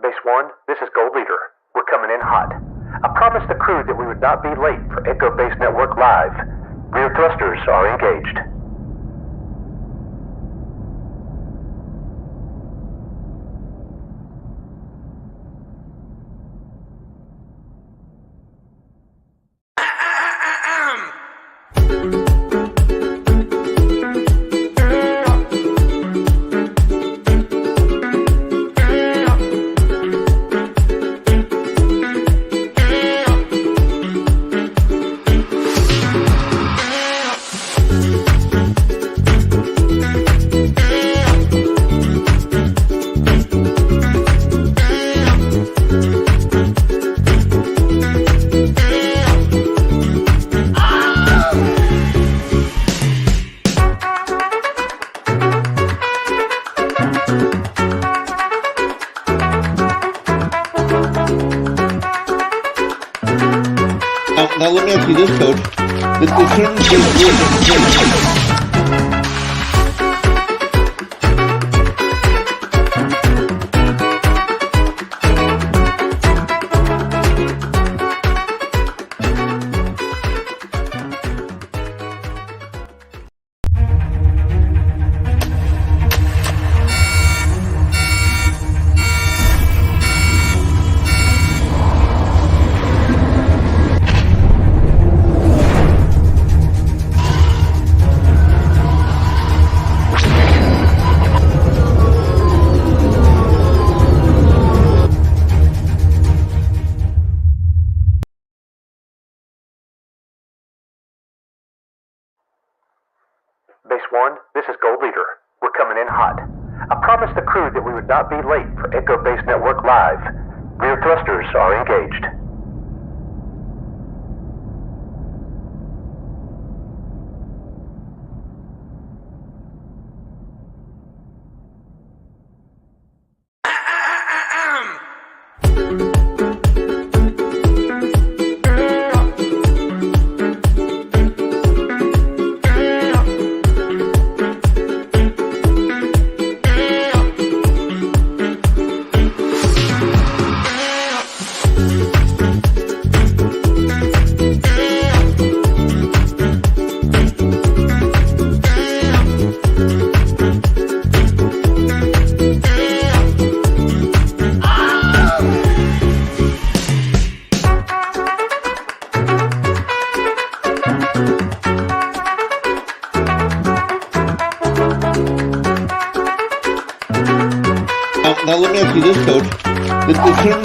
Base 1, this is Gold Leader. We're coming in hot. I promised the crew that we would not be late for Echo Base Network Live. Rear thrusters are engaged. Now let me ask you this, Coach. The certain Base 1, this is Gold Leader. We're coming in hot. I promised the crew that we would not be late for Echo Base Network Live. Rear thrusters are engaged. Now let me ask you this, Coach. The certain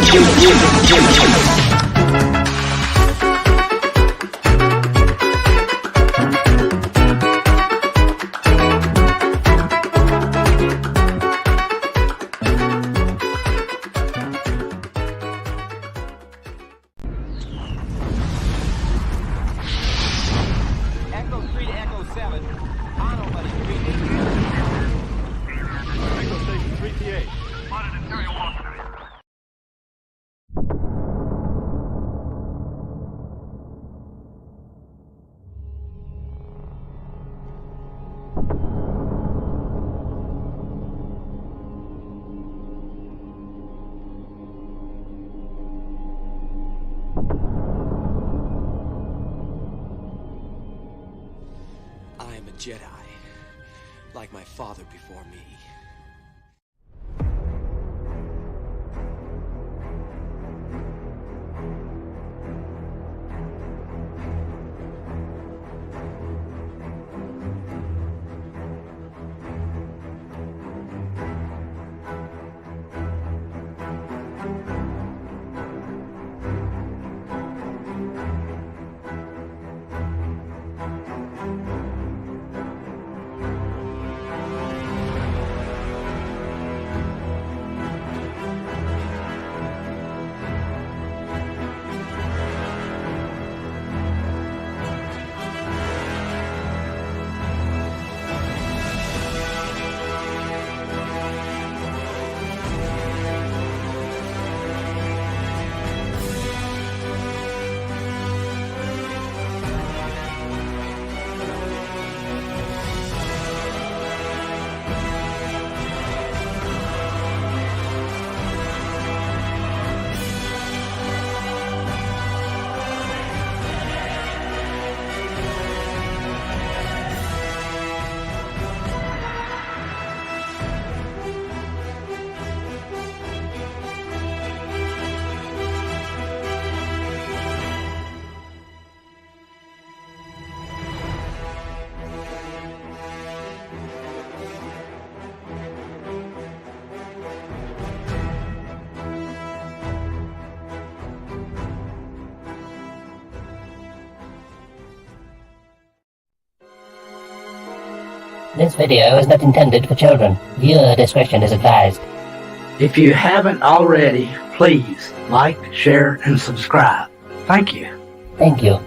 Echo 3 to Echo 7. Mono, buddy. Echo Station 3TA. I am a Jedi, like my father before me. This video is not intended for children. Viewer discretion is advised. If you haven't already, please like, share, and subscribe. Thank you. Thank you.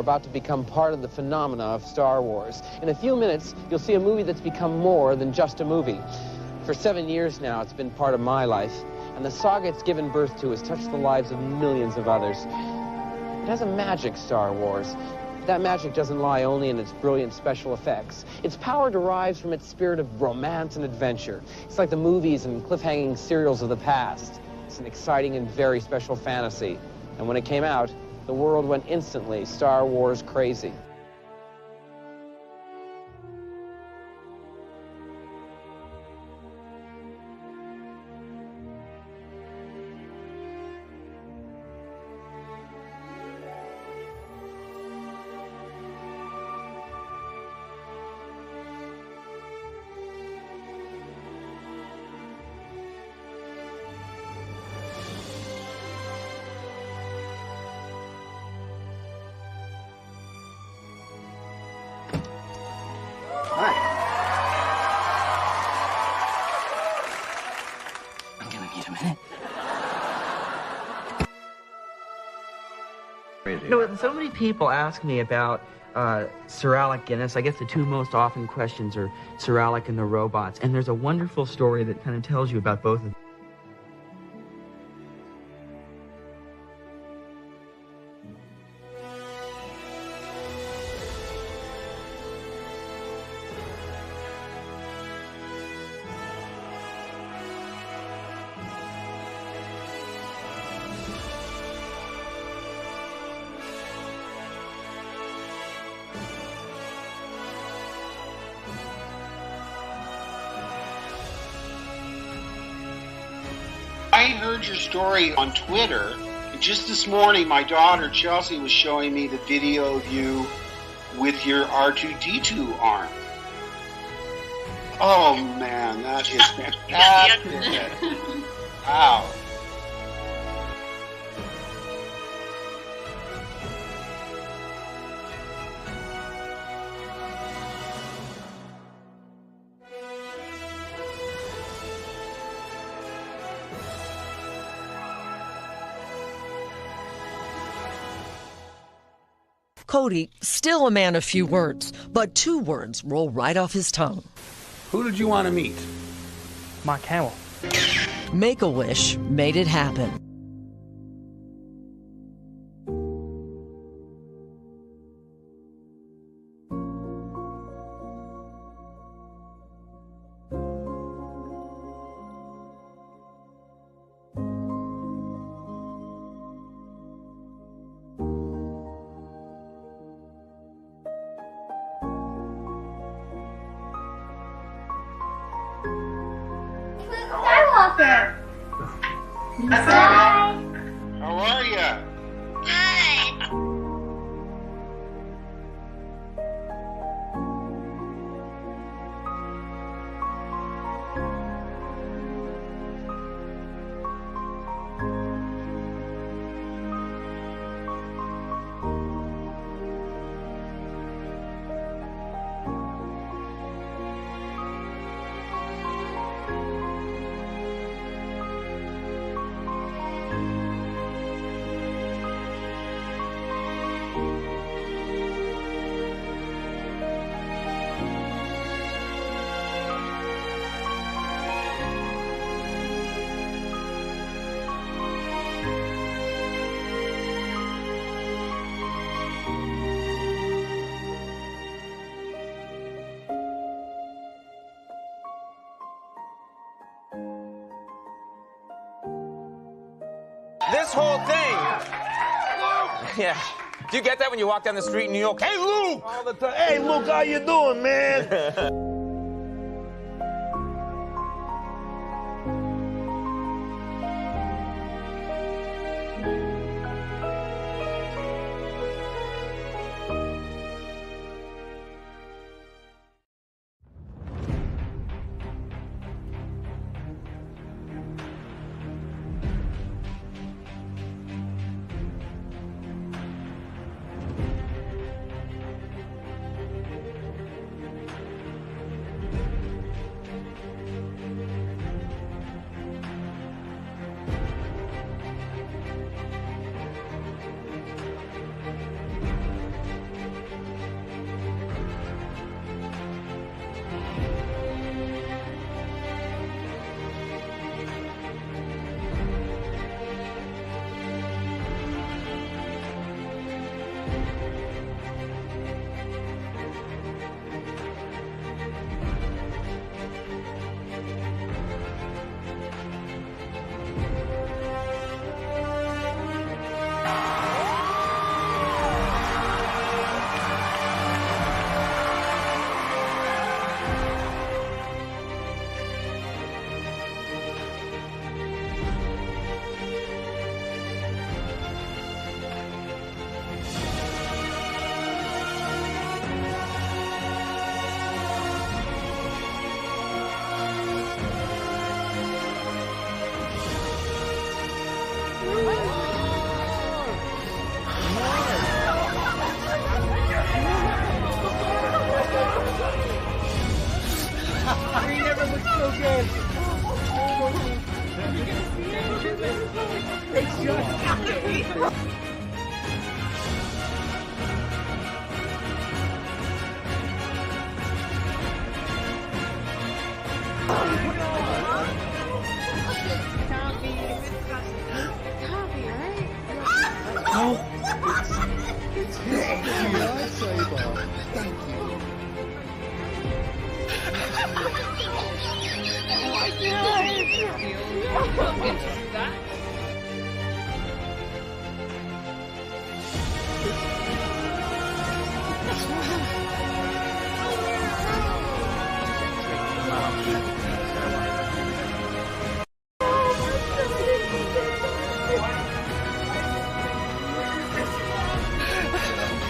about to become part of the phenomena of Star Wars. In a few minutes, you'll see a movie that's become more than just a movie. For 7 years now, it's been part of my life, and the saga it's given birth to has touched the lives of millions of others. It has a magic, Star Wars. That magic doesn't lie only in its brilliant special effects. Its power derives from its spirit of romance and adventure. It's like the movies and cliffhanging serials of the past. It's an exciting and very special fantasy. And when it came out, the world went instantly Star Wars crazy. You know, so many people ask me about Sir Alec Guinness. I guess the two most often questions are Sir Alec and the robots. And there's a wonderful story that kind of tells you about both of them. I heard your story on Twitter. Just this morning, my daughter Chelsea was showing me the video of you with your R2-D2 arm. Oh man, that is fantastic. Wow. Cody, still a man of few words, but 2 words roll right off his tongue. Who did you want to meet? My camel. Make-A-Wish made it happen. Skywalker. Hi. How are ya? This whole thing. Yeah. Do you get that when you walk down the street in New York? Hey, Luke! All the time. Hey, Luke, how you doing, man? so good.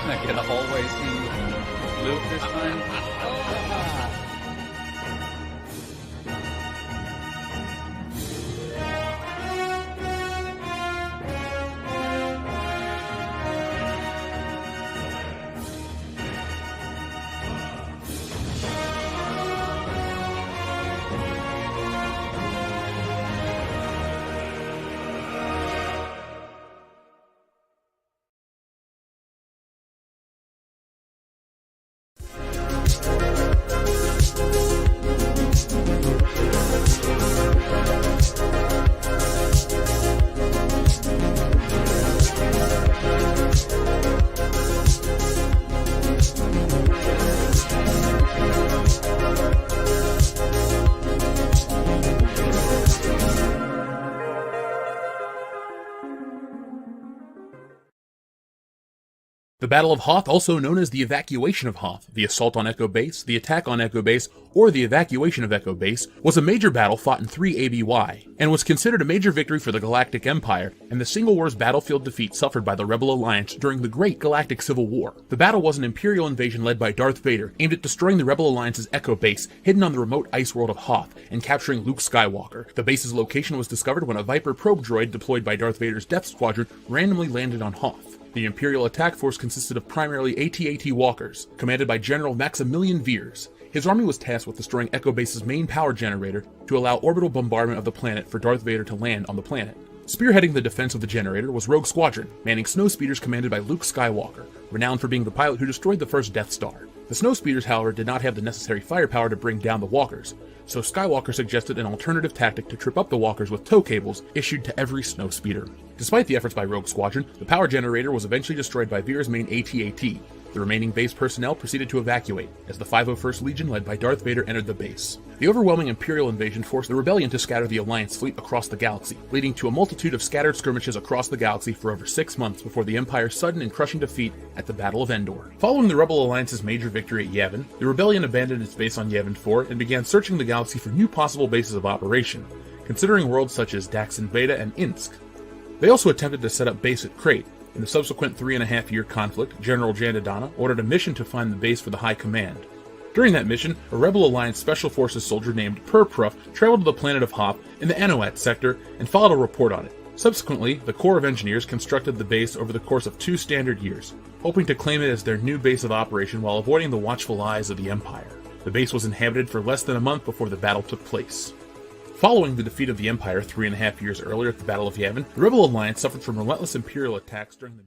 I get a hallway scene with Luke this time. The Battle of Hoth, also known as the Evacuation of Hoth, the Assault on Echo Base, the Attack on Echo Base, or the Evacuation of Echo Base, was a major battle fought in 3 ABY, and was considered a major victory for the Galactic Empire, and the single worst battlefield defeat suffered by the Rebel Alliance during the Great Galactic Civil War. The battle was an Imperial invasion led by Darth Vader, aimed at destroying the Rebel Alliance's Echo Base, hidden on the remote ice world of Hoth, and capturing Luke Skywalker. The base's location was discovered when a Viper probe droid deployed by Darth Vader's Death Squadron randomly landed on Hoth. The Imperial attack force consisted of primarily AT-AT walkers, commanded by General Maximilian Veers. His army was tasked with destroying Echo Base's main power generator to allow orbital bombardment of the planet for Darth Vader to land on the planet. Spearheading the defense of the generator was Rogue Squadron, manning snowspeeders commanded by Luke Skywalker, renowned for being the pilot who destroyed the first Death Star. The snowspeeders, however, did not have the necessary firepower to bring down the walkers, so Skywalker suggested an alternative tactic to trip up the walkers with tow cables issued to every snowspeeder. Despite the efforts by Rogue Squadron, the power generator was eventually destroyed by Veer's main AT-AT. The remaining base personnel proceeded to evacuate, as the 501st Legion led by Darth Vader entered the base. The overwhelming Imperial invasion forced the rebellion to scatter the Alliance fleet across the galaxy, leading to a multitude of scattered skirmishes across the galaxy for over 6 months before the Empire's sudden and crushing defeat at the Battle of Endor. Following the Rebel Alliance's major victory at Yavin, the rebellion abandoned its base on Yavin 4 and began searching the galaxy for new possible bases of operation, considering worlds such as Daxon Beta and Insk. They also attempted to set up base at Crate. In the subsequent 3.5-year conflict, General Jandadana ordered a mission to find the base for the High Command. During that mission, a Rebel Alliance Special Forces soldier named Purpruff traveled to the planet of Hoth in the Anoat sector and filed a report on it. Subsequently, the Corps of Engineers constructed the base over the course of 2 standard years, hoping to claim it as their new base of operation while avoiding the watchful eyes of the Empire. The base was inhabited for less than a month before the battle took place. Following the defeat of the Empire 3.5 years earlier at the Battle of Yavin, the Rebel Alliance suffered from relentless Imperial attacks during the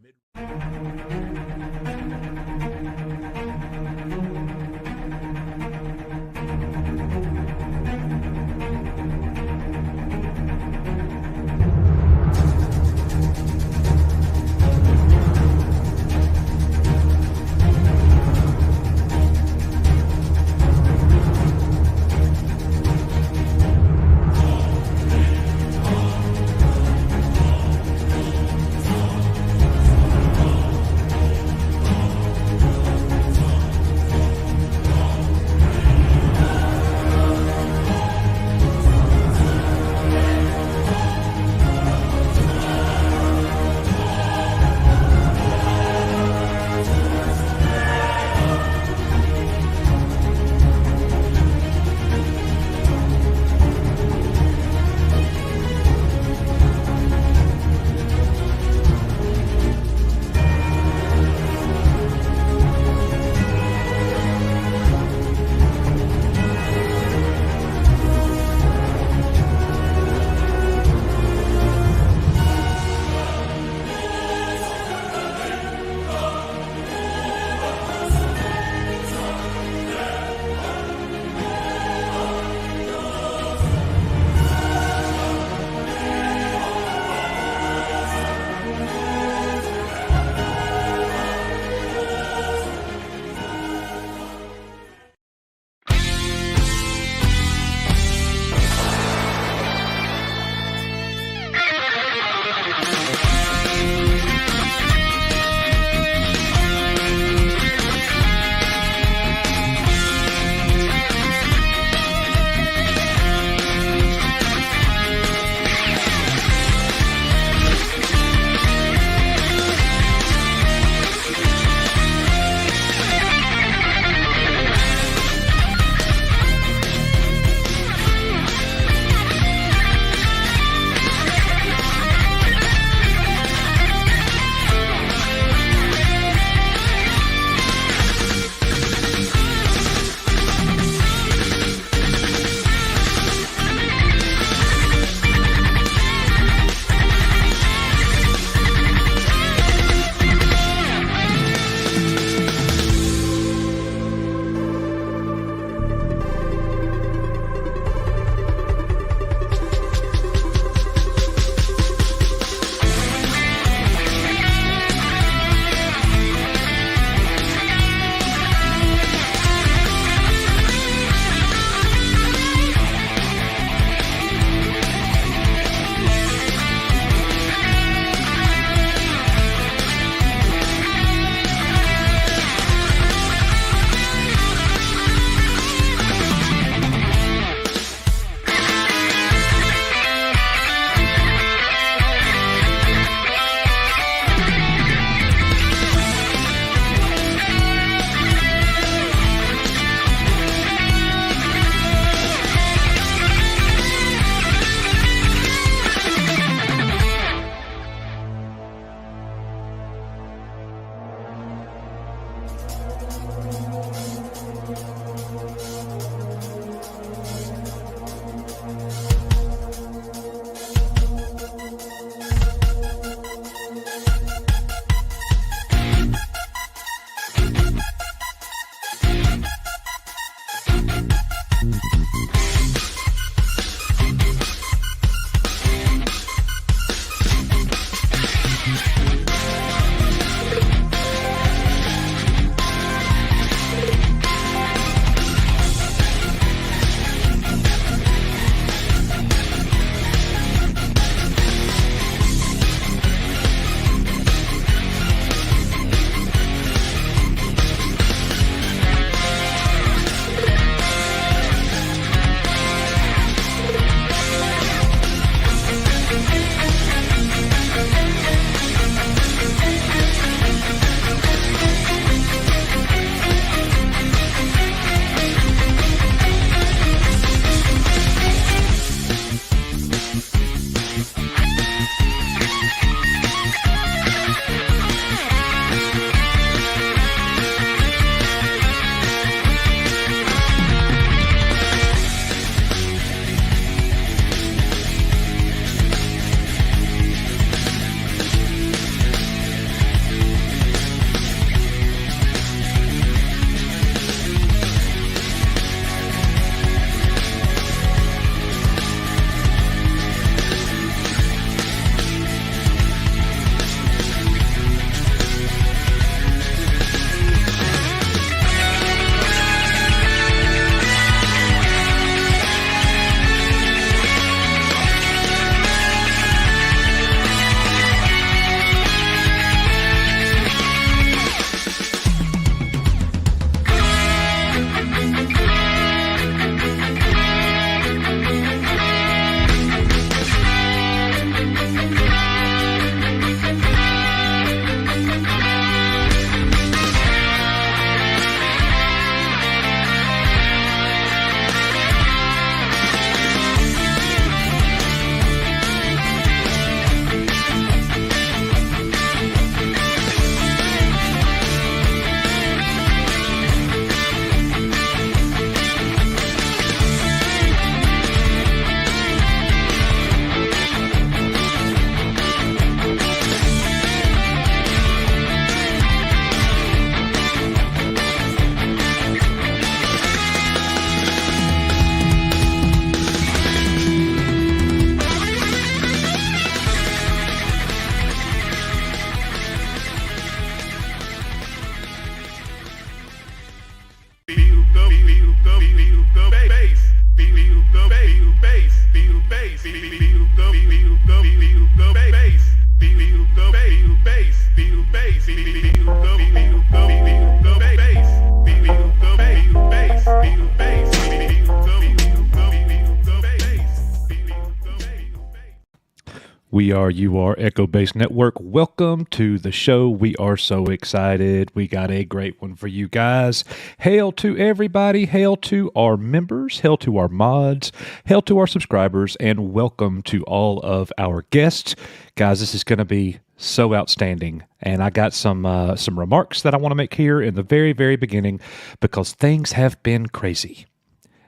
We are, you are, Echo Base Network. Welcome to the show. We are so excited. We got a great one for you guys. Hail to everybody. Hail to our members. Hail to our mods. Hail to our subscribers. And welcome to all of our guests. Guys, this is going to be so outstanding. And I got some remarks that I want to make here in the very, very beginning because things have been crazy.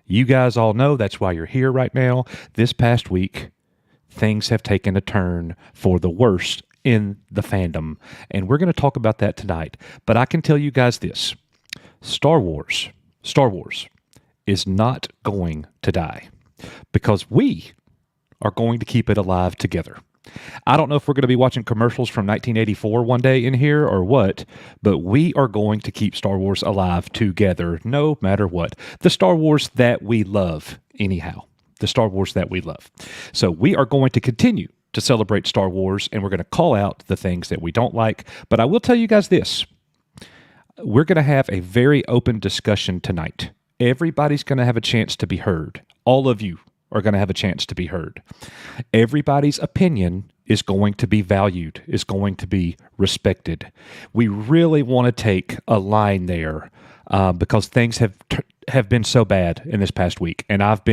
You guys all know that's why you're here right now. This past week, things have taken a turn for the worst in the fandom. And we're going to talk about that tonight. But I can tell you guys this. Star Wars is not going to die because we are going to keep it alive together. I don't know if we're going to be watching commercials from 1984 one day in here or what, but we are going to keep Star Wars alive together no matter what. The Star Wars that we love anyhow. The Star Wars that we love. So we are going to continue to celebrate Star Wars, and we're going to call out the things that we don't like. But I will tell you guys this. We're going to have a very open discussion tonight. Everybody's going to have a chance to be heard. All of you are going to have a chance to be heard. Everybody's opinion is going to be valued, is going to be respected. We really want to take a line there because things have been so bad in this past week. And I've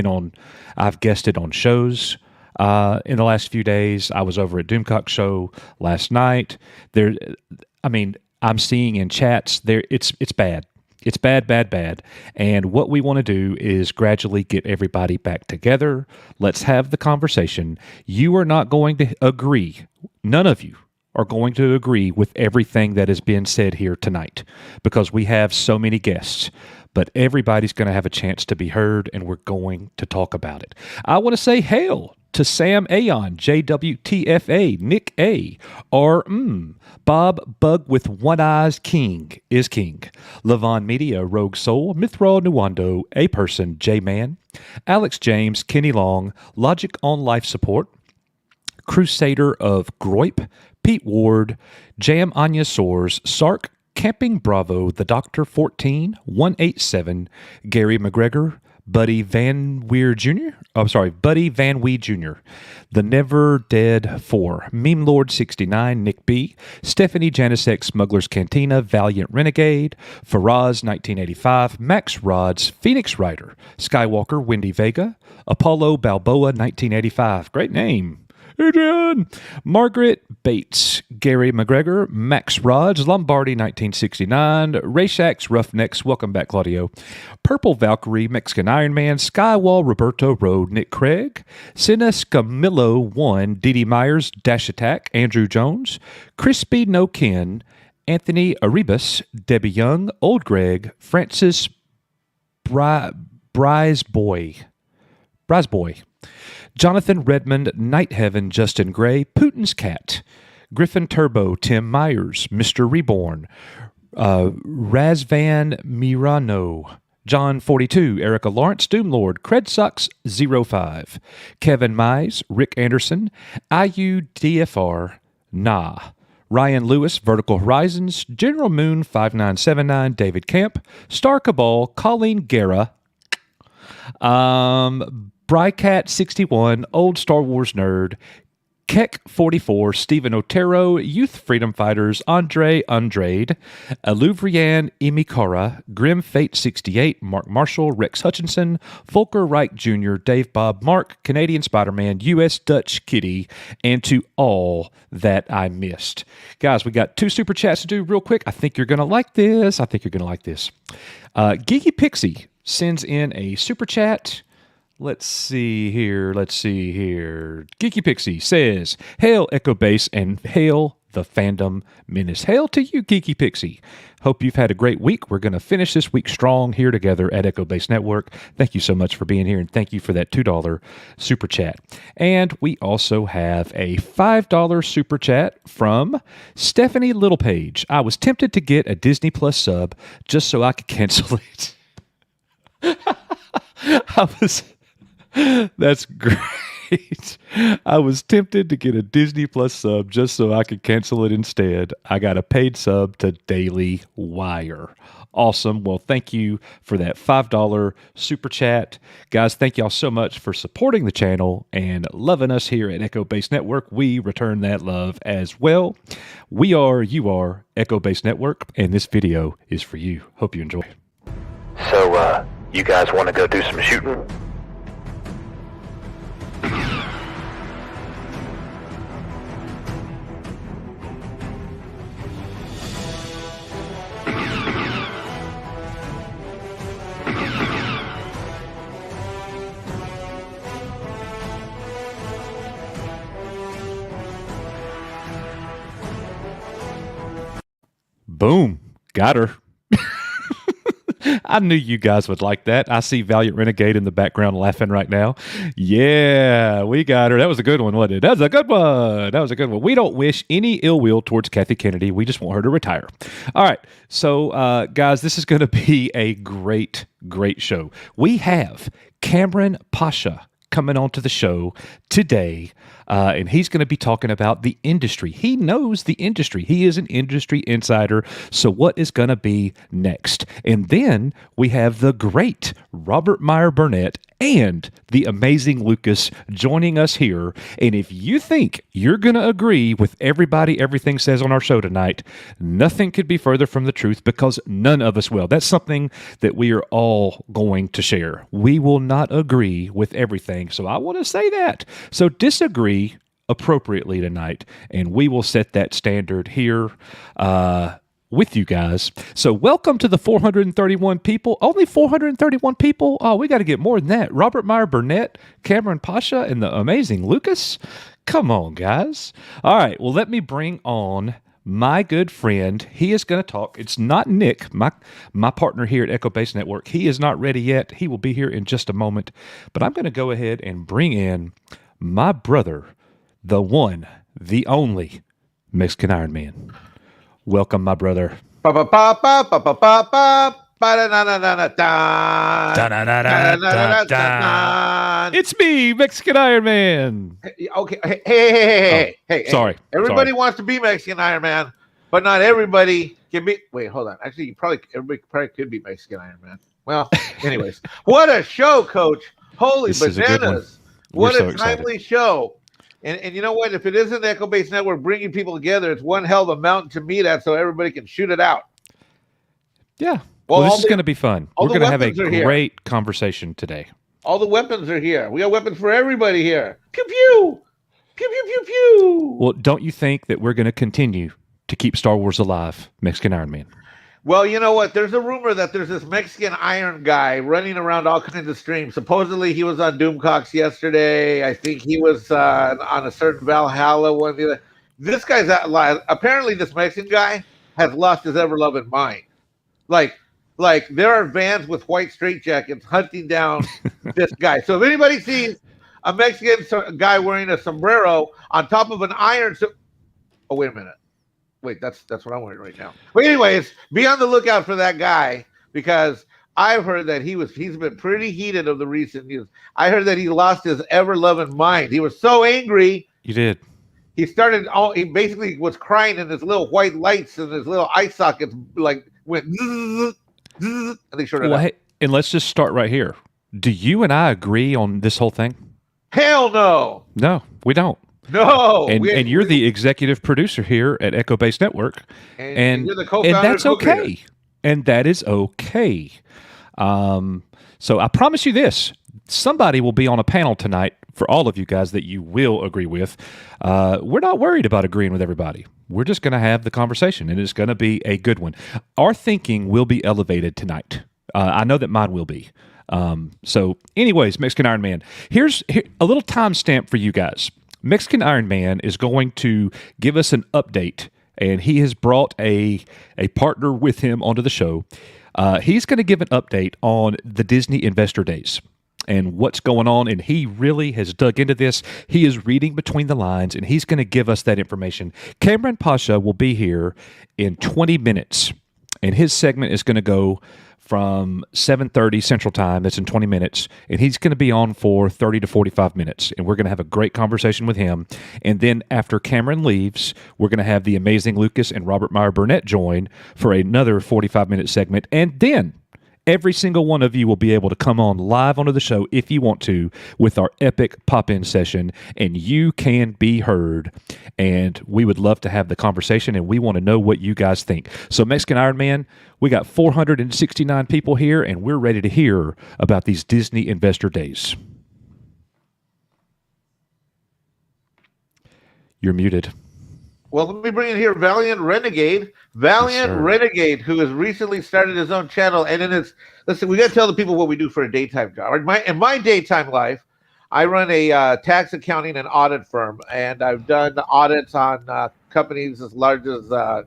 guested on shows in the last few days. I was over at Doomcock show last night. I'm seeing in chats there it's bad. It's bad. And what we want to do is gradually get everybody back together. Let's have the conversation. You are not going to agree. None of you are going to agree with everything that has been said here tonight because we have so many guests. But everybody's going to have a chance to be heard, and we're going to talk about it. I want to say hail to Sam Aon, JWTFA, Nick A, R. Bob Bug with One Eyes King is King, Levon Media, Rogue Soul, Mithral Nuwando, A Person, J-Man, Alex James, Kenny Long, Logic on Life Support, Crusader of Groip, Pete Ward, Jam Anya Soars, Sark, Camping Bravo, The Doctor 14, 187, Gary McGregor, Buddy Van Weer Jr., Buddy Van Wee Jr., The Never Dead 4, Meme Lord 69, Nick B, Stephanie Janisek, Smuggler's Cantina, Valiant Renegade, Faraz 1985, Max Rods, Phoenix Rider, Skywalker, Wendy Vega, Apollo Balboa 1985, great name, Adrian, Margaret Bates, Gary McGregor, Max Rods, Lombardi 1969, Rayshax Roughnecks, welcome back Claudio, Purple Valkyrie, Mexican Ironman, Skywall, Roberto Road, Nick Craig, Sinas Camillo 1, Didi Myers, Dash Attack, Andrew Jones, Crispy No Ken, Anthony Arribas, Debbie Young, Old Greg, Francis Briseboy, Jonathan Redmond, Night Heaven, Justin Gray, Putin's Cat, Griffin Turbo, Tim Myers, Mr. Reborn, Razvan Mirano, John 42, Erica Lawrence, Doomlord, Credsox 05, Kevin Mize, Rick Anderson, IUDFR, Ryan Lewis, Vertical Horizons, General Moon 5979, David Camp, Star Cabal, Colleen Guerra, Brycat 61, Old Star Wars Nerd, Keck 44, Stephen Otero, Youth Freedom Fighters, Andrade, Aluvrian Imikara, Grim Fate 68, Mark Marshall, Rex Hutchinson, Volker Reich Jr., Dave Bob Mark, Canadian Spider-Man, U.S. Dutch Kitty, and to all that I missed. Guys, we got 2 super chats to do real quick. I think you're going to like this. Geeky Pixie sends in a super chat. Let's see here. Geeky Pixie says, hail Echo Base and hail the fandom menace. Hail to you, Geeky Pixie. Hope you've had a great week. We're going to finish this week strong here together at Echo Base Network. Thank you so much for being here, and thank you for that $2 super chat. And we also have a $5 super chat from Stephanie Littlepage. I was tempted to get a Disney Plus sub just so I could cancel it. That's great. I was tempted to get a Disney Plus sub just so I could cancel it instead. I got a paid sub to Daily Wire. Awesome. Well, thank you for that $5 super chat. Guys, thank y'all so much for supporting the channel and loving us here at Echo Base Network. We return that love as well. You are Echo Base Network, and this video is for you. Hope you enjoy. So, you guys want to go do some shooting? Boom. Got her. I knew you guys would like that. I see Valiant Renegade in the background laughing right now. Yeah, we got her. That was a good one, wasn't it? That was a good one. That was a good one. We don't wish any ill will towards Kathy Kennedy. We just want her to retire. All right. So, guys, this is going to be a great, great show. We have Kamran Pasha coming onto the show today, and he's going to be talking about the industry. He knows the industry. He is an industry insider. So what is going to be next? And then we have the great Robert Meyer Burnett and the amazing Lucas joining us here. And if you think you're going to agree with everything says on our show tonight, nothing could be further from the truth, because none of us will. That's something that we are all going to share. We will not agree with everything. So I want to say that. So disagree appropriately tonight, and we will set that standard here with you guys. So welcome to the 431 people. Only 431 people? Oh, we got to get more than that. Robert Meyer Burnett, Kamran Pasha, and the amazing Lucas. Come on, guys. All right, well, let me bring on my good friend. He is going to talk. It's not Nick, my partner here at Echo Base Network. He is not ready yet. He will be here in just a moment. But I'm going to go ahead and bring in my brother, the one, the only Mexican Ironman. Welcome, my brother. It's me, Mexican Ironman. Okay, hey. Sorry. Everybody wants to be Mexican Ironman, but not everybody can be. Wait, hold on. Actually, everybody probably could be Mexican Ironman. Well, anyways, what a show, Coach! Holy bananas! What a timely show! And you know what? If it isn't the Echo Base Network bringing people together, it's one hell of a mountain to meet at, so everybody can shoot it out. Yeah. Well, this is going to be fun. We're going to have a great conversation today. All the weapons are here. We got weapons for everybody here. Pew, pew. Pew, pew, pew, pew. Well, don't you think that we're going to continue to keep Star Wars alive, Mexican Ironman? Well, you know what? There's a rumor that there's this Mexican Iron guy running around all kinds of streams. Supposedly, he was on Doomcox yesterday. I think he was on a certain Valhalla one. This guy's apparently this Mexican guy has lost his ever-loving mind. Like there are vans with white straitjackets hunting down this guy. So if anybody sees a Mexican guy wearing a sombrero on top of an iron, oh wait a minute. Wait, that's what I'm wearing right now. But anyways, be on the lookout for that guy, because I've heard that he's been pretty heated of the recent news. I heard that he lost his ever-loving mind. He was so angry. You did. He basically was crying, and his little white lights and his little eye sockets went zzz, zzz, and they shorted out. Hey, and let's just start right here. Do you and I agree on this whole thing? Hell no. No, we don't. No, and you're the executive producer here at Echo Base Network, and you're the co-founder, and that's okay, and that is okay. So I promise you this: somebody will be on a panel tonight for all of you guys that you will agree with. We're not worried about agreeing with everybody. We're just going to have the conversation, and it's going to be a good one. Our thinking will be elevated tonight. I know that mine will be. So, anyways, Mexican Ironman. Here's a little timestamp for you guys. Mexican Ironman is going to give us an update, and he has brought a partner with him onto the show. He's going to give an update on the Disney Investor Days and what's going on, and he really has dug into this. He is reading between the lines, and he's going to give us that information. Kamran Pasha will be here in 20 minutes, and his segment is going to go from 7:30 Central Time. That's in 20 minutes. And he's going to be on for 30 to 45 minutes. And we're going to have a great conversation with him. And then after Cameron leaves, we're going to have the amazing Lucas and Robert Meyer Burnett join for another 45-minute segment. And then every single one of you will be able to come on live onto the show if you want to with our epic pop-in session, and you can be heard. And we would love to have the conversation, and we want to know what you guys think. So Mexican Iron Man, we got 469 people here, and we're ready to hear about these Disney Investor Days. You're muted. Well, let me bring in here Valiant Renegade. Renegade, who has recently started his own channel. And in his, listen, we got to tell the people what we do for a daytime job. In my daytime life, I run a tax accounting and audit firm. And I've done audits on companies as large as, I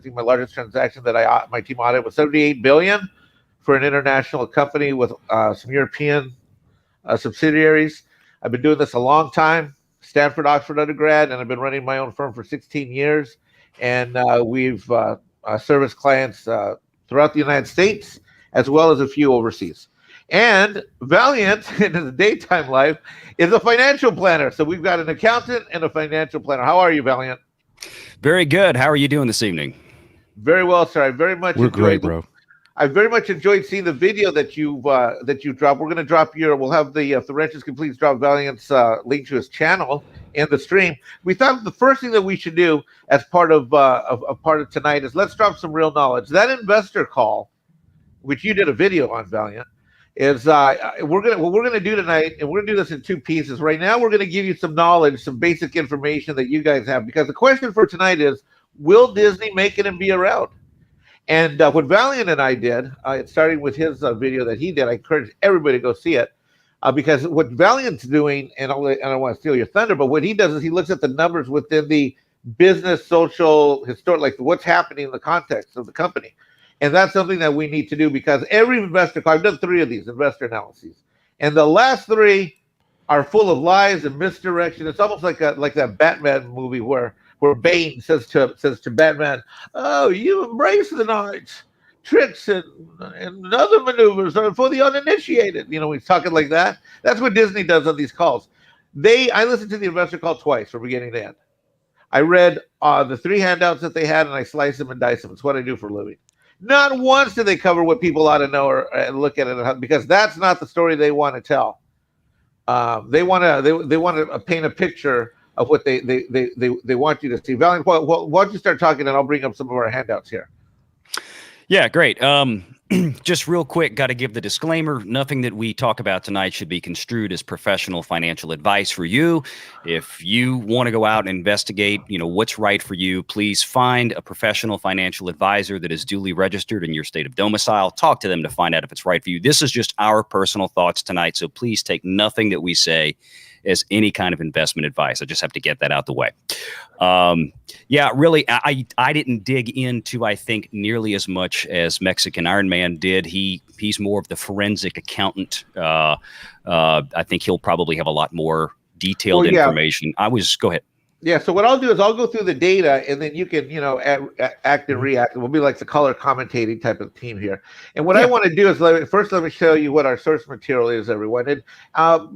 think my largest transaction that my team audited was $78 billion for an international company with some European subsidiaries. I've been doing this a long time. Stanford, Oxford undergrad, and I've been running my own firm for 16 years. And we've serviced clients throughout the United States, as well as a few overseas. And Valiant, in his daytime life, is a financial planner. So we've got an accountant and a financial planner. How are you, Valiant? Very good. How are you doing this evening? Very well, sir. I very much We're great, bro. I very much enjoyed seeing the video that you dropped. We're going to drop we'll have the Wrenches Complete drop Valiant's link to his channel in the stream. We thought the first thing that we should do as part of tonight is let's drop some real knowledge. That investor call, which you did a video on, Valiant, is what we're gonna do tonight, and we're gonna do this in two pieces. Right now, we're gonna give you some knowledge, some basic information that you guys have, because the question for tonight is, will Disney make it and be around? And what Valiant and I did, starting with his video that he did, I encourage everybody to go see it, because what Valiant's doing, and I don't want to steal your thunder, but what he does is he looks at the numbers within the business, social, historic, like what's happening in the context of the company. And that's something that we need to do, because every investor call, I've done 3 of these investor analyses, and the last 3 are full of lies and misdirection. It's almost like that Batman movie where Bane says to Batman, "Oh, you embrace the night. Tricks and other maneuvers are for the uninitiated." You know, he's talking like that. That's what Disney does on these calls. I listened to the investor call twice from beginning to end. I read the 3 handouts that they had, and I slice them and dice them. It's what I do for a living. Not once do they cover what people ought to know or look at it, because that's not the story they want to tell. They want to paint a picture of what they want you to see. Valiant, why don't you start talking, and I'll bring up some of our handouts here. Yeah, great. Just real quick, got to give the disclaimer. Nothing that we talk about tonight should be construed as professional financial advice for you. If you want to go out and investigate, what's right for you, please find a professional financial advisor that is duly registered in your state of domicile. Talk to them to find out if it's right for you. This is just our personal thoughts tonight, so please take nothing that we say as any kind of investment advice. I just have to get that out the way. Yeah, really, I didn't dig into, I think, nearly as much as Mexican Iron Man did. He's more of the forensic accountant. I think he'll probably have a lot more detailed information. Go ahead. Yeah, so what I'll do is I'll go through the data, and then you can, act and react. We'll be like the color commentating type of team here. And what I want to do is first let me show you what our source material is, everyone. And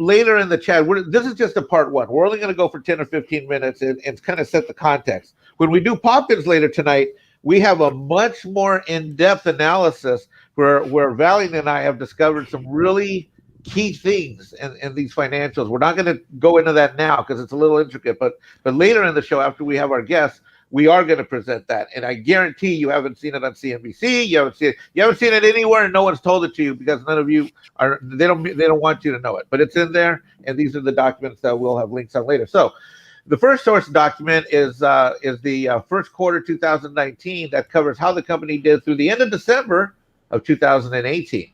later in the chat, this is just a part 1. We're only going to go for 10 or 15 minutes and kind of set the context. When we do pop-ins later tonight, we have a much more in-depth analysis where Valiant and I have discovered some really key things in these financials. We're not going to go into that now because it's a little intricate, but later in the show, after we have our guests, we are going to present that. And I guarantee you haven't seen it on CNBC. You haven't seen it anywhere, and no one's told it to you, because none of you they don't want you to know it. But it's in there, and these are the documents that we'll have links on later. So the first source document is the first quarter 2019 that covers how the company did through the end of December of 2018.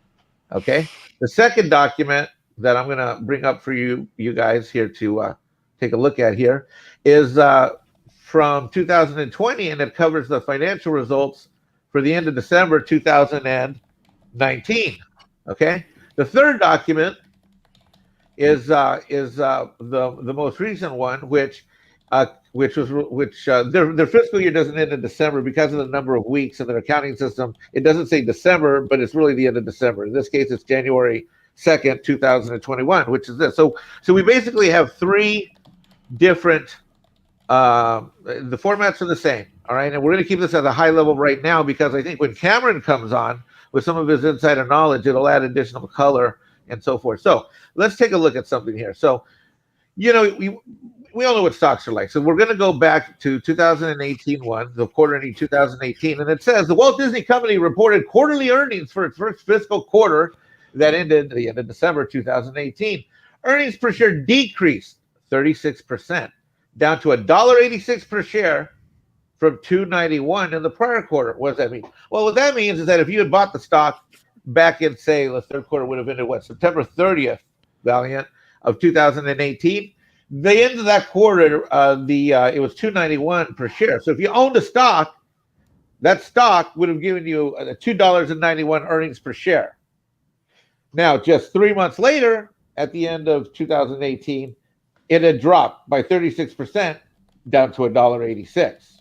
Okay. The second document that I'm going to bring up for you guys here to take a look at here is from 2020, and it covers the financial results for the end of December 2019. Okay. The third document is the most recent one, which which their fiscal year doesn't end in December because of the number of weeks in their accounting system. It doesn't say December, but it's really the end of December. In this case, it's January 2nd, 2021, which is this. So we basically have three different. The formats are the same, all right, and we're going to keep this at a high level right now because I think when Kamran comes on with some of his insider knowledge, it'll add additional color and so forth. So let's take a look at something here. So, we all know what stocks are like. So we're going to go back to 2018 the quarter ending 2018, and it says the Walt Disney Company reported quarterly earnings for its first fiscal quarter that ended at the end of December 2018. Earnings per share decreased 36%, down to $1.86 per share from $2.91 in the prior quarter. What does that mean? Well, what that means is that if you had bought the stock back in, say, the third quarter would have ended September 30th, Valiant, of 2018. The end of that quarter, it was $2.91 per share. So if you owned a stock, that stock would have given you $2.91 earnings per share. Now, just 3 months later, at the end of 2018, it had dropped by 36% down to $1.86.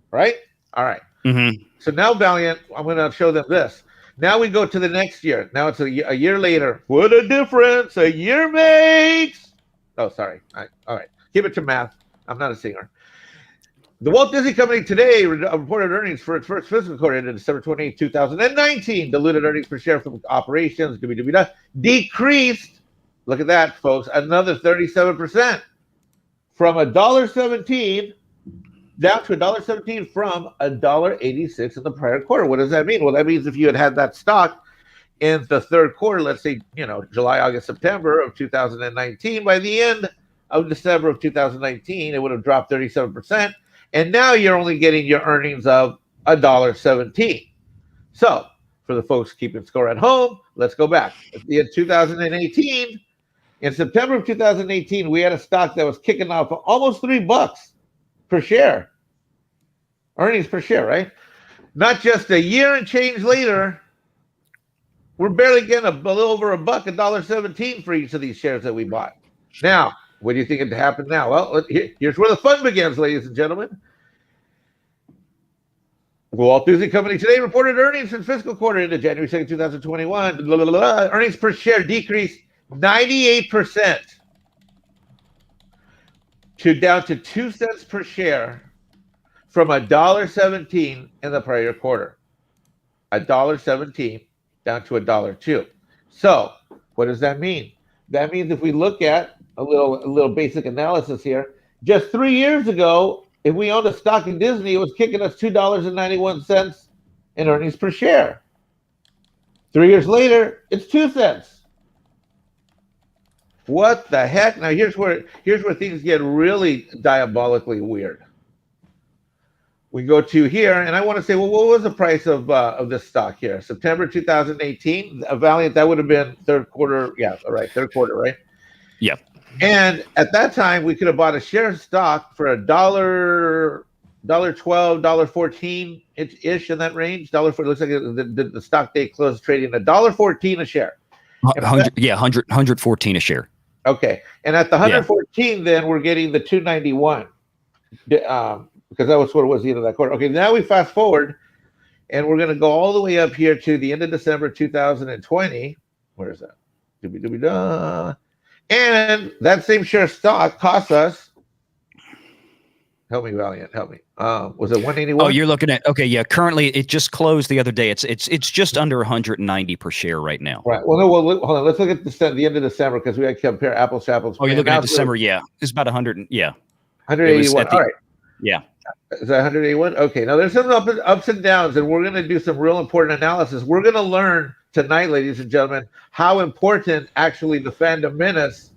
Right? All right. Mm-hmm. So now, Valiant, I'm going to show them this. Now we go to the next year. Now it's a year later. What a difference a year makes. Oh, sorry. All right. Keep it to math. I'm not a singer. The Walt Disney Company today reported earnings for its first fiscal quarter ended December 28, 2019. Diluted earnings per share from operations decreased. Look at that, folks. Another 37% from $1.17 down to $1.17 from $1.86 in the prior quarter. What does that mean? Well, that means if you had that stock in the third quarter, let's say, July, August, September of 2019, by the end of December of 2019, it would have dropped 37%. And now you're only getting your earnings of $1.17. So for the folks keeping score at home, let's go back. In 2018, in September of 2018, we had a stock that was kicking off almost $3 per share. Earnings per share, right? Not just a year and change later, we're barely getting a little over $1, $1.17 for each of these shares that we bought. Now, what do you think it happened now? Well, here's where the fun begins, ladies and gentlemen. Walt Disney Company today reported earnings for fiscal quarter into January 2nd, 2021. Earnings per share decreased 98% down to 2 cents per share from $1.17 in the prior quarter. $1.17 down to $1.02. So what does that mean? That means if we look at a little basic analysis here, just 3 years ago, if we owned a stock in Disney, it was kicking us $2.91 in earnings per share. 3 years later, it's 2 cents. What the heck? Now here's where things get really diabolically weird. We go to here, and I want to say, well, what was the price of this stock here? September 2018, Valiant, that would have been third quarter. Yeah, all right, third quarter, right? Yep. And at that time, we could have bought a share of stock for $1.12, $1.14 ish in that range. $1.40. Looks like the stock day closed trading at $1.14 a share. 114 a share. Okay, and at the 114, then we're getting the 291, because that was what it was the end of that quarter. Okay, now we fast forward, and we're going to go all the way up here to the end of December 2020. Where is that? And that same share stock cost us. Help me, Valiant. Help me. Was it 181? Oh, you're looking at currently it just closed the other day. It's just under 190 per share right now. Right. Well, no. Well, hold on. Let's look at the end of December because we got to compare apples to apples. Oh, you're looking at December. Yeah, it's about 100. Yeah, 181. All right. Yeah. Is that 181? Okay. Now there's some ups and downs, and we're going to do some real important analysis. We're going to learn tonight, ladies and gentlemen, how important actually the fandom menace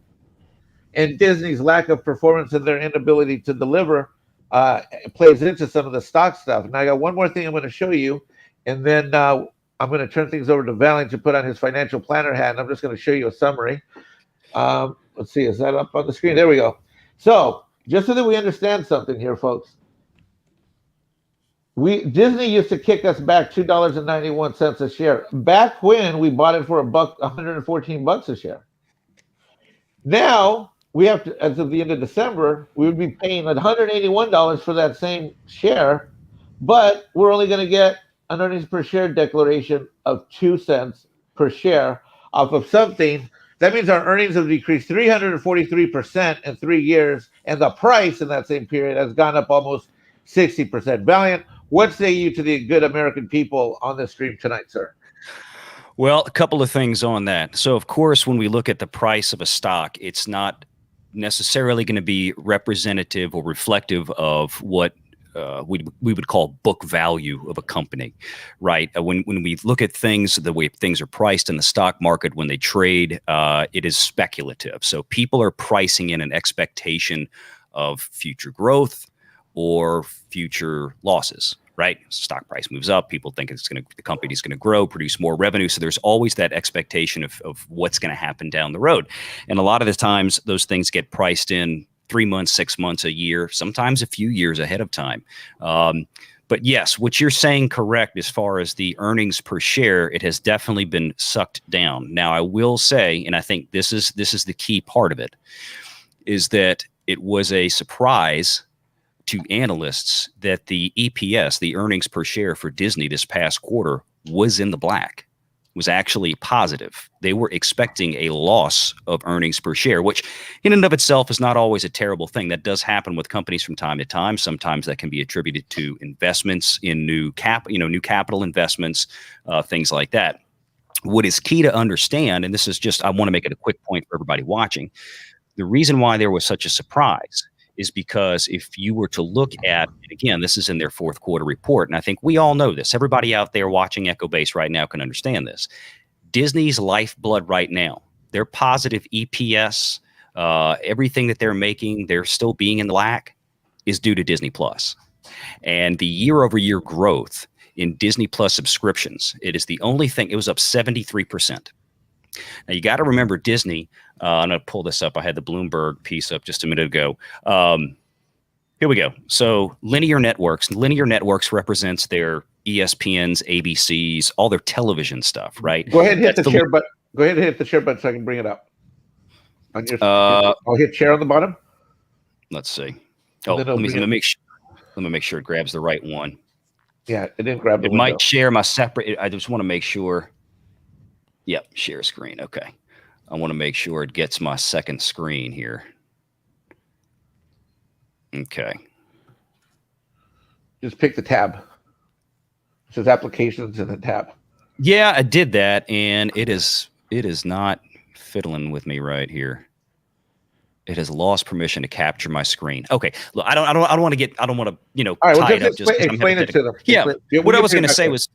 and Disney's lack of performance and their inability to deliver plays into some of the stock stuff. And I got one more thing I'm going to show you, and then I'm going to turn things over to Valiant to put on his financial planner hat, and I'm just going to show you a summary. Let's see, is that up on the screen? There we go. So just so that we understand something here, folks, Disney used to kick us back $2.91 a share back when we bought it for $114 a share. Now we have to, as of the end of December, we would be paying $181 for that same share, but we're only going to get an earnings per share declaration of 2 cents per share off of something. That means our earnings have decreased 343% in 3 years, and the price in that same period has gone up almost 60%. Valiant, what say you to the good American people on this stream tonight, sir? Well, a couple of things on that. So, of course, when we look at the price of a stock, it's not necessarily going to be representative or reflective of what we would call book value of a company, right? When we look at things, the way things are priced in the stock market when they trade, it is speculative. So people are pricing in an expectation of future growth or future losses, right? Stock price moves up. People think the company's going to grow, produce more revenue. So there's always that expectation of what's going to happen down the road. And a lot of the times those things get priced in 3 months, 6 months, a year, sometimes a few years ahead of time. But yes, what you're saying correct as far as the earnings per share, it has definitely been sucked down. Now, I will say, and I think this is the key part of it, is that it was a surprise to analysts that the EPS, the earnings per share for Disney this past quarter, was in the black, was actually positive. They were expecting a loss of earnings per share, which in and of itself is not always a terrible thing. That does happen with companies from time to time. Sometimes that can be attributed to investments in new capital investments, things like that. What is key to understand, and this is just, I want to make it a quick point for everybody watching, the reason why there was such a surprise is because if you were to look at, and again, this is in their fourth quarter report, and I think we all know this. Everybody out there watching Echo Base right now can understand this. Disney's lifeblood right now, their positive EPS, everything that they're making, they're still being in the black, is due to Disney Plus. And the year-over-year growth in Disney Plus subscriptions, it is the only thing, it was up 73%. Now, you got to remember Disney. I'm going to pull this up. I had the Bloomberg piece up just a minute ago. Here we go. So linear networks represents their ESPNs, ABCs, all their television stuff, right? Go ahead and hit the share button. Go ahead and hit the share button so I can bring it up. I'll hit share on the bottom. Let's see. Oh, let me make sure it grabs the right one. Yeah, it didn't grab the window. Might share my separate. I just want to make sure. Yep, share screen. Okay. I want to make sure it gets my second screen here. Okay. Just pick the tab. It says applications and the tab. Yeah, I did that, and it is not fiddling with me right here. It has lost permission to capture my screen. Okay, look, I don't want to all right, tie it up. Just explain it to them. Yeah, what I was going to say was.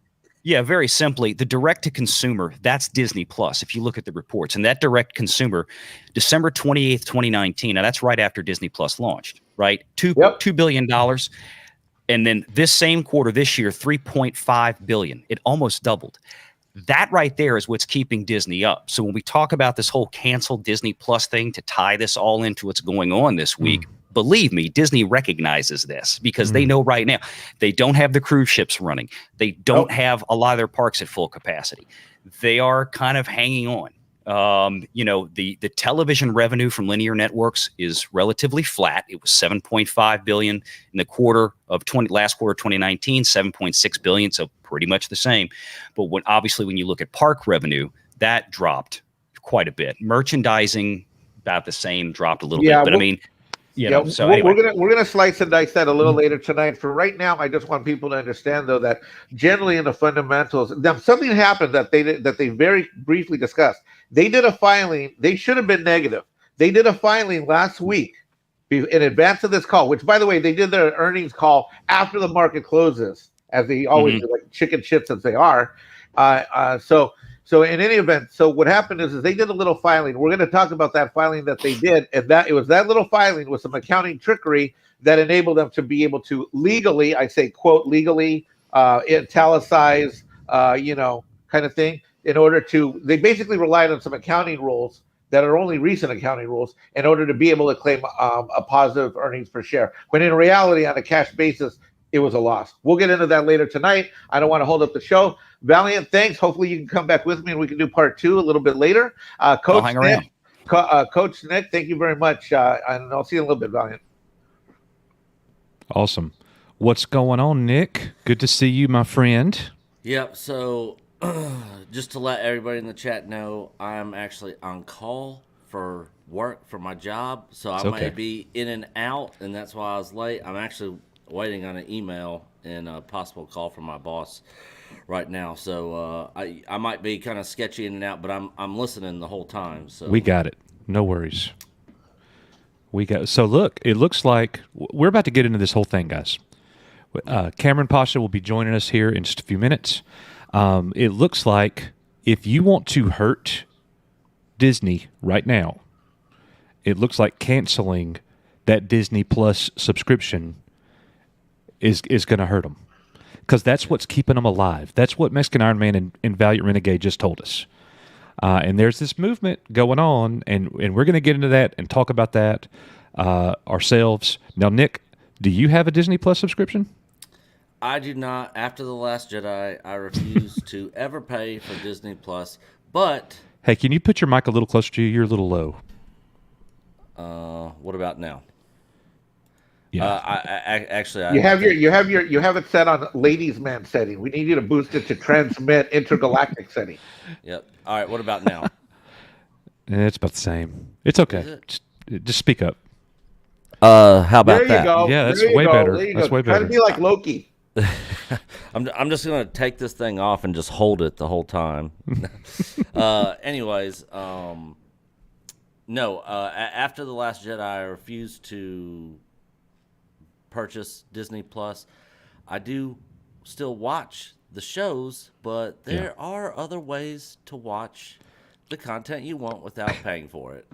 Yeah, very simply, the direct-to-consumer, that's Disney Plus, if you look at the reports. And that direct-consumer, December 28th, 2019, now that's right after Disney Plus launched, right? $2 billion. And then this same quarter this year, $3.5 billion. It almost doubled. That right there is what's keeping Disney up. So when we talk about this whole canceled Disney Plus thing to tie this all into what's going on this week, believe me, Disney recognizes this because they know right now they don't have the cruise ships running. They don't have a lot of their parks at full capacity. They are kind of hanging on. The television revenue from linear networks is relatively flat. It was $7.5 billion in the quarter of last quarter 2019, $7.6 billion, so pretty much the same. But when you look at park revenue, that dropped quite a bit. Merchandising about the same, dropped a little bit. But anyway. We're gonna slice and dice that a little later tonight. For right now, I just want people to understand though that generally in the fundamentals, now something happened that they very briefly discussed. They did a filing. They should have been negative. They did a filing last week in advance of this call. Which, by the way, they did their earnings call after the market closes, as they always do, like chicken shits as they are. So in any event, so what happened is they did a little filing. We're going to talk about that filing that they did, and that it was that little filing with some accounting trickery that enabled them to be able to legally, I say quote legally, italicize, kind of thing. In order to, they basically relied on some accounting rules that are only recent accounting rules in order to be able to claim a positive earnings per share. When in reality, on a cash basis, it was a loss. We'll get into that later tonight. I don't want to hold up the show. Valiant, thanks. Hopefully you can come back with me and we can do part 2 a little bit later. Coach, hang around. Coach Nick, thank you very much. And I'll see you in a little bit, Valiant. Awesome. What's going on, Nick? Good to see you, my friend. Yep. So, just to let everybody in the chat know, I'm actually on call for work for my job, so I might be in and out, and that's why I was late. I'm actually waiting on an email and a possible call from my boss right now, so I might be kind of sketchy in and out, but I'm listening the whole time. So we got it. No worries. So look, it looks like we're about to get into this whole thing, guys. Kamran Pasha will be joining us here in just a few minutes. It looks like if you want to hurt Disney right now, it looks like canceling that Disney Plus subscription is going to hurt them, because that's what's keeping them alive. That's what Mexican Iron Man and Valiant Renegade just told us. And there's this movement going on, and we're going to get into that and talk about that ourselves. Now, Nick, do you have a Disney Plus subscription? I do not. After The Last Jedi, I refuse to ever pay for Disney Plus. But hey, can you put your mic a little closer to you? You're a little low. What about now? Yeah. You have it set on ladies' man setting. We need you to boost it to transmit intergalactic setting. Yep. All right. What about now? It's about the same. It's okay. Just speak up. How about that? Go. Yeah, that's way better. That's way better. Try to be like Loki. I'm just gonna take this thing off and just hold it the whole time. Anyways, no. After The Last Jedi, I refused to purchase Disney Plus. I do still watch the shows, but there are other ways to watch the content you want without paying for it.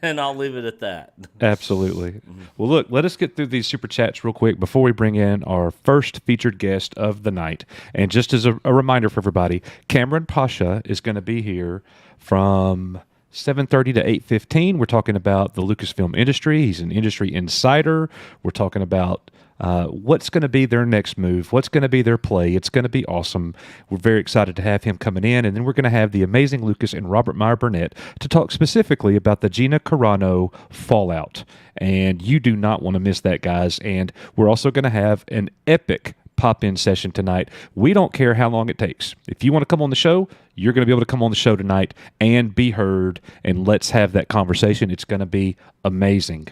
And I'll leave it at that. Absolutely. Mm-hmm. Well, look, let us get through these super chats real quick before we bring in our first featured guest of the night. And just as a reminder for everybody, Kamran Pasha is going to be here from 7:30 to 8:15. We're talking about the Lucasfilm industry. He's an industry insider. We're talking about what's going to be their next move, what's going to be their play. It's going to be awesome. We're very excited to have him coming in, and then we're going to have the amazing Lucas and Robert Meyer Burnett to talk specifically about the Gina Carano fallout. And you do not want to miss that, guys. And we're also going to have an epic pop-in session tonight. We don't care how long it takes. If you want to come on the show, you're going to be able to come on the show tonight and be heard, and let's have that conversation. It's going to be amazing.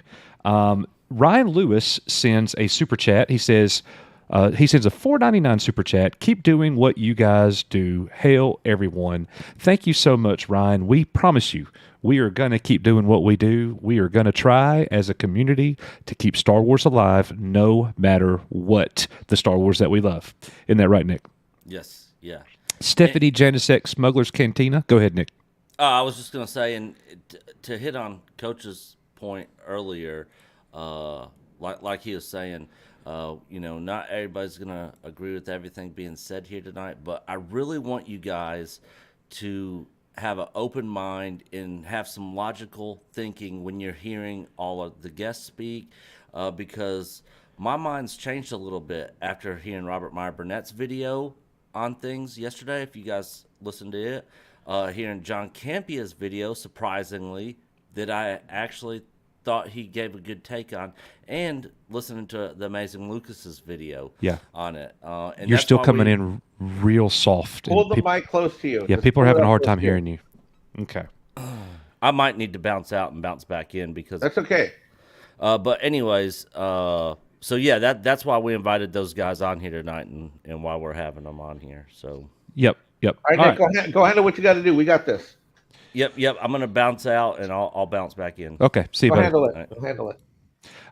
Ryan Lewis sends a super chat. He says, he sends a $4.99 super chat. Keep doing what you guys do. Hail everyone. Thank you so much, Ryan. We promise you, we are going to keep doing what we do. We are going to try as a community to keep Star Wars alive no matter what the Star Wars that we love. Isn't that right, Nick? Yes. Yeah. Stephanie Janisek, Smuggler's Cantina. Go ahead, Nick. I was just going to say, and to hit on Coach's point earlier, like he was saying, not everybody's going to agree with everything being said here tonight, but I really want you guys to have an open mind and have some logical thinking when you're hearing all of the guests speak, because my mind's changed a little bit after hearing Robert Meyer Burnett's video on things yesterday. If you guys listened to it, hearing John Campia's video, surprisingly, that I actually thought he gave a good take on, and listening to the amazing Lucas's video on it. And you're still coming in real soft. Hold the mic close to you. Yeah, people are having a hard time hearing you. Okay. I might need to bounce out and bounce back in because that's okay. But anyways, so yeah, that's why we invited those guys on here tonight, and why we're having them on here. So Yep. All right, Nick, go handle what you got to do. We got this. Yep. I'm gonna bounce out and I'll bounce back in. Okay. See you, buddy. Handle it.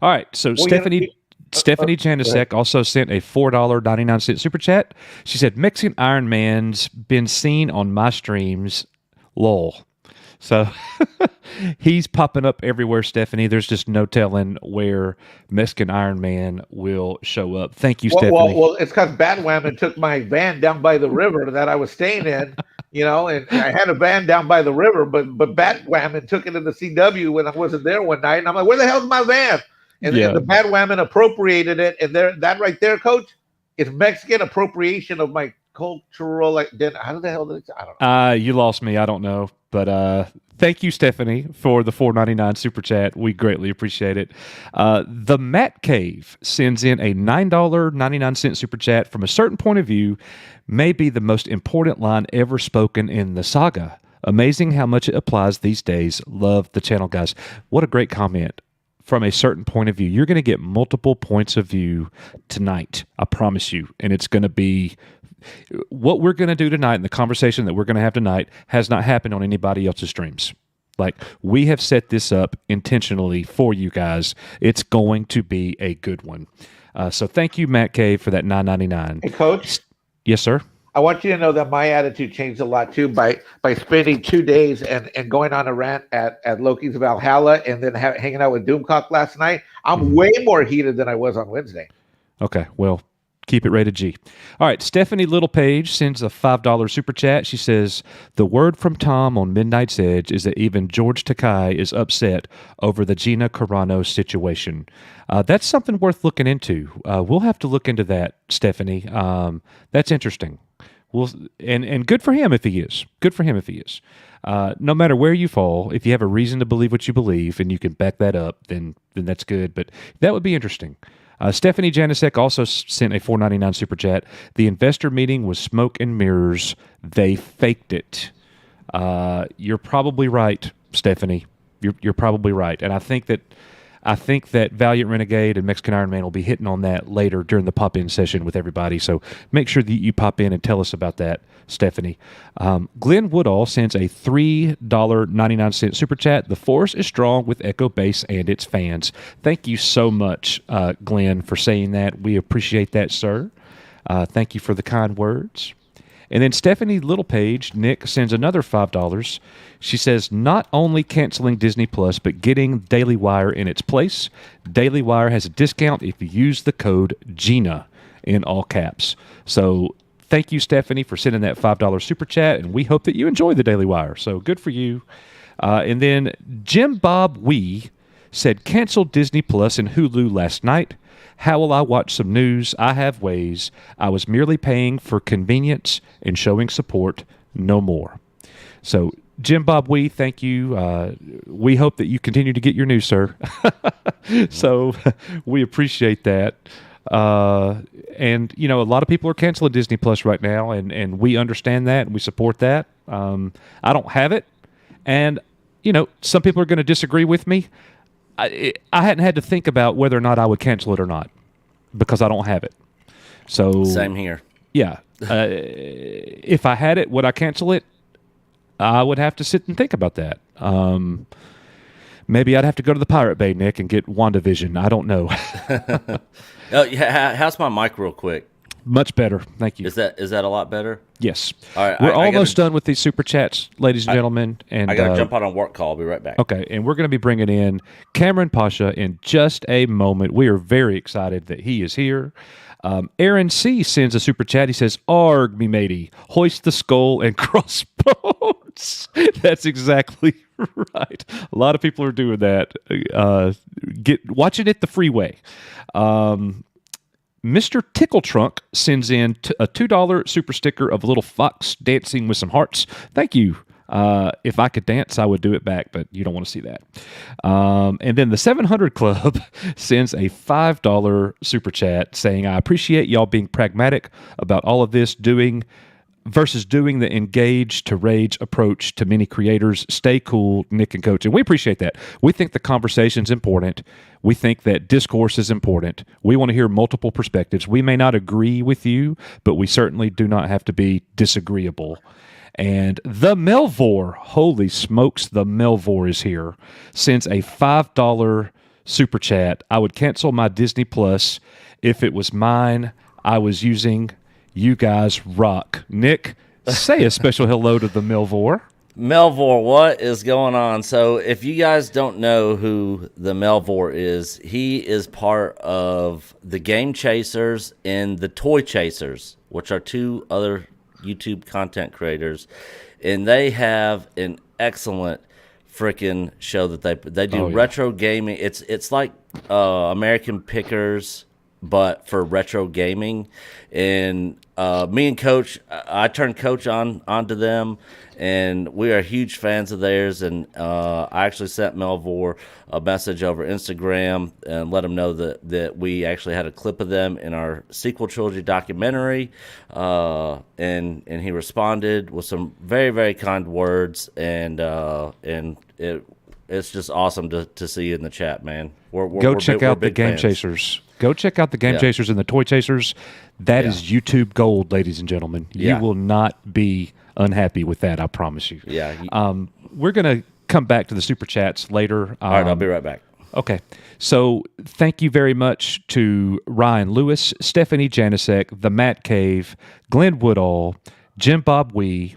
All right. So Stephanie Janisek also sent a $4.99 super chat. She said, Mexican Iron Man's been seen on my streams. Lol. So he's popping up everywhere, Stephanie. There's just no telling where Mexican Iron Man will show up. Thank you, Stephanie. Well, it's because Batwoman took my van down by the river that I was staying in, and I had a van down by the river, but Batwoman took it in the CW when I wasn't there one night, and I'm like, where the hell's my van? And the Batwoman appropriated it, and that right there, Coach, is Mexican appropriation of my cultural, like, then how the hell did it, I don't know. You lost me. I don't know. But thank you, Stephanie, for the $4.99 super chat. We greatly appreciate it. The Matt Cave sends in a $9.99 super chat. From a certain point of view, may be the most important line ever spoken in the saga. Amazing how much it applies these days. Love the channel, guys. What a great comment. From a certain point of view, you're going to get multiple points of view tonight. I promise you. And it's going to be what we're going to do tonight, and the conversation that we're going to have tonight has not happened on anybody else's streams. Like, we have set this up intentionally for you guys. It's going to be a good one. So thank you, Matt Cave, for that $9.99. Hey, Coach. Yes, sir. I want you to know that my attitude changed a lot too by spending 2 days and going on a rant at Loki's Valhalla and then hanging out with Doomcock last night. I'm way more heated than I was on Wednesday. Okay, well, keep it rated G. All right, Stephanie Littlepage sends a $5 super chat. She says, the word from Tom on Midnight's Edge is that even George Takei is upset over the Gina Carano situation. That's something worth looking into. We'll have to look into that, Stephanie. That's interesting. And good for him if he is. Good for him if he is. No matter where you fall, if you have a reason to believe what you believe and you can back that up, then that's good. But that would be interesting. Stephanie Janisek also sent a $4.99 super chat. The investor meeting was smoke and mirrors. They faked it. You're probably right, Stephanie. You're probably right. And I think that Valiant Renegade and Mexican Iron Man will be hitting on that later during the pop-in session with everybody. So make sure that you pop in and tell us about that, Stephanie. Glenn Woodall sends a $3.99 super chat. The force is strong with Echo Base and its fans. Thank you so much, Glenn, for saying that. We appreciate that, sir. Thank you for the kind words. And then Stephanie Littlepage, Nick, sends another $5. She says, not only canceling Disney Plus, but getting Daily Wire in its place. Daily Wire has a discount if you use the code GINA in all caps. So thank you, Stephanie, for sending that $5 super chat, and we hope that you enjoy the Daily Wire. So good for you. And then Jim Bob Wee said, cancel Disney Plus and Hulu last night. How will I watch some news? I have ways. I was merely paying for convenience and showing support, no more. So, Jim Bob Wee, thank you. We hope that you continue to get your news, sir. So, we appreciate that. And, you know, a lot of people are canceling Disney Plus right now, and we understand that, and we support that. I don't have it. And, you know, some people are going to disagree with me. I hadn't had to think about whether or not I would cancel it or not because I don't have it. So same here. Yeah. If I had it, would I cancel it? I would have to sit and think about that. Maybe I'd have to go to the Pirate Bay, Nick, and get WandaVision. I don't know. How's my mic real quick? Much better. Thank you. Is that a lot better? Yes. All right. We're almost done with these super chats, ladies and gentlemen. And I got to jump on a work call. I'll be right back. Okay. And we're going to be bringing in Kamran Pasha in just a moment. We are very excited that he is here. Aaron C. sends a super chat. He says, "Arg, me matey, hoist the skull and crossbones." That's exactly right. A lot of people are doing that. Watch it at the freeway. Mr. Tickle Trunk sends in a $2 super sticker of a little fox dancing with some hearts. Thank you. If I could dance, I would do it back, but you don't want to see that. And then the 700 Club sends a $5 super chat saying, I appreciate y'all being pragmatic about all of this versus doing the engage to rage approach to many creators. Stay cool, Nick and Coach. And we appreciate that. We think the conversation's important. We think that discourse is important. We want to hear multiple perspectives. We may not agree with you, but we certainly do not have to be disagreeable. And the Melvor, holy smokes, the Melvor is here, sends a $5 super chat. I would cancel my Disney Plus if it was mine. I was using... You guys rock. Nick, say a special hello to the Melvor. Melvor, what is going on? So if you guys don't know who the Melvor is, he is part of the Game Chasers and the Toy Chasers, which are two other YouTube content creators. And they have an excellent freaking show that they do. Retro gaming. It's like American Pickers, but for retro gaming. And me and Coach, I turned Coach onto them, and we are huge fans of theirs. And I actually sent Melvor a message over Instagram and let him know that we actually had a clip of them in our sequel trilogy documentary. And he responded with some very, very kind words, and it's just awesome to see you in the chat, man. Go check out the Game Chasers. Go check out the Game Chasers and the Toy Chasers. That is YouTube gold, ladies and gentlemen. You will not be unhappy with that, I promise you. Yeah. We're going to come back to the Super Chats later. All right, I'll be right back. Okay. So thank you very much to Ryan Lewis, Stephanie Janisek, The Matt Cave, Glenn Woodall, Jim Bob Wee,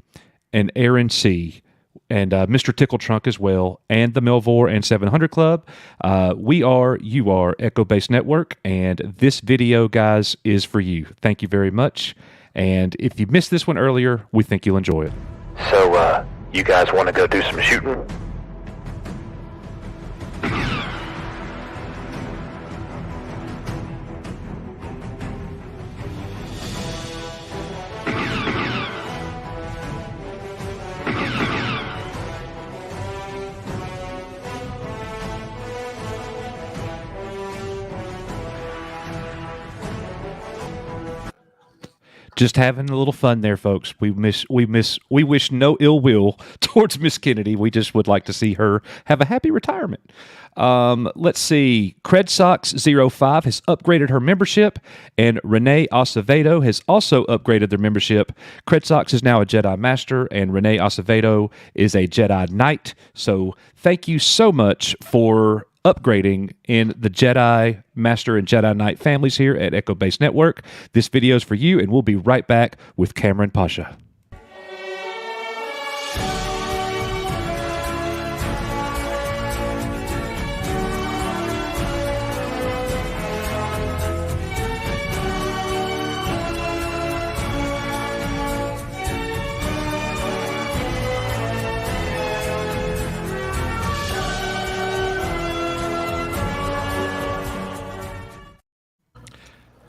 and Aaron C., and Mr. Tickle Trunk as well, and the Melvor and 700 Club. You are Echo Base Network, and this video, guys, is for you. Thank you very much. And if you missed this one earlier, we think you'll enjoy it. So, you guys want to go do some shooting? Just having a little fun there, folks. We wish no ill will towards Miss Kennedy. We just would like to see her have a happy retirement. Let's see. CredSox05 has upgraded her membership, and Renee Acevedo has also upgraded their membership. CredSox is now a Jedi Master, and Renee Acevedo is a Jedi Knight. So thank you so much for upgrading in the Jedi Master and Jedi Knight families here at Echo Base Network. This video is for you, and we'll be right back with Kamran Pasha.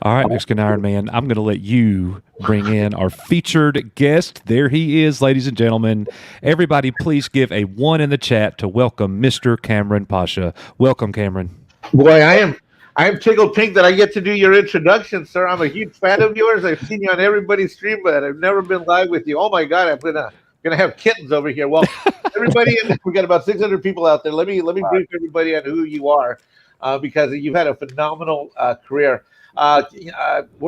All right, Mexican Iron Man, I'm going to let you bring in our featured guest. There he is, ladies and gentlemen. Everybody, please give a 1 in the chat to welcome Mr. Kamran Pasha. Welcome, Kamran. Boy, I am tickled pink that I get to do your introduction, sir. I'm a huge fan of yours. I've seen you on everybody's stream, but I've never been live with you. Oh my God, I'm gonna have kittens over here. Well, everybody, we got about 600 people out there. Let me brief everybody on who you are, because you've had a phenomenal career. Where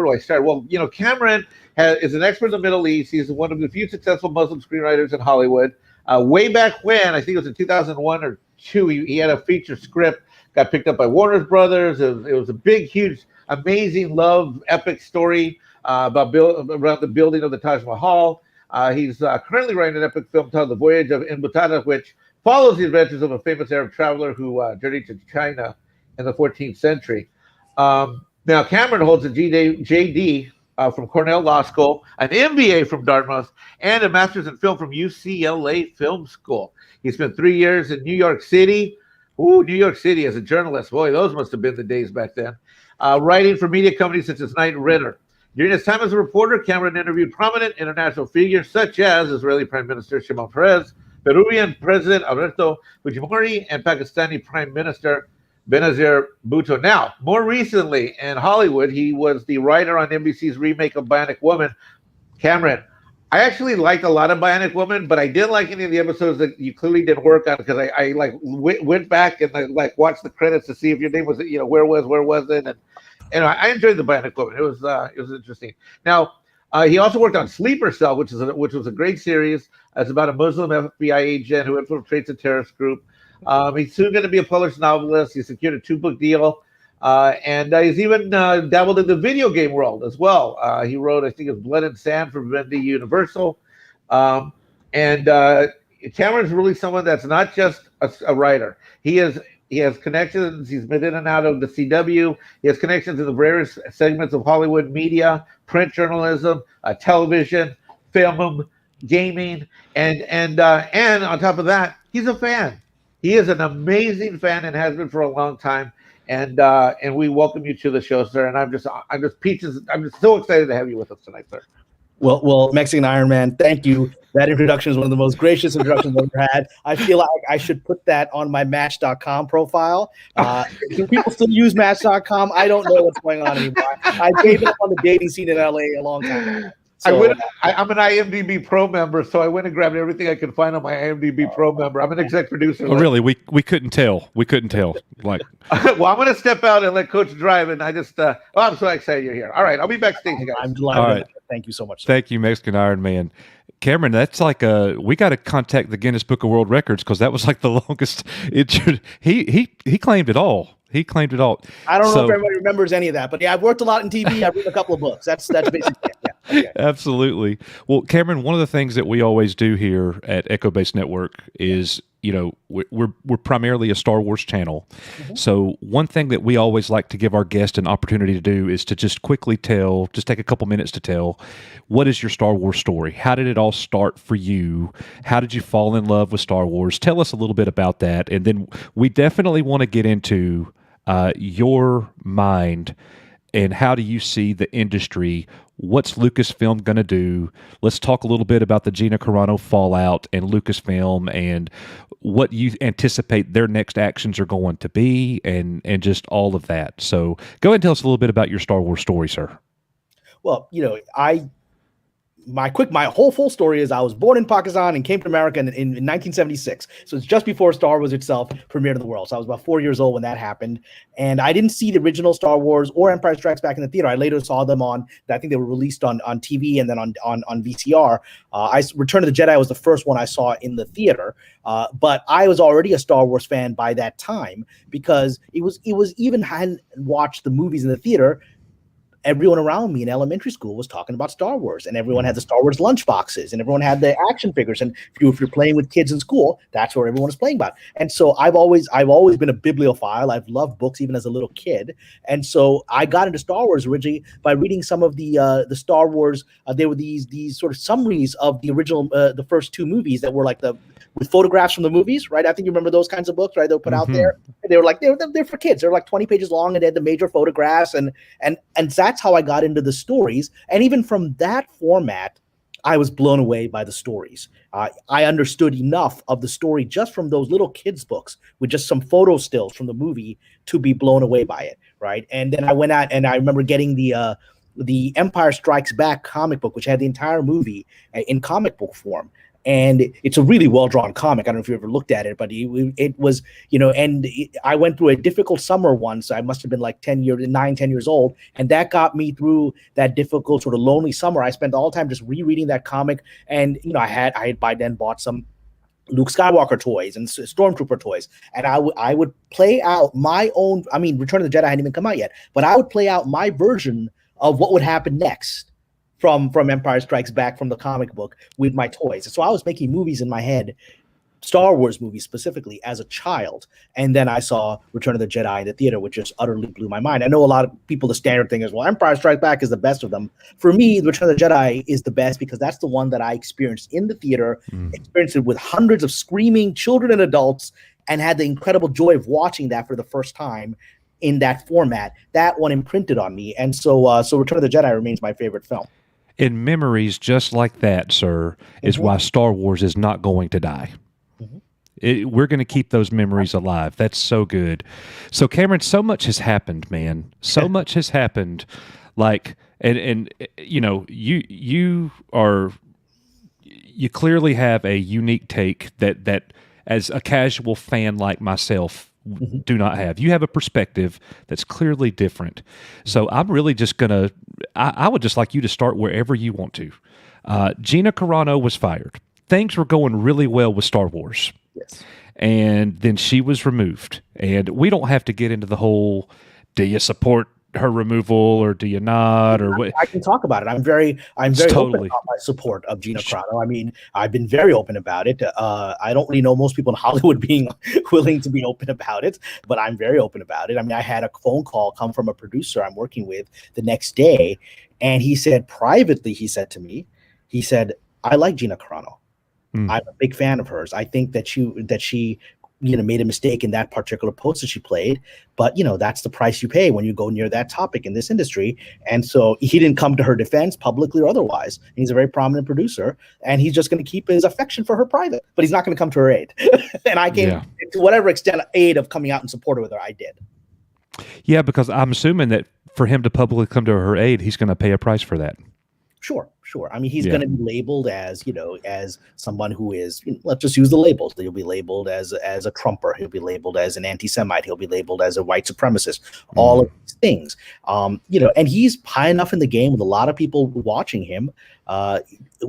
do I start? Well, Kamran is an expert in the Middle East. He's one of the few successful Muslim screenwriters in Hollywood. Way back when, I think it was in 2001 or 2, he had a feature script, got picked up by Warner Brothers. It was a big, huge, amazing love, epic story around the building of the Taj Mahal. He's currently writing an epic film titled The Voyage of Ibn Battuta, which follows the adventures of a famous Arab traveler who journeyed to China in the 14th century. Now, Kamran holds a JD from Cornell Law School, an MBA from Dartmouth, and a master's in film from UCLA Film School. He spent 3 years in New York City. Ooh, New York City as a journalist. Boy, those must have been the days back then. Writing for media companies such as Knight Ridder. During his time as a reporter, Kamran interviewed prominent international figures such as Israeli Prime Minister Shimon Peres, Peruvian President Alberto Fujimori, and Pakistani Prime Minister Benazir Bhutto. Now, more recently in Hollywood, he was the writer on NBC's remake of Bionic Woman. Kamran, I actually liked a lot of Bionic Woman, but I didn't like any of the episodes that you clearly didn't work on, because I went back and I watched the credits to see if your name was, where was it, and I enjoyed the Bionic Woman. It was interesting. Now, he also worked on Sleeper Cell, which was a great series. It's about a Muslim FBI agent who infiltrates a terrorist group. He's soon going to be a published novelist. He secured a 2-book deal, and he's even dabbled in the video game world as well. He wrote, I think it's Blood and Sand for Vivendi Universal. And Kamran's really someone that's not just a writer. He has connections. He's been in and out of the CW. He has connections in the various segments of Hollywood media, print journalism, television, film, gaming, and on top of that, he's a fan. He is an amazing fan and has been for a long time. And we welcome you to the show, sir. And I'm just so excited to have you with us tonight, sir. Well, Mexican Ironman, thank you. That introduction is one of the most gracious introductions I've ever had. I feel like I should put that on my Match.com profile. Do people still use Match.com? I don't know what's going on anymore. I gave up on the dating scene in LA a long time ago. So, I'm an IMDb Pro member, so I went and grabbed everything I could find on my IMDb Pro member. I'm an exec producer. Oh, really? We couldn't tell. We couldn't tell. Like, well, I'm going to step out and let Coach drive, and I just, I'm so excited you're here. All right, I'll be backstage, guys. I'm delighted. All right. Thank you so much. Thank you, Mexican Iron Man. Cameron, that's like we got to contact the Guinness Book of World Records because that was like the longest. He claimed it all. He claimed it all. I don't know if everybody remembers any of that, but yeah, I've worked a lot in TV. I've written a couple of books. That's basically it. Yeah. Okay. Absolutely. Well, Cameron, one of the things that we always do here at Echo Base Network is, we're primarily a Star Wars channel. Mm-hmm. So one thing that we always like to give our guest an opportunity to do is to just quickly just take a couple minutes to tell, what is your Star Wars story? How did it all start for you? How did you fall in love with Star Wars? Tell us a little bit about that. And then we definitely want to get into your mind and how do you see the industry. What's Lucasfilm going to do? Let's talk a little bit about the Gina Carano fallout and Lucasfilm and what you anticipate their next actions are going to be and just all of that. So go ahead and tell us a little bit about your Star Wars story, sir. Well, my whole full story is I was born in Pakistan and came to America in 1976. So it's just before Star Wars itself premiered in the world. So I was about 4 years old when that happened. And I didn't see the original Star Wars or Empire Strikes Back in the theater. I later saw them I think they were released on TV and then on VCR. Return of the Jedi was the first one I saw in the theater. But I was already a Star Wars fan by that time because it was even hadn't watched the movies in the theater. Everyone around me in elementary school was talking about Star Wars, and everyone had the Star Wars lunch boxes, and everyone had the action figures. And if you're playing with kids in school, that's what everyone is playing about. And so I've always been a bibliophile. I've loved books even as a little kid. And so I got into Star Wars originally by reading some of the Star Wars. There were these sort of summaries of the original, the first two movies that were like with photographs from the movies, right? I think you remember those kinds of books, right? They were put out there. They were like they're for kids. They're like 20 pages long, and they had the major photographs, and that's how I got into the stories. And even from that format, I was blown away by the stories. I understood enough of the story just from those little kids' books with just some photo stills from the movie to be blown away by it, right? And then I went out and I remember getting the Empire Strikes Back comic book, which had the entire movie in comic book form. And it's a really well-drawn comic. I don't know if you ever looked at it, but it was, I went through a difficult summer once. I must have been like 10 years old. And that got me through that difficult sort of lonely summer. I spent all the time just rereading that comic. And, I had by then bought some Luke Skywalker toys and Stormtrooper toys. And I would play out my own, Return of the Jedi hadn't even come out yet, but I would play out my version of what would happen next from Empire Strikes Back from the comic book with my toys. So I was making movies in my head, Star Wars movies specifically, as a child. And then I saw Return of the Jedi in the theater, which just utterly blew my mind. I know a lot of people, the standard thing is, well, Empire Strikes Back is the best of them. For me, Return of the Jedi is the best because that's the one that I experienced in the theater, experienced it with hundreds of screaming children and adults, and had the incredible joy of watching that for the first time in that format. That one imprinted on me. And so Return of the Jedi remains my favorite film. In memories just like that, sir, is why Star Wars is not going to die. We're going to keep those memories alive. That's so good. So, Cameron, so much has happened, man. So much has happened. Like, and you clearly have a unique take that as a casual fan like myself do not have. You have a perspective that's clearly different. So I'm really just gonna. I would just like you to start wherever you want to. Gina Carano was fired. Things were going really well with Star Wars. Yes. And then she was removed. And we don't have to get into the whole, do you support her removal or do you not? Or what? I can talk about it. I'm very open about my support of Gina Carano. I've been very open about it. I don't really know most people in Hollywood being willing to be open about it, but I'm very open about it. I had a phone call come from a producer I'm working with the next day, and he said privately, he said to me, I like Gina Carano. I'm a big fan of hers. I think that she made a mistake in that particular post that she played, but that's the price you pay when you go near that topic in this industry. And so he didn't come to her defense publicly or otherwise. He's a very prominent producer, and he's just going to keep his affection for her private, but he's not going to come to her aid. And I came to whatever extent aid of coming out and supporting with her, I did. Yeah, because I'm assuming that for him to publicly come to her aid, he's going to pay a price for that. Sure. I mean, he's going to be labeled as, as someone who is, let's just use the labels. He'll be labeled as a Trumper. He'll be labeled as an anti-Semite. He'll be labeled as a white supremacist. All of these things, and he's high enough in the game with a lot of people watching him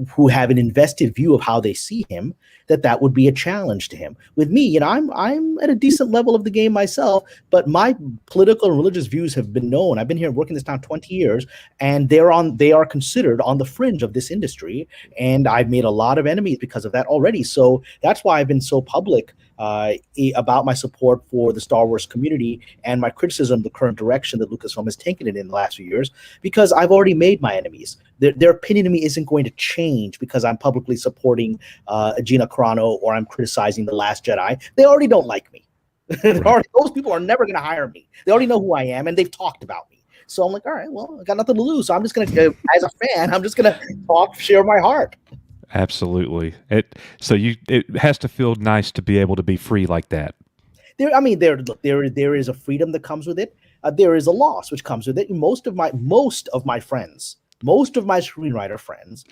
who have an invested view of how they see him, that would be a challenge to him. With me, I'm at a decent level of the game myself, but my political and religious views have been known. I've been here working this town 20 years, and they are considered on the fringe of this industry, and I've made a lot of enemies because of that already. So that's why I've been so public about my support for the Star Wars community and my criticism of the current direction that Lucasfilm has taken it in the last few years, because I've already made my enemies. Their opinion of me isn't going to change because I'm publicly supporting Gina Carano or I'm criticizing The Last Jedi. They already don't like me. Those people are never going to hire me. They already know who I am, and they've talked about me. So I'm like, all right, well, I got nothing to lose. So I'm just going to, as a fan, I'm just going to talk, share my heart. Absolutely. It has to feel nice to be able to be free like that. There is a freedom that comes with it. There is a loss which comes with it. Most of my screenwriter friends,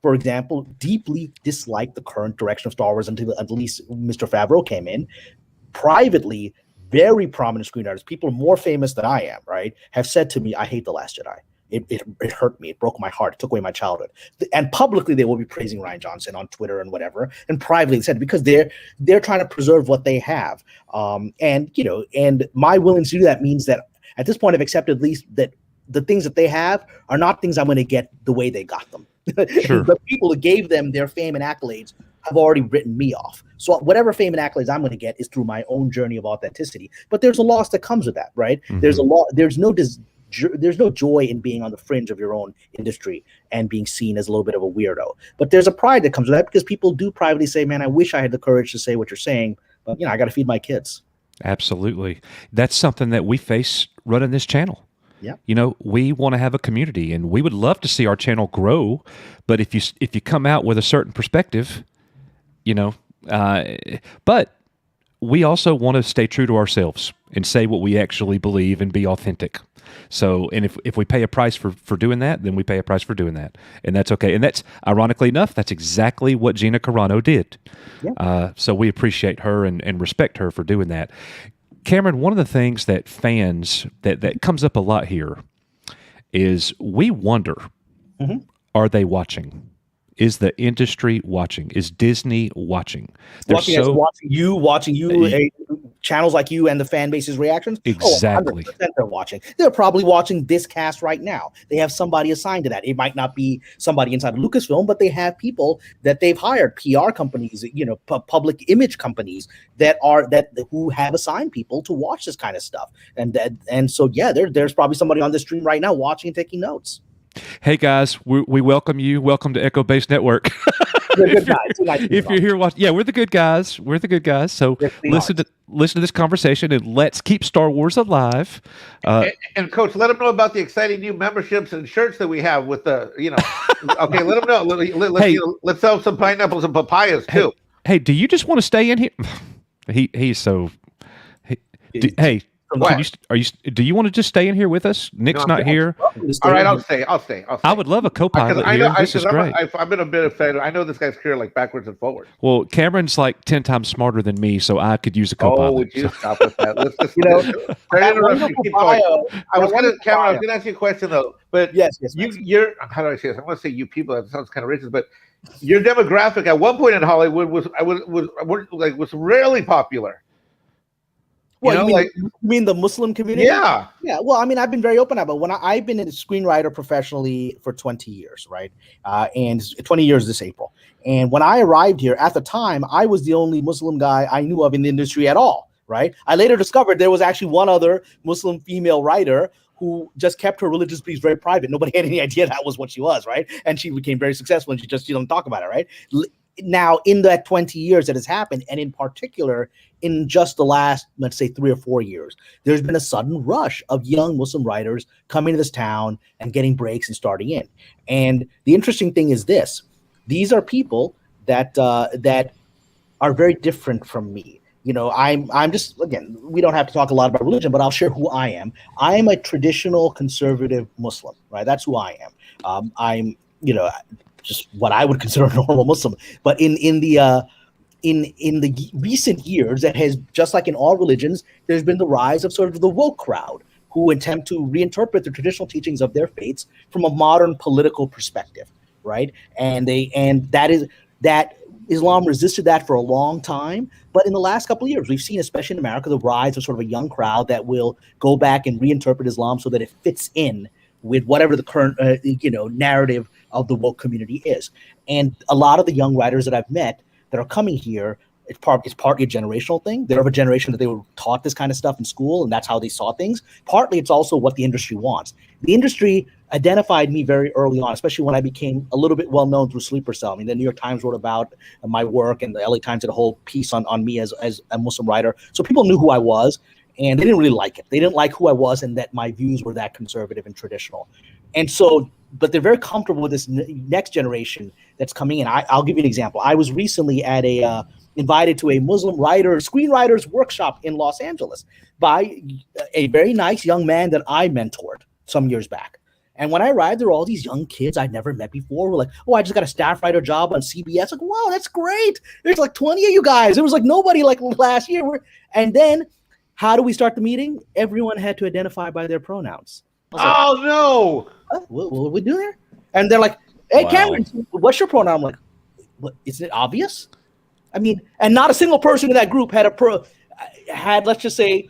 for example, deeply dislike the current direction of Star Wars until at least Mr. Favreau came in. Privately, very prominent screenwriters, people more famous than I am, right, have said to me, I hate The Last Jedi. It hurt me. It broke my heart. It took away my childhood. And publicly, they will be praising Rian Johnson on Twitter and whatever. And privately, they said because they're trying to preserve what they have. And my willingness to do that means that at this point, I've accepted at least that the things that they have are not things I'm going to get the way they got them. Sure. The people who gave them their fame and accolades have already written me off. So whatever fame and accolades I'm going to get is through my own journey of authenticity. But there's a loss that comes with that, right? Mm-hmm. There's no joy in being on the fringe of your own industry and being seen as a little bit of a weirdo. But there's a pride that comes with that because people do privately say, man, I wish I had the courage to say what you're saying, but I got to feed my kids. Absolutely. That's something that we face running this channel. Yeah. We want to have a community and we would love to see our channel grow. But if you come out with a certain perspective, but we also want to stay true to ourselves and say what we actually believe and be authentic. So, and if we pay a price for doing that, then we pay a price for doing that. And that's okay. And that's, ironically enough, that's exactly what Gina Carano did. Yeah. So we appreciate her and respect her for doing that. Kamran, one of the things that fans, that comes up a lot here is we wonder, are they watching? Is the industry watching? Is Disney watching? Watching you, channels like you and the fan base's reactions? Exactly. 100% they're watching. They're probably watching this cast right now. They have somebody assigned to that. It might not be somebody inside of Lucasfilm, but they have people that they've hired, PR companies, public image companies who have assigned people to watch this kind of stuff. And so, yeah, there's probably somebody on the stream right now watching and taking notes. Hey guys, we welcome you. Welcome to Echo Base Network. If you're here watching, yeah, we're the good guys. We're the good guys. So listen to this conversation and let's keep Star Wars alive. And Coach, let them know about the exciting new memberships and shirts that we have with the, Okay, let them know. Let's sell some pineapples and papayas too. Hey, do you just want to stay in here? He's so. Hey. Do you want to just stay in here with us? Nick's not here. All right, I'll stay. I would love a co-pilot here. This is great. I've been a bit offended. I know this guy's career like backwards and forwards. Well, Cameron's like 10 times smarter than me, so I could use a co-pilot. Oh, would you stop with that? Let's just, I was going to ask you a question though, but yes. You're how do I say this? I want to say you people. That sounds kind of racist, but your demographic at one point in Hollywood was rarely popular. Well, you mean the Muslim community? Yeah. Yeah. Well, I've been very open about it. When I've been a screenwriter professionally for 20 years, right? And 20 years this April. And when I arrived here, at the time, I was the only Muslim guy I knew of in the industry at all, right? I later discovered there was actually one other Muslim female writer who just kept her religious beliefs very private. Nobody had any idea that was what she was, right? And she became very successful and she just, talk about it, right? now in that 20 years that has happened, and in particular in just the last, let's say, 3 or 4 years, there's been a sudden rush of young Muslim writers coming to this town and getting breaks and starting in. And the interesting thing is this: these are people that that are very different from me. You know, I'm just, again, we don't have to talk a lot about religion, but I'll share who I am. I am a traditional conservative Muslim, right? That's who I am. I'm, you know, just what I would consider a normal Muslim. But in the recent years, that has, just like in all religions, there's been the rise of sort of the woke crowd who attempt to reinterpret the traditional teachings of their faiths from a modern political perspective, right? And that Islam resisted that for a long time, but in the last couple of years, we've seen, especially in America, the rise of sort of a young crowd that will go back and reinterpret Islam so that it fits in with whatever the current, narrative of the woke community is. And a lot of the young writers that I've met that are coming here, it's partly a generational thing. They're of a generation that they were taught this kind of stuff in school, and that's how they saw things. Partly, it's also what the industry wants. The industry identified me very early on, especially when I became a little bit well-known through Sleeper Cell. I mean, the New York Times wrote about my work, and the LA Times did a whole piece on me as a Muslim writer. So people knew who I was, and they didn't really like it. They didn't like who I was and that my views were that conservative and traditional. And so, but they're very comfortable with this next generation that's coming in. I'll give you an example. I was recently at invited to a Muslim screenwriters workshop in Los Angeles by a very nice young man that I mentored some years back. And when I arrived, there were all these young kids I'd never met before. We're like, oh, I just got a staff writer job on CBS. Like, wow, that's great. There's like 20 of you guys. There was like nobody like last year. And then how do we start the meeting? Everyone had to identify by their pronouns. Oh, no. What we do there? And they're like, hey, wow. Cameron, what's your pronoun? I'm like, what, isn't it obvious? I mean, and not a single person in that group had, let's just say,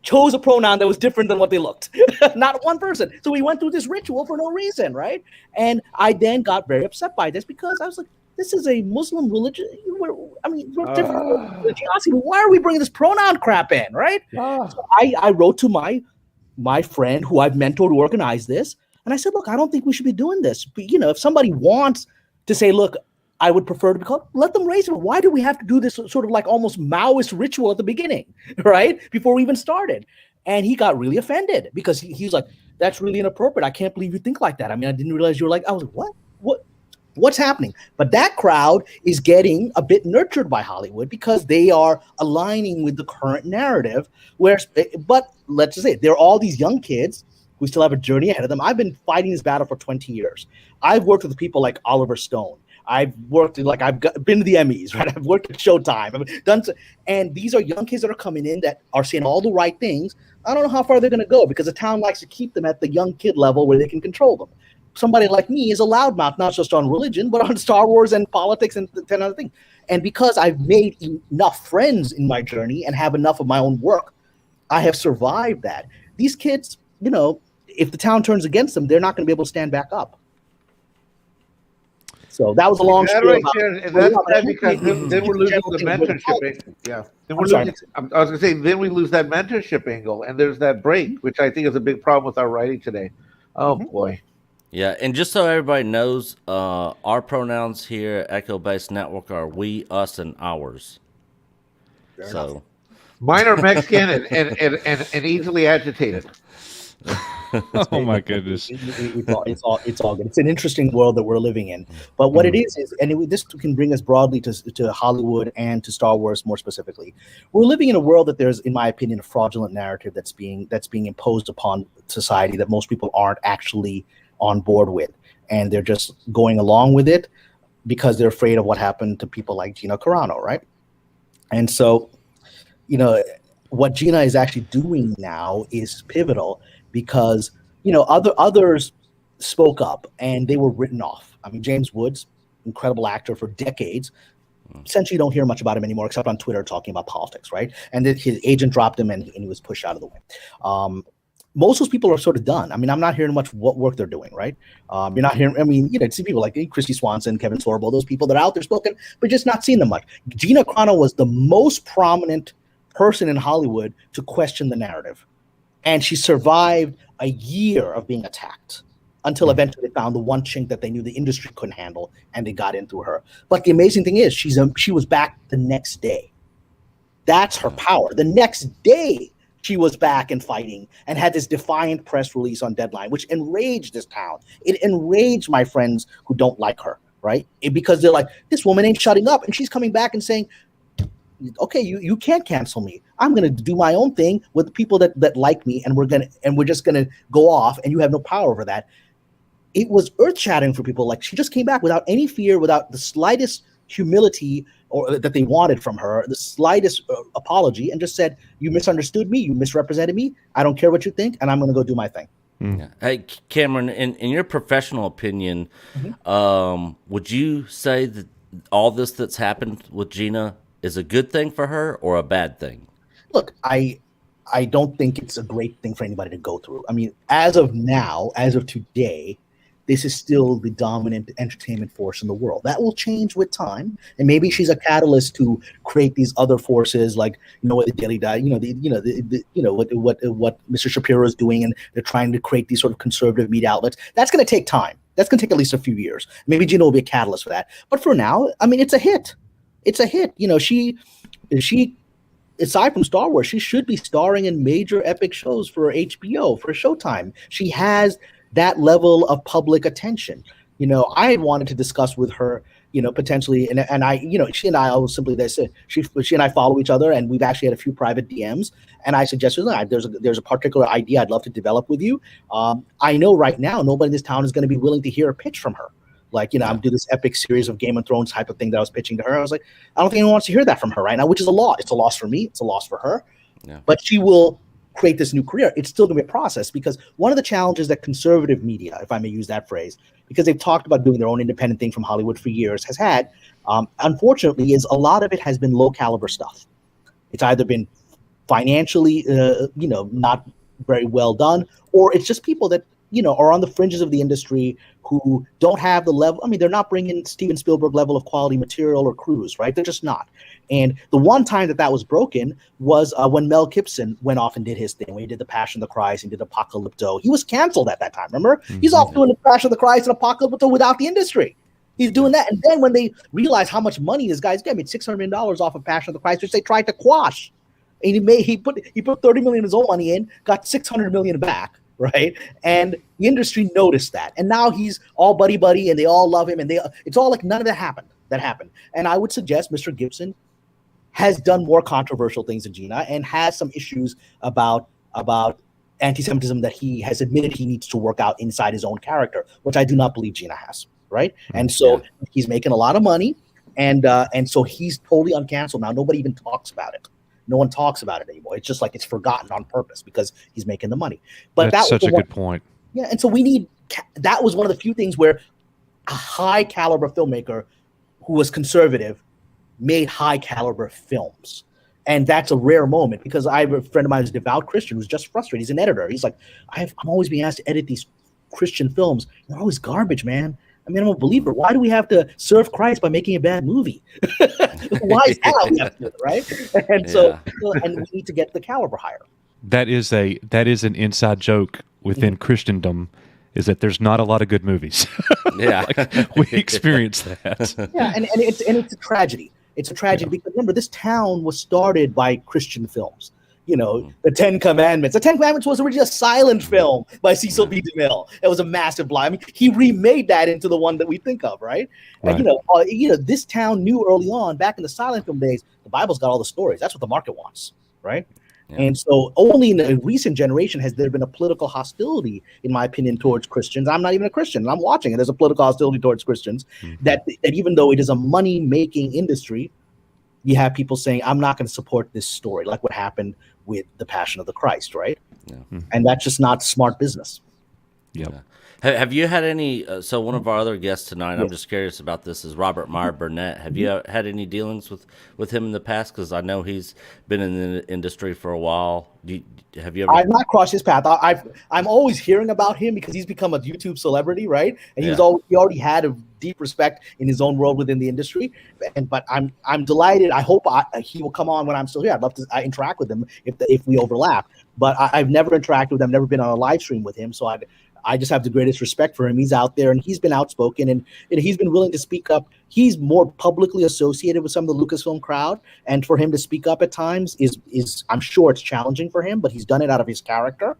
chose a pronoun that was different than what they looked. Not one person. So we went through this ritual for no reason, right? And I then got very upset by this because I was like, this is a Muslim religion. We're different religiosity. Why are we bringing this pronoun crap in, right? So I wrote to my friend who I've mentored to organize this, and I said, look, I don't think we should be doing this. But, if somebody wants to say, look, I would prefer to be called, let them raise it. Why do we have to do this sort of like almost Maoist ritual at the beginning, right? Before we even started. And he got really offended because he was like, that's really inappropriate. I can't believe you think like that. I mean, I didn't realize you were like, I was like, what's happening? But that crowd is getting a bit nurtured by Hollywood because they are aligning with the current narrative. But let's just say there are all these young kids who still have a journey ahead of them. I've been fighting this battle for 20 years. I've worked with people like Oliver Stone. I've been to the Emmys, right? I've worked at Showtime. I've done and these are young kids that are coming in that are saying all the right things. I don't know how far they're going to go because the town likes to keep them at the young kid level where they can control them. Somebody like me is a loudmouth, not just on religion, but on Star Wars and politics and 10 other things. And because I've made enough friends in my journey and have enough of my own work, I have survived that. These kids, if the town turns against them, they're not going to be able to stand back up. So that was a long story. That's because then we're losing the mentorship. Yeah. I was going to say, then we lose that mentorship angle, and there's that break, which I think is a big problem with our writing today. Oh, boy. Yeah, and just so everybody knows, our pronouns here at Echo Base Network are we, us, and ours. So mine are Mexican and easily agitated. Oh my goodness! It's all good. It's an interesting world that we're living in. But what it is, this can bring us broadly to Hollywood and to Star Wars more specifically. We're living in a world that there's, in my opinion, a fraudulent narrative that's being imposed upon society that most people aren't actually on board with, and they're just going along with it because they're afraid of what happened to people like Gina Carano, right? And so, what Gina is actually doing now is pivotal. Because others spoke up and they were written off. I mean, James Woods, incredible actor for decades. Essentially, you don't hear much about him anymore except on Twitter talking about politics, right? And then his agent dropped him and he was pushed out of the way. Most of those people are sort of done. I mean, I'm not hearing much what work they're doing, right? You're not hearing. I mean, see people like Christy Swanson, Kevin Sorbo, those people that are out there spoken, but just not seeing them much. Gina Carano was the most prominent person in Hollywood to question the narrative. And she survived a year of being attacked, until eventually they found the one chink that they knew the industry couldn't handle, and they got in through her. But the amazing thing is, she was back the next day. That's her power. The next day, she was back and fighting and had this defiant press release on Deadline, which enraged this town. It enraged my friends who don't like her, right? Because they're like, this woman ain't shutting up, and she's coming back and saying, okay, you can't cancel me. I'm going to do my own thing with the people that like me, and we're just going to go off, and you have no power over that. It was earth-shattering for people. Like, she just came back without any fear, without the slightest humility or that they wanted from her, the slightest apology, and just said, you misunderstood me, you misrepresented me, I don't care what you think, and I'm going to go do my thing. Yeah. Hey, Cameron, in your professional opinion, would you say that all this that's happened with Gina is a good thing for her or a bad thing? Look, I don't think it's a great thing for anybody to go through. I mean, as of now, as of today, this is still the dominant entertainment force in the world. That will change with time, and maybe she's a catalyst to create these other forces, like what the Daily Diet, what Mr. Shapiro is doing, and they're trying to create these sort of conservative media outlets. That's going to take time. That's going to take at least a few years. Maybe Gina will be a catalyst for that. But for now, I mean, it's a hit. It's a hit. She aside from Star Wars, she should be starring in major epic shows for HBO, for Showtime. She has that level of public attention. I had wanted to discuss with her, potentially, and I, she and I will simply this. She and I follow each other, and we've actually had a few private DMs. And I suggested, there's a particular idea I'd love to develop with you. I know right now nobody in this town is going to be willing to hear a pitch from her. Like, I'm doing this epic series of Game of Thrones type of thing that I was pitching to her. I was like, I don't think anyone wants to hear that from her right now, which is a loss. It's a loss for me. It's a loss for her. Yeah. But she will create this new career. It's still going to be a process, because one of the challenges that conservative media, if I may use that phrase, because they've talked about doing their own independent thing from Hollywood for years, has had, unfortunately, is a lot of it has been low caliber stuff. It's either been financially, not very well done, or it's just people that, are on the fringes of the industry who don't have the level. I mean, they're not bringing Steven Spielberg level of quality material or crews, right? They're just not. And the one time that was broken was when Mel Gibson went off and did his thing, when he did The Passion of the Christ and did Apocalypto. He was canceled at that time, remember? He's off doing The Passion of the Christ and Apocalypto without the industry. He's doing that. And then when they realized how much money this guy's getting, made $600 million off of Passion of the Christ, which they tried to quash. And he put $30 million of his own money in, got $600 million back. Right. And the industry noticed that. And now he's all buddy, and they all love him. And it's all like none of that happened. And I would suggest Mr. Gibson has done more controversial things than Gina, and has some issues about anti-Semitism that he has admitted he needs to work out inside his own character, which I do not believe Gina has. Right. And so he's making a lot of money. And so he's totally uncanceled now. Nobody even talks about it. No one talks about it anymore. It's just like it's forgotten on purpose because he's making the money. But that's such a good point. Yeah, and so that was one of the few things where a high caliber filmmaker who was conservative made high caliber films. And that's a rare moment, because I have a friend of mine who's a devout Christian who's just frustrated. He's an editor. He's like, I'm always being asked to edit these Christian films. They're always garbage, man. I mean, I'm a believer. Why do we have to serve Christ by making a bad movie? Why is that how we have to do it, right? And so, and we need to get the caliber higher. That is an inside joke within Christendom, is that there's not a lot of good movies. Yeah, we experience that. Yeah, and it's a tragedy. It's a tragedy because remember, this town was started by Christian films. The Ten Commandments. The Ten Commandments was originally a silent film by Cecil B. DeMille. It was a massive lie. I mean, he remade that into the one that we think of, right? And this town knew early on, back in the silent film days, the Bible's got all the stories. That's what the market wants, right? Yeah. And so only in a recent generation has there been a political hostility, in my opinion, towards Christians. I'm not even a Christian. I'm watching it. There's a political hostility towards Christians that even though it is a money-making industry, you have people saying, I'm not going to support this story, like what happened with The Passion of the Christ, right? Yeah. And that's just not smart business. Yep. Yeah. Have you had any, so one of our other guests tonight, I'm just curious about this, is Robert Meyer Burnett. Have you had any dealings with him in the past? Because I know he's been in the industry for a while. Have you ever? I've not crossed his path. I'm always hearing about him because he's become a YouTube celebrity, right? And he already had a deep respect in his own world within the industry. But I'm delighted. I hope he will come on when I'm still here. I'd love to interact with him if we overlap. But I've never interacted with him, never been on a live stream with him. So I just have the greatest respect for him. He's out there and he's been outspoken and he's been willing to speak up. He's more publicly associated with some of the Lucasfilm crowd, and for him to speak up at times is I'm sure it's challenging for him, but he's done it out of his character.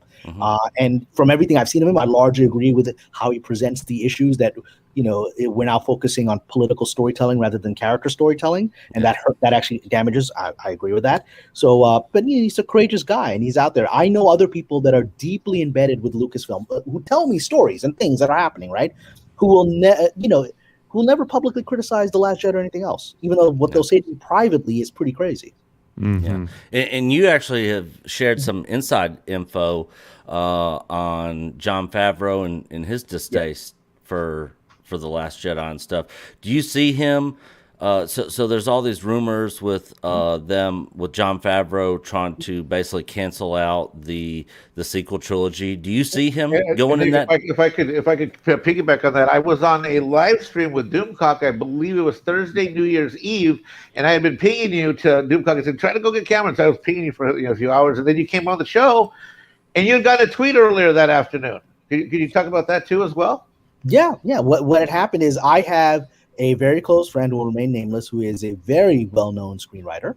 And from everything I've seen of him, I largely agree with how he presents the issues that, we're now focusing on political storytelling rather than character storytelling. And that actually damages. I agree with that. So, but he's a courageous guy and he's out there. I know other people that are deeply embedded with Lucasfilm who tell me stories and things that are happening, right? Who will never publicly criticize The Last Jedi or anything else, even though what they'll say to you privately is pretty crazy. Yeah. And you actually have shared some inside info on Jon Favreau and his distaste for The Last Jedi and stuff. Do you see him? So there's all these rumors with with Jon Favreau trying to basically cancel out the sequel trilogy. Do you see him going in that? If I could piggyback on that, I was on a live stream with Doomcock. I believe it was Thursday, New Year's Eve, and I had been pinging you to Doomcock. I said, "Try to go get Cameron." So I was pinging you for a few hours, and then you came on the show, and you got a tweet earlier that afternoon. Could you talk about that too as well? Yeah. What had happened is I have a very close friend who will remain nameless, who is a very well-known screenwriter.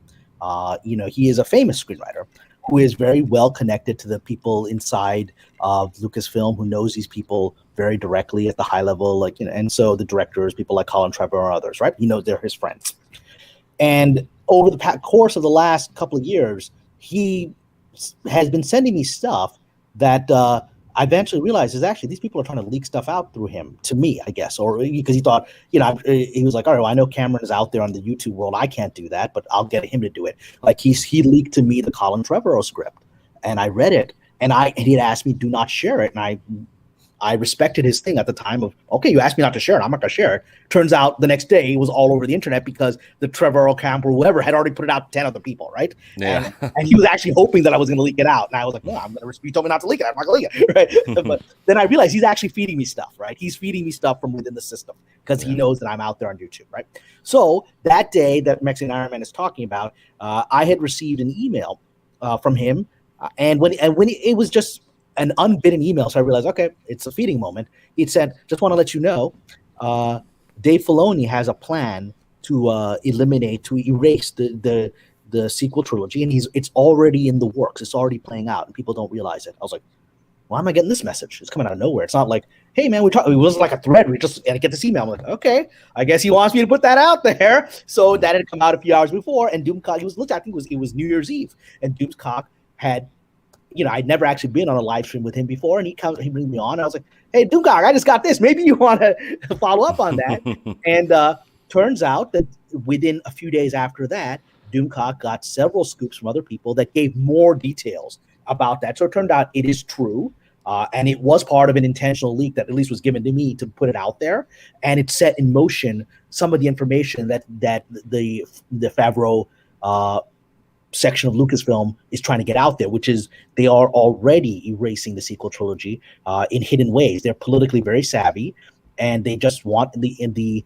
He is a famous screenwriter who is very well connected to the people inside of Lucasfilm, who knows these people very directly at the high level, and so the directors, people like Colin Trevorrow or others, right? They're his friends. And over the course of the last couple of years, he has been sending me stuff that I eventually realized is actually these people are trying to leak stuff out through him to me, I guess, or because he thought, he was like, all right, well, I know Cameron is out there on the YouTube world. I can't do that, but I'll get him to do it. Like he leaked to me the Colin Trevorrow script, and I read it, and he had asked me do not share it, and I respected his thing at the time of, okay, you asked me not to share it, I'm not going to share it. Turns out the next day it was all over the internet because the Trevorrow camp or whoever had already put it out to 10 other people, right? Yeah. And he was actually hoping that I was going to leak it out. And I was like, no, you told me not to leak it. I'm not going to leak it, right? But then I realized he's actually feeding me stuff, right? He's feeding me stuff from within the system because he knows that I'm out there on YouTube, right? So that day that Mexican Ironman is talking about, I had received an email from him. And when it was just an unbidden email, so I realized, okay, it's a feeding moment. It said, just want to let you know, Dave Filoni has a plan to erase the sequel trilogy, and it's already in the works. It's already playing out, and people don't realize it. I was like, why am I getting this message? It's coming out of nowhere. It's not like, hey man, it wasn't like a thread. We just and I get this email. I'm like, okay, I guess he wants me to put that out there. So that had come out a few hours before, and Doomcock, I think it was New Year's Eve, and Doomcock had. I'd never actually been on a live stream with him before, and he brings me on. And I was like, hey, Doomcock, I just got this. Maybe you want to follow up on that. And turns out that within a few days after that, Doomcock got several scoops from other people that gave more details about that. So it turned out it is true, and it was part of an intentional leak that at least was given to me to put it out there. And it set in motion some of the information that the Favreau section of Lucasfilm is trying to get out there, which is they are already erasing the sequel trilogy in hidden ways. They're politically very savvy, and they just want the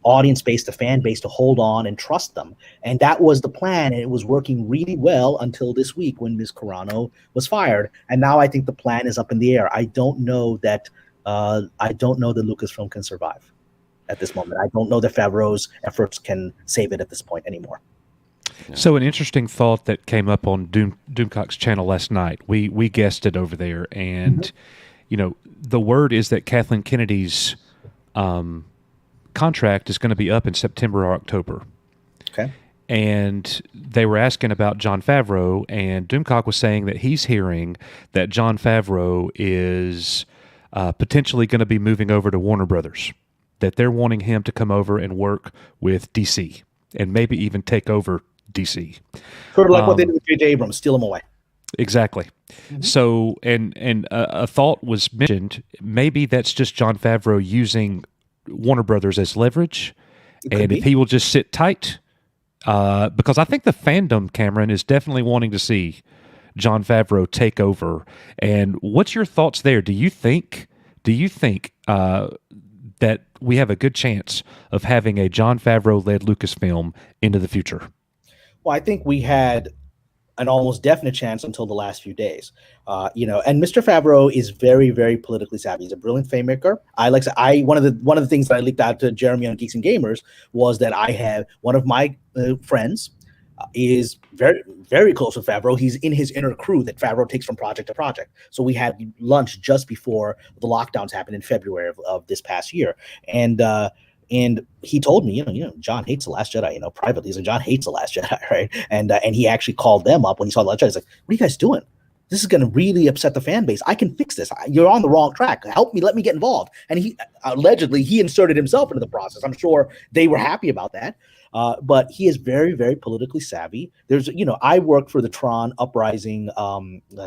audience base, the fan base, to hold on and trust them. And that was the plan, and it was working really well until this week when Ms. Carano was fired. And now I think the plan is up in the air. I don't know that Lucasfilm can survive at this moment. I don't know that Favreau's efforts can save it at this point anymore. So an interesting thought that came up on Doomcock's channel last night. We guessed it over there, and the word is that Kathleen Kennedy's contract is going to be up in September or October. Okay. And they were asking about Jon Favreau, and Doomcock was saying that he's hearing that Jon Favreau is potentially going to be moving over to Warner Brothers, that they're wanting him to come over and work with DC and maybe even take over DC. Sort of like what they did with J.J. Abrams, steal him away. Exactly. Mm-hmm. So, and a thought was mentioned, maybe that's just Jon Favreau using Warner Brothers as leverage, and if he will just sit tight, because I think the fandom, Cameron, is definitely wanting to see Jon Favreau take over. And what's your thoughts there? Do you think that we have a good chance of having a Jon Favreau-led Lucasfilm into the future? Well, I think we had an almost definite chance until the last few days. And Mr. Favreau is very, very politically savvy. He's a brilliant filmmaker. One of the things that I leaked out to Jeremy on Geeks and Gamers was that I have one of my friends is very, very close with Favreau. He's in his inner crew that Favreau takes from project to project. So we had lunch just before the lockdowns happened in February of this past year, and he told me, John hates The Last Jedi, privately. He's like, John hates The Last Jedi, right? And he actually called them up when he saw The Last Jedi. He's like, what are you guys doing? This is going to really upset the fan base. I can fix this. You're on the wrong track. Help me. Let me get involved. And he allegedly inserted himself into the process. I'm sure they were happy about that. But he is very, very politically savvy. I worked for the Tron Uprising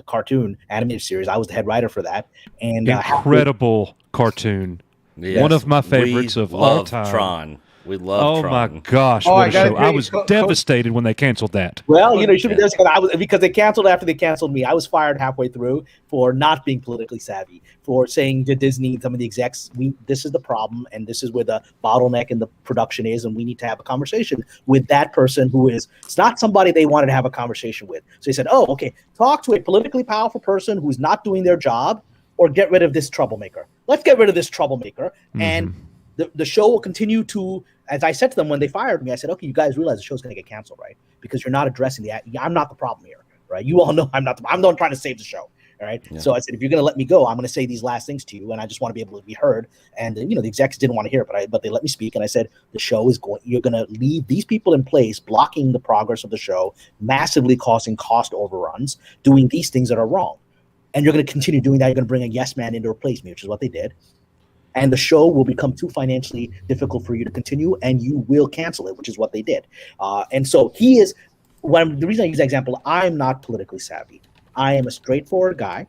cartoon animated series. I was the head writer for that. And incredible cartoon. Yes, one of my favorites of all time. Tron. We love Tron. Oh my gosh, what a show. I was devastated when they canceled that. Well, you should be devastated because they canceled after they canceled me. I was fired halfway through for not being politically savvy, for saying to Disney, some of the execs, this is the problem, and this is where the bottleneck in the production is, and we need to have a conversation with that person it's not somebody they wanted to have a conversation with. So they said, oh, okay, talk to a politically powerful person who's not doing their job, or get rid of this troublemaker. Let's get rid of this troublemaker. Mm-hmm. And the show will continue to, as I said to them when they fired me, I said, okay, you guys realize the show's going to get canceled, right? Because you're not addressing I'm not the problem here, right? You all know I'm the one trying to save the show, all right? Yeah. So I said, if you're going to let me go, I'm going to say these last things to you, and I just want to be able to be heard. And, the execs didn't want to hear it, but they let me speak, and I said, you're going to leave these people in place, blocking the progress of the show, massively causing cost overruns, doing these things that are wrong. And you're going to continue doing that. You're going to bring a yes man in to replace me, which is what they did. And the show will become too financially difficult for you to continue, and you will cancel it, which is what they did. And so he is, the reason I use that example, I'm not politically savvy. I am a straightforward guy.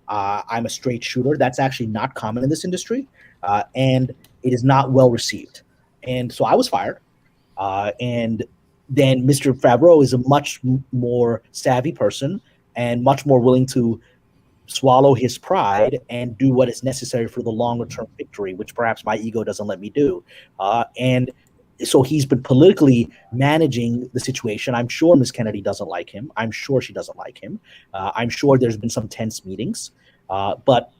I'm a straight shooter. That's actually not common in this industry. And it is not well received. And so I was fired. And then Mr. Favreau is a much more savvy person and much more willing to swallow his pride and do what is necessary for the longer term victory, which perhaps my ego doesn't let me do. And so he's been politically managing the situation. I'm sure Ms. Kennedy doesn't like him. I'm sure she doesn't like him. I'm sure there's been some tense meetings, but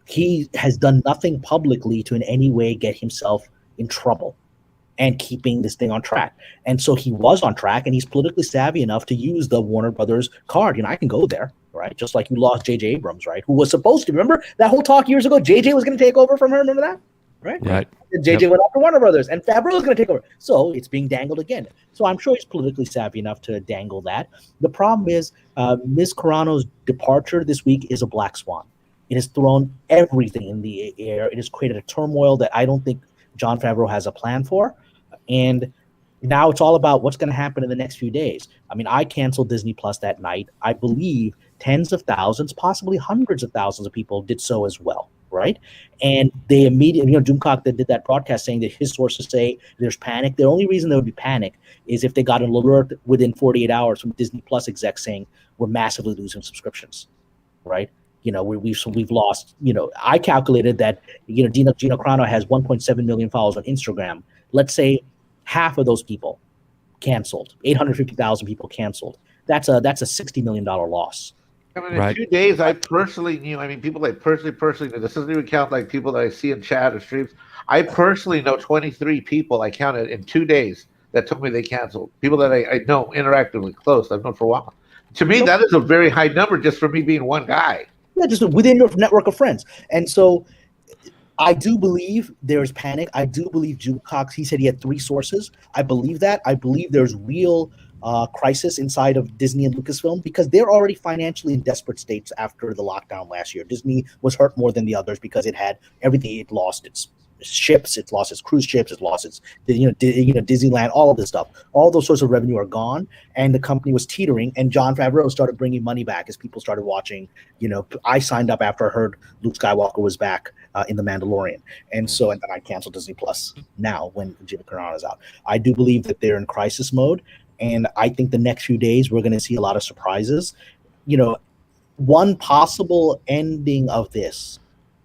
he has done nothing publicly to in any way get himself in trouble and keeping this thing on track. And so he was on track, and he's politically savvy enough to use the Warner Brothers card. I can go there, right? Just like you lost J.J. Abrams, right? Who was supposed to, remember that whole talk years ago? J.J. was going to take over from her, remember that? Right. J.J. went after Warner Brothers, and Favreau was going to take over. So it's being dangled again. So I'm sure he's politically savvy enough to dangle that. The problem is Ms. Carano's departure this week is a black swan. It has thrown everything in the air. It has created a turmoil that I don't think Jon Favreau has a plan for. And now it's all about what's going to happen in the next few days. I canceled Disney Plus that night. I believe tens of thousands, possibly hundreds of thousands of people did so as well, right? And they immediately, Doomcock that did that broadcast saying that his sources say there's panic. The only reason there would be panic is if they got an alert within 48 hours from Disney Plus execs saying we're massively losing subscriptions, right? We've lost, I calculated that, Gina Carano has 1.7 million followers on Instagram. Let's say half of those people canceled, 850,000 people canceled. That's a $60 million loss. In 2 days, I personally knew. People I personally knew. This doesn't even count like people that I see in chat or streams. I personally know 23 people I counted in 2 days that told me they canceled. People that I know interactively close. I've known for a while. To me, that is a very high number just for me being one guy. Yeah, just within your network of friends. And so I do believe there's panic. I do believe Cox, he said he had 3 sources. I believe that. I believe there's real crisis inside of Disney and Lucasfilm because they're already financially in desperate states after the lockdown last year. Disney was hurt more than the others because it had everything. It lost its ships, it lost its cruise ships, it lost its Disneyland, all of this stuff. All those sorts of revenue are gone, and the company was teetering. And Jon Favreau started bringing money back as people started watching. I signed up after I heard Luke Skywalker was back in The Mandalorian, and then I canceled Disney Plus. Now, when Gina Carano is out, I do believe that they're in crisis mode, and I think the next few days we're going to see a lot of surprises. One possible ending of this,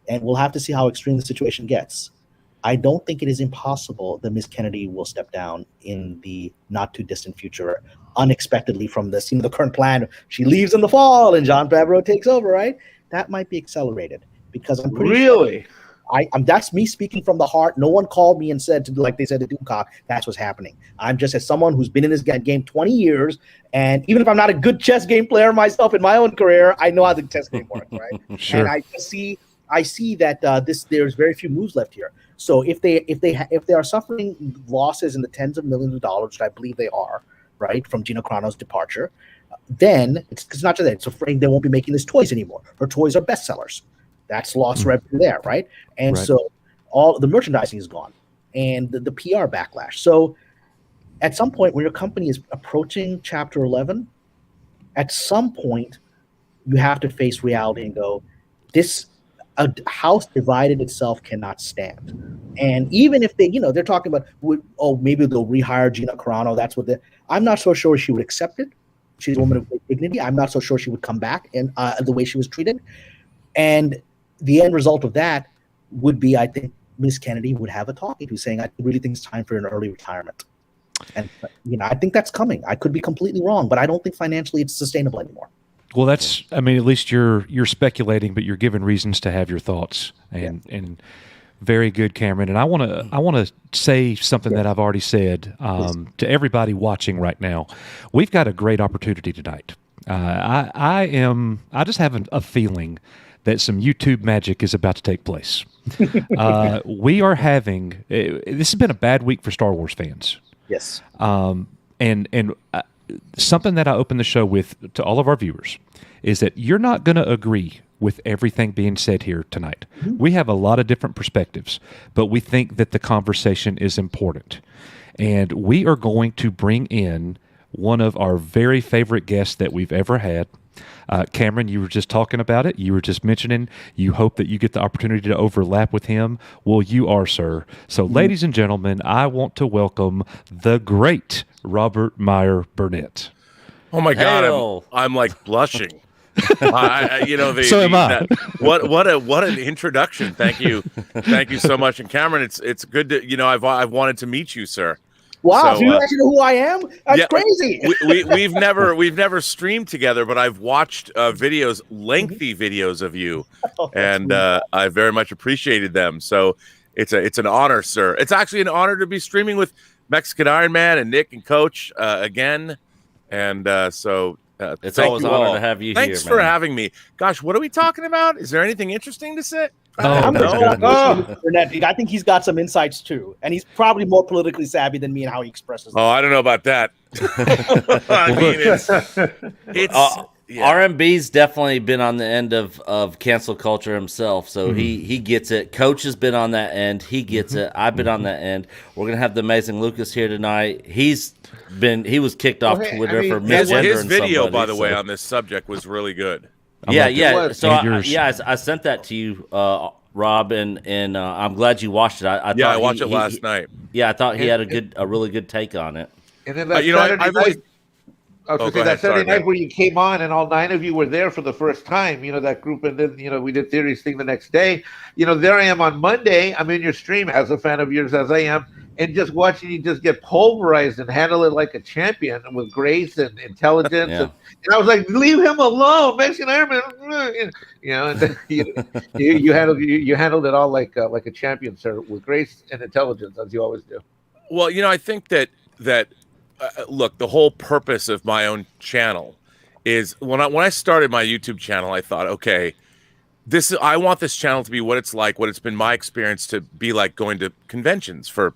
and we'll have to see how extreme the situation gets. I don't think it is impossible that Ms. Kennedy will step down in the not too distant future. unexpectedly from this. The current plan, she leaves in the fall and John Favreau takes over, right? That might be accelerated because I'm pretty sure that's me speaking from the heart. No one called me and said to do like they said to Doomcock, that's what's happening. I'm just as someone who's been in this game 20 years, and even if I'm not a good chess game player myself in my own career, I know how the chess game works, right? Sure. And I see that there's very few moves left here. So if they are suffering losses in the tens of millions of dollars, which I believe they are, right, from Gina Carano's departure, then it's not just that. It's afraid they won't be making these toys anymore. Her toys are bestsellers. That's lost revenue there, right? And so all the merchandising is gone, and the PR backlash. So at some point when your company is approaching Chapter 11, at some point you have to face reality and go, a house divided itself cannot stand. And even if they're talking about, maybe they'll rehire Gina Carano. That's what I'm not so sure she would accept it. She's a woman of great dignity. I'm not so sure she would come back and the way she was treated. And the end result of that would be, I think, Ms. Kennedy would have a talking to saying, I really think it's time for an early retirement. And, I think that's coming. I could be completely wrong, but I don't think financially it's sustainable anymore. Well, at least you're speculating, but you're given reasons to have your thoughts, and very good, Cameron. And I want to say something that I've already said to everybody watching right now. We've got a great opportunity tonight. I just have a feeling that some YouTube magic is about to take place. We are having this has been a bad week for Star Wars fans. Yes. And something that I open the show with to all of our viewers is that you're not going to agree with everything being said here tonight. Mm-hmm. We have a lot of different perspectives, but we think that the conversation is important. And we are going to bring in one of our very favorite guests that we've ever had. Cameron, you were just talking about it. You were just mentioning you hope that you get the opportunity to overlap with him. Well, you are, sir. So, ladies and gentlemen, I want to welcome the great Robert Meyer Burnett. Oh my God, I'm like blushing. So am I. What an introduction. Thank you so much. And Cameron, it's good to I've wanted to meet you, sir. Wow, so, you actually know who I am? That's crazy. We've never streamed together, but I've watched lengthy videos of you, and I very much appreciated them. So it's an honor, sir. It's actually an honor to be streaming with Mexican Ironman and Nick and Coach again, and so. It's always an honor to have you here. Thanks for having me. Gosh, what are we talking about? Is there anything interesting to say? I think he's got some insights too, and he's probably more politically savvy than me in how he expresses. Oh, I don't know about that. I mean, RMB's definitely been on the end of cancel culture himself, so he gets it. Coach has been on that end; he gets it. I've been on that end. We're gonna have the amazing Lucas here tonight. He was kicked off Twitter for misgendering his video, somebody, by the way, on this subject was really good. I sent that to you, Rob, and I'm glad you watched it. I watched it last night. Yeah, I thought he had a really good take on it. And then that Saturday night where you came on and all 9 of you were there for the first time, that group, and then, we did Theory's thing the next day. There I am on Monday. I'm in your stream as a fan of yours as I am, and just watching you just get pulverized and handle it like a champion with grace and intelligence. Yeah. And I was like, leave him alone, Mexican Ironman. And then you handled it all like a champion, sir, with grace and intelligence, as you always do. Well, I think that look, the whole purpose of my own channel is when I started my YouTube channel, I thought, okay, I want this channel to be what it's like, what it's been my experience to be like going to conventions for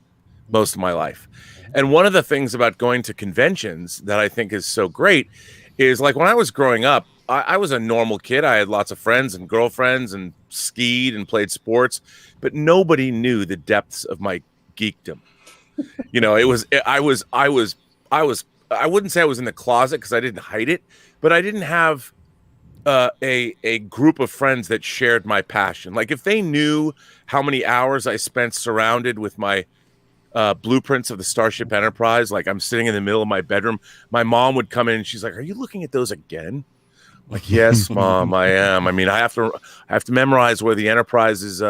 most of my life. And one of the things about going to conventions that I think is so great is, like, when I was growing up, I was a normal kid. I had lots of friends and girlfriends and skied and played sports, but nobody knew the depths of my geekdom. I wouldn't say I was in the closet because I didn't hide it, but I didn't have a group of friends that shared my passion. Like, if they knew how many hours I spent surrounded with my blueprints of the Starship Enterprise, like I'm sitting in the middle of my bedroom, my mom would come in and she's like, "Are you looking at those again?" I'm like, "Yes, Mom, I am. I mean, I have to memorize where the Enterprise's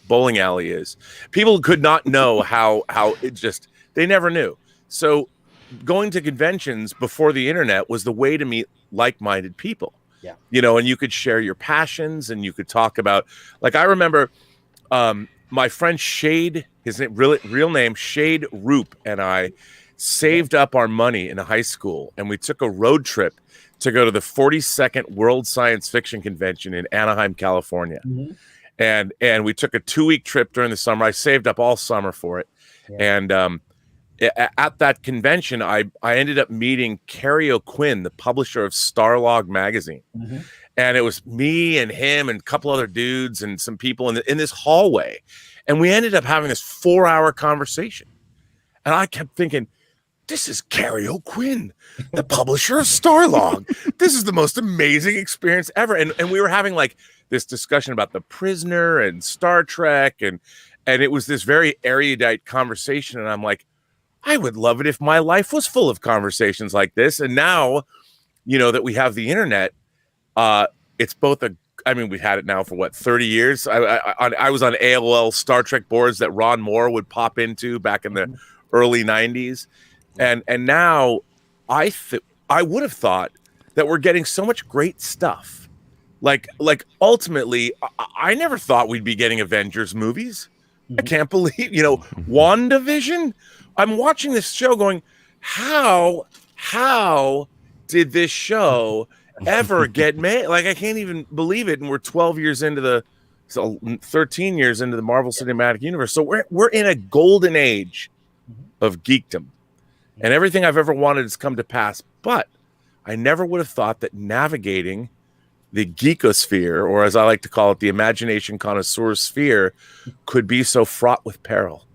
bowling alley is." People could not know how it just, they never knew. So going to conventions before the internet was the way to meet like-minded people. Yeah. You know, and you could share your passions and you could talk about, like, I remember my friend Shade, his real name, Shade Roop, and I saved up our money in high school, and we took a road trip to go to the 42nd World Science Fiction Convention in Anaheim, California. Mm-hmm. And we took a 2-week trip during the summer. I saved up all summer for it. Yeah. And at that convention, I ended up meeting Carrie O'Quinn, the publisher of Starlog magazine. Mm-hmm. And it was me and him and a couple other dudes and some people in this hallway. And we ended up having this 4-hour conversation. And I kept thinking, this is Carrie O'Quinn, the publisher of Starlog. This is the most amazing experience ever. And we were having like this discussion about The Prisoner and Star Trek. And it was this very erudite conversation. And I'm like, I would love it if my life was full of conversations like this. And now, you know, that we have the internet, it's both we've had it now for what, 30 years. I was on AOL Star Trek boards that Ron Moore would pop into back in the early 90s. And now I would have thought that we're getting so much great stuff. Like ultimately, I never thought we'd be getting Avengers movies. I can't believe, you know, WandaVision. I'm watching this show going, how did this show ever get made? Like, I can't even believe it. And we're 13 years into the Marvel Cinematic Universe. So we're in a golden age of geekdom. And everything I've ever wanted has come to pass. But I never would have thought that navigating the geekosphere, or as I like to call it, the imagination connoisseur sphere, could be so fraught with peril.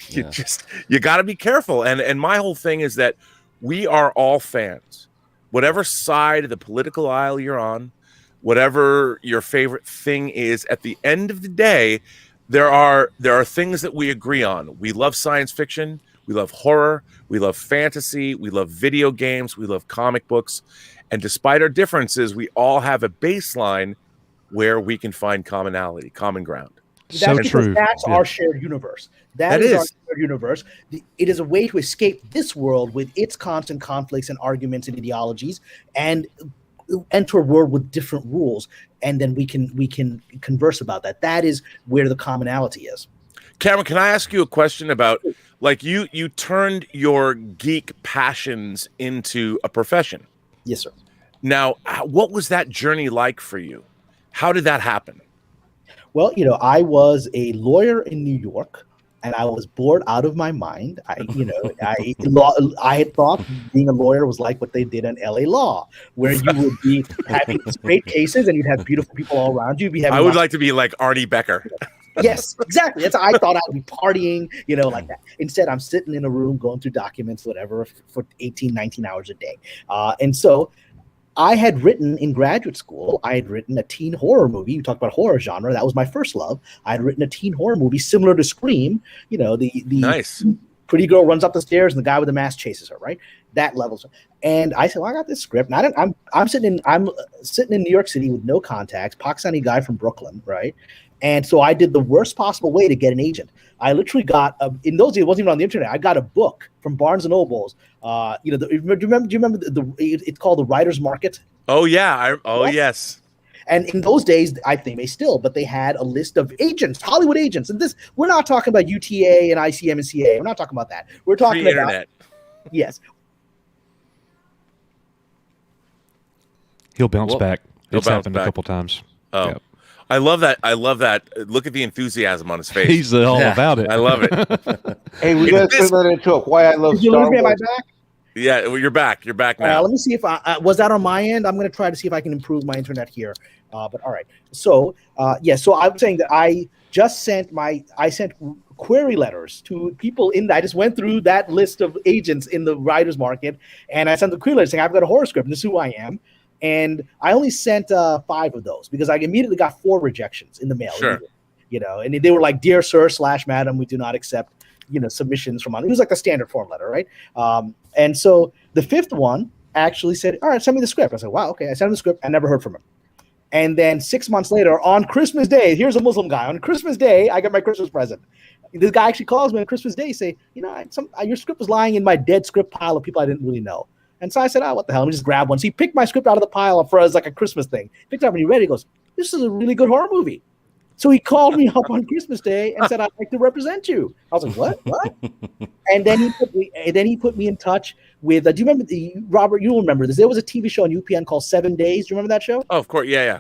You got to be careful. And my whole thing is that we are all fans. Whatever side of the political aisle you're on, whatever your favorite thing is, at the end of the day, there are things that we agree on. We love science fiction. We love horror. We love fantasy. We love video games. We love comic books. And despite our differences, we all have a baseline where we can find commonality, common ground. That's true. That's our shared universe. That is our shared universe. It is a way to escape this world with its constant conflicts and arguments and ideologies, and enter a world with different rules. And then we can converse about that. That is where the commonality is. Cameron, can I ask you a question about, like, you turned your geek passions into a profession? Yes, sir. Now, what was that journey like for you? How did that happen? Well, you know, I was a lawyer in New York, and I was bored out of my mind. I had thought being a lawyer was like what they did in LA Law, where you would be having great cases and you'd have beautiful people all around you. I would like to be like Arnie Becker. Yes, exactly. I thought I'd be partying, you know, like that. Instead, I'm sitting in a room going through documents, whatever, for 18, 19 hours a day. And so I had written in graduate school, I had written a teen horror movie. You talk about horror genre. That was my first love. I had written a teen horror movie similar to Scream. You know, the nice pretty girl runs up the stairs and the guy with the mask chases her, right? That level. And I said, well, I got this script. And I'm sitting in New York City with no contacts, Pakistani guy from Brooklyn, right? And so I did the worst possible way to get an agent. I literally got in those days, it wasn't even on the internet. I got a book from Barnes and Nobles. You know, do you remember it's called The Writer's Market? Oh yeah, yes. And in those days, I think they still, but they had a list of agents, Hollywood agents. And we're not talking about UTA and ICM and CA. We're not talking about that. We're talking about internet. Yes. He'll bounce back. It's happened a couple times. Oh. Yep. I love that. Look at the enthusiasm on his face. He's all about it. I love it. Hey, we got to turn that into a Why I Love Star Wars. Am I back? Yeah, well, you're back. You're back now. Let me see if was that on my end. I'm going to try to see if I can improve my internet here. But all right. So so I'm saying that I sent query letters to people I just went through that list of agents in the writer's market, and I sent the query letter saying I've got a horror script. And this is who I am. And I only sent 5 of those because I immediately got 4 rejections in the mail. Sure. You know, and they were like, "Dear sir / madam, we do not accept, you know, submissions from." It was like a standard form letter, right? And so the 5th one actually said, "All right, send me the script." I said, "Wow, okay." I sent him the script. I never heard from him. And then 6 months later, on Christmas Day, here's a Muslim guy. On Christmas Day, I got my Christmas present. This guy actually calls me on Christmas Day, say, your script was lying in my dead script pile of people I didn't really know. And so I said, what the hell? Let me just grab one. So he picked my script out of the pile for us like a Christmas thing. Picked it up and he read it. He goes, this is a really good horror movie. So he called me up on Christmas Day and said, I'd like to represent you. I was like, what? And then he put me in touch with, do you remember, Robert, you'll remember this. There was a TV show on UPN called 7 Days. Do you remember that show? Oh, of course. Yeah.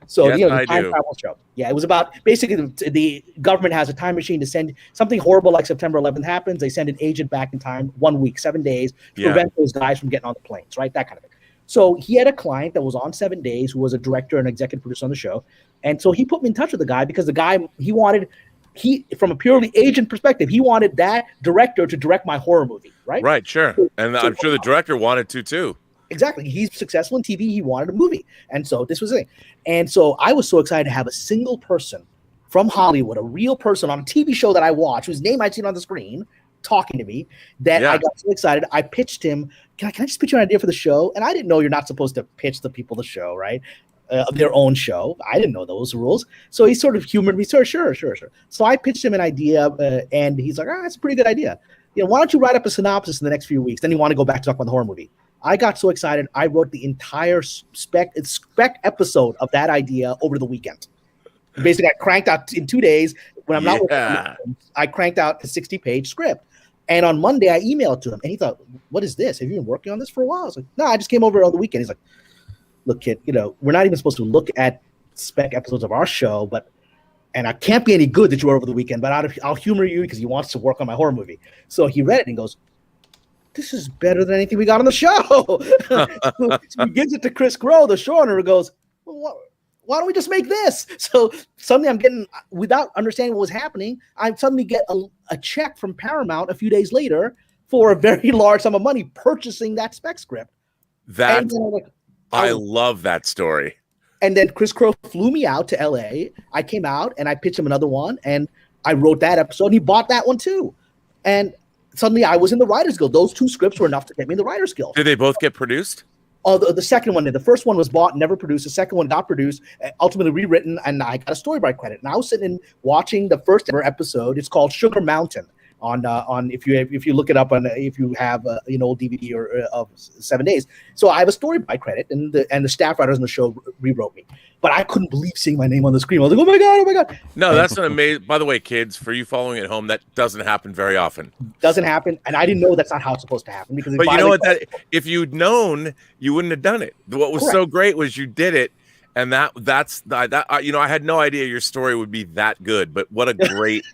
So, yes, the time travel show. Yeah, it was about basically the government has a time machine to send something horrible like September 11th happens. They send an agent back in time 1 week, 7 days to prevent those guys from getting on the planes, right? That kind of thing. So he had a client that was on 7 Days who was a director and executive producer on the show. And so he put me in touch with the guy because the guy, from a purely agent perspective, he wanted that director to direct my horror movie, right? Right, sure. And I'm sure the director wanted to too. Exactly. He's successful in TV. He wanted a movie. And so this was it. And so I was so excited to have a single person from Hollywood, a real person on a TV show that I watch, whose name I'd seen on the screen, talking to me, that I got so excited. I pitched him, can I just pitch you an idea for the show? And I didn't know you're not supposed to pitch the people the show, right? Their own show. I didn't know those rules. So he sort of humored me. Sure. So I pitched him an idea and he's like, that's a pretty good idea. Why don't you write up a synopsis in the next few weeks? Then you want to go back to talk about the horror movie. I got so excited. I wrote the entire spec episode of that idea over the weekend. Basically, I cranked out in 2 days. When I'm not working, I cranked out a 60-page script. And on Monday, I emailed to him. And he thought, what is this? Have you been working on this for a while? I was like, no, I just came over on the weekend. He's like, look, kid, we're not even supposed to look at spec episodes of our show, and I can't be any good that you were over the weekend, but I'll humor you because he wants to work on my horror movie. So he read it and he goes, this is better than anything we got on the show. So he gives it to Chris Crow, the showrunner, who goes, well, why don't we just make this? So suddenly I'm getting, without understanding what was happening, I suddenly get a check from Paramount a few days later for a very large sum of money purchasing that spec script. I love that story. And then Chris Crow flew me out to LA. I came out and I pitched him another one and I wrote that episode and he bought that one too. And suddenly I was in the Writers Guild. Those two scripts were enough to get me in the Writers Guild. Did they both get produced? Oh, the second one did. The first one was bought, never produced. The second one got produced, ultimately rewritten, and I got a storyboard credit. And I was sitting and watching the first ever episode. It's called Sugar Mountain. On if you look it up on if you have an old DVD or of 7 Days. So I have a storyboard credit, and the staff writers on the show rewrote me. But I couldn't believe seeing my name on the screen. I was like, oh my god! No, that's an amazing. By the way, kids, for you following at home, that doesn't happen very often. Doesn't happen, and I didn't know that's not how it's supposed to happen. Because but you know what? That if you'd known, you wouldn't have done it. What was so great was you did it, and I had no idea your story would be that good. But what a great.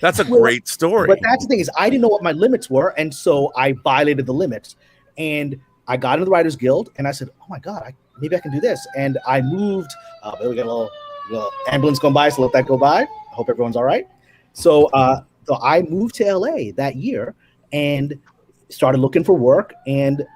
That's a great story. But that's the thing is I didn't know what my limits were, and so I violated the limits. And I got into the Writers Guild, and I said, oh my God, maybe I can do this. And I moved. We got a little ambulance going by, so let that go by. I hope everyone's all right. So I moved to LA that year and started looking for work. And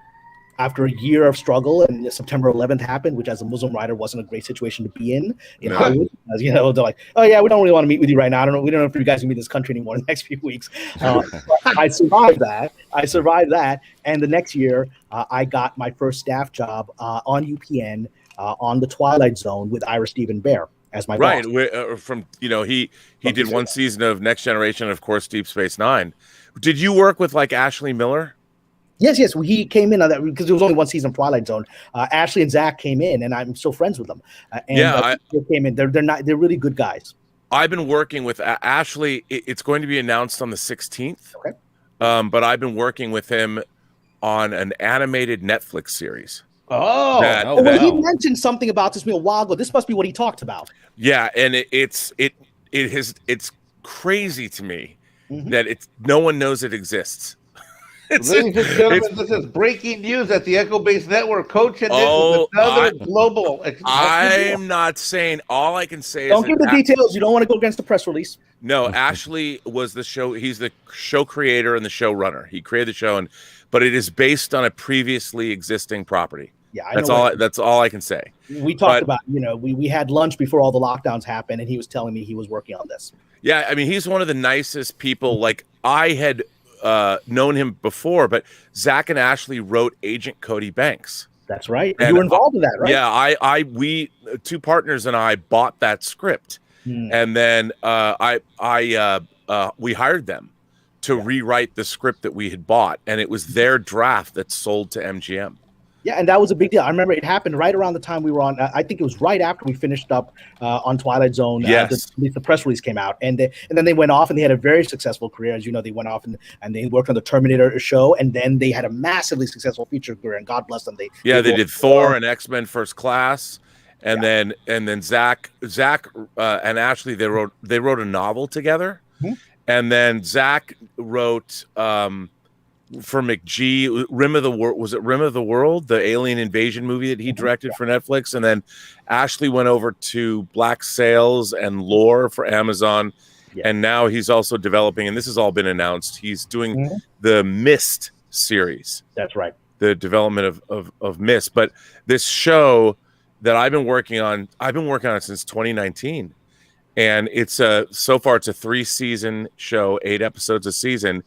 after a year of struggle, and September 11th happened, which as a Muslim writer wasn't a great situation to be in Hollywood. As they're like, oh yeah, we don't really want to meet with you right now. We don't know if you guys can be in this country anymore in the next few weeks. I survived that. And the next year, I got my first staff job on UPN on The Twilight Zone with Ira Stephen Bear as my boss. He did one season of Next Generation, of course, Deep Space Nine. Did you work with like Ashley Miller? Yes. He came in on that because there was only one season of Twilight Zone. Ashley and Zach came in, and I'm still friends with them. They came in. They're really good guys. I've been working with Ashley. It's going to be announced on the 16th. Okay. But I've been working with him on an animated Netflix series. He mentioned something about this a while ago. This must be what he talked about. Yeah, and it's crazy to me that no one knows it exists. Ladies and gentlemen, this is breaking news at the Echo Base Network. Coach and with another global. I'm not saying. All I can say is don't give the details. You don't want to go against the press release. No, Ashley was the show. He's the show creator and the showrunner. He created the show, but it is based on a previously existing property. Yeah, that's all I can say. We talked about, we had lunch before all the lockdowns happened, and he was telling me he was working on this. Yeah, I mean, he's one of the nicest people. Like I had known him before, but Zach and Ashley wrote Agent Cody Banks. That's right. And you were involved in that, right? Yeah, we two partners and I bought that script, and then I we hired them to rewrite the script that we had bought, and it was their draft that sold to MGM. Yeah, and that was a big deal. I remember it happened right around the time we were on. I think it was right after we finished up on Twilight Zone. Yes, the press release came out, and then they went off and they had a very successful career. As you know, they went off and they worked on the Terminator show, and then they had a massively successful feature career. And God bless them. They did Thor and X-Men First Class, and then Zach and Ashley they wrote a novel together, and then Zach wrote. For McGee, Rim of the World, was it Rim of the World, the alien invasion movie that he directed for Netflix? And then Ashley went over to Black Sails and Lore for Amazon. And now he's also developing, and this has all been announced, he's doing the Mist series. That's right. The development of Mist. But this show that I've been working on it since 2019. And it's so far it's a 3-season show, 8 episodes a season.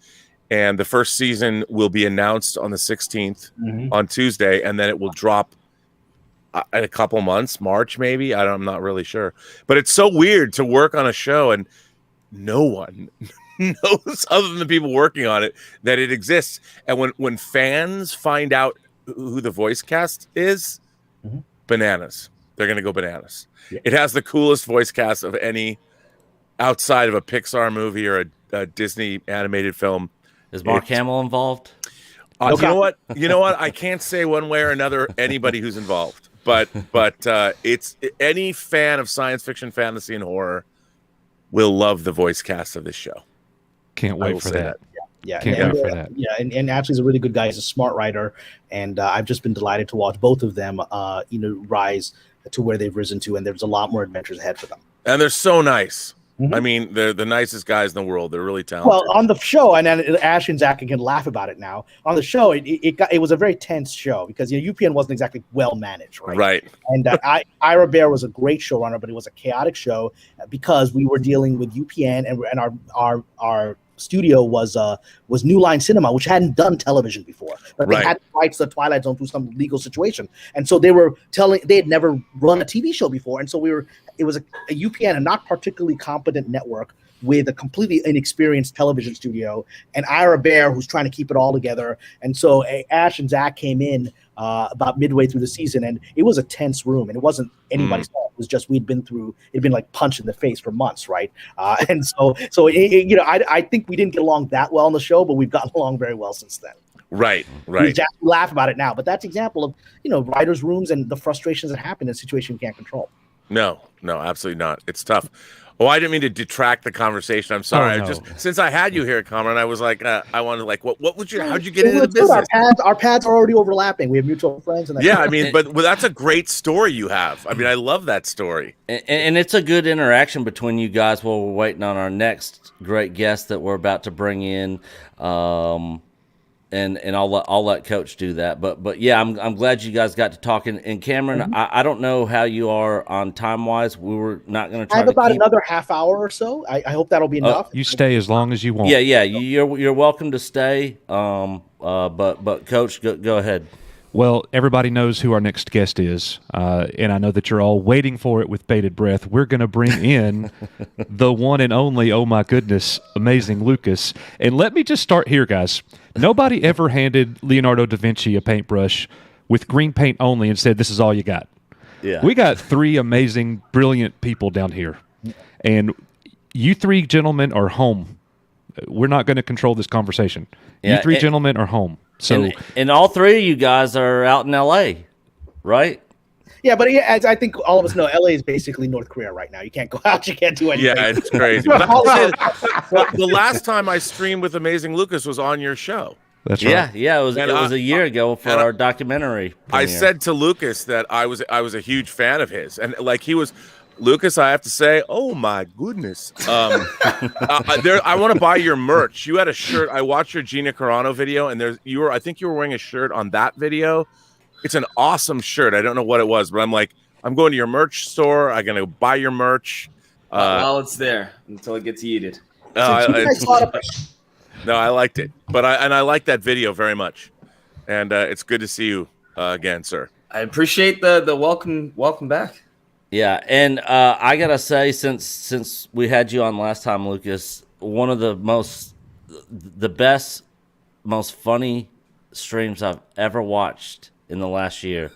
And the first season will be announced on the 16th on Tuesday, and then it will drop in a couple months, March maybe. I'm not really sure. But it's so weird to work on a show and no one knows, other than the people working on it, that it exists. And when fans find out who the voice cast is, bananas. They're going to go bananas. Yeah. It has the coolest voice cast of any outside of a Pixar movie or a Disney animated film. Is Mark Hamill involved? You know what? I can't say one way or another anybody who's involved, but it's any fan of science fiction, fantasy, and horror will love the voice cast of this show. Can't wait for that. Yeah, Can't wait for that. Yeah, and Ashley's a really good guy. He's a smart writer, and I've just been delighted to watch both of them, rise to where they've risen to, and there's a lot more adventures ahead for them. And they're so nice. I mean, they're the nicest guys in the world. They're really talented. Well, on the show, and then Ash and Zach can laugh about it now. On the show, it was a very tense show because UPN wasn't exactly well managed, right? Right. And Ira Bear was a great showrunner, but it was a chaotic show because we were dealing with UPN and our studio was New Line Cinema, which hadn't done television before, but they had rights to the Twilight Zone through some legal situation, and so they had never run a TV show before, and so it was a UPN, a not particularly competent network with a completely inexperienced television studio, and Ira Bear, who's trying to keep it all together. And so Ash and Zach came in about midway through the season, and it was a tense room, and it wasn't anybody's fault. It was just it'd been like punched in the face for months, right? And so I think we didn't get along that well on the show, but we've gotten along very well since then. Right. We laugh about it now, but that's an example of writers' rooms and the frustrations that happen in a situation you can't control. No, absolutely not. It's tough. Oh, I didn't mean to detract the conversation. I'm sorry. Oh, no. Since I had you here, Kamran, I was like, I wanted how'd you get into the business? Our paths are already overlapping. We have mutual friends. And I mean, but that's a great story you have. I mean, I love that story. And it's a good interaction between you guys while we're waiting on our next great guest that we're about to bring in. And I'll let Coach do that, but yeah, I'm glad you guys got to talk. And Cameron, I don't know how you are on time wise. We were not going to try. I have about another half hour or so. I hope that'll be enough. You stay as long as you want. Yeah, you're welcome to stay. But Coach, go ahead. Well, everybody knows who our next guest is, and I know that you're all waiting for it with bated breath. We're going to bring in the one and only, oh my goodness, amazing Lucas. And let me just start here, guys. Nobody ever handed Leonardo da Vinci a paintbrush with green paint only and said, this is all you got. Yeah. We got 3 amazing, brilliant people down here. And you 3 gentlemen are home. We're not going to control this conversation. You 3 gentlemen are home. So, and all 3 of you guys are out in LA, right? Yeah, but as I think all of us know, LA is basically North Korea right now. You can't go out, you can't do anything. Yeah, it's crazy. The last time I streamed with Amazing Lucas was on your show. That's right. Yeah, it was a year ago for our documentary premiere. I said to Lucas that I was a huge fan of his, and he was. Lucas, I have to say, oh my goodness. I want to buy your merch. You had a shirt. I watched your Gina Carano video, and I think you were wearing a shirt on that video. It's an awesome shirt. I don't know what it was, but I'm going to your merch store. I'm going to buy your merch. While it's there until it gets yeeted. No, I liked it, but I like that video very much, and it's good to see you again, sir. I appreciate the welcome back. Yeah, and I gotta say, since we had you on last time, Lucas, one of the best, most funny streams I've ever watched in the last year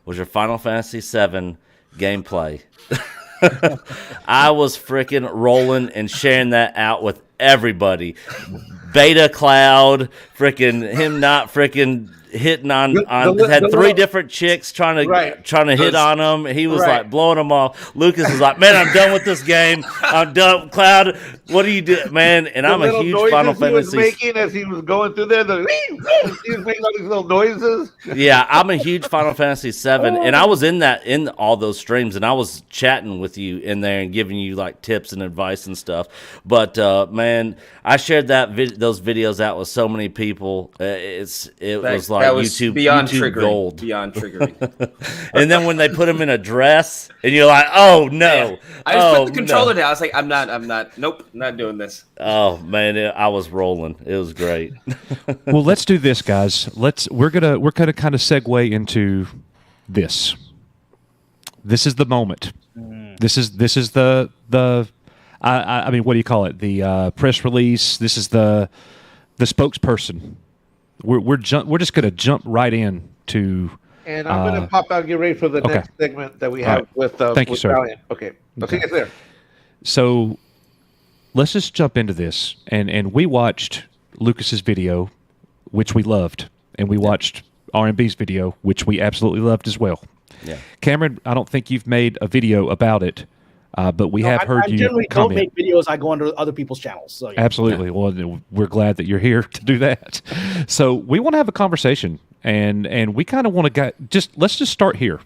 was your Final Fantasy VII gameplay. I was freaking rolling and sharing that out with everybody. Beta Cloud, freaking him not freaking hitting on had three different chicks trying to hit on him. He was like blowing them off. Lucas was like, "Man, I'm done with this game. I'm done." Cloud, what do you do, man? And I'm a huge Final Fantasy. He was making as he was going through there, he was making all these little noises. Yeah, I'm a huge Final Fantasy VII, and I was in all those streams, and I was chatting with you in there and giving you like tips and advice and stuff. But man, I shared those videos out with so many people. It was like YouTube beyond YouTube triggering, gold. beyond triggering. And then when they put him in a dress, and you're like, "Oh no!" I just put the controller down. I was like, "I'm not. Nope, not doing this." Oh man, I was rolling. It was great. Well, let's do this, guys. We're gonna kind of segue into this. This is the moment. This is the I mean, what do you call it? The press release. This is the spokesperson. We're just gonna jump right in to. And I'm going to pop out and get ready for the next segment that we have with Thank you, sir. Valiant. Okay. I'll see you there. So let's just jump into this. And we watched Lucas's video, which we loved, and we watched R&B's video, which we absolutely loved as well. Yeah. Cameron, I don't think you've made a video about it, but we have heard you generally comment. don't make videos. I go under other people's channels. So yeah. Absolutely. Well, we're glad that you're here to do that. So we want to have a conversation, and we kind of want to let's just start here.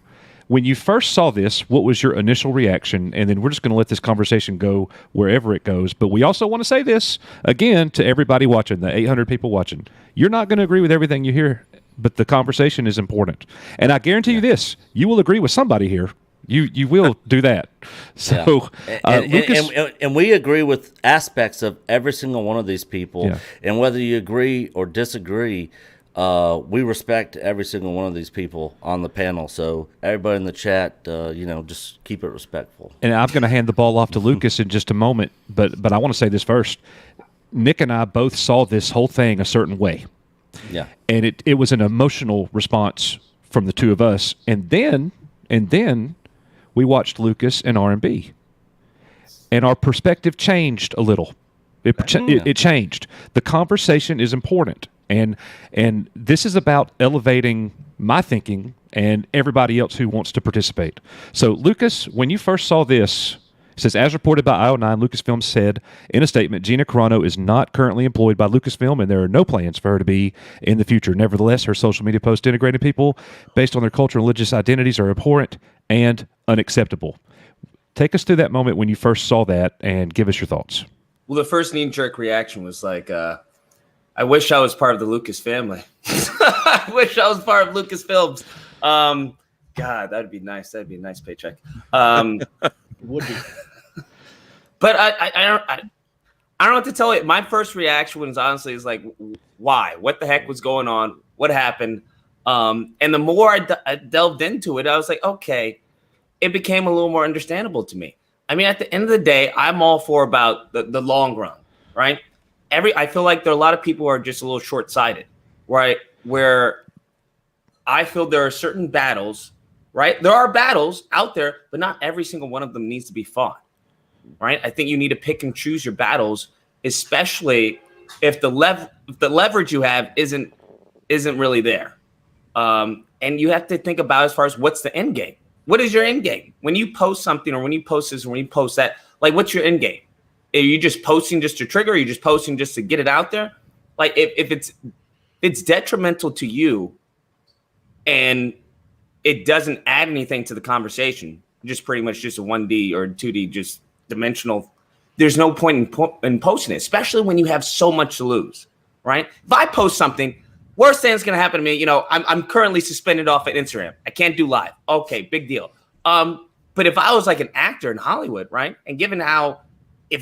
When you first saw this, what was your initial reaction? And then we're just going to let this conversation go wherever it goes. But we also want to say this again to everybody watching, the 800 people watching. You're not going to agree with everything you hear, but the conversation is important. And I guarantee you this: you will agree with somebody here. You will do that. So, Lucas, and we agree with aspects of every single one of these people. Yeah. And whether you agree or disagree, we respect every single one of these people on the panel. So everybody in the chat, just keep it respectful. And I'm going to hand the ball off to Lucas in just a moment. But I want to say this first. Nick and I both saw this whole thing a certain way. Yeah. And it was an emotional response from the two of us. And then we watched Lucas and R&B, and our perspective changed a little. It changed. The conversation is important, and this is about elevating my thinking and everybody else who wants to participate. So, Lucas, when you first saw this, it says, as reported by IO9, Lucasfilm said in a statement, Gina Carano is not currently employed by Lucasfilm, and there are no plans for her to be in the future. Nevertheless, her social media posts denigrating people based on their cultural and religious identities are abhorrent and unacceptable. Take us through that moment when you first saw that and give us your thoughts. Well, the first knee-jerk reaction was like, I wish I was part of the Lucas family. I wish I was part of Lucasfilms. God, that'd be nice. That'd be a nice paycheck. It would be. But I don't know what to tell you. My first reaction was honestly like, why? What the heck was going on? What happened? And the more I delved into it, I was like, okay, it became a little more understandable to me. I mean, at the end of the day, I'm all for about the long run, right? I feel like there are a lot of people who are just a little short-sighted, right? Where I feel there are certain battles, right? There are battles out there, but not every single one of them needs to be fought, right? I think you need to pick and choose your battles, especially if the leverage you have isn't really there. And you have to think about as far as what's the end game. What is your end game? When you post something or when you post this or when you post that, like what's your end game? Are you just posting just to trigger? Are you just posting just to get it out there? Like if it's detrimental to you and it doesn't add anything to the conversation, just pretty much just a 1D or 2D just dimensional, there's no point in posting it, especially when you have so much to lose, right? If I post something, worst thing that's going to happen to me, I'm currently suspended off at Instagram. I can't do live. Okay, big deal. But if I was like an actor in Hollywood, right? And given how, I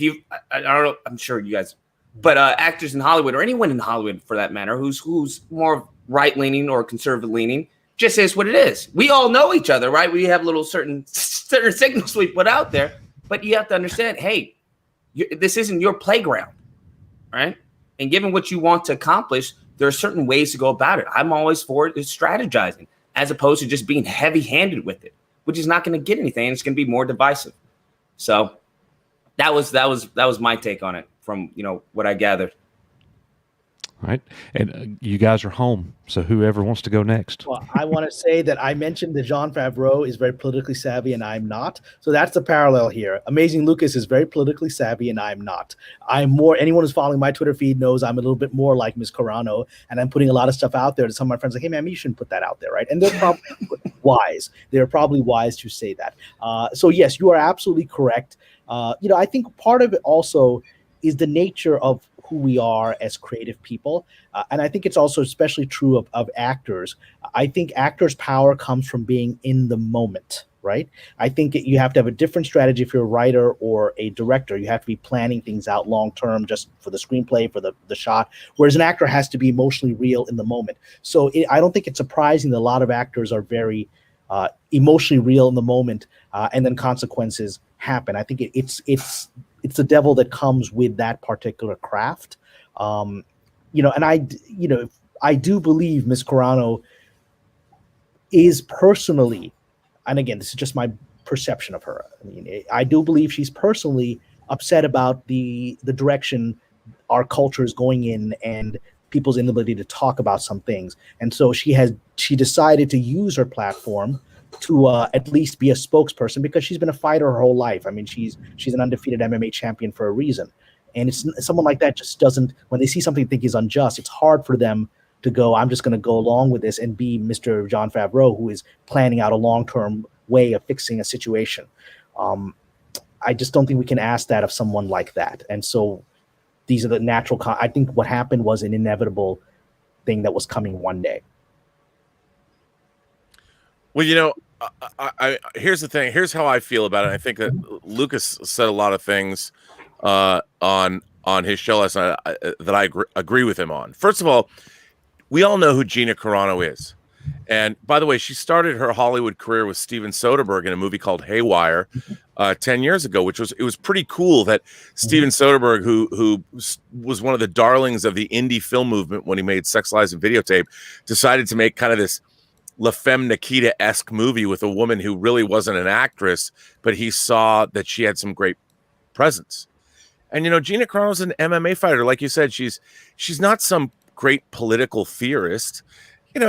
don't know, I'm sure you guys, but actors in Hollywood or anyone in Hollywood for that matter, who's more right-leaning or conservative-leaning, just is what it is. We all know each other, right? We have little certain signals we put out there, but you have to understand, hey, this isn't your playground. right? And given what you want to accomplish, there are certain ways to go about it. I'm always for strategizing as opposed to just being heavy-handed with it, which is not going to get anything. It's going to be more divisive. So that was my take on it from, what I gathered. All right. And you guys are home. So whoever wants to go next. Well, I want to say that I mentioned that Jon Favreau is very politically savvy and I'm not. So that's the parallel here. Amazing Lucas is very politically savvy and I'm not. Anyone who's following my Twitter feed knows I'm a little bit more like Ms. Carano, and I'm putting a lot of stuff out there to some of my friends like, hey, man, you shouldn't put that out there, right? And they're probably wise. They're probably wise to say that. So yes, you are absolutely correct. I think part of it also is the nature of who we are as creative people. And I think it's also especially true of actors. I think actors' power comes from being in the moment, right? I think you have to have a different strategy if you're a writer or a director. You have to be planning things out long-term just for the screenplay, for the shot, whereas an actor has to be emotionally real in the moment. So I don't think it's surprising that a lot of actors are very emotionally real in the moment, and then consequences happen. I think it's the devil that comes with that particular craft. And I do believe Ms. Carano is personally, and again, this is just my perception of her. I mean, I do believe she's personally upset about the direction our culture is going in and people's inability to talk about some things. And so she decided to use her platform to at least be a spokesperson, because she's been a fighter her whole life. I mean, she's an undefeated MMA champion for a reason. And it's someone like that just doesn't, when they see something they think is unjust, it's hard for them to go, I'm just going to go along with this and be Mr. Jon Favreau, who is planning out a long-term way of fixing a situation. I just don't think we can ask that of someone like that. And so these are the natural, I think what happened was an inevitable thing that was coming one day. Well, here's the thing. Here's how I feel about it. I think that Lucas said a lot of things on his show last night that I agree with him on. First of all, we all know who Gina Carano is. And by the way, she started her Hollywood career with Steven Soderbergh in a movie called Haywire 10 years ago, it was pretty cool that Steven Soderbergh, who was one of the darlings of the indie film movement when he made Sex, Lies, and Videotape, decided to make kind of this La Femme Nikita-esque movie with a woman who really wasn't an actress, but he saw that she had some great presence. And, Gina Carano's an MMA fighter. Like you said, she's not some great political theorist.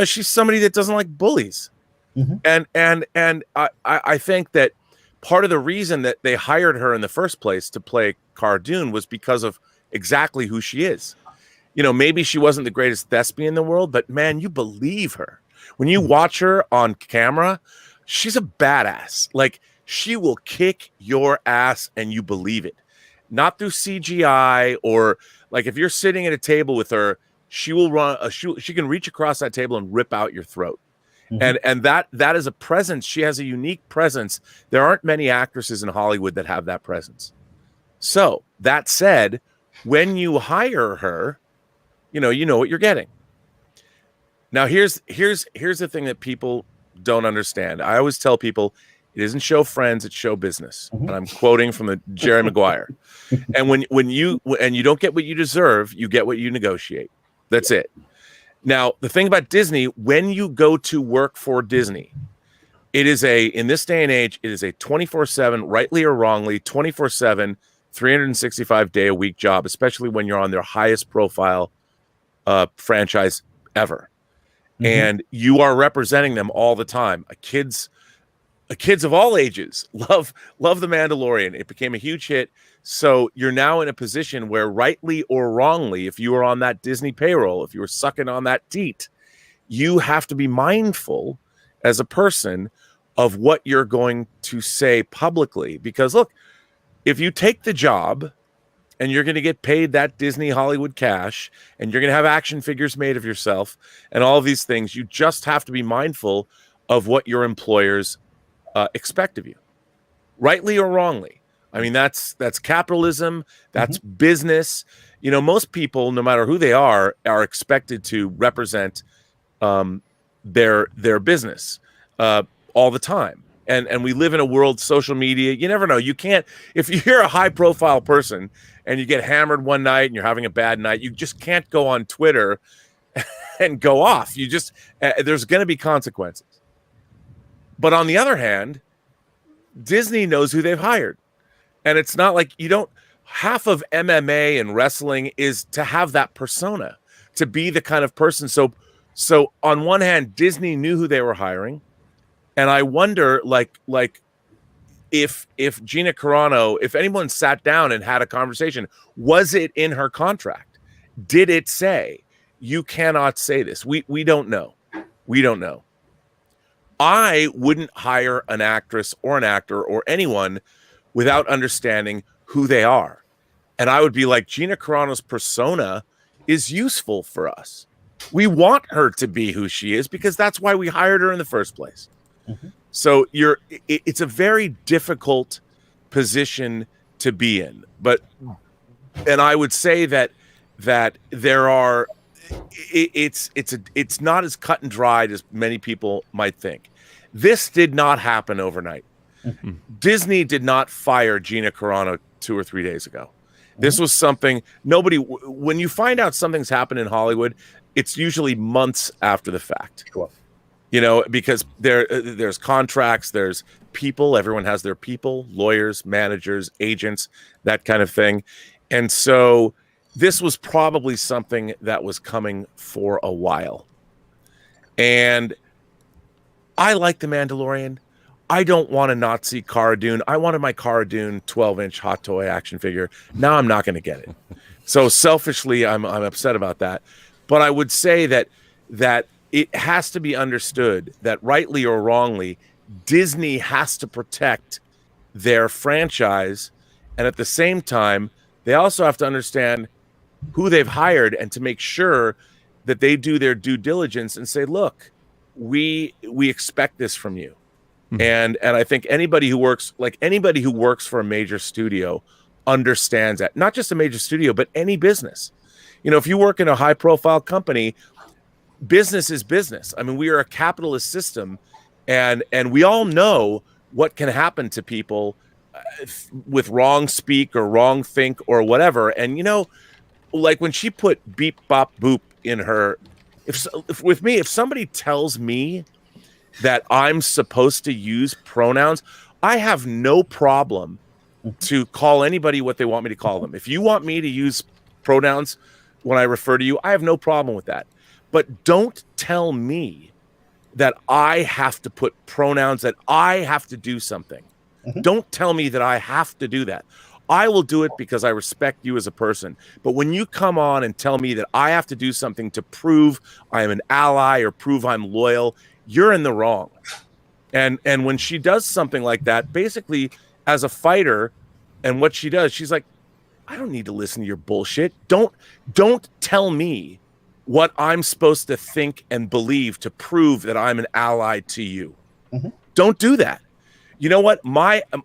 She's somebody that doesn't like bullies. Mm-hmm. And I think that part of the reason that they hired her in the first place to play Cara Dune was because of exactly who she is. Maybe she wasn't the greatest thespian in the world, but man, you believe her. When you watch her on camera, she's a badass. Like, she will kick your ass and you believe it. Not through CGI, or like if you're sitting at a table with her, she will run. She can reach across that table and rip out your throat. Mm-hmm. And that is a presence. She has a unique presence. There aren't many actresses in Hollywood that have that presence. So that said, when you hire her, you know what you're getting. Now, here's the thing that people don't understand. I always tell people, it isn't show friends, it's show business. Mm-hmm. And I'm quoting from the Jerry Maguire. And when you don't get what you deserve, you get what you negotiate. That's it. Now, the thing about Disney, when you go to work for Disney, it is in this day and age, it is a 24/7, rightly or wrongly, 24/7, 365-day-a-week job, especially when you're on their highest profile franchise ever. Mm-hmm. And you are representing them all the time. Kids of all ages love The Mandalorian. It became a huge hit. So you're now in a position where, rightly or wrongly, if you were on that Disney payroll, if you were sucking on that teat, you have to be mindful as a person of what you're going to say publicly. Because look, if you take the job and you're going to get paid that Disney Hollywood cash, and you're going to have action figures made of yourself and all of these things, you just have to be mindful of what your employers expect of you, rightly or wrongly. I mean, that's capitalism, that's mm-hmm. business. Most people, no matter who they are expected to represent their business all the time. and we live in a world, social media, you never know. You can't, if you're a high profile person and you get hammered one night and you're having a bad night, you just can't go on Twitter and go off. You just, there's going to be consequences. But on the other hand, Disney knows who they've hired. And it's not like half of MMA and wrestling is to have that persona, to be the kind of person. So on one hand, Disney knew who they were hiring. And I wonder, like if Gina Carano, if anyone sat down and had a conversation, was it in her contract? Did it say, you cannot say this? We don't know. We don't know. I wouldn't hire an actress or an actor or anyone without understanding who they are. And I would be like, Gina Carano's persona is useful for us. We want her to be who she is because that's why we hired her in the first place. Mm-hmm. So it's a very difficult position to be in. And I would say that there are, it's not as cut and dried as many people might think. This did not happen overnight. Mm-hmm. Disney did not fire Gina Carano 2 or 3 days ago. Mm-hmm. This was something when you find out something's happened in Hollywood, it's usually months after the fact. Sure. Because there's contracts, there's people, everyone has their people, lawyers, managers, agents, that kind of thing. And so this was probably something that was coming for a while. And I like The Mandalorian. I don't want a Nazi Cara Dune. I wanted my Cara Dune 12-inch hot toy action figure. Now I'm not going to get it. So selfishly, I'm upset about that. But I would say that it has to be understood that rightly or wrongly, Disney has to protect their franchise. And at the same time, they also have to understand who they've hired and to make sure that they do their due diligence and say, look, we expect this from you. Mm-hmm. And I think anybody who works for a major studio understands that. Not just a major studio, but any business. If you work in a high profile company, business is business. I mean, we are a capitalist system, and we all know what can happen to people with wrong speak or wrong think or whatever. And like when she put beep bop boop in her, if somebody tells me that I'm supposed to use pronouns, I have no problem to call anybody what they want me to call them. If you want me to use pronouns when I refer to you, I have no problem with that. But don't tell me that I have to put pronouns, that I have to do something. Mm-hmm. Don't tell me that I have to do that. I will do it because I respect you as a person. But when you come on and tell me that I have to do something to prove I am an ally or prove I'm loyal, you're in the wrong. And when she does something like that, basically as a fighter, and what she does, she's like, I don't need to listen to your bullshit. Don't tell me what I'm supposed to think and believe to prove that I'm an ally to you. Mm-hmm. Don't do that. You know what?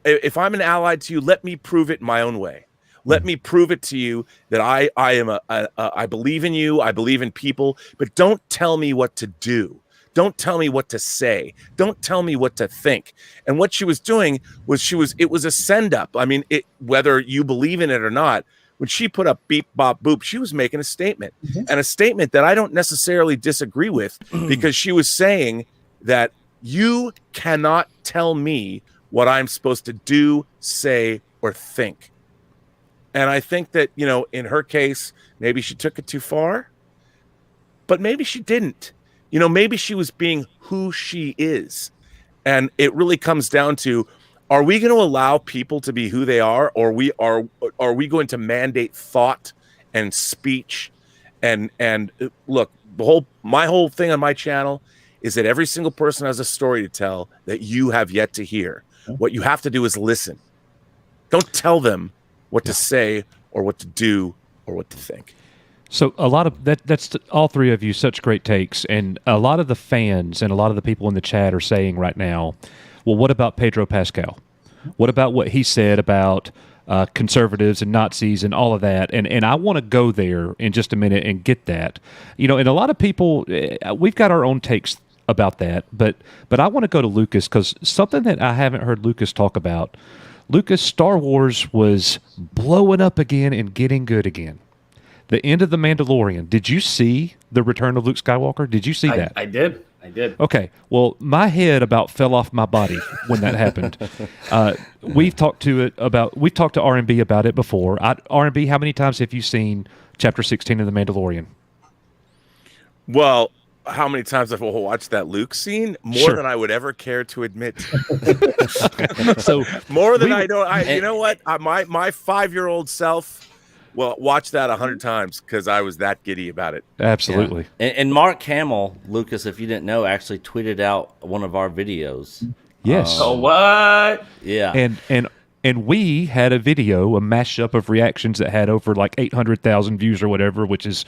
If I'm an ally to you, let me prove it my own way. Let me prove it to you that I believe in you. I believe in people, but don't tell me what to do. Don't tell me what to say. Don't tell me what to think. And what she was doing was it was a send up. I mean, whether you believe in it or not, when she put up beep, bop, boop, she was making a statement, and a statement that I don't necessarily disagree with, because she was saying that you cannot tell me what I'm supposed to do, say, or think. And I think that, in her case, maybe she took it too far, but maybe she didn't. Maybe she was being who she is. And it really comes down to, are we going to allow people to be who they are, or are we going to mandate thought and speech? And look, my whole thing on my channel is that every single person has a story to tell that you have yet to hear. What you have to do is listen. Don't tell them what to say or what to do or what to think. So a lot of that's all three of you, such great takes. And a lot of the fans and a lot of the people in the chat are saying right now, well, what about Pedro Pascal? What about what he said about conservatives and Nazis and all of that? And I want to go there in just a minute and get that. And a lot of people, we've got our own takes about that, but I want to go to Lucas because something that I haven't heard Lucas talk about. Lucas, Star Wars was blowing up again and getting good again. The end of The Mandalorian. Did you see the return of Luke Skywalker? Did you see that? I did. Okay. Well, my head about fell off my body when that happened. We've talked to R&B about it before. R&B, how many times have you seen Chapter 16 of The Mandalorian? Well, how many times I've watched that Luke scene? More than I would ever care to admit. So more than I don't. You know what? My 5-year-old self. Well, watch that 100 times because I was that giddy about it. Absolutely. Yeah. And Mark Hamill, Lucas, if you didn't know, actually tweeted out one of our videos. Yes. Oh, what? Yeah. And we had a video, a mashup of reactions that had over like 800,000 views or whatever, and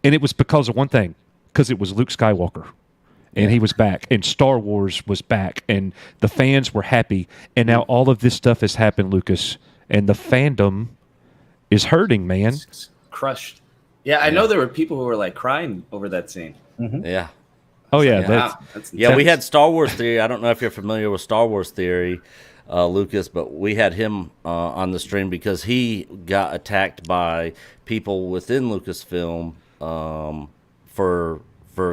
it was because of one thing, because it was Luke Skywalker. And he was back, and Star Wars was back, and the fans were happy. And now all of this stuff has happened, Lucas, and the fandom is hurting, man. It's crushed. Yeah, I know there were people who were like crying over that scene. Yeah. Oh yeah, we had Star Wars Theory. I don't know if you're familiar with Star Wars Theory, Lucas, but we had him on the stream because he got attacked by people within Lucasfilm for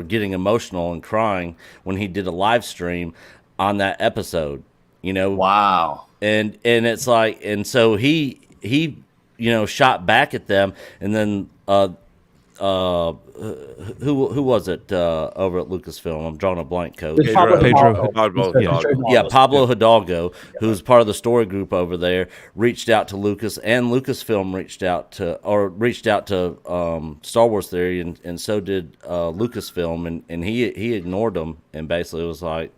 getting emotional and crying when he did a live stream on that episode. Wow. And it's like, and so he shot back at them, and then who was it over at Lucasfilm? I'm drawing a blank, Coach. Pablo Hidalgo, who's part of the story group over there, reached out to Lucas, and Lucasfilm reached out to Star Wars Theory, and so did Lucasfilm, and he ignored them and basically was like,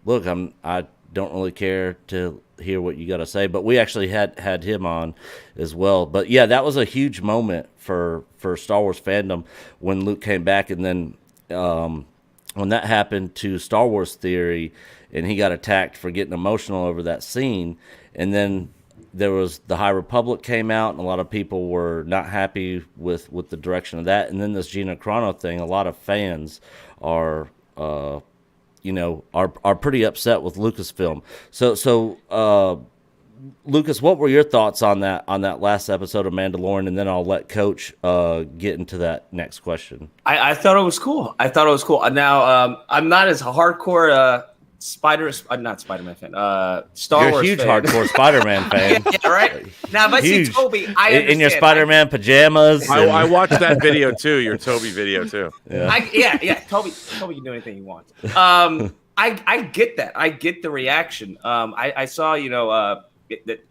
"Look, I don't really care to hear what you got to say." But we actually had him on as well. But yeah, that was a huge moment for Star Wars fandom when Luke came back, and then when that happened to Star Wars Theory and he got attacked for getting emotional over that scene, and then there was the High Republic came out, and a lot of people were not happy with the direction of that, and then this Gina Carano thing, a lot of fans are pretty upset with Lucasfilm. So Lucas, what were your thoughts on that last episode of Mandalorian? And then I'll let Coach get into that next question. I thought it was cool. Now, I'm not as hardcore not Spider-Man fan. Star You're Wars a huge fan. hardcore Spider-Man fan. Yeah, right? Now, if I see Toby, I understand. In your Spider-Man pajamas. I watched that video too, your Toby video too. Yeah. Toby can do anything he wants. I get that. I get the reaction. I saw, that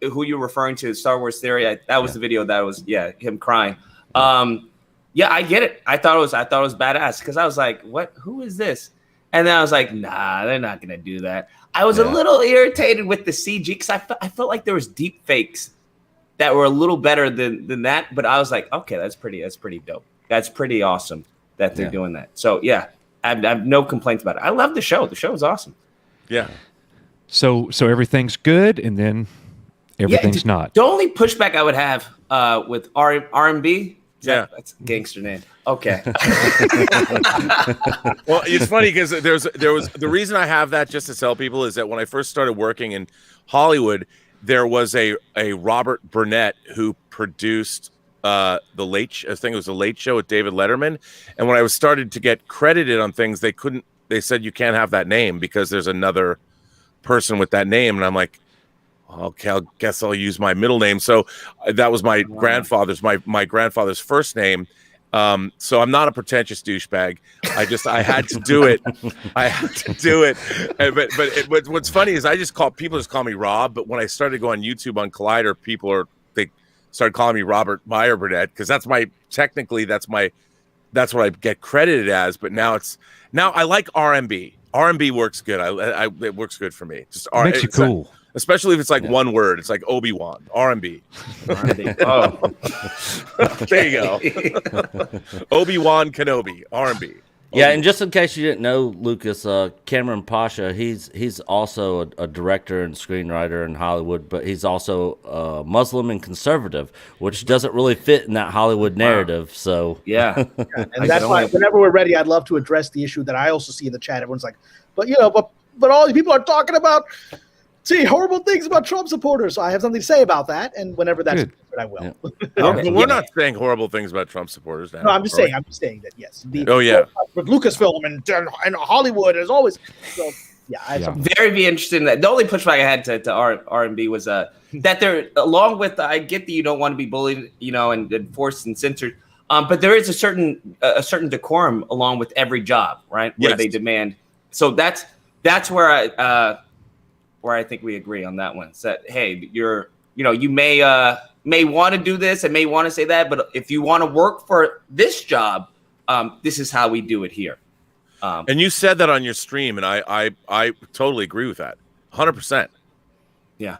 who you're referring to, Star Wars Theory. That was the video that was, him crying. Yeah, I get it. I thought it was badass because I was like, what? Who is this? And then I was like, nah, they're not gonna do that. I was a little irritated with the CG because I felt like there was deep fakes that were a little better than that. But I was like, okay, that's pretty dope. That's pretty awesome that they're doing that. So yeah, I have no complaints about it. I love the show. The show is awesome. Yeah. So everything's good, and then everything's not. The only pushback I would have with R&B. That's a gangster name. Okay. Well, it's funny because there was the reason I have that just to tell people is that when I first started working in Hollywood, there was a Robert Burnett who produced I think it was the Late Show with David Letterman, and when I was started to get credited on things, they said you can't have that name because there's another person with that name, and I'm like, okay, I guess I'll use my middle name. So that was my grandfather's grandfather's first name. So I'm not a pretentious douchebag. I had to do it. But what's funny is people just call me Rob. But when I started going on YouTube on Collider, they started calling me Robert Meyer Burnett because that's what I get credited as. But now I like R&B. R&B works good. It works good for me. Just makes you cool. Especially if it's like one word. It's like Obi-Wan, R&B. Oh. There you go. Obi-Wan Kenobi, R&B. Yeah, and just in case you didn't know, Lucas, Kamran Pasha, he's also a director and screenwriter in Hollywood, but he's also Muslim and conservative, which doesn't really fit in that Hollywood narrative. So yeah. And that's why whenever we're ready, I'd love to address the issue that I also see in the chat. Everyone's like, but all these people are talking about horrible things about Trump supporters. So I have something to say about that, and whenever that's appropriate, I will. Yeah. We're not saying horrible things about Trump supporters now. No, I'm just saying that yes. With Lucasfilm and Hollywood is always so. Yeah, I have something. Very be interesting. That the only pushback I had to R&B was that they're along with I get that you don't want to be bullied, and forced and censored. But there is a certain decorum along with every job, right? Where they demand. So that's where I think we agree on that one. So that, hey, you may want to do this and may want to say that, but if you want to work for this job, this is how we do it here. And you said that on your stream, and I totally agree with that, 100%. Yeah,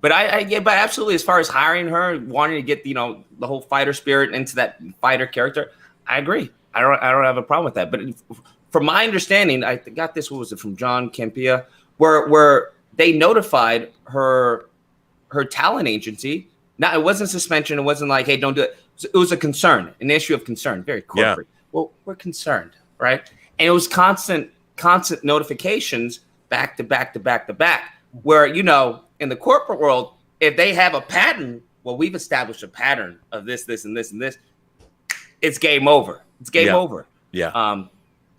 but but absolutely, as far as hiring her, wanting to get the whole fighter spirit into that fighter character, I agree. I don't have a problem with that. But from my understanding, I got this. What was it from John Campea? Where they notified her talent agency. Now, it wasn't suspension. It wasn't like, hey, don't do it. It was a concern, an issue of concern, very corporate. Yeah. Well, we're concerned, right? And it was constant notifications back to back to back to back. Where, in the corporate world, if they have a pattern, well, we've established a pattern of this, this, and this, and this. It's game over. It's game over. Yeah.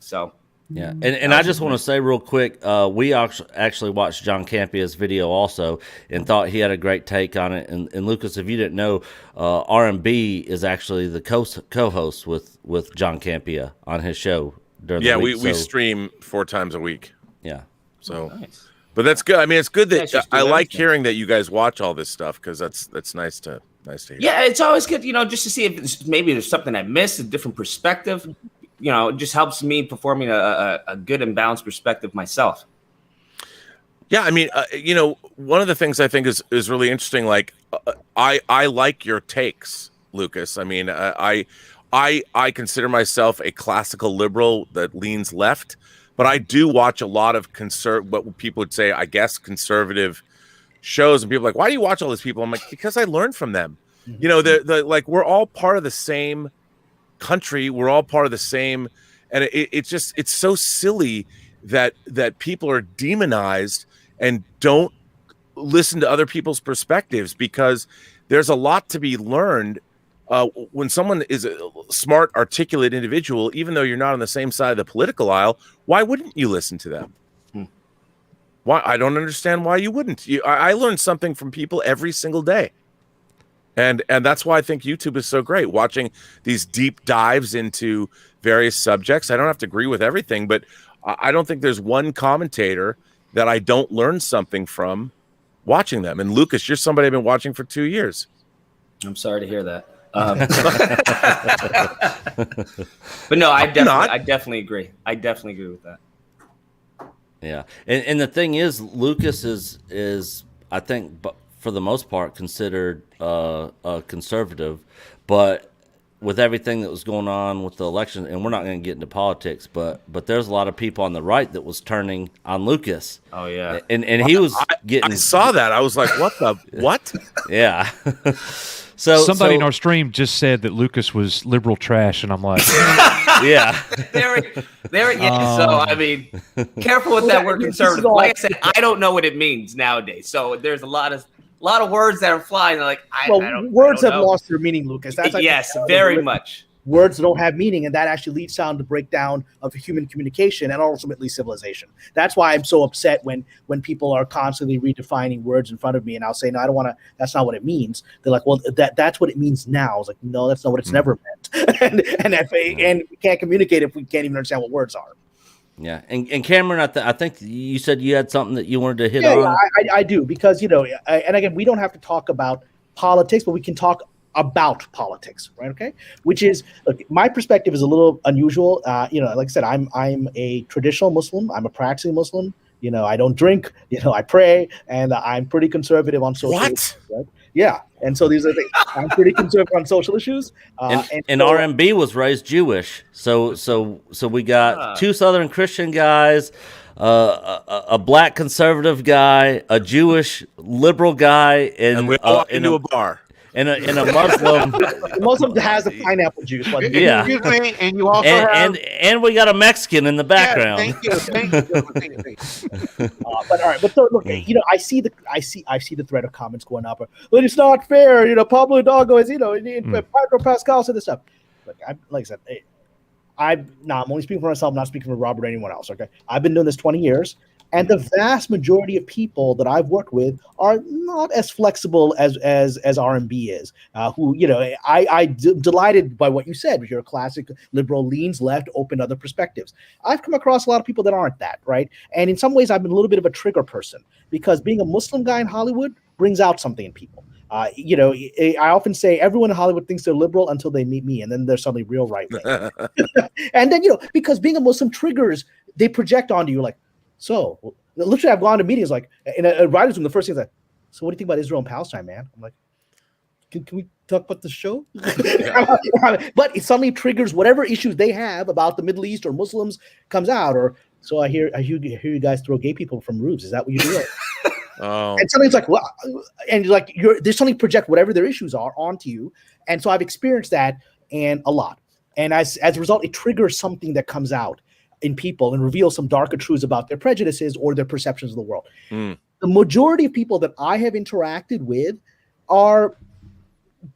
So. Yeah, and I just want to say real quick, we actually watched John Campea's video also and thought he had a great take on it. And Lucas, if you didn't know, R&B is actually the co-host with John Campea on his show during the week. we stream 4 times a week. Yeah. So, nice. But that's good. I mean, it's good that I like hearing that you guys watch all this stuff because that's nice to hear. Yeah, it's always good, just to see if maybe there's something I missed, a different perspective. It just helps me performing a good and balanced perspective myself. Yeah, I mean, one of the things I think is really interesting. Like, I like your takes, Lucas. I mean, I consider myself a classical liberal that leans left, but I do watch a lot of what people would say, I guess, conservative shows, and people are like, why do you watch all these people? I'm like, because I learn from them. Mm-hmm. Like we're all part of the same country, we're all part of the same, and it's so silly that people are demonized and don't listen to other people's perspectives, because there's a lot to be learned when someone is a smart, articulate individual. Even though you're not on the same side of the political aisle, why wouldn't you listen to them? Why? I don't understand why you wouldn't. I learn something from people every single day. And that's why I think YouTube is so great, watching these deep dives into various subjects. I don't have to agree with everything, but I don't think there's one commentator that I don't learn something from watching them. And Lucas, you're somebody I've been watching for 2 years. I'm sorry to hear that. But no, I definitely agree. I definitely agree with that. Yeah. And the thing is, Lucas is I think, for the most part, considered a conservative, but with everything that was going on with the election, and we're not going to get into politics, but there's a lot of people on the right that was turning on Lucas. Oh yeah, and he was getting. I saw that. I was like, what the what? Yeah. Somebody in our stream just said that Lucas was liberal trash, and I'm like, yeah. There. Yeah. So I mean, careful with that word conservative. Like I said, I don't know what it means nowadays. So there's a lot of words that are flying. Like words have lost their meaning, Lucas. That's yes, very much. Words don't have meaning, and that actually leads down to breakdown of human communication and ultimately civilization. That's why I'm so upset when people are constantly redefining words in front of me, and I'll say, no, I don't want to. That's not what it means. They're like, well, that's what it means now. I was like, no, that's not what it's never meant. and we can't communicate if we can't even understand what words are. Yeah, and Cameron, I think you said you had something that you wanted to hit on. Yeah, I do, because and again, we don't have to talk about politics, but we can talk about politics, right? Okay, which is, look, my perspective is a little unusual. Like I said, I'm a traditional Muslim. I'm a practicing Muslim. I don't drink. I pray, and I'm pretty conservative on social. What? Right? Yeah. And so these are things. I'm pretty conservative on social issues. And so, RMB was raised Jewish, so we got two Southern Christian guys, a black conservative guy, a Jewish liberal guy, and we all walk into a bar. And a Muslim. Muslim has a pineapple juice. Yeah. Excuse me, and you also have... and we got a Mexican in the background. Thank you. But all right, but so look, I see the thread of comments going up. But it's not fair, Pablo Hidalgo is, Pedro Pascal said this stuff. Look, like I said, I'm only speaking for myself, I'm not speaking for Robert or anyone else. Okay, I've been doing this 20 years. And the vast majority of people that I've worked with are not as flexible as RMB is. I'm delighted by what you said. You're a classic liberal, leans left, open other perspectives. I've come across a lot of people that aren't that, right? And in some ways, I've been a little bit of a trigger person because being a Muslim guy in Hollywood brings out something in people. I often say everyone in Hollywood thinks they're liberal until they meet me, and then they're suddenly real right wing. And then, because being a Muslim triggers, they project onto you like, so literally, I've gone to meetings like in a writer's room. The first thing is like, so what do you think about Israel and Palestine, man? I'm like, can we talk about the show? But it suddenly triggers whatever issues they have about the Middle East or Muslims comes out. Or so I hear you guys throw gay people from roofs. Is that what you do? Oh. And something's like, well, and like there's something project whatever their issues are onto you. And so I've experienced that and a lot. And as a result, it triggers something that comes out in people and reveal some darker truths about their prejudices or their perceptions of the world. The majority of people that I have interacted with are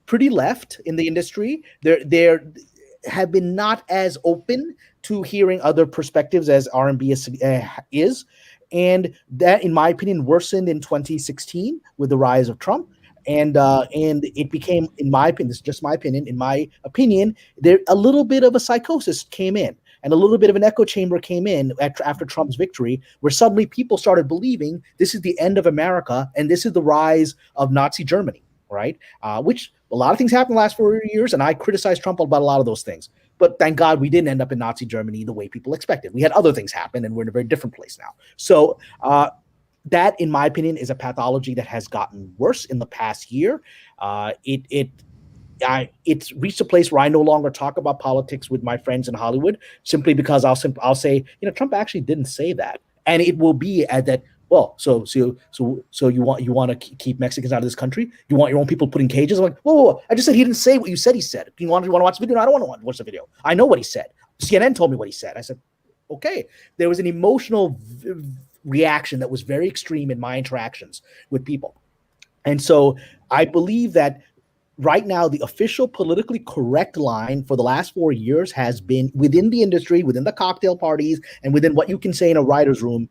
pretty left in the industry. They have been not as open to hearing other perspectives as R&B is. And that, in my opinion, worsened in 2016 with the rise of Trump. And it became, in my opinion, this is just my opinion, there a little bit of a psychosis came in. And a little bit of an echo chamber came in after Trump's victory, where suddenly people started believing this is the end of America and this is the rise of Nazi Germany, right? Which a lot of things happened in the last 4 years, and I criticized Trump about a lot of those things. But thank God we didn't end up in Nazi Germany the way people expected. We had other things happen, and we're in a very different place now. So that, in my opinion, is a pathology that has gotten worse in the past year. It's reached a place where I no longer talk about politics with my friends in Hollywood simply because I'll say, Trump actually didn't say that, and it will be at that. Well, so you want to keep Mexicans out of this country? You want your own people put in cages? I'm like, whoa! I just said he didn't say what you said he said. You want to watch the video? No, I don't want to watch the video. I know what he said. CNN told me what he said. I said, okay. There was an emotional reaction that was very extreme in my interactions with people, and so I believe that. Right now, the official politically correct line for the last 4 years has been within the industry, within the cocktail parties, and within what you can say in a writer's room.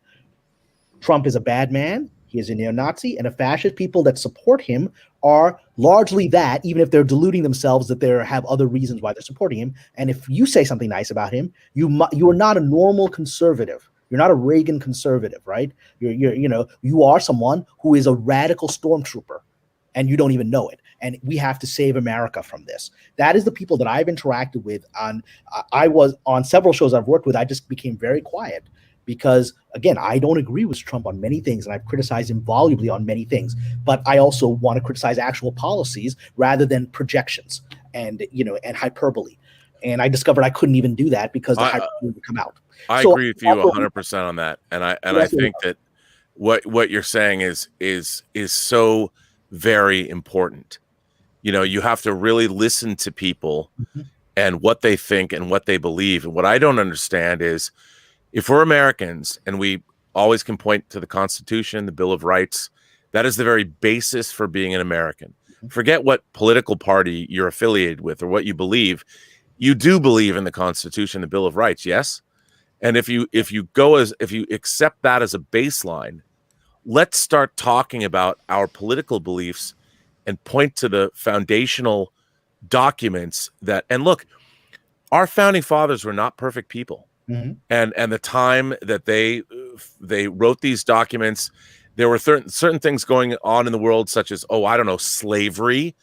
Trump is a bad man. He is a neo-Nazi, and a fascist. People that support him are largely that, even if they're deluding themselves that they have other reasons why they're supporting him. And if you say something nice about him, you are not a normal conservative. You're not a Reagan conservative, right? You are someone who is a radical stormtrooper, and you don't even know it. And we have to save America from this. That is the people that I've interacted with. I was on several shows I've worked with. I just became very quiet because, again, I don't agree with Trump on many things, and I've criticized him volubly on many things. But I also want to criticize actual policies rather than projections and hyperbole. And I discovered I couldn't even do that because the hyperbole would come out. I agree with you 100% on that, and I think that what you're saying is so very important. You have to really listen to people and what they think and what they believe. And what I don't understand is if we're Americans and we always can point to the Constitution, the Bill of Rights, that is the very basis for being an American. Forget what political party you're affiliated with or what you believe. You do believe in the Constitution, the Bill of Rights, yes? And if you accept that as a baseline, let's start talking about our political beliefs and point to the foundational documents and look, our founding fathers were not perfect people. And the time that they wrote these documents, there were certain things going on in the world, such as, slavery,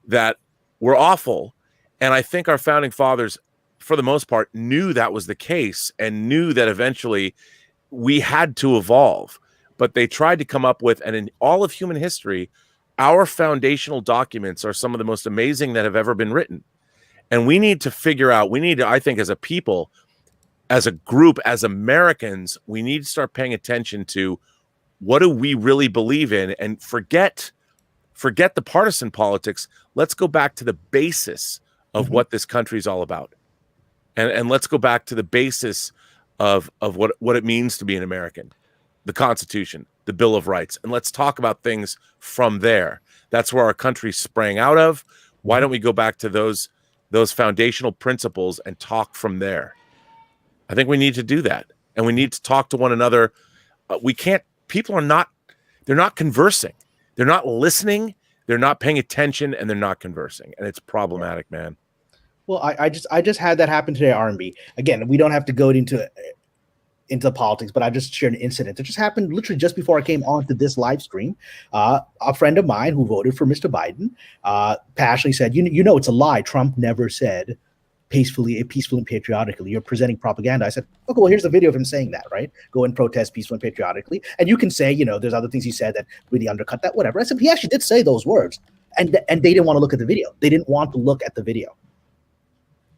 that were awful. And I think our founding fathers, for the most part, knew that was the case and knew that eventually we had to evolve. But they tried to come up with, and in all of human history, our foundational documents are some of the most amazing that have ever been written. And we need to figure out, I think as a people, as a group, as Americans, we need to start paying attention to what do we really believe in, and forget the partisan politics. Let's go back to the basis of what this country is all about. And let's go back to the basis of what it means to be an American, the Constitution, the Bill of Rights. And let's talk about things from there. That's where our country sprang out of. Why don't we go back to those foundational principles and talk from there? I think we need to do that. And we need to talk to one another. People are not, they're not conversing. They're not listening. They're not paying attention, and they're not conversing. And it's problematic, man. Well, I just had that happen today, R&B. Again, we don't have to go into politics, but I just shared an incident that just happened literally just before I came onto this live stream. A friend of mine who voted for Mr. Biden passionately said, you know, it's a lie. Trump never said peacefully and patriotically. You're presenting propaganda. I said, okay, well, here's the video of him saying that, right? Go and protest peacefully and patriotically. And you can say, you know, there's other things he said that really undercut that, whatever. I said, he actually did say those words. And they didn't want to look at the video. They didn't want to look at the video.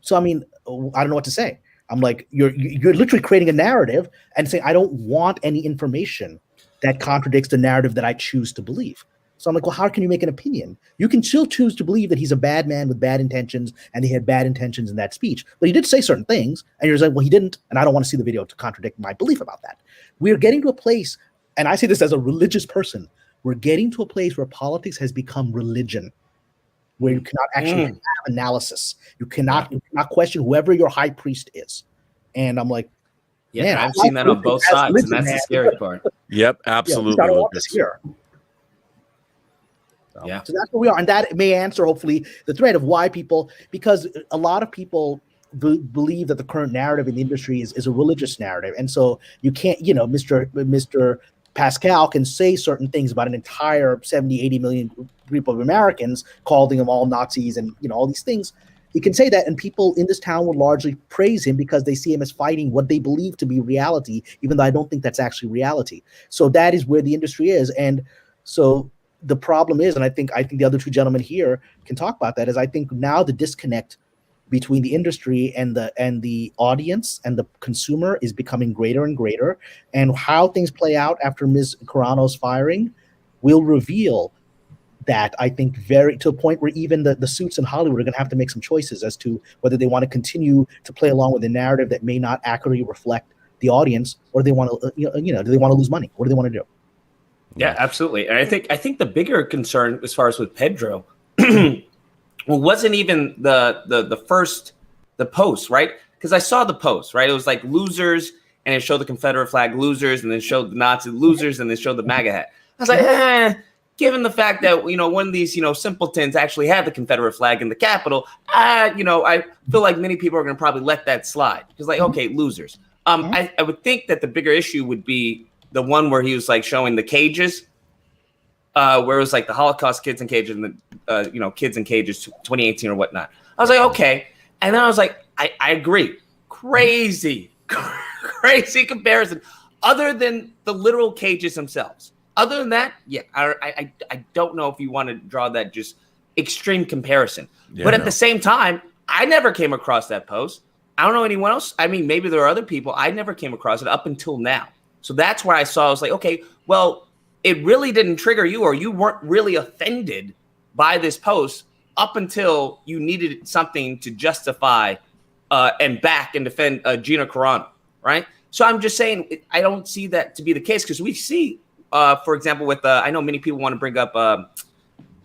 So, I mean, I don't know what to say. I'm like, you're literally creating a narrative and saying, I don't want any information that contradicts the narrative that I choose to believe. So I'm like, well, how can you make an opinion? You can still choose to believe that he's a bad man with bad intentions, and he had bad intentions in that speech. But he did say certain things, and you're like, well, he didn't, and I don't want to see the video to contradict my belief about that. We're getting to a place, and I say this as a religious person, we're getting to a place where politics has become religion, where you cannot actually have analysis. You cannot question whoever your high priest is. And I'm like, yeah, man, I've seen that on both sides, and that's the scary part. Yep, absolutely. I don't want this here. Yeah. So that's where we are. And that may answer, hopefully, the thread of why people, because a lot of people believe that the current narrative in the industry is a religious narrative. And so you can't, you know, Mr. Pascal can say certain things about an entire 70, 80 million group of Americans, calling them all Nazis and, you know, all these things. He can say that, and people in this town will largely praise him because they see him as fighting what they believe to be reality, even though I don't think that's actually reality. So that is where the industry is. And so the problem is, and I think the other two gentlemen here can talk about that, is I think now the disconnect between the industry and the audience and the consumer is becoming greater and greater. And how things play out after Ms. Carano's firing will reveal that, I think, to a point where even the suits in Hollywood are going to have to make some choices as to whether they want to continue to play along with a narrative that may not accurately reflect the audience, or they want to, do they want to lose money? What do they want to do? Yeah, absolutely. And I think the bigger concern as far as with Pedro, well, wasn't even the post, right? Because I saw the post, right? It was like losers, and it showed the Confederate flag, losers, and then showed the Nazi losers, and then showed the MAGA hat. I was like, given the fact that, one of these, simpletons actually had the Confederate flag in the Capitol, I feel like many people are going to probably let that slide. Because, like, okay, losers. I would think that the bigger issue would be the one where he was like showing the cages, where it was like the Holocaust kids in cages and the kids in cages 2018 or whatnot. I was like, okay. And then I was like, I agree. Crazy comparison. Other than the literal cages themselves. Other than that, yeah, I don't know if you want to draw that just extreme comparison. Yeah, but at the same time, I never came across that post. I don't know anyone else. I mean, maybe there are other people. I never came across it up until now. So that's where I was like, okay, well, it really didn't trigger you, or you weren't really offended by this post up until you needed something to justify and back and defend Gina Carano, right? So I'm just saying, I don't see that to be the case, because we see, for example, with I know many people want to bring up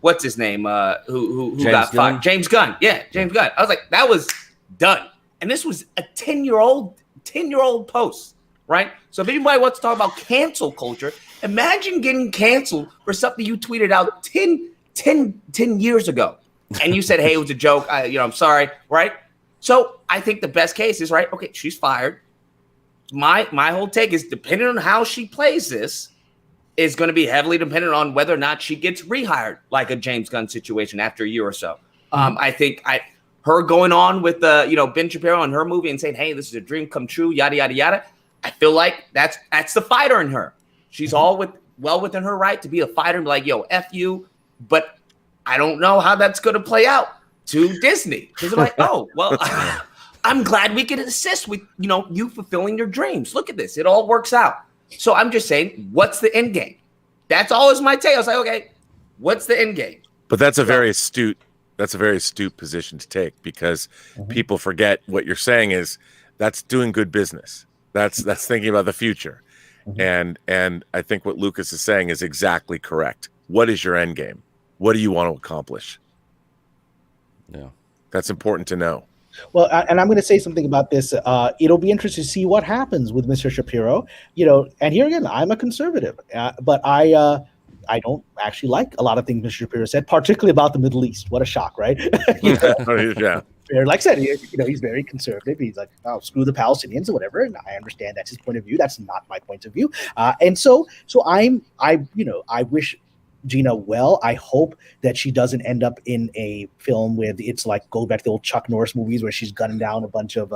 what's his name, who got fired, James Gunn. Yeah, James Gunn. I was like, that was done, and this was a 10-year-old post. Right? So if anybody wants to talk about cancel culture, imagine getting canceled for something you tweeted out 10 years ago. And you said, hey, it was a joke. I'm sorry. Right? So I think the best case is, right, okay, she's fired. My whole take is, depending on how she plays this, is going to be heavily dependent on whether or not she gets rehired, like a James Gunn situation after a year or so. I think her going on with Ben Shapiro and her movie and saying, hey, this is a dream come true, yada, yada, yada. I feel like that's the fighter in her. She's well within her right to be a fighter and be like, yo, F you, but I don't know how that's going to play out to Disney. Because they're like, oh, well, I'm glad we can assist with, you fulfilling your dreams. Look at this. It all works out. So I'm just saying, what's the end game? That's always my take. I was like, okay, what's the end game? But that's a very astute position to take, because people forget what you're saying is that's doing good business. That's thinking about the future. And I think what Lucas is saying is exactly correct. What is your end game? What do you want to accomplish? Yeah. That's important to know. Well, and I'm going to say something about this. It'll be interesting to see what happens with Mr. Shapiro. And here again, I'm a conservative, but I don't actually like a lot of things Mr. Shapiro said, particularly about the Middle East. What a shock, right? Yeah. Like I said, he's very conservative. He's like, oh, screw the Palestinians or whatever. And I understand that's his point of view. That's not my point of view. And so I wish Gina well. I hope that she doesn't end up in a film where it's like go back to the old Chuck Norris movies where she's gunning down a bunch of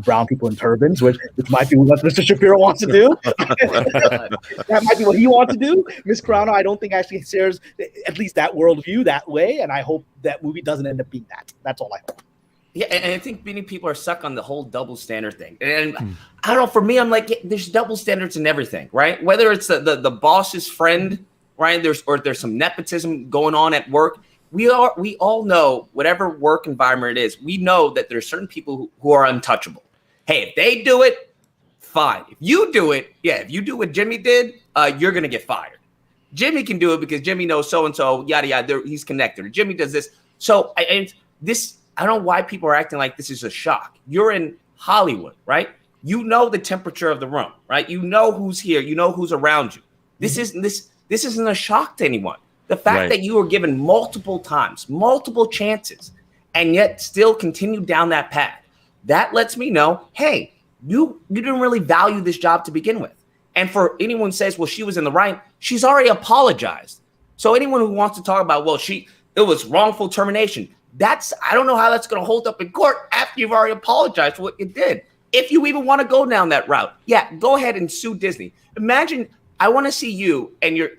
brown people in turbans, which might be what Mr. Shapiro wants to do. That might be what he wants to do. Miss Carano, I don't think actually shares at least that worldview that way, and I hope that movie doesn't end up being that. That's all I hope. Yeah, and I think many people are stuck on the whole double standard thing. And I don't know, for me, I'm like, there's double standards in everything, right? Whether it's the boss's friend, right? There's some nepotism going on at work. We all know whatever work environment it is, we know that there's certain people who are untouchable. Hey, if they do it, fine. If you do it, if you do what Jimmy did, you're gonna get fired. Jimmy can do it because Jimmy knows so-and-so, yada, yada, he's connected. Or Jimmy does this. So I don't know why people are acting like this is a shock. You're in Hollywood, right? You know the temperature of the room, right? You know who's here. You know who's around you. This isn't a shock to anyone. The fact that you were given multiple times, multiple chances, and yet still continue down that path, that lets me know, hey, you didn't really value this job to begin with. And for anyone who says, well, she was in the right, she's already apologized. So anyone who wants to talk about, well, it was wrongful termination, I don't know how that's going to hold up in court after you've already apologized for what you did. If you even want to go down that route, go ahead and sue Disney. Imagine, I want to see you and your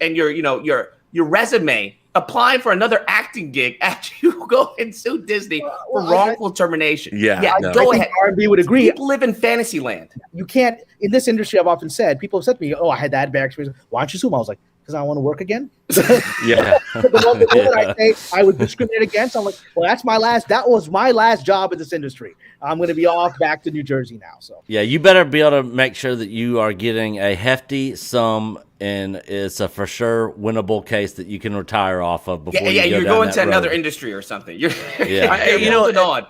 resume applying for another acting gig after you go and sue Disney for wrongful termination. Go ahead. R&B would agree. People live in fantasy land. You can't, in this industry, I've often said, people have said to me, oh, I had that bad experience. Why don't you sue him? I was like, because I want to work again. The moment I say I would discriminate against, I'm like, well, that was my last job in this industry. I'm going to be off back to New Jersey now. So you better be able to make sure that you are getting a hefty sum, and it's a for sure winnable case that you can retire off of before you're going to another industry or something. You're on.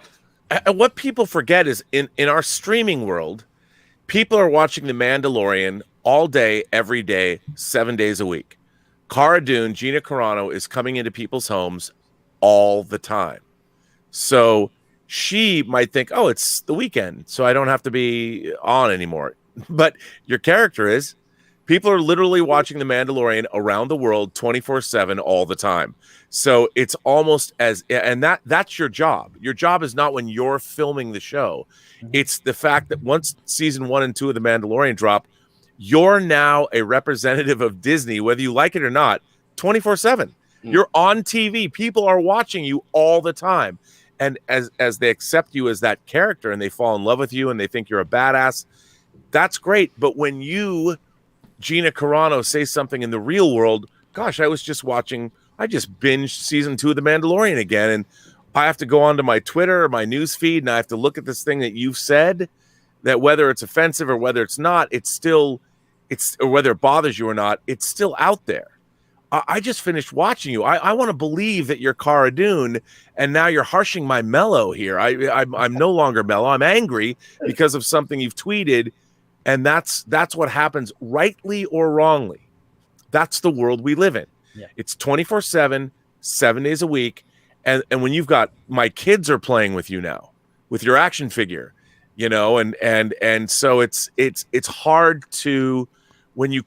What people forget is in our streaming world, people are watching The Mandalorian all day, every day, 7 days a week. Cara Dune, Gina Carano, is coming into people's homes all the time. So she might think, oh, it's the weekend, so I don't have to be on anymore. But your character is. People are literally watching The Mandalorian around the world 24/7 all the time. So it's almost and that's your job. Your job is not when you're filming the show. It's the fact that once season 1 and 2 of The Mandalorian drop, you're now a representative of Disney, whether you like it or not, 24/7. You're on TV. People are watching you all the time. And as they accept you as that character and they fall in love with you and they think you're a badass, that's great. But when you, Gina Carano, say something in the real world, gosh, I just binged season 2 of The Mandalorian again, and I have to go onto my Twitter or my news feed and I have to look at this thing that you've said, that whether it's offensive or whether it's not, or whether it bothers you or not, it's still out there. I just finished watching you. I want to believe that you're Cara Dune, and now you're harshing my mellow here. I'm no longer mellow. I'm angry because of something you've tweeted, and that's what happens, rightly or wrongly. That's the world we live in. Yeah. It's 24/7, 7 days a week, and when you've got, my kids are playing with you now with your action figure, and so it's hard to. When you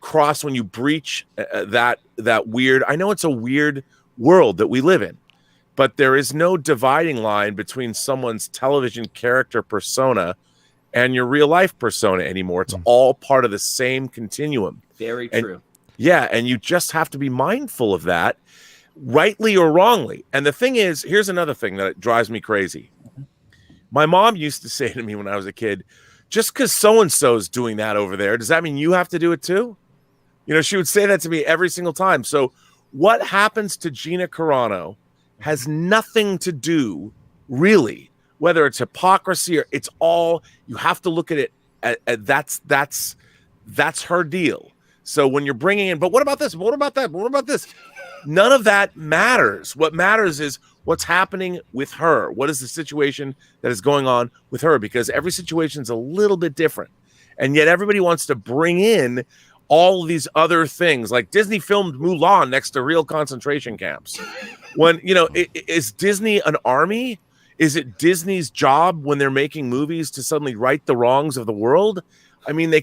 breach that weird, I know it's a weird world that we live in, but there is no dividing line between someone's television character persona and your real life persona anymore. It's all part of the same continuum. Very true. Yeah, and you just have to be mindful of that. rightly or wrongly. And the thing is, here's another thing that drives me crazy. My mom used to say to me when I was a kid, just because so-and-so's doing that over there, does that mean you have to do it too? You know, she would say that to me every single time. So what happens to Gina Carano has nothing to do, really, whether it's hypocrisy or it's all, you have to look at it that's her deal. So when you're bringing in, but what about this? What about that? What about this? None of that matters. What matters is what's happening with her. What is the situation that is going on with her? Because every situation is a little bit different. And yet everybody wants to bring in all of these other things. Like Disney filmed Mulan next to real concentration camps. When, you know, is Disney an army? Is it Disney's job when they're making movies to suddenly right the wrongs of the world? I mean, they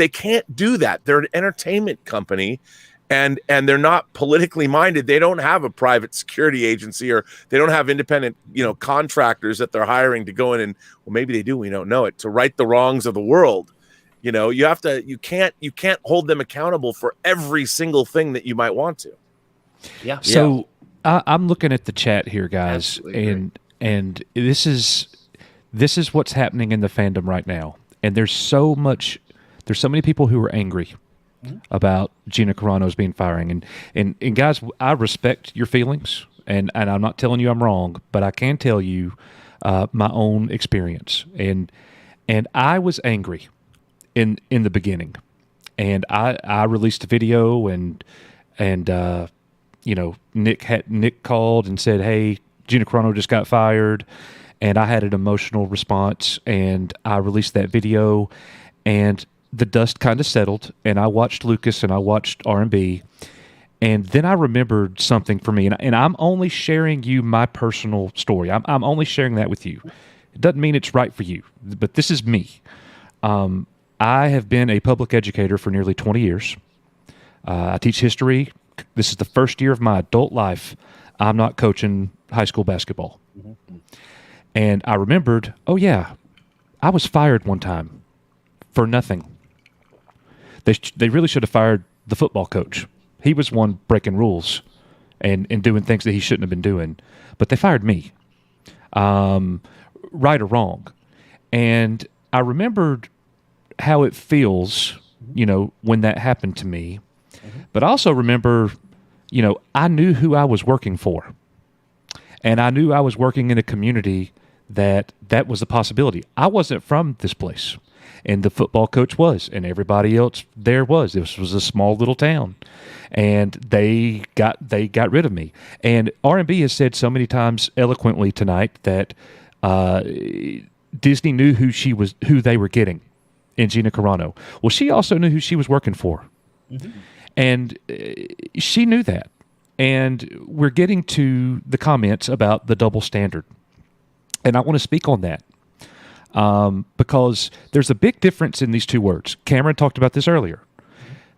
can't do that. They're an entertainment company. And they're not politically minded. They don't have a private security agency, or they don't have independent, you know, contractors that they're hiring to go in and, well, maybe they do, we don't know it, to right the wrongs of the world. You know, you can't hold them accountable for every single thing that you might want to. Yeah. So I'm looking at the chat here, guys, and this is what's happening in the fandom right now. And there's so many people who are angry about Gina Carano's being firing. And guys, I respect your feelings, and I'm not telling you I'm wrong, but I can tell you my own experience. And I was angry in the beginning. And I released a video, and you know, Nick called and said, "Hey, Gina Carano just got fired." And I had an emotional response, and I released that video, and the dust kind of settled, and I watched Lucas and I watched R&B, and then I remembered something for me, and I'm only sharing you my personal story. I'm only sharing that with you. It doesn't mean it's right for you, but this is me. I have been a public educator for nearly 20 years. I teach history. This is the first year of my adult life I'm not coaching high school basketball. Mm-hmm. And I remembered, oh yeah, I was fired one time for nothing. They really should have fired the football coach. He was one breaking rules and doing things that he shouldn't have been doing. But they fired me, right or wrong. And I remembered how it feels, you know, when that happened to me. Mm-hmm. But I also remember, you know, I knew who I was working for. And I knew I was working in a community that was a possibility. I wasn't from this place. And the football coach was, and everybody else there was. This was a small little town, and they got rid of me. And R&B has said so many times eloquently tonight that Disney knew who they were getting in Gina Carano. Well, she also knew who she was working for, mm-hmm. and she knew that. And we're getting to the comments about the double standard, and I want to speak on that. Because there's a big difference in these two words. Cameron talked about this earlier,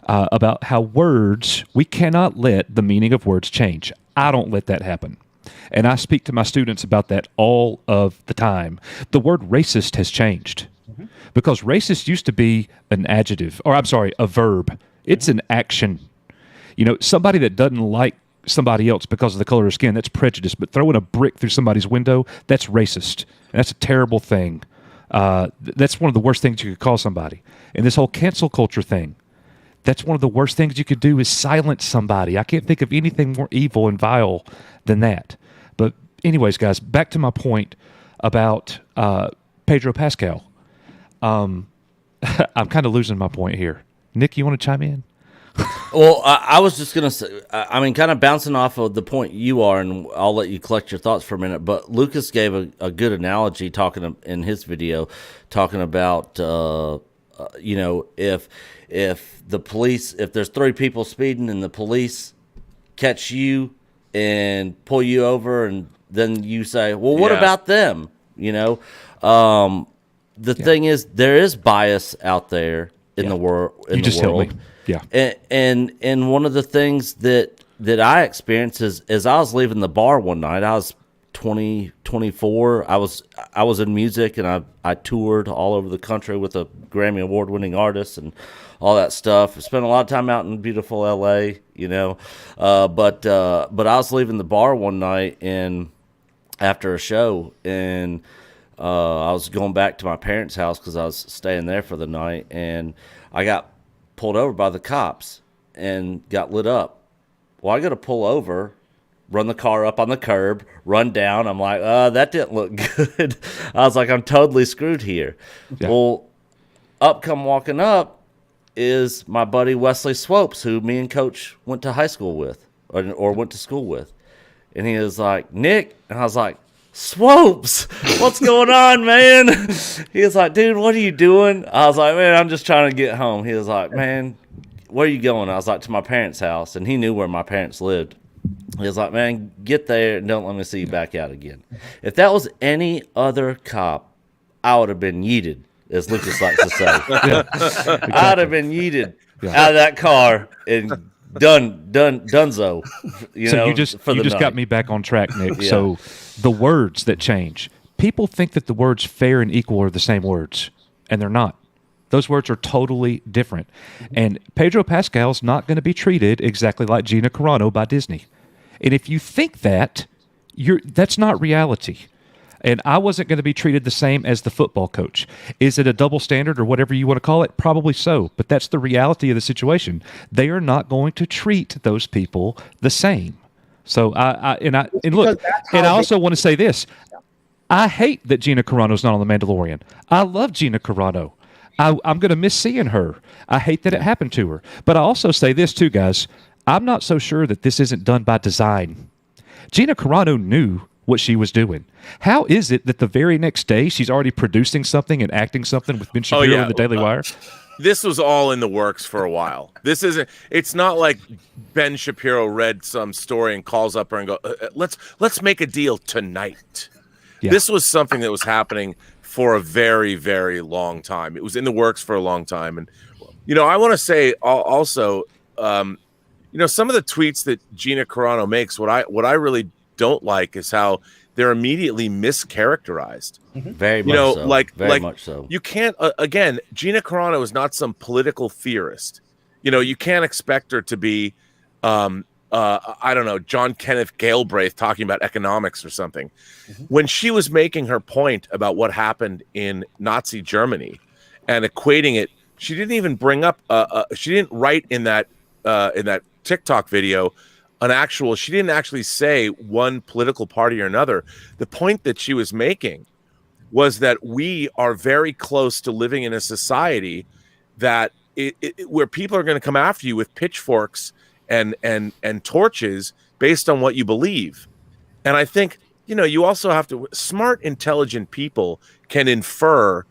about how words, we cannot let the meaning of words change. I don't let that happen. And I speak to my students about that all of the time. The word racist has changed, mm-hmm. because racist used to be an adjective, or I'm sorry, a verb. It's an action. You know, somebody that doesn't like somebody else because of the color of skin, that's prejudice. But throwing a brick through somebody's window, that's racist. And that's a terrible thing. That's one of the worst things you could call somebody. And this whole cancel culture thing, that's one of the worst things you could do is silence somebody. I can't think of anything more evil and vile than that. But anyways, guys, back to my point about Pedro Pascal. I'm kind of losing my point here. Nick, you want to chime in? Well, I was just going to say, I mean, kind of bouncing off of the point you are, and I'll let you collect your thoughts for a minute, but Lucas gave a good analogy in his video, talking about, you know, if the police, if there's 3 people speeding and the police catch you and pull you over, and then you say, well, what about them? You know, the thing is, there is bias out there in the world. You just told me. Yeah. And one of the things that I experienced is, as I was leaving the bar one night, I was 24. I was in music, and I toured all over the country with a Grammy Award winning artist and all that stuff. I spent a lot of time out in beautiful LA, you know. But I was leaving the bar one night and after a show, and I was going back to my parents' house because I was staying there for the night, and I got pulled over by the cops and got lit up. Well, I got to pull over, run the car up on the curb, run down. I'm like, that didn't look good. I was like, I'm totally screwed here. Yeah. Well, walking up is my buddy Wesley Swopes, who me and Coach went to high school with or went to school with. And he was like, Nick. And I was like, Swopes, what's going on, man? He was like, dude, what are you doing? I was like, man, I'm just trying to get home. He was like, man, where are you going? I was like, to my parents' house. And he knew where my parents lived. He was like, man, get there and don't let me see you back out again. If that was any other cop, I would have been yeeted, as Lucas likes to say. Yeah, exactly. I'd have been yeeted out of that car and donezo. You just got me back on track, Nick. Yeah. So the words that change. People think that the words fair and equal are the same words, and they're not. Those words are totally different. And Pedro Pascal's not going to be treated exactly like Gina Carano by Disney. And if you think that, that's not reality. And I wasn't going to be treated the same as the football coach. Is it a double standard or whatever you want to call it? Probably so. But that's the reality of the situation. They are not going to treat those people the same. So I also want to say this. I hate that Gina Carano's not on The Mandalorian. I love Gina Carano. I'm going to miss seeing her. I hate that it happened to her. But I also say this too, guys. I'm not so sure that this isn't done by design. Gina Carano knew what she was doing. How is it that the very next day she's already producing something and acting something with Ben Shapiro in the Daily Wire? This was all in the works for a while. It's not like Ben Shapiro read some story and calls up her and go, let's make a deal tonight. Yeah. This was something that was happening for a very, very long time. It was in the works for a long time. And, I want to say also, some of the tweets that Gina Carano makes, what I really don't like is how they're immediately mischaracterized. Very much so. You can't, again, Gina Carano is not some political theorist. You can't expect her to be, I don't know, John Kenneth Galbraith talking about economics or something. When she was making her point about what happened in Nazi Germany and equating it, she didn't even bring up, she didn't write in that TikTok video she didn't actually say one political party or another. The point that she was making was that we are very close to living in a society that where people are going to come after you with pitchforks and torches based on what you believe. And I think, you also have to, smart, intelligent people can infer,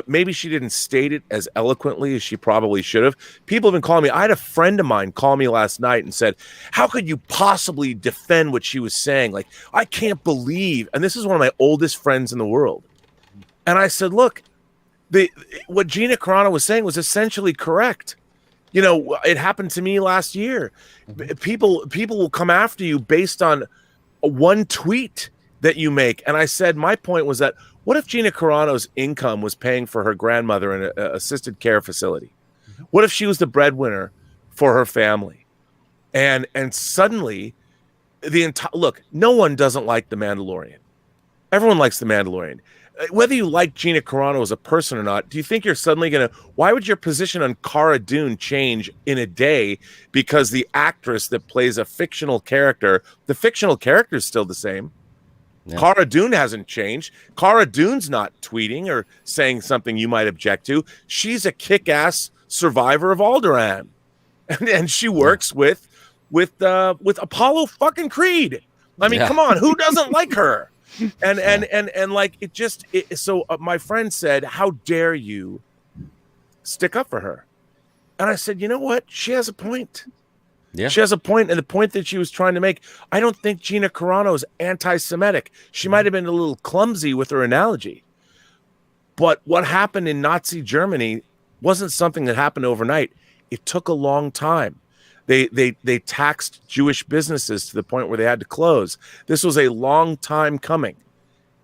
maybe she didn't state it as eloquently as she probably should have. People have been calling me. I had a friend of mine call me last night and said, how could you possibly defend what she was saying? Like, I can't believe, and this is one of my oldest friends in the world. And I said, look, what Gina Carano was saying was essentially correct. It happened to me last year. People will come after you based on one tweet that you make. And I said, my point was that, what if Gina Carano's income was paying for her grandmother in an assisted care facility? What if she was the breadwinner for her family? And suddenly, look, no one doesn't like The Mandalorian. Everyone likes The Mandalorian. Whether you like Gina Carano as a person or not, do you think you're suddenly why would your position on Cara Dune change in a day because the actress that plays a fictional character, the fictional character is still the same? Yeah. Cara Dune hasn't changed. Cara Dune's not tweeting or saying something you might object to. She's a kick-ass survivor of Alderaan. And she works with Apollo fucking Creed. I mean, come on, who doesn't like her? And like so my friend said, how dare you stick up for her? And I said, you know what? She has a point. Yeah. She has a point, and the point that she was trying to make, I don't think Gina Carano is anti-Semitic. She might have been a little clumsy with her analogy. But what happened in Nazi Germany wasn't something that happened overnight. It took a long time. They taxed Jewish businesses to the point where they had to close. This was a long time coming.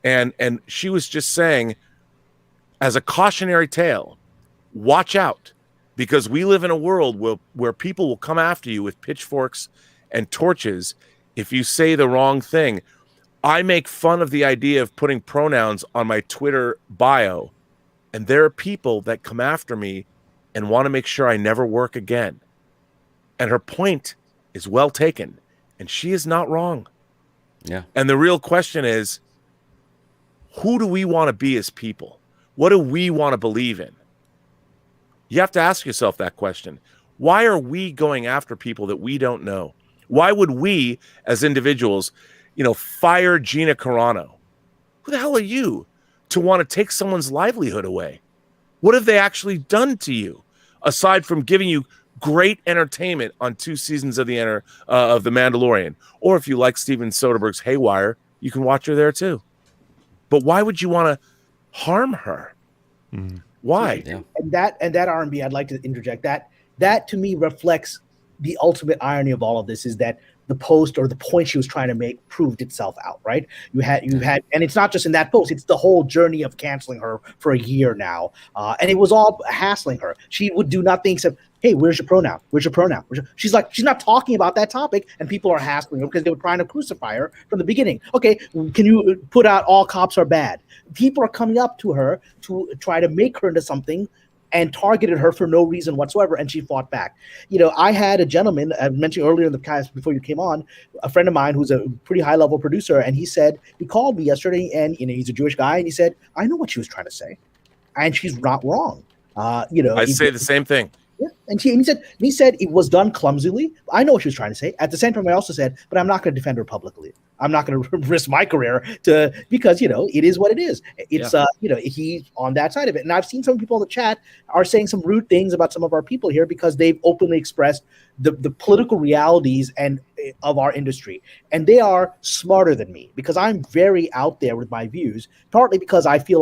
And she was just saying, as a cautionary tale, watch out, because we live in a world where people will come after you with pitchforks and torches if you say the wrong thing. I make fun of the idea of putting pronouns on my Twitter bio, and there are people that come after me and want to make sure I never work again. And her point is well taken, and she is not wrong. Yeah. And the real question is, who do we want to be as people? What do we want to believe in? You have to ask yourself that question. Why are we going after people that we don't know? Why would we, as individuals, fire Gina Carano? Who the hell are you to want to take someone's livelihood away? What have they actually done to you, aside from giving you great entertainment on 2 seasons of the Mandalorian? Or if you like Steven Soderbergh's Haywire, you can watch her there too. But why would you want to harm her? Why? Yeah. And that R&B, I'd like to interject that to me reflects the ultimate irony of all of this, is that the post or the point she was trying to make proved itself out, right? You had, and it's not just in that post, it's the whole journey of canceling her for a year now. And it was all hassling her. She would do nothing except, hey, where's your pronoun? Where's your pronoun? She's not talking about that topic, and people are hassling her because they were trying to crucify her from the beginning. Okay, can you put out all cops are bad? People are coming up to her to try to make her into something and targeted her for no reason whatsoever, and she fought back. I had a gentleman, I mentioned earlier in the cast before you came on, a friend of mine who's a pretty high-level producer, and he called me yesterday, and he's a Jewish guy, and he said, I know what she was trying to say, and she's not wrong. I say the same thing. Yeah. And he said it was done clumsily. I know what she was trying to say. At the same time, I also said, but I'm not going to defend her publicly. I'm not going to risk my career because it is what it is. It's he's on that side of it. And I've seen some people in the chat are saying some rude things about some of our people here because they've openly expressed the political realities of our industry. And they are smarter than me because I'm very out there with my views, partly because I feel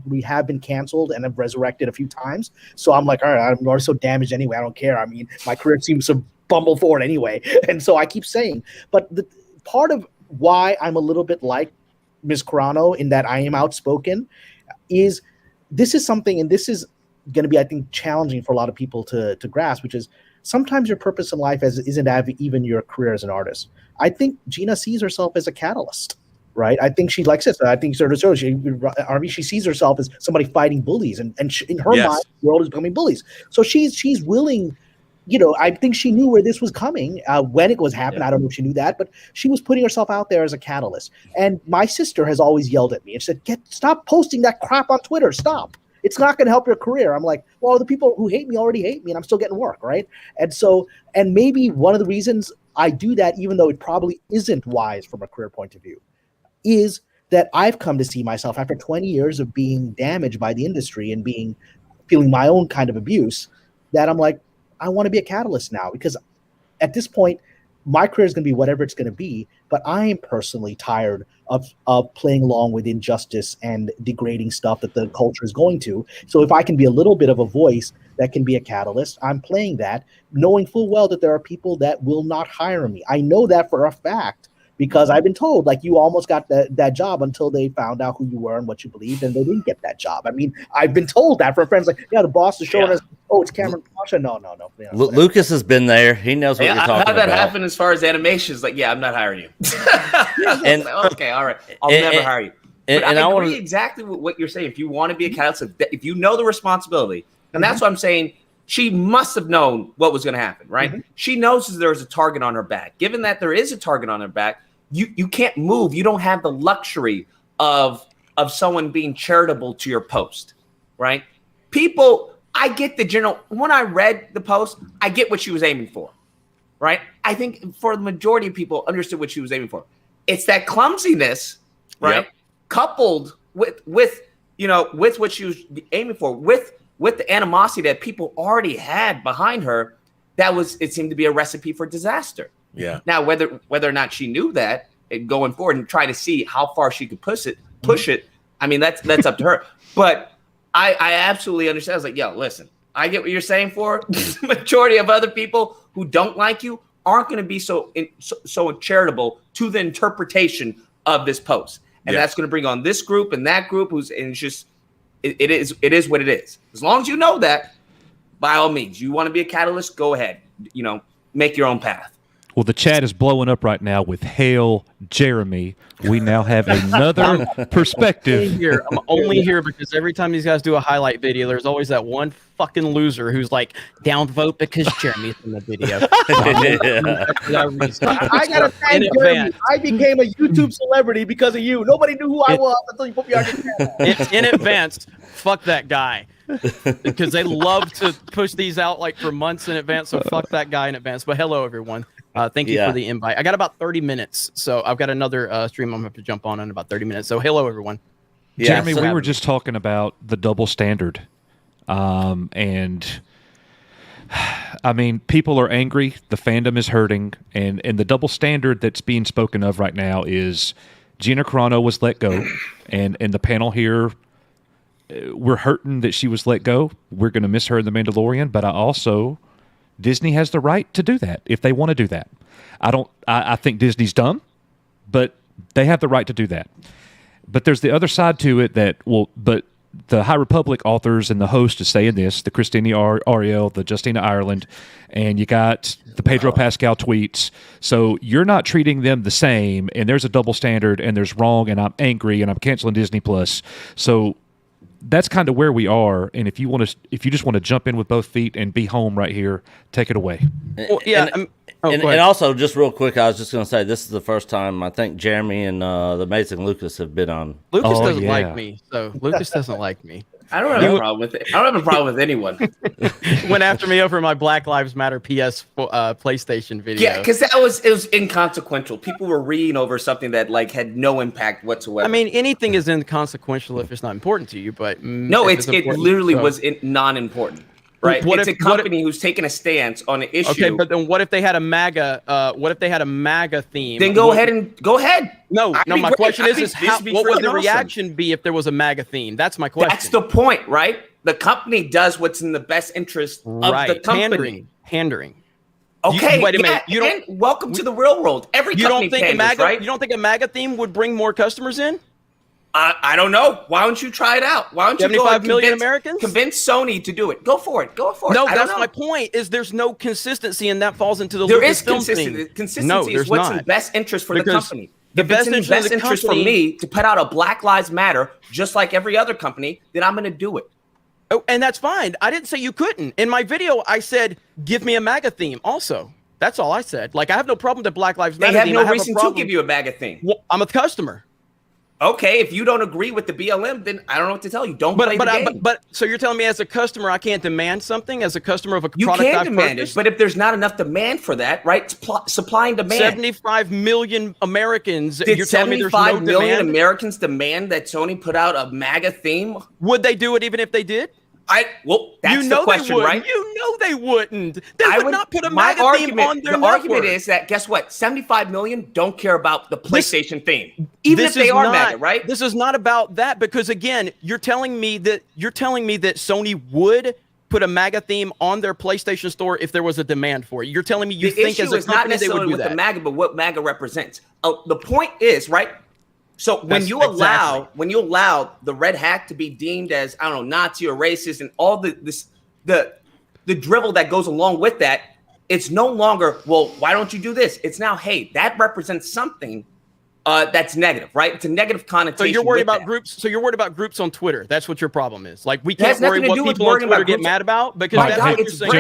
we have been canceled and have resurrected a few times. So I'm like, all right, I'm already so damaged anyway. I don't care. I mean, my career seems to bumble forward anyway. And so I keep saying, but the part of why I'm a little bit like Ms. Carano in that I am outspoken is this is something, and this is going to be, I think, challenging for a lot of people to grasp, which is sometimes your purpose in life isn't even your career as an artist. I think Gina sees herself as a catalyst, right? I think she likes this. I think she sees herself as somebody fighting bullies, and in her mind, the world is becoming bullies. So she's willing. I think she knew where this was coming when it was happening. I don't know if she knew that, but she was putting herself out there as a catalyst. And my sister has always yelled at me and said, stop posting that crap on Twitter. Stop. It's not going to help your career. I'm like, well, the people who hate me already hate me, and I'm still getting work, right? And maybe one of the reasons I do that, even though it probably isn't wise from a career point of view, is that I've come to see myself after 20 years of being damaged by the industry and feeling my own kind of abuse, that I'm like, I want to be a catalyst now, because at this point, my career is going to be whatever it's going to be, but I am personally tired of playing along with injustice and degrading stuff that the culture is going to. So if I can be a little bit of a voice that can be a catalyst, I'm playing that, knowing full well that there are people that will not hire me. I know that for a fact, because I've been told, like, you almost got that job until they found out who you were and what you believed, and they didn't get that job. I mean, I've been told that from friends, like, yeah, the boss is showing us, oh, it's Kamran Pasha. No. Lucas has been there. He knows what you're talking about. How that happened as far as animations? Like, yeah, I'm not hiring you. And okay, all right, I'll never hire you. But I agree exactly with what you're saying. If you want to be a catalyst, if you know the responsibility, and that's what I'm saying. She must have known what was going to happen, right? Mm-hmm. She knows that there's a target on her back. Given that there is a target on her back, you can't move. You don't have the luxury of someone being charitable to your post, right? People, I get the general. When I read the post, I get what she was aiming for, right? I think for the majority of people understood what she was aiming for. It's that clumsiness, right? Yep. Coupled with what she was aiming for, with the animosity that people already had behind her, it seemed to be a recipe for disaster. Yeah. Now, whether or not she knew that and going forward and try to see how far she could push it, I mean, that's up to her. But I absolutely understand. I was like, yo, listen, I get what you're saying. For the majority of other people who don't like you aren't going to be so charitable to the interpretation of this post, and that's going to bring on this group and that group it is what it is. As long as you know that, by all means. You want to be a catalyst? Go ahead. Make your own path. Well, the chat is blowing up right now with "Hail Jeremy." We now have another perspective. I'm only here because every time these guys do a highlight video, there's always that one fucking loser who's like, down vote because Jeremy's in the video. I gotta thank Jeremy. I became a YouTube celebrity because of you. Nobody knew who I was until you put me on your channel. In advance, fuck that guy. Because they love to push these out like for months in advance, so fuck that guy in advance. But hello, everyone. Thank you for the invite. I got about 30 minutes, so I've got another stream I'm going to have to jump on in about 30 minutes. So hello, everyone. Jeremy, we were just talking about the double standard. And I mean, people are angry. The fandom is hurting. And the double standard that's being spoken of right now is Gina Carano was let go. And the panel here, we're hurting that she was let go. We're going to miss her in The Mandalorian. But Disney has the right to do that if they want to do that. I think Disney's dumb, but they have the right to do that. But there's the other side to it but the High Republic authors and the host is saying this, the Christina Ariel, the Justina Ireland, and you got the Pedro Pascal tweets. So you're not treating them the same, and there's a double standard, and there's wrong, and I'm angry, and I'm canceling Disney Plus. So that's kind of where we are, and if you just want to jump in with both feet and be home right here, take it away. Well, yeah, and also just real quick, I was just going to say this is the first time I think Jeremy and the amazing Lucas have been on. Lucas doesn't like me, so Lucas doesn't like me. I don't have a problem with it. I don't have a problem with anyone. Went after me over my Black Lives Matter PlayStation video. Yeah, because it was inconsequential. People were reading over something that had no impact whatsoever. I mean, anything is inconsequential if it's not important to you, but no, it literally was non-important. Right, it's a company who's taking a stance on an issue. Okay, but then what if they had a MAGA? What if they had a MAGA theme? Then go ahead. No. My question is what would the reaction be if there was a MAGA theme? That's my question. That's the point, right? The company does what's in the best interest of the company. Pandering. Okay, wait a minute. Welcome to the real world. Every company panders, right? You don't think a MAGA theme would bring more customers in? I don't know. Why don't you try it out? Why don't you 75 million Americans? Convince Sony to do it. Go for it. No, that's my point. Is there's no consistency, and that falls into the there is consistency. Consistency is what's in best interest for the company. If it's in the best interest for me to put out a Black Lives Matter, just like every other company, then I'm going to do it. Oh, and that's fine. I didn't say you couldn't. In my video, I said, give me a MAGA theme also. That's all I said. I have no problem with Black Lives Matter. They have no reason to give you a MAGA theme. Well, I'm a customer. Okay, if you don't agree with the BLM, then I don't know what to tell you. Don't play the game. But so you're telling me as a customer, I can't demand something as a customer of a you product can I've demand purchased? it, but if there's not enough demand for that, right? Supply and demand. 75 million Americans. Did you're telling me there's no 75 million demand? Americans demand that Sony put out a MAGA theme? Would they do it even if they did? That's the question, right? You know they wouldn't. They would not put a MAGA theme on their The network. argument is that, guess what? 75 million don't care about the PlayStation theme, even if they are MAGA, right? This is not about that because, again, you're telling me that Sony would put a MAGA theme on their PlayStation store if there was a demand for it. You're telling me you think as a company they would do that. The MAGA, but what MAGA represents. The point is, right? So when you allow the red hat to be deemed as, I don't know, Nazi or racist and all the drivel that goes along with that, it's no longer, well, why don't you do this? It's now, hey, that represents something that's negative, right? It's a negative connotation. So you're worried about groups. So you're worried about groups on Twitter. That's what your problem is. We can't worry what people on Twitter get mad about because that's what you're saying.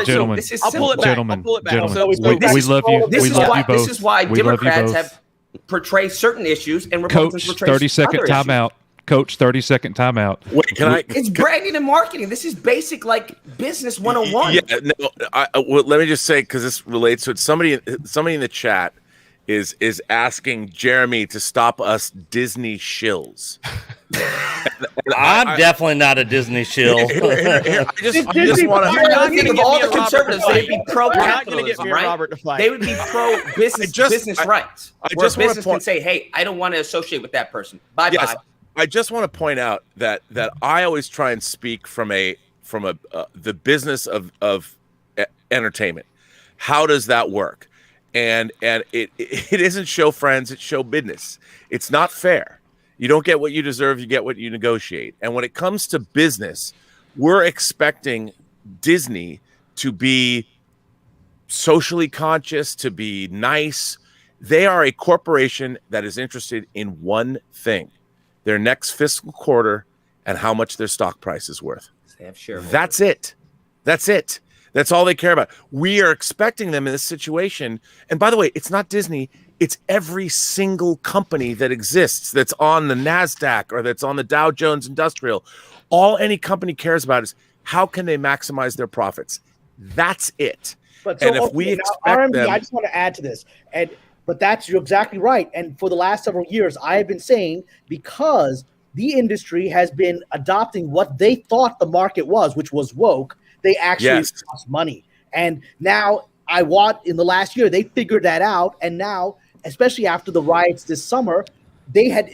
Gentlemen, this is I'll pull it back. Gentlemen, I'll pull it back. we love you. We love you both. This is why Democrats have portray certain issues and Republicans Coach, portray 30-second timeout. Coach, 30-second timeout. Wait, can I? It's branding and marketing. This is basic business 101. Yeah, no. Let me just say, because this relates to it. Somebody in the chat is asking Jeremy to stop us Disney shills. I'm definitely not a Disney shill. I just want to. You're not going to get all the conservatives. They'd be pro-capitalism, right? They would be pro-business rights. Where business can say, "Hey, I don't want to associate with that person. Bye bye." I just want to point out that I always try and speak from the business of entertainment. How does that work? And it isn't show friends, it's show business. It's not fair. You don't get what you deserve, you get what you negotiate. And when it comes to business, we're expecting Disney to be socially conscious, to be nice. They are a corporation that is interested in one thing: their next fiscal quarter and how much their stock price is worth. They have shareholders. That's it. That's it. That's all they care about. We are expecting them in this situation. And by the way, it's not Disney. It's every single company that exists that's on the NASDAQ or that's on the Dow Jones Industrial. All any company cares about is how can they maximize their profits. That's it. But so, and if we expect RMD, them, I just want to add to this. But you're exactly right. And for the last several years, I have been saying, because the industry has been adopting what they thought the market was, which was woke, they actually lost money. And now in the last year, they figured that out. And now, especially after the riots this summer, they had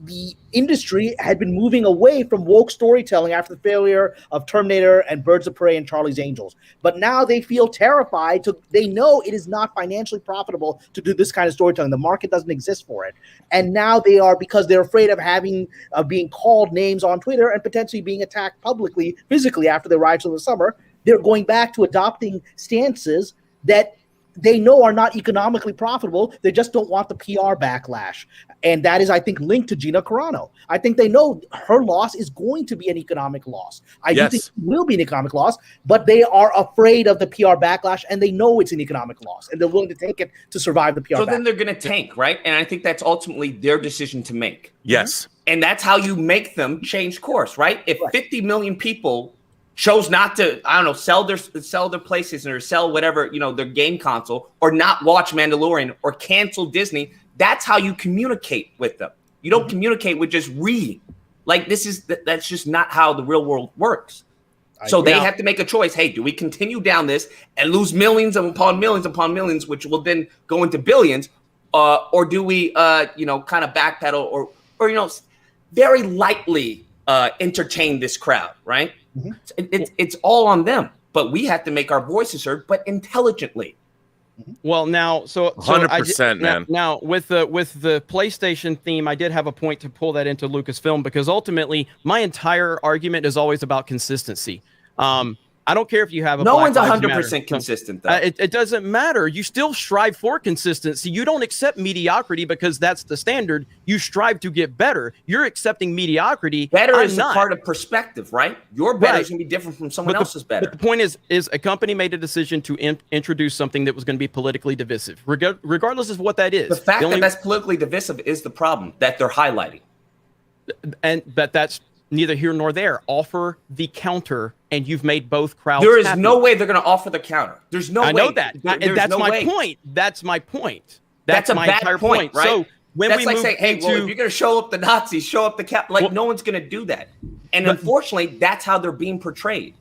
the industry had been moving away from woke storytelling after the failure of Terminator and Birds of Prey and Charlie's Angels. But now they feel terrified. They know it is not financially profitable to do this kind of storytelling. The market doesn't exist for it. And now they are, because they're afraid of being called names on Twitter and potentially being attacked publicly, physically after the riots of the summer, they're going back to adopting stances that they know are not economically profitable. They just don't want the PR backlash. And that is, I think, linked to Gina Carano. I think they know her loss is going to be an economic loss. I do think it will be an economic loss, but they are afraid of the PR backlash, and they know it's an economic loss, and they're willing to take it to survive the PR backlash. Then they're going to tank, right? And I think that's ultimately their decision to make. Yes. And that's how you make them change course, right? If 50 million people chose not to, I don't know, sell their PlayStation or sell whatever, their game console, or not watch Mandalorian or cancel Disney, that's how you communicate with them. You don't communicate with just reading. Like, that's just not how the real world works. So they have to make a choice. Hey, do we continue down this and lose millions upon millions, which will then go into billions, or do we, kind of backpedal or very lightly entertain this crowd, right? Mm-hmm. It's all on them, but we have to make our voices heard, but intelligently. Well, now, 100%, man. Now, with the PlayStation theme, I did have a point to pull that into Lucasfilm, because ultimately, my entire argument is always about consistency. I don't care if you have a. No one's 100% consistent, though. It doesn't matter. You still strive for consistency. You don't accept mediocrity because that's the standard. You strive to get better. You're accepting mediocrity. Better is a part of perspective, right? Your better is going to be different from someone else's better. But the point is a company made a decision to introduce something that was going to be politically divisive, regardless of what that is. The fact that that's politically divisive is the problem that they're highlighting. And that's neither here nor there. Offer the counter, and you've made both crowds There is happy. no way they're going to offer the counter. There's no way. I know that. That's no my way. point. That's my point. That's a my bad entire point, right? So when that's we like move saying, hey, well, if you're going to show up the Nazis, show up the cap. Like, no one's going to do that. And unfortunately, that's how they're being portrayed.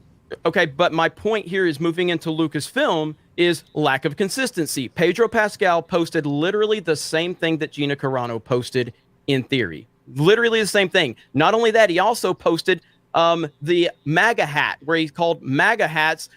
Okay, but my point here is moving into Lucasfilm is lack of consistency. Pedro Pascal posted literally the same thing that Gina Carano posted in theory. Literally the same thing. Not only that, he also posted the MAGA hat, where he called MAGA hats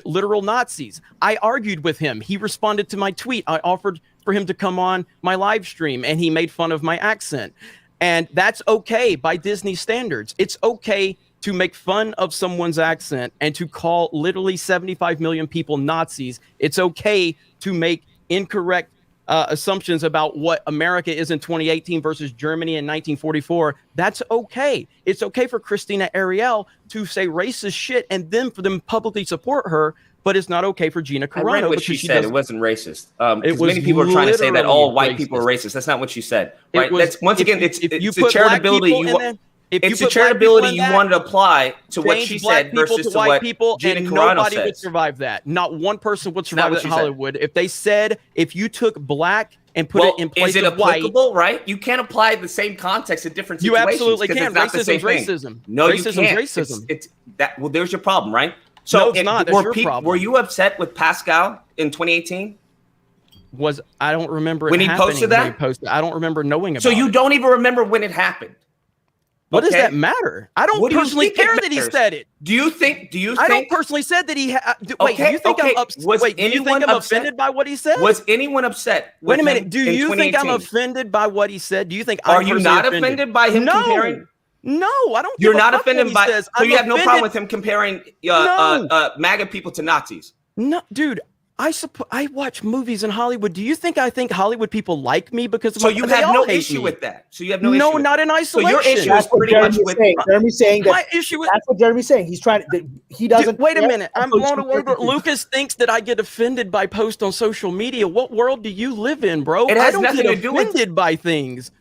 literal Nazis. I argued with him. He responded to my tweet. I offered for him to come on my live stream, and he made fun of my accent. And that's okay by Disney standards. It's okay to make fun of someone's accent and to call literally 75 million people Nazis. It's okay to make incorrect assumptions about what America is in 2018 versus Germany in 1944. That's okay. It's okay for Christina Ariel to say racist shit and then for them publicly support her, but it's not okay for Gina Carano. I read what she said. It wasn't racist. Because many people are trying to say that all white people are racist. That's not what she said. Right? That's once again, it's the charitability it's the charitability you wanted to apply to what she said versus to what Gina Carano nobody says. Would survive that. Not one person would survive that in Hollywood. If they said, if you took black and put it in place of white. Is it applicable, right? You can't apply the same context in different situations. You absolutely can. Racism is racism. No, you can't. Racism. It's that. Well, there's your problem, right? So no, it's not. That's your problem. Were you upset with Pascal in 2018? I don't remember when he posted that. I don't remember knowing about it. So you don't even remember when it happened. What does that matter? I don't personally care that he said it. Do you think? I don't personally said that he. Wait, do you think I'm upset? Wait, do you think I'm offended by what he said? Was anyone upset? Wait a minute. Do you think I'm offended by what he said? Do you think? Are you not offended by him comparing? No, I don't. You're give a not fuck what offended he by. says. So I'm you have no problem offended- with him comparing MAGA people to Nazis? No, dude. I watch movies in Hollywood. Do you think I think Hollywood people like me because of So my, you they have all no hate issue me. with that. So you have no issue. No, with not that. in isolation. So your issue That's is what pretty much Jeremy's with. saying. Jeremy's saying that My issue with that's what Jeremy's saying. He's trying to. He doesn't. Dude, wait a care. minute. I'm So blown he's away. But Lucas thinks that I get offended by posts on social media. What world do you live in, bro? It has I don't nothing get to do with- offended by things.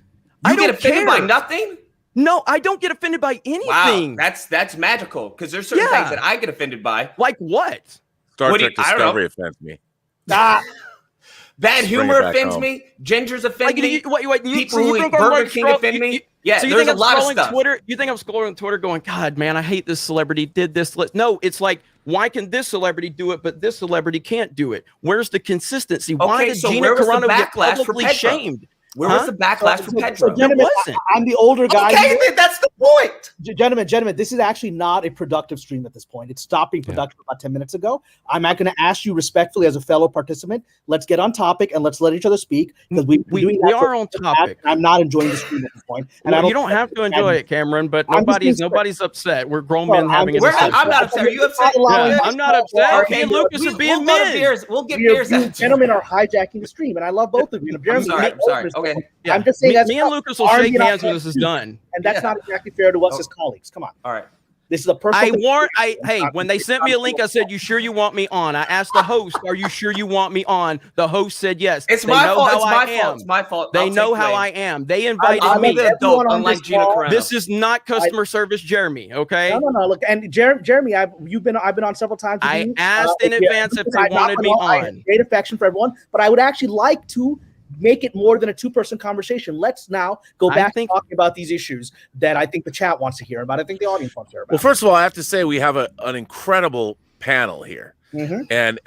You I get don't offended by care. nothing? No, I don't get offended by anything. Wow, that's magical. Because there's certain things that I get offended by. Like what? Star What do Trek you- I don't Discovery know. offends me. Bad Just bring humor it back offends home. me. Gingers offend me. Wait, People who eat Burger King offend me. Yeah, so you there's think a I'm lot of scrolling stuff. Twitter? You think I'm scrolling Twitter going, God, man, I hate this celebrity did this. No, it's like, why can this celebrity do it, but this celebrity can't do it? Where's the consistency? Why Okay, did so Gina where was the Carano get backlash for publicly Pedro? shamed? Where was the backlash for Pedro? gentlemen, wasn't. I'm the older guy. Okay, here. then that's the point. Gentlemen, this is actually not a productive stream at this point. It's stopping production about 10 minutes ago. I'm not going to ask you respectfully as a fellow participant. Let's get on topic and let's let each other speak because we are on topic. I'm not enjoying the stream at this point. And Well, I you don't have to enjoy it, Cameron, but I'm just being nobody's upset. We're grown Well, men having a I'm discussion. not upset. Are you upset? Yeah, I'm not upset. Okay, Me and Lucas are being we'll go to men. beers. We'll get You beers after. gentlemen are hijacking the stream, and I love both of you. And I'm sorry. Okay. Yeah. I'm just saying me, that's me and not- Lucas will are shake you not hands when fair this is to you? done. And that's not exactly fair to us as colleagues. Come on. All right. This is a personal. Hey, when they sent me a link, I said, "You sure you want me on?" I asked the host, "Are you sure you want me on?" The host said, "Yes." It's They my know fault. how It's I my am. fault. It's my fault. They I'll know take how blame. I am. They invited I'm me. the adult, on unlike this Gina call- Carano. This is not customer service, Jeremy. Okay. No. Look, and Jeremy, I've been on several times. with I you. asked in advance if they I knock wanted me all. I have on. great affection for everyone, but I would actually like to make it more than a two-person conversation. Let's now go back to talking about these issues that I think the chat wants to hear about. I think the audience wants to hear about. Well, first of all, I have to say we have an incredible panel here, and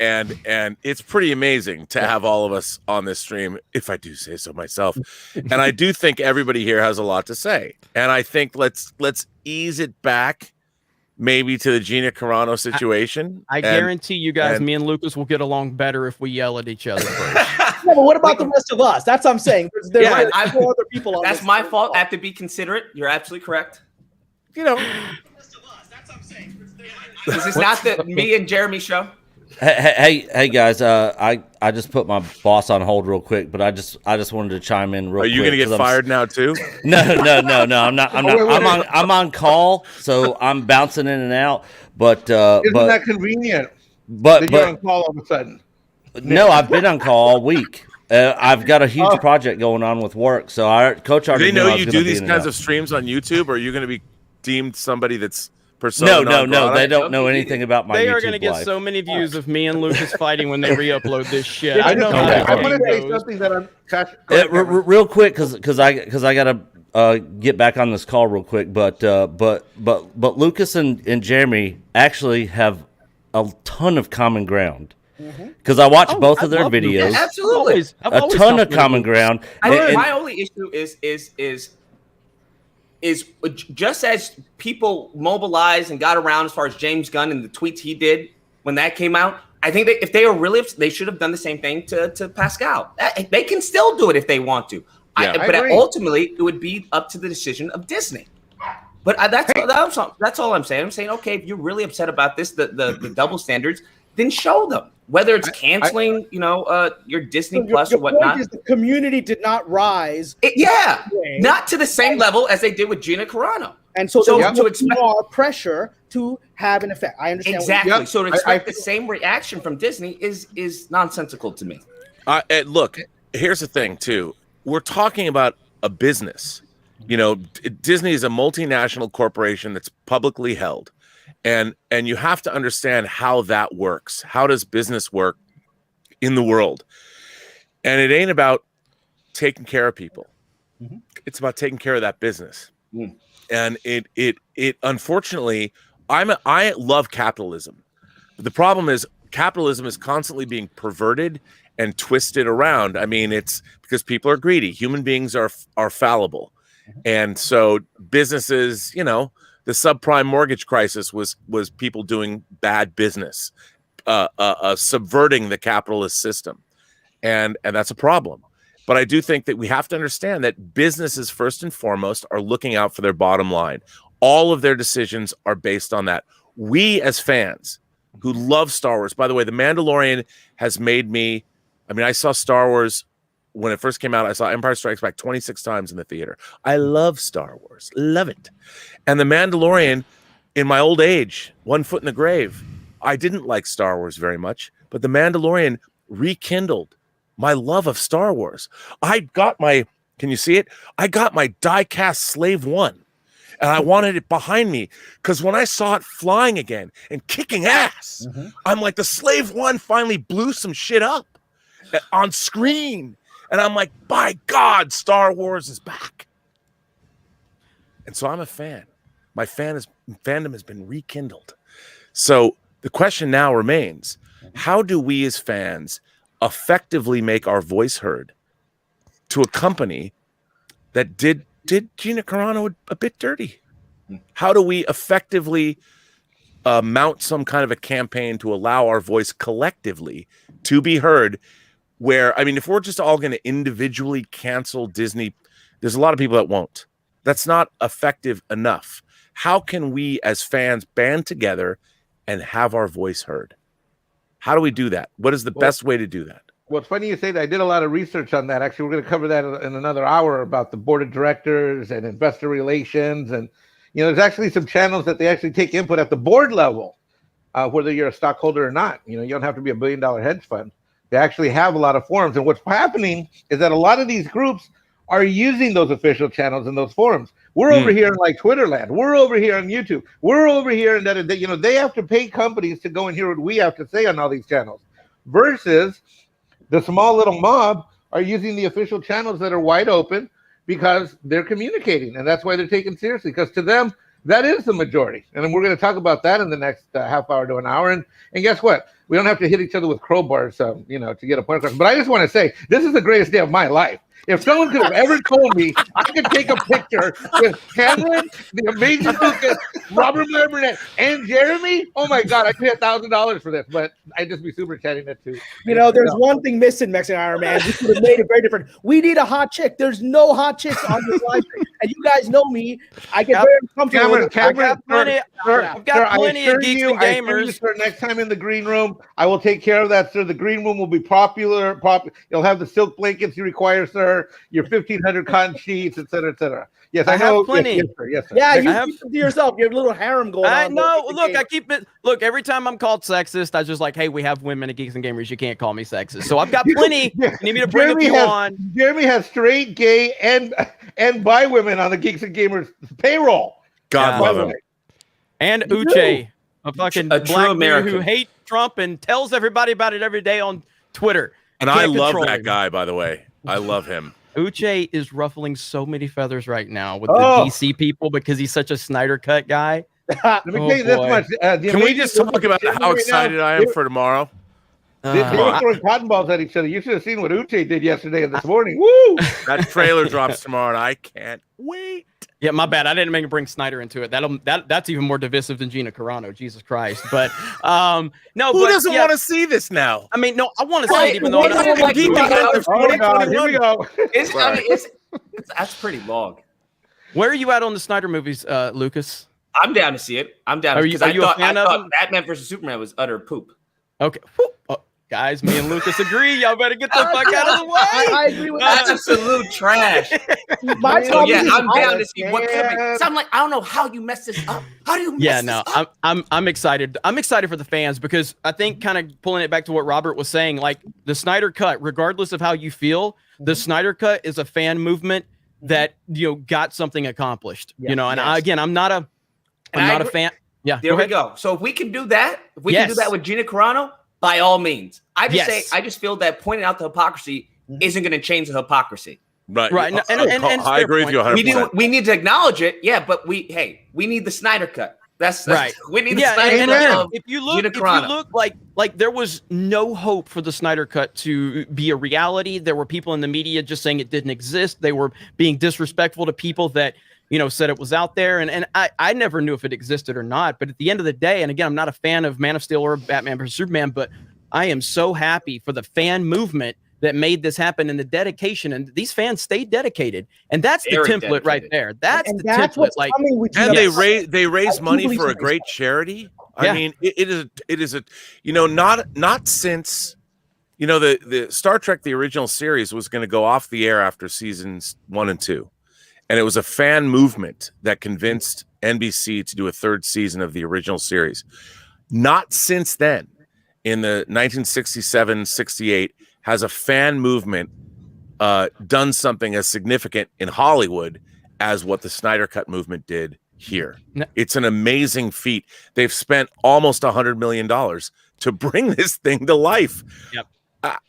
it's pretty amazing to have all of us on this stream, if I do say so myself. And I do think everybody here has a lot to say, and I think let's ease it back, maybe to the Gina Carano situation. I guarantee you guys, me and Lucas will get along better if we yell at each other first. Yeah, but what about the rest of us? That's what I'm saying. There's four other people on That's this. my fault. I have to be considerate. You're absolutely correct. You know, this is not the me and Jeremy show. Hey guys, I just put my boss on hold real quick, but I just wanted to chime in real quick. Are you going to get fired now too? No, I'm not. I'm on call, so I'm bouncing in and out. But Isn't that convenient? But you're on call all of a sudden. No, I've been on call all week. I've got a huge project going on with work, so Coach Do already they know knew I was you gonna do be these in and kinds out. of streams on YouTube, or are you going to be deemed somebody that's persona No, non grata? they don't know anything about my They YouTube are going to get life. so many views of me and Lucas fighting when they re-upload this shit. I I know how I that want to say goes. something that I'm. Real quick, because I gotta get back on this call real quick, but Lucas and Jeremy actually have a ton of common ground. Because I watch both of their videos. Yeah, absolutely. A ton of common ground. My only issue is just as people mobilized and got around as far as James Gunn and the tweets he did when that came out. I think that if they are really upset, they should have done the same thing to Pascal. They can still do it if they want to. Yeah, But I agree. ultimately, it would be up to the decision of Disney. But that's all I'm saying. I'm saying, okay, if you're really upset about this, the double standards, then show them. Whether it's canceling, your Disney Plus or whatnot. Point is the community did not rise. Not to the same level as they did with Gina Carano. And so So there to was expect- more pressure to have an effect. I understand. Exactly. So to expect I the same reaction from Disney is nonsensical to me. Look, here's the thing too. We're talking about a business. Disney is a multinational corporation that's publicly held, and you have to understand how that works. How does business work in the world? And it ain't about taking care of people. It's about taking care of that business. And it unfortunately, I love capitalism. But the problem is capitalism is constantly being perverted and twisted around. I mean, it's because people are greedy. Human beings are fallible. And so businesses, the subprime mortgage crisis was people doing bad business, subverting the capitalist system. And that's a problem. But I do think that we have to understand that businesses, first and foremost, are looking out for their bottom line. All of their decisions are based on that. We as fans who love Star Wars, by the way, The Mandalorian has made me, I mean, I saw Star Wars when it first came out. I saw Empire Strikes Back 26 times in the theater. I love Star Wars, love it. And The Mandalorian, in my old age, one foot in the grave, I didn't like Star Wars very much, but The Mandalorian rekindled my love of Star Wars. I got my, can you see it? I got my die-cast Slave One, and I wanted it behind me because when I saw it flying again and kicking ass, I'm like, the Slave One finally blew some shit up on screen. And I'm like, by God, Star Wars is back. And so I'm a fan. My fandom has been rekindled. So the question now remains, how do we as fans effectively make our voice heard to a company that did Gina Carano a bit dirty? How do we effectively mount some kind of a campaign to allow our voice collectively to be heard? Where, I mean, if we're just all going to individually cancel Disney, there's a lot of people that won't. That's not effective enough. How can we as fans band together and have our voice heard? How do we do that? What is the best way to do that? Well, it's funny you say that. I did a lot of research on that. Actually, we're going to cover that in another hour about the board of directors and investor relations. And, you know, there's actually some channels that they actually take input at the board level, whether you're a stockholder or not. You know, you don't have to be a $1 billion hedge fund. They actually have a lot of forums. And what's happening is that a lot of these groups are using those official channels and those forums. We're over here in like Twitter land. We're over here on YouTube. We're over here and that, you know, they have to pay companies to go and hear what we have to say on all these channels versus the small little mob are using the official channels that are wide open because they're communicating. And that's why they're taken seriously, because to them, that is the majority. And then we're going to talk about that in the next half hour to an hour. And guess what? We don't have to hit each other with crowbars, you know, to get a point across. But I just want to say, this is the greatest day of my life. If someone could have ever told me I could take a picture with Kamran, the amazing Lucas, Robert Meyer Burnett, and Jeremy, oh my God, I'd pay $1,000 for this. But I'd just be super chatting that too. You know, there's one thing missing, Mexican Iron Man. This would have made it very different. We need a hot chick. There's no hot chicks on this live stream. And you guys know me. I get very comfortable with it. I've got plenty of geeks and gamers. Sir, next time in the green room, I will take care of that, sir. The green room will be popular. You'll have the silk blankets you require, sir. Your 1,500 cotton sheets, etc., etc. Yes, I know. Have plenty. Yes, sir. Yes, sir. Yeah, you keep it to yourself. You have a little harem going on. No, look, I keep it. Look, every time I'm called sexist, I just like, hey, we have women at Geeks and Gamers. You can't call me sexist. So I've got plenty. You need me to bring a few on. Jeremy has straight, gay, and bi women on the Geeks and Gamers payroll. God love him. And Uche, a fucking a true black American dude who hates Trump and tells everybody about it every day on Twitter. And I love that guy, by the way. I love him. Uche is ruffling so many feathers right now with the DC people because he's such a Snyder Cut guy. Let me tell you this much. Can we just talk about how excited I am for tomorrow? They were throwing cotton balls at each other. You should have seen what Uche did yesterday and this morning. Woo! That trailer drops tomorrow, and I can't wait. Yeah, my bad. I didn't mean to bring Snyder into it. That's even more divisive than Gina Carano. Jesus Christ! But no, who doesn't want to see this now? I mean, no, I want to see it, even though here we go. That's pretty long. Where are you at on the Snyder movies, Lucas? I'm down to see it. I'm down because I thought Batman versus Superman was utter poop. Okay. Guys, me and Lucas agree. Y'all better get the fuck out of the way. I agree with that. Absolute trash. I'm down to see what could be. So I'm like, I don't know how you mess this up. How do you mess this up? I'm excited. I'm excited for the fans because I think kind of pulling it back to what Robert was saying, like the Snyder Cut, regardless of how you feel, the Snyder Cut is a fan movement that, you know, got something accomplished. You know, and I'm not a fan. Yeah. There we go. So if we can do that, if we can do that with Gina Carano, by all means. I just feel that pointing out the hypocrisy isn't going to change the hypocrisy. Right. And I agree with you 100%. We need to acknowledge it. Yeah, but we need the Snyder Cut. That's right. We need the Snyder Cut. If you look like there was no hope for the Snyder Cut to be a reality. There were people in the media just saying it didn't exist. They were being disrespectful to people that, you know, said it was out there. And I never knew if it existed or not. But at the end of the day, and again, I'm not a fan of Man of Steel or Batman vs. Superman, but I am so happy for the fan movement that made this happen, and the dedication, and these fans stayed dedicated, and that's the template right there. That's the template. Like, and they raise money for a great charity. I mean, it is a not since the Star Trek the original series was going to go off the air after seasons 1 and 2, and it was a fan movement that convinced NBC to do a 3rd season of the original series. Not since then, in the 1967-68, has a fan movement done something as significant in Hollywood as what the Snyder Cut movement did here. It's an amazing feat. They've spent almost $100 million to bring this thing to life. Yep.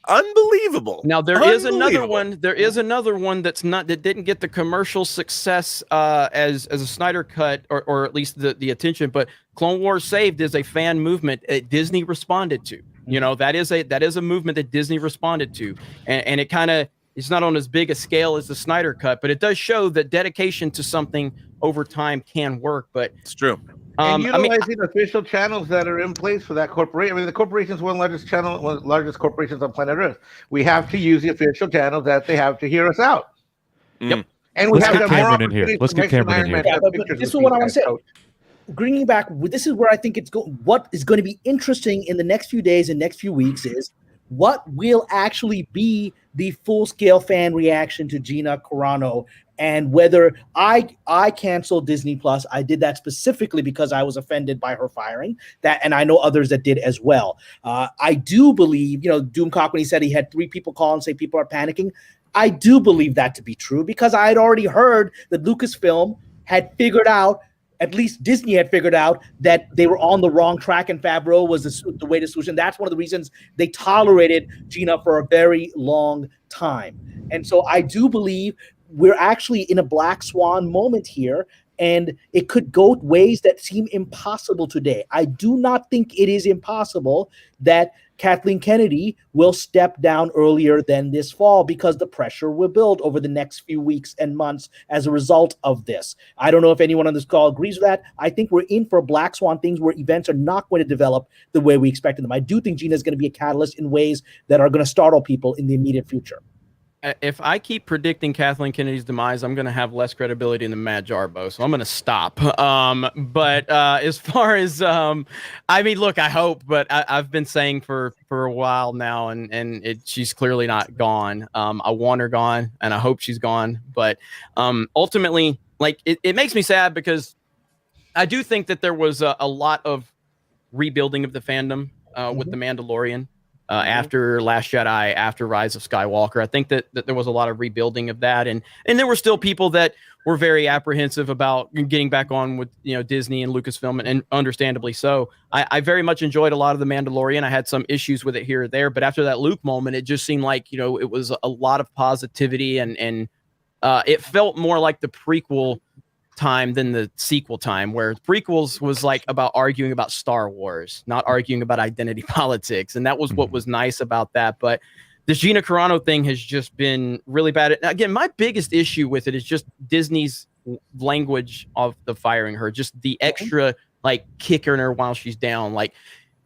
Unbelievable. Now there is another one. There is another one that didn't get the commercial success as a Snyder Cut or at least the attention. But Clone Wars Saved is a fan movement Disney responded to. That is a movement that Disney responded to, and it kind of, it's not on as big a scale as the Snyder Cut, but it does show that dedication to something over time can work. But it's true. And utilizing official channels that are in place for that corporation. I mean, the corporation is one of the largest corporations on planet Earth. We have to use the official channels that they have to hear us out. Yep. And we Let's have get Cameron in here. Let's get Cameron in here. Yeah, but this is what I want to say. Bringing back, this is where I think what is going to be interesting in the next few days and next few weeks is what will actually be the full-scale fan reaction to Gina Carano, and whether I canceled Disney Plus. I did that specifically because I was offended by her firing. And I know others that did as well. I do believe, Doomcock, when he said he had 3 people call and say people are panicking, I do believe that to be true because I had already heard that Lucasfilm had figured out, at least Disney had figured out, that they were on the wrong track and Favreau was the way to solution. That's one of the reasons they tolerated Gina for a very long time. And so I do believe we're actually in a black swan moment here, and it could go ways that seem impossible today. I do not think it is impossible that Kathleen Kennedy will step down earlier than this fall because the pressure will build over the next few weeks and months as a result of this. I don't know if anyone on this call agrees with that. I think we're in for black swan things where events are not going to develop the way we expected them. I do think Gina is going to be a catalyst in ways that are going to startle people in the immediate future. If I keep predicting Kathleen Kennedy's demise, I'm going to have less credibility than Matt Jarbo, so I'm going to stop. But as far as, I mean, look, I hope, but I've been saying for a while now, and she's clearly not gone. I want her gone, and I hope she's gone. But ultimately, like, it makes me sad because I do think that there was a lot of rebuilding of the fandom with The Mandalorian. After Last Jedi, after Rise of Skywalker, I think that there was a lot of rebuilding of that, and there were still people that were very apprehensive about getting back on with Disney and Lucasfilm, and understandably so. I very much enjoyed a lot of The Mandalorian. I had some issues with it here or there, but after that Luke moment, it just seemed like it was a lot of positivity, and it felt more like the prequel time than the sequel time, where prequels was like about arguing about Star Wars, not arguing about identity politics, and that was what was nice about that. But this Gina Carano thing has just been really bad. Again, my biggest issue with it is just Disney's language of the firing her, just the extra like kicking her while she's down, like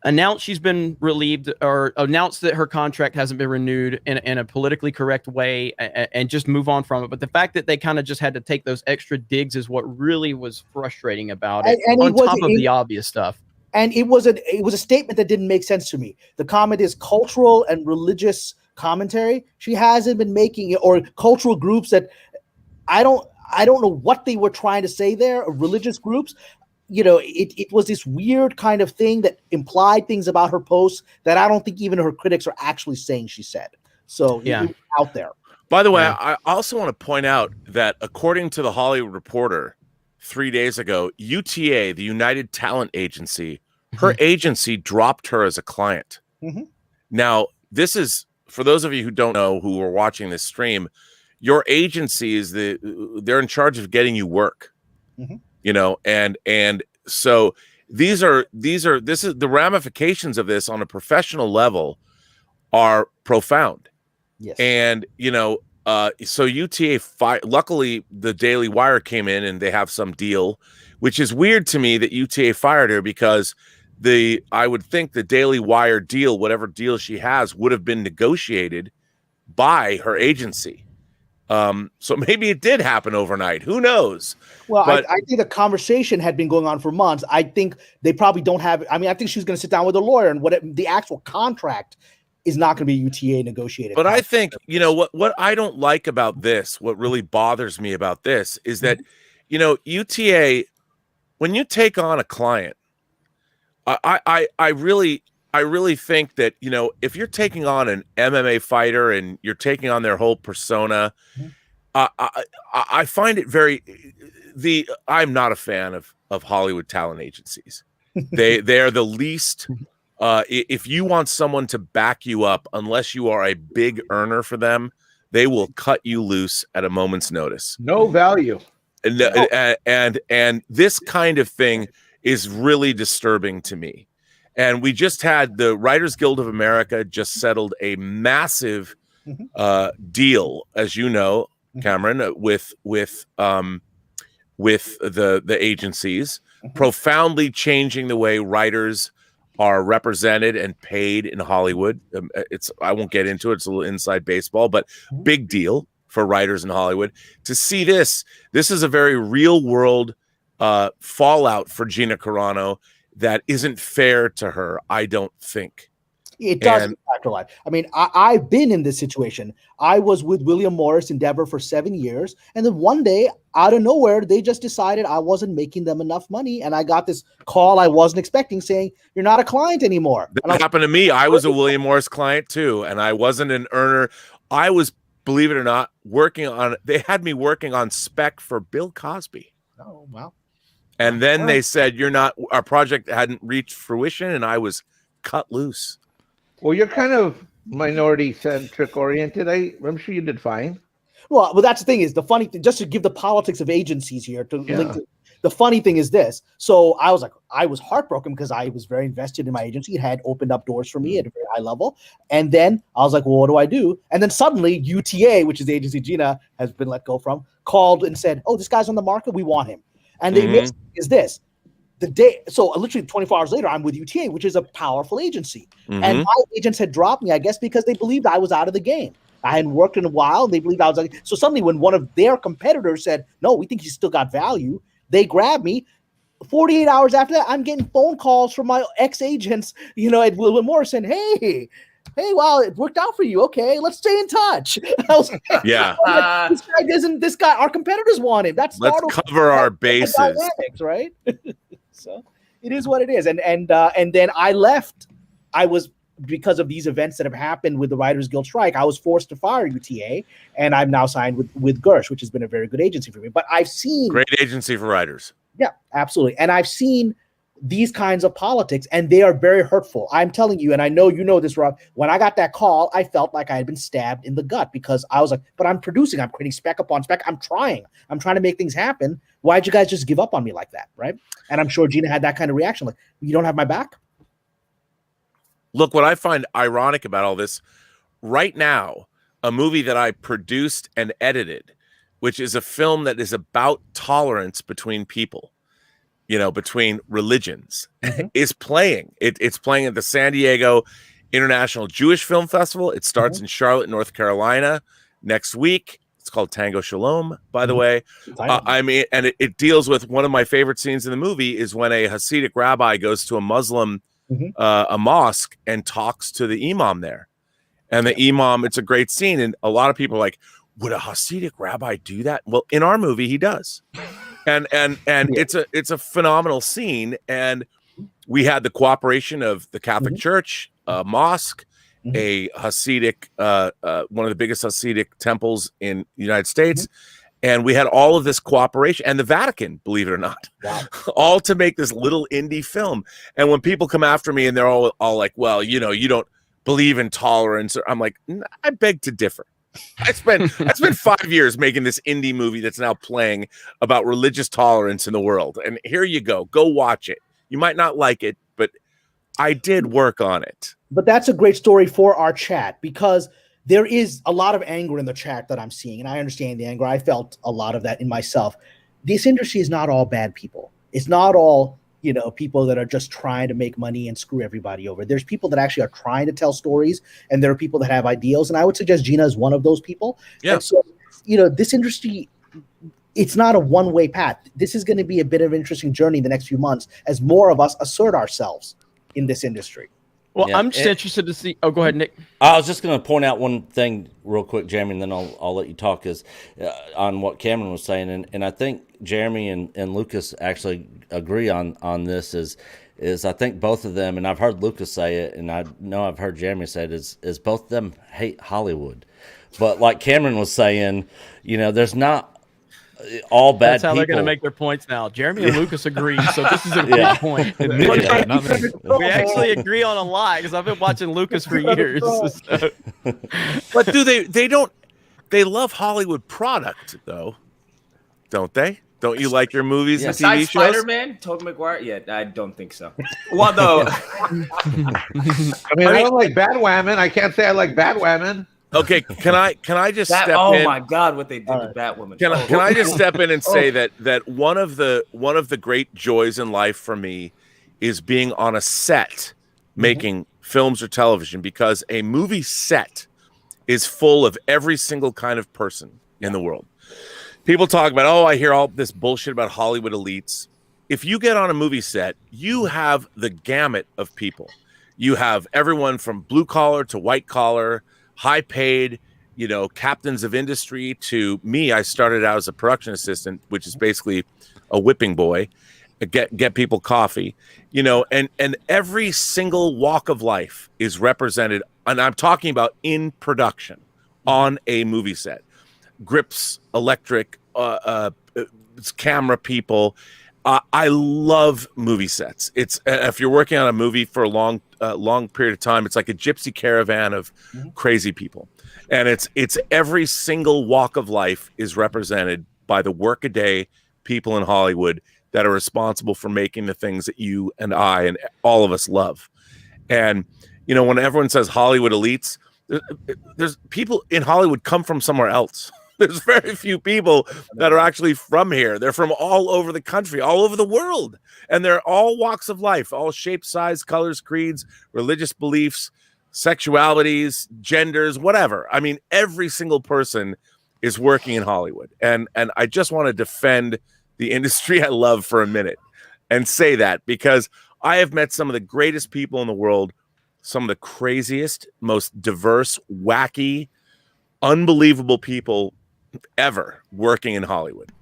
announce she's been relieved or announce that her contract hasn't been renewed in a politically correct way, and just move on from it. But the fact that they kind of just had to take those extra digs is what really was frustrating about it, on top of the obvious stuff. And it was a statement that didn't make sense to me. The comment is cultural and religious commentary. She hasn't been making it, or cultural groups that I don't know what they were trying to say there, or religious groups. It was this weird kind of thing that implied things about her posts that I don't think even her critics are actually saying she said. So it was out there. By the way, I also want to point out that according to the Hollywood Reporter 3 days ago, UTA, the United Talent Agency, her agency dropped her as a client. Now, this is, for those of you who don't know, who are watching this stream, your agency is they're in charge of getting you work. And so this is the ramifications of this on a professional level are profound. Yes. And so UTA luckily the Daily Wire came in and they have some deal, which is weird to me that UTA fired her, because I would think the Daily Wire deal, whatever deal she has, would have been negotiated buy her agency. So maybe it did happen overnight. Who knows? Well, but I think the conversation had been going on for months. I think they probably don't have. I mean, I think she's going to sit down with a lawyer, and the actual contract is not going to be UTA negotiated. But I think, you know, what I don't like about this, what really bothers me about this is that, you know, UTA, when you take on a client, I really think that, you know, if you're taking on an MMA fighter and you're taking on their whole persona, I find it I'm not a fan of Hollywood talent agencies. They're the least. If you want someone to back you up, unless you are a big earner for them, they will cut you loose at a moment's notice. No value. And this kind of thing is really disturbing to me. And we just had the Writers Guild of America just settled a massive deal, as you know, Kamran, with the agencies, profoundly changing the way writers are represented and paid in Hollywood. I won't get into it. It's a little inside baseball, but big deal for writers in Hollywood. To see this is a very real world fallout for Gina Carano that isn't fair to her, I don't think. It does impact her life. I mean, I've been in this situation. I was with William Morris Endeavor for 7 years, and then one day, out of nowhere, they just decided I wasn't making them enough money, and I got this call I wasn't expecting saying, "You're not a client anymore." That happened to me. I was a William Morris client too, and I wasn't an earner. I was, believe it or not, they had me working on spec for Bill Cosby. Oh, wow. And then they said, our project hadn't reached fruition, and I was cut loose. Well, you're kind of minority-centric oriented. I'm sure you did fine. Well, that's the thing is the funny thing, just to give the politics of agencies here link to, the funny thing is this. So I was heartbroken because I was very invested in my agency. It had opened up doors for me at a very high level. And then I was like, well, what do I do? And then suddenly UTA, which is the agency Gina has been let go from, called and said, oh, this guy's on the market. We want him. And the amazing thing is this. So literally 24 hours later, I'm with UTA, which is a powerful agency. And my agents had dropped me, I guess, because they believed I was out of the game. I hadn't worked in a while. They believed I was like, so suddenly when one of their competitors said, no, we think he's still got value, they grabbed me. 48 hours after that, I'm getting phone calls from my ex-agents, you know, at William Morris saying, hey, wow, it worked out for you. Okay, let's stay in touch. I was like, yeah. This guy, our competitors want him. Let's cover our bases. Dynamics, right? So it is what it is. And then I left. Because of these events that have happened with the Writers Guild strike, I was forced to fire UTA, and I'm now signed with Gersh, which has been a very good agency for me. But I've seen great agency for writers. Yeah, absolutely. And I've seen these kinds of politics, and they are very hurtful. I'm telling you, and I know you know this, Rob, when I got that call, I felt like I had been stabbed in the gut because I was like, but I'm producing, I'm creating spec upon spec. I'm trying to make things happen. Why'd you guys just give up on me like that? Right. And I'm sure Gina had that kind of reaction. Like, you don't have my back. Look, what I find ironic about all this right now, a movie that I produced and edited, which is a film that is about tolerance between people, you know, between religions, is playing. It's playing at the San Diego International Jewish Film Festival. It starts in Charlotte, North Carolina next week. It's called Tango Shalom, by the way. I mean, and it deals with one of my favorite scenes in the movie is when a Hasidic rabbi goes to a Muslim a mosque and talks to the imam there. And the imam, it's a great scene. And a lot of people are like, would a Hasidic rabbi do that? Well, in our movie, he does. And it's a phenomenal scene. And we had the cooperation of the Catholic Church, a mosque, a Hasidic, one of the biggest Hasidic temples in the United States. And we had all of this cooperation and the Vatican, believe it or not, all to make this little indie film. And when people come after me and they're all like, well, you know, you don't believe in tolerance. I'm like, I beg to differ. I spent 5 years making this indie movie that's now playing about religious tolerance in the world. And here you go. Go watch it. You might not like it, but I did work on it. But that's a great story for our chat because there is a lot of anger in the chat that I'm seeing, and I understand the anger. I felt a lot of that in myself. This industry is not all bad people. It's not all, people that are just trying to make money and screw everybody over. There's people that actually are trying to tell stories, and there are people that have ideals. And I would suggest Gina is one of those people. Yeah. And so, this industry, it's not a one-way path. This is going to be a bit of an interesting journey in the next few months as more of us assert ourselves in this industry. Well, I'm just interested to see. Oh, go ahead, Nick. I was just going to point out one thing real quick, Jeremy, and then I'll let you talk is on what Cameron was saying, and I think Jeremy and Lucas actually agree on this. Is I think both of them, and I've heard Lucas say it, and I know I've heard Jeremy say it, is both of them hate Hollywood, but like Cameron was saying, there's not all bad. That's how people. They're going to make their points now. Jeremy and Lucas agree, so this is a big point. We actually agree on a lot because I've been watching Lucas for years. So. But they love Hollywood product though, don't they? Don't you like your movies and TV shows? Spider-Man, Tobey Maguire? Yeah, I don't think so. Well, no. I don't like Batwoman. I can't say I like Batwoman. Okay, can I just step in? Oh my God, what they did to Batwoman! Can I just step in and say that one of the great joys in life for me is being on a set making films or television, because a movie set is full of every single kind of person in the world. People talk about, I hear all this bullshit about Hollywood elites. If you get on a movie set, you have the gamut of people. You have everyone from blue collar to white collar, high paid, captains of industry, to me. I started out as a production assistant, which is basically a whipping boy, get people coffee, and every single walk of life is represented. And I'm talking about in production on a movie set. Grips, electric, camera people. I love movie sets. It's if you're working on a movie for a long period of time, it's like a gypsy caravan of crazy people, and it's every single walk of life is represented by the workaday people in Hollywood that are responsible for making the things that you and I and all of us love. And when everyone says Hollywood elites, there's people in Hollywood come from somewhere else. There's very few people that are actually from here. They're from all over the country, all over the world. And they're all walks of life, all shapes, size, colors, creeds, religious beliefs, sexualities, genders, whatever. I mean, every single person is working in Hollywood. And I just want to defend the industry I love for a minute and say that, because I have met some of the greatest people in the world, some of the craziest, most diverse, wacky, unbelievable people ever working in Hollywood.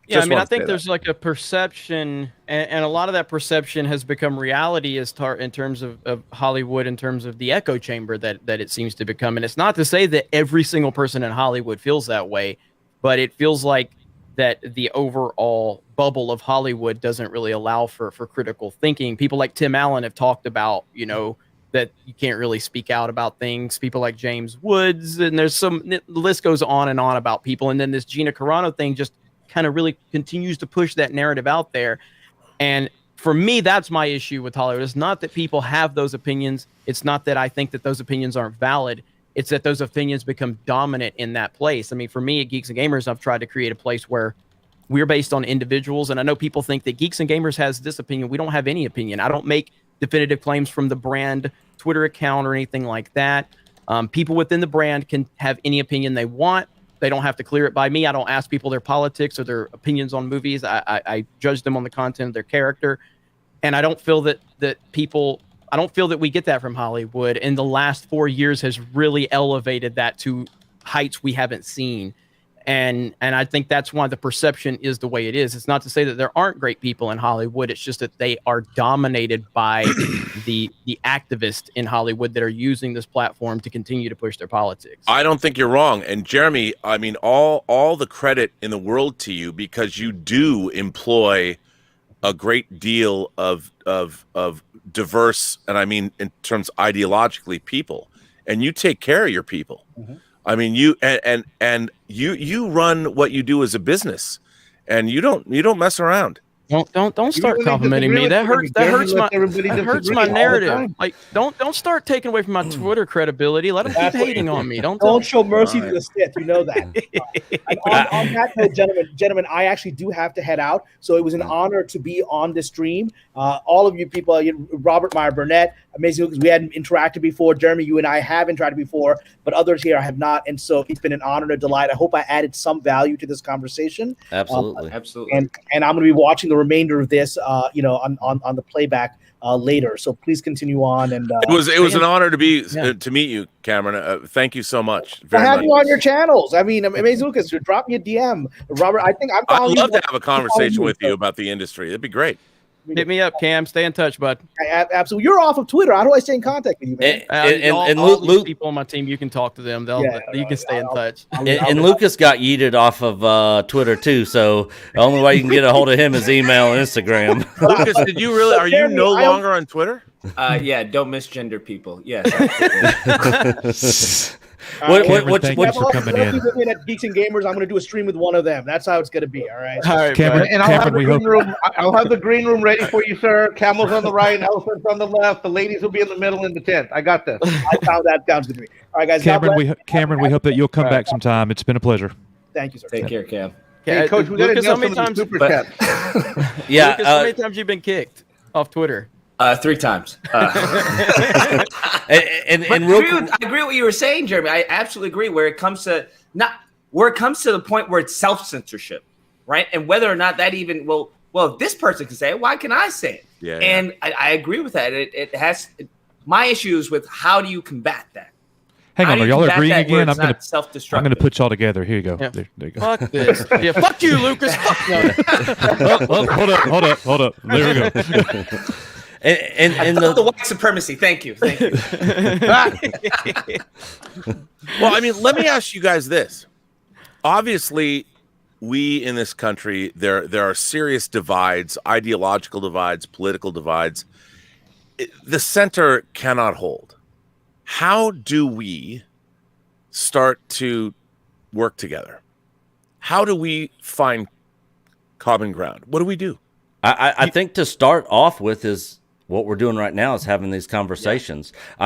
Yeah, I think there's like a perception, and a lot of that perception has become reality in terms of Hollywood, in terms of the echo chamber that it seems to become. And it's not to say that every single person in Hollywood feels that way, but it feels like that the overall bubble of Hollywood doesn't really allow for critical thinking. People like Tim Allen have talked about, that you can't really speak out about things. People like James Woods, and the list goes on and on about people. And then this Gina Carano thing just kind of really continues to push that narrative out there. And for me, that's my issue with Hollywood. It's not that people have those opinions. It's not that I think that those opinions aren't valid. It's that those opinions become dominant in that place. I mean, for me at Geeks and Gamers, I've tried to create a place where we're based on individuals. And I know people think that Geeks and Gamers has this opinion. We don't have any opinion. I don't make definitive claims from the brand Twitter account or anything like that. People within the brand can have any opinion they want. They don't have to clear it by me. I don't ask people their politics or their opinions on movies. I judge them on the content of their character. And I don't feel that we get that from Hollywood. And the last 4 years has really elevated that to heights we haven't seen. And I think that's why the perception is the way it is. It's not to say that there aren't great people in Hollywood. It's just that they are dominated by the activists in Hollywood that are using this platform to continue to push their politics. I don't think you're wrong. And Jeremy, I mean, all the credit in the world to you, because you do employ a great deal of diverse, and I mean in terms ideologically, people, and you take care of your people. Mm-hmm. I mean, you you run what you do as a business, and you don't mess around. Don't start complimenting me. That hurts my narrative. Like don't start taking away from my Twitter credibility. Let them keep hating on me. Don't show mercy to the Sith. You know that. On that note, gentlemen, I actually do have to head out. So it was an honor to be on this stream. All of you people, Robert Meyer Burnett, amazing because we hadn't interacted before. Jeremy, you and I have interacted before, but others here have not. And so it's been an honor and a delight. I hope I added some value to this conversation. Absolutely. Absolutely. And I'm going to be watching the remainder of this, on the playback later. So please continue on. And it was an honor to meet you, Cameron. Thank you so much. I have you on your channels. I mean, amazing Lucas, drop me a DM, Robert. I'd love to have a conversation with you about the industry. That'd be great. Hit me up, Cam. Stay in touch, bud. Absolutely. You're off of Twitter. How do I stay in contact with you, man? And Luke, people on my team, you can talk to them. You can stay in touch. And Lucas got yeeted off of Twitter too, so the only way you can get a hold of him is email and Instagram. Lucas, did you really? Are you no longer on Twitter? Yeah, don't misgender people. Yes. Thanks for coming in. At Geeks and Gamers, I'm going to do a stream with one of them. That's how it's going to be. All right. All right, Cameron, and I'll have the green room ready for you, sir. Camels on the right, elephants on the left. The ladies will be in the middle in the tent. I got this. I found that sounds good to me. All right, guys. Cameron, we hope that you'll come back sometime. It's been a pleasure. Thank you, sir. Take care, Cam. Hey, Coach, we got to nail some of these super chats. Yeah. Lucas, how many times you been kicked off Twitter? 3 times. I agree with what you were saying, Jeremy. I absolutely agree. Where it comes to the point where it's self-censorship, right? And whether or not that even well, if this person can say it, why can I say it? Yeah. And I agree with that. My issue is with how do you combat that? Hang on, are y'all agreeing again? I'm gonna put y'all together. Here you go. Yeah. There you go. Fuck this. Yeah, fuck you, Lucas. Fuck no. Hold up. There we go. And the white supremacy. Thank you. Well, I mean, let me ask you guys this. Obviously, we in this country, there are serious divides, ideological divides, political divides. The center cannot hold. How do we start to work together? How do we find common ground? What do we do? I think to start off with is what we're doing right now is having these conversations. Yeah.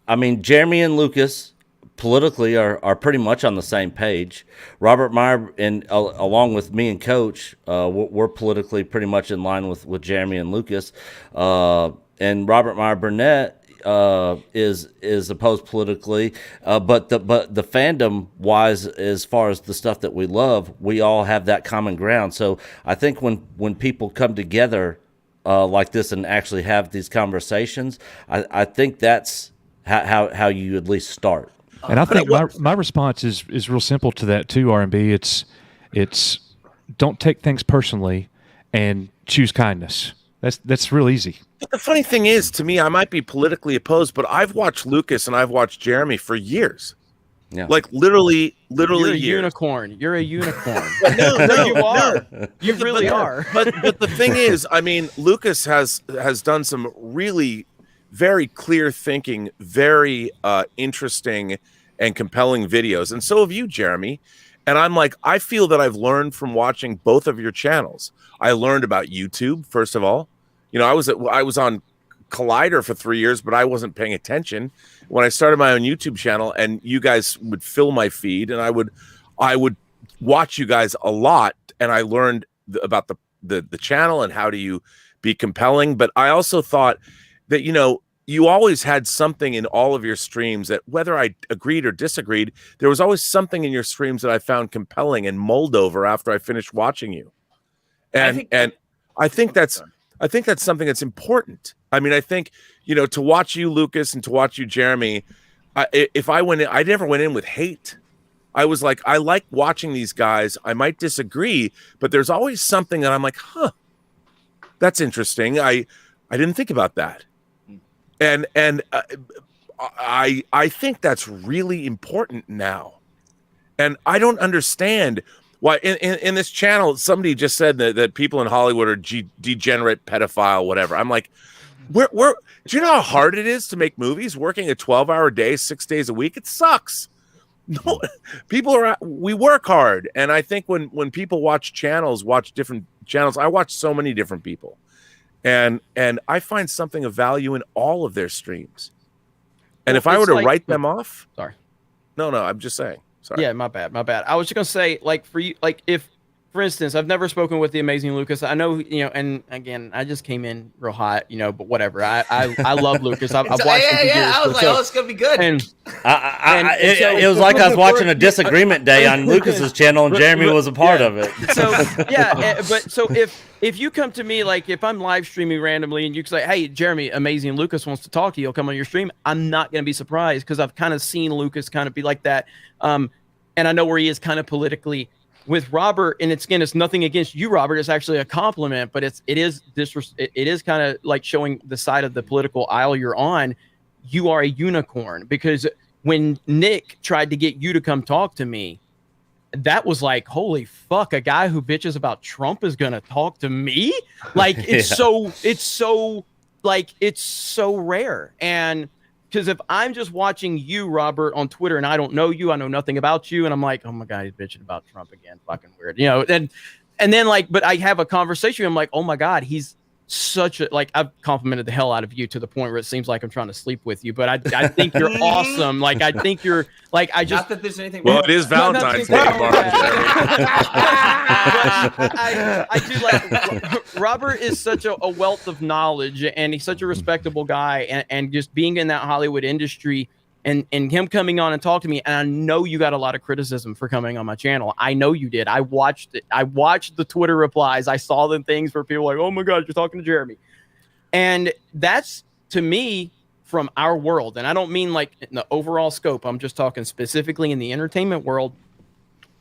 I mean, Jeremy and Lucas politically are pretty much on the same page. Robert Meyer and along with me and Coach, we're politically pretty much in line with Jeremy and Lucas. And Robert Meyer Burnett is opposed politically, but the fandom wise, as far as the stuff that we love, we all have that common ground. So I think when people come together like this and actually have these conversations, I think that's how you at least start. And I think my response is real simple to that too, R&B. It's don't take things personally and choose kindness. That's real easy. But the funny thing is, to me, I might be politically opposed, but I've watched Lucas and I've watched Jeremy for years. Yeah. Like literally You're a years. unicorn. You're a unicorn. No, you are. You really are. But the thing is, I mean, Lucas has done some really very clear thinking, very interesting and compelling videos. And so have you, Jeremy. And I'm like, I feel that I've learned from watching both of your channels. I learned about YouTube, first of all. You know, I was on Collider for 3 years, but I wasn't paying attention when I started my own YouTube channel, and you guys would fill my feed, and I would watch you guys a lot, and I learned about the channel and how do you be compelling. But I also thought that, you know, you always had something in all of your streams that, whether I agreed or disagreed, there was always something in your streams that I found compelling and mulled over after I finished watching you. And I think that's something that's important. I mean, I think, you know, to watch you, Lucas, and to watch you, Jeremy, if I went in, I never went in with hate. I was like, I like watching these guys. I might disagree, but there's always something that I'm like, huh, that's interesting. I didn't think about that. And I think that's really important now. And I don't understand why in this channel, somebody just said that people in Hollywood are degenerate, pedophile, whatever. I'm like, do you know how hard it is to make movies, working a 12-hour day, 6 days a week? It sucks. No, we work hard, and I think when people watch different channels, I watch so many different people, and I find something of value in all of their streams. And if I were to write them off, sorry, no, I'm just saying. Sorry. Yeah, my bad. I was just gonna say, like, for you, like, if, for instance, I've never spoken with the amazing Lucas. I know, and again, I just came in real hot, but whatever. I love Lucas. I've watched him for years. I was like, oh, it's gonna be good. It was like I was watching a disagreement day on Lucas's channel, and Jeremy was a part of it. So if you come to me, like, if I'm live streaming randomly and you say, hey, Jeremy, amazing Lucas wants to talk to you, he'll come on your stream, I'm not going to be surprised, because I've kind of seen Lucas kind of be like that. And I know where he is kind of politically with Robert. And it's nothing against you, Robert. It's actually a compliment, but it is kind of like showing the side of the political aisle you're on. You are a unicorn, because when Nick tried to get you to come talk to me, that was like, holy fuck, a guy who bitches about Trump is gonna talk to me? Like, it's so rare. And because if I'm just watching you, Robert, on Twitter, and I don't know you, I know nothing about you, and I'm like, oh my god, he's bitching about Trump again, fucking weird, and then like, but I have a conversation, I'm like, oh my god, he's such a, like, I've complimented the hell out of you to the point where it seems like I'm trying to sleep with you, but I think you're awesome. Like, I think you're like, I just, not that there's anything well, it is Valentine's Day tomorrow. I do like Robert is such a wealth of knowledge, and he's such a respectable guy, and just being in that Hollywood industry, and him coming on and talk to me. And I know you got a lot of criticism for coming on my channel. I know you did. I watched it. I watched the Twitter replies. I saw the things where people were like, oh my God, you're talking to Jeremy. And that's, to me, from our world. And I don't mean like in the overall scope. I'm just talking specifically in the entertainment world.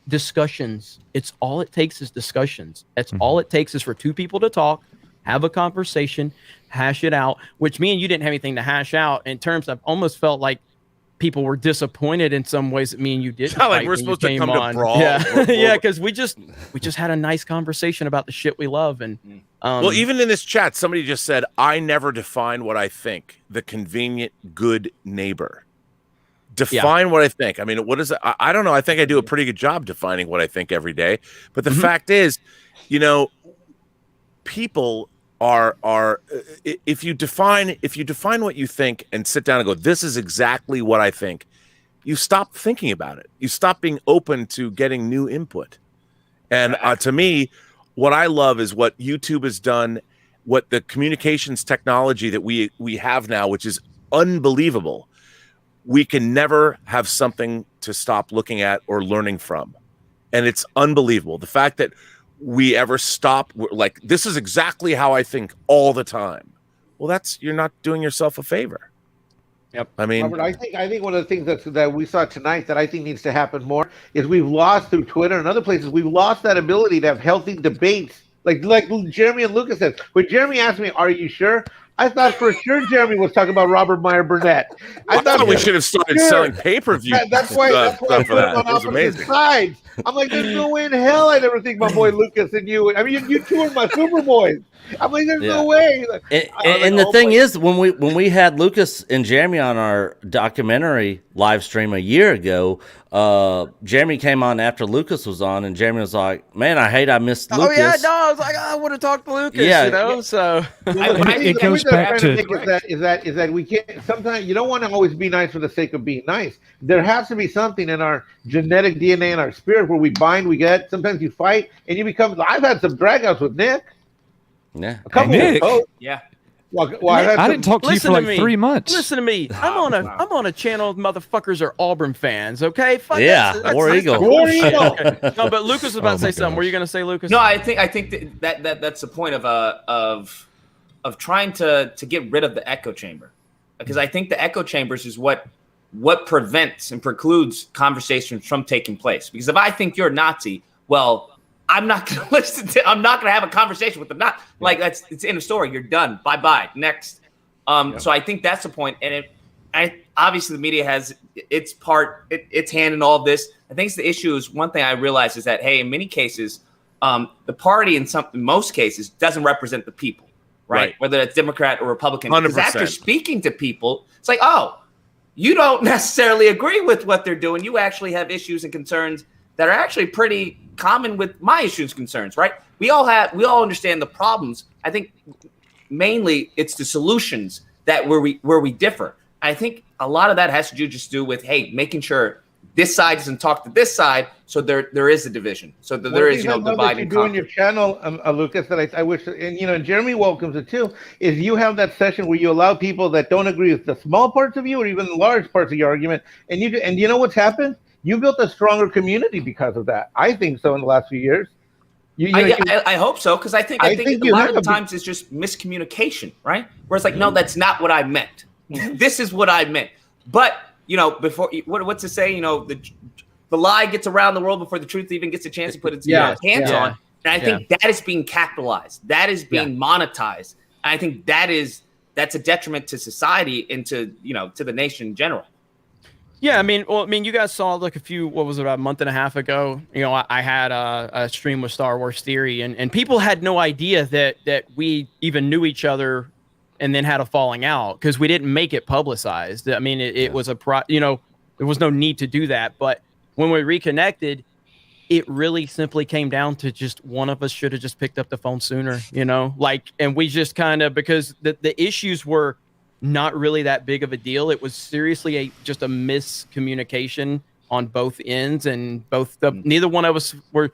Discussions. It's all it takes is discussions. That's all it takes is for two people to talk, have a conversation, hash it out, which me and you didn't have anything to hash out in terms of, almost felt like people were disappointed in some ways that me and you didn't. Not like we're supposed to come to brawl. Yeah, yeah, because we just had a nice conversation about the shit we love. And well, even in this chat, somebody just said, "I never define what I think." The convenient good neighbor. Define what I think. I mean, what is it? I don't know. I think I do a pretty good job defining what I think every day. But the fact is, people are if you define what you think and sit down and go, this is exactly what I think, you stop thinking about it. You stop being open to getting new input. And to me, what I love is what YouTube has done, what the communications technology that we have now, which is unbelievable. We can never have something to stop looking at or learning from. And it's unbelievable. The fact that we ever stop, like, this is exactly how I think all the time. Well, you're not doing yourself a favor. Yep. I mean, Robert, I think one of the things that we saw tonight that I think needs to happen more is we've lost, through Twitter and other places, we've lost that ability to have healthy debates. Like Jeremy and Lucas said, when Jeremy asked me, "Are you sure?" I thought for sure Jeremy was talking about Robert Meyer Burnett. I thought we should have started selling pay-per-view. That's why I put it on opposite sides. I'm like, there's no way in hell I'd ever think my boy Lucas and you. I mean, you two are my super boys. I'm like, there's no way. And the thing is, when we had Lucas and Jeremy on our documentary live stream a year ago, Jeremy came on after Lucas was on, and Jeremy was like, "Man, I missed Lucas." Oh yeah, no, I was like, I want to talk to Lucas. So it goes back to is that we can't. Sometimes you don't want to always be nice for the sake of being nice. There has to be something in our genetic DNA and our spirit where we bind. We get. Sometimes you fight and you become. I've had some dragouts with Nick. Yeah, a couple. Nick. Yeah. Well, I didn't talk to you for like 3 months. Listen to me. I'm on a channel. Motherfuckers are Auburn fans. Okay. Fuck War Eagle. War Eagle. No, but Lucas was about to say something. Were you going to say, Lucas? No, I think that's the point of trying to get rid of the echo chamber, because I think the echo chambers is what prevents and precludes conversations from taking place. Because if I think you're a Nazi, well, I'm not going to listen to. I'm not going to have a conversation with them. Not like it's in a story. You're done. Bye. Next. So I think that's the point. And obviously the media has its part, its hand in all of this. I think the issue is, one thing I realize is that, hey, in many cases, the party in most cases doesn't represent the people, right? Whether it's Democrat or Republican. 100%. Because after speaking to people, it's like, oh, you don't necessarily agree with what they're doing. You actually have issues and concerns that are actually pretty common with my issues and concerns, right? We all understand the problems. I think mainly it's the solutions that where we differ. I think a lot of that has to do with, hey, making sure this side doesn't talk to this side, so there is a division. So that there is, divide and conquer. On your channel, Lucas, that I wish, and Jeremy welcomes it too, is you have that session where you allow people that don't agree with the small parts of you or even the large parts of your argument, and you know what's happened? You built a stronger community because of that. I think so in the last few years. I hope so, because I think a lot of the times it's just miscommunication, right? Where it's like, no, that's not what I meant. This is what I meant. But before what's it say? The lie gets around the world before the truth even gets a chance to put its hands on. And I think that is being capitalized. That is being monetized. And I think that's a detriment to society and to the nation in general. Yeah, you guys saw about a month and a half ago, I had a stream with Star Wars Theory, and people had no idea that we even knew each other and then had a falling out because we didn't make it publicized. It was there was no need to do that. But when we reconnected, it really simply came down to just one of us should have just picked up the phone sooner, and we just kind of, because the issues were not really that big of a deal. It was seriously just a miscommunication on both ends, and neither one of us were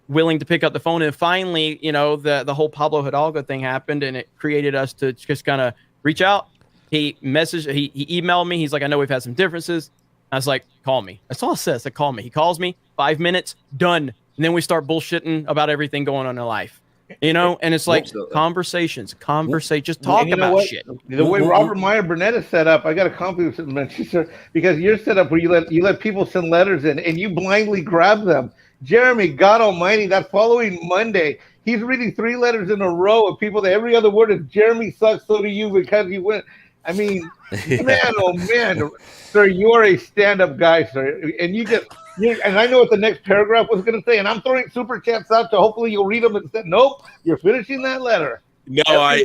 willing to pick up the phone. And finally, the whole Pablo Hidalgo thing happened, and it created us to just kind of reach out. He emailed me. He's like, I know we've had some differences. I was like, call me. That's all it says. Like, call me. He calls me, 5 minutes, done. And then we start bullshitting about everything going on in life. And it's like conversations, just talk about shit. The way Robert Meyer Burnett is set up, I got a compliment, sir, because you're set up where you let people send letters in and you blindly grab them. Jeremy, God Almighty, that following Monday, he's reading 3 letters in a row of people that every other word is Jeremy sucks, so do you, because you went. Man, oh man, sir, you are a stand-up guy, sir, and and I know what the next paragraph was going to say, and I'm throwing super chats out to hopefully you'll read them and say, nope, you're finishing that letter. No,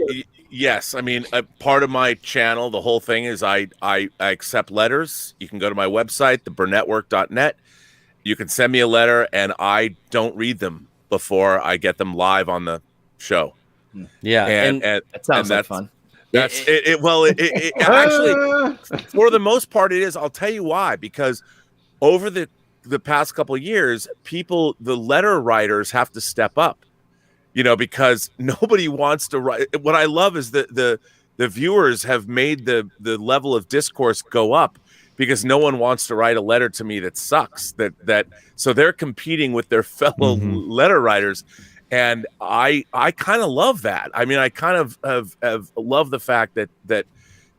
yes. Part of my channel, the whole thing is I accept letters. You can go to my website, theburnettwork.net. You can send me a letter, and I don't read them before I get them live on the show. Yeah, and that sounds like fun. That's it. Well, it actually, for the most part, it is. I'll tell you why. Because over the past couple of years, the letter writers have to step up, because nobody wants to write. What I love is the viewers have made the level of discourse go up because no one wants to write a letter to me that sucks. So they're competing with their fellow letter writers. And I kind of love that. I kind of have loved the fact that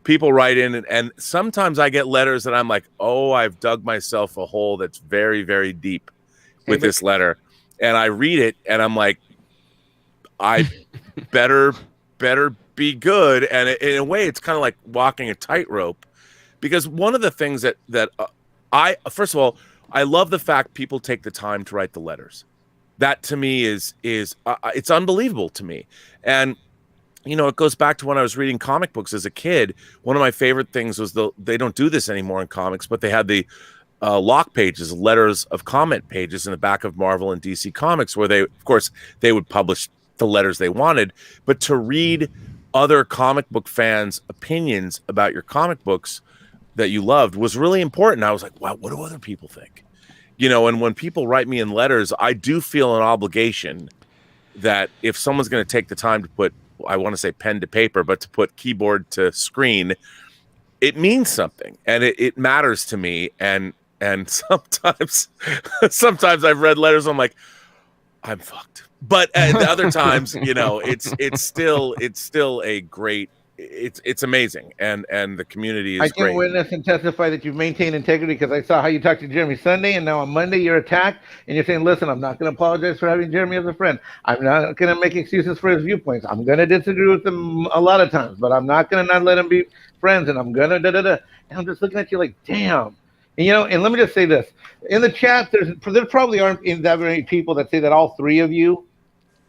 people write in, and sometimes I get letters that I'm like, oh, I've dug myself a hole that's very, very deep with this letter. And I read it and I'm like, I better be good. And in a way, it's kind of like walking a tightrope, because one of the things that first of all, I love the fact people take the time to write the letters. That to me is it's unbelievable to me. And it goes back to when I was reading comic books as a kid. One of my favorite things was they don't do this anymore in comics, but they had the lock pages, letters of comment pages in the back of Marvel and DC comics, where they would publish the letters they wanted, but to read other comic book fans' opinions about your comic books that you loved was really important. I was like, wow, what do other people think? And when people write me in letters, I do feel an obligation that if someone's going to take the time to put, I want to say pen to paper, but to put keyboard to screen, it means something, and it matters to me. And sometimes I've read letters, I'm like, I'm fucked. But the other times, it's still a great. It's amazing, and the community is great. I can witness and testify that you've maintained integrity, because I saw how you talked to Jeremy Sunday, and now on Monday you're attacked, and you're saying, listen, I'm not going to apologize for having Jeremy as a friend. I'm not going to make excuses for his viewpoints. I'm going to disagree with him a lot of times, but I'm not going to not let him be friends, and I'm going to da-da-da. And I'm just looking at you like, damn. And, and let me just say this. In the chat, there probably aren't that many people that say that all three of you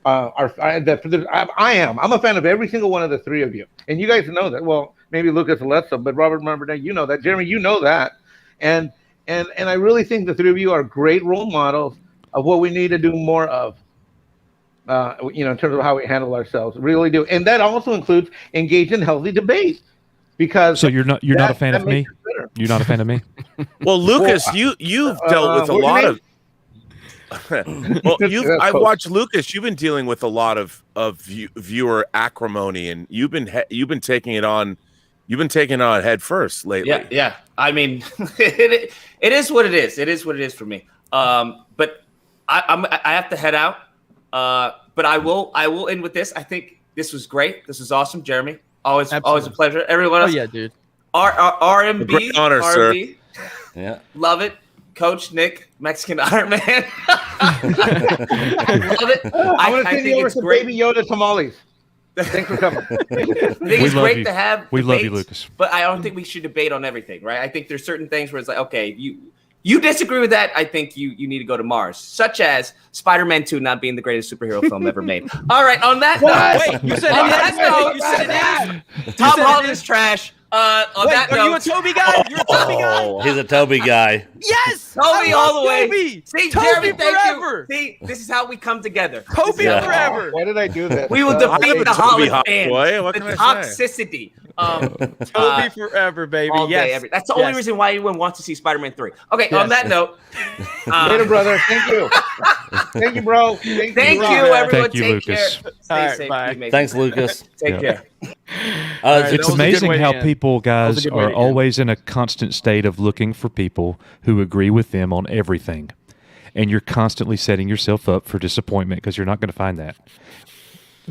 I am. I'm a fan of every single one of the three of you, and you guys know that. Well, maybe Lucas less so, but Robert Meyer Burnett, you know that. Jeremy, you know that. And I really think the three of you are great role models of what we need to do more of. In terms of how we handle ourselves, really do, and that also includes engage in healthy debate. Because so you're not a fan of me. You're not a fan of me. Well, Lucas, you've dealt with a lot of. Well, I've watched Lucas. You've been dealing with a lot of viewer acrimony, and you've been taking it on. You've been taking it on head first lately. Yeah. I mean, it is what it is. It is what it is for me. But I have to head out. But I will end with this. I think this was great. This was awesome, Jeremy. Always a pleasure. Everyone else. Oh yeah, dude. RMB. Great honor, RMB. sir. Yeah. Love it. Coach Nick, Mexican Ironman. Love it. I want to send you over some great. Baby Yoda tamales. Thanks for coming. I think it's great to have We love you, debates, Lucas. But I don't think we should debate on everything, right? I think there's certain things where it's like, okay, you disagree with that, I think you need to go to Mars, such as Spider-Man 2 not being the greatest superhero film ever made. All right, on that note, Wait, you said on it that is. note, You said it is. Tom Holland is trash. On Wait, that are note, you a Toby guy? You're a Toby guy? Oh, he's a Toby guy. Yes! Toby I all love the way. Toby. See, Toby Jeremy, thank forever. you. See, this is how we come together. Toby Yeah. forever. Why did I do this? We will I'm defeat a the Toby Holland hot fans. boy. What The can I say? toxicity. Toby forever, baby. All day, Yes. that's the only Yes. reason why anyone wants to see Spider-Man 3. Okay, Yes. on that note. Later, brother. Thank you. Thank you, bro. Thank Thank you, you, Rob. everyone. Thank you, Take Lucas. care. All right, Stay safe. bye. Be amazing. Thanks, Lucas. Take care. That It's was a good amazing way to how end. people, That was a guys, good way are to end. always in a constant state of looking for people who agree with them on everything. And you're constantly setting yourself up for disappointment because you're not going to find that.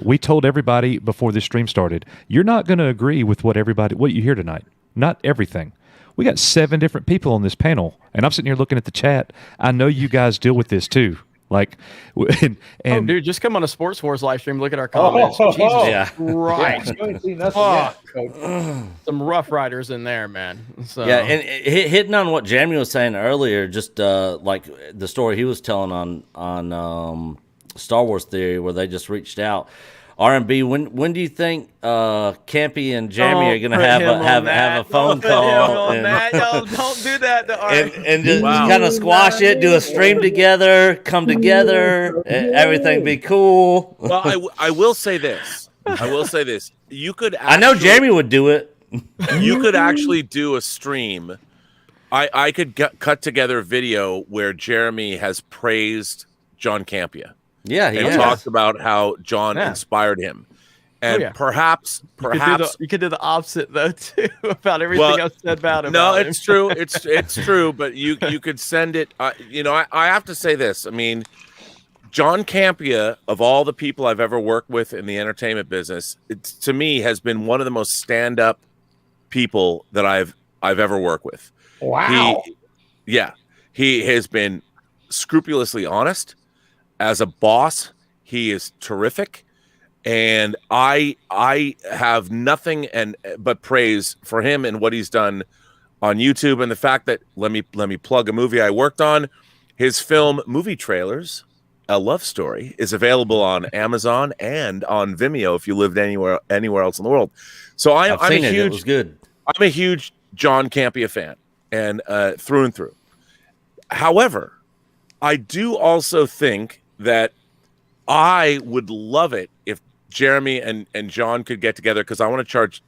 We told everybody before this stream started, you're not going to agree with what you hear tonight. Not everything. We got 7 different people on this panel, and I'm sitting here looking at the chat. I know you guys deal with this too. Like, and Oh, dude, just come on a Sports Wars live stream. Look at our comments. Jesus Yeah. Christ. You ain't seen nothing Fuck. yet, Coach. Some rough riders in there, man. So. Yeah, and hitting on what Jeremy was saying earlier, just like the story he was telling on Star Wars Theory, where they just reached out. R&B, when do you think Campy and Jeremy are going to have a phone call Don't do that to and just kind of squash it, do a stream together, come together, everything be cool? Well, I will say this. You could. I know Jeremy would do it. You could actually do a stream. I could cut together a video where Jeremy has praised John Campia. Yeah, he and has. talked about how John inspired him, and perhaps you could do the opposite though too about everything I've said about him. No, it's true. It's true. But you could send it. I have to say this. I mean, John Campia, of all the people I've ever worked with in the entertainment business, to me has been one of the most stand-up people that I've ever worked with. Wow. He has been scrupulously honest. As a boss, he is terrific, and I have nothing but praise for him and what he's done on YouTube, and the fact that let me plug a movie I worked on. His film Movie Trailers, A Love Story, is available on Amazon and on Vimeo if you lived anywhere else in the world. So I'm a huge. It was good. I'm a huge John Campia fan, and through and through. However, I do also think that I would love it if Jeremy and John could get together, because I want to charge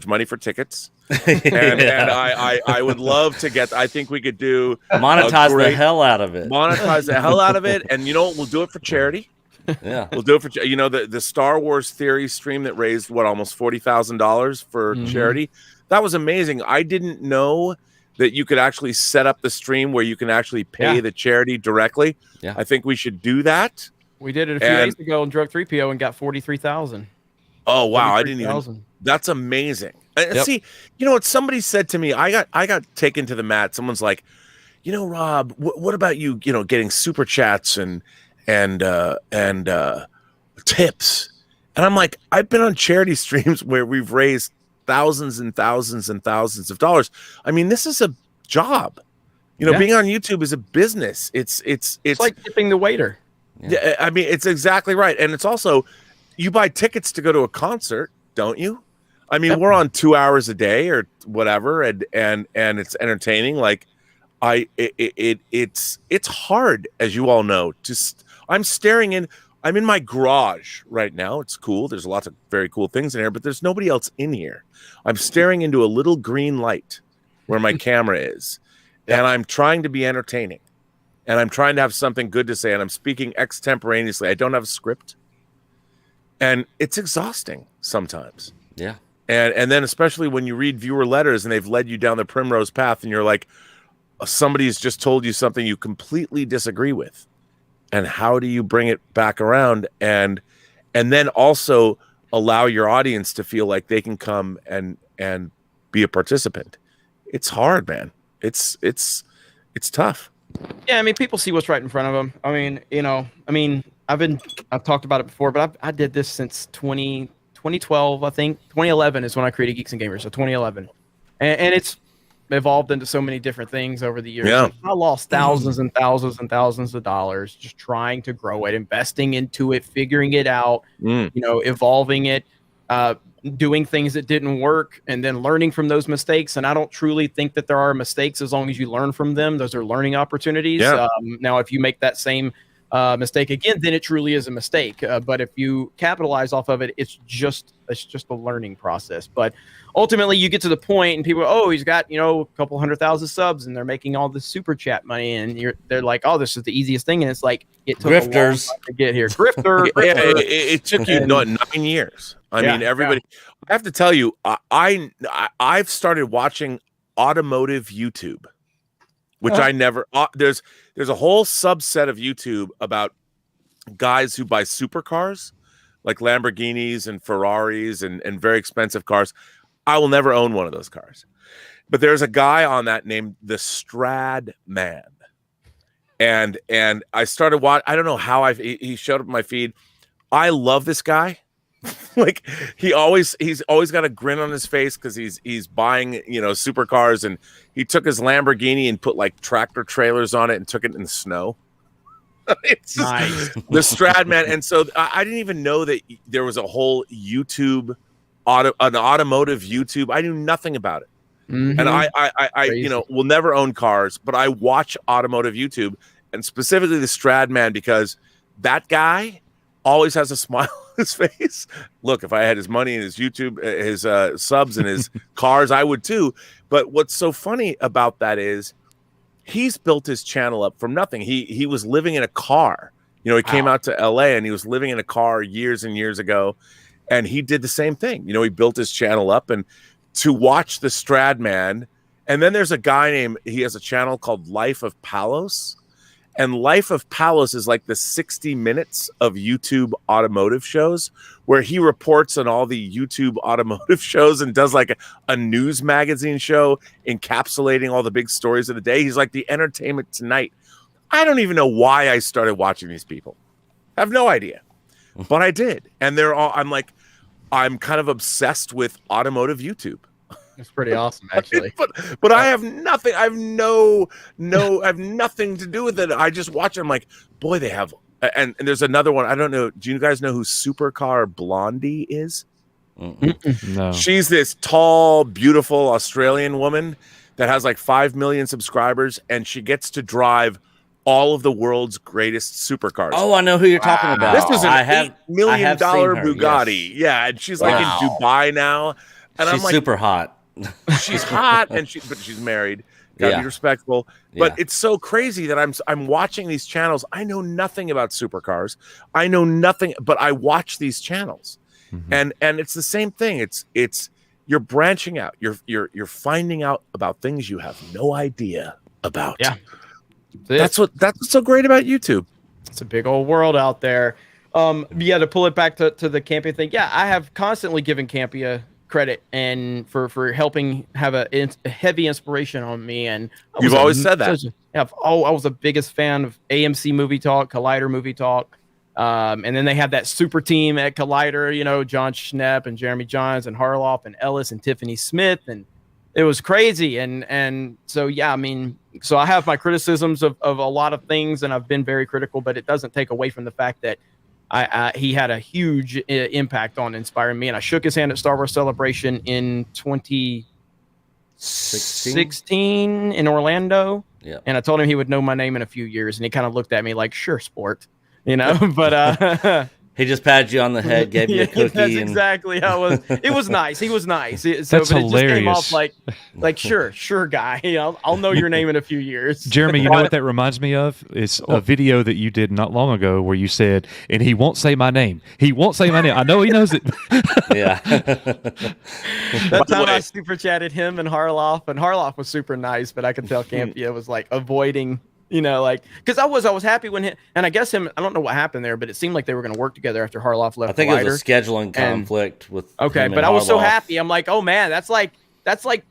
money for tickets, and I would love to get. I think we could do monetize the hell out of it. Monetize the hell out of it, and we'll do it for charity. Yeah, we'll do it for the Star Wars Theory stream that raised almost $40,000 for charity. That was amazing. I didn't know that you could actually set up the stream where you can actually pay the charity directly. Yeah, I think we should do that. We did it a few days ago and drove 3PO and got 43,000. Oh wow, I didn't even. That's amazing. See, what somebody said to me, I got taken to the mat. Someone's like, Rob, what about you? Getting super chats and tips. And I'm like, I've been on charity streams where we've raised thousands and thousands and thousands of dollars. I mean, this is a job. Being on YouTube is a business. It's like tipping the waiter. Yeah, I mean, it's exactly right. And it's also, you buy tickets to go to a concert, don't you? I mean, we're on 2 hours a day or whatever, and it's entertaining. Like, it's hard, as you all know. I'm in my garage right now. It's cool. There's lots of very cool things in here, but there's nobody else in here. I'm staring into a little green light where my camera is, and I'm trying to be entertaining, and I'm trying to have something good to say, and I'm speaking extemporaneously. I don't have a script, and it's exhausting sometimes. Yeah. And then especially when you read viewer letters and they've led you down the primrose path, and you're like, somebody's just told you something you completely disagree with. And how do you bring it back around and then also allow your audience to feel like they can come and be a participant? It's hard, man. It's tough. Yeah, I mean, people see what's right in front of them. I mean, I've talked about it before, but I did this since 2012, I think. 2011 is when I created Geeks and Gamers, so 2011. And it's evolved into so many different things over the years. Yeah. Like, I lost thousands and thousands and thousands of dollars just trying to grow it, investing into it, figuring it out, evolving it, doing things that didn't work, and then learning from those mistakes. And I don't truly think that there are mistakes as long as you learn from them. Those are learning opportunities. Yeah. Now, if you make that same mistake again, then it truly is a mistake. But if you capitalize off of it, it's just a learning process. But ultimately, you get to the point, and people, he's got a couple 100,000 subs, and they're making all this super chat money, and they're like, this is the easiest thing, and it's like it took a long time to get here. Grifter. Yeah, it took you 9 years. I mean, everybody. Yeah. I have to tell you, I've started watching automotive YouTube, which I never. There's a whole subset of YouTube about guys who buy supercars, like Lamborghinis and Ferraris and very expensive cars. I will never own one of those cars. But there's a guy on that named the Strad Man. And I started watching. I don't know how he showed up in my feed. I love this guy. Like he's always got a grin on his face because he's buying supercars, and he took his Lamborghini and put like tractor trailers on it and took it in the snow. It's nice. The Strad Man. And so I didn't even know that there was a whole YouTube an automotive YouTube. I knew nothing about it. Mm-hmm. And I will never own cars, but I watch automotive YouTube, and specifically the Strad Man, because that guy always has a smile on his face. Look, if I had his money and his YouTube, his subs and his cars, I would too. But what's so funny about that is he's built his channel up from nothing. He was living in a car. He came out to LA and he was living in a car years and years ago. And he did the same thing. He built his channel up, and to watch the Strad Man. And then there's a guy he has a channel called Life of Palos. And Life of Palos is like the 60 minutes of YouTube automotive shows, where he reports on all the YouTube automotive shows and does like a news magazine show encapsulating all the big stories of the day. He's like the Entertainment Tonight. I don't even know why I started watching these people. I have no idea. But I did. And I'm kind of obsessed with automotive YouTube. It's pretty awesome, actually. but I have nothing. I have I have nothing to do with it. I just watch it. I'm like, boy, they have. And there's another one. I don't know. Do you guys know who Supercar Blondie is? No. She's this tall, beautiful Australian woman that has like 5 million subscribers, and she gets to drive all of the world's greatest supercars. Oh, I know who you're talking about. This is an $8 million Bugatti. Yes. Yeah, and she's like in Dubai now. And she's super hot. She's hot, but she's married. Gotta be respectful. But it's so crazy that I'm watching these channels. I know nothing about supercars. I know nothing, but I watch these channels, and it's the same thing. It's you're branching out. You're finding out about things you have no idea about. Yeah. That's what's so great about YouTube. It's a big old world out there. To pull it back to the Campia thing. Yeah, I have constantly given Campia credit and for helping have a heavy inspiration on me. And you've always said that. I was the biggest fan of AMC Movie Talk, Collider Movie Talk. And then they had that super team at Collider, John Schnepp and Jeremy Johns and Harloff and Ellis and Tiffany Smith. And it was crazy. And so, yeah, I mean, so I have my criticisms of a lot of things, and I've been very critical, but it doesn't take away from the fact that he had a huge impact on inspiring me. And I shook his hand at Star Wars Celebration in 2016 in Orlando. Yeah. And I told him he would know my name in a few years. And he kind of looked at me like, sure, sport, you know, but he just patted you on the head, gave you a cookie. That's exactly how it was. It was nice. He was nice. So, That's but hilarious. It just came off like sure, guy. I'll know your name in a few years. Jeremy, you know what that reminds me of? It's a video that you did not long ago where you said, and he won't say my name. He won't say my name. I know he knows it. Yeah. That time I super chatted him and Harloff was super nice, but I could tell Campia was like avoiding, you know, like, because I was happy when and I guess I don't know what happened there, but it seemed like they were going to work together after Harloff left. I think Collider. it was a scheduling conflict with. Okay, him but and I was so Harloff. happy. I'm like, oh man, that's like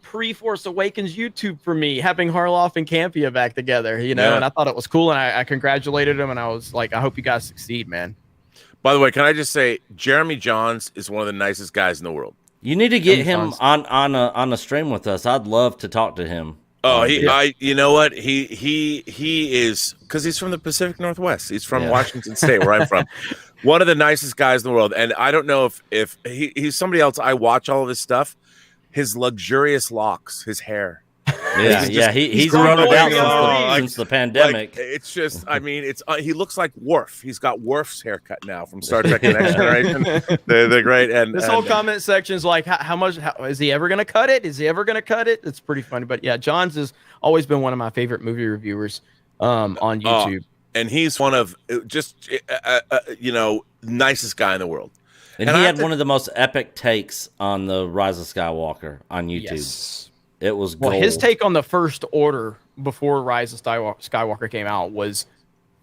pre-Force Awakens YouTube for me, having Harloff and Campia back together, you know. Yeah. And I thought it was cool, and I congratulated him, and I was like, I hope you guys succeed, man. By the way, can I just say, Jeremy Johns is one of the nicest guys in the world. You need to get him on a stream with us. I'd love to talk to him. Oh, you know what? He is, because he's from the Pacific Northwest. He's from Washington State, where I'm from. One of the nicest guys in the world. And I don't know if he's somebody else. I watch all of his stuff. His luxurious locks, his hair. Yeah, he's grown it out since the pandemic. Like, it's just, I mean, he looks like Worf. He's got Worf's haircut now from Star Trek: The Next Generation. They're great. And this whole comment section is like, how much is he ever going to cut it? Is he ever going to cut it? It's pretty funny. But yeah, Johns has always been one of my favorite movie reviewers on YouTube. And he's one of just, nicest guy in the world. And he had one of the most epic takes on the Rise of Skywalker on YouTube. Yes. It was gold. Well, his take on the First Order before Rise of Skywalker came out was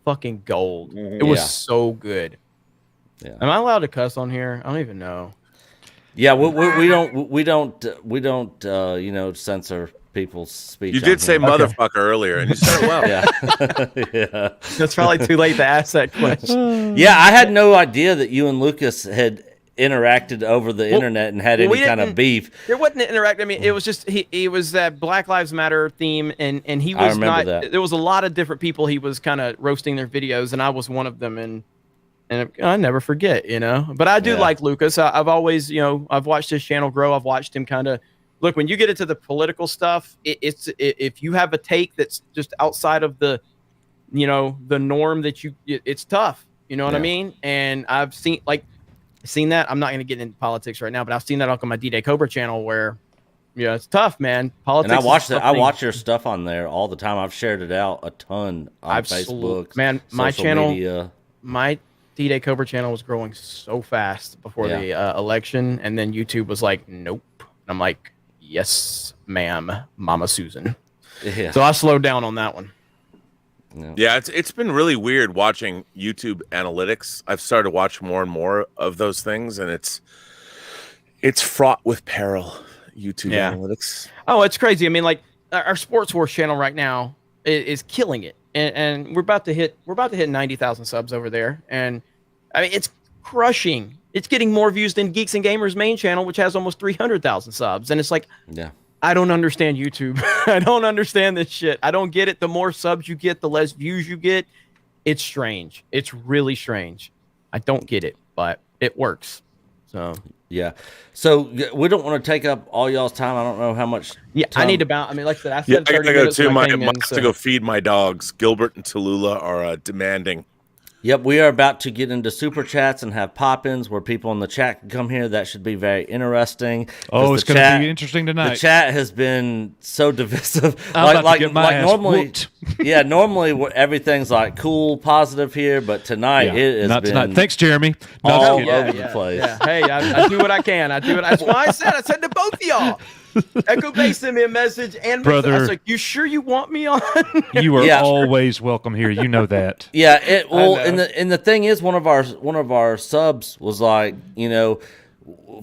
fucking gold. It was so good. Yeah. Am I allowed to cuss on here? I don't even know. Yeah, we don't censor people's speech. You did say motherfucker earlier, and you said it well. Yeah. It's probably too late to ask that question. Yeah, I had no idea that you and Lucas had interacted over the internet and had any kind of beef. There wasn't an interact. I mean, it was just he was that Black Lives Matter theme, and he was I remember not. that. There was a lot of different people he was kind of roasting their videos, and I was one of them, and I never forget, you know. But I do like Lucas. I've always, I've watched his channel grow. I've watched him kind of look. When you get into the political stuff, it's if you have a take that's just outside of the, the norm that it's tough. You know what I mean? And I've seen that. I'm not going to get into politics right now, but I've seen that on my D-Day Cobra channel where, it's tough, man. Politics. And I watch your stuff on there all the time. I've shared it out a ton on Facebook. Man, my channel, media. My D-Day Cobra channel was growing so fast before the election, and then YouTube was like, nope. And I'm like, yes, ma'am, Mama Susan. Yeah. So I slowed down on that one. Yeah, it's been really weird watching YouTube analytics. I've started to watch more and more of those things, and it's fraught with peril. YouTube analytics. Oh, it's crazy. I mean, like our Sports Wars channel right now is killing it, and we're about to hit 90,000 subs over there, and I mean it's crushing. It's getting more views than Geeks and Gamers main channel, which has almost 300,000 subs, and it's like, I don't understand YouTube. I don't understand this shit. I don't get it. The more subs you get, the less views you get. It's strange. It's really strange. I don't get it, but it works. So yeah. So we don't want to take up all y'all's time. I don't know how much. Yeah, time. I need to bounce. I mean, like I said, I Yeah, said I 30 gotta go minutes too. when I I came in, have to go feed my dogs. Gilbert and Tallulah are demanding. Yep, we are about to get into super chats and have pop-ins where people in the chat can come here. That should be very interesting. Oh, it's going to be interesting tonight. The chat has been so divisive. I'm about to get my ass normally, whooped. normally everything's like cool, positive here, but tonight it has not been tonight. Thanks, Jeremy. All over the place. Yeah. Hey, I do what I can. That's why I said to both of y'all. Echo Base sent me a message, and brother, I was like, "You sure you want me on?" You are always welcome here. You know that. Yeah. And the thing is, one of our subs was like,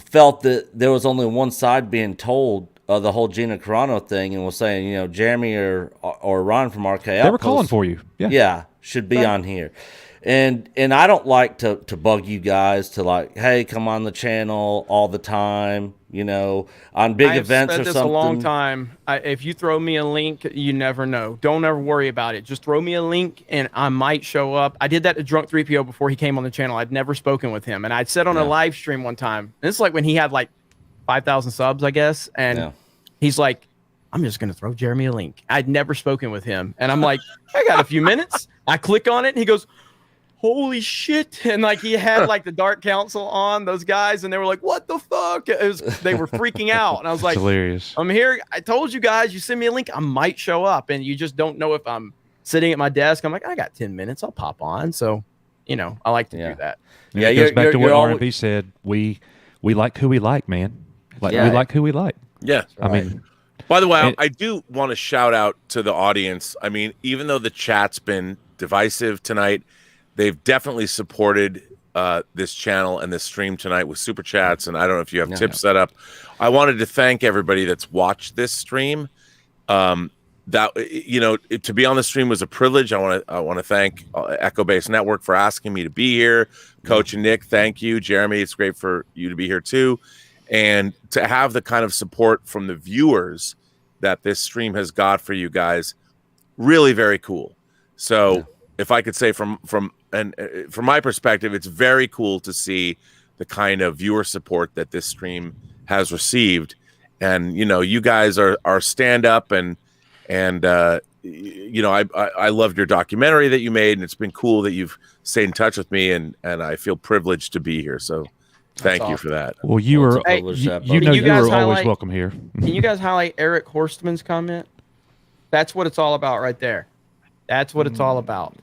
felt that there was only one side being told the whole Gina Carano thing, and was saying, Jeremy or Ron from RKL. They were calling for you. Yeah, should be on here. And I don't like to bug you guys to like, hey, come on the channel all the time. you know, on big I've events said or this something. a long time. If you throw me a link, you never know. Don't ever worry about it. Just throw me a link, and I might show up. I did that to Drunk 3PO before he came on the channel. I'd never spoken with him, and I'd said on a live stream one time. And this is like when he had like 5,000 subs, I guess, and he's like, "I'm just gonna throw Jeremy a link." I'd never spoken with him, and I'm like, "I got a few minutes." I click on it, and he goes, "Holy shit!" And like he had like the Dark Council on, those guys, and they were like, "What the fuck?" They were freaking out, and I was like, hilarious. "I'm here. I told you guys. You send me a link, I might show up, and you just don't know if I'm sitting at my desk." I'm like, "I got 10 minutes. I'll pop on." So, you know, I like to do that. Yeah, it goes back to what R&B said. We like who we like, man. Like we like who we like. Yeah, I mean. By the way, I do want to shout out to the audience. I mean, even though the chat's been divisive tonight, they've definitely supported this channel and this stream tonight with super chats. And I don't know if you have tips set up. I wanted to thank everybody that's watched this stream. That, you know, to be on the stream was a privilege. I want to thank Echo Base Network for asking me to be here. Coach and Nick, thank you. Jeremy, it's great for you to be here too. And to have the kind of support from the viewers that this stream has got for you guys, really very cool. So if I could say from my perspective, it's very cool to see the kind of viewer support that this stream has received. And, you know, you guys are stand up and you know, I loved your documentary that you made, and it's been cool that you've stayed in touch with me, and I feel privileged to be here. So thank you for that. Well, you were, you know, you were always welcome here. Can you guys highlight Eric Horstman's comment? That's what it's all about right there. That's what it's all about.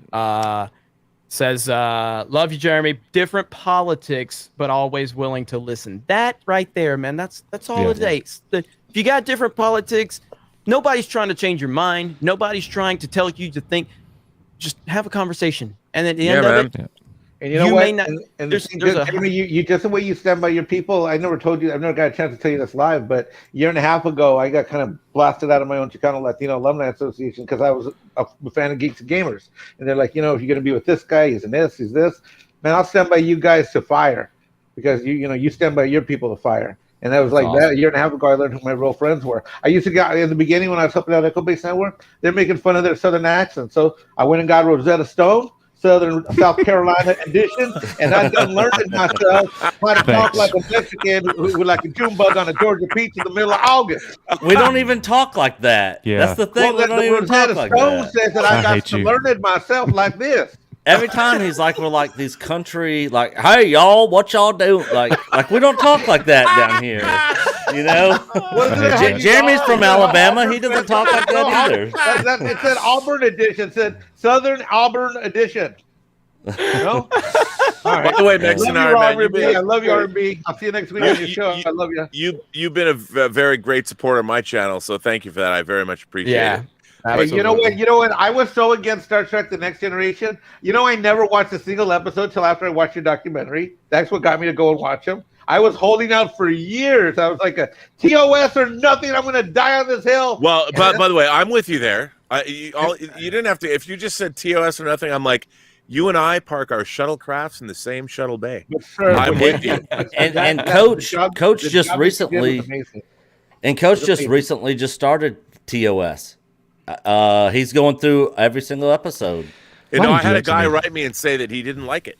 Says, love you, Jeremy. Different politics, but always willing to listen. That right there, man. That's all it takes. If you got different politics, nobody's trying to change your mind. Nobody's trying to tell you to think. Just have a conversation, and at the end of it, and you know what? may not. And There's you just the way you stand by your people. I never told you. I've never got a chance to tell you this live, but a year and a half ago, I got kind of blasted out of my own Chicano Latino Alumni Association because I was a fan of Geeks and Gamers, and they're like, you know, if you're going to be with this guy, he's an this, he's this. Man, I'll stand by you guys to fire, because you stand by your people to fire. And that was like that. A year and a half ago, I learned who my real friends were. I used to get in the beginning when I was helping out Echo Base Network, they're making fun of their Southern accent. So I went and got Rosetta Stone, South Carolina edition, and I done learning myself how to talk like a Mexican who like a June bug on a Georgia peach in the middle of August. We don't even talk like that. Yeah. That's the thing. Well, we don't even Rosetta talk like Stone that. says that I got to learn it myself like this. Every time he's like, we're like these country, like, hey y'all, what y'all do? Like we don't talk like that down here, you know. Jeremy's from Alabama. He doesn't talk like that either. It said Auburn edition. It said Southern Auburn edition. No? All right. By the way, Mexican Ironman, I love you, R&B. I'll see you next week on your show. I love you. You've been a very great supporter of my channel, so thank you for that. I very much appreciate it. Hey, you know what? I was so against Star Trek: The Next Generation. You know, I never watched a single episode till after I watched your documentary. That's what got me to go and watch them. I was holding out for years. I was like, a TOS or nothing. I'm going to die on this hill. Well, but by the way, I'm with you there. You didn't have to. If you just said TOS or nothing, I'm like, you and I park our shuttlecrafts in the same shuttle bay. I'm with you. And Coach just recently, just started TOS. He's going through every single episode. You know, I had a guy write me and say that he didn't like it.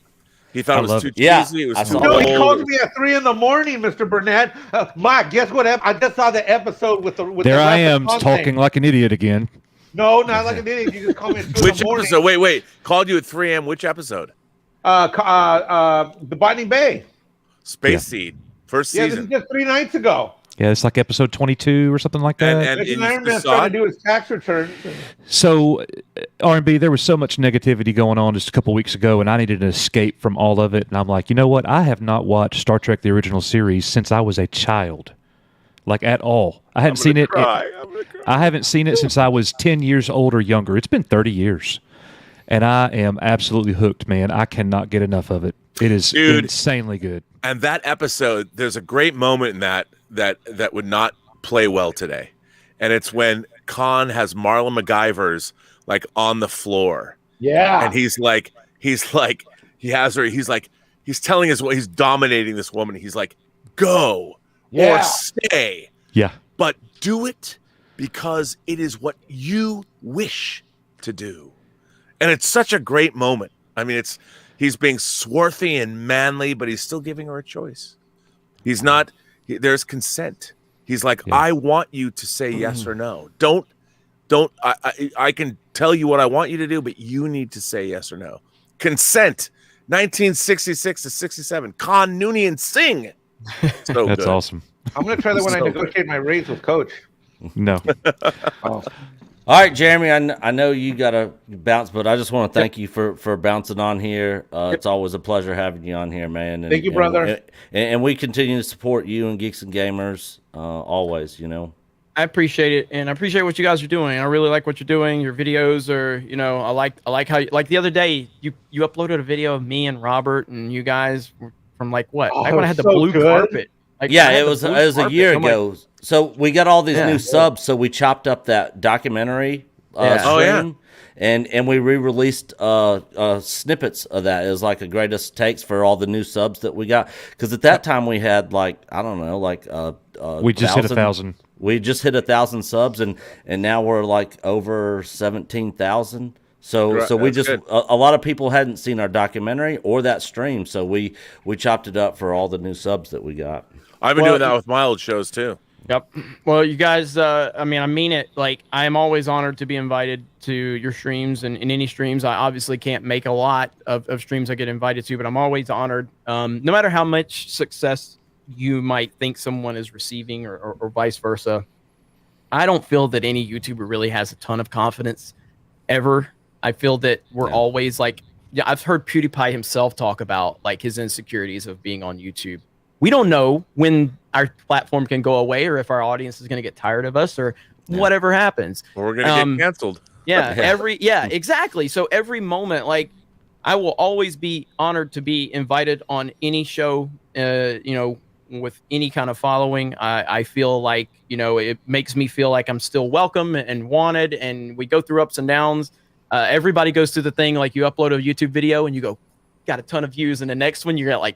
He thought it was too cheesy. It was too old. He called me at 3 a.m, Mr. Burnett. Mike, guess what? I just saw the episode with the. There I am talking like an idiot again. No, not like an idiot. You just called me at 2 Which episode? Wait. Called you at 3 a.m. Which episode? The Botany Bay. Space Seed. First season. Yeah, this is just 3 nights ago. Yeah, it's like episode 22 or something like that. And Iron Man's trying to do his tax returns. So, R&B, there was so much negativity going on just a couple weeks ago, and I needed an escape from all of it. And I'm like, you know what? I have not watched Star Trek: The Original Series since I was a child, like at all. I hadn't seen it. I haven't seen it since I was 10 years old or younger. It's been 30 years, and I am absolutely hooked, man. I cannot get enough of it. It is insanely good. And that episode, there's a great moment in that would not play well today. And it's when Khan has Marla MacGyver's like on the floor. Yeah. And he's telling he's dominating this woman. He's like, go or stay. Yeah. But do it because it is what you wish to do. And it's such a great moment. I mean, he's being swarthy and manly, but he's still giving her a choice. He's not, there's consent. He's like, I want you to say yes or no. I can tell you what I want you to do, but you need to say yes or no. Consent, 1966 to 67. Khan Noonien Singh. So That's good. awesome. I'm going to try that when I negotiate my rates with Coach. No. All right, Jeremy, I know you got to bounce, but I just want to thank you for bouncing on here. It's always a pleasure having you on here, man. Thank you, brother. And we continue to support you and Geeks and Gamers always, you know. I appreciate it, and I appreciate what you guys are doing. I really like what you're doing. Your videos are, you know, I like how, like the other day, you uploaded a video of me and Robert, and you guys were from like what? Back when I had the blue carpet. Like, yeah, it was a year ago. So we got all these new subs, so we chopped up that documentary stream, and we re-released snippets of that. It was like the greatest takes for all the new subs that we got. Because at that time we had like, I don't know, like we just hit 1,000. We just hit 1,000 subs, and now we're like over 17,000. So we just a lot of people hadn't seen our documentary or that stream, so we chopped it up for all the new subs that we got. I've been doing that with my old shows too. Yep. Well, you guys, I mean it. Like, I am always honored to be invited to your streams and in any streams. I obviously can't make a lot of streams I get invited to, but I'm always honored. No matter how much success you might think someone is receiving or vice versa, I don't feel that any YouTuber really has a ton of confidence ever. I feel that we're always like, I've heard PewDiePie himself talk about like his insecurities of being on YouTube. We don't know when our platform can go away or if our audience is going to get tired of us or whatever happens. Or we're going to get canceled. Yeah, exactly. So every moment, like, I will always be honored to be invited on any show, you know, with any kind of following. I feel like, you know, it makes me feel like I'm still welcome and wanted, and we go through ups and downs. Everybody goes through the thing, like you upload a YouTube video and you go, got a ton of views, and the next one you're at like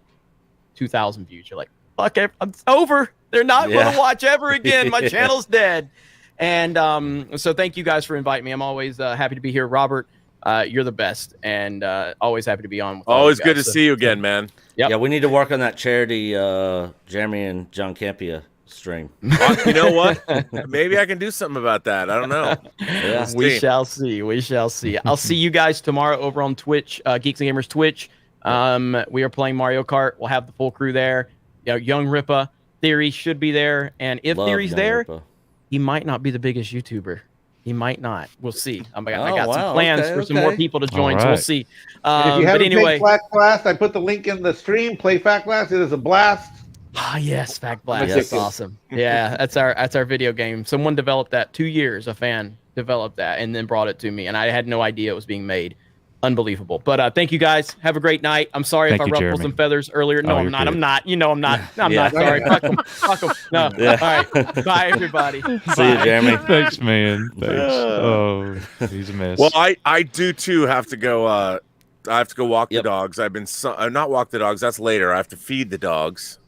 2,000 views. You're like, fuck, it's over. They're not going to watch ever again. My channel's dead. And so thank you guys for inviting me. I'm always happy to be here. Robert, you're the best, and always happy to be on. With always good to see you again, man. Yep. Yeah, we need to work on that charity Jeremy and John Campia stream. You know what? Maybe I can do something about that. I don't know. We shall see. We shall see. I'll see you guys tomorrow over on Twitch, Geeks and Gamers Twitch. We are playing Mario Kart. We'll have the full crew there. You know, Young Ripa, Theory should be there, and if Theory's there, he might not be the biggest YouTuber. He might not. We'll see. I got some plans for some more people to join, so we'll see. If you haven't played Fact Blast, I put the link in the stream. Play Fact Blast. It is a blast. Ah, yes, Fact Blast. That's awesome. Yeah, that's our video game. Someone developed that 2 years. A fan developed that and then brought it to me, and I had no idea it was being made. Unbelievable. But thank you guys. Have a great night. I'm sorry if I ruffled some feathers earlier. No, I'm not. Good. I'm not. You know, I'm not. I'm not sorry. Fuck them. Fuck them. No. All right. Bye, everybody. See you, Jeremy. Thanks, man. Thanks. Oh, he's a mess. Well, I do too have to go. I have to go walk the dogs. I've been not walk the dogs. That's later. I have to feed the dogs.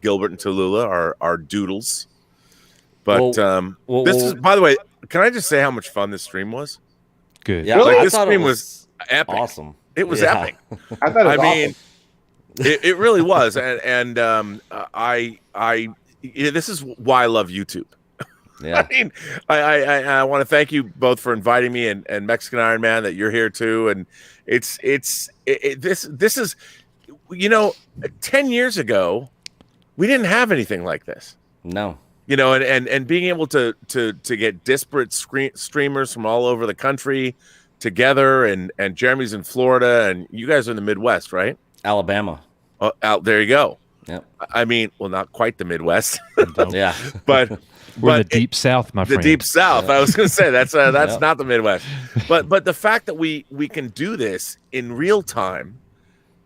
Gilbert and Tallulah are doodles. But this is, by the way, can I just say how much fun this stream was? Good. Yeah, like, this stream was epic. Awesome. It was epic. I thought it was mean, it really was, and this is why I love YouTube. Yeah. I mean, I want to thank you both for inviting me, and Mexican Iron Man, that you're here too, and this is, you know, 10 years ago, we didn't have anything like this. No. You know, and being able to get disparate streamers from all over the country together, and Jeremy's in Florida, and you guys are in the Midwest, right? Alabama. Out there you go. Yeah. I mean, well, not quite the Midwest. Yeah. But we're the deep South, my friend. The deep South. Yeah. I was going to say that's not the Midwest. But the fact that we can do this in real time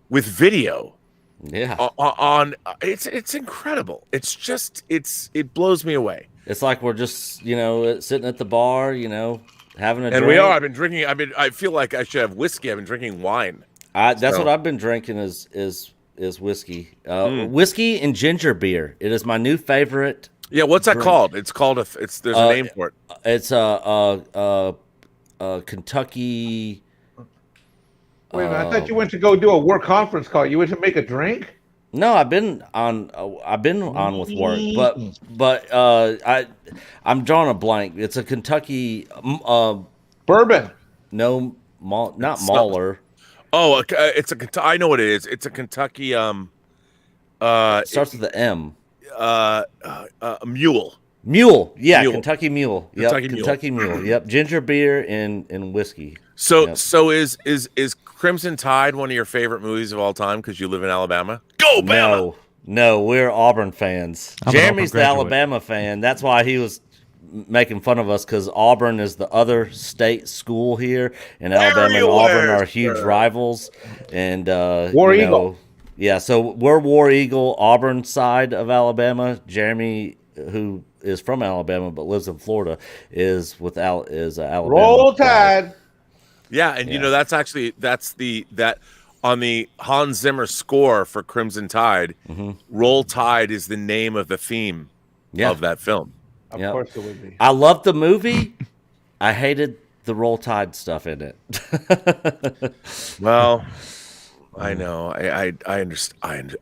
with video. Yeah. On it's incredible. It's just it blows me away. It's like we're just, you know, sitting at the bar, you know, having a drink. And we are. I've been drinking. I feel like I should have whiskey. I've been drinking wine. That's what I've been drinking is is whiskey. Whiskey and ginger beer. It is my new favorite. Yeah, what's that drink. called? It's called there's a name for it. It's Kentucky. Wait a minute, I thought you went to go do a work conference call. You went to make a drink? No, I've been on with work, but I'm drawing a blank. It's a Kentucky bourbon. No, not Mahler. Oh, it's I know what it is. It's a Kentucky. It starts with the M. Mule. Mule. Yeah, Mule. Kentucky Mule. Yep, Kentucky Mule. Yep, ginger beer and whiskey. So is Crimson Tide one of your favorite movies of all time because you live in Alabama? Go Bama! No, we're Auburn fans. Jeremy's the graduate. Alabama fan. That's why he was making fun of us, because Auburn is the other state school here, and Alabama and Auburn are huge rivals. And War Eagle. Yeah, so we're War Eagle, Auburn side of Alabama. Jeremy, who is from Alabama but lives in Florida, is Alabama. Roll Tide. Yeah, and you know that's on the Hans Zimmer score for Crimson Tide. Roll Tide is the name of the theme of that film. Of course it would be. I loved the movie. I hated the Roll Tide stuff in it. Well, I know. I understand.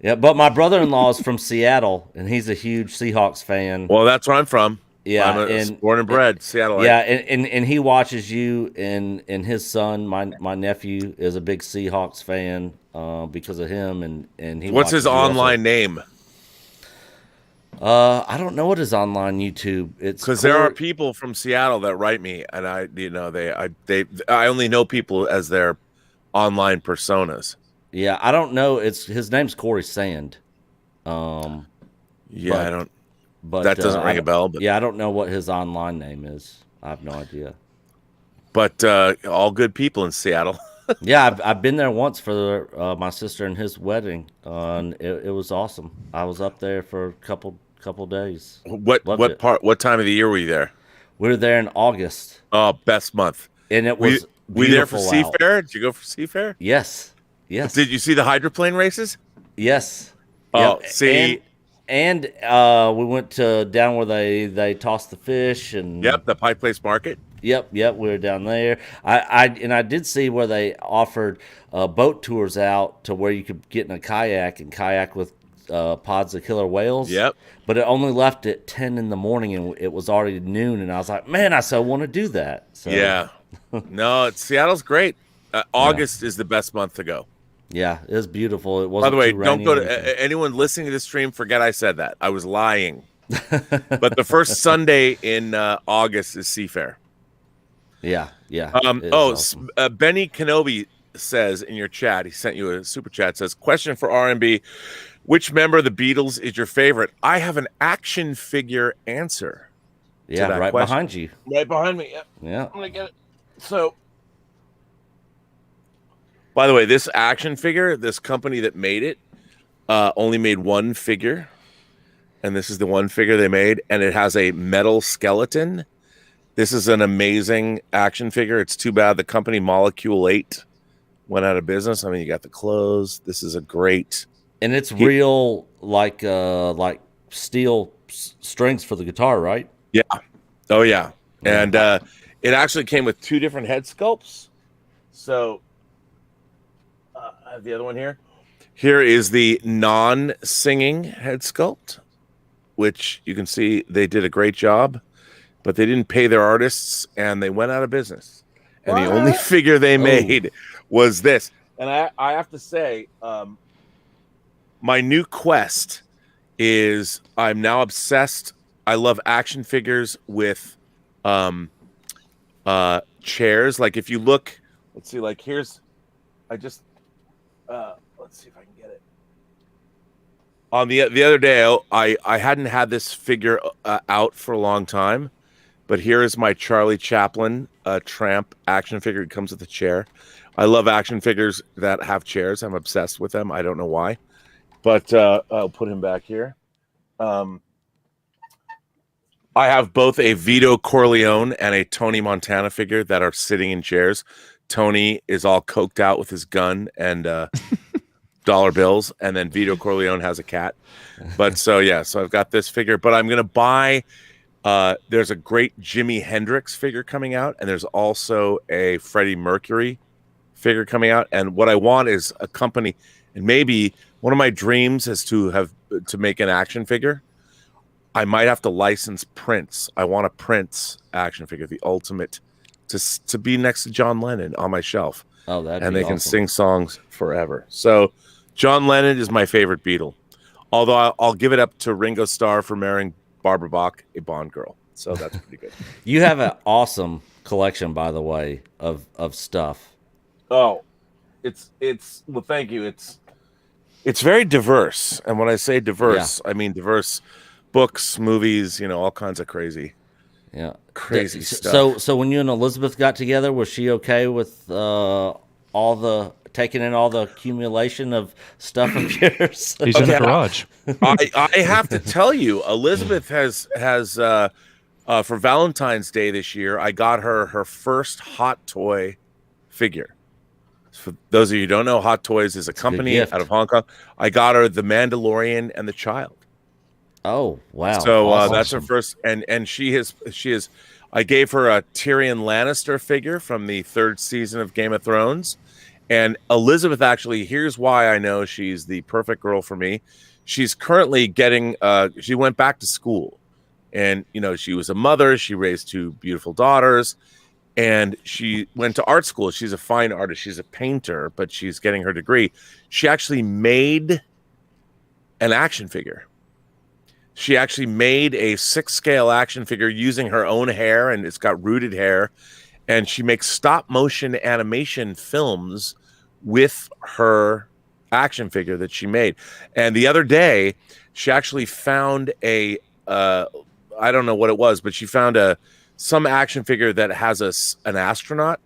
Yeah, but my brother-in-law is from Seattle, and he's a huge Seahawks fan. Well, that's where I'm from. Yeah, I'm born and bred Seattle. Yeah, and he watches you, and his son, my nephew, is a big Seahawks fan because of him, and he. What's his online name? I don't know what his online YouTube. It's because there are people from Seattle that write me, and I only know people as their online personas. Yeah, I don't know. His name's Corey Sand. I don't. But that doesn't ring a bell. But yeah, I don't know what his online name is. I have no idea. But all good people in Seattle. Yeah, I've been there once for my sister and his wedding. It was awesome. I was up there for a couple days. What time of the year were you there? We were there in August. Oh, best month. And it was were you there for beautiful Seafair? Did you go for Seafair? Yes. Did you see the hydroplane races? Yes. Oh, yep. see. And we went to down where they tossed the fish and. Yep, the Pike Place Market. Yep, we were down there. I did see where they offered boat tours out to where you could get in a kayak and kayak with pods of killer whales. Yep. But it only left at 10 in the morning, and it was already noon, and I was like, man, I so want to do that. So. Yeah. No, Seattle's great. August is the best month to go. Yeah, it was beautiful. It wasn't. By the way, too don't go rainy to anyone listening to this stream. Forget I said that. I was lying. But the first Sunday in August is Seafair. Yeah. Awesome. Benny Kenobi says in your chat, he sent you a super chat, says, question for R&B, which member of the Beatles is your favorite? I have an action figure answer. Yeah, right question. behind you. Right behind me. Yeah. I'm going to get it. So, by the way, this action figure, this company that made it, only made one figure. And this is the one figure they made. And it has a metal skeleton. This is an amazing action figure. It's too bad the company Molecule 8 went out of business. I mean, you got the clothes. This is a great. And it's real, like steel strings for the guitar, right? Yeah. Oh, yeah. And it actually came with two different head sculpts. So I have the other one here. Here is the non-singing head sculpt, which you can see they did a great job, but they didn't pay their artists, and they went out of business. And the only figure they made was this. And I have to say, my new quest is I'm now obsessed. I love action figures with chairs. Like if you look, let's see, like here's, let's see if I can get it. On the other day, I hadn't had this figure out for a long time, but here is my Charlie Chaplin Tramp action figure. It comes with a chair. I love action figures that have chairs. I'm obsessed with them. I don't know why, but I'll put him back here. I have both a Vito Corleone and a Tony Montana figure that are sitting in chairs. Tony is all coked out with his gun, and dollar bills, and then Vito Corleone has a cat. But so I've got this figure, but I'm gonna buy. There's a great Jimi Hendrix figure coming out, and there's also a Freddie Mercury figure coming out. And what I want is a company, and maybe one of my dreams is to make an action figure. I might have to license Prince. I want a Prince action figure, the ultimate, to be next to John Lennon on my shelf. Oh, that and they can sing songs forever. So John Lennon is my favorite Beatle, although I'll give it up to Ringo Starr for marrying Barbara Bach, a Bond girl. So that's pretty good. You have an awesome collection, by the way, of stuff. Oh, it's well, thank you. It's very diverse, and when I say diverse, I mean diverse books, movies, all kinds of crazy stuff. So when you and Elizabeth got together, was she okay with taking in all the accumulation of stuff of yours? He's in the garage. I have to tell you, Elizabeth has for Valentine's Day this year, I got her first Hot Toy figure. For those of you who don't know, Hot Toys is a company out of Hong Kong. I got her the Mandalorian and the Child. Oh, wow. So awesome. that's her first, and she is. I gave her a Tyrion Lannister figure from the 3rd season of Game of Thrones. And Elizabeth, actually, here's why I know she's the perfect girl for me. She's currently getting, she went back to school, and, she was a mother. She raised 2 beautiful daughters, and she went to art school. She's a fine artist. She's a painter, but she's getting her degree. She actually made an action figure. She actually made a 6-scale action figure using her own hair, and it's got rooted hair. And she makes stop motion animation films with her action figure that she made. And the other day, she actually found I don't know what it was, but she found some action figure that has an astronaut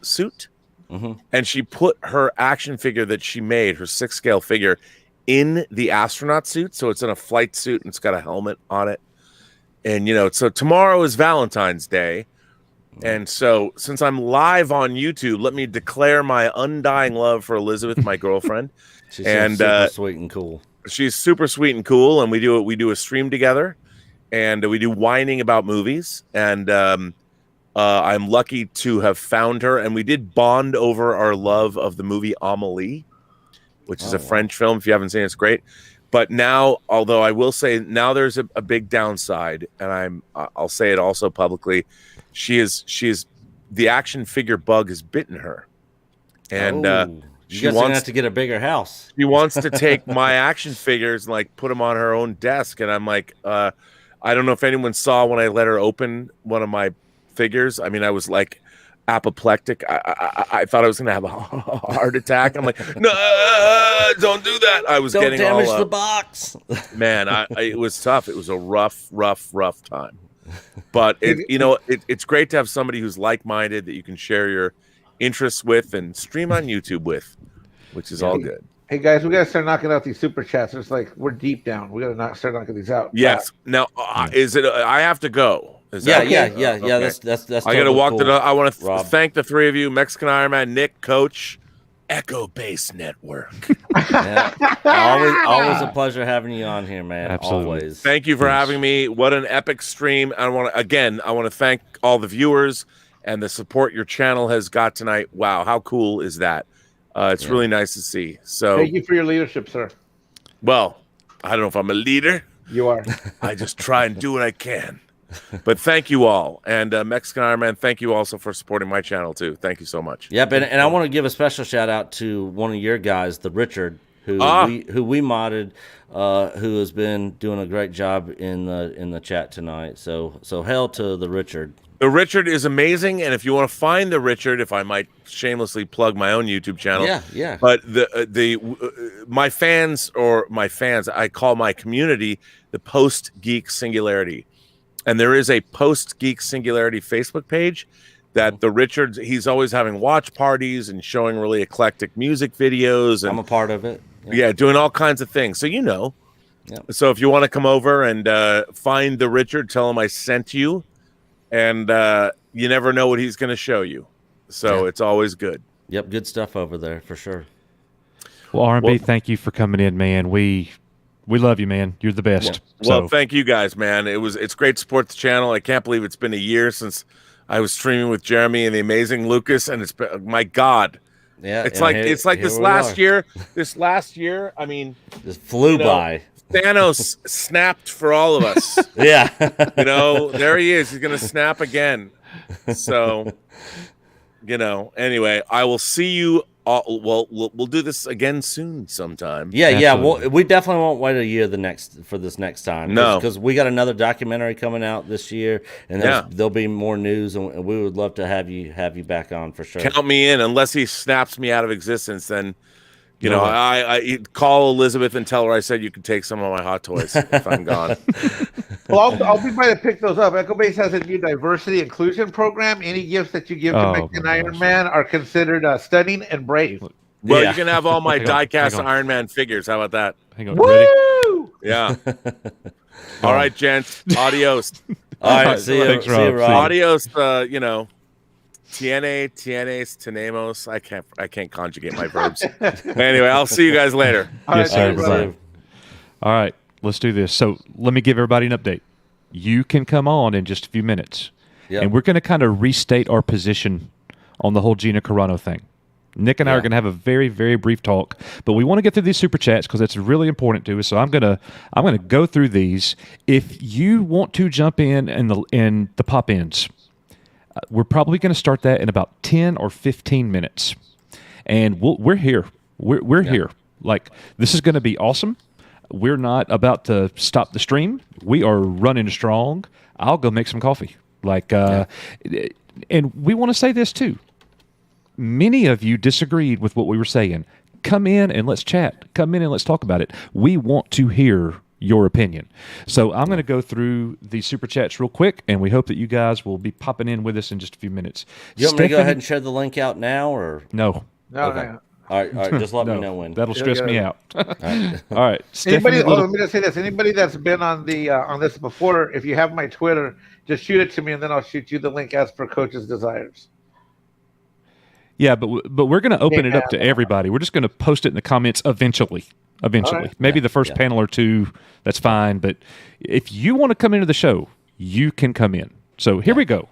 suit. Mm-hmm. And she put her action figure that she made, her 6-scale figure, in the astronaut suit. So it's in a flight suit and it's got a helmet on it. And, so tomorrow is Valentine's Day. And so since I'm live on YouTube, let me declare my undying love for Elizabeth, my girlfriend. She's super sweet and cool. She's super sweet and cool. And we do a stream together, and we do whining about movies. And I'm lucky to have found her. And we did bond over our love of the movie Amélie, which is a French film. If you haven't seen it, it's great. But now, although I will say now there's a big downside, and I'll say it also publicly, she is the action figure bug has bitten her, and she wants to get a bigger house. She wants to take my action figures and put them on her own desk, and I'm like, I don't know if anyone saw when I let her open one of my figures. I mean, I was like apoplectic. I thought I was gonna have a heart attack. I'm like, no, don't do that. I was don't damage the box. Man, it was tough. It was a rough time. But it's great to have somebody who's like-minded that you can share your interests with and stream on YouTube with, which is all good. Hey guys, we gotta start knocking out these super chats. It's like we're deep down. We gotta start knocking these out. Yes. Now, is it? I have to go. Yeah. Okay. That's. I gotta walk cool. I want to thank the 3 of you: Mexican Ironman, Nick, Coach, Echo Base Network. Always a pleasure having you on here, man. Absolutely. Always. Thank you for having me. What an epic stream! I want to thank all the viewers and the support your channel has got tonight. Wow, how cool is that? It's really nice to see. So thank you for your leadership, sir. Well, I don't know if I'm a leader. You are. I just try and do what I can. But thank you all. And Mexican Ironman, thank you also for supporting my channel too. Thank you so much. Yep, and I want to give a special shout out to one of your guys, the Richard, who we modded, who has been doing a great job in the chat tonight. So hail to the Richard. The Richard is amazing, and if you want to find the Richard, if I might shamelessly plug my own YouTube channel, yeah. But my fans, I call my community the Post Geek Singularity. And there is a Post Geek Singularity Facebook page that the Richard, he's always having watch parties and showing really eclectic music videos. And I'm a part of it. Yeah, doing all kinds of things. So So if you want to come over and find the Richard, tell him I sent you. And you never know what he's going to show you. So it's always good. Yep, good stuff over there for sure. Well, R&B, thank you for coming in, man. We love you, man. You're the best. Well, thank you guys, man. It's great to support the channel. I can't believe it's been a year since I was streaming with Jeremy and the amazing Lucas, and it's been, my God. Yeah, it's like this last year. This last year, I mean, just flew by. Thanos snapped for all of us. Yeah, there he is. He's gonna snap again. So, anyway, I will see you. We'll do this again soon sometime. Yeah. We definitely won't wait a year for this next time. No, because we got another documentary coming out this year, and there'll be more news, and we would love to have you back on for sure. Count me in. Unless he snaps me out of existence, then I call Elizabeth and tell her I said you can take some of my hot toys if I'm gone. Well, I'll be by to pick those up. EchoBase has a new diversity inclusion program. Any gifts that you give to Mexican Ironman are considered stunning and brave. Well, you can have all my die-cast Ironman figures. How about that? Hang on. Woo! Ready? Yeah. All right, gents. Adios. All right, see you. Thanks, Rob. Adios. Tiene, tienes, tenemos. I can't conjugate my verbs. Anyway, I'll see you guys later. Yes, sir. Bye-bye. All right, let's do this. So let me give everybody an update. You can come on in just a few minutes, and we're going to kind of restate our position on the whole Gina Carano thing. Nick and I are going to have a very, very brief talk, but we want to get through these super chats because it's really important to us. So I'm gonna go through these. If you want to jump in the pop ins, we're probably going to start that in about 10 or 15 minutes, and we're here. We're here. Like, this is going to be awesome. We're not about to stop the stream. We are running strong. I'll go make some coffee. And we want to say this too. Many of you disagreed with what we were saying. Come in and let's chat. Come in and let's talk about it. We want to hear your opinion. So I'm going to go through the super chats real quick, and we hope that you guys will be popping in with us in just a few minutes. You want me to go ahead and share the link out now, or no? Okay. No. All right. Just let me know when. That'll stress me out. All right. Let me just say this. Anybody that's been on this before, if you have my Twitter, just shoot it to me, and then I'll shoot you the link as per Coach's desires. Yeah, but we're going to open it up to everybody. We're just going to post it in the comments eventually. Right. Maybe the first panel or two, that's fine. But if you want to come into the show, you can come in. So here we go.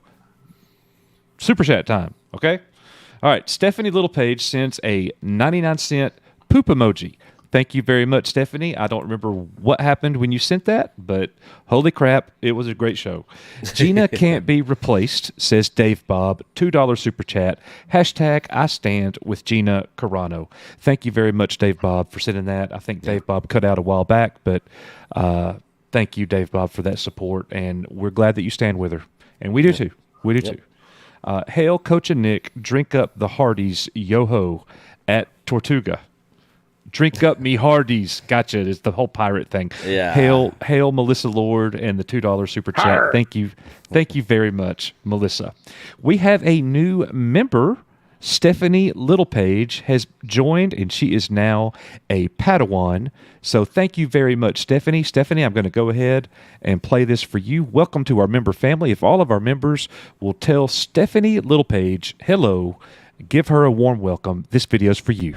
Super chat time, okay? All right, Stephanie Littlepage sends a 99-cent poop emoji. Thank you very much, Stephanie. I don't remember what happened when you sent that, but holy crap, it was a great show. Gina can't be replaced, says Dave Bob. $2 super chat. # I stand with Gina Carano. Thank you very much, Dave Bob, for sending that. I think Dave Bob cut out a while back, but thank you, Dave Bob, for that support, and we're glad that you stand with her. And we do too. We do too. Hail, Coach and Nick. Drink up the Hardee's Yo-Ho at Tortuga. Drink up me Hardee's. Gotcha. It's the whole pirate thing. Yeah. Hail, Melissa Lord, and the $2 super chat. Arr. Thank you very much, Melissa. We have a new member. Stephanie Littlepage has joined, and she is now a Padawan. So thank you very much, Stephanie. Stephanie, I'm going to go ahead and play this for you. Welcome to our member family. If all of our members will tell Stephanie Littlepage hello, give her a warm welcome. This video is for you.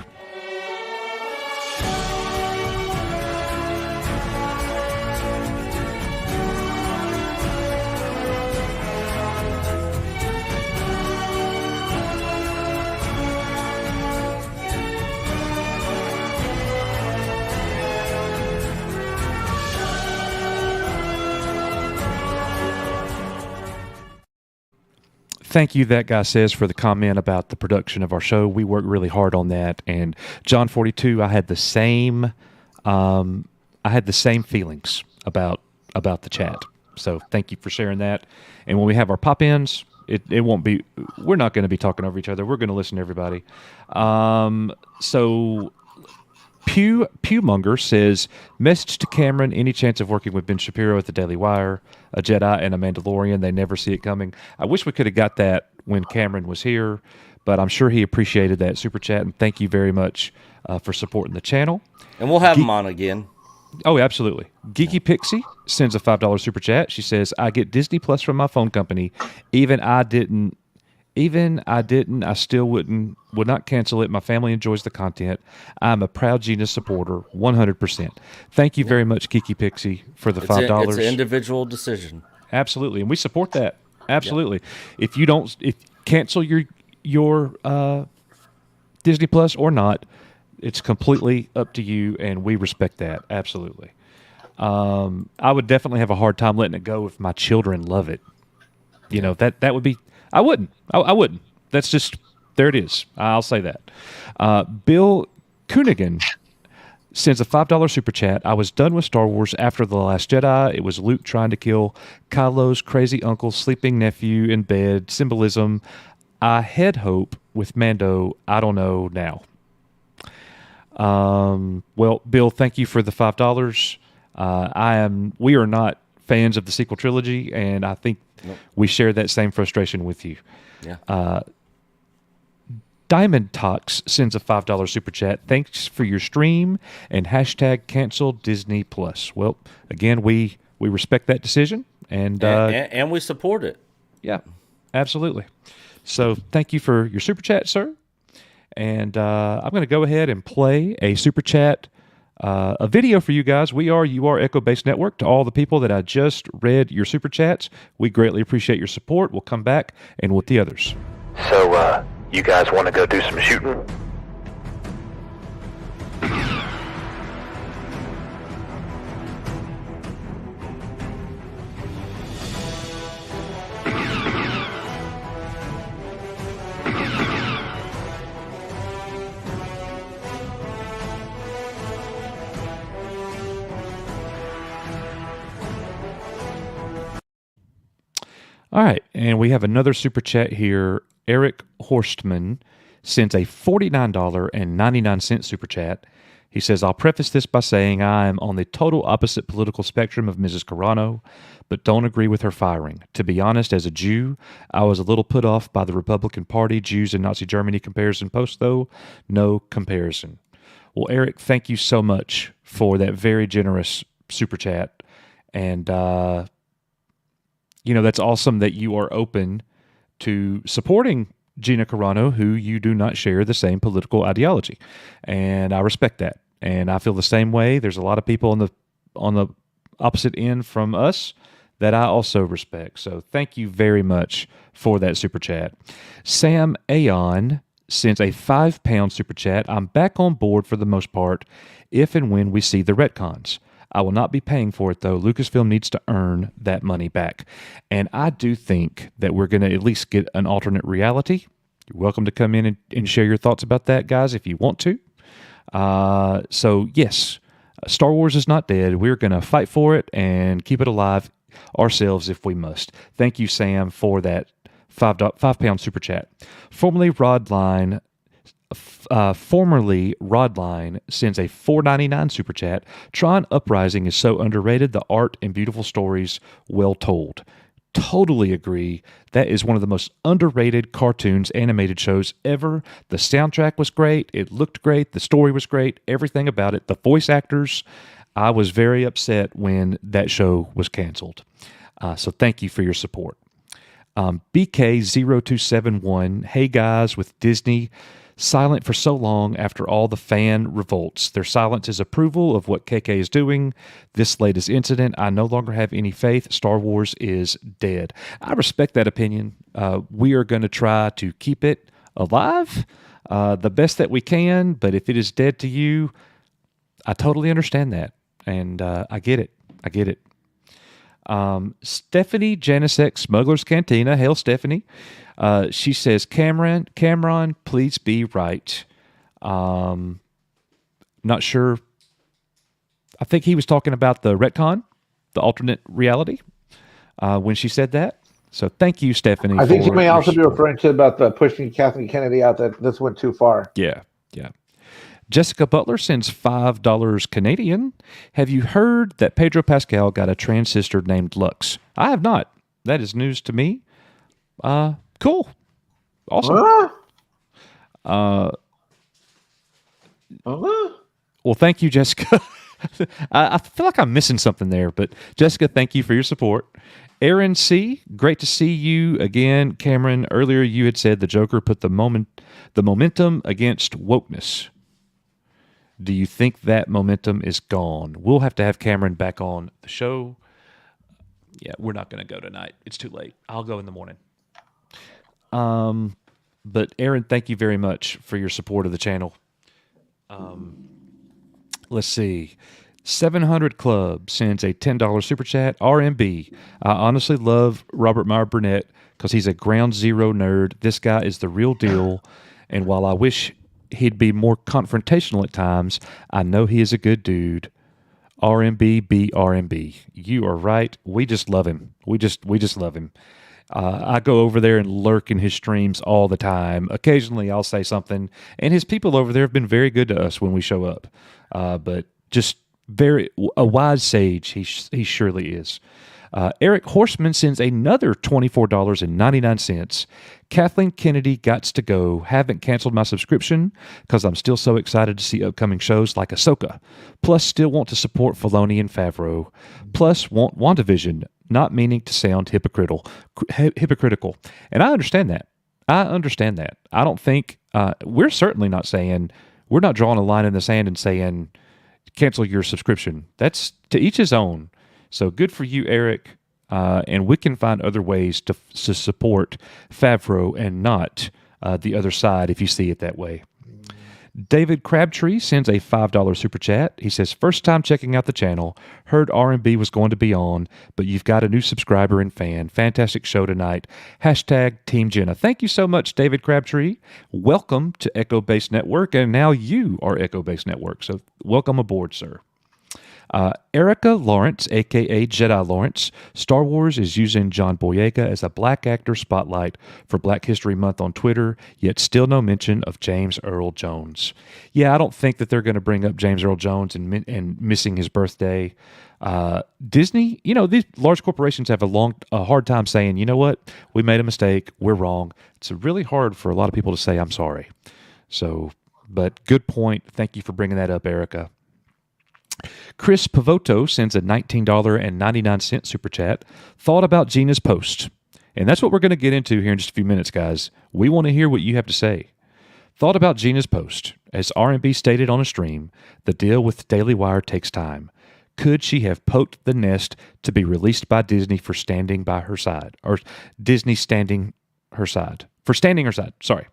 Thank you, that guy says, for the comment about the production of our show. We work really hard on that. And John 42, I had the same feelings about the chat. So thank you for sharing that. And when we have our pop-ins, it won't be. We're not going to be talking over each other. We're going to listen to everybody. So Pewmonger says, message to Cameron, any chance of working with Ben Shapiro at the Daily Wire, a Jedi and a Mandalorian, they never see it coming. I wish we could have got that when Cameron was here, but I'm sure he appreciated that super chat, and thank you very much for supporting the channel. And we'll have him on again. Oh, absolutely. Geeky Pixie sends a $5 super chat. She says, I get Disney Plus from my phone company. Even I didn't Even I still would not cancel it. My family enjoys the content. I'm a proud Gina supporter, 100%. Thank you very much, Kiki Pixie, for the $5. It's an individual decision. Absolutely, and we support that. Absolutely. If you don't, cancel your Disney Plus or not, it's completely up to you, and we respect that. Absolutely. I would definitely have a hard time letting it go if my children love it. You know, that would be. I wouldn't. I wouldn't. That's just, there it is. I'll say that. Bill Coonigan sends a $5 super chat. I was done with Star Wars after The Last Jedi. It was Luke trying to kill Kylo's crazy uncle's sleeping nephew in bed. Symbolism. I had hope with Mando. I don't know now. Well, Bill, thank you for the $5. We are not fans of the sequel trilogy, and I think we share that same frustration with you. Yeah. Diamond Talks sends a $5 super chat. Thanks for your stream and hashtag cancel Disney Plus. Well, again, we respect that decision, and we support it. Yeah, absolutely. So thank you for your super chat, sir. And I'm going to go ahead and play a super chat, a video for you guys. You are Echo Base Network. To all the people that I just read your super chats, we greatly appreciate your support. We'll come back and with the others. So, you guys want to go do some shooting? All right, and we have another super chat here. Eric Horstman sends a $49.99 super chat. He says, I'll preface this by saying I am on the total opposite political spectrum of Mrs. Carano, but don't agree with her firing. To be honest, as a Jew, I was a little put off by the Republican Party, Jews in Nazi Germany comparison post, though. No comparison. Well, Eric, thank you so much for that very generous super chat. And, that's awesome that you are open to supporting Gina Carano, who you do not share the same political ideology. And I respect that. And I feel the same way. There's a lot of people on the opposite end from us that I also respect. So thank you very much for that super chat. Sam Aon sends a £5 super chat. I'm back on board for the most part if and when we see the retcons. I will not be paying for it, though. Lucasfilm needs to earn that money back. And I do think that we're going to at least get an alternate reality. You're welcome to come in and share your thoughts about that, guys, if you want to. So, yes, Star Wars is not dead. We're going to fight for it and keep it alive ourselves if we must. Thank you, Sam, for that £5 super chat. Formerly Rodline sends a $4.99 super chat. Tron Uprising is so underrated. The art and beautiful stories well told. Totally agree. That is one of the most underrated cartoons, animated shows ever. The soundtrack was great. It looked great. The story was great. Everything about it. The voice actors. I was very upset when that show was canceled. So thank you for your support. BK0271. Hey guys, with Disney silent for so long after all the fan revolts. Their silence is approval of what KK is doing. This latest incident, I no longer have any faith. Star Wars is dead. I respect that opinion. We are going to try to keep it alive the best that we can, but if it is dead to you, I totally understand that. And I get it. I get it. Stephanie Janisek, Smuggler's Cantina. Hail, Stephanie. She says, Cameron, please be right. Not sure. I think he was talking about the retcon, the alternate reality, when she said that. So thank you, Stephanie. I think she may also be referring to about the pushing Kathleen Kennedy out. That this went too far. Yeah. Jessica Butler sends $5 Canadian. Have you heard that Pedro Pascal got a trans sister named Lux? I have not. That is news to me. Cool. Awesome. Well, thank you, Jessica. I feel like I'm missing something there, but Jessica, thank you for your support. Aaron C, great to see you again. Cameron, earlier you had said the Joker put the momentum against wokeness. Do you think that momentum is gone? We'll have to have Cameron back on the show. Yeah, we're not going to go tonight. It's too late. I'll go in the morning. But Aaron, thank you very much for your support of the channel. Let's see. 700 Club sends a $10 super chat. RMB. I honestly love Robert Meyer Burnett because he's a ground zero nerd. This guy is the real deal. And while I wish he'd be more confrontational at times, I know he is a good dude. RMB, be RMB. You are right. We just love him. We just love him. I go over there and lurk in his streams all the time. Occasionally I'll say something, and his people over there have been very good to us when we show up. But just a wise sage, he surely is. Eric Horseman sends another $24.99. Kathleen Kennedy gots to go. Haven't canceled my subscription because I'm still so excited to see upcoming shows like Ahsoka. Plus, still want to support Filoni and Favreau. Plus, want WandaVision, not meaning to sound hypocritical. And I understand that. I don't think, we're certainly not saying, we're not drawing a line in the sand and saying, cancel your subscription. That's to each his own. So good for you, Eric. And we can find other ways to support Favreau and not the other side if you see it that way. David Crabtree sends a $5 super chat. He says, first time checking out the channel. Heard R&B was going to be on, but you've got a new subscriber and fan. Fantastic show tonight. Hashtag Team Jenna. Thank you so much, David Crabtree. Welcome to Echo Base Network, and now you are Echo Base Network. So welcome aboard, sir. Erica Lawrence, a.k.a. Jedi Lawrence. Star Wars is using John Boyega as a black actor spotlight for Black History Month on Twitter, yet still no mention of James Earl Jones. Yeah, I don't think that they're going to bring up James Earl Jones and missing his birthday. Disney, these large corporations have a hard time saying, you know what, we made a mistake, we're wrong. It's really hard for a lot of people to say, I'm sorry. So, but good point. Thank you for bringing that up, Erica. Chris Pavoto sends a $19.99 super chat. Thought about Gina's post. And that's what we're going to get into here in just a few minutes, guys. We want to hear what you have to say. Thought about Gina's post. As R&B stated on a stream, the deal with Daily Wire takes time. Could she have poked the nest to be released by Disney for standing by her side? Or Disney standing her side. For standing her side, sorry.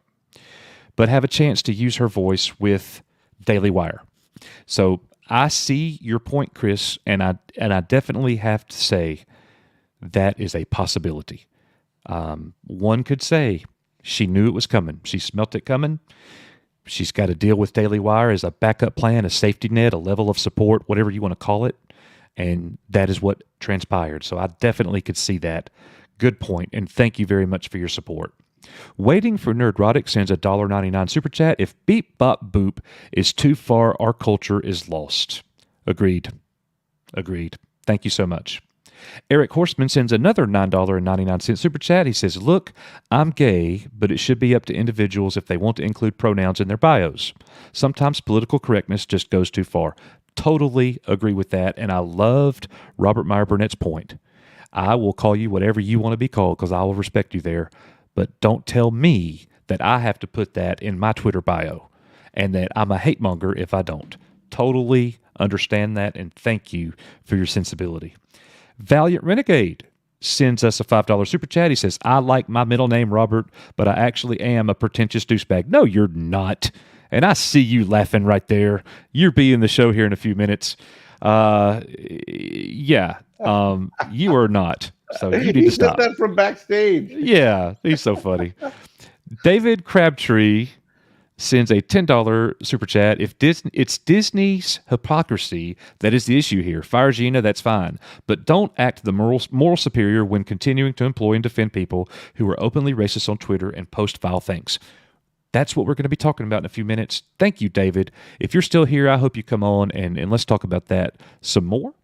But have a chance to use her voice with Daily Wire. So I see your point, Chris, and I definitely have to say that is a possibility. One could say she knew it was coming. She smelt it coming. She's got to deal with Daily Wire as a backup plan, a safety net, a level of support, whatever you want to call it, and that is what transpired. So I definitely could see that. Good point, and thank you very much for your support. Waiting for Nerdrotic sends a $1.99 super chat. If Beep Bop Boop is too far, our culture is lost. Agreed. Thank you so much. Eric Horseman sends another $9.99 super chat. He says, look, I'm gay, but it should be up to individuals if they want to include pronouns in their bios. Sometimes political correctness just goes too far. Totally agree with that, and I loved Robert Meyer Burnett's point. I will call you whatever you want to be called because I will respect you there. But don't tell me that I have to put that in my Twitter bio and that I'm a hate monger if I don't. Totally understand that, and thank you for your sensibility. Valiant Renegade sends us a $5 super chat. He says, I like my middle name, Robert, but I actually am a pretentious douchebag. No, you're not. And I see you laughing right there. You'll be in the show here in a few minutes. You are not. So you need to stop. He said that from backstage. Yeah, he's so funny. David Crabtree sends a $10 super chat. If it's Disney's hypocrisy that is the issue here. Fire Gina, that's fine. But don't act the moral superior when continuing to employ and defend people who are openly racist on Twitter and post vile things. That's what we're going to be talking about in a few minutes. Thank you, David. If you're still here, I hope you come on and let's talk about that some more.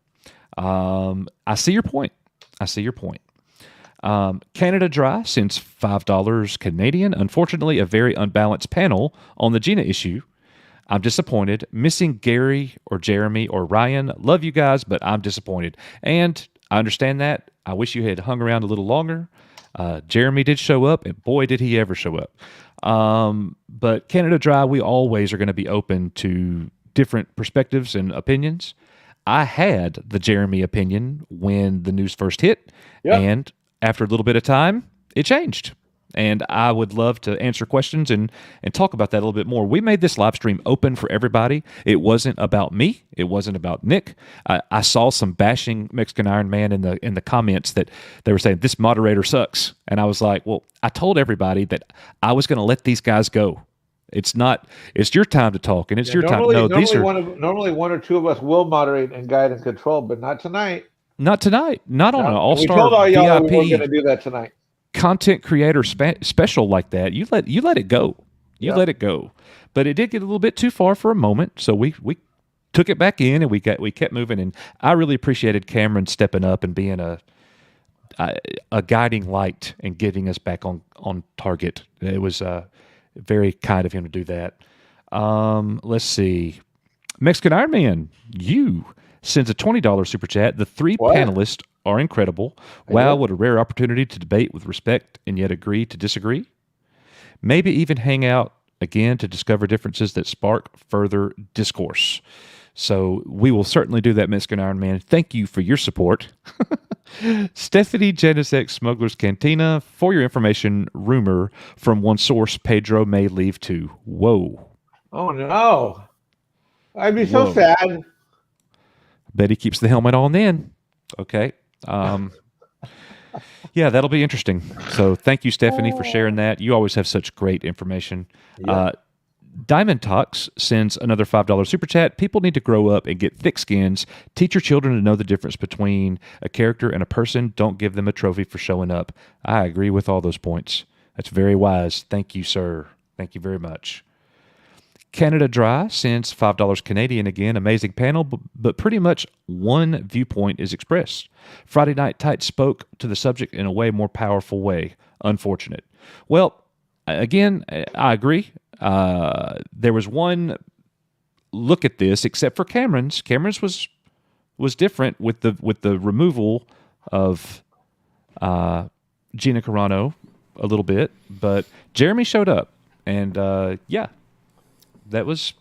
I see your point. Canada Dry sends $5 Canadian. Unfortunately, a very unbalanced panel on the Gina issue. I'm disappointed. Missing Gary or Jeremy or Ryan. Love you guys, but I'm disappointed. And I understand that. I wish you had hung around a little longer. Jeremy did show up, and boy, did he ever show up. But Canada Dry, we always are going to be open to different perspectives and opinions. I had the Jeremy opinion when the news first hit, and after a little bit of time, it changed. And I would love to answer questions and talk about that a little bit more. We made this live stream open for everybody. It wasn't about me. It wasn't about Nick. I saw some bashing Mexican Iron Man in the comments that they were saying, this moderator sucks. And I was like, well, I told everybody that I was going to let these guys go. It's your time to talk, and it's your time. No, normally one or two of us will moderate and guide and control, but not tonight. Not tonight. Not on an all-star We told all y'all VIP we weren't going to do that tonight. Content creator special like that. You let it go. You let it go. But it did get a little bit too far for a moment, so we took it back in and we kept moving. And I really appreciated Kamran stepping up and being a guiding light and getting us back on target. It was very kind of him to do that. Let's see. Mexican Iron Man, you sends a $20 super chat. The three panelists are incredible. Wow, what a rare opportunity to debate with respect and yet agree to disagree. Maybe even hang out again to discover differences that spark further discourse. So we will certainly do that, Mexican Iron Man. Thank you for your support. Stephanie Genesek, Smuggler's Cantina. For your information, rumor from one source, Pedro may leave too. Whoa. Oh, no. I'd be so sad. Bet he keeps the helmet on then. Okay. Yeah, that'll be interesting. So thank you, Stephanie, for sharing that. You always have such great information. Yeah. Diamond Talks sends another $5 super chat. People need to grow up and get thick skins. Teach your children to know the difference between a character and a person. Don't give them a trophy for showing up. I agree with all those points. That's very wise. Thank you, sir. Thank you very much. Canada Dry sends $5 Canadian again. Amazing panel, but pretty much one viewpoint is expressed. Friday Night Tight spoke to the subject in a way more powerful way. Unfortunate. Well, again, I agree. There was one look at this, except for Cameron's. Cameron's was different with the removal of Gina Carano a little bit, but Jeremy showed up, and yeah. That was,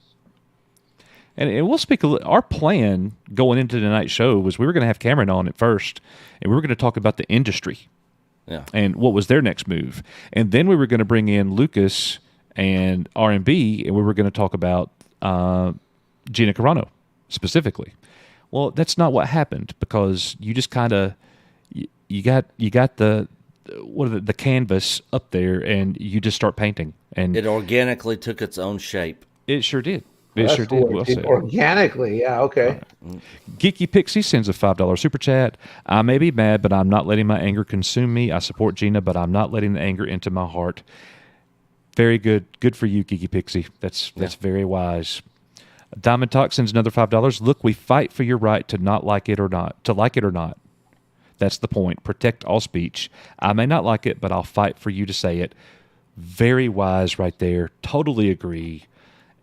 and we'll speak. Our plan going into tonight's show was we were going to have Kamran on at first, and we were going to talk about the industry, and what was their next move, and then we were going to bring in Lucas and R&B, and we were going to talk about Gina Carano specifically. Well, that's not what happened because you just kind of you got the canvas up there, and you just start painting, and it organically took its own shape. It sure did. It sure did. Well said. Organically, yeah, okay. Geeky Pixie sends a $5 super chat. I may be mad, but I'm not letting my anger consume me. I support Gina, but I'm not letting the anger into my heart. Very good. Good for you, Geeky Pixie. That's very wise. Diamond Talk sends another $5. Look, we fight for your right to not like it or not. To like it or not. That's the point. Protect all speech. I may not like it, but I'll fight for you to say it. Very wise right there. Totally agree.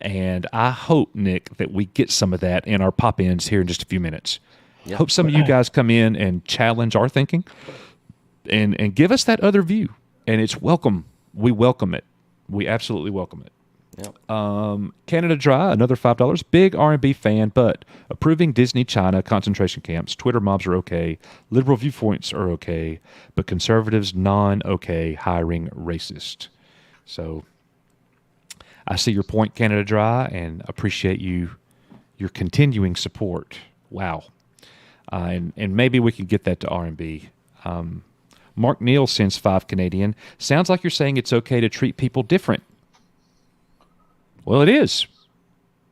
And I hope, Nick, that we get some of that in our pop-ins here in just a few minutes. Yep. Hope some of you guys come in and challenge our thinking and give us that other view. And it's welcome. We welcome it. We absolutely welcome it. Yep. Canada Dry, another $5. Big R&B fan, but approving Disney China concentration camps. Twitter mobs are okay. Liberal viewpoints are okay. But conservatives, non-okay. Hiring racist. So I see your point, Canada Dry, and appreciate your continuing support. Wow. And maybe we can get that to R&B. Mark Neal sends 5 Canadian. Sounds like you're saying it's okay to treat people different. Well, it is.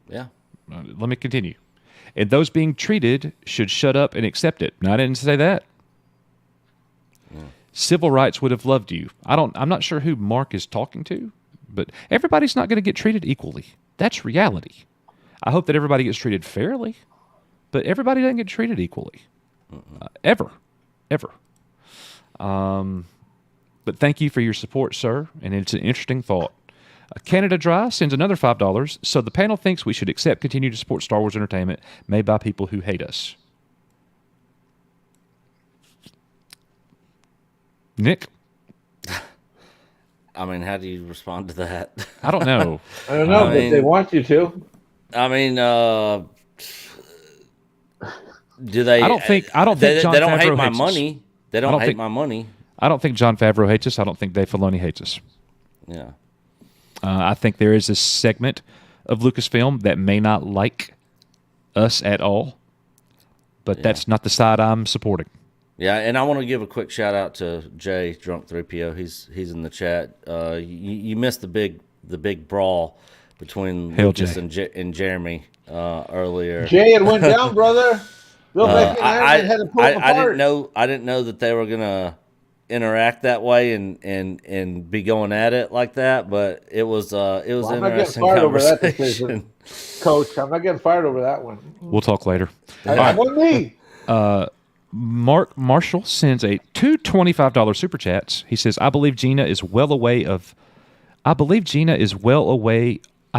Yeah. Let me continue. And those being treated should shut up and accept it. No, I didn't say that. Yeah. Civil rights would have loved you. I'm not sure who Mark is talking to, but everybody's not going to get treated equally. That's reality. I hope that everybody gets treated fairly, but everybody doesn't get treated equally. Ever. But thank you for your support, sir. And it's an interesting thought. Canada Dry sends another $5. So the panel thinks we should continue to support Star Wars entertainment made by people who hate us. Nick? I mean, how do you respond to that? I don't know. I don't know, but they want you to. I mean, do they? I don't think they Jon don't hate Favreau my hates us. money. They don't hate my money. I don't think Jon Favreau hates us. I don't think Dave Filoni hates us. Yeah. I think there is a segment of Lucasfilm that may not like us at all, but that's not the side I'm supporting. Yeah, and I want to give a quick shout out to Jay Drunk 3PO. He's in the chat. You missed the big brawl between Lucas and Jeremy earlier. Jay, it went down, brother. Bill Beckett and Iron Man had to pull them apart. I didn't know that they were gonna interact that way and be going at it like that, but it was an interesting conversation. Coach, I'm not getting fired over that one. We'll talk later. That wasn't me. Mark Marshall sends two $25 super chats. He says, I believe Gina is well aware. I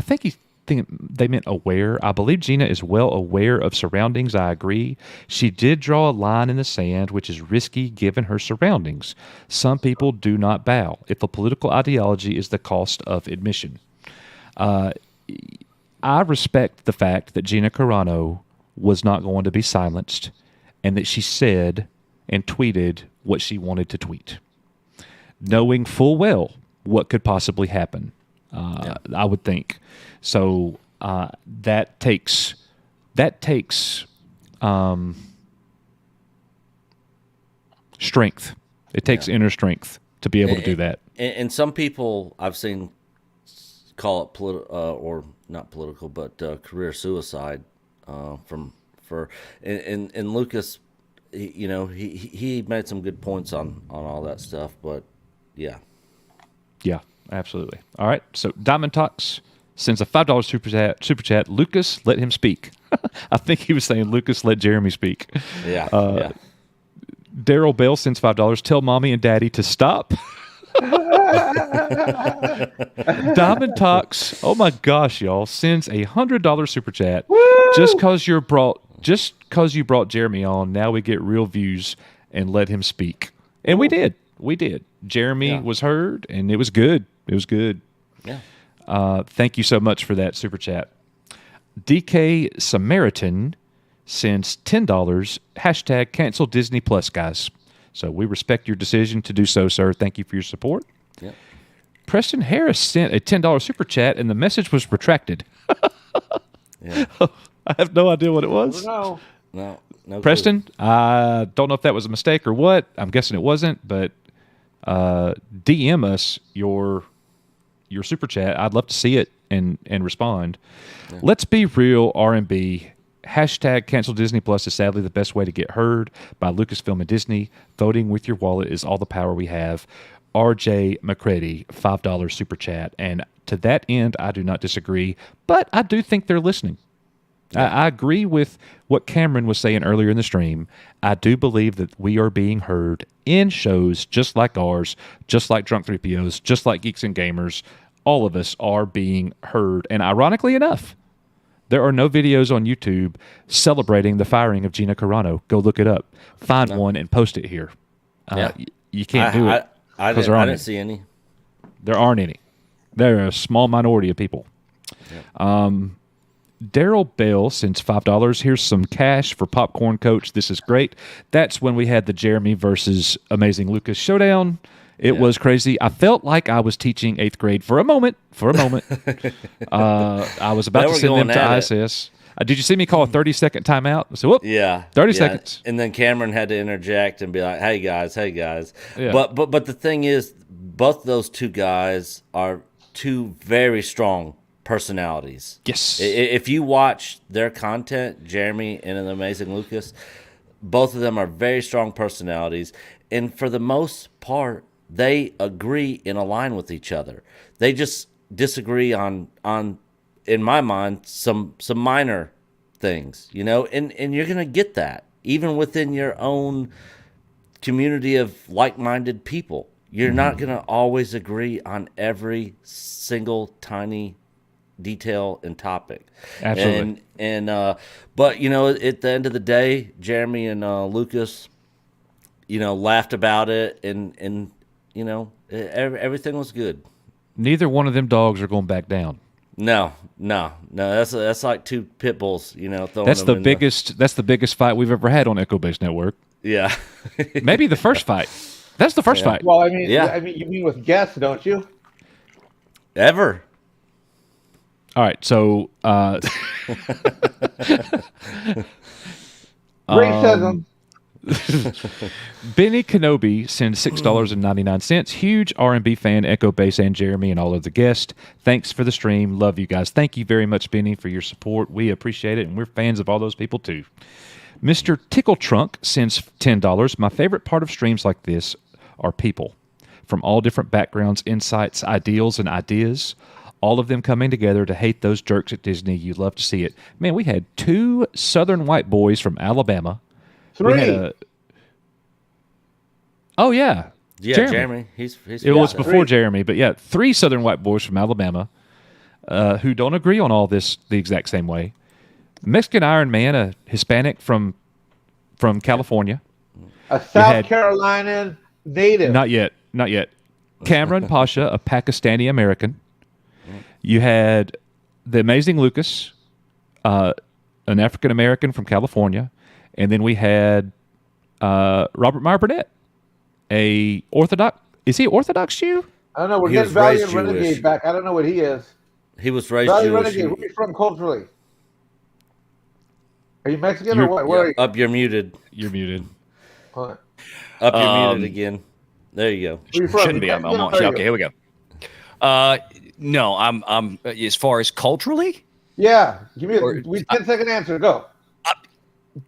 think they meant aware. I believe Gina is well aware of surroundings. I agree. She did draw a line in the sand, which is risky given her surroundings. Some people do not bow if a political ideology is the cost of admission. I respect the fact that Gina Carano was not going to be silenced and that she said and tweeted what she wanted to tweet, knowing full well what could possibly happen. I would think so. That takes strength. It takes inner strength to be able to do that. And some people I've seen call it or not political, but career suicide. And Lucas, he made some good points on all that stuff. But yeah. Absolutely. All right. So Diamond Talks sends a $5 super chat. Lucas, let him speak. I think he was saying, Lucas, let Jeremy speak. Yeah. Daryl Bell sends $5. Tell mommy and daddy to stop. Diamond Talks, oh my gosh, y'all, sends a $100 super chat. Woo! Just because you brought Jeremy on, now we get real views and let him speak. And we did. Jeremy was heard, and it was good. Yeah. Thank you so much for that super chat. DK Samaritan sends $10. # cancel Disney Plus, guys. So we respect your decision to do so, sir. Thank you for your support. Yep. Preston Harris sent a $10 super chat, and the message was retracted. Yeah. I have no idea what it was. No Preston, I don't know if that was a mistake or what. I'm guessing it wasn't, but DM us your super chat. I'd love to see it and respond. Yeah. Let's be real, R&B. # cancel Disney Plus is sadly the best way to get heard by Lucasfilm and Disney. Voting with your wallet is all the power we have. RJ McCready, $5 super chat. And to that end, I do not disagree, but I do think they're listening. Yeah. I agree with what Cameron was saying earlier in the stream. I do believe that we are being heard in shows just like ours, just like Drunk 3POs, just like Geeks and Gamers. All of us are being heard. And ironically enough, there are no videos on YouTube celebrating the firing of Gina Carano. Go look it up. Find one and post it here. You can't do it. I didn't see any. There aren't any. There are a small minority of people. Yeah. Daryl Bell sends $5. Here's some cash for Popcorn Coach. This is great. That's when we had the Jeremy versus Amazing Lucas showdown. It was crazy. I felt like I was teaching 8th grade for a moment. I was about to send them to ISS. Did you see me call a 30-second timeout? So, 30 seconds. And then Cameron had to interject and be like, hey, guys. Yeah. But the thing is, both those two guys are two very strong personalities. Yes. If you watch their content, Jeremy and the Amazing Lucas, both of them are very strong personalities. And for the most part, they agree and align with each other. They just disagree on in my mind, some minor things, and you're going to get that even within your own community of like-minded people. you're not going to always agree on every single tiny detail and topic. Absolutely. But you know, at the end of the day, Jeremy and Lucas, you know, laughed about it, and you know, everything was good. Neither one of them dogs are going back down. No. That's like two pit bulls, you know. That's the biggest fight we've ever had on Echo Base Network. Yeah. Maybe the first fight. That's the first fight. Well, I mean, you mean with guests, don't you? Ever. All right, so racism. Benny Kenobi sends $6.99. Huge R&B fan, Echo Base and Jeremy and all of the guests. Thanks for the stream. Love you guys. Thank you very much, Benny, for your support. We appreciate it, and we're fans of all those people too. Mr. Tickle Trunk sends $10. My favorite part of streams like this are people from all different backgrounds, insights, ideals, and ideas. All of them coming together to hate those jerks at Disney. You love to see it. Man, we had 2 Southern white boys from Alabama. 3. Oh, yeah. Yeah, Jeremy. He's it was before Jeremy, but yeah, 3 Southern white boys from Alabama who don't agree on all this the exact same way. Mexican Iron Man, a Hispanic from California. A South Carolina native. Not yet. Kamran Pasha, a Pakistani American. You had the amazing Lucas, an African American from California, and then we had Robert Meyer Burnett, a Orthodox. Is he Orthodox Jew? I don't know. We're getting Valiant Renegade back. I don't know what he is. He was raised Valiant Jewish. Renegade. Where are you from culturally? Are you Mexican or what? Where are you? Up, you're muted. You're muted. What? Up, you're muted again. There you go. Where you from? Shouldn't be. I'm on. Okay, here we go. No, I'm as far as culturally. Yeah, give me a 10-second answer. Go.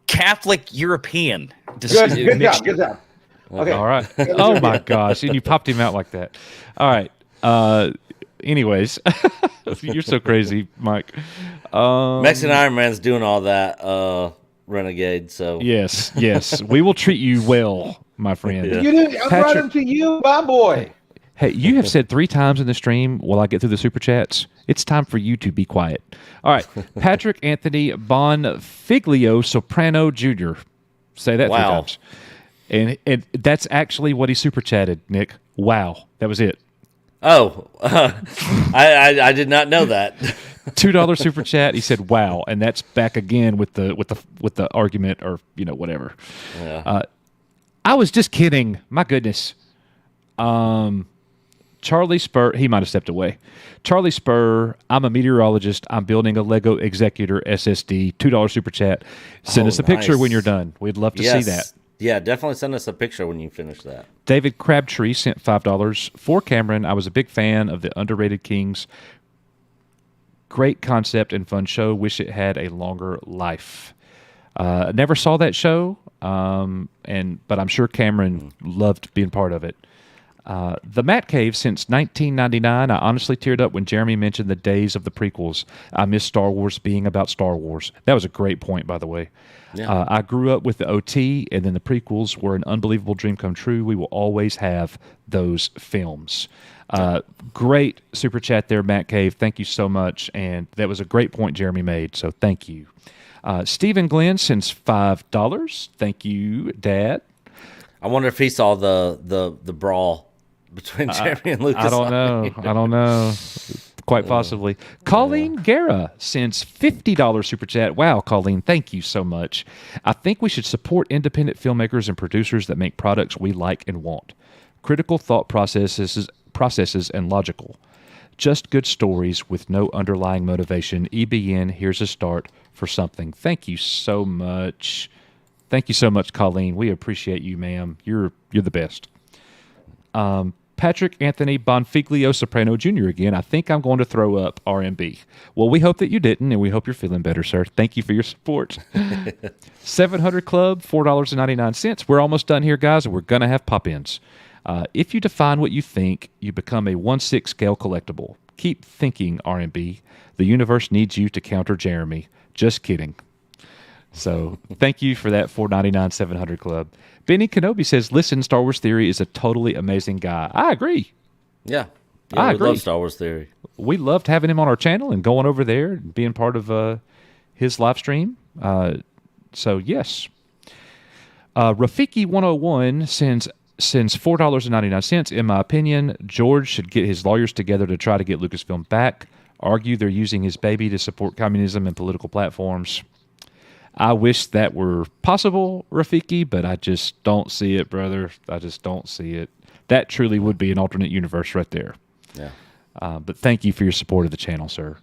Catholic European. Good job. Okay. All right. Oh my gosh, and you popped him out like that. All right. Anyways, you're so crazy, Mike. Mexican Iron Man's doing all that, Renegade. So yes, we will treat you well, my friend. Yeah. I brought him to you, my boy. Hey, you have said 3 times in the stream while I get through the super chats, it's time for you to be quiet. All right. Patrick Anthony Bonfiglio Soprano Jr. Say that 3 times. And that's actually what he super chatted, Nick. Wow. That was it. Oh, I did not know that. $2 super chat. He said, "Wow," and that's back again with the argument or whatever. Yeah. I was just kidding. My goodness. Charlie Spur, he might have stepped away. Charlie Spur, I'm a meteorologist. I'm building a Lego Executor SSD. $2 super chat. Send us a picture when you're done. We'd love to see that. Yeah, definitely send us a picture when you finish that. David Crabtree sent $5. For Cameron, I was a big fan of the Underrated Kings. Great concept and fun show. Wish it had a longer life. Never saw that show, but I'm sure Cameron loved being part of it. The Matt Cave since 1999. I honestly teared up when Jeremy mentioned the days of the prequels. I miss Star Wars being about Star Wars. That was a great point, by the way. Yeah. I grew up with the OT, and then the prequels were an unbelievable dream come true. We will always have those films. Great super chat there, Matt Cave. Thank you so much. And that was a great point Jeremy made, so thank you. Stephen Glenn sends $5. Thank you, Dad. I wonder if he saw the brawl between Jeremy and Lucas. I don't know. Quite possibly. Colleen Guerra sends $50 super chat. Wow, Colleen, thank you so much. I think we should support independent filmmakers and producers that make products we like and want. Critical thought processes and logical. Just good stories with no underlying motivation. EBN, here's a start for something. Thank you so much. Thank you so much, Colleen. We appreciate you, ma'am. You're the best. Patrick Anthony Bonfiglio Soprano Jr. again. I think I'm going to throw up RMB. Well, we hope that you didn't, and we hope you're feeling better, sir. Thank you for your support. 700 Club, $4.99. We're almost done here, guys, and we're going to have pop-ins. If you define what you think, you become a 1/6 scale collectible. Keep thinking, RMB. The universe needs you to counter Jeremy. Just kidding. So thank you for that $4.99 700 Club. Benny Kenobi says, listen, Star Wars Theory is a totally amazing guy. I agree. Yeah. I agree. Love Star Wars Theory. We loved having him on our channel and going over there and being part of his live stream. So, yes. Rafiki 101 sends $4.99. In my opinion, George should get his lawyers together to try to get Lucasfilm back. Argue they're using his baby to support communism and political platforms. I wish that were possible, Rafiki, but I just don't see it, brother. I just don't see it. That truly would be an alternate universe right there. Yeah. But thank you for your support of the channel, sir.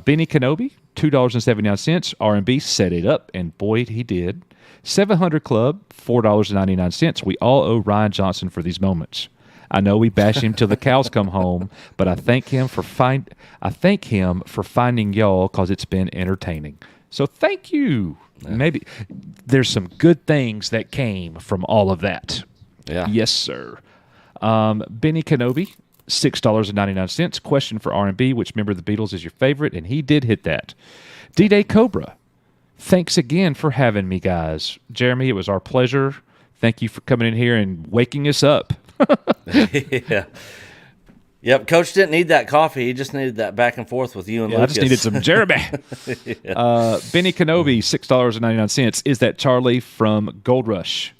Benny Kenobi, $2.79. R&B set it up, and boy, he did. 700 Club, $4.99. We all owe Ryan Johnson for these moments. I know we bash him till the cows come home, but I thank him for finding y'all because it's been entertaining. So thank you. Yeah. Maybe there's some good things that came from all of that. Yeah. Yes, sir. Benny Kenobi, $6.99. Question for R&B, which member of the Beatles is your favorite? And he did hit that. D-Day Cobra, thanks again for having me, guys. Jeremy, it was our pleasure. Thank you for coming in here and waking us up. Yeah. Yep, Coach didn't need that coffee. He just needed that back and forth with you and Lucas. I just needed some Jeremy. Yeah. Benny Kenobi, $6.99. Is that Charlie from Gold Rush?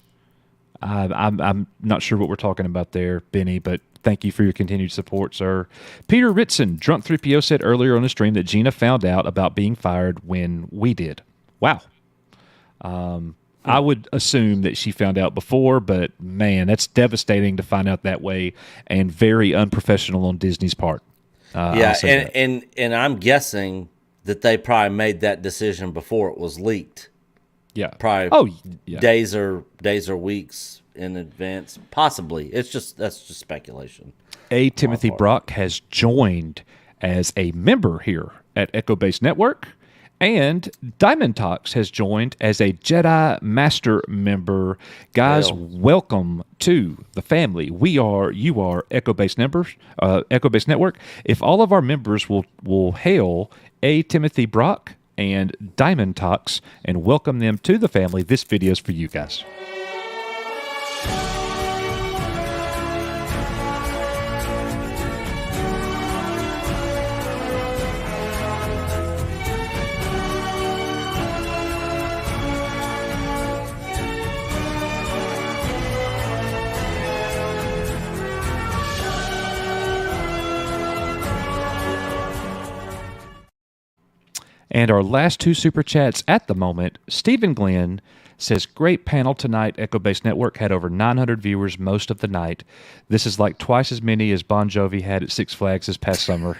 I'm not sure what we're talking about there, Benny, but thank you for your continued support, sir. Peter Ritson, Drunk 3PO, said earlier on the stream that Gina found out about being fired when we did. Wow. I would assume that she found out before, but man, that's devastating to find out that way and very unprofessional on Disney's part. Yeah, and I'm guessing that they probably made that decision before it was leaked. Yeah. Probably days or weeks in advance. Possibly. That's just speculation. Timothy Brock has joined as a member here at Echo Base Network. And Diamond Talks has joined as a Jedi Master member. Guys, welcome to the family. You are Echo Base members, Echo Base Network. If all of our members will hail Timothy Brock and Diamond Talks and welcome them to the family, this video is for you guys. And our last two super chats at the moment, Stephen Glenn says, great panel tonight. Echo Base Network had over 900 viewers most of the night. This is like twice as many as Bon Jovi had at Six Flags this past summer.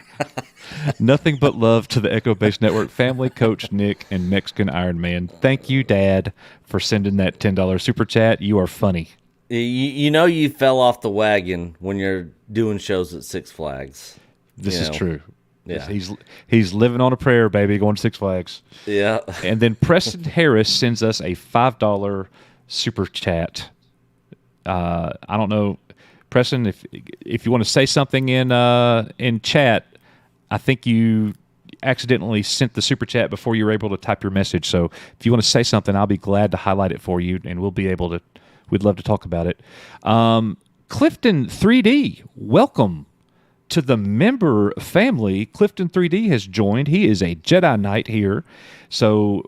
Nothing but love to the Echo Base Network family, Coach Nick, and Mexican Iron Man. Thank you, Dad, for sending that $10 super chat. You are funny. You know you fell off the wagon when you're doing shows at Six Flags. This is true. Yeah, he's living on a prayer, baby, going to Six Flags. Yeah. And then Preston Harris sends us a $5 super chat. I don't know, Preston, if you want to say something in chat, I think you accidentally sent the super chat before you were able to type your message. So if you want to say something, I'll be glad to highlight it for you, and we'd love to talk about it. Clifton 3D, welcome to the member family. Clifton 3D has joined. He is a Jedi Knight here. So,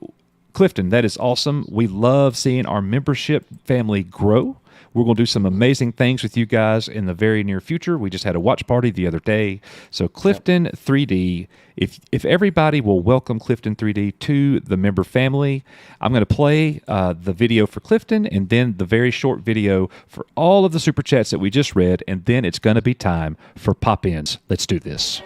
Clifton, that is awesome. We love seeing our membership family grow. We're going to do some amazing things with you guys in the very near future. We just had a watch party the other day. So, Clifton 3D, if everybody will welcome Clifton 3D to the member family, I'm going to play the video for Clifton and then the very short video for all of the super chats that we just read, and then it's going to be time for pop-ins. Let's do this.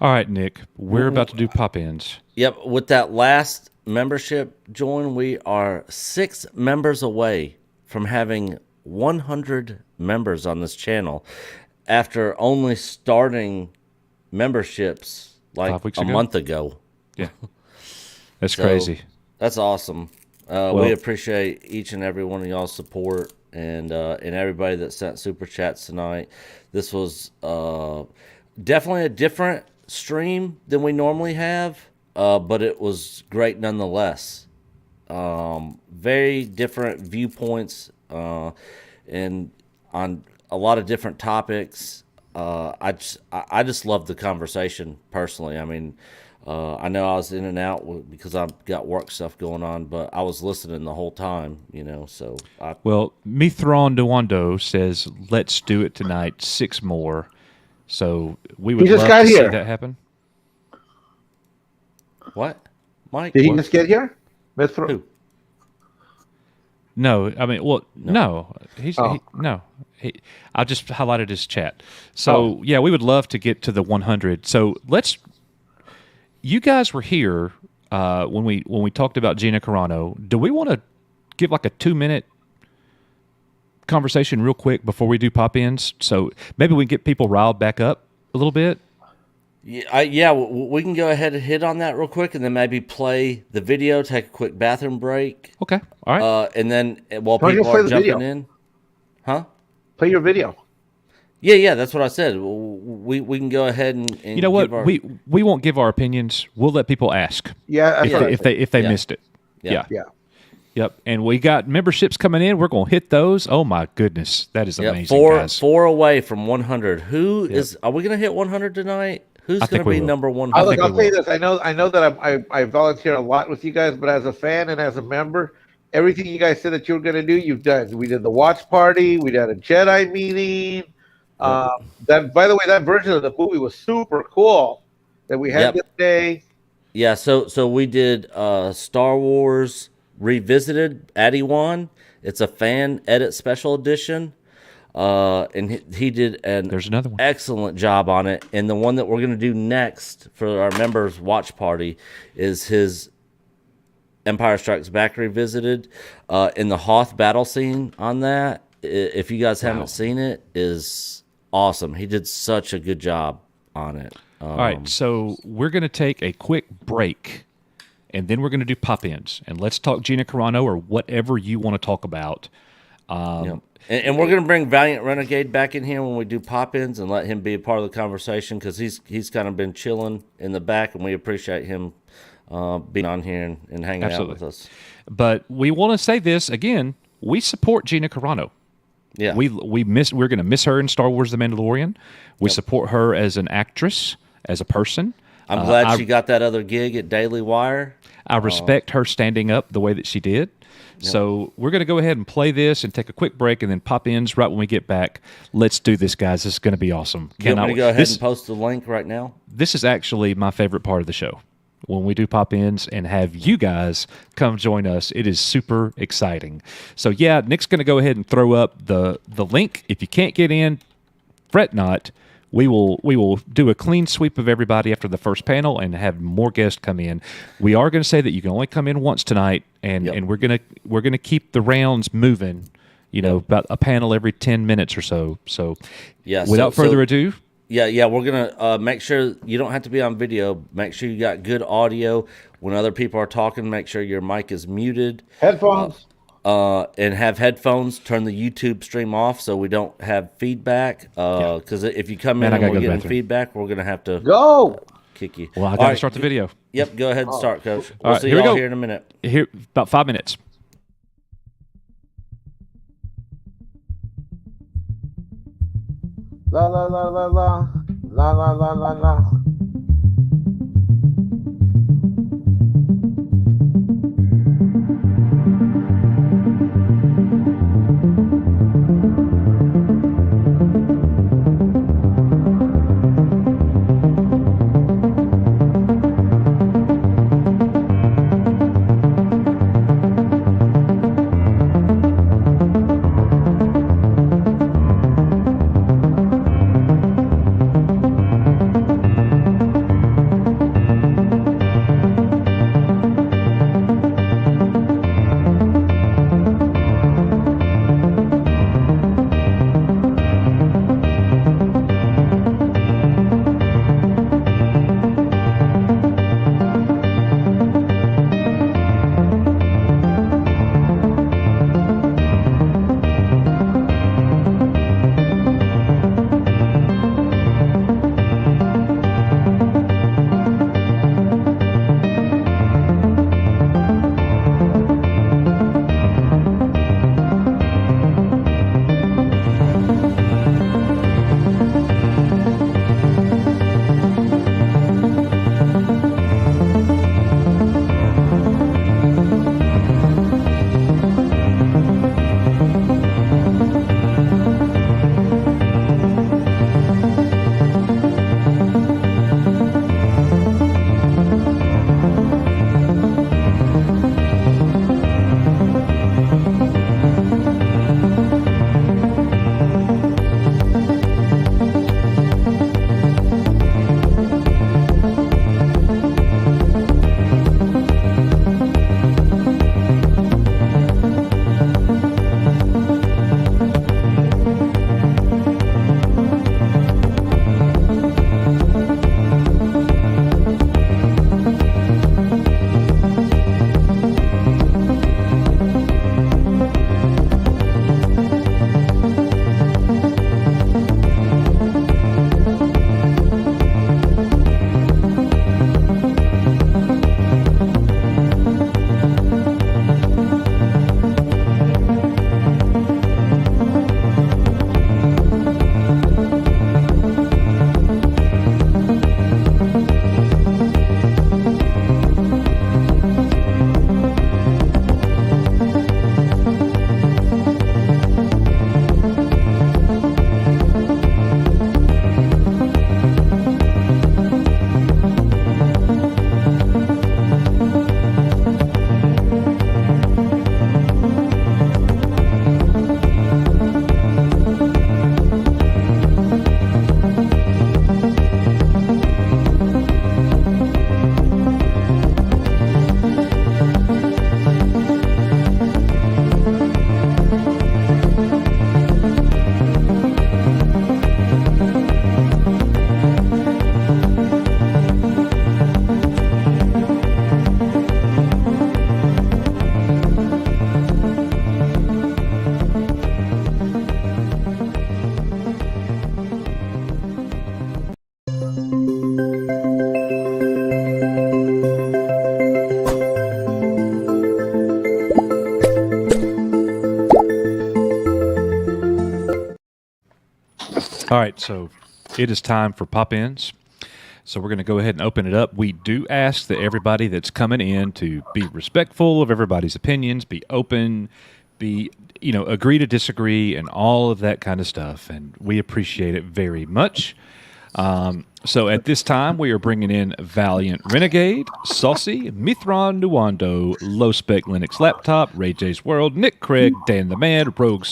All right, Nick, we're about to do pop-ins. Yep, with that last membership join, we are 6 members away from having 100 members on this channel after only starting memberships like 5 weeks a ago? month ago. Yeah. That's crazy. That's awesome. We appreciate each and every one of y'all's support and everybody that sent super chats tonight. This was definitely a different stream than we normally have, but it was great nonetheless. Very different viewpoints and on a lot of different topics. I just love the conversation personally. I mean, I know I was in and out because I've got work stuff going on, but I was listening the whole time, you know. So Mithron Dewando says, "Let's do it tonight. 6 more." So we would love to see that happen. What, Mike? Did he just get here? Mithron? Who? No, I mean, no. I just highlighted his chat. So yeah, we would love to get to the 100. So you guys were here when we talked about Gina Carano. Do we want to give like a 2-minute conversation real quick before we do pop-ins? So maybe we can get people riled back up a little bit. Yeah, we can go ahead and hit on that real quick, and then maybe play the video, take a quick bathroom break. Okay, all right. And then while people are jumping in, play your video. Yeah, that's what I said. We can go ahead and you know what? We won't give our opinions. We'll let people ask. Yeah, if they missed it. Yeah. Yep. And we got memberships coming in. We're gonna hit those. Oh my goodness, that is amazing, guys. 4 away from 100. Are we gonna hit 100 tonight? Who's going to be number 100? I'll tell you this. I know that I volunteer a lot with you guys, but as a fan and as a member, everything you guys said that you were going to do, you've done. We did the watch party. We did a Jedi meeting. That, by the way, that version of the movie was super cool that we had this day. Yeah. So we did Star Wars Revisited ADEGA. It's a fan edit special edition. And he did There's another one. Excellent job on it. And the one that we're going to do next for our members' watch party is his Empire Strikes Back Revisited. In the Hoth battle scene on that, if you guys haven't seen it, is awesome. He did such a good job on it. All right, so we're going to take a quick break, and then we're going to do pop-ins. And let's talk Gina Carano or whatever you want to talk about. And we're going to bring Valiant Renegade back in here when we do pop-ins and let him be a part of the conversation because he's kind of been chilling in the back, and we appreciate him being on here and hanging out with us. But we want to say this again: we support Gina Carano. Yeah, we're going to miss her in Star Wars: The Mandalorian. We support her as an actress, as a person. I'm glad she got that other gig at Daily Wire. I respect her standing up the way that she did. Yep. So we're going to go ahead and play this and take a quick break and then pop-ins right when we get back. Let's do this, guys. This is going to be awesome. You want me to go ahead and post the link right now? This is actually my favorite part of the show. When we do pop-ins and have you guys come join us, it is super exciting. So yeah, Nick's going to go ahead and throw up the link. If you can't get in, fret not. We will do a clean sweep of everybody after the first panel and have more guests come in. We are going to say that you can only come in once tonight, and we're gonna keep the rounds moving. You know, about a panel every 10 minutes or so. So without further ado. Yeah, we're gonna make sure you don't have to be on video. Make sure you got good audio. When other people are talking, make sure your mic is muted. Headphones. And have headphones. Turn the YouTube stream off so we don't have feedback. Because if you come in and we're getting feedback, we're gonna have to kick you. Well, I got to start the video. Yep, go ahead and start, Coach. All right, see here we y'all go. here in a minute. Here, about 5 minutes. La la la la la la la la la la. All right, so it is time for pop-ins. So we're going to go ahead and open it up. We do ask that everybody that's coming in to be respectful of everybody's opinions, be open, be, agree to disagree, and all of that kind of stuff. And we appreciate it very much. So at this time, we are bringing in Valiant Renegade, Saucy, Mithron Nuwando, Low Spec Linux Laptop, Ray J's World, Nick Craig, Dan the Man, Rogue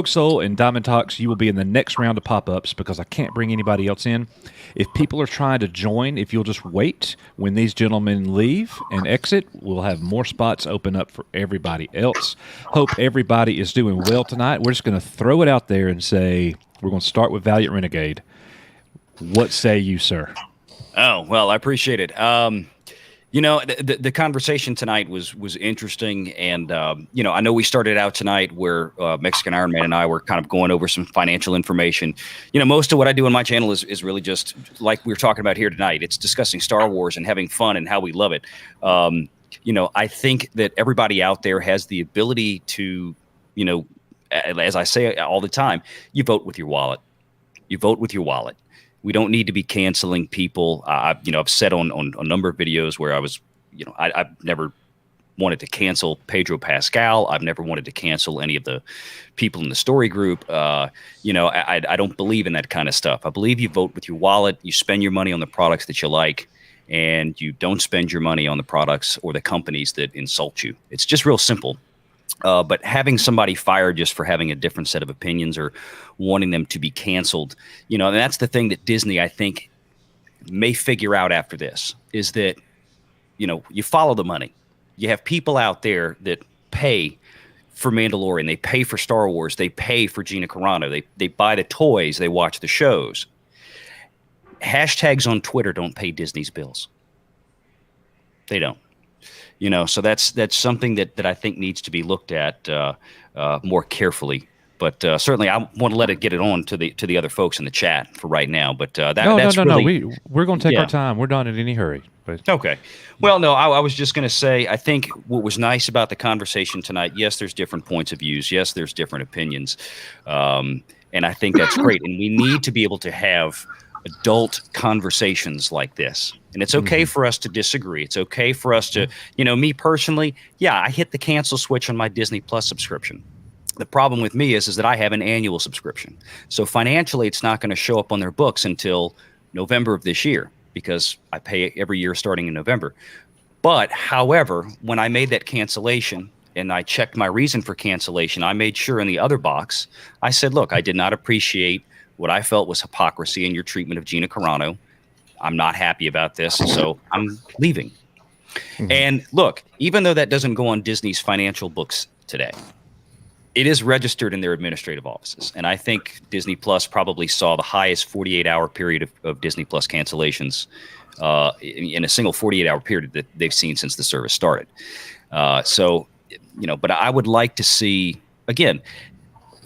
Soul, and Diamond Talks. You will be in the next round of pop-ups because I can't bring anybody else in. If people are trying to join, if you'll just wait when these gentlemen leave and exit, we'll have more spots open up for everybody else. Hope everybody is doing well tonight. We're just going to throw it out there and say we're going to start with Valiant Renegade. What say you, sir? Oh, well, I appreciate it. The conversation tonight was interesting, and I know we started out tonight where Mexican Ironman and I were kind of going over some financial information. Most of what I do on my channel is really just like we were talking about here tonight. It's discussing Star Wars and having fun and how we love it. I think that everybody out there has the ability to, as I say all the time, you vote with your wallet. You vote with your wallet. We don't need to be canceling people. I've said on a number of videos where I was, I've never wanted to cancel Pedro Pascal. I've never wanted to cancel any of the people in the story group. I don't believe in that kind of stuff. I believe you vote with your wallet. You spend your money on the products that you like, and you don't spend your money on the products or the companies that insult you. It's just real simple. But having somebody fired just for having a different set of opinions or wanting them to be canceled, and that's the thing that Disney, I think, may figure out after this, is that, you follow the money. You have people out there that pay for Mandalorian. They pay for Star Wars. They pay for Gina Carano. They buy the toys. They watch the shows. Hashtags on Twitter don't pay Disney's bills. They don't. So that's something that I think needs to be looked at more carefully. But certainly, I want to let it get it on to the other folks in the chat for right now. But that's really, we're going to take our time. We're not in any hurry. But. Okay. Well, no, I was just going to say, I think what was nice about the conversation tonight, yes, there's different points of views. Yes, there's different opinions. And I think that's great. And we need to be able to have adult conversations like this. And it's okay for us to disagree. It's okay for us to, me personally, I hit the cancel switch on my Disney Plus subscription. The problem with me is that I have an annual subscription. So financially, it's not going to show up on their books until November of this year because I pay every year starting in November. But however, when I made that cancellation and I checked my reason for cancellation, I made sure in the other box, I said, look, I did not appreciate what I felt was hypocrisy in your treatment of Gina Carano. I'm not happy about this, so I'm leaving. And look, even though that doesn't go on Disney's financial books today, it is registered in their administrative offices. And I think Disney Plus probably saw the highest 48-hour period of Disney Plus cancellations in a single 48-hour period that they've seen since the service started. But I would like to see, again,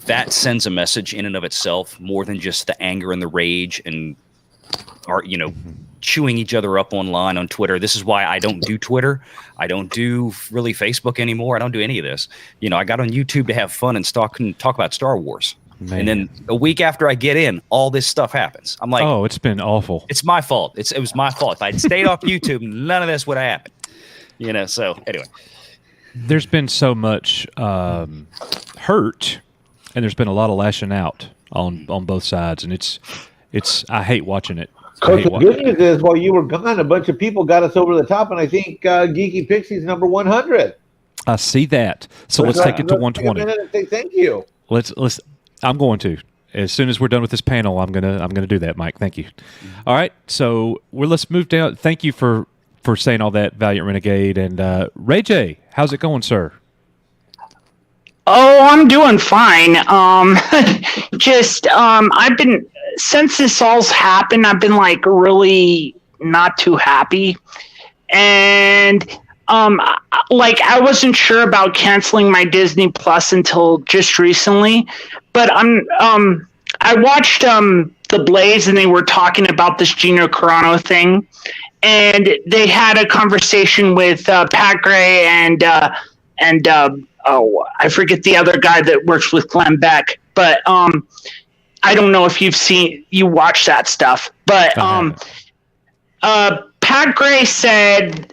that sends a message in and of itself more than just the anger and the rage and chewing each other up online on Twitter. This is why I don't do Twitter. I don't do really Facebook anymore. I don't do any of this. I got on YouTube to have fun and talk about Star Wars. Man. And then a week after I get in, all this stuff happens. I'm like, oh, it's been awful. It's my fault. It was my fault. If I'd stayed off YouTube, none of this would have happened. So anyway. There's been so much hurt, and there's been a lot of lashing out on both sides, and it's I hate watching it. Coach, the good news is while you were gone, a bunch of people got us over the top, and I think Geeky Pixie's number 100. I see that. So let's take it to 120. Take a minute and say thank you. Let's. I'm going to. As soon as we're done with this panel, I'm gonna do that, Mike. Thank you. All right. So let's move down. Thank you for saying all that, Valiant Renegade, and Ray J. How's it going, sir? Oh, I'm doing fine. I've been, since this all's happened, I've been like really not too happy. And I wasn't sure about canceling my Disney Plus until just recently, but I watched The Blaze, and they were talking about this Gina Carano thing, and they had a conversation with Pat Gray and I forget the other guy that works with Glenn Beck, but I don't know if you watch that stuff, but Pat Gray said,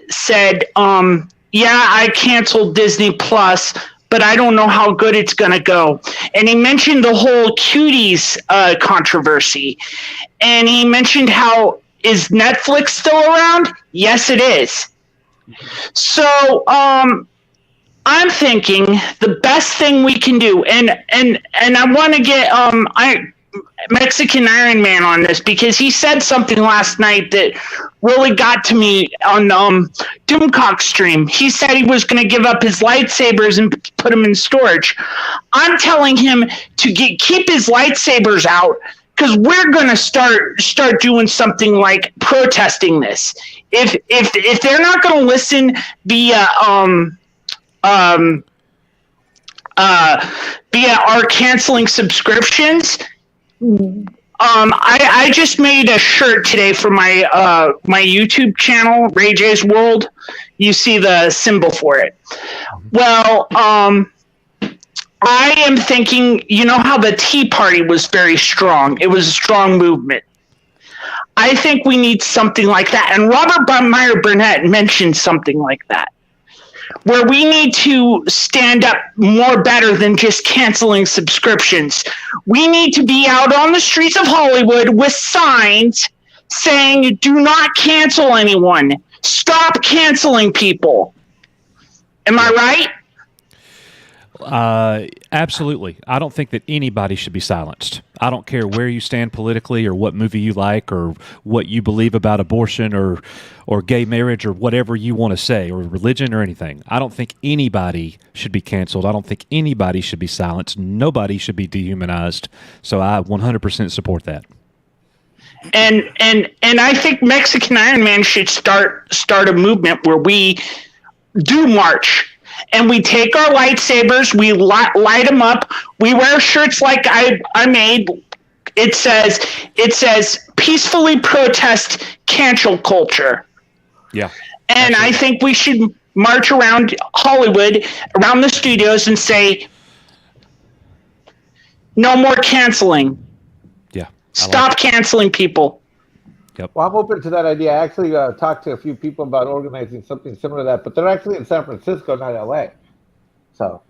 yeah, I canceled Disney Plus, but I don't know how good it's going to go. And he mentioned the whole Cuties controversy. And he mentioned how, is Netflix still around? Yes, it is. So I'm thinking the best thing we can do, and I want to get Mexican Ironman on this, because he said something last night that really got to me on Doomcock stream. He said he was going to give up his lightsabers and put them in storage. I'm telling him to keep his lightsabers out, because we're going to start doing something like protesting this. If they're not going to listen via our canceling subscriptions. I just made a shirt today for my YouTube channel, Ray J's World. You see the symbol for it. Well, I am thinking, you know how the Tea Party was very strong. It was a strong movement. I think we need something like that. And Robert Meyer Burnett mentioned something like that, where we need to stand up more better than just canceling subscriptions. We need to be out on the streets of Hollywood with signs saying, do not cancel anyone. Stop canceling people. Am I right? Absolutely. I don't think that anybody should be silenced. I don't care where you stand politically or what movie you like or what you believe about abortion or gay marriage or whatever you want to say, or religion or anything. I don't think anybody should be canceled. I don't think anybody should be silenced. Nobody should be dehumanized. So I 100% support that. And I think Mexican Ironman should start a movement where we do march. And we take our lightsabers, we light them up, we wear shirts like I made. It says peacefully protest cancel culture. Yeah. And absolutely. I think we should march around Hollywood, around the studios, and say, no more canceling. Yeah. Stop canceling people. Yep. Well, I'm open to that idea. I actually talked to a few people about organizing something similar to that, but they're actually in San Francisco, not LA. So,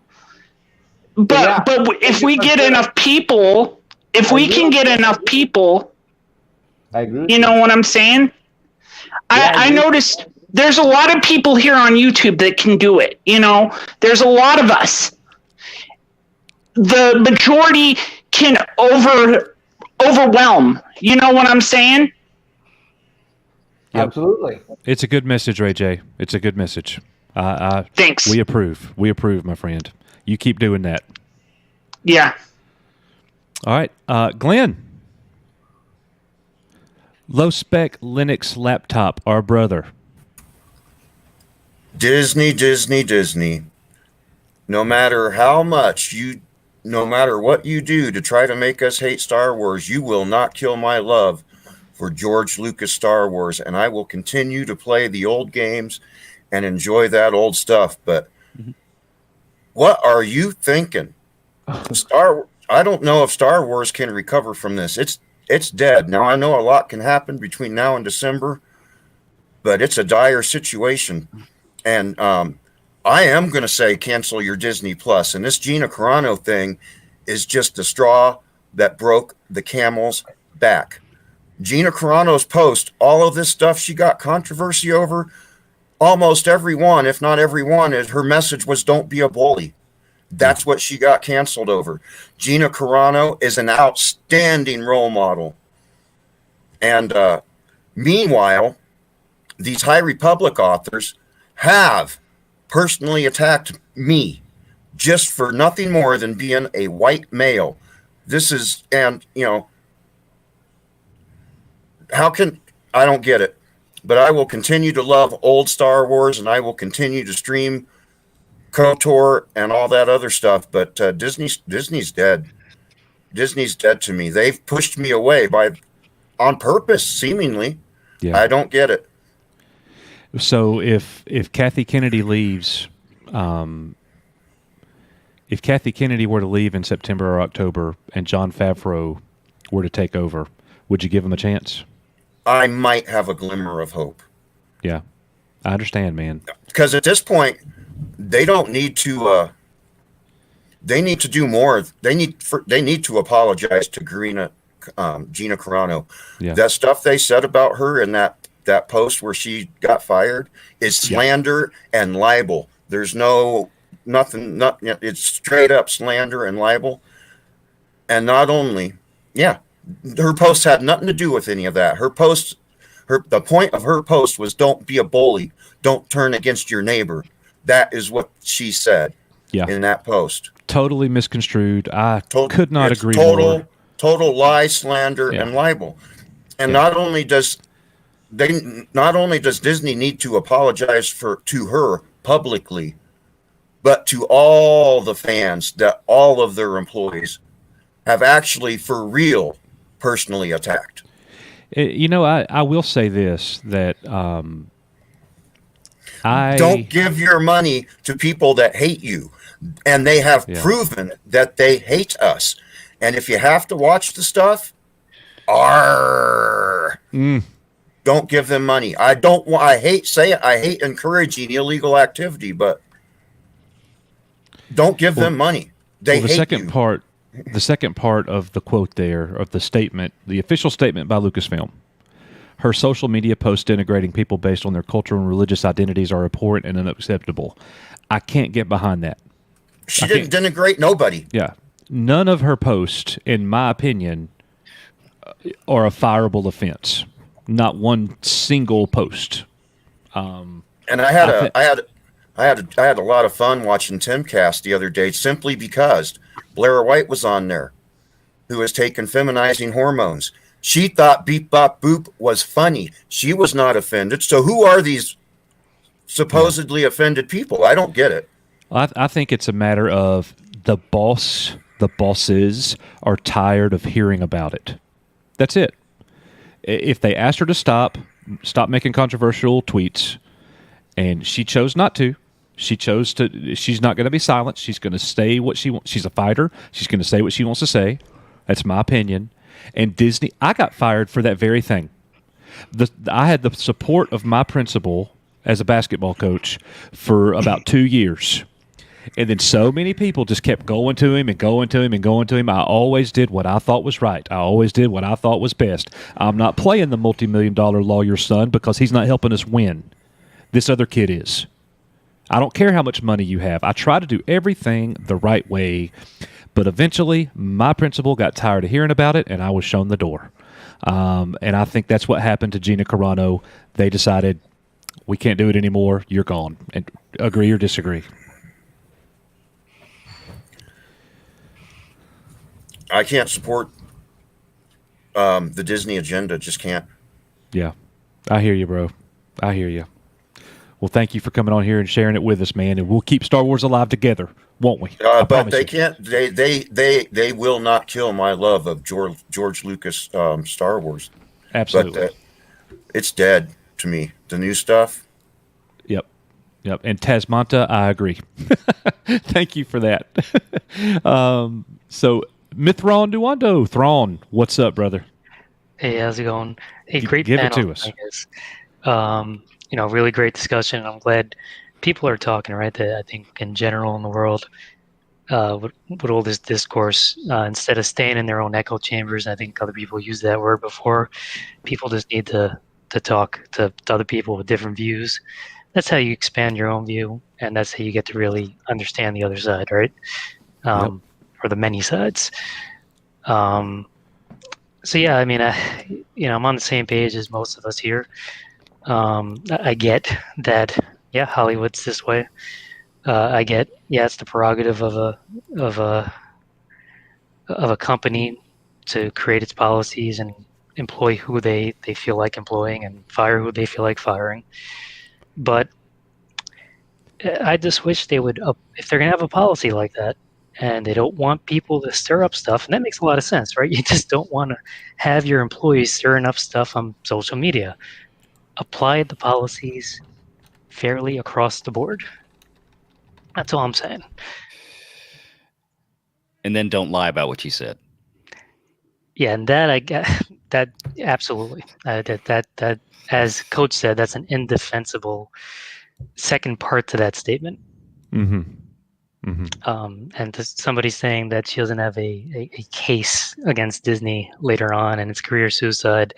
but if we get enough people, get enough people, I agree. You know what I'm saying? I noticed there's a lot of people here on YouTube that can do it. You know, there's a lot of us. The majority can overwhelm. You know what I'm saying? Yep. Absolutely. It's a good message, Ray J. It's a good message. Thanks. We approve. We approve, my friend. You keep doing that. Yeah. All right. Glenn. Low spec Linux laptop, our brother. Disney. No matter what you do to try to make us hate Star Wars, you will not kill my love for George Lucas Star Wars, and I will continue to play the old games and enjoy that old stuff. But what are you thinking? I don't know if Star Wars can recover from this. It's dead. Now, I know a lot can happen between now and December, but it's a dire situation. And I am going to say cancel your Disney Plus. And this Gina Carano thing is just the straw that broke the camel's back. Gina Carano's post, all of this stuff she got controversy over, almost everyone, if not everyone, her message was don't be a bully. That's what she got canceled over. Gina Carano is an outstanding role model. And meanwhile, these High Republic authors have personally attacked me just for nothing more than being a white male. How can I don't get it, but I will continue to love old Star Wars, and I will continue to stream KOTOR and all that other stuff. But Disney's dead. Disney's dead to me. They've pushed me away on purpose, seemingly. Yeah. I don't get it. So if Kathy Kennedy leaves, if Kathy Kennedy were to leave in September or October, and Jon Favreau were to take over, would you give them a chance? I might have a glimmer of hope. Yeah, I understand, man. Because at this point, they don't need to. They need to do more. They need to apologize to Gina Carano. Yeah. That stuff they said about her in that post where she got fired is slander and libel. There's nothing. It's straight up slander and libel. And not only, her post had nothing to do with any of that. The point of her post was, don't be a bully. Don't turn against your neighbor. That is what she said in that post. Totally misconstrued. I could not agree more. Total lie, slander, and libel. And not only does Disney need to apologize to her publicly, but to all the fans that all of their employees have actually for real personally attacked. I will say this, that don't give your money to people that hate you, and they have proven that they hate us. And if you have to watch the stuff, don't give them money. I hate encouraging illegal activity, but don't give them money. They hate you. The second part of the quote there, of the statement, the official statement by Lucasfilm. Her social media posts denigrating people based on their cultural and religious identities are abhorrent and unacceptable. I can't get behind that. She didn't denigrate nobody. Yeah. None of her posts, in my opinion, are a fireable offense. Not one single post. And I had a lot of fun watching Timcast the other day, simply because Blair White was on there, who was taking feminizing hormones. She thought Beep Bop Boop was funny. She was not offended. So who are these supposedly offended people? I don't get it. I think it's a matter of the bosses are tired of hearing about it. That's it. If they asked her to stop making controversial tweets, and she chose not to, she's not going to be silent. She's going to say what she wants. She's a fighter. She's going to say what she wants to say. That's my opinion. And Disney, I got fired for that very thing. I had the support of my principal as a basketball coach for about 2 years. And then so many people just kept going to him and going to him and going to him. I always did what I thought was right. I always did what I thought was best. I'm not playing the multi-million-dollar lawyer's son because he's not helping us win. This other kid is. I don't care how much money you have. I try to do everything the right way. But eventually, my principal got tired of hearing about it, and I was shown the door. And I think that's what happened to Gina Carano. They decided, we can't do it anymore. You're gone. And agree or disagree? I can't support the Disney agenda. Just can't. Yeah. I hear you, bro. I hear you. Well, thank you for coming on here and sharing it with us, man. And we'll keep Star Wars alive together, won't we? But they can't. They will not kill my love of George Lucas Star Wars. Absolutely. But it's dead to me. The new stuff. Yep. And Tasmanta, I agree. Thank you for that. So Mithron Duando, Thrawn, what's up, brother? Hey, how's it going? Hey, great Give panel, it to us. Really great discussion. I'm glad people are talking, right? That I think in general in the world, with all this discourse, instead of staying in their own echo chambers, I think other people used that word before, people just need to talk to other people with different views. That's how you expand your own view, and that's how you get to really understand the other side, right? Or the many sides. So yeah, I mean, I'm on the same page as most of us here. I get that, yeah, Hollywood's this way. I get, yeah, it's the prerogative of a company to create its policies and employ who they feel like employing and fire who they feel like firing. But I just wish they would, if they're gonna have a policy like that, and they don't want people to stir up stuff, and that makes a lot of sense, right? You just don't want to have your employees stirring up stuff on social media. Apply the policies fairly across the board. That's all I'm saying. And then don't lie about what you said. Yeah, and that I get that absolutely. That as Coach said, that's an indefensible second part to that statement. Mm-hmm. Mm-hmm. And somebody saying that she doesn't have a case against Disney later on, and it's career suicide.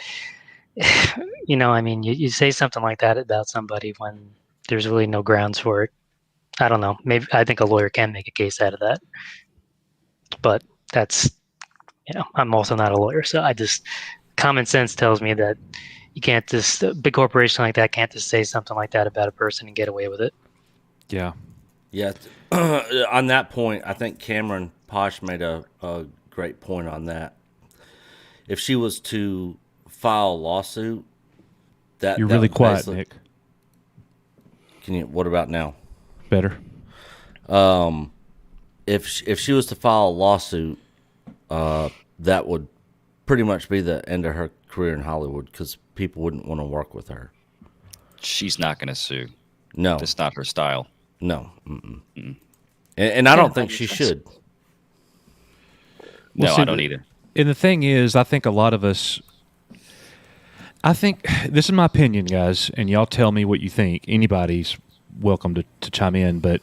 You know, I mean, you say something like that about somebody when there's really no grounds for it. I don't know. Maybe I think a lawyer can make a case out of that, but that's, you know, I'm also not a lawyer, so I just, common sense tells me that you can't just, a big corporation like that can't just say something like that about a person and get away with it. Yeah. Yeah. On that point, I think Kamran Pasha made a great point on that. If she was to file a lawsuit, you're really quiet, Nick. Can you? What about now? Better. If she was to file a lawsuit, that would pretty much be the end of her career in Hollywood because people wouldn't want to work with her. She's not going to sue. No, that's not her style. No, and I don't think she should. No, I don't either. And the thing is, I think a lot of us. I think this is my opinion, guys, and y'all tell me what you think. Anybody's welcome to chime in, but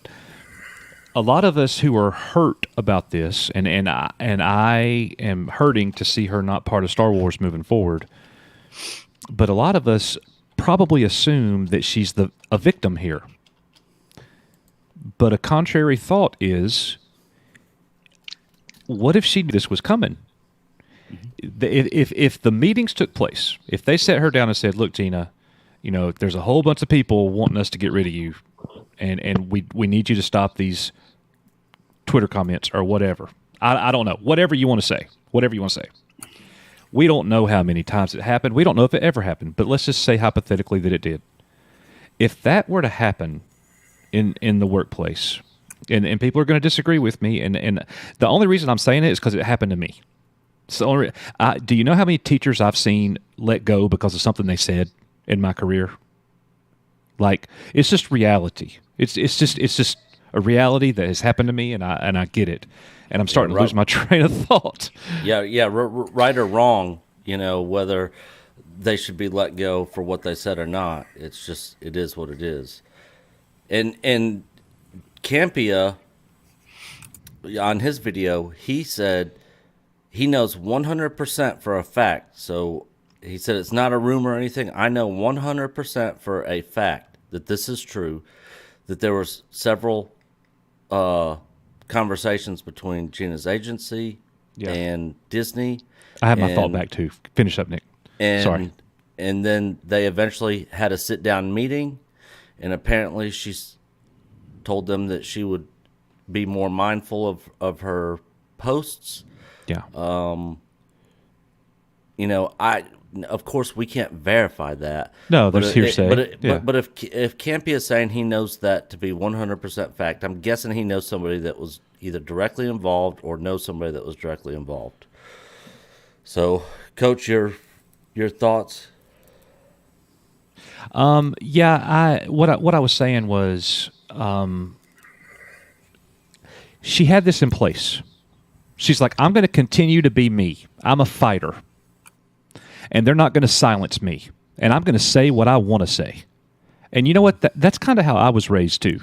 a lot of us who are hurt about this, and I am hurting to see her not part of Star Wars moving forward. But a lot of us probably assume that she's a victim here. But a contrary thought is, what if she knew this was coming? If the meetings took place, if they sat her down and said, "Look, Gina, you know, there's a whole bunch of people wanting us to get rid of you, and we need you to stop these Twitter comments or whatever." I don't know. Whatever you want to say. Whatever you want to say. We don't know how many times it happened. We don't know if it ever happened. But let's just say hypothetically that it did. If that were to happen in the workplace, and people are going to disagree with me, and the only reason I'm saying it is because it happened to me. So, do you know how many teachers I've seen let go because of something they said in my career? Like, it's just reality. It's just a reality that has happened to me, and I get it, and I'm starting to lose my train of thought. Yeah, right or wrong, you know, whether they should be let go for what they said or not. It's just, it is what it is. And Campia, on his video, he said he knows 100% for a fact. So he said it's not a rumor or anything. I know 100% for a fact that this is true, that there was several conversations between Gina's agency and Disney. I have my thought back too. Finish up, Nick. Sorry. And then they eventually had a sit-down meeting, and apparently she's told them that she would be more mindful of her posts. Yeah. You know, of course we can't verify that. No, there's hearsay. But if Campy is saying he knows that to be 100% fact, I'm guessing he knows somebody that was either directly involved or knows somebody that was directly involved. So, Coach, your thoughts? Yeah, what I was saying was, she had this in place. She's like, I'm going to continue to be me. I'm a fighter. And they're not going to silence me. And I'm going to say what I want to say. And you know what? That's kind of how I was raised too.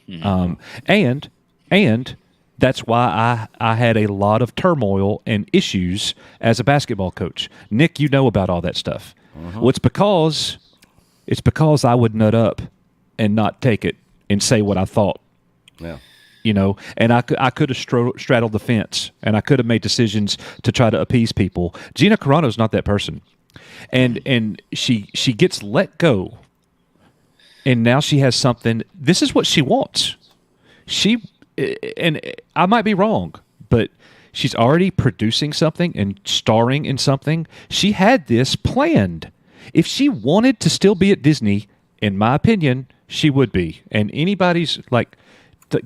Mm-hmm. And that's why I had a lot of turmoil and issues as a basketball coach. Nick, you know about all that stuff. Uh-huh. Well, it's because I would nut up and not take it and say what I thought. Yeah. You know, and I could have straddled the fence, and I could have made decisions to try to appease people. Gina Carano is not that person, and she gets let go, and now she has something. This is what she wants. And I might be wrong, but she's already producing something and starring in something. She had this planned. If she wanted to still be at Disney, in my opinion, she would be. And anybody's like,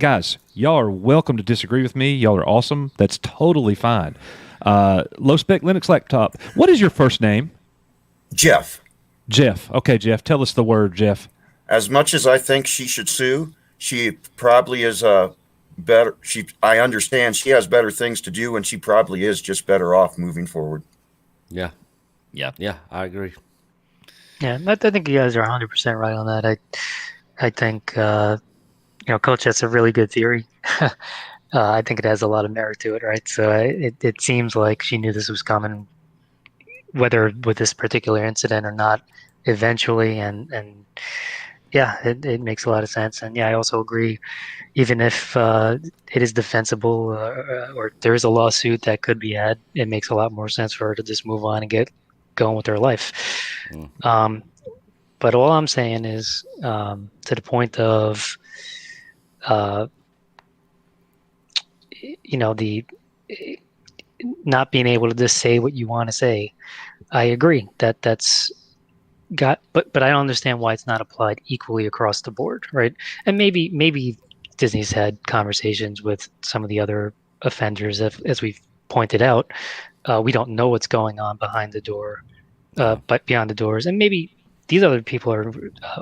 guys, y'all are welcome to disagree with me. Y'all are awesome. That's totally fine. Low spec Linux laptop. What is your first name? Jeff. Jeff. Okay, Jeff. Tell us the word, Jeff. As much as I think she should sue, she probably is better. I understand she has better things to do, and she probably is just better off moving forward. Yeah. I agree. Yeah, I think you guys are 100% right on that. I think Coach, that's a really good theory. I think it has a lot of merit to it, right? So it seems like she knew this was coming, whether with this particular incident or not, eventually, and yeah, it makes a lot of sense. And yeah, I also agree, even if it is defensible or there is a lawsuit that could be had, it makes a lot more sense for her to just move on and get going with her life. But all I'm saying is, to the point of, the not being able to just say what you want to say. I agree that's got, but I don't understand why it's not applied equally across the board, right? And maybe Disney's had conversations with some of the other offenders, as we've pointed out. We don't know what's going on behind the door, but beyond the doors, and maybe these other people are,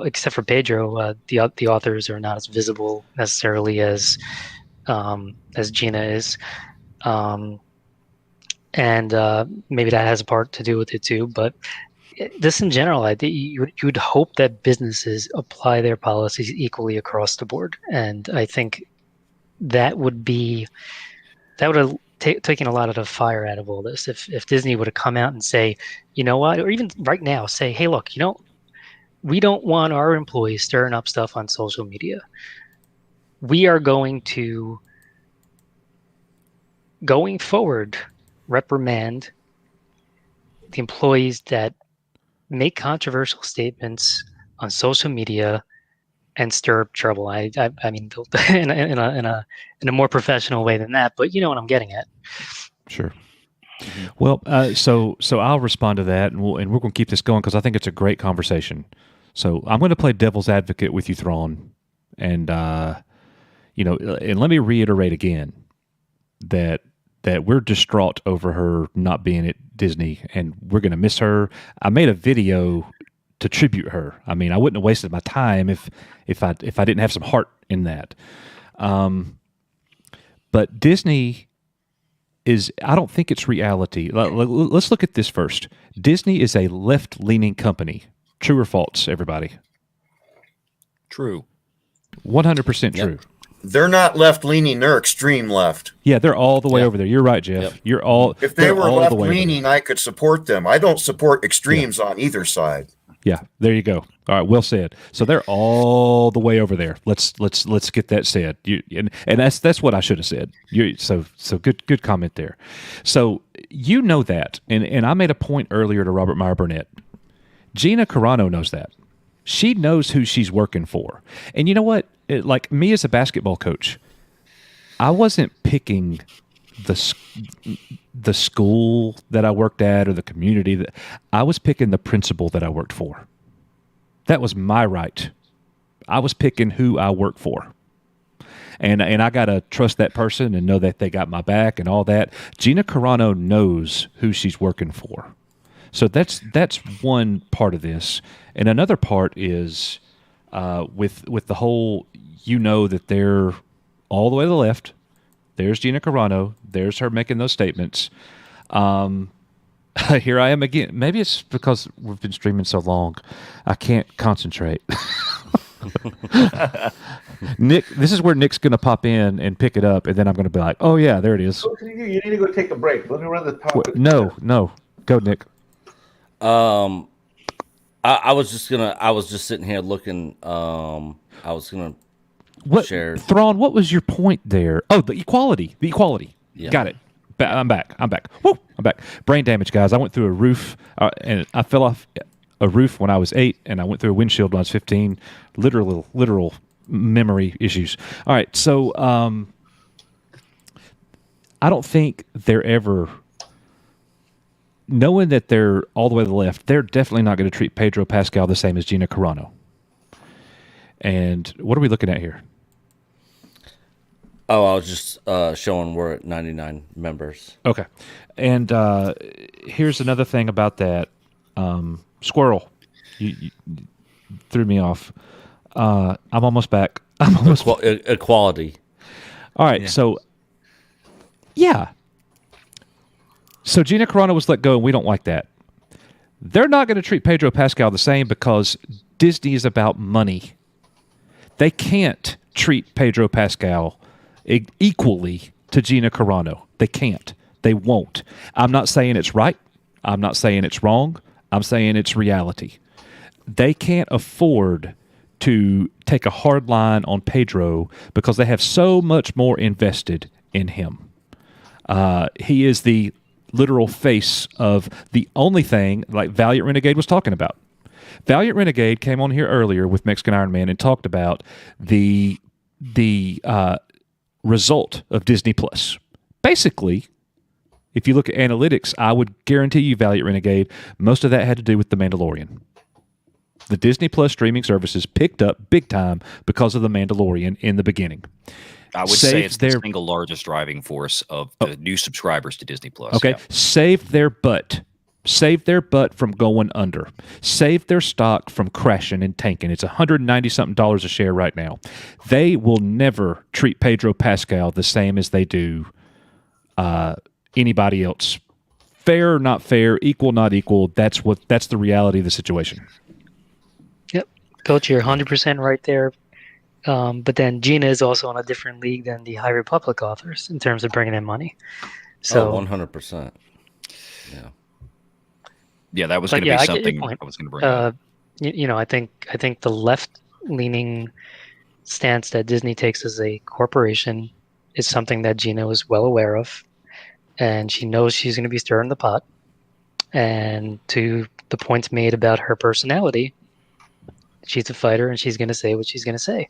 except for Pedro, the authors are not as visible necessarily as Gina is, and maybe that has a part to do with it too. But this in general, I think you would hope that businesses apply their policies equally across the board, and I think that would have taken a lot of the fire out of all this. If Disney would have come out and say, you know what, or even right now say, hey, look, we don't want our employees stirring up stuff on social media. We are going to, going forward, reprimand the employees that make controversial statements on social media and stir up trouble. I mean, in a more professional way than that, but you know what I'm getting at. Sure. Well, so I'll respond to that, and we're going to keep this going because I think it's a great conversation. So I'm going to play devil's advocate with you, Thrawn, and and let me reiterate again that we're distraught over her not being at Disney, and we're going to miss her. I made a video to tribute her. I mean, I wouldn't have wasted my time if I didn't have some heart in that. But Disney is, I don't think it's reality. Let's look at this first. Disney is a left-leaning company. True or false, everybody? True. 100% true. They're not left-leaning, they're extreme left. Yeah, they're all the way over there. You're right, Jeff. Yep. If they were left-leaning, I could support them. I don't support extremes on either side. Yeah, there you go. All right, well said. So they're all the way over there. Let's get that said. And that's what I should have said. So good comment there. So you know that, and I made a point earlier to Robert Meyer Burnett. Gina Carano knows that. She knows who she's working for. And you know what? Like me as a basketball coach, I wasn't picking the school that I worked at or the community that I was picking the principal that I worked for. That was my right. I was picking who I worked for. And I got to trust that person and know that they got my back and all that. Gina Carano knows who she's working for. So that's one part of this. And another part is with the whole, that they're all the way to the left. There's Gina Carano. There's her making those statements. Here I am again. Maybe it's because we've been streaming so long. I can't concentrate. Nick, this is where Nick's going to pop in and pick it up, and then I'm going to be like, oh, yeah, there it is. You need to go take a break. Let me run the topic. No. Go, Nick. I was just sitting here looking. I was going to share. Thrawn, what was your point there? Oh, the equality. Yeah. Got it. I'm back. Woo, I'm back. Brain damage, guys. I went through a roof, and I fell off a roof when I was 8, and I went through a windshield when I was 15. Literal memory issues. All right, so I don't think they're ever, knowing that they're all the way to the left, they're definitely not going to treat Pedro Pascal the same as Gina Carano. And what are we looking at here? Oh, I was just showing we're at 99 members. Okay. And here's another thing about that. Squirrel, you threw me off. I'm almost back. Equality. All right, so So Gina Carano was let go, and we don't like that. They're not going to treat Pedro Pascal the same because Disney is about money. They can't treat Pedro Pascal equally to Gina Carano. They can't. They won't. I'm not saying it's right. I'm not saying it's wrong. I'm saying it's reality. They can't afford to take a hard line on Pedro because they have so much more invested in him. He is the literal face of the only thing like Valiant Renegade was talking about. Valiant Renegade came on here earlier with Mexican Iron Man and talked about the result of Disney Plus. Basically, if you look at analytics, I would guarantee you, Valiant Renegade, most of that had to do with The Mandalorian. The Disney Plus streaming services picked up big time because of The Mandalorian in the beginning. I would say it's the single largest driving force of the new subscribers to Disney Plus. Okay, yeah. Saved their butt. Saved their butt from going under. Saved their stock from crashing and tanking. It's $190-something a share right now. They will never treat Pedro Pascal the same as they do anybody else. Fair or not fair, equal, not equal, that's the reality of the situation. Yep. Coach, you're 100% right there. But then Gina is also on a different league than the High Republic authors in terms of bringing in money. So 100%. Yeah. Yeah, that was going to be something I was going to bring up. I think the left-leaning stance that Disney takes as a corporation is something that Gina was well aware of, and she knows she's going to be stirring the pot. And to the points made about her personality, she's a fighter, and she's going to say what she's going to say.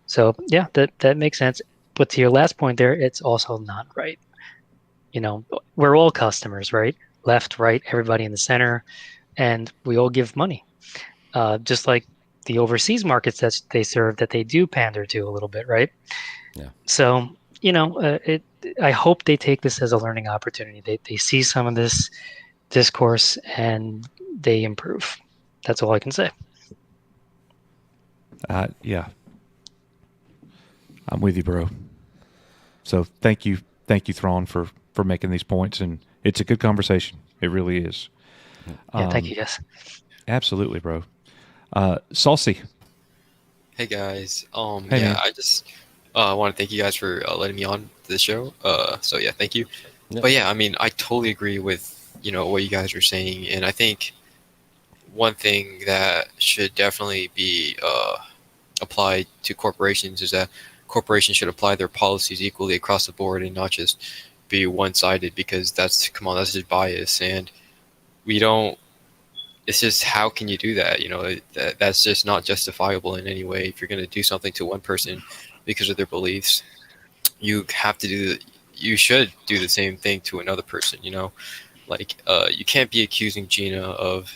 So yeah, that makes sense. But to your last point there, it's also not right. We're all customers, right? Left, right, everybody in the center, and we all give money. Just like the overseas markets that they serve, that they do pander to a little bit, right? Yeah. So, I hope they take this as a learning opportunity. They see some of this discourse and they improve. That's all I can say. Yeah. I'm with you, bro. So thank you, Thrawn, for making these points, and it's a good conversation. It really is. Yeah, thank you, guys. Absolutely, bro. Saucy. Hey guys. Hey, yeah, man. I just want to thank you guys for letting me on the show. So yeah, thank you. Yeah. But yeah, I mean, I totally agree with what you guys are saying, and I think one thing that should definitely be applied to corporations is that corporations should apply their policies equally across the board and not just be one-sided, because that's just bias, and it's just, how can you do that? That's just not justifiable in any way. If you're going to do something to one person because of their beliefs, you should do the same thing to another person. You can't be accusing Gina of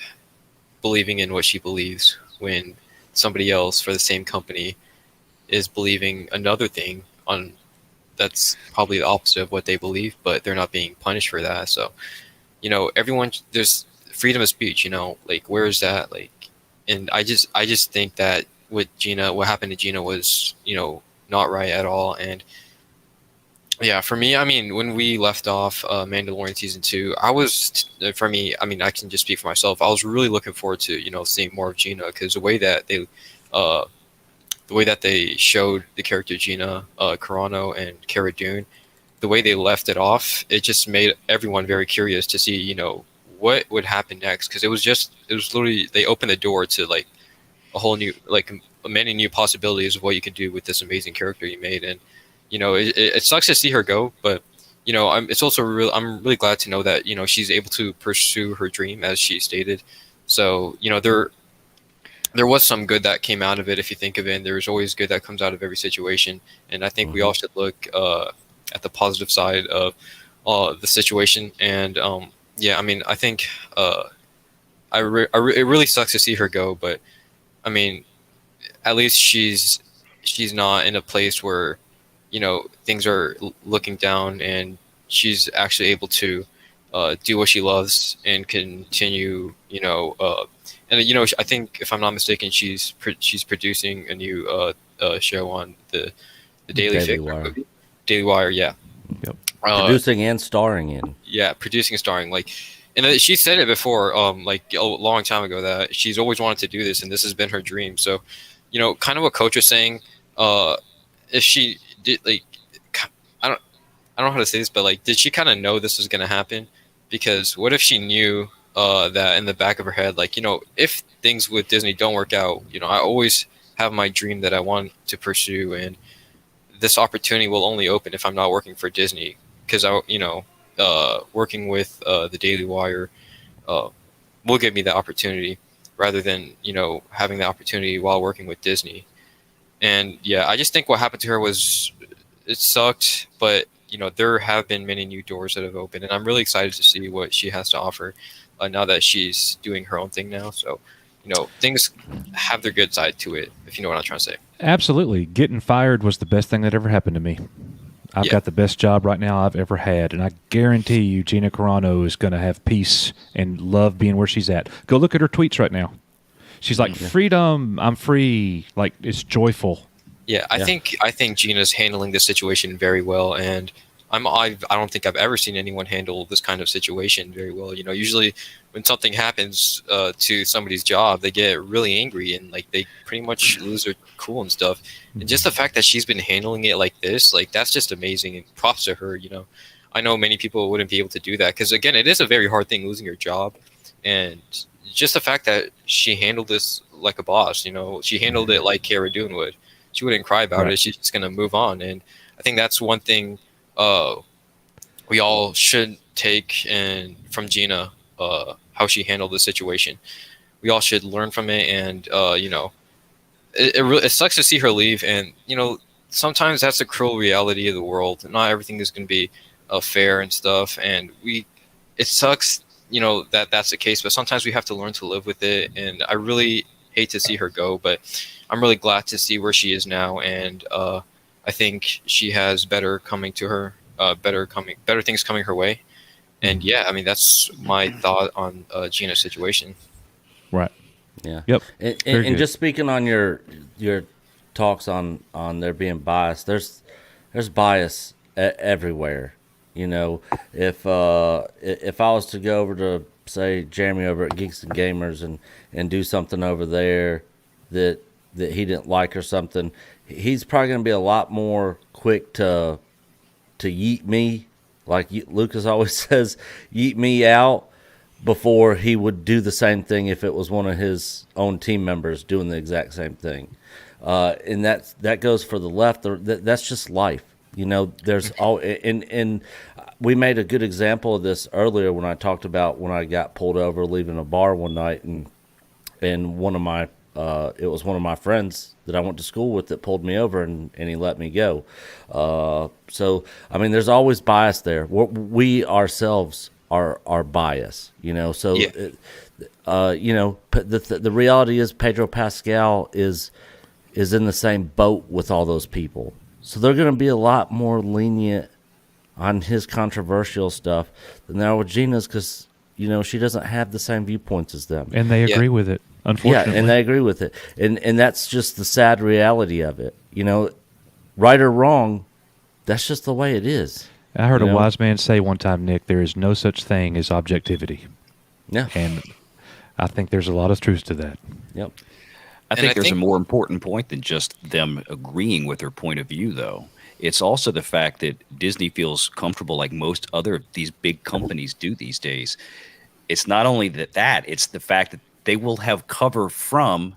believing in what she believes when somebody else for the same company is believing another thing that's probably the opposite of what they believe, but they're not being punished for that. So, everyone, there's freedom of speech, where is that? And I just think that what happened to Gina was, not right at all. And yeah, for me, I mean, when we left off Mandalorian season 2, I can just speak for myself. I was really looking forward to, seeing more of Gina, because the way that they showed the character Gina Carano and Cara Dune, the way they left it off, it just made everyone very curious to see, what would happen next. Because it was literally, they opened the door to a whole new, many new possibilities of what you could do with this amazing character you made. And it sucks to see her go, but I'm really glad to know that she's able to pursue her dream as she stated. So there was some good that came out of it, if you think of it, and there's always good that comes out of every situation. And I think we all should look at the positive side of the situation. And yeah, I mean, I think it really sucks to see her go, but I mean, at least she's not in a place where things are looking down, and she's actually able to do what she loves and continue. And I think, if I'm not mistaken, she's producing a new show on the Daily Wire movie. Daily Wire, yeah. Yep. Producing and starring in. Yeah, producing and starring. Like, and she said it before, like a long time ago, that she's always wanted to do this, and this has been her dream. So, you know, kind of what Coach was saying. If she did, like, I don't know how to say this, but like, did she kind of know this was going to happen? Because what if she knew that in the back of her head, like, you know, if things with Disney don't work out, you know, I always have my dream that I want to pursue, and this opportunity will only open if I'm not working for Disney, because working with the Daily Wire will give me the opportunity rather than, you know, having the opportunity while working with Disney. And yeah, I just think what happened to her was, it sucked, but you know, there have been many new doors that have opened, and I'm really excited to see what she has to offer now that she's doing her own thing now. So, you know, things have their good side to it, if you know what I'm trying to say. Absolutely. Getting fired was the best thing that ever happened to me. I've got the best job right now I've ever had, and I guarantee you Gina Carano is going to have peace and love being where she's at. Go look at her tweets right now. She's like, freedom, I'm free. Like, it's joyful. Yeah, I think Gina's handling this situation very well, and I don't think I've ever seen anyone handle this kind of situation very well. You know, usually when something happens to somebody's job, they get really angry and like they pretty much lose their cool and stuff. And just the fact that she's been handling it like this, like, that's just amazing, and props to her. You know, I know many people wouldn't be able to do that because, again, it is a very hard thing, losing your job, and just the fact that she handled this like a boss. You know, she handled it like Cara Dune would. She wouldn't cry about it. She's just going to move on. And I think that's one thing we all should take from Gina, how she handled the situation. We all should learn from it. And, you know, it sucks to see her leave. And, you know, sometimes that's the cruel reality of the world. Not everything is going to be fair and stuff. And it sucks, you know, that's the case. But sometimes we have to learn to live with it. And I really hate to see her go, but I'm really glad to see where she is now, and I think she has better coming to her, better things coming her way. And yeah, I mean, that's my thought on Gina's situation. Right. Yeah. Yep. And just speaking on your talks on there being bias, there's bias everywhere. You know, if I was to go over to, say, Jeremy over at Geeks and Gamers and do something over there that he didn't like or something, he's probably going to be a lot more quick to yeet me, like Lucas always says, yeet me out, before he would do the same thing if it was one of his own team members doing the exact same thing. And that goes for the left. That's just life. You know, there's all, and we made a good example of this earlier when I talked about when I got pulled over leaving a bar one night, and one of my it was one of my friends that I went to school with that pulled me over, and he let me go. So, I mean, there's always bias there. We ourselves are biased, you know. So, you know, the reality is Pedro Pascal is in the same boat with all those people. So they're going to be a lot more lenient on his controversial stuff than they are with Gina's, because, you know, she doesn't have the same viewpoints as them. And they agree with it, unfortunately. Yeah, and they agree with it. And that's just the sad reality of it. You know, right or wrong, that's just the way it is. I heard a wise man say one time, Nick, there is no such thing as objectivity. Yeah. And I think there's a lot of truth to that. Yep. I think there's a more important point than just them agreeing with their point of view, though. It's also the fact that Disney feels comfortable, like most other of these big companies do these days. It's not only that, it's the fact that they will have cover from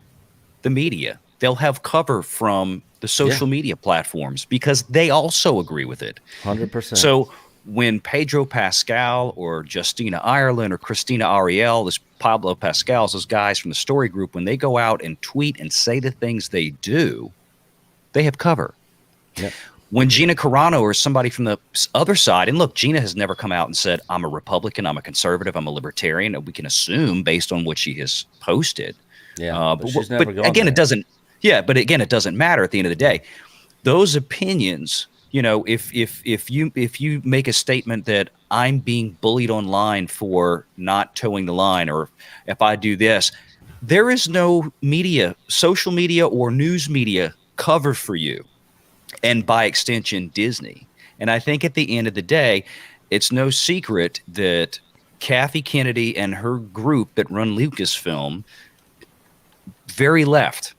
the media. They'll have cover from the social media platforms because they also agree with it. 100%. So when Pedro Pascal or Justina Ireland or Christina Ariel, this Pablo Pascal's, those guys from the story group, when they go out and tweet and say the things they do, they have cover. Yep. When Gina Carano or somebody from the other side, and look, Gina has never come out and said, I'm a Republican, I'm a conservative, I'm a libertarian, and we can assume based on what she has posted. Yeah, but she's never gone again, there. it doesn't. Yeah, but again, it doesn't matter at the end of the day. Those opinions, you know, if you make a statement that I'm being bullied online for not towing the line, or if I do this, there is no media, social media or news media cover for you, and by extension, Disney. And I think at the end of the day, it's no secret that Kathy Kennedy and her group that run Lucasfilm, very left.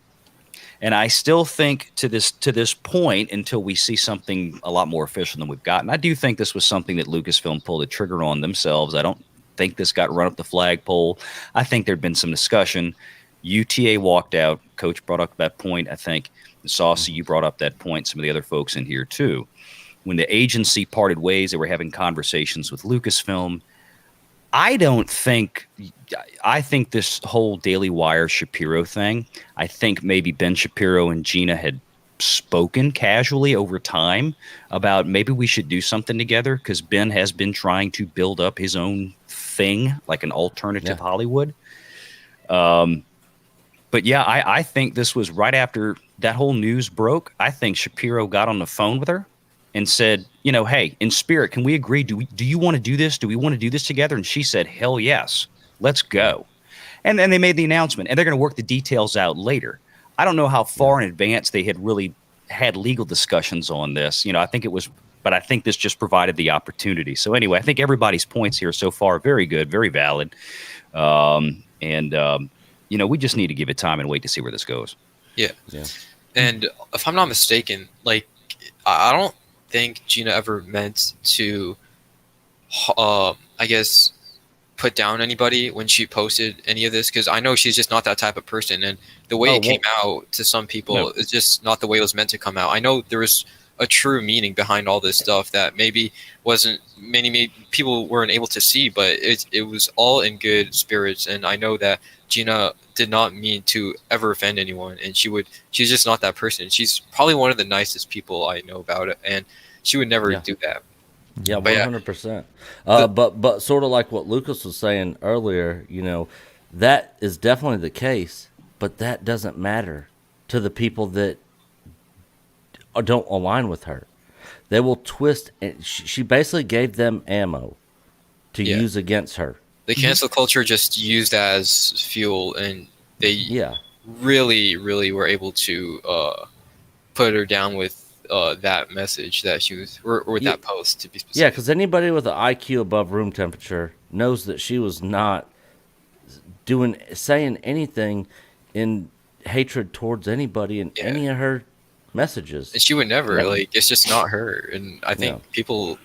And I still think to this point, until we see something a lot more official than we've gotten, I do think this was something that Lucasfilm pulled the trigger on themselves. I don't think this got run up the flagpole. I think there'd been some discussion. UTA walked out. Coach brought up that point. I think Saucy, you brought up that point. Some of the other folks in here too. When the agency parted ways, they were having conversations with Lucasfilm. I think this whole Daily Wire Shapiro thing, I think maybe Ben Shapiro and Gina had spoken casually over time about maybe we should do something together, because Ben has been trying to build up his own thing, like an alternative Hollywood. But yeah, I think this was right after that whole news broke. I think Shapiro got on the phone with her and said, you know, hey, in spirit, can we agree? Do you want to do this? Do we want to do this together? And she said, hell yes, let's go. And then they made the announcement, and they're going to work the details out later. I don't know how far in advance they had really had legal discussions on this. You know, I think it was, but I think this just provided the opportunity. So anyway, I think everybody's points here so far are very good, very valid. You know, we just need to give it time and wait to see where this goes. Yeah. And if I'm not mistaken, like, I don't think Gina ever meant to, I guess, put down anybody when she posted any of this, because I know she's just not that type of person, and the way it came out to some people is just not the way it was meant to come out. I know there was a true meaning behind all this stuff that maybe wasn't many people weren't able to see, but it was all in good spirits, and I know that Gina did not mean to ever offend anyone, and she's just not that person. She's probably one of the nicest people I know about it, and she would never do that. Yeah, 100%. But sort of like what Lucas was saying earlier, you know, that is definitely the case, but that doesn't matter to the people that don't align with her. They will twist, and she basically gave them ammo to use against her. The cancel culture just used as fuel, and they really, really were able to put her down with that message that she was, or with that post, to be specific. Yeah, because anybody with an IQ above room temperature knows that she was not saying anything in hatred towards anybody in any of her messages. And she would never, like, it's just not her. And I think people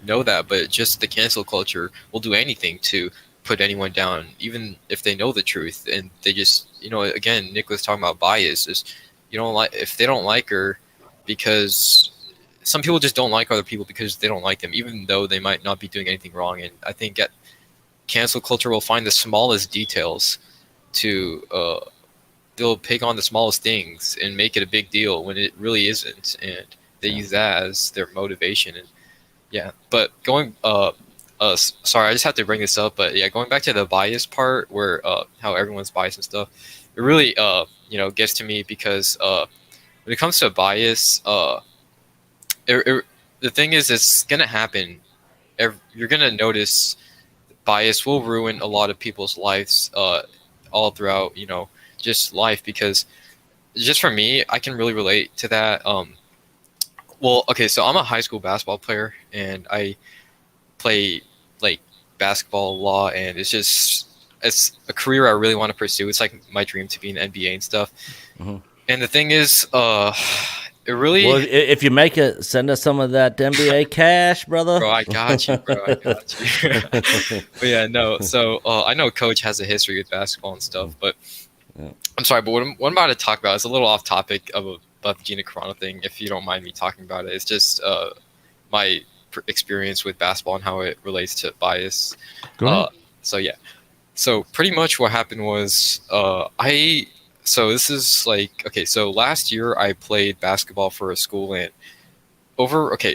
know that, but just the cancel culture will do anything to put anyone down, even if they know the truth. And they just, you know, again, Nick was talking about bias. Is if they don't like her, because some people just don't like other people because they don't like them, even though they might not be doing anything wrong. And I think cancel culture will find the smallest details to they'll pick on the smallest things and make it a big deal when it really isn't, and they use that as their motivation. And but going sorry, I just have to bring this up, but going back to the bias part, where how everyone's biased and stuff, it really gets to me, because when it comes to bias, the thing is, it's gonna happen. You're gonna notice bias will ruin a lot of people's lives all throughout, just life, because just for me, I can really relate to that. Well, okay, so I'm a high school basketball player, and I play like basketball law, and it's a career I really want to pursue. It's like my dream to be in the NBA and stuff. Mm-hmm. And the thing is, it really... Well, if you make it, send us some of that NBA cash, brother. Bro, I got you, bro. I got you. But yeah, no. So I know Coach has a history with basketball and stuff, but I'm sorry, but what I'm about to talk about is a little off topic about the Gina Carano thing, if you don't mind me talking about it. It's just my experience with basketball and how it relates to bias. Go ahead. So yeah. So pretty much what happened was so this is like, okay, so last year I played basketball for a school, and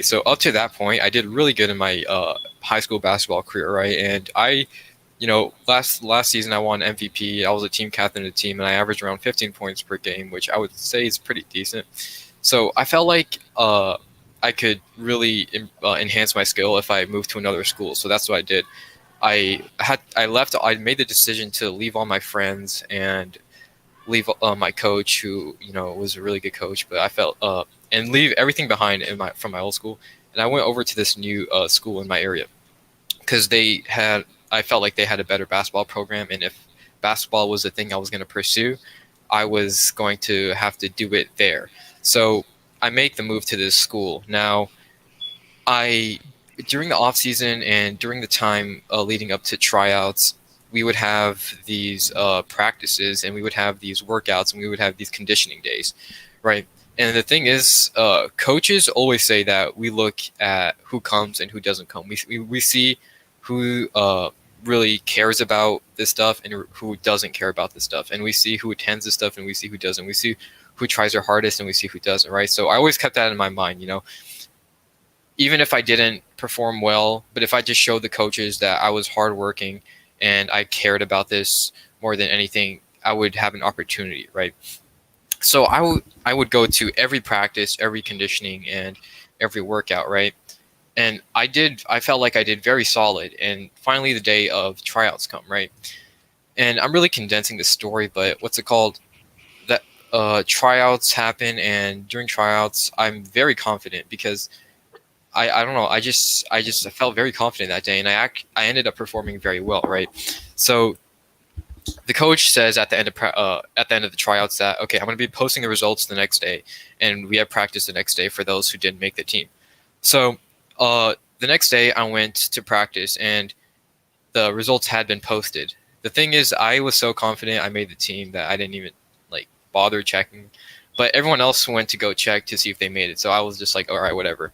so up to that point, I did really good in my high school basketball career, right? And I, last season I won MVP. I was a team captain of the team, and I averaged around 15 points per game, which I would say is pretty decent. So I felt like I could really enhance my skill if I moved to another school. So that's what I did. I made the decision to leave all my friends and leave my coach, who was a really good coach, but I felt and leave everything behind from my old school. And and I went over to this new school in my area because I felt like they had a better basketball program, and if basketball was the thing I was going to pursue, I was going to have to do it there. So I make the move to this school. Now, during the off season and during the time leading up to tryouts, we would have these practices, and we would have these workouts, and we would have these conditioning days, right? And the thing is, coaches always say that we look at who comes and who doesn't come. We see who really cares about this stuff and who doesn't care about this stuff. And we see who attends this stuff and we see who doesn't. We see who tries their hardest and we see who doesn't, right? So I always kept that in my mind, even if I didn't perform well, but if I just showed the coaches that I was hardworking and I cared about this more than anything, I would have an opportunity, right? So I would go to every practice, every conditioning, and every workout, right? And I felt like I did very solid. And finally the day of tryouts come, right? And I'm really condensing the story, but what's it called? That tryouts happen, and during tryouts, I'm very confident because I don't know, I felt very confident that day, and I ended up performing very well, right? So the coach says at the end of the tryouts that, okay, I'm going to be posting the results the next day, and we have practice the next day for those who didn't make the team. So the next day I went to practice, and the results had been posted. The thing is, I was so confident I made the team that I didn't even bother checking, but everyone else went to go check to see if they made it. So I was just like, all right, whatever.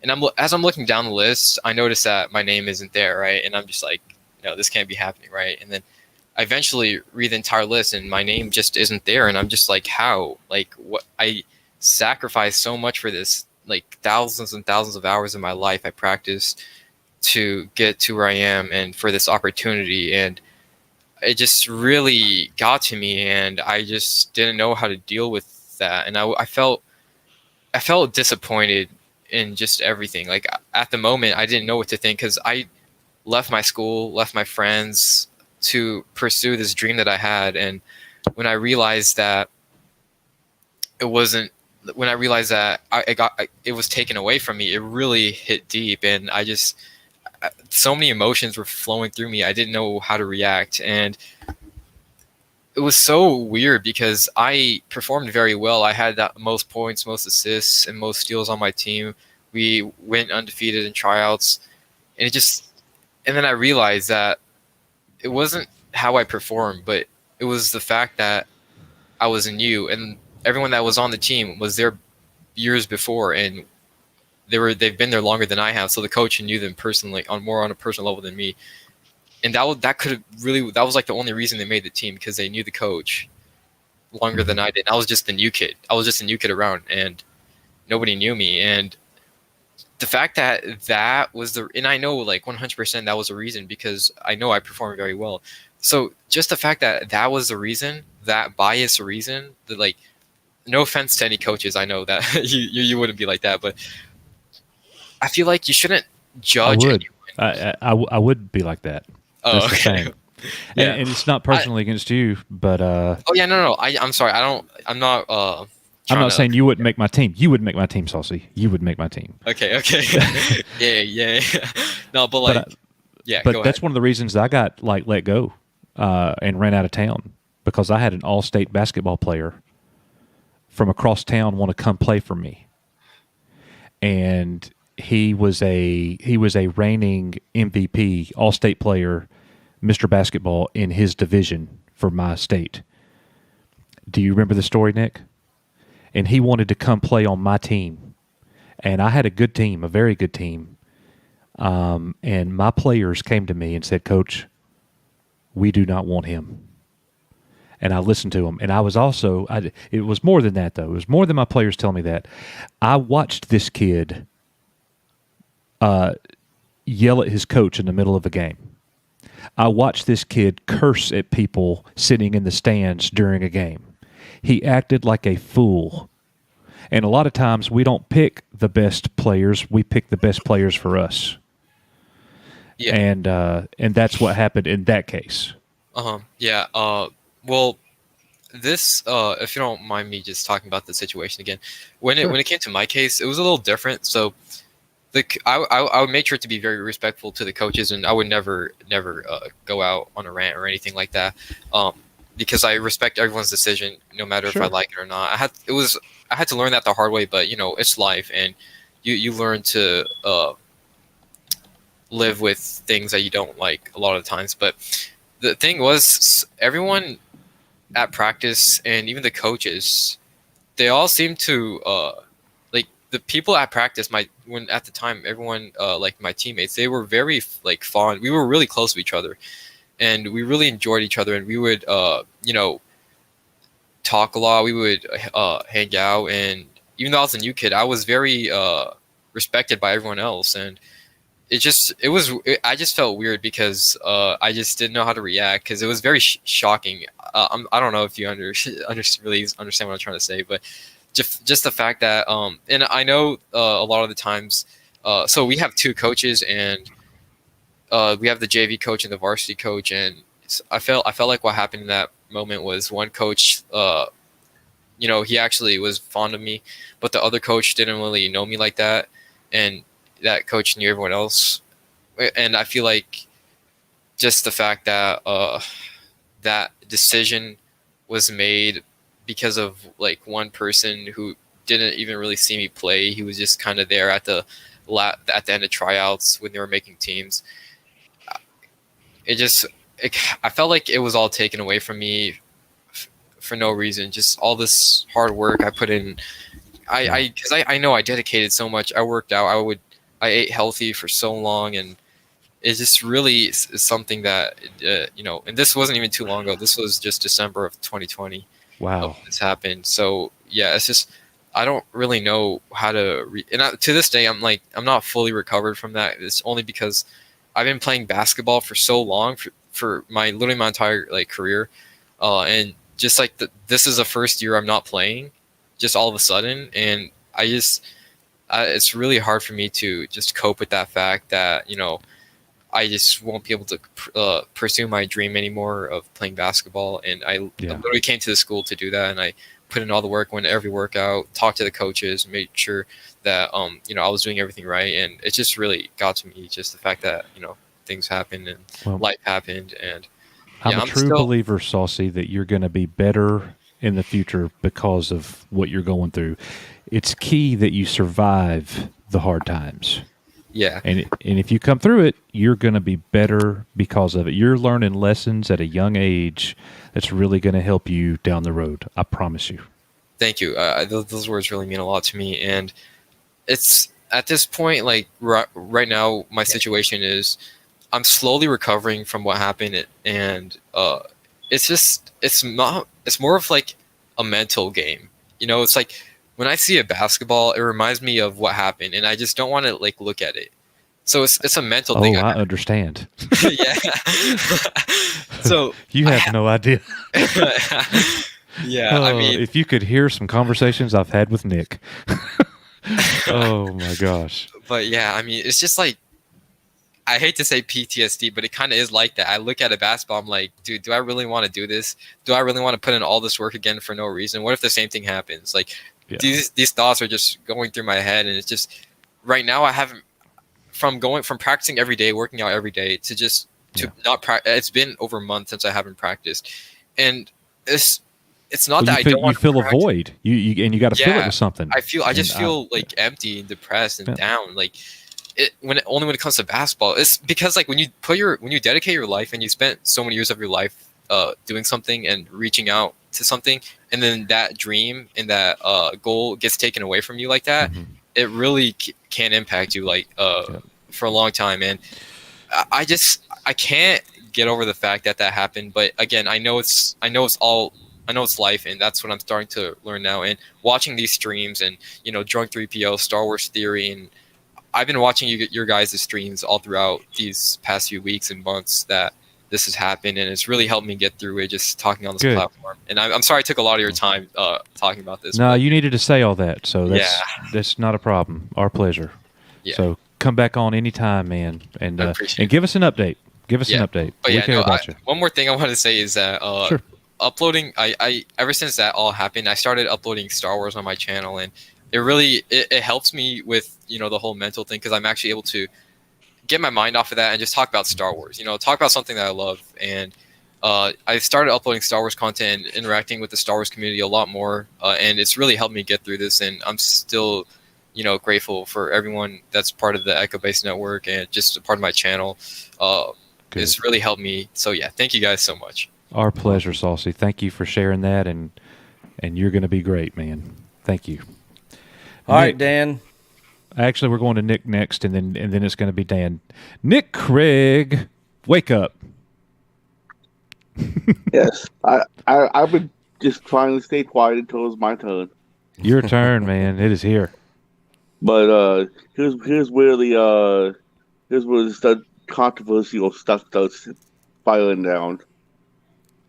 And as I'm looking down the list, I noticed that my name isn't there, right? And I'm just like, no, this can't be happening, right? And then I eventually read the entire list, and my name just isn't there. And I'm just like, how? What? I sacrificed so much for this, thousands and thousands of hours of my life I practiced to get to where I am and for this opportunity. And it just really got to me, and I just didn't know how to deal with that. And I felt disappointed in just everything. At the moment, I didn't know what to think because I left my school, left my friends to pursue this dream that I had. And when I realized that it was taken away from me, it really hit deep. And so many emotions were flowing through me. I didn't know how to react. And it was so weird because I performed very well. I had the most points, most assists, and most steals on my team. We went undefeated in tryouts. And then I realized that it wasn't how I performed, but it was the fact that I was new, and everyone that was on the team was there years before, and they've been there longer than I have. So the coach knew them personally on a personal level than me. And that was the only reason they made the team, because they knew the coach longer than I did. I was just the new kid. I was just a new kid around, and nobody knew me. And the fact that was and I know 100% that was the reason, because I know I performed very well. So just the fact that was the reason, that biased reason, that no offense to any coaches, I know that you wouldn't be like that, but I feel like you shouldn't judge anyone. I would be like that. Oh, that's okay. The thing. Yeah. And it's not personally against you, but oh yeah, no. I'm sorry. I'm not saying you wouldn't make my team. You would make my team, Saucy. You would make my team. Okay. yeah. No, but yeah. But go that's ahead. one of the reasons I got let go and ran out of town, because I had an all-state basketball player from across town want to come play for me, and he was a reigning MVP, all-state player, Mr. Basketball in his division for my state. Do you remember the story, Nick? And he wanted to come play on my team. And I had a good team, a very good team. And my players came to me and said, Coach, we do not want him. And I listened to him. And I was also, it was more than that, though. It was more than my players telling me that. I watched this kid yell at his coach in the middle of a game. I watched this kid curse at people sitting in the stands during a game. He acted like a fool. And a lot of times we don't pick the best players. We pick the best players for us. Yeah. And that's what happened in that case. Yeah. Well, this, if you don't mind me just talking about the situation again, when it came to my case, it was a little different. So I would make sure to be very respectful to the coaches, and I would never go out on a rant or anything like that, because I respect everyone's decision, no matter if I like it or not. I had to learn that the hard way, but it's life, and you learn to live with things that you don't like a lot of the times. But the thing was, everyone at practice and even the coaches, they all seemed to the people at practice, at the time, everyone, like my teammates, they were very fond. We were really close to each other, and we really enjoyed each other. And we would, talk a lot. We would hang out. And even though I was a new kid, I was very respected by everyone else. And I just felt weird because I just didn't know how to react, because it was very shocking. I don't know if you really understand what I'm trying to say, but just the fact that and I know a lot of the times, so we have two coaches, and we have the JV coach and the varsity coach, and I felt like what happened in that moment was one coach, he actually was fond of me, but the other coach didn't really know me like that, and that coach knew everyone else. And I feel like just the fact that that decision was made because of one person who didn't even really see me play. He was just kind of there at the end of tryouts when they were making teams. I felt like it was all taken away from me for no reason. Just all this hard work I put in. Because I know I dedicated so much. I worked out. I ate healthy for so long, and it just really is something that and this wasn't even too long ago. This was just December of 2020. Wow, this happened. So yeah, it's just I don't really know how to. To this day, I'm not fully recovered from that. It's only because I've been playing basketball for so long for literally my entire career, and just this is the first year I'm not playing, just all of a sudden, and it's really hard for me to just cope with that fact that I just won't be able to pursue my dream anymore of playing basketball. And I literally came to the school to do that, and I put in all the work, went to every workout, talked to the coaches, made sure that I was doing everything right. And it just really got to me, just the fact that things happened and life happened. And I'm a true believer, Saucy, that you're going to be better in the future because of what you're going through. It's key that you survive the hard times. Yeah. And if you come through it, you're going to be better because of it. You're learning lessons at a young age that's really going to help you down the road. I promise you. Thank you. Those words really mean a lot to me. And it's at this point, right now, my situation is I'm slowly recovering from what happened. And it's more of a mental game. It's when I see a basketball, it reminds me of what happened, and I just don't want to look at it. So it's a mental thing. I understand. Yeah. So you have no idea. Yeah, I mean, if you could hear some conversations I've had with Nick. Oh my gosh. But yeah, I mean, it's just I hate to say PTSD, but it kind of is like that. I look at a basketball, I'm like, dude, do I really want to do this? Do I really want to put in all this work again for no reason? What if the same thing happens? These thoughts are just going through my head, and it's just right now I haven't from practicing every day, working out every day to not practice. It's been over a month since I haven't practiced, and it's not that I don't want to feel a void. You got to fill it with something. I just feel empty and depressed and down. When it comes to basketball, it's because when you dedicate your life and you spent so many years of your life doing something and reaching out to something, and then that dream and that goal gets taken away from you like that, it really can impact you for a long time. And I can't get over the fact that happened. But again, I know it's life, and that's what I'm starting to learn now. And watching these streams and Drunk 3PO, Star Wars Theory, and I've been watching your guys' streams all throughout these past few weeks and months that this has happened, and it's really helped me get through it just talking on this platform. And I'm sorry I took a lot of your time talking about this. No, you needed to say all that, so that's not a problem. Our pleasure. Yeah. So come back on anytime, man, and give us an update. Give us an update. But we care about you. One more thing I want to say is that sure. Uploading, I ever since that all happened, I started uploading Star Wars on my channel, and it helps me with, the whole mental thing, because I'm actually able to get my mind off of that and just talk about Star Wars, talk about something that I love. And I started uploading Star Wars content and interacting with the Star Wars community a lot more, and it's really helped me get through this. And I'm still, grateful for everyone that's part of the Echo Base Network and just a part of my channel. It's really helped me. So yeah, thank you guys so much. Our pleasure, Saucy. Thank you for sharing that, and you're going to be great, man. Thank you. All right, Dan. Actually, we're going to Nick next, and then it's going to be Dan. Nick Craig, wake up. Yes, I would just trying to stay quiet until it's my turn. Your turn, man. It is here. But here's where the controversial stuff starts filing down.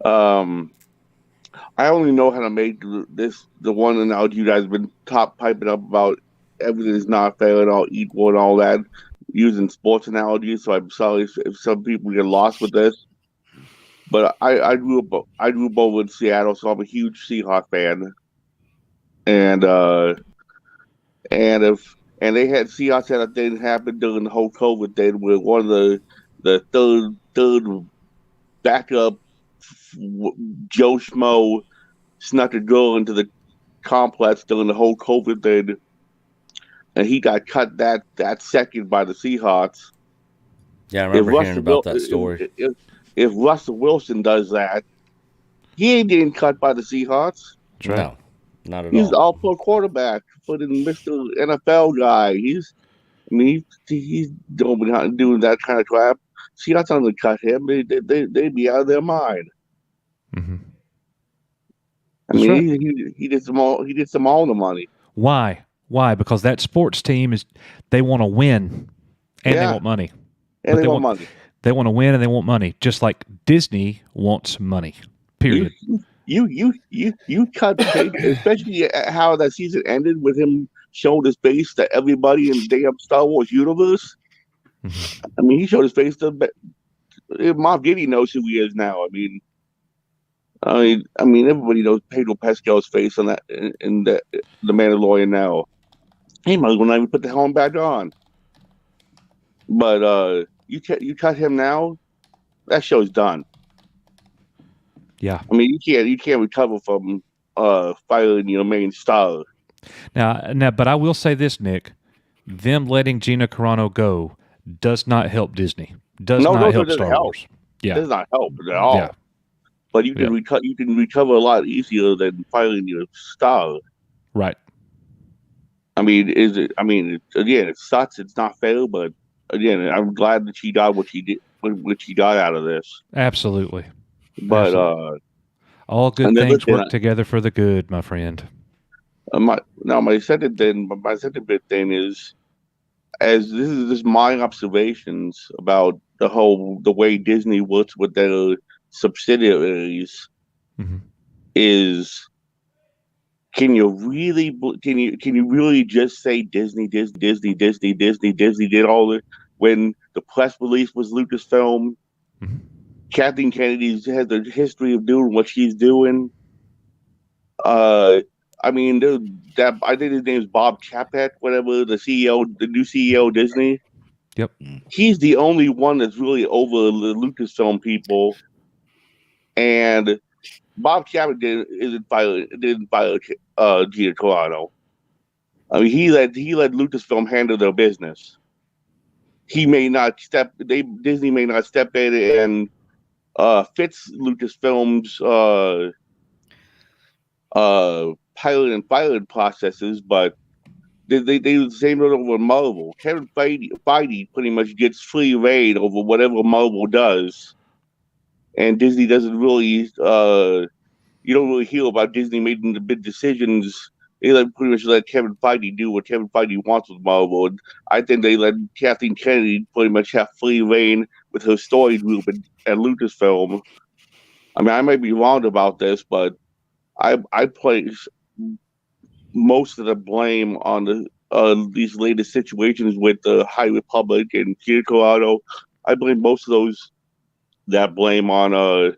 I only know how to make the one analogy you guys have been piping up about everything is not fair and all equal and all that, using sports analogies. So I'm sorry if some people get lost with this. But I grew up over in Seattle, so I'm a huge Seahawks fan. And they had Seahawks had a thing happen during the whole COVID thing where one of the third backup Joe Schmo snuck a girl into the complex during the whole COVID thing, and he got cut that second by the Seahawks. Yeah, I remember hearing about that story. If Russell Wilson does that, he ain't getting cut by the Seahawks. Right. No, not at all. He's an all-pro quarterback for the Mr. NFL guy. He's doing that kind of crap. Seahawks don't to cut him. They'd be out of their mind. Mm-hmm. I mean, he did some all the money. Why? Because that sports team they want to win, and they want money. And they want money. They want to win and they want money, just like Disney wants money. Period. You cut, especially how that season ended with him showing his face to everybody in the damn Star Wars universe. Mm-hmm. I mean, he showed his face to Moff Gideon knows who he is now. I mean, everybody knows Pedro Pascal's face on that in the Mandalorian now. He might as well not even put the helmet back on. But you cut him now, that show's done. Yeah. I mean, you can't recover from firing your main star. Now, but I will say this, Nick: them letting Gina Carano go does not help Disney. Does not help Star Wars. Yeah, it does not help at all. Yeah. But you can recover a lot easier than firing your star. Right. I mean, again, it sucks. It's not fair, but again, I'm glad that she got what she did, what she got out of this. Absolutely. But all good things work together for the good, my friend. My second big thing is, as this is just my observations about the way Disney works with their subsidiaries, mm-hmm. is can you really just say Disney did all it when the press release was Lucasfilm? Mm-hmm. Kathleen Kennedy has a history of doing what she's doing. I mean, I think his name is Bob Chapek, whatever, the new CEO of Disney. Yep. He's the only one that's really over the Lucasfilm people. And Bob Chapek didn't fire Gina Carano. I mean, he let Lucasfilm handle their business. Disney may not step in and fits Lucasfilm's pilot and firing processes, but they do the same thing over Marvel. Kevin Feige pretty much gets free reign over whatever Marvel does, and Disney doesn't really. You don't really hear about Disney making the big decisions. They pretty much let Kevin Feige do what Kevin Feige wants with Marvel. And I think they let Kathleen Kennedy pretty much have free reign with her story group at Lucasfilm. I mean, I might be wrong about this, but I place most of the blame on these latest situations with the High Republic and Gina Carano. I blame most of that blame on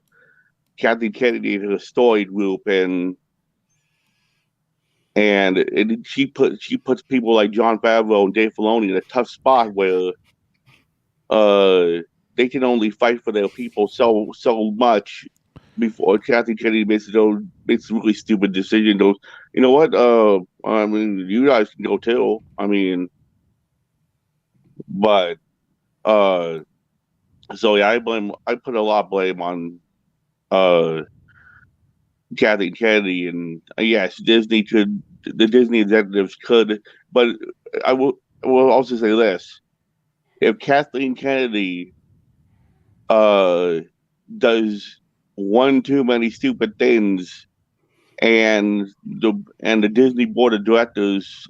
Kathleen Kennedy and her story group, and and she puts people like Jon Favreau and Dave Filoni in a tough spot where they can only fight for their people so much before Kathy Kennedy makes a really stupid decision. Goes, you know what? I mean, you guys can go too. I mean, but so yeah, I put a lot of blame on Kathy Kennedy, and yes, the Disney executives could, but I will also say this: if Kathleen Kennedy does one too many stupid things, and the Disney board of directors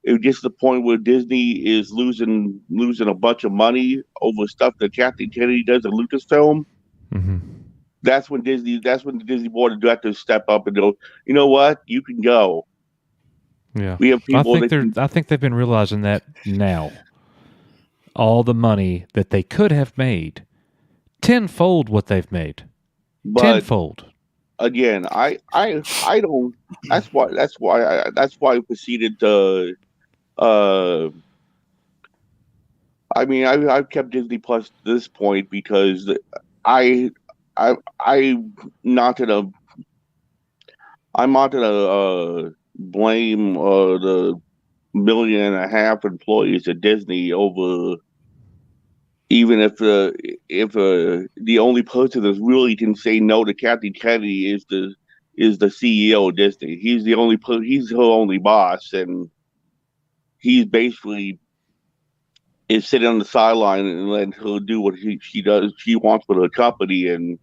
it gets to the point where Disney is losing a bunch of money over stuff that Kathleen Kennedy does at Lucasfilm. Mm-hmm. That's when the Disney board of directors step up and go, you know what, you can go. Yeah, we have people. I think they've been realizing that now. All the money that they could have made, tenfold what they've made, tenfold. Again, I don't. That's why I proceeded to. I mean, I've kept Disney Plus to this point because I'm not gonna blame the 1.5 million employees at Disney over, even if the only person that really can say no to Kathy Kennedy is the CEO of Disney. He's her only boss, and he's basically is sitting on the sideline and letting her do what she wants with her company, and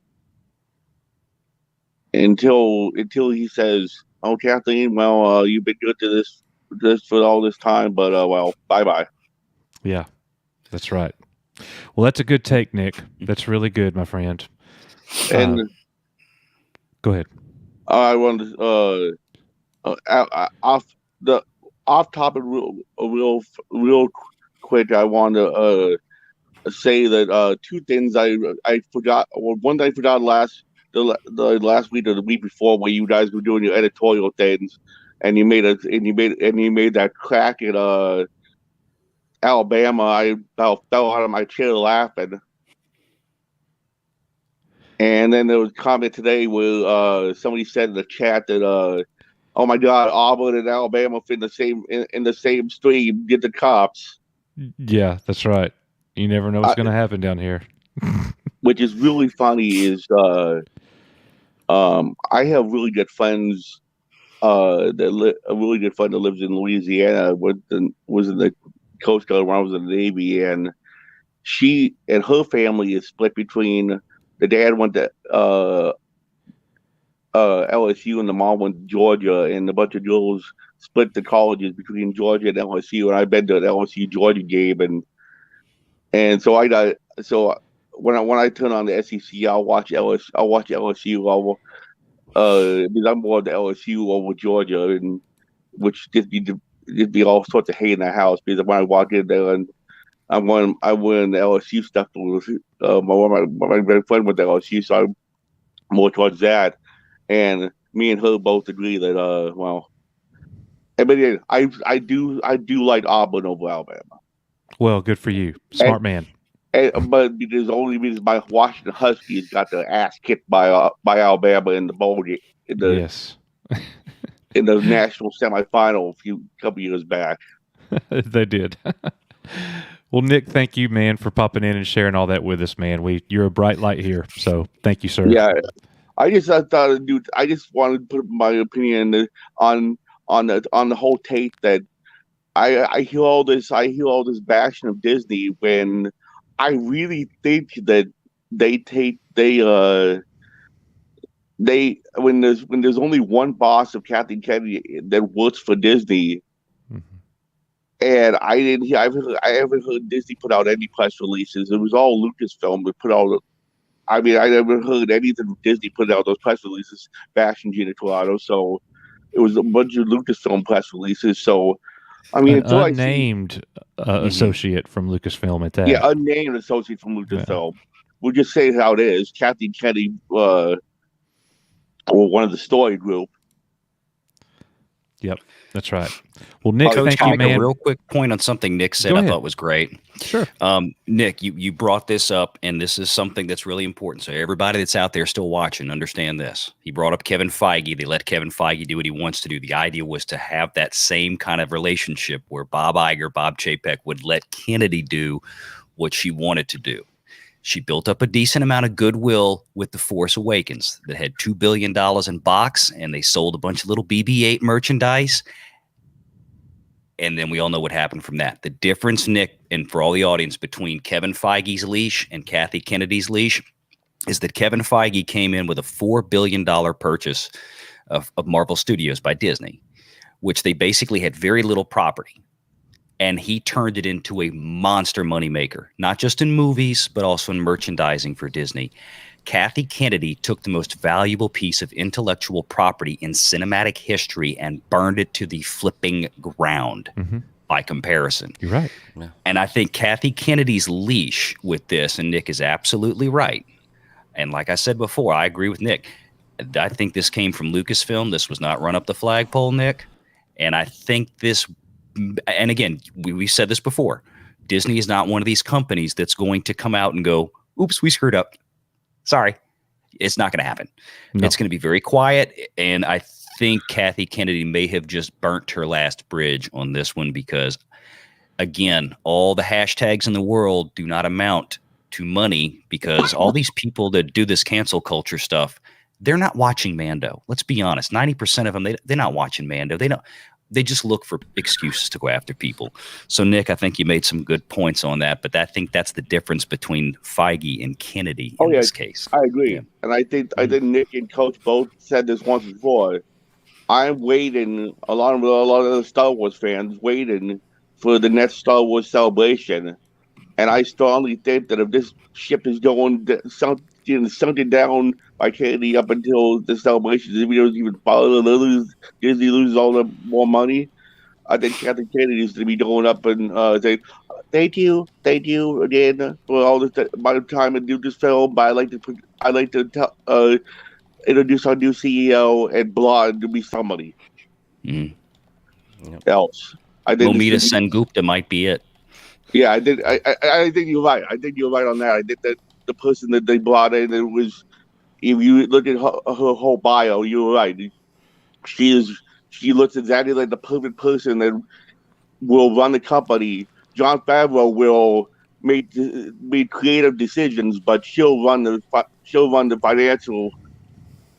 until he says, "Oh, Kathleen, well, you've been good to this for all this time, but well, bye." Yeah, that's right. Well, that's a good take, Nick. That's really good, my friend. And go ahead. I wanted off topic real quick. I want to say that two things I forgot. Well, one thing I forgot the last week or the week before, where you guys were doing your editorial things, and you made that crack at Alabama. I about fell out of my chair laughing. And then there was a comment today where somebody said in the chat that oh my God, Auburn and Alabama in the same stream, get the cops. Yeah, that's right. You never know what's going to happen down here. Which is really funny is I have really good friends a really good friend that lives in Louisiana, was in the Coast Guard when I was in the Navy, and she and her family is split between the dad went to LSU and the mom went to Georgia, and a bunch of girls split the colleges between Georgia and LSU, and I've been to an LSU Georgia game, and so when I turn on the SEC, I'll watch LSU. Because I'm more of the LSU over Georgia, and which just be all sorts of hate in the house. Because when I walk in there and I'm wearing the LSU stuff, my best friend went to LSU, so I'm more towards that. And me and her both agree that well, but yeah, I do like Auburn over Alabama. Well, good for you, smart man. But there's only because my Washington Huskies got their ass kicked by Alabama in the bowl game, in the national semifinal a couple years back. They did. Well, Nick, thank you, man, for popping in and sharing all that with us, man. You're a bright light here, so thank you, sir. Yeah, I just wanted to put my opinion on the whole take that I hear all this bashing of Disney when I really think that when there's only one boss of Kathleen Kennedy that works for Disney, and I haven't heard Disney put out any press releases. It was all Lucasfilm that put out. I mean, I never heard anything Disney put out those press releases bashing Gina Carano. So it was a bunch of Lucasfilm press releases. So I mean, an unnamed associate from Lucasfilm at that. Yeah, unnamed associate from Lucasfilm. Yeah. We'll just say how it is. Kathleen Kennedy, or one of the story group, Yep, that's right. Well, Nick, Coach, thank can I you, make man. a real quick point on something Nick said Go I ahead. thought was great. Sure. Nick, you brought this up, and this is something that's really important. So everybody that's out there still watching, understand this. He brought up Kevin Feige. They let Kevin Feige do what he wants to do. The idea was to have that same kind of relationship where Bob Iger, Bob Chapek would let Kennedy do what she wanted to do. She built up a decent amount of goodwill with The Force Awakens that had $2 billion in box, and they sold a bunch of little BB-8 merchandise. And then we all know what happened from that. The difference, Nick, and for all the audience, between Kevin Feige's leash and Kathy Kennedy's leash is that Kevin Feige came in with a $4 billion purchase of Marvel Studios by Disney, which they basically had very little property. And he turned it into a monster moneymaker, not just in movies, but also in merchandising for Disney. Kathy Kennedy took the most valuable piece of intellectual property in cinematic history and burned it to the flipping ground by comparison. You're right. Yeah. And I think Kathy Kennedy's leash with this, and Nick is absolutely right. And like I said before, I agree with Nick. I think this came from Lucasfilm. This was not run up the flagpole, Nick. And I think this, and again, we said this before, Disney is not one of these companies that's going to come out and go, oops, we screwed up. Sorry, it's not going to happen. No. It's going to be very quiet. And I think Kathy Kennedy may have just burnt her last bridge on this one because, again, all the hashtags in the world do not amount to money because all these people that do this cancel culture stuff, they're not watching Mando. Let's be honest. 90% of them, they're not watching Mando. They just look for excuses to go after people. So, Nick, I think you made some good points on that, but I think that's the difference between Feige and Kennedy in this case. I agree. And I think Nick and Coach both said this once before. I'm waiting, along with a lot of the Star Wars fans, waiting for the next Star Wars celebration. And I strongly think that if this ship is going sunken down by Kennedy up until the celebration, if we don't even follow Disney loses all the more money, I think Kathy Kennedy is going to be going up and saying, thank you again for all this amount of time to do this film. But I like to introduce our new CEO and Blonde to be somebody else. I think Momita Sengupta might be it. Yeah, I think you're right. I think you're right on that. I think that the person that they brought in, it was, if you look at her whole bio, you're right. She looks exactly like the perfect person that will run the company. Jon Favreau will make creative decisions, but she'll run the financial,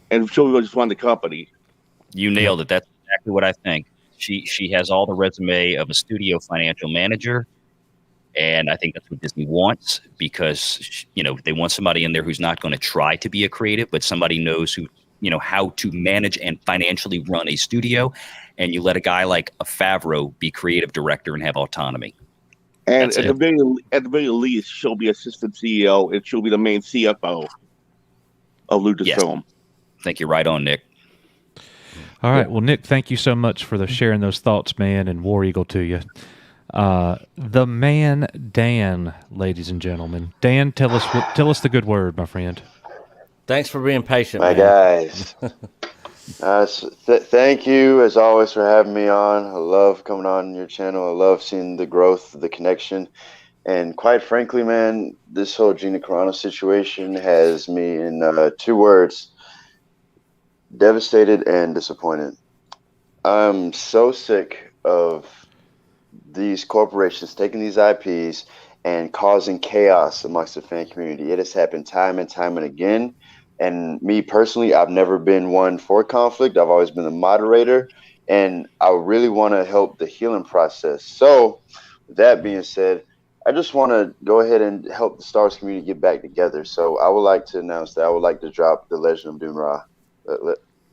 and she'll just run the company. You nailed it. That's exactly what I think. She has all the resume of a studio financial manager. And I think that's what Disney wants because, they want somebody in there who's not going to try to be a creative, but somebody knows who, how to manage and financially run a studio. And you let a guy like a Favreau be creative director and have autonomy. And at the very least, she'll be assistant CEO and she'll be the main CFO of Lucasfilm. Yes. I think you're right on, Nick. All right. Well, Nick, thank you so much for sharing those thoughts, man, and War Eagle to you. The man, Dan, ladies and gentlemen. Dan, tell us the good word, my friend. Thanks for being patient, my man. guys. Thank you, as always, for having me on. I love coming on your channel. I love seeing the growth, the connection. And quite frankly, man, this whole Gina Carano situation has me in 2 words: devastated and disappointed. I'm so sick of these corporations taking these IPs and causing chaos amongst the fan community. It has happened time and time and again. And me personally, I've never been one for conflict. I've always been the moderator, and I really want to help the healing process. So with that being said, I just want to go ahead and help the Star Wars community get back together. So I would like to announce that I would like to drop The Legend of Dune Ra.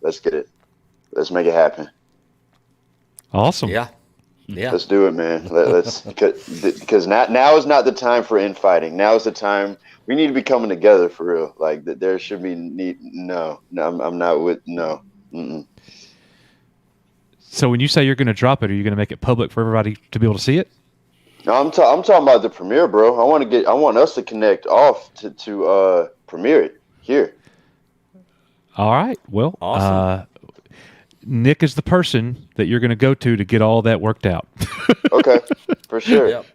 Let's get it. Let's make it happen. Awesome. Yeah. Let's do it, man. Let's because now is not the time for infighting. Now is the time we need to be coming together for real. Like there should be no. I'm not with no. Mm-mm. So when you say you're going to drop it, are you going to make it public for everybody to be able to see it? No, I'm talking about the premiere, bro. I want us to connect off to premiere it here. All right. Well, awesome. Nick is the person that you're going to go to get all that worked out. Okay, for sure. Yep.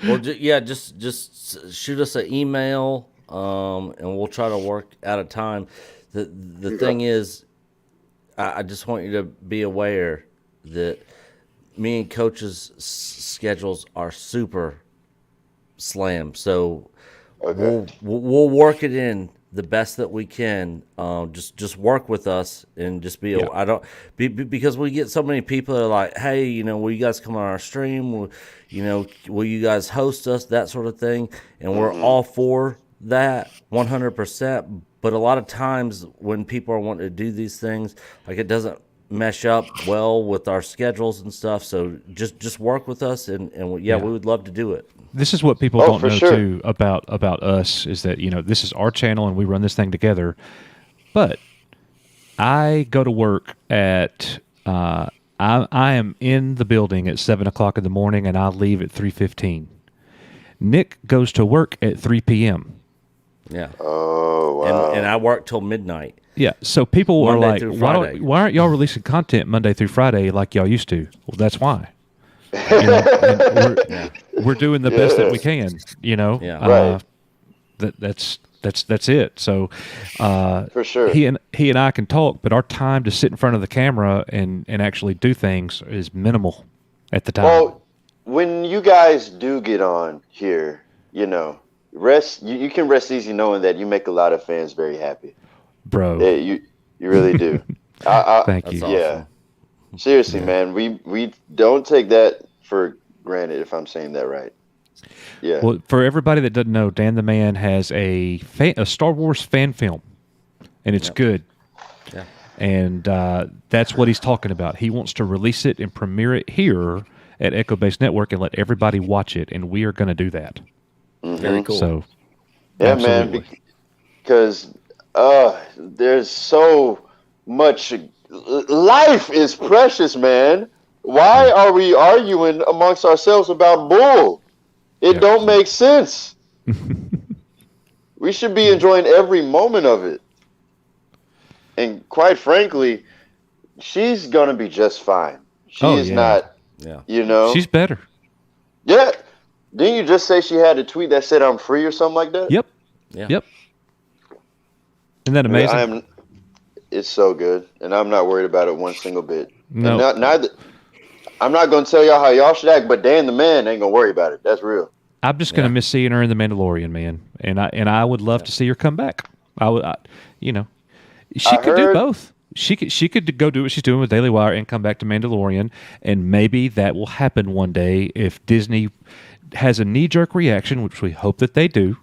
Well, just shoot us an email, and we'll try to work out a time. The thing is, I just want you to be aware that me and Coach's schedules are super slammed. So we'll work it in the best that we can. Just work with us and just be. Because we get so many people that are like, hey, you know, will you guys come on our stream? Will you guys host us? That sort of thing. And we're all for that 100%. But a lot of times when people are wanting to do these things, like it doesn't mesh up well with our schedules and stuff. So just work with us, and we would love to do it. This is what people don't know too about us is that, you know, this is our channel and we run this thing together. But I go to work at I am in the building at 7:00 in the morning and I leave at 3:15. Nick goes to work at 3 p.m. Yeah. Oh wow. And I work till midnight. Yeah. So people are Monday like, through Friday. why aren't y'all releasing content Monday through Friday like y'all used to? Well, that's why. You know, and we're doing the best that we can, you know. Yeah. That's it. So for sure, he and I can talk, but our time to sit in front of the camera and actually do things is minimal at the time. Well, when you guys do get on here, you know, you can rest easy knowing that you make a lot of fans very happy, bro. Yeah, you really do. Thank you. Yeah. Awesome. Seriously, man, we don't take that for granted, if I'm saying that right. Yeah. Well, for everybody that doesn't know, Dan the Man has a Star Wars fan film, and it's good. Yeah. And that's what he's talking about. He wants to release it and premiere it here at Echo Base Network and let everybody watch it, and we are going to do that. Very cool. So, yeah, absolutely. man, because there's so much. Life is precious, man. Why are we arguing amongst ourselves about bull? It don't make sense. We should be enjoying every moment of it. And quite frankly, she's going to be just fine. She is not, you know. She's better. Yeah. Didn't you just say she had a tweet that said I'm free or something like that? Yep. Yeah. Yep. Isn't that amazing? It's so good, and I'm not worried about it one single bit. No. And neither. I'm not going to tell y'all how y'all should act, but Dan the Man ain't going to worry about it. That's real. I'm just going to miss seeing her in The Mandalorian, man, and I would love to see her come back. You know, she could do both. She could go do what she's doing with Daily Wire and come back to Mandalorian, and maybe that will happen one day if Disney has a knee-jerk reaction, which we hope that they do,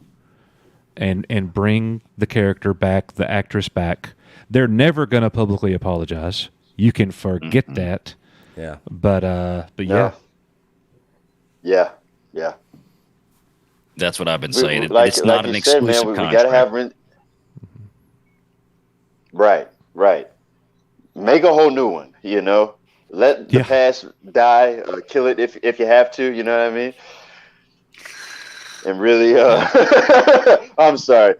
and bring the character back, the actress back. They're never going to publicly apologize. You can forget that. Yeah. But yeah. Yeah. Yeah. That's what I've been saying. Like it's not an exclusive man, contract. We gotta have right. Make a whole new one. You know, let the past die, or kill it if you have to. You know what I mean? And really, I'm sorry,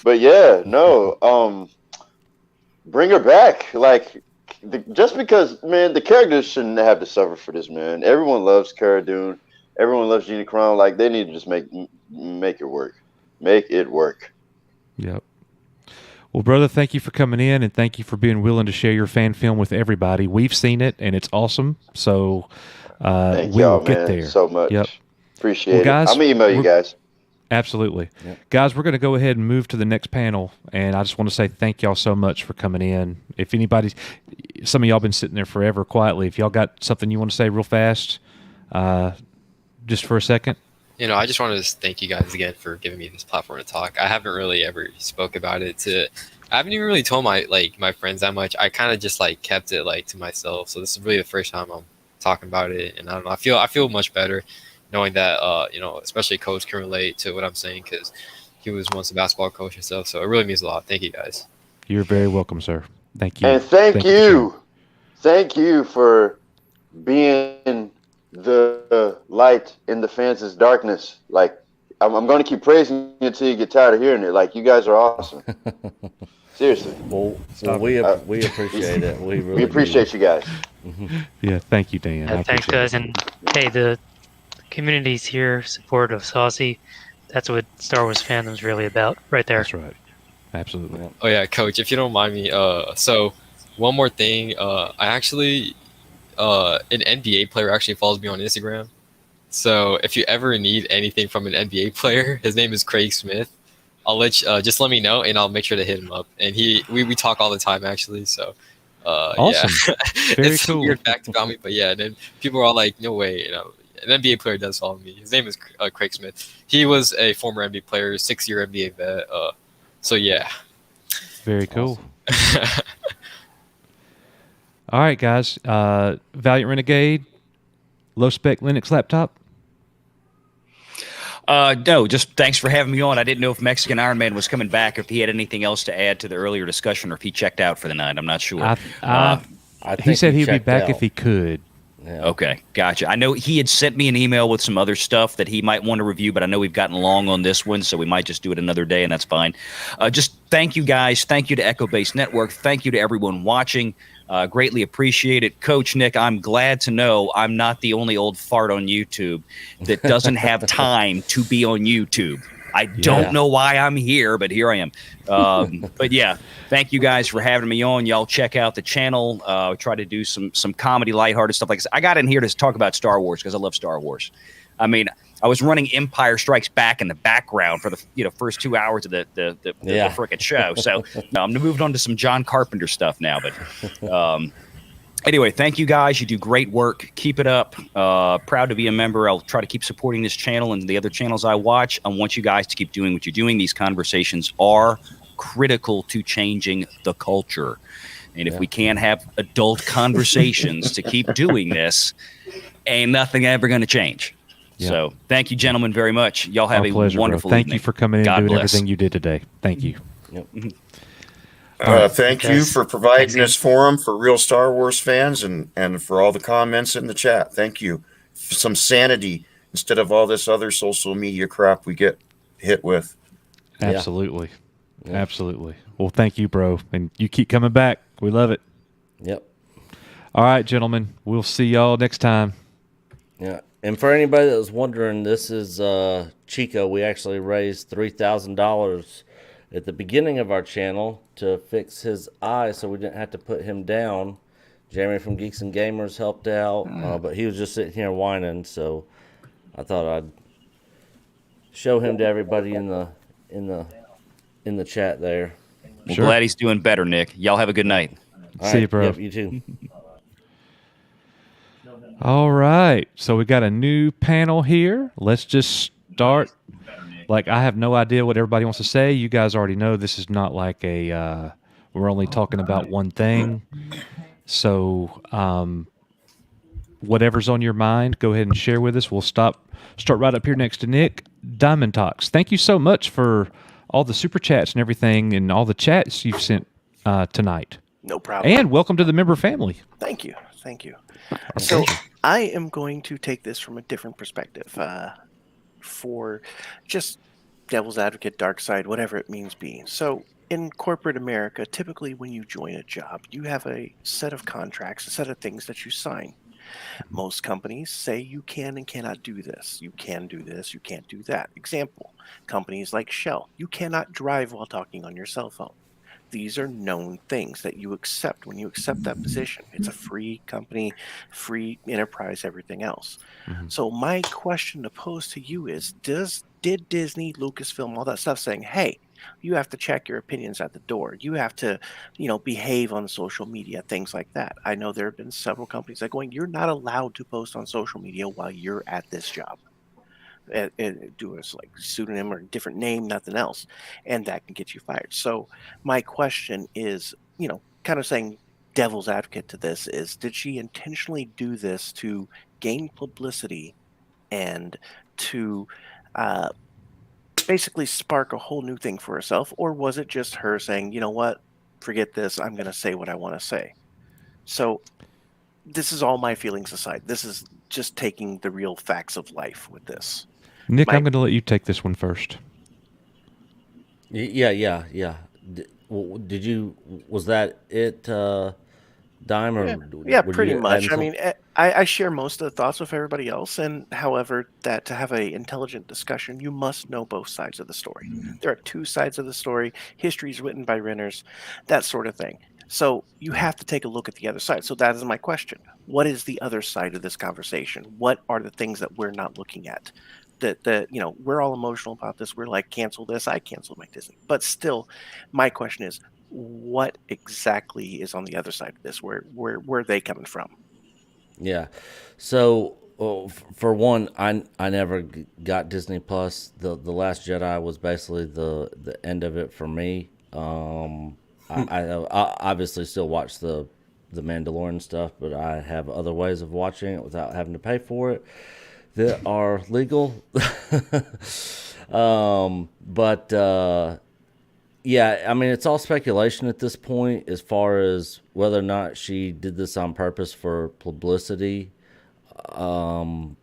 but yeah, no. Bring her back. Like, just because, man, the characters shouldn't have to suffer for this, man. Everyone loves Cara Dune. Everyone loves Gina Carano. Like, they need to just make it work. Make it work. Yep. Well, brother, thank you for coming in, and thank you for being willing to share your fan film with everybody. We've seen it, and it's awesome. So we'll get there so much. Yep. Appreciate guys, it. I'm going to email you guys. Absolutely. Yep. Guys, we're going to go ahead and move to the next panel, and I just want to say thank y'all so much for coming in. If some of y'all been sitting there forever quietly. If y'all got something you want to say real fast, just for a second. You know, I just wanted to thank you guys again for giving me this platform to talk. I haven't really ever spoke about it I haven't even really told my friends that much. I kind of just kept it to myself. So this is really the first time I'm talking about it, and I don't know. I feel much better knowing that especially Coach can relate to what I'm saying because he was once a basketball coach and stuff. So it really means a lot. Thank you guys. You're very welcome, sir. Thank you. And thank you for being the light in the fans' darkness. Like, I'm going to keep praising you until you get tired of hearing it. Like, you guys are awesome. Seriously. Well, we appreciate it. We really appreciate you guys. Yeah, thank you, Dan. I Thanks, appreciate guys. it. And hey, the community's here, support of Saucy. That's what Star Wars fandom's really about, right there. That's right. Absolutely. Oh yeah, Coach, if you don't mind me, so one more thing, I actually, an NBA player actually follows me on Instagram. So if you ever need anything from an NBA player, his name is Craig Smith. I'll just let me know, and I'll make sure to hit him up. And we talk all the time actually. So awesome. Yeah. Very it's cool. a weird fact about me, but yeah. And then people are all like, no way, an NBA player does follow me. His name is Craig Smith. He was a former NBA player, 6-year NBA vet. So yeah. Very cool. All right, guys. Valiant Renegade, low spec Linux laptop. No, just thanks for having me on. I didn't know if Mexican Iron Man was coming back, or if he had anything else to add to the earlier discussion, or if he checked out for the night. I'm not sure. He said he'd be back if he could. Yeah. Okay, gotcha. I know he had sent me an email with some other stuff that he might want to review, but I know we've gotten long on this one, so we might just do it another day, and that's fine. Just thank you, guys. Thank you to Echo Base Network. Thank you to everyone watching. Greatly appreciate it. Coach Nick, I'm glad to know I'm not the only old fart on YouTube that doesn't have time to be on YouTube. I don't know why I'm here, but here I am. But yeah, thank you guys for having me on. Y'all check out the channel. Try to do some comedy, lighthearted stuff like this. I got in here to talk about Star Wars because I love Star Wars. I mean, I was running Empire Strikes Back in the background for the first 2 hours of the frickin' show. So I'm moving on to some John Carpenter stuff now. But anyway, thank you guys. You do great work. Keep it up. Proud to be a member. I'll try to keep supporting this channel and the other channels I watch. I want you guys to keep doing what you're doing. These conversations are critical to changing the culture. And if we can't have adult conversations to keep doing this, ain't nothing ever going to change. Yeah. So thank you, gentlemen, very much. Y'all have a wonderful Thank evening. you for coming in God and doing bless. everything you did today. Thank you. Yep. Thank you for providing this forum for real Star Wars fans and for all the comments in the chat. Thank you. Some sanity instead of all this other social media crap we get hit with. Absolutely. Yeah. Absolutely. Well, thank you, bro. And you keep coming back. We love it. Yep. All right, gentlemen. We'll see y'all next time. Yeah. And for anybody that was wondering, this is Chico. We actually raised $3,000 at the beginning of our channel to fix his eye so we didn't have to put him down. Jeremy from Geeks and Gamers helped out, but he was just sitting here whining, so I thought I'd show him to everybody in the chat there. Well, glad he's doing better, Nick. Y'all have a good night. See you, bro. Yep, you too. All right. So we got a new panel here. Let's just start. Like, I have no idea what everybody wants to say. You guys already know this is not like a we're only talking about one thing. So whatever's on your mind, go ahead and share with us. We'll start right up here next to Nick. Diamond Talks. Thank you so much for all the super chats and everything and all the chats you've sent tonight. No problem. And welcome to the member family. Thank you. Thank you. So I am going to take this from a different perspective for just devil's advocate, dark side, whatever it means be. So in corporate America, typically when you join a job, you have a set of contracts, a set of things that you sign. Most companies say you can and cannot do this. You can do this, you can't do that. Example, companies like Shell, you cannot drive while talking on your cell phone. These are known things that you accept when you accept that position. It's a free company, free enterprise, everything else. So my question to pose to you is, did Disney, Lucasfilm, all that stuff saying, hey, you have to check your opinions at the door. You have to, behave on social media, things like that. I know there have been several companies that are going, you're not allowed to post on social media while you're at this job. Do a pseudonym or a different name, nothing else, and that can get you fired. So my question is, kind of saying devil's advocate to this is, did she intentionally do this to gain publicity and to basically spark a whole new thing for herself, or was it just her saying, you know what, forget this, I'm going to say what I want to say? So this is all my feelings aside. This is just taking the real facts of life with this. Nick, I'm going to let you take this one first. Yeah. Was that it, Dime? Or Yeah, were pretty you much. adding I mean, something? I share most of the thoughts with everybody else, and however, that to have a intelligent discussion, you must know both sides of the story. There are two sides of the story. History is written by Renners, that sort of thing. So you have to take a look at the other side. So that is my question. What is the other side of this conversation? What are the things that we're not looking at? That we're all emotional about this. We're like, cancel this. I canceled my Disney. But still, my question is, what exactly is on the other side of this? Where are they coming from? Yeah. So for one, I never got Disney Plus. The Last Jedi was basically the end of it for me. I obviously still watch the Mandalorian stuff, but I have other ways of watching it without having to pay for it that are legal. Yeah, I mean, it's all speculation at this point as far as whether or not she did this on purpose for publicity. I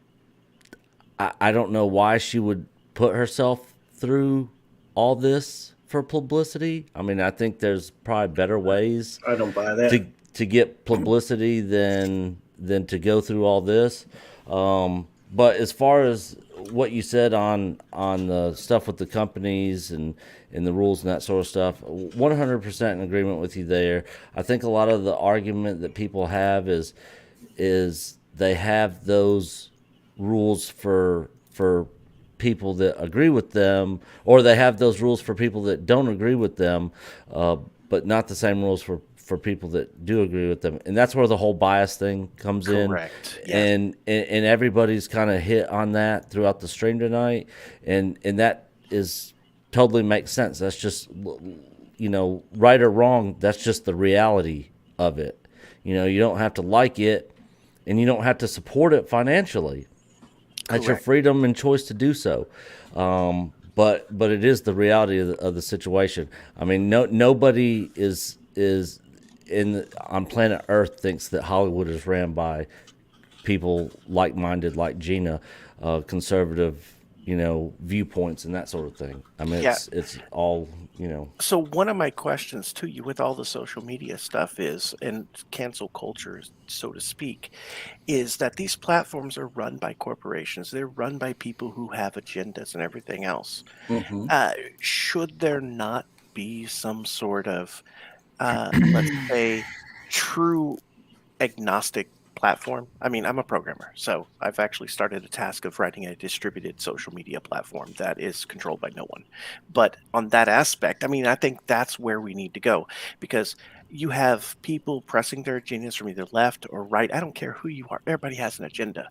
don't know why she would put herself through all this for publicity. I mean, I think there's probably better ways I don't buy that. to get publicity than to go through all this. But as far as what you said on the stuff with the companies and the rules and that sort of stuff, 100% in agreement with you there. I think a lot of the argument that people have is they have those rules for people that agree with them, or they have those rules for people that don't agree with them, but not the same rules for people that do agree with them. And that's where the whole bias thing comes Correct. in. And everybody's kind of hit on that throughout the stream tonight. And that is totally makes sense. That's just, right or wrong, that's just the reality of it. You don't have to like it, and you don't have to support it financially. That's your freedom and choice to do so. But it is the reality of the situation. I mean, nobody is on planet Earth thinks that Hollywood is ran by people like-minded like Gina, conservative, viewpoints and that sort of thing. I mean, it's all, So one of my questions to you with all the social media stuff is, and cancel culture, so to speak, is that these platforms are run by corporations. They're run by people who have agendas and everything else. Mm-hmm. Should there not be some sort of, let's say, true agnostic platform? I mean, I'm a programmer, so I've actually started a task of writing a distributed social media platform that is controlled by no one. But on that aspect, I mean, I think that's where we need to go, because you have people pressing their agendas from either left or right. I don't care who you are. Everybody has an agenda.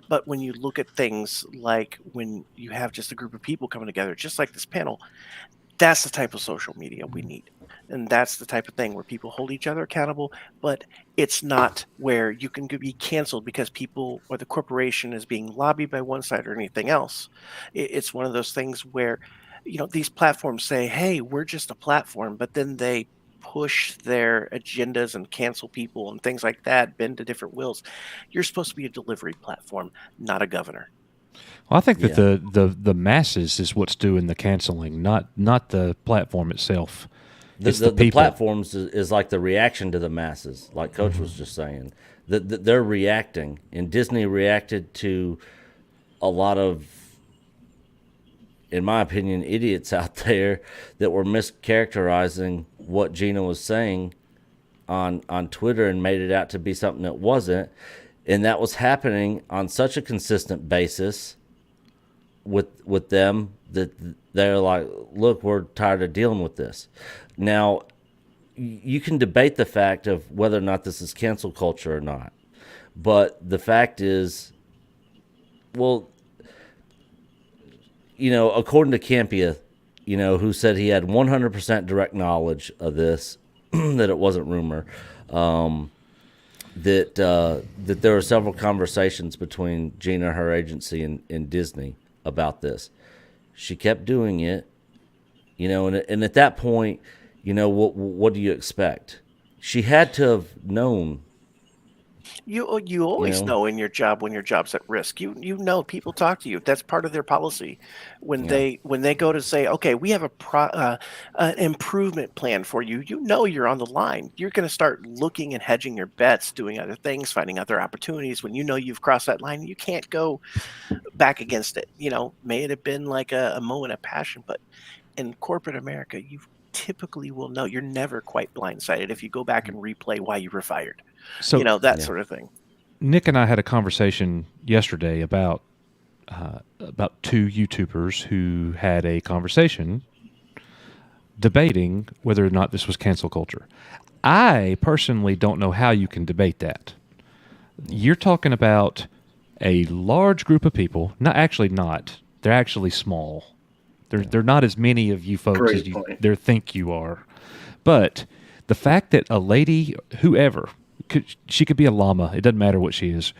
But when you look at things like when you have just a group of people coming together, just like this panel, that's the type of social media we need. And that's the type of thing where people hold each other accountable, but it's not where you can be canceled because people or the corporation is being lobbied by one side or anything else. It's one of those things where, these platforms say, hey, we're just a platform, but then they push their agendas and cancel people and things like that, bend to different wills. You're supposed to be a delivery platform, not a governor. Well, I think that the masses is what's doing the canceling, not the platform itself. The platforms is like the reaction to the masses, like Coach was just saying. That they're reacting, and Disney reacted to a lot of, in my opinion, idiots out there that were mischaracterizing what Gina was saying on Twitter and made it out to be something that wasn't. And that was happening on such a consistent basis with them that they're like, look, we're tired of dealing with this. Now, you can debate the fact of whether or not this is cancel culture or not. But the fact is, well, according to Campia, who said he had 100% direct knowledge of this, that it wasn't rumor, that there were several conversations between Gina, her agency, and Disney about this. She kept doing it, and at that point, what do you expect? She had to have known You always know in your job when your job's at risk. You know people talk to you. That's part of their policy. When they go to say, okay, we have an improvement plan for you, you know you're on the line. You're going to start looking and hedging your bets, doing other things, finding other opportunities. When you know you've crossed that line, you can't go back against it. May it have been like a moment of passion, but in corporate America, you typically will know. You're never quite blindsided if you go back and replay why you were fired. So That sort of thing. Nick and I had a conversation yesterday about two YouTubers who had a conversation debating whether or not this was cancel culture. I personally don't know how you can debate that. You're talking about a large group of people. They're actually small. They're not as many of you folks as you think you are. But the fact that a lady, whoever, she could be a llama, it doesn't matter what she is,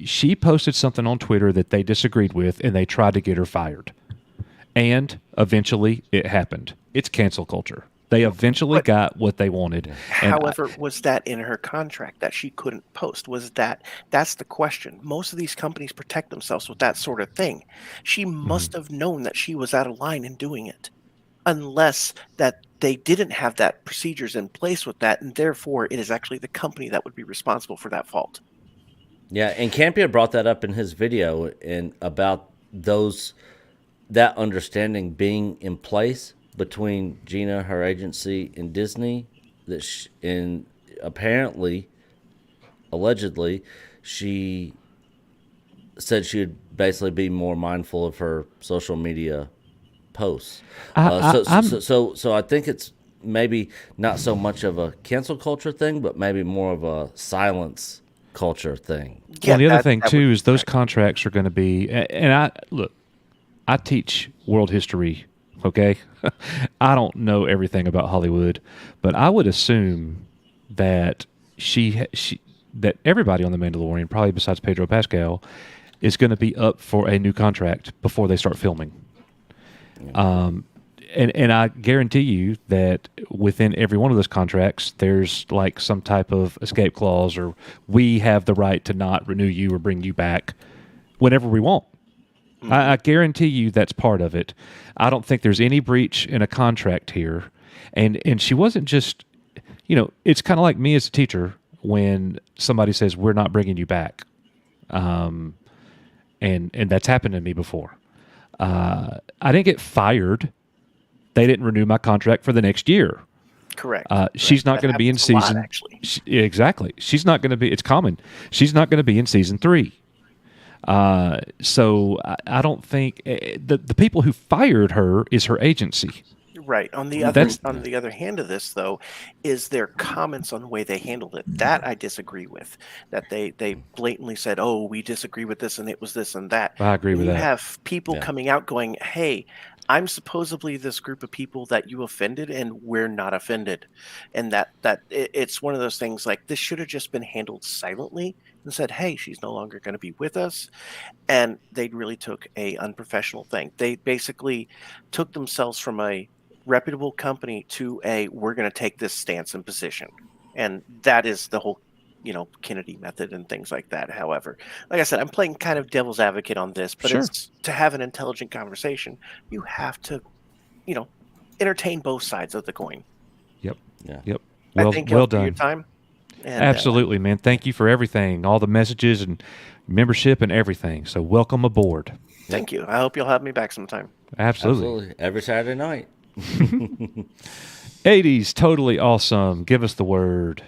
she posted something on Twitter that they disagreed with, and they tried to get her fired. And eventually it happened. It's cancel culture. They eventually got what they wanted. However, was that in her contract that she couldn't post? That's the question. Most of these companies protect themselves with that sort of thing. She must have known that she was out of line in doing it, unless that they didn't have that procedures in place with that, and therefore it is actually the company that would be responsible for that fault. Yeah, and Campia brought that up in his video about that understanding being in place between Gina, her agency, and Disney. Allegedly, she said she would basically be more mindful of her social media posts. So I think it's maybe not so much of a cancel culture thing, but maybe more of a silence culture thing. Well, the other thing too is those contracts are going to be, and I teach world history. Okay, I don't know everything about Hollywood, but I would assume that that everybody on The Mandalorian, probably besides Pedro Pascal, is going to be up for a new contract before they start filming. And I guarantee you that within every one of those contracts, there's like some type of escape clause, or we have the right to not renew you or bring you back whenever we want. I guarantee you that's part of it. I don't think there's any breach in a contract here. And she wasn't just, it's kind of like me as a teacher when somebody says, we're not bringing you back. And that's happened to me before. I didn't get fired. They didn't renew my contract for the next year. Correct. She's not going to be in season. Exactly. She's not going to be. It's common. She's not going to be in season 3. So I don't think the people who fired her is her agency. Right. On the other hand of this, though, is their comments on the way they handled it. That I disagree with. That they blatantly said, "Oh, we disagree with this, and it was this and that." I agree with that. You have people coming out going, "Hey, I'm supposedly this group of people that you offended, and we're not offended," and it's one of those things like this should have just been handled silently and said, "Hey, she's no longer going to be with us," and they really took a unprofessional thing. They basically took themselves from a reputable company to we're going to take this stance and position, and that is the whole Kennedy method and things like that. However, like I said, I'm playing kind of devil's advocate on this, but it's to have an intelligent conversation, you have to entertain both sides of the coin. Yep. Yeah. Yep. I thank you for your time. And, absolutely, man. Thank you for everything, all the messages and membership and everything. So welcome aboard. Thank you. I hope you'll have me back sometime. Absolutely. Every Saturday night. 80s, totally awesome. Give us the word.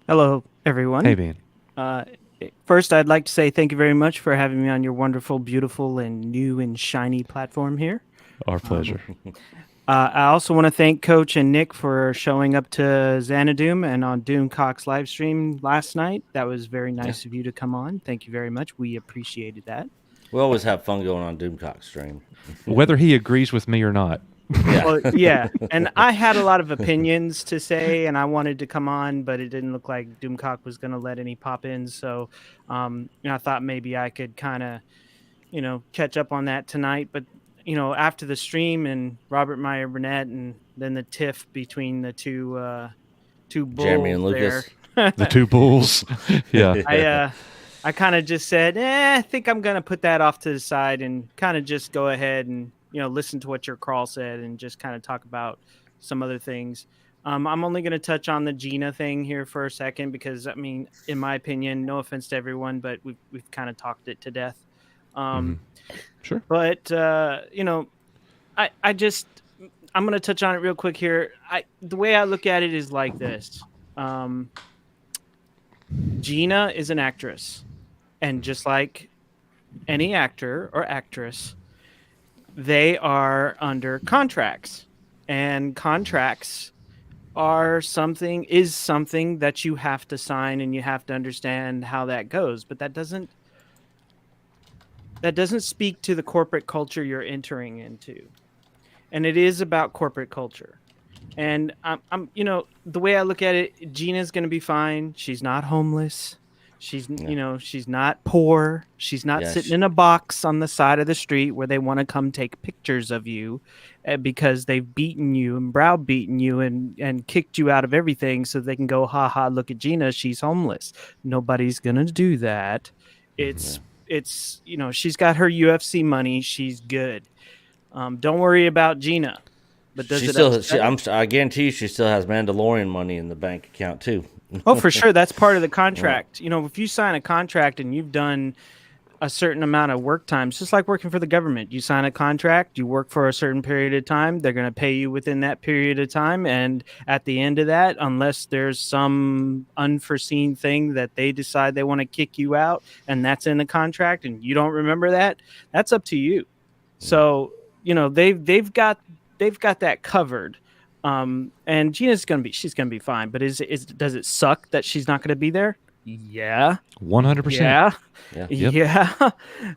Hello, everyone. Hey, Ben. First, I'd like to say thank you very much for having me on your wonderful, beautiful, and new and shiny platform here. Our pleasure. I also want to thank Coach and Nick for showing up to Xanadu and on Doomcock's live stream last night. That was very nice of you to come on. Thank you very much. We appreciated that. We always have fun going on Doomcock's stream. Whether he agrees with me or not. Yeah. And I had a lot of opinions to say, and I wanted to come on, but it didn't look like Doomcock was going to let any pop-ins. So I thought maybe I could kind of, catch up on that tonight. But, after the stream and Robert Meyer Burnett and then the tiff between the two bulls Jeremy and Lucas. there, The two bulls. Yeah. I kind of just said, I think I'm gonna put that off to the side and kind of just go ahead and listen to what your crawl said and just kind of talk about some other things. I'm only going to touch on the Gina thing here for a second because, I mean, in my opinion, no offense to everyone, but we've kind of talked it to death. Sure. But, I'm going to touch on it real quick here. The way I look at it is like this. Gina is an actress. And just like any actor or actress, they are under contracts. And contracts are something that you have to sign and you have to understand how that goes, but that doesn't speak to the corporate culture you're entering into. And it is about corporate culture. And I'm the way I look at it, Gina's going to be fine. She's not homeless. She's she's not poor. She's not sitting in a box on the side of the street where they want to come take pictures of you because they've beaten you and browbeaten you and kicked you out of everything so they can go, ha ha, look at Gina, she's homeless. Nobody's gonna do that. It's she's got her UFC money. She's good. Don't worry about Gina. But I guarantee you she still has Mandalorian money in the bank account too. Oh, for sure. That's part of the contract. If you sign a contract and you've done a certain amount of work time, it's just like working for the government. You sign a contract, you work for a certain period of time, they're going to pay you within that period of time. And at the end of that, unless there's some unforeseen thing that they decide they want to kick you out and that's in the contract and you don't remember that, that's up to you. So, they've got that covered. And Gina's she's gonna be fine. But does it suck that she's not gonna be there? Yeah. 100%. Yeah.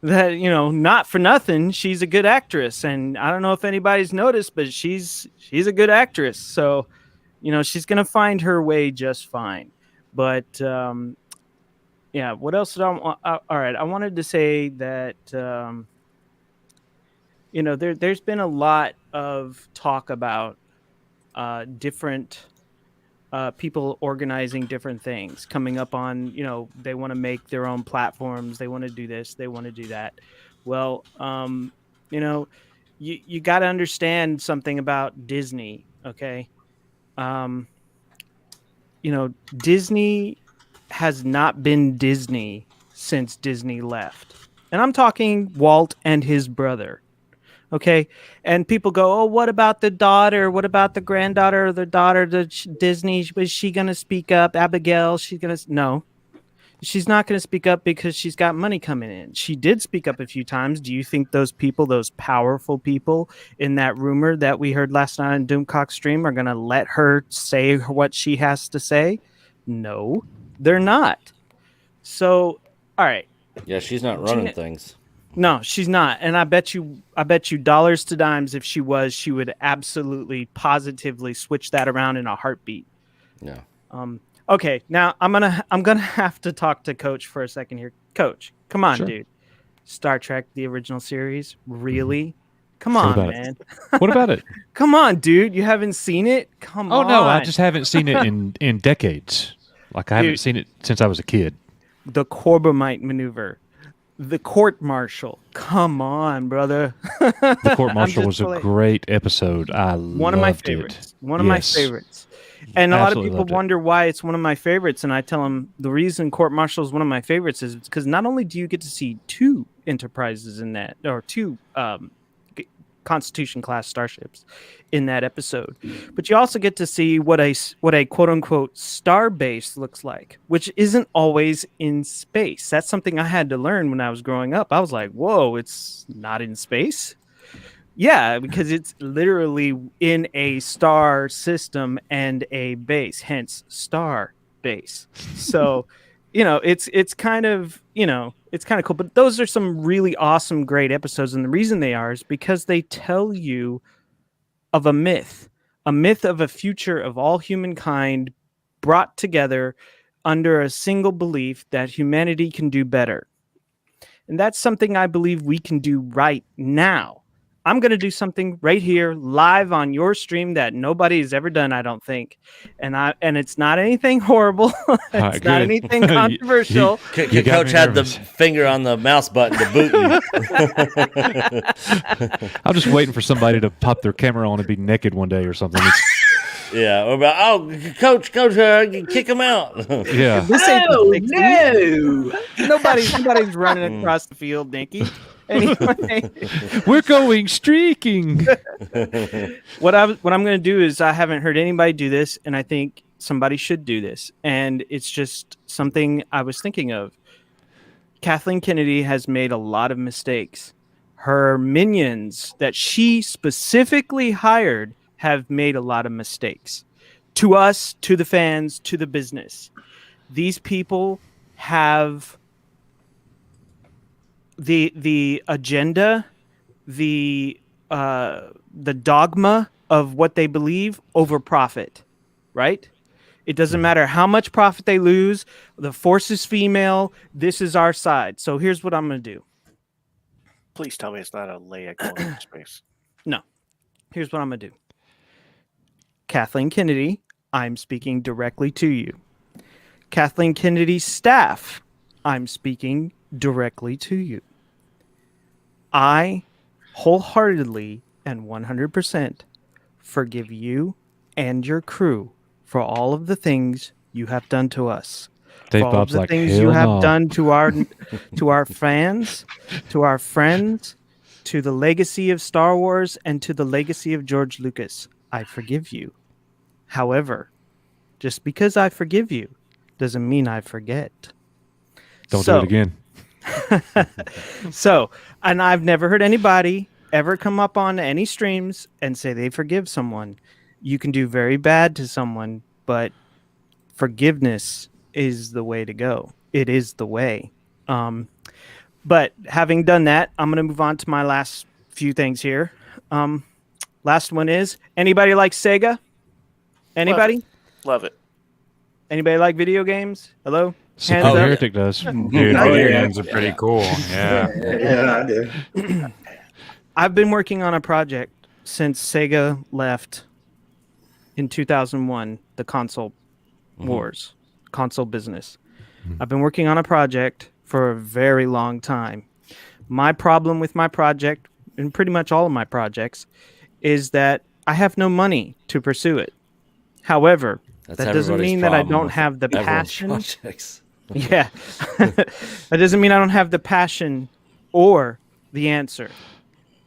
That not for nothing, she's a good actress, and I don't know if anybody's noticed, but she's a good actress. So, she's gonna find her way just fine. But what else did I want? All right, I wanted to say that there's been a lot of talk about different people organizing different things coming up on, they want to make their own platforms. They want to do this. They want to do that. Well, you got to understand something about Disney. Okay. Disney has not been Disney since Disney left. And I'm talking Walt and his brother. Okay. And people go, oh, what about the daughter? What about the granddaughter or the daughter to Disney? Was she going to speak up? Abigail, no, she's not going to speak up because she's got money coming in. She did speak up a few times. Do you think those people, those powerful people in that rumor that we heard last night on Doomcock's stream are going to let her say what she has to say? No, they're not. So, all right. Yeah, she's not running things. No, she's not. And I bet you dollars to dimes if she was, she would absolutely positively switch that around in a heartbeat. Yeah. Okay, now I'm gonna have to talk to Coach for a second here. Coach, come on, dude. Star Trek, the original series, really? Come on, man. What about it? Come on, dude. You haven't seen it? Come on. Oh no, I just haven't seen it in decades. Like I haven't seen it since I was a kid. The Corbomite maneuver. The court martial. Come on, brother. The court martial was a great episode. One of my favorites. One of my favorites. And a lot of people wonder why it's one of my favorites. And I tell them the reason court martial is one of my favorites is because not only do you get to see two Enterprises in that, or two Constitution class starships in that episode, but you also get to see what a quote unquote star base looks like, which isn't always in space. That's something I had to learn when I was growing up. I was like, whoa, it's not in space. Yeah, because it's literally in a star system and a base, hence star base. So, it's kind of, it's kind of cool. But those are some really awesome, great episodes. And the reason they are is because they tell you of a myth of a future of all humankind brought together under a single belief that humanity can do better. And that's something I believe we can do right now. I'm going to do something right here live on your stream that nobody's ever done, I don't think. And it's not anything horrible. It's not anything controversial. Your coach had the finger on the mouse button to boot you. I'm just waiting for somebody to pop their camera on and be naked one day or something. Yeah. Or about, coach, kick him out. Yeah. No. Nobody's running across the field, Nicky. Anyway, we're going streaking. What I'm going to do is, I haven't heard anybody do this, and I think somebody should do this. And it's just something I was thinking of. Kathleen Kennedy has made a lot of mistakes. Her minions that she specifically hired have made a lot of mistakes. To us, to the fans, to the business. These people have the agenda, the dogma of what they believe over profit, right? It doesn't matter how much profit they lose. The force is female. This is our side. So here's what I'm going to do. Please tell me it's not a Leia going into space. No. Here's what I'm going to do. Kathleen Kennedy, I'm speaking directly to you. Kathleen Kennedy's staff, I'm speaking directly to you. I wholeheartedly and 100% forgive you and your crew for all of the things you have done to us. Dave for all Bob's of the like, things "Hell you have no." done to our fans, to our friends, to the legacy of Star Wars, and to the legacy of George Lucas. I forgive you. However, just because I forgive you doesn't mean I forget. Don't do it again. So, and I've never heard anybody ever come up on any streams and say they forgive someone. You can do very bad to someone, but forgiveness is the way to go. It is the way. But having done that, I'm going to move on to my last few things here. Last one is, anybody like Sega? Anybody? Love it. Anybody like video games? Hello? Hands up. Heretic does. Dude, video games are pretty cool. Yeah. Yeah, I do. I've been working on a project since Sega left in 2001, the console wars, console business. I've been working on a project for a very long time. My problem with my project, and pretty much all of my projects, is that I have no money to pursue it. However, that doesn't mean that I don't have the passion. Projects. Yeah. That doesn't mean I don't have the passion or the answer.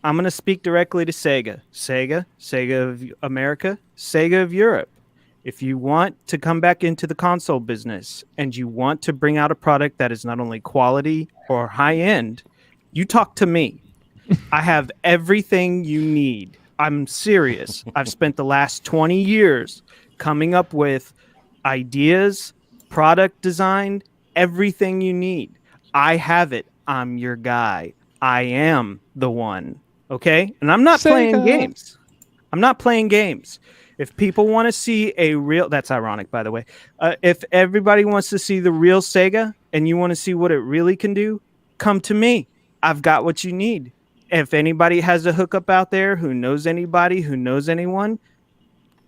I'm going to speak directly to Sega. Sega of America, Sega of Europe. If you want to come back into the console business and you want to bring out a product that is not only quality or high end, you talk to me. I have everything you need. I'm serious. I've spent the last 20 years coming up with ideas, product design, everything you need. I have it. I'm your guy. I am the one. Okay? And I'm not playing games. I'm not playing games. If people want to see a real, that's ironic, by the way. If everybody wants to see the real Sega and you want to see what it really can do, come to me. I've got what you need. If anybody has a hookup out there who knows anybody, who knows anyone,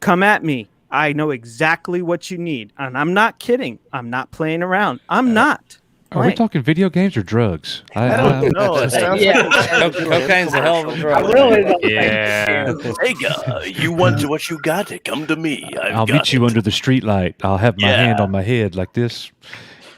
come at me. I know exactly what you need. And I'm not kidding. I'm not playing around. I'm not. Are we talking video games or drugs? I don't know. It sounds like cocaine's a hell of a drug. I really don't Yeah. Sega, you want what you got? Come to me. I'll meet you under the street light. I'll have my hand on my head like this.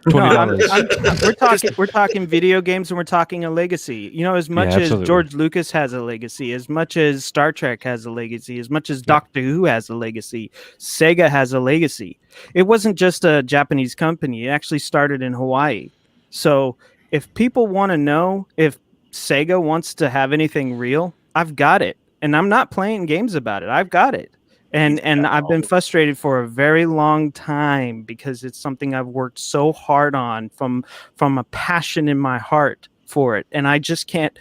$20. We're talking video games, and we're talking a legacy. You know, as much as George Lucas has a legacy, as much as Star Trek has a legacy, as much as Doctor Who has a legacy, Sega has a legacy. It wasn't just a Japanese company. It actually started in Hawaii. So if people want to know if Sega wants to have anything real, I've got it. And I'm not playing games about it. I've got it. And I've been frustrated for a very long time because it's something I've worked so hard on from a passion in my heart for it. And I just can't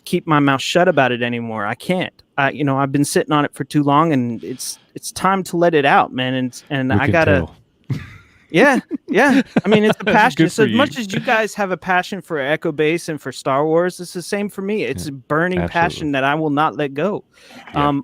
keep my mouth shut about it anymore. I can't. I've been sitting on it for too long, and it's time to let it out, man. And I gotta. Yeah. I mean, it's a passion. Good So for as much you. as you guys have a passion for Echo Base and for Star Wars, it's the same for me. It's a burning passion that I will not let go.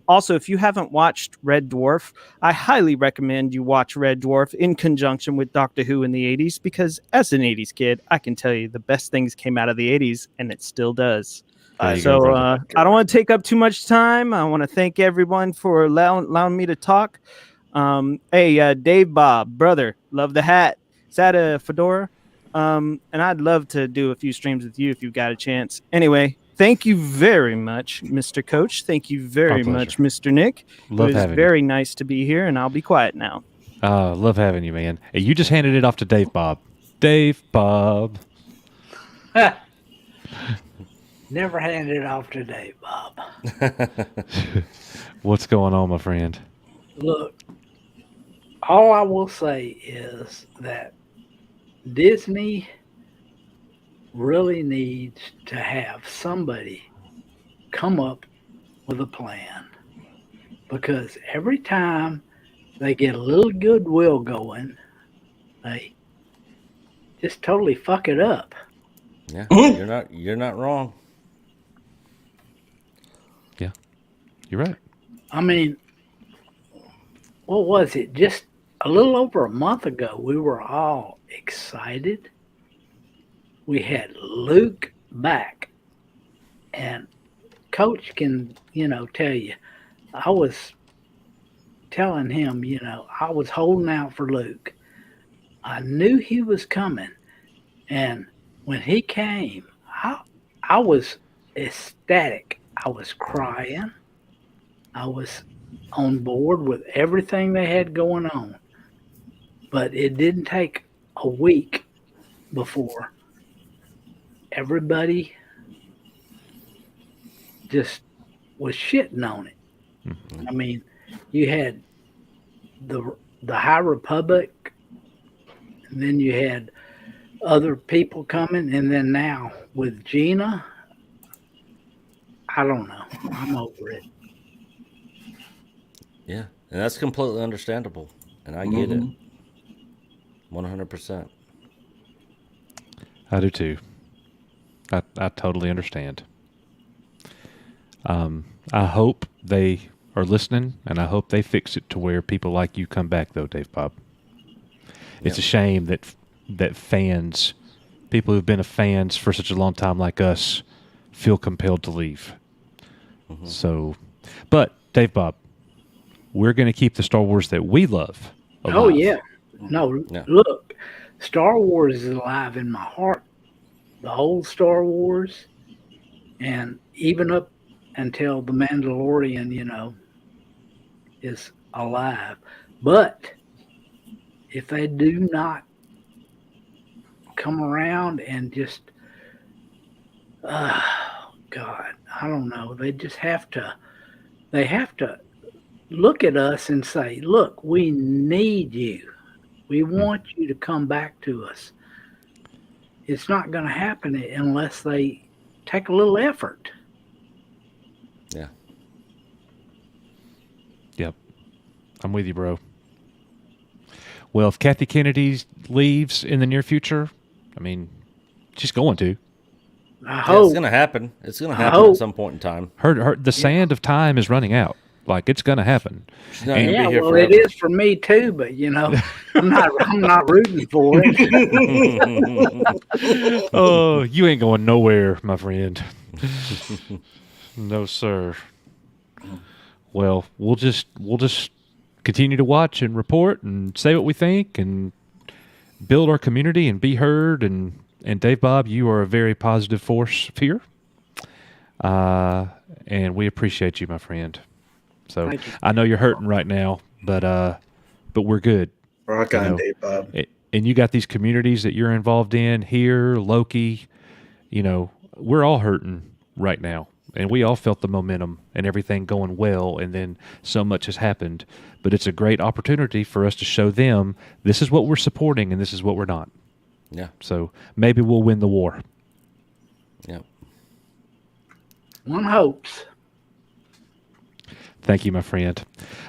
Also, if you haven't watched Red Dwarf, I highly recommend you watch Red Dwarf in conjunction with Doctor Who in the 80s, because as an 80s kid, I can tell you the best things came out of the 80s, and it still does. I don't want to take up too much time. I want to thank everyone for allowing me to talk. Hey, Dave Bob, brother, love the hat. Is that a fedora? And I'd love to do a few streams with you if you've got a chance. Anyway, thank you very much, Mr. Coach. Thank you very much, Mr. Nick. Love it was having very nice to be here, and I'll be quiet now. Love having you, man. Hey, you just handed it off to Dave Bob. Dave Bob. Never handed it off to Dave Bob. What's going on, my friend? Look, all I will say is that Disney really needs to have somebody come up with a plan, because every time they get a little goodwill going, they just totally fuck it up. Yeah, you're not wrong. Yeah, you're right. I mean, what was it? Just a little over a month ago, we were all excited. We had Luke back, and Coach can, tell you, I was telling him, I was holding out for Luke. I knew he was coming, and when he came, I was ecstatic. I was crying. I was on board with everything they had going on. But it didn't take a week before everybody just was shitting on it. I mean, you had the High Republic, and then you had other people coming, and then now with Gina, I don't know. I'm over it. Yeah, and that's completely understandable, and I get it. 100%. I do too. I totally understand. I hope they are listening, and I hope they fix it to where people like you come back, though, Dave Bob. It's a shame that fans, people who've been fans for such a long time like us, feel compelled to leave. So, but Dave Bob, we're going to keep the Star Wars that we love alive. Oh, yeah. No, look, Star Wars is alive in my heart. The whole Star Wars, and even up until The Mandalorian, is alive. But if they do not come around and just, God, I don't know. They just have to look at us and say, look, we need you. We want you to come back to us. It's not going to happen unless they take a little effort. Yeah. Yep. I'm with you, bro. Well, if Kathy Kennedy leaves in the near future, I mean, she's going to. I hope. It's going to happen. It's going to happen at some point in time. The sand of time is running out. Like, it's going to happen. Yeah, well, it is for me too, but I'm not rooting for it. Oh, you ain't going nowhere, my friend. No, sir. Well, we'll just continue to watch and report and say what we think and build our community and be heard. And Dave Bob, you are a very positive force here. And we appreciate you, my friend. So I know you're hurting right now, but we're good. Rock on, Dave Bob. And you got these communities that you're involved in here, Loki. We're all hurting right now, and we all felt the momentum and everything going well, and then so much has happened. But it's a great opportunity for us to show them this is what we're supporting and this is what we're not. Yeah. So maybe we'll win the war. Yeah. One hopes. Thank you, my friend.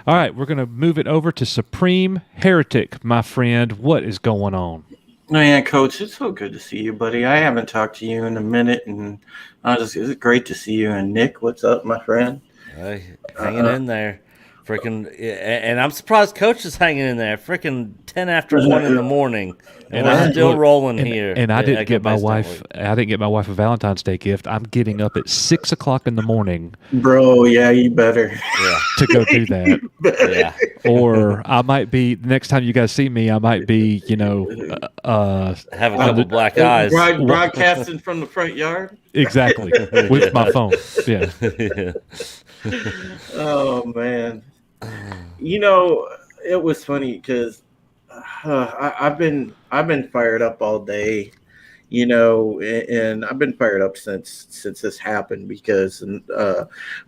All right, we're going to move it over to Supreme Heretic, my friend. What is going on? Oh, yeah, Coach, it's so good to see you, buddy. I haven't talked to you in a minute, and it's great to see you. And Nick, what's up, my friend? Hanging in there. Freaking, and I'm surprised Coach is hanging in there. Freaking 10 after 1 in the morning, and I'm still rolling here. And I didn't get my wife. I didn't get my wife a Valentine's Day gift. I'm getting up at 6 o'clock in the morning, bro. Yeah, you better. Yeah. To go do that. Yeah. Or I might be next time you guys see me. I might be, have a couple black eyes, broadcasting from the front yard. Exactly, with my phone. Yeah. Oh man. It was funny because I've been fired up all day, and I've been fired up since this happened because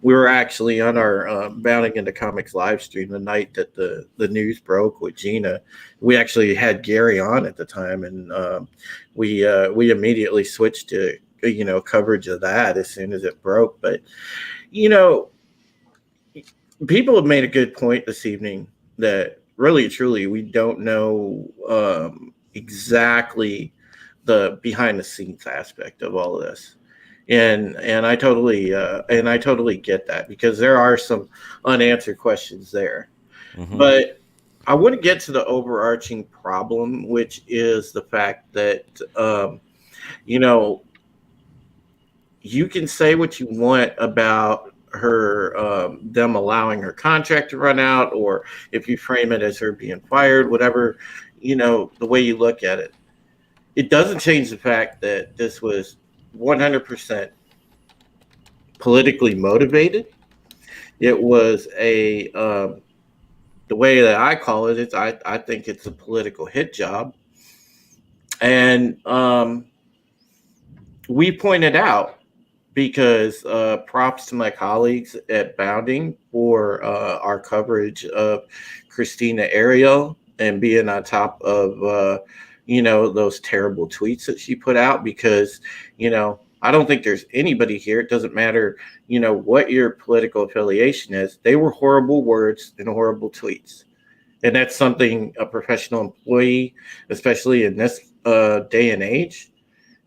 we were actually on our Bounding into Comics live stream the night that the news broke with Gina. We actually had Gary on at the time, and we immediately switched to coverage of that as soon as it broke. But people have made a good point this evening that really, truly, we don't know exactly the behind the scenes aspect of all of this. And I totally get that because there are some unanswered questions there. Mm-hmm. But I want to get to the overarching problem, which is the fact that, you can say what you want about her, them allowing her contract to run out, or if you frame it as her being fired, whatever, the way you look at it, it doesn't change the fact that this was 100% politically motivated. It was the way that I call it, I think it's a political hit job. And we pointed out, because props to my colleagues at Bounding for our coverage of Christina Ariel and being on top of, those terrible tweets that she put out, because, I don't think there's anybody here. It doesn't matter, what your political affiliation is. They were horrible words and horrible tweets. And that's something a professional employee, especially in this day and age,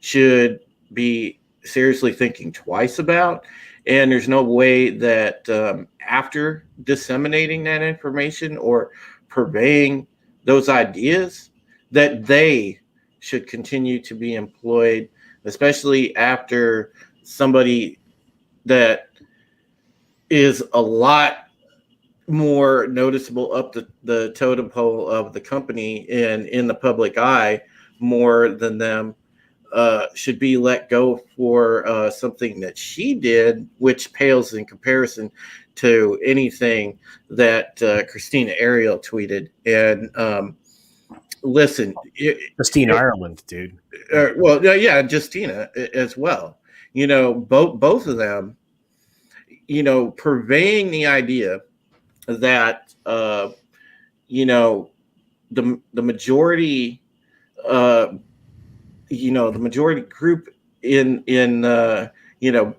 should be seriously thinking twice about. And there's no way that after disseminating that information or purveying those ideas, that they should continue to be employed, especially after somebody that is a lot more noticeable up the totem pole of the company and in the public eye more than them, should be let go for something that she did, which pales in comparison to anything that Christina Ariel tweeted. And listen, Justina Ireland, dude. Justina as well. Both of them, purveying the idea that the majority. The majority group in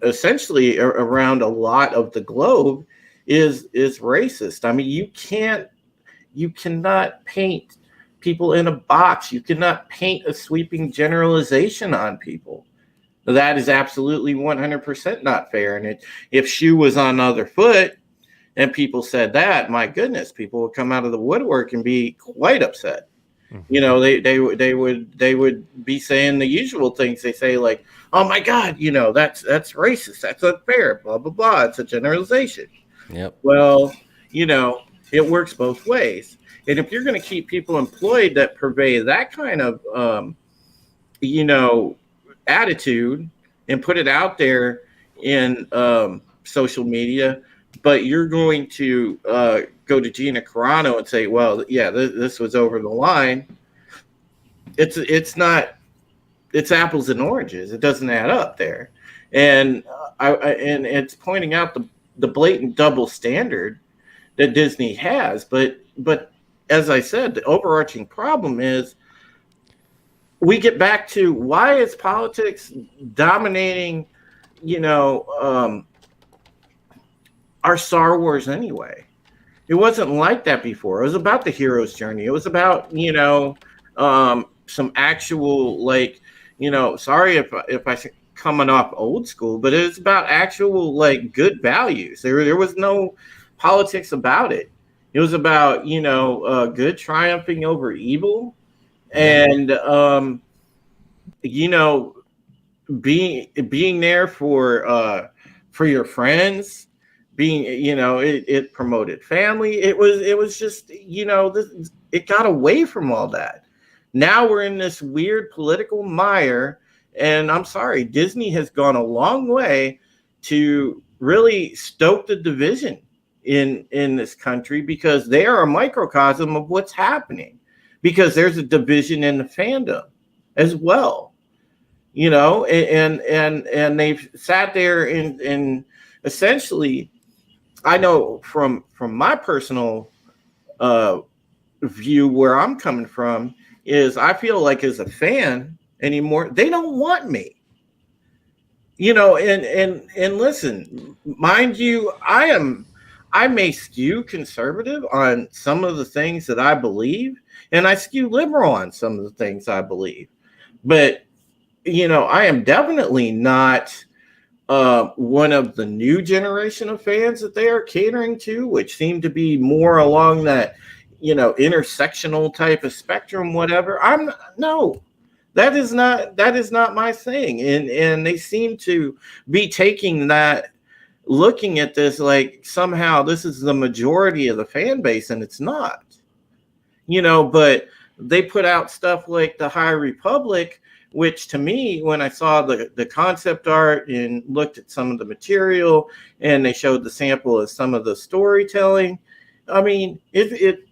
essentially around a lot of the globe is racist. I mean, you cannot paint people in a box. You cannot paint a sweeping generalization on people. That is absolutely 100% not fair. And if shoe was on the other foot and people said that, my goodness, people would come out of the woodwork and be quite upset. They would be saying the usual things they say, like, oh my God, that's racist, that's unfair, blah blah blah. It's a generalization. Yep. Well, it works both ways. And if you're going to keep people employed that purvey that kind of attitude and put it out there in social media, but you're going to go to Gina Carano and say, well, yeah, this was over the line. It's not. It's apples and oranges. It doesn't add up there, and and it's pointing out the blatant double standard that Disney has. But as I said, the overarching problem is we get back to why is politics dominating, our Star Wars anyway. It wasn't like that before. It was about the hero's journey. It was about, some actual, like, sorry if I coming off old school, but it's about actual, like, good values. There was no politics about it. It was about, good triumphing over evil, and being there for your friends. Being, it promoted family. It was just, it got away from all that. Now we're in this weird political mire, and I'm sorry, Disney has gone a long way to really stoke the division in this country, because they are a microcosm of what's happening, because there's a division in the fandom as well, and they've sat there and essentially, I know from my personal view, where I'm coming from, is I feel like as a fan anymore, they don't want me. And listen, mind you, I may skew conservative on some of the things that I believe, and I skew liberal on some of the things I believe. But, I am definitely not one of the new generation of fans that they are catering to, which seem to be more along that, intersectional type of spectrum, whatever. That is not my thing. And they seem to be taking that, looking at this like somehow this is the majority of the fan base, and it's not. But they put out stuff like the High Republic, which to me, when I saw the concept art and looked at some of the material, and they showed the sample of some of the storytelling, I mean, it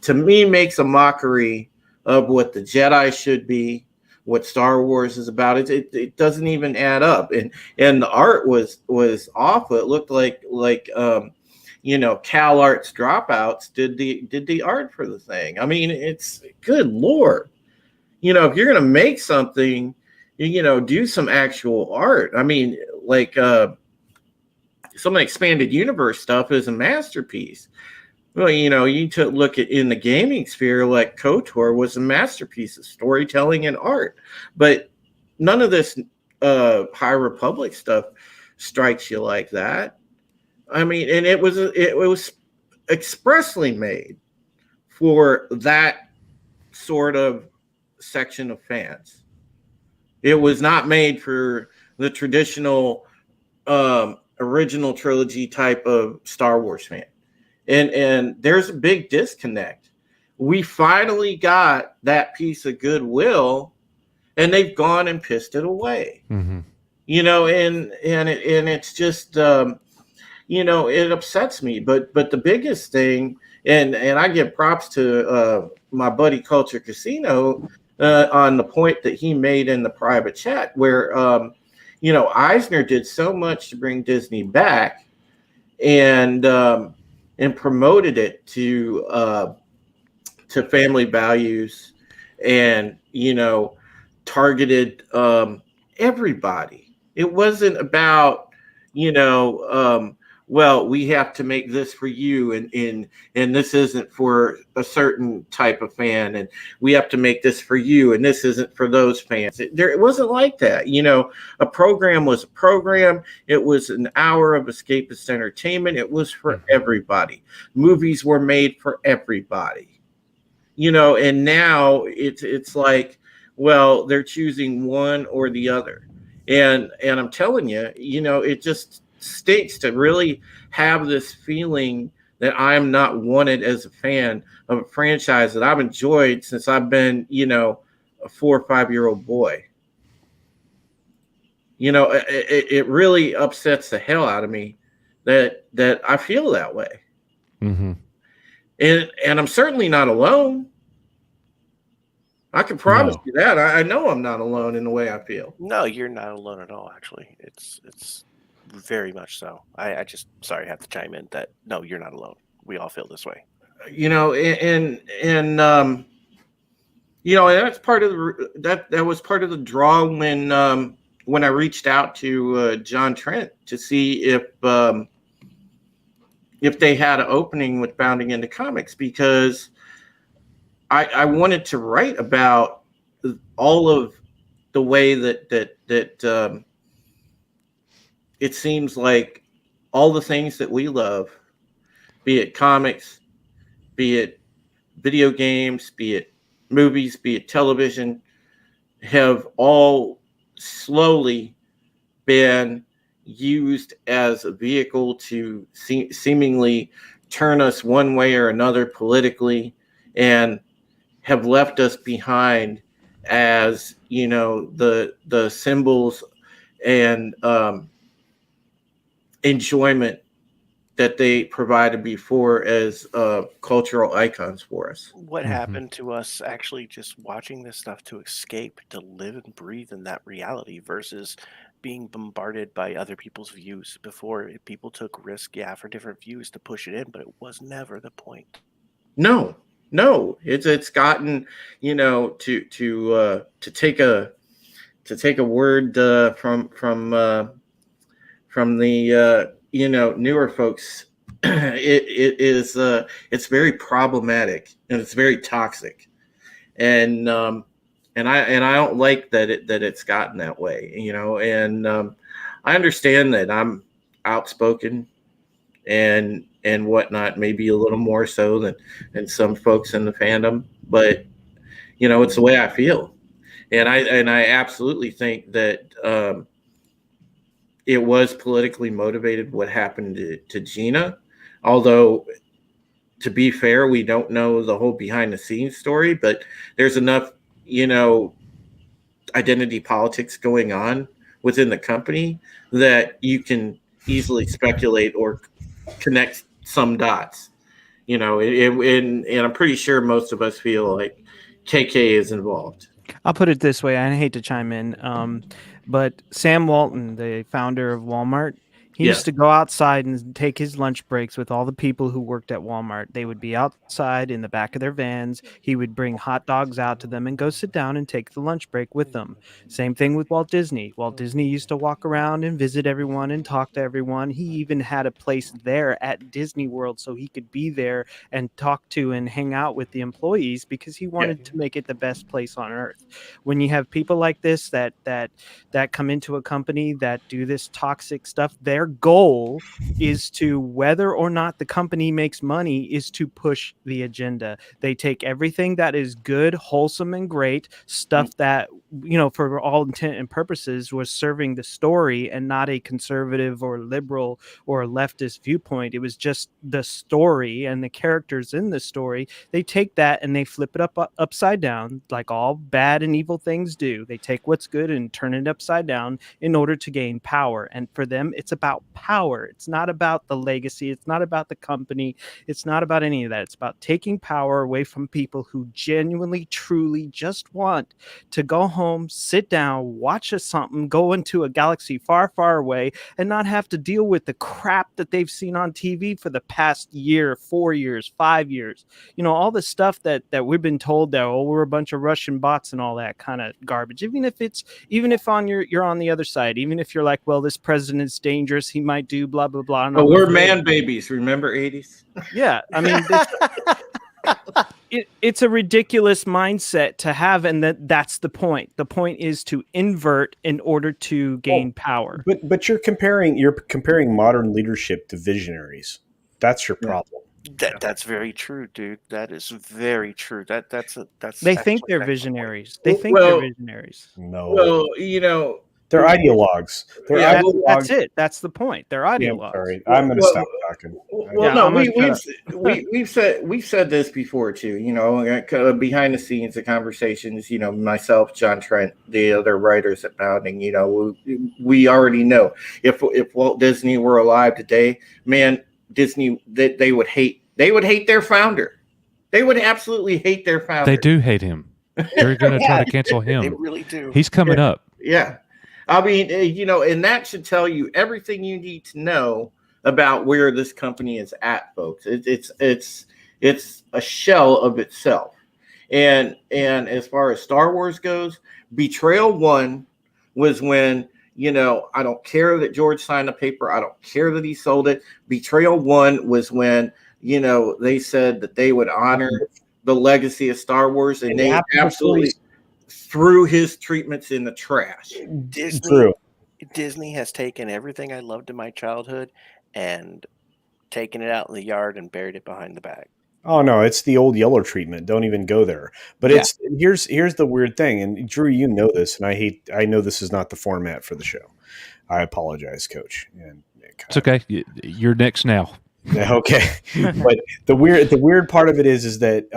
to me makes a mockery of what the Jedi should be, what Star Wars is about. It doesn't even add up, and the art was awful. It looked like Cal Arts dropouts did the art for the thing. I mean, it's good Lord. If you're going to make something, do some actual art. I mean, like some of the expanded universe stuff is a masterpiece. Well, you took look at in the gaming sphere, like KOTOR was a masterpiece of storytelling and art. But none of this High Republic stuff strikes you like that. I mean, and it was expressly made for that sort of section of fans. It was not made for the traditional original trilogy type of Star Wars fan. And there's a big disconnect. We finally got that piece of goodwill, and they've gone and pissed it away. And it's just it upsets me. But the biggest thing, and I give props to my buddy Culture Casino on the point that he made in the private chat, where Eisner did so much to bring Disney back, and promoted it to family values, and targeted everybody. It wasn't about well, we have to make this for you, and this isn't for a certain type of fan, and we have to make this for you, and this isn't for those fans. It wasn't like that. A program was a program. It was an hour of escapist entertainment. It was for everybody. Movies were made for everybody. And now it's like, well, they're choosing one or the other, and I'm telling you, it just stinks to really have this feeling that I am not wanted as a fan of a franchise that I've enjoyed since I've been, a 4 or 5 year old boy. It really upsets the hell out of me that I feel that way. And I'm certainly not alone. I can promise you that. I know I'm not alone in the way I feel. No, you're not alone at all. Actually, it's very much so. I just sorry, I have to chime in that no, you're not alone. We all feel this way. And that's part of that was part of the draw when I reached out to John Trent to see if if they had an opening with Bounding into Comics, because I wanted to write about all of the way that it seems like all the things that we love, be it comics, be it video games, be it movies, be it television, have all slowly been used as a vehicle to seemingly turn us one way or another politically, and have left us behind as, you know, the symbols and enjoyment that they provided before as cultural icons for us. What happened to us actually just watching this stuff to escape, to live and breathe in that reality versus being bombarded by other people's views? Before, people took risk, for different views to push it in, but it was never the point. No, it's gotten, you know, to take a word from the you know, newer folks. It's very problematic and it's very toxic, and I don't like that it's gotten that way, you know. And I understand that I'm outspoken and whatnot, maybe a little more so than some folks in the fandom, but you know, it's the way I feel, and I absolutely think that it was politically motivated what happened to Gina. Although, to be fair, we don't know the whole behind the scenes story, but there's enough, you know, identity politics going on within the company that you can easily speculate or connect some dots, you know, and I'm pretty sure most of us feel like KK is involved. I'll put it this way. I hate to chime in, but Sam Walton, the founder of Walmart, he used to go outside and take his lunch breaks with all the people who worked at Walmart. They would be outside in the back of their vans. He would bring hot dogs out to them and go sit down and take the lunch break with them. Same thing with Walt Disney. Walt Disney used to walk around and visit everyone and talk to everyone. He even had a place there at Disney World so he could be there and talk to and hang out with the employees because he wanted to make it the best place on earth. When you have people like this that come into a company that do this toxic stuff, their goal is to, whether or not the company makes money, is to push the agenda. They take everything that is good, wholesome, and great stuff that, you know, for all intent and purposes was serving the story and not a conservative or liberal or leftist viewpoint. It was just the story and the characters in the story. They take that and they flip it upside down, like all bad and evil things do. They take what's good and turn it upside down in order to gain power. And for them, it's about power. It's not about the legacy. It's not about the company. It's not about any of that. It's about taking power away from people who genuinely, truly just want to go home, sit down, watch something, go into a galaxy far, far away, and not have to deal with the crap that they've seen on TV for the past year, 4 years, 5 years. You know, all the stuff that we've been told that, oh, we're a bunch of Russian bots and all that kind of garbage. Even if you're on the other side, even if you're like, well, this president's dangerous, he might do blah blah blah. But we're man babies, remember 80s? Yeah, I mean, it's a ridiculous mindset to have, and that's the point. The point is to invert in order to gain power. But you're comparing modern leadership to visionaries. That's your problem. That's very true, dude. That is very true. That's They think they're visionaries. They think they're visionaries. No. Well, you know, they're ideologues. That's it. That's the point. They're ideologues. Sorry, I'm going to stop talking. We've said this before too. You know, behind the scenes, the conversations. You know, myself, John Trent, the other writers at Bounding. You know, we already know if Walt Disney were alive today, man, Disney they would hate their founder. They would absolutely hate their founder. They do hate him. They're going to try to cancel him. They really do. He's coming up. Yeah. I mean, you know, and that should tell you everything you need to know about where this company is at, folks. It's a shell of itself. And as far as Star Wars goes, Betrayal 1 was when I don't care that George signed the paper. I don't care that he sold it. Betrayal 1 was when, they said that they would honor the legacy of Star Wars, and they absolutely threw his treatments in the trash. Disney has taken everything I loved in my childhood and taken it out in the yard and buried it behind the bag. Oh no, it's the old Yeller treatment. Don't even go there. But it's here's the weird thing, and Drew, you know this, and I know this is not the format for the show. I apologize, Coach. And it's okay. You're next now. Okay, but the weird part of it is that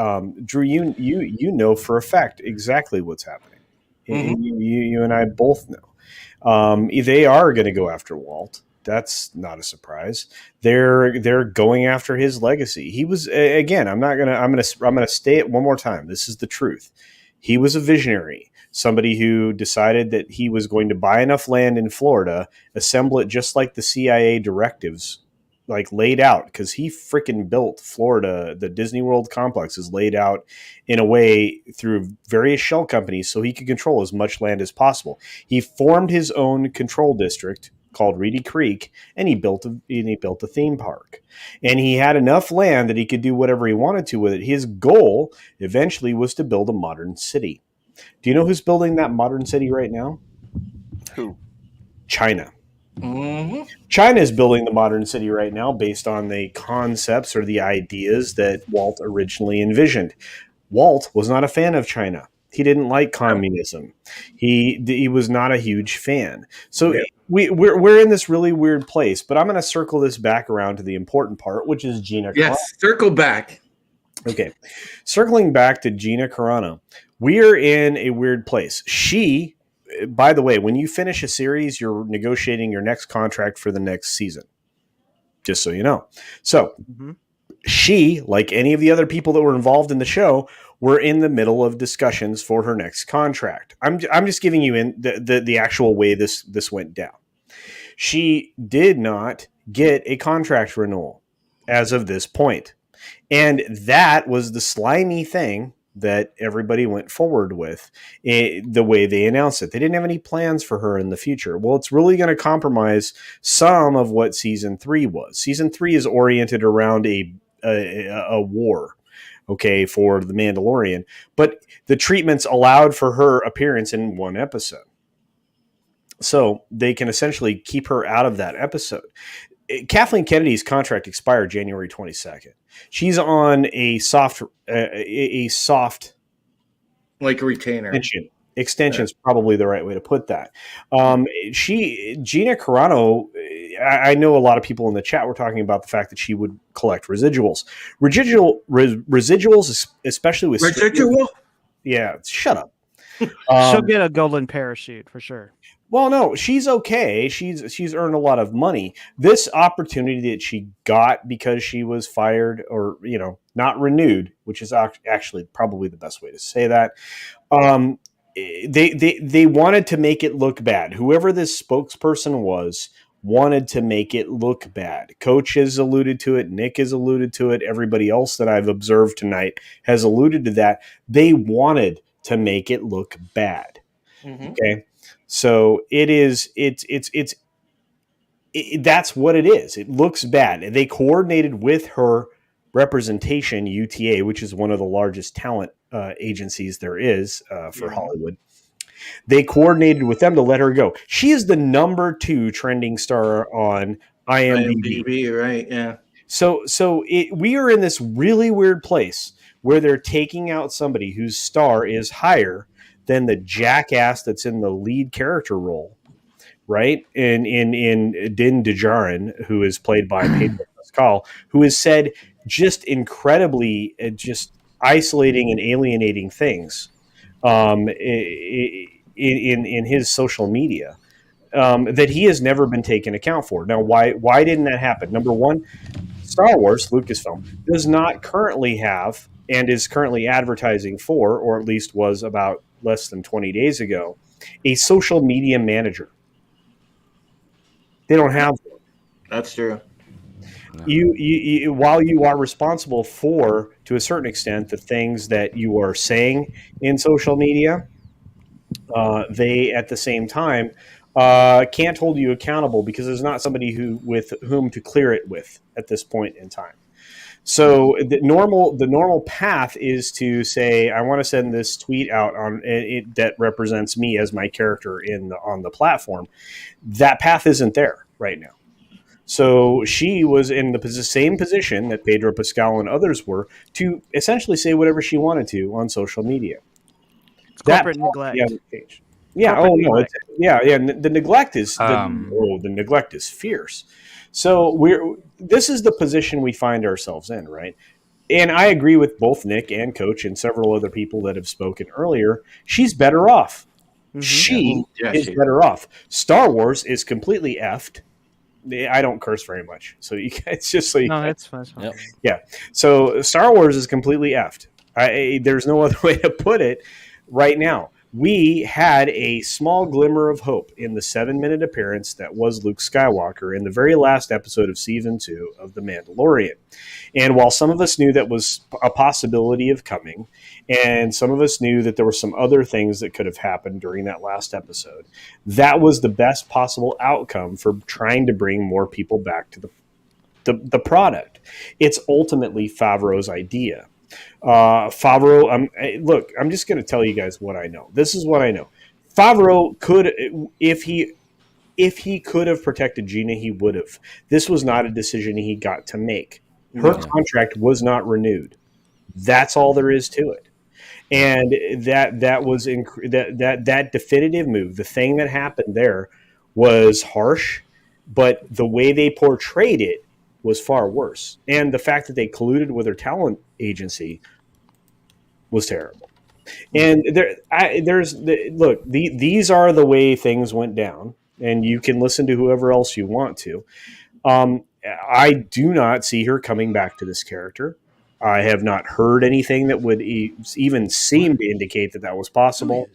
Drew, you know for a fact exactly what's happening. Mm-hmm. You and I both know. They are going to go after Walt. That's not a surprise. They're going after his legacy. He was, again, I'm gonna say it one more time. This is the truth. He was a visionary, somebody who decided that he was going to buy enough land in Florida, assemble it just like the CIA directives like laid out, because he freaking built Florida. The Disney World complex is laid out in a way through various shell companies so he could control as much land as possible. He formed his own control district called Reedy Creek, and he built a theme park. And he had enough land that he could do whatever he wanted to with it. His goal eventually was to build a modern city. Do you know who's building that modern city right now? Who? China. Mm-hmm. China is building the modern city right now based on the concepts or the ideas that Walt originally envisioned. Walt was not a fan of China. He didn't like communism. He was not a huge fan. So we're in this really weird place. But I'm going to circle this back around to the important part, which is Gina Carano. Yes, circle back. Okay. Circling back to Gina Carano, we are in a weird place. She, by the way, when you finish a series, you're negotiating your next contract for the next season. Just so you know. So she, like any of the other people that were involved in the show, were in the middle of discussions for her next contract. I'm just giving you in the actual way this went down. She did not get a contract renewal as of this point. And that was the slimy thing that everybody went forward with, the way they announced it. They didn't have any plans for her in the future. Well, it's really going to compromise some of what season 3 was. Season 3 is oriented around a war, okay, for the Mandalorian, but the treatments allowed for her appearance in one episode. So they can essentially keep her out of that episode. Kathleen Kennedy's contract expired January 22nd. She's on a soft like a retainer extension is probably the right way to put that. Gina Carano, I know a lot of people in the chat were talking about the fact that she would collect residuals, especially with residual. Yeah, shut up. She'll get a golden parachute for sure. Well, no, she's okay. She's earned a lot of money. This opportunity that she got because she was fired or, not renewed, which is actually probably the best way to say that. They wanted to make it look bad. Whoever this spokesperson was wanted to make it look bad. Coach has alluded to it. Nick has alluded to it. Everybody else that I've observed tonight has alluded to that. They wanted to make it look bad. Mm-hmm. Okay. So that's what it is. It looks bad. They coordinated with her representation, UTA, which is one of the largest talent agencies there is for Hollywood. They coordinated with them to let her go. She is the number 2 trending star on IMDb. Right? Yeah. So we are in this really weird place where they're taking out somebody whose star is higher than the jackass that's in the lead character role, right? In Din Djarin, who is played by Pedro Pascal, who has said just incredibly just isolating and alienating things in his social media that he has never been taken account for. Now, why didn't that happen? Number one, Star Wars, Lucasfilm, does not currently have and is currently advertising for, or at least was about less than 20 days ago, a social media manager. They don't have one. That's true. You while you are responsible for, to a certain extent, the things that you are saying in social media, they at the same time can't hold you accountable because there's not somebody with whom to clear it with at this point in time. So the normal path is to say, I want to send this tweet out on it that represents me as my character on the platform. That path isn't there right now. So she was in the same position that Pedro Pascal and others were to essentially say whatever she wanted to on social media. It's corporate neglect. Yeah. Corporate Oh no. neglect. The neglect is the neglect is fierce. So this is the position we find ourselves in, right? And I agree with both Nick and Coach and several other people that have spoken earlier. She's better off. Mm-hmm. She is better off. Star Wars is completely effed. I don't curse very much, so it's just so you. No, that's fine. Yeah. So Star Wars is completely effed. There's no other way to put it right now. We had a small glimmer of hope in the 7-minute appearance that was Luke Skywalker in the very last episode of Season 2 of The Mandalorian. And while some of us knew that was a possibility of coming, and some of us knew that there were some other things that could have happened during that last episode, that was the best possible outcome for trying to bring more people back to the product. It's ultimately Favreau's idea. Favreau, look, I'm just going to tell you guys what I know. This is what I know. Favreau could, if he could have protected Gina, he would have. This was not a decision he got to make. Her contract was not renewed. That's all there is to it. And that was that definitive move. The thing that happened there was harsh, but the way they portrayed it was far worse. And the fact that they colluded with her talent agency was terrible. And these are the way things went down, and you can listen to whoever else you want to. I do not see her coming back to this character. I have not heard anything that would even seem to indicate that was possible.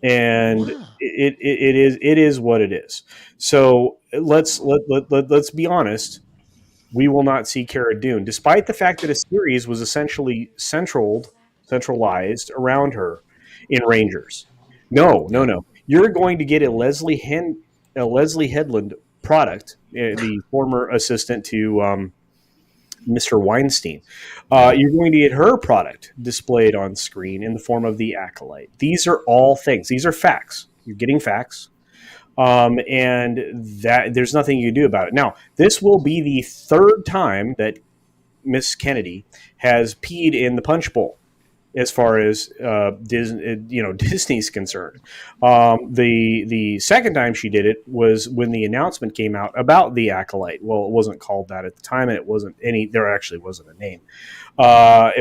And it is what it is. So let's be honest. We will not see Cara Dune, despite the fact that a series was essentially centralized around her in Rangers. No. You're going to get a Leslie Headland product, the former assistant to Mr. Weinstein. You're going to get her product displayed on screen in the form of the Acolyte. These are all things. These are facts. You're getting facts. And that there's nothing you can do about it. Now, this will be the third time that Miss Kennedy has peed in the punch bowl, as far as Disney's concerned. The second time she did it was when the announcement came out about the Acolyte. Well, it wasn't called that at the time, and it wasn't there actually wasn't a name.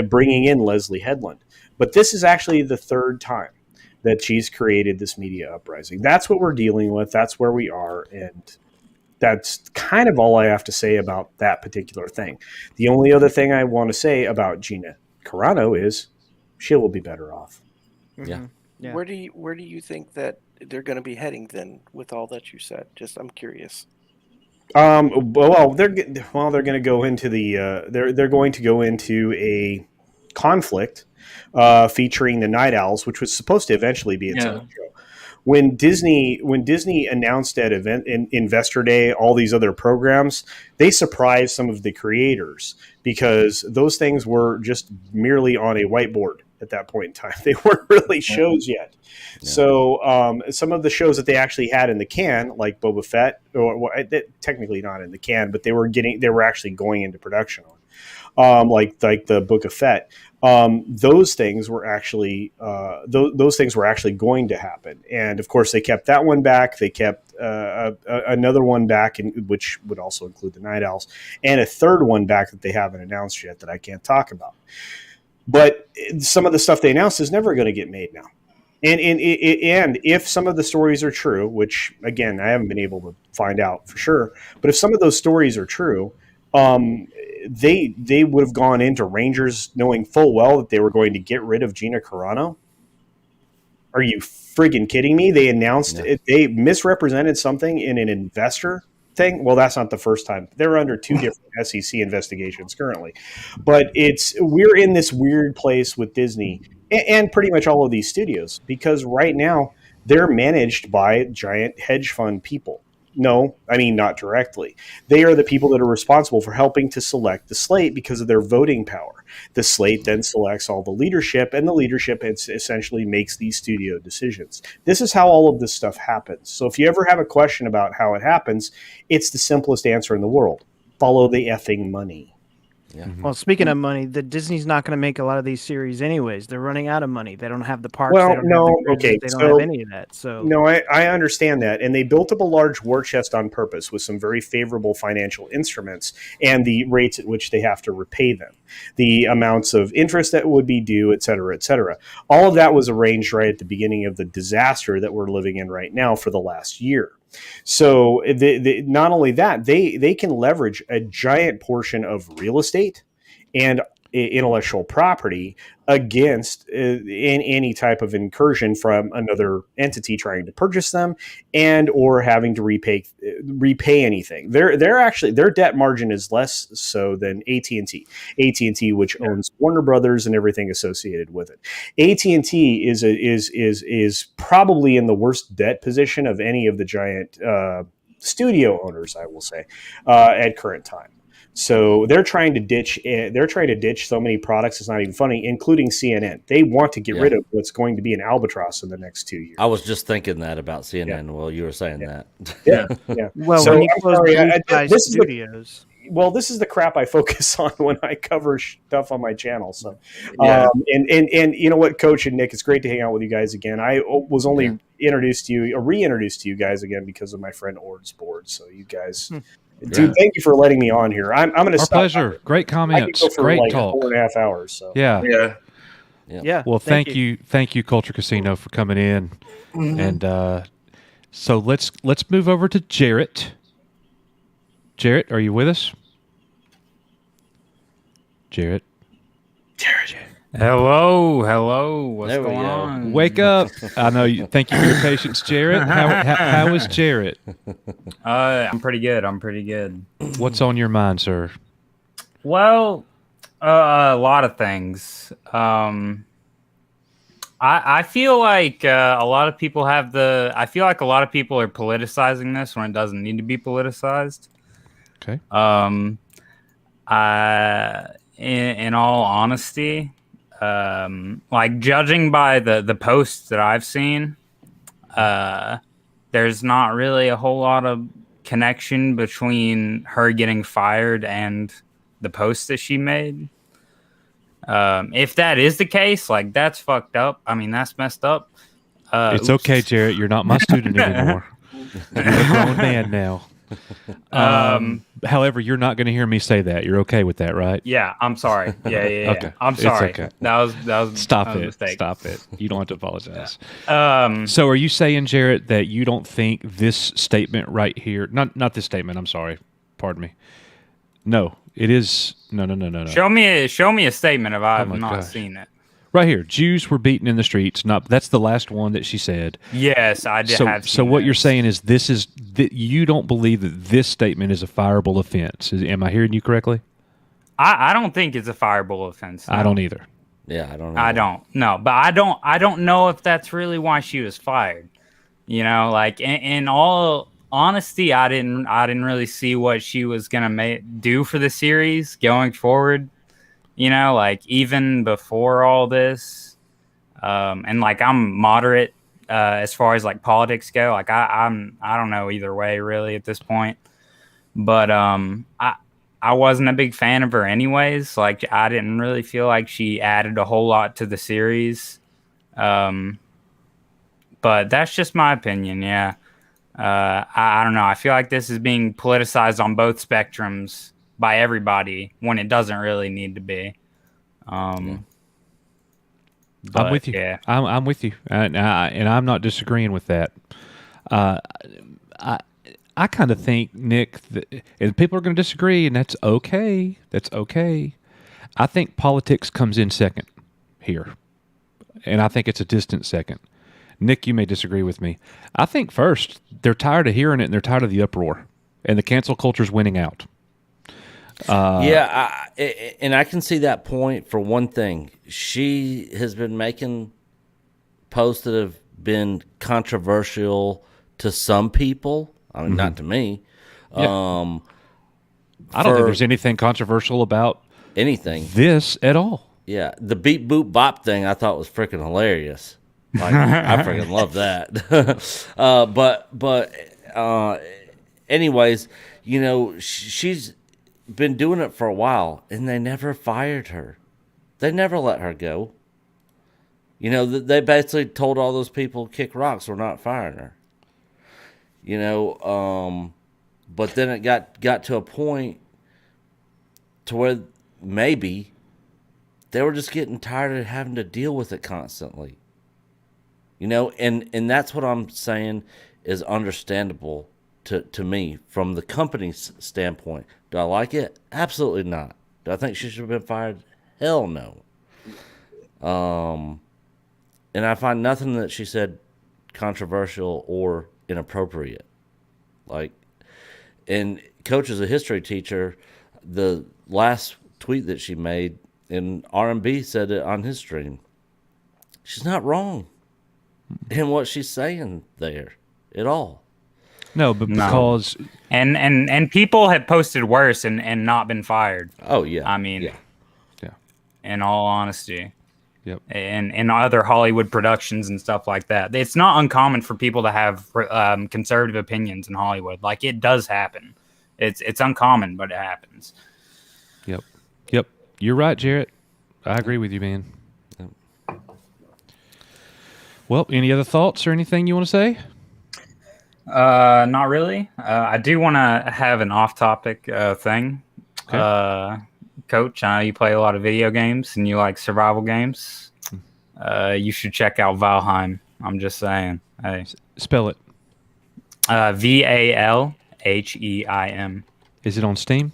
Bringing in Leslie Headland, but this is actually the third time that she's created this media uprising. That's what we're dealing with. That's where we are. And that's kind of all I have to say about that particular thing. The only other thing I want to say about Gina Carano is she will be better off. Yeah. Where do you think that they're going to be heading then with all that you said? I'm curious. Well, they're going to go into they're going to go into a conflict featuring the Night Owls, which was supposed to eventually be its own show. When Disney announced at Investor Day all these other programs, they surprised some of the creators because those things were just merely on a whiteboard at that point in time. They weren't really shows yet. Yeah. So some of the shows that they actually had in the can, like Boba Fett, or technically not in the can, but they were actually going into production on, like the Book of Fett. Those things were actually going to happen, and of course they kept that one back. They kept another one back, which would also include the Night Owls, and a third one back that they haven't announced yet that I can't talk about. But some of the stuff they announced is never going to get made now. And if some of the stories are true, which again I haven't been able to find out for sure, but if some of those stories are true, they would have gone into Rangers knowing full well that they were going to get rid of Gina Carano. Are you friggin' kidding me? They announced they misrepresented something in an investor thing. Well, that's not the first time. They're under two different SEC investigations currently, but we're in this weird place with Disney and pretty much all of these studios because right now they're managed by giant hedge fund people. No, I mean, not directly. They are the people that are responsible for helping to select the slate because of their voting power. The slate then selects all the leadership, and the leadership essentially makes these studio decisions. This is how all of this stuff happens. So if you ever have a question about how it happens, it's the simplest answer in the world. Follow the effing money. Yeah. Well, speaking of money, the Disney's not going to make a lot of these series anyways. They're running out of money. They don't have the parks. Well, they don't no, have the bridges, okay. They don't have any of that. So no, I understand that, and they built up a large war chest on purpose with some very favorable financial instruments and the rates at which they have to repay them, the amounts of interest that would be due, et cetera, et cetera. All of that was arranged right at the beginning of the disaster that we're living in right now for the last year. So not only that, they can leverage a giant portion of real estate and intellectual property against any type of incursion from another entity trying to purchase them and or having to repay anything. Their debt margin is less so than AT&T, which owns Warner Brothers and everything associated with it. AT&T is probably in the worst debt position of any of the giant studio owners, I will say, at current time. So they're trying to ditch so many products. It's not even funny, including CNN. They want to get rid of what's going to be an albatross in the next 2 years. I was just thinking that about CNN while you were saying that. Yeah. Well, so when you close this studios. This is the crap I focus on when I cover stuff on my channel. So, and you know what, Coach and Nick, it's great to hang out with you guys again. I was only reintroduced to you guys again because of my friend Ord's board. So you guys. Dude, thank you for letting me on here. I'm going to stop. Pleasure. Great comments. I could go for Great talk. 4.5 hours. So. Yeah. Well, thank you, Culture Casino, for coming in. Mm-hmm. And so let's move over to Jarrett. Jarrett, are you with us? Jarrett. Hello. What's going on? Wake up! I know you. Thank you for your patience, Jarrett. How is Jarrett? I'm pretty good. What's on your mind, sir? Well, a lot of things. I feel like a lot of people have I feel like a lot of people are politicizing this when it doesn't need to be politicized. Okay. In all honesty, like judging by the posts that I've seen, there's not really a whole lot of connection between her getting fired and the post that she made. If that is the case, like that's fucked up. I mean, that's messed up. It's okay, Jarrett. You're not my student anymore. You're a grown man now. However, you're not going to hear me say that. You're okay with that, right? Yeah, I'm sorry. Yeah. Okay. I'm sorry. It's okay. That was Stop a it. mistake. Stop it. You don't have to apologize. Yeah. So are you saying, Jarrett, that you don't think this statement right here, not this statement, I'm sorry. Pardon me. No, it is no. Show me a statement if I have not seen it. Right here, Jews were beaten in the streets. That's the last one that she said. Yes, I did have seen So what this. you're saying is that you don't believe that this statement is a fireable offense. Am I hearing you correctly? I don't think it's a fireable offense. No. I don't either. Yeah, I don't. I don't. No, but I don't know if that's really why she was fired. You know, like in all honesty, I didn't really see what she was gonna do for the series going forward. You know, like even before all this, and like I'm moderate as far as like politics go. Like I don't know either way really at this point. But I wasn't a big fan of her anyways. Like I didn't really feel like she added a whole lot to the series. But that's just my opinion. Yeah. I don't know. I feel like this is being politicized on both spectrums by everybody when it doesn't really need to be. I'm with you. Yeah. I'm with you, and I'm not disagreeing with that. I kind of think, Nick, and people are going to disagree, and that's okay. That's okay. I think politics comes in second here, and I think it's a distant second. Nick, you may disagree with me. I think first, they're tired of hearing it, and they're tired of the uproar, and the cancel culture's winning out. And I can see that point for one thing. She has been making posts that have been controversial to some people. I mean, not to me. Yeah. I don't think there's anything controversial about anything this at all. Yeah, the beep boop bop thing I thought was freaking hilarious. Like I freaking love that. Anyways, you know, she's been doing it for a while, and they never fired her. They never let her go. You know, they basically told all those people, kick rocks, we're not firing her. You know, but then it got to a point to where maybe they were just getting tired of having to deal with it constantly. You know, and that's what I'm saying is understandable to me from the company's standpoint. Do I like it? Absolutely not. Do I think she should have been fired? Hell no. And I find nothing that she said controversial or inappropriate. Like, and Coach is a history teacher. The last tweet that she made, and R&B said it on his stream, she's not wrong in what she's saying there at all. No, but because and people have posted worse and not been fired. Oh yeah. I mean, yeah. In all honesty. Yep. And other Hollywood productions and stuff like that. It's not uncommon for people to have conservative opinions in Hollywood. Like, it does happen. It's uncommon, but it happens. Yep. You're right, Jarrett. I agree with you, man. Yep. Well, any other thoughts or anything you want to say? Not really. I do want to have an off-topic thing. Okay. Coach, I know you play a lot of video games and you like survival games. You should check out Valheim. I'm just saying. Hey. Spell it. VALHEIM. Is it on Steam?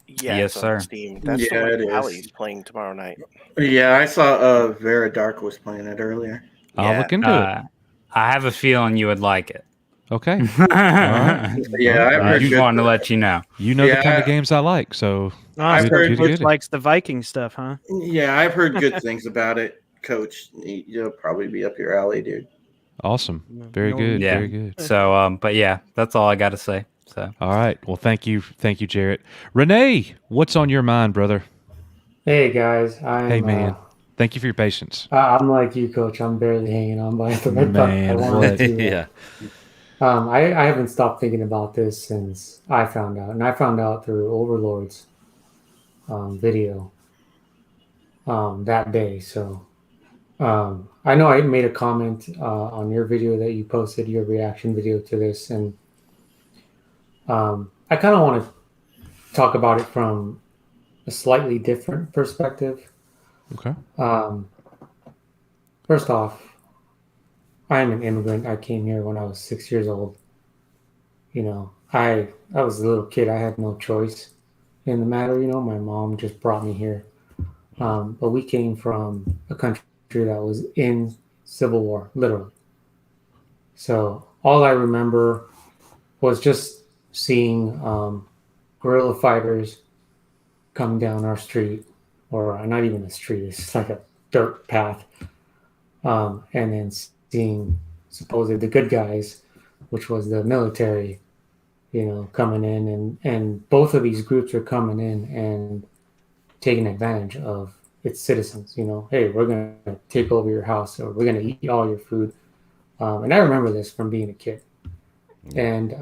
Yeah, yes, it's sir. on Steam. That's Yeah, the it one is. Allie's playing tomorrow night. Yeah, I saw Vera Dark was playing it earlier. I'll look into it. I have a feeling you would like it. Okay. All right. Yeah, I've I heard just good wanted to let you know. You know the kind of games I like, so I've heard Coach likes the Viking stuff, huh? Yeah, I've heard good things about it, Coach. You'll probably be up your alley, dude. Awesome. Very good. Yeah. Very good. So, but yeah, that's all I got to say. So, all right. Well, thank you, Jarrett. Renee, what's on your mind, brother? Hey guys, Hey man, thank you for your patience. I'm like you, Coach. I'm barely hanging on by a thread. Man, but I wanted to, yeah. I haven't stopped thinking about this since I found out, and I found out through Overlord's video that day. So I know I made a comment on your video that you posted, your reaction video to this, and I kind of want to talk about it from a slightly different perspective. Okay. First off, I am an immigrant. I came here when I was 6 years old. You know, I was a little kid. I had no choice in the matter. You know, my mom just brought me here. But we came from a country that was in civil war, literally. So all I remember was just seeing guerrilla fighters coming down our street, or not even a street, it's just like a dirt path. And then seeing supposedly the good guys, which was the military, you know, coming in, and both of these groups are coming in and taking advantage of its citizens. You know, hey, we're going to take over your house, or we're going to eat all your food. And I remember this from being a kid. And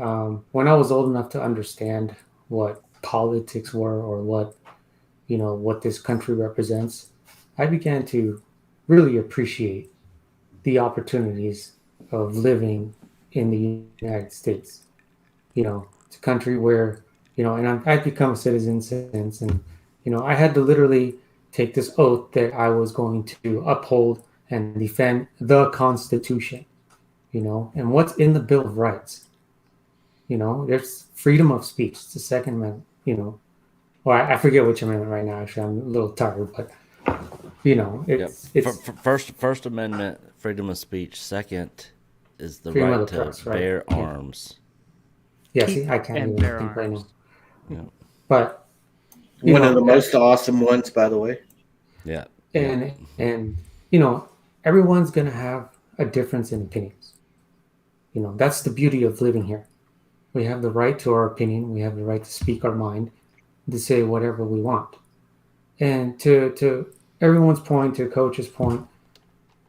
when I was old enough to understand what politics were, or what, you know, what this country represents, I began to really appreciate the opportunities of living in the United States. You know, it's a country where, you know, and I've become a citizen since, and, you know, I had to literally take this oath that I was going to uphold and defend the Constitution, you know, and what's in the Bill of Rights. You know, there's freedom of speech. It's the Second Amendment, you know. Well, I forget which amendment right now. Actually, I'm a little tired, but, you know, it's First Amendment, freedom of speech. Second is the Freedom right of the to press, right? bear Yeah. arms. Yeah, see, I can't And even bear think right arms. now. Yeah. But One of the most awesome ones, by the way. Yeah. And you know, everyone's gonna have a difference in opinions. You know, that's the beauty of living here. We have the right to our opinion. We have the right to speak our mind, to say whatever we want. And to everyone's point, to Coach's point,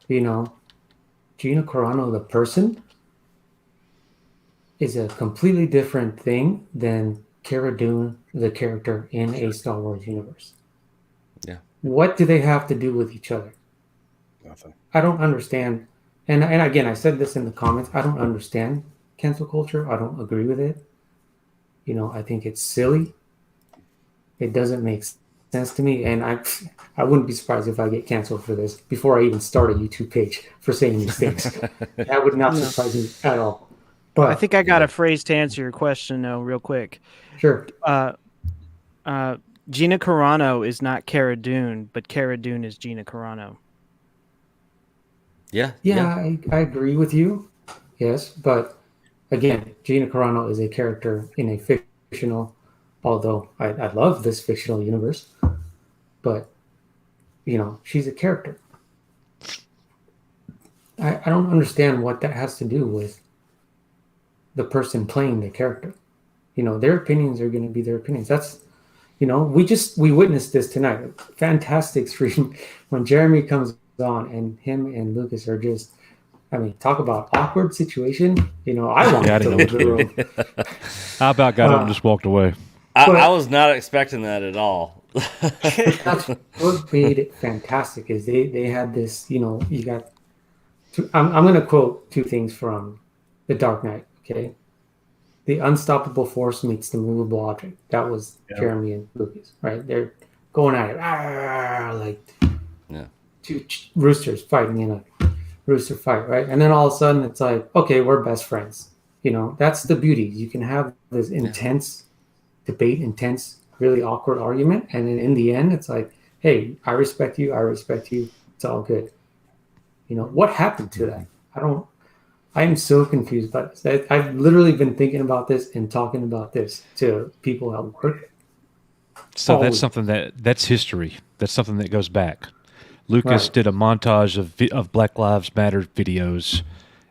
you know, Gina Carano, the person, is a completely different thing than Cara Dune, the character in a Star Wars universe. Yeah. What do they have to do with each other? Nothing. I don't understand. And again, I said this in the comments. I don't understand cancel culture. I don't agree with it. You know, I think it's silly. It doesn't make sense to me. And I wouldn't be surprised if I get canceled for this before I even start a YouTube page for saying these things. That would not surprise me at all. But I think I got a phrase to answer your question, though, real quick. Sure. Gina Carano is not Cara Dune, but Cara Dune is Gina Carano. Yeah. I agree with you. Yes, but again, Gina Carano is a character in a fictional, although I love this fictional universe, but, you know, she's a character. I don't understand what that has to do with the person playing the character. You know, their opinions are going to be their opinions. That's, you know, we witnessed this tonight. Fantastic stream when Jeremy comes on and him and Lucas are just, I mean, talk about awkward situation. You know, I wanted to leave the room. I about got up and just walked away. I was not expecting that at all. That's what made it fantastic is they had this, you know, you got I'm going to quote two things from The Dark Knight, okay? The unstoppable force meets the movable object. That was Jeremy and Lucas, right? They're going at it, like two roosters fighting in a rooster fight, right? And then all of a sudden it's like, okay, we're best friends. You know, that's the beauty. You can have this intense debate, intense, really awkward argument, and then in the end, it's like, hey, I respect you. It's all good. You know, what happened to that? I am so confused by this. I've literally been thinking about this and talking about this to people at work. So that's something that's history. That's something that goes back. Lucas did a montage of Black Lives Matter videos,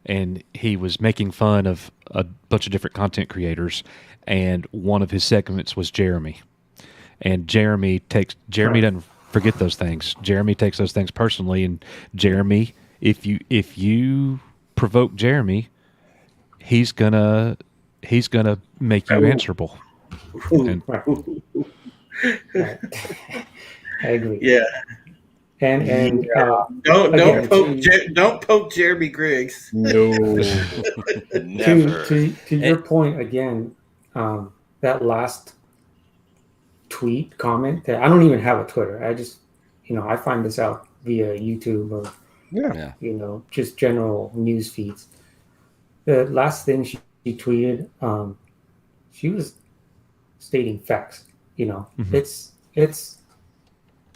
and he was making fun of a bunch of different content creators, and one of his segments was Jeremy. And Jeremy doesn't forget those things. Jeremy takes those things personally, and Jeremy, if you provoke Jeremy, he's gonna make you answerable. And, I agree. Yeah. And don't poke Jeremy Griggs. No. Never. To your point again, that last tweet comment that I don't even have a Twitter. I just, you know, I find this out via YouTube or you know, just general news feeds. The last thing she tweeted, she was stating facts. You know, it's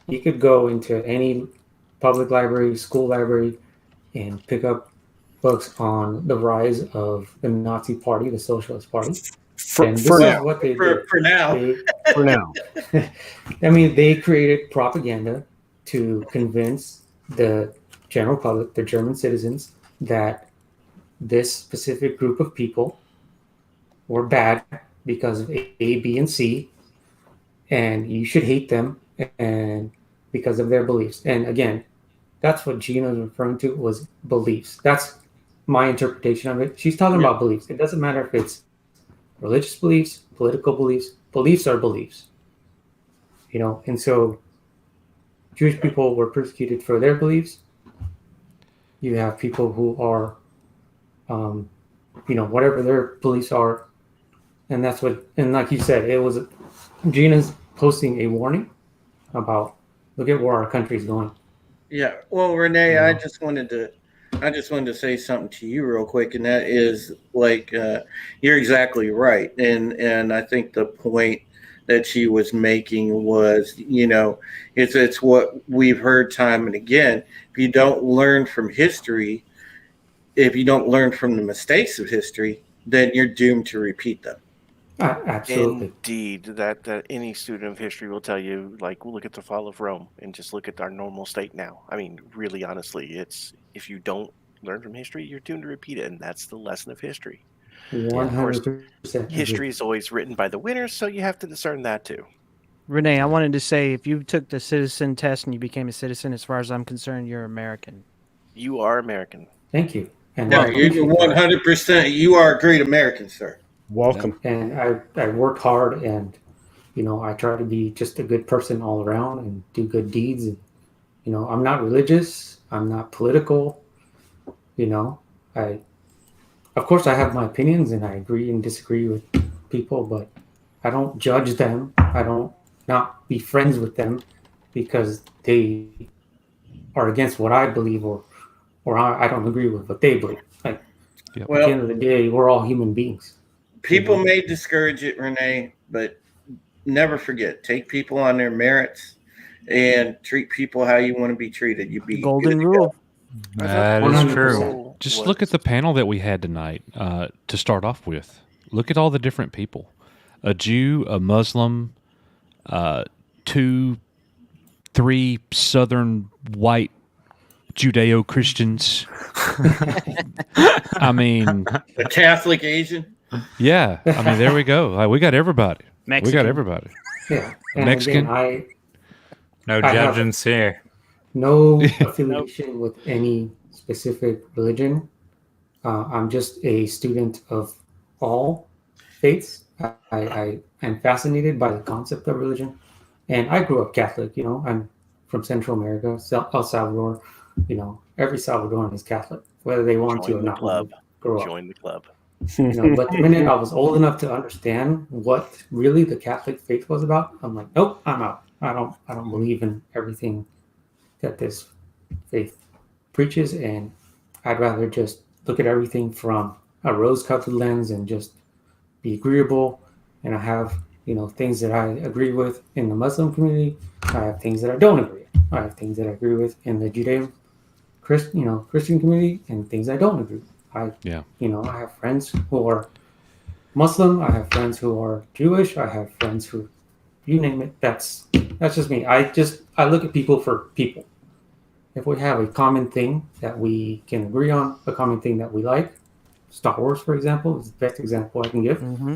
you could go into any public library, school library, and pick up books on the rise of the Nazi Party, the Socialist Party. For now. I mean, they created propaganda to convince the general public, the German citizens, that this specific group of people were bad because of A, B, and C, and you should hate them and because of their beliefs. And again, that's what Gina was referring to, was beliefs. That's my interpretation of it. She's talking about beliefs. It doesn't matter if it's religious beliefs, political beliefs. Beliefs are beliefs. You know, and so Jewish people were persecuted for their beliefs. You have people who are, you know, whatever their beliefs are. And that's what, and like you said, it was Gina's posting a warning about, look at where our country's going. Yeah. Well, Renee, I just wanted to say something to you real quick, and that is like you're exactly right, and I think the point that she was making was, you know, it's what we've heard time and again. If you don't learn from history, if you don't learn from the mistakes of history, then you're doomed to repeat them. Absolutely. Indeed, that any student of history will tell you, like, look at the fall of Rome and just look at our normal state now. I mean, really, honestly, it's if you don't learn from history, you're doomed to repeat it, and that's the lesson of history. 100% History is always written by the winners, so you have to discern that too. Renee, I wanted to say, if you took the citizen test and you became a citizen, as far as I'm concerned, you're American. You are American. Thank you. And Yeah, you're 100%. You are a great American, sir. Welcome. And I work hard, and I try to be just a good person all around and do good deeds. And I'm not religious. I'm not political. Of course, I have my opinions, and I agree and disagree with people, but I don't judge them. I don't not be friends with them because they are against what I believe, or I don't agree with what they believe. At the end of the day, we're all human beings. People may discourage it, Renee, but never forget, take people on their merits and treat people how you want to be treated. You be golden rule. That is true. Just look at the panel that we had tonight to start off with. Look at all the different people. A Jew, a Muslim, 2, 3 Southern white Judeo-Christians. I mean... A Catholic Asian? Yeah. I mean, there we go. We got everybody. Mexican. We got everybody. Yeah. Mexican. Again, No judgments here. No affiliation with any specific religion. I'm just a student of all faiths. I am fascinated by the concept of religion, and I grew up Catholic. I'm from Central America, El Salvador. Every Salvadoran is Catholic, whether they want to or not. Join the club. But the minute I was old enough to understand what really the Catholic faith was about, I'm like, nope, I'm out. I don't believe in everything that this faith preaches, and I'd rather just look at everything from a rose-colored lens and just be agreeable. And I have things that I agree with in the Muslim community. I have things that I don't agree with. I have things that I agree with in the Christian community, and things I don't agree with. I have friends who are Muslim. I have friends who are Jewish. I have friends who, you name it. That's just me. I look at people for people. If we have a common thing that we can agree on, a common thing that we like, Star Wars, for example, is the best example I can give. Mm-hmm.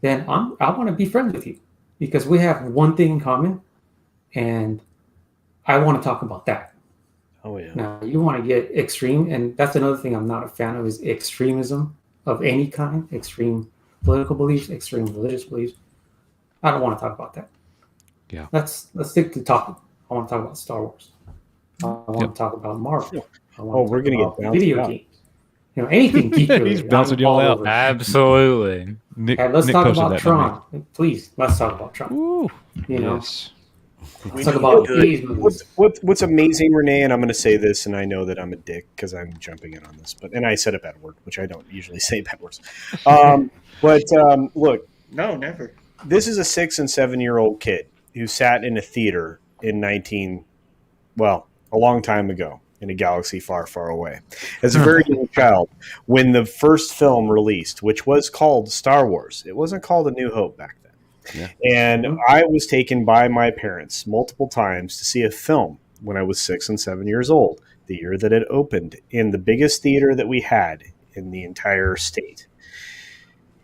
Then I want to be friends with you because we have one thing in common, and I want to talk about that. Oh yeah. Now you want to get extreme, and that's another thing I'm not a fan of is extremism of any kind, extreme political beliefs, extreme religious beliefs. I don't want to talk about that. Yeah. Let's stick to topic. I want to talk about Star Wars. I want to talk about Marvel. We're gonna get bounced video out. games. Anything geek related. He's bouncing y'all out. Absolutely. Let's talk about Tron. Please, let's talk about Tron. Ooh, Let's talk about these movies. What's amazing, Renee, and I'm going to say this, and I know that I'm a dick because I'm jumping in on this, and I said a bad word, which I don't usually say bad words. Look, no, never. This is a 6 and 7-year-old kid who sat in a theater in a long time ago in a galaxy far, far away. As a very young child, when the first film released, which was called Star Wars, it wasn't called A New Hope back then. Yeah. And I was taken by my parents multiple times to see a film when I was 6 and 7 years old, the year that it opened, in the biggest theater that we had in the entire state.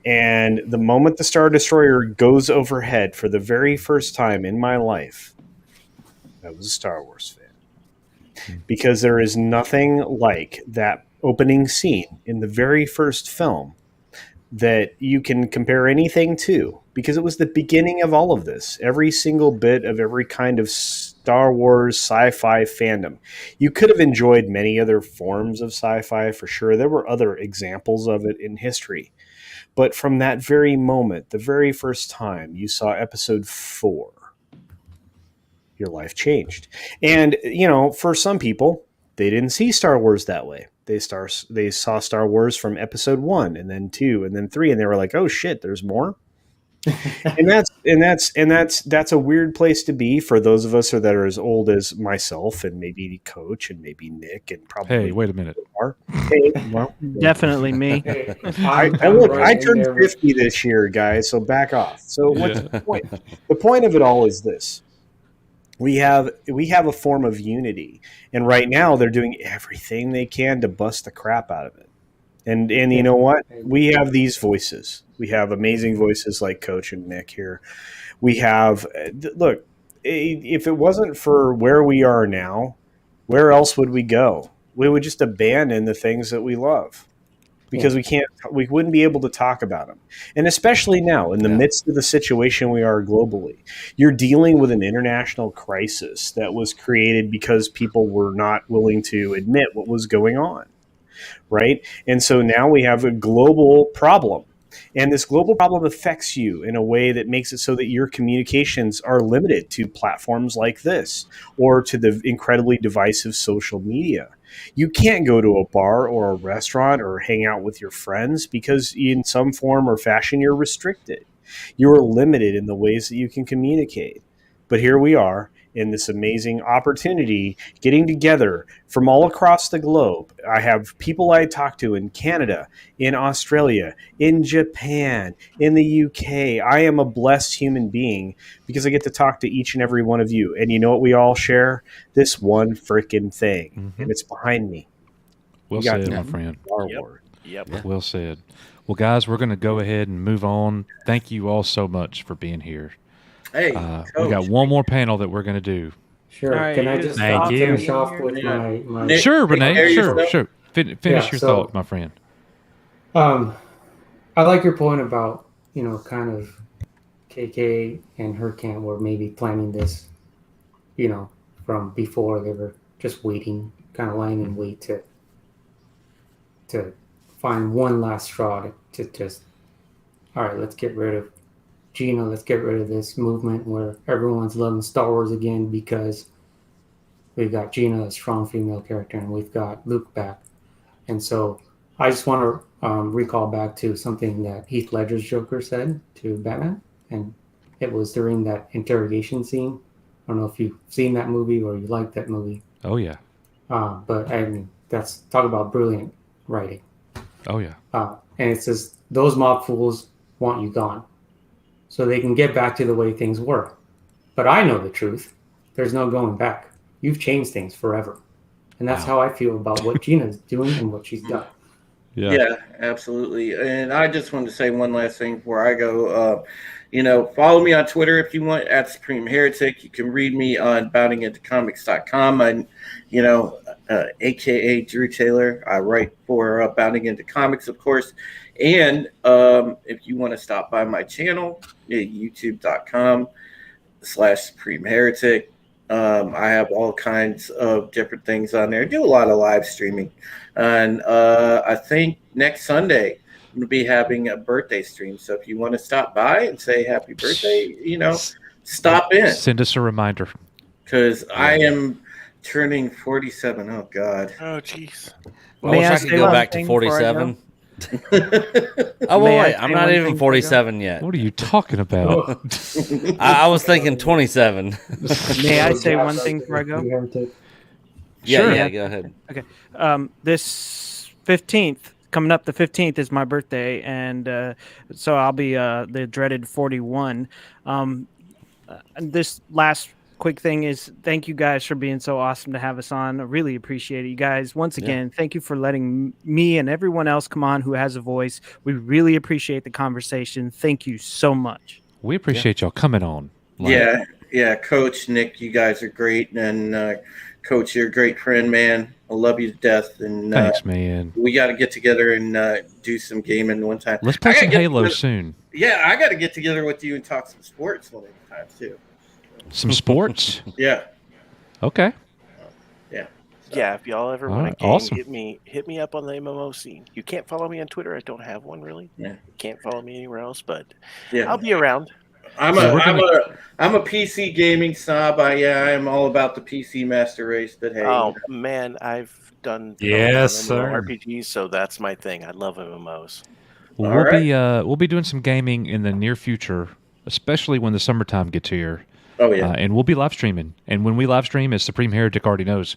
And the moment the Star Destroyer goes overhead for the very first time in my life, I was a Star Wars fan. Because there is nothing like that opening scene in the very first film that you can compare anything to, because it was the beginning of all of this. Every single bit of every kind of Star Wars sci-fi fandom. You could have enjoyed many other forms of sci-fi for sure. There were other examples of it in history. But from that very moment, the very first time you saw episode 4, your life changed. And, for some people, they didn't see Star Wars that way. They saw Star Wars from episode 1 and then 2 and then 3, and they were like, "Oh shit, there's more." and that's a weird place to be for those of us that are as old as myself and maybe Coach and maybe Nick and probably. Hey, wait a minute. Hey, well, definitely me. I turned 50 this year, guys. So back off. So what's the point? The point of it all is this: We have a form of unity, and right now they're doing everything they can to bust the crap out of it. And you know what? We have these voices. We have amazing voices like Coach and Nick here. We have look. If it wasn't for where we are now, where else would we go? We would just abandon the things that we love because we wouldn't be able to talk about them. And especially now, in the midst of the situation we are globally, you're dealing with an international crisis that was created because people were not willing to admit what was going on. Right? And so now we have a global problem. And this global problem affects you in a way that makes it so that your communications are limited to platforms like this or to the incredibly divisive social media. You can't go to a bar or a restaurant or hang out with your friends because in some form or fashion you're restricted. You're limited in the ways that you can communicate. But here we are in this amazing opportunity, getting together from all across the globe. I have people I talk to in Canada, in Australia, in Japan, in the UK. I am a blessed human being because I get to talk to each and every one of you. And you know what we all share? This one freaking thing. And it's behind me. Well said, my friend. Yep. Well said. Well, guys, we're going to go ahead and move on. Thank you all so much for being here. Hey, we got one more panel that we're going to do. Sure. All right, Can I just finish off with my Nick, sure, Renee. yourself. Sure. Finish your thought, my friend. I like your point about, kind of KK and her camp were maybe planning this, from before. They were just waiting, kind of lying in wait to find one last straw to just, all right, let's get rid of Gina, let's get rid of this movement where everyone's loving Star Wars again because we've got Gina, a strong female character, and we've got Luke back. And so I just want to recall back to something that Heath Ledger's Joker said to Batman, and it was during that interrogation scene. I don't know if you've seen that movie or you like that movie. Oh, yeah. But I mean, that's talk about brilliant writing. Oh, yeah. And it says, those mob fools want you gone so they can get back to the way things were. But I know the truth. There's no going back. You've changed things forever. And that's how I feel about what Gina's doing and what she's done. Yeah, absolutely. And I just wanted to say one last thing before I go. Follow me on Twitter if you want, at Supreme Heretic. You can read me on boundingintocomics.com. I'm, a.k.a. Drew Taylor. I write for Bounding Into Comics, of course. And if you want to stop by my channel, youtube.com/Supreme Heretic. I have all kinds of different things on there. I do a lot of live streaming. And I think next Sunday, I'm going to be having a birthday stream. So if you want to stop by and say happy birthday, stop in. Send us a reminder. Because I am turning 47. Oh, God. Oh, jeez. I wish I could go back to 47. Oh, wait, I'm not even 47 yet. What are you talking about? I was thinking 27. May I say one thing before I go? Yeah, go ahead. Okay. This 15th, coming up the 15th is my birthday, and so I'll be the dreaded 41. This last quick thing is thank you guys for being so awesome to have us on. I really appreciate it. You guys, once again, thank you for letting me and everyone else come on who has a voice. We really appreciate the conversation. Thank you so much. We appreciate y'all coming on. Yeah, Coach, Nick, you guys are great. And Coach, you're a great friend, man. I love you to death. And thanks, man. We got to get together and do some gaming one time. Let's play some Halo soon. Yeah, I got to get together with you and talk some sports one time, too. Some sports? Yeah. Okay. Yeah. Yeah, if y'all ever want to game, awesome. hit me up on the MMO scene. You can't follow me on Twitter. I don't have one really. Yeah. You can't follow me anywhere else, but yeah, I'll be around. I'm a PC gaming snob. I am all about the PC master race. But hey, oh man, I've done RPGs, so that's my thing. I love MMOs. Well, we'll be doing some gaming in the near future, especially when the summertime gets here. Oh, yeah. And we'll be live streaming. And when we live stream, as Supreme Heretic already knows,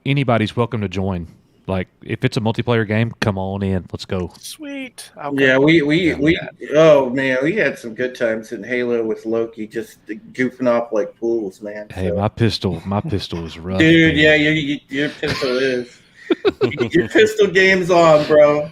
anybody's welcome to join. Like, if it's a multiplayer game, come on in. Let's go. Sweet. Yeah, we oh man, we had some good times in Halo with Loki, just goofing off like fools, man. Hey, So- my pistol is rough. dude, man. yeah, your pistol is. Your pistol game's on, bro.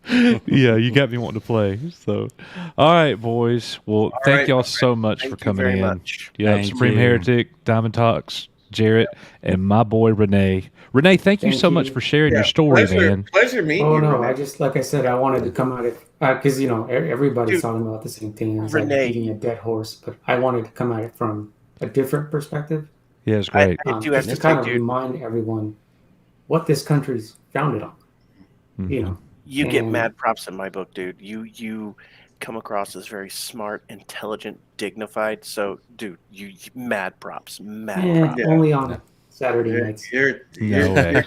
Yeah, you got me wanting to play. So, all right, boys. Well, thank right, y'all so much Thank for you coming very in. much. Yeah, Thank Supreme you. Heretic, Diamond Talks, Jarrett, and my boy Renee. Renee, thank you Thank so much you. for sharing Yeah, your story, man. pleasure meeting Oh you. no, Renee. I just like I said, I wanted to come out of because everybody's Dude, talking about the same thing. It's Renee. like beating a dead horse, but I wanted to come at it from a different perspective, Yeah, it's great. I do have just to to kind say, of dude, remind everyone what this country's founded on. You know, you get and- mad props in my book, dude. You come across as very smart, intelligent, dignified. So, dude, you mad props, mad props. only on Saturday nights. You're No way.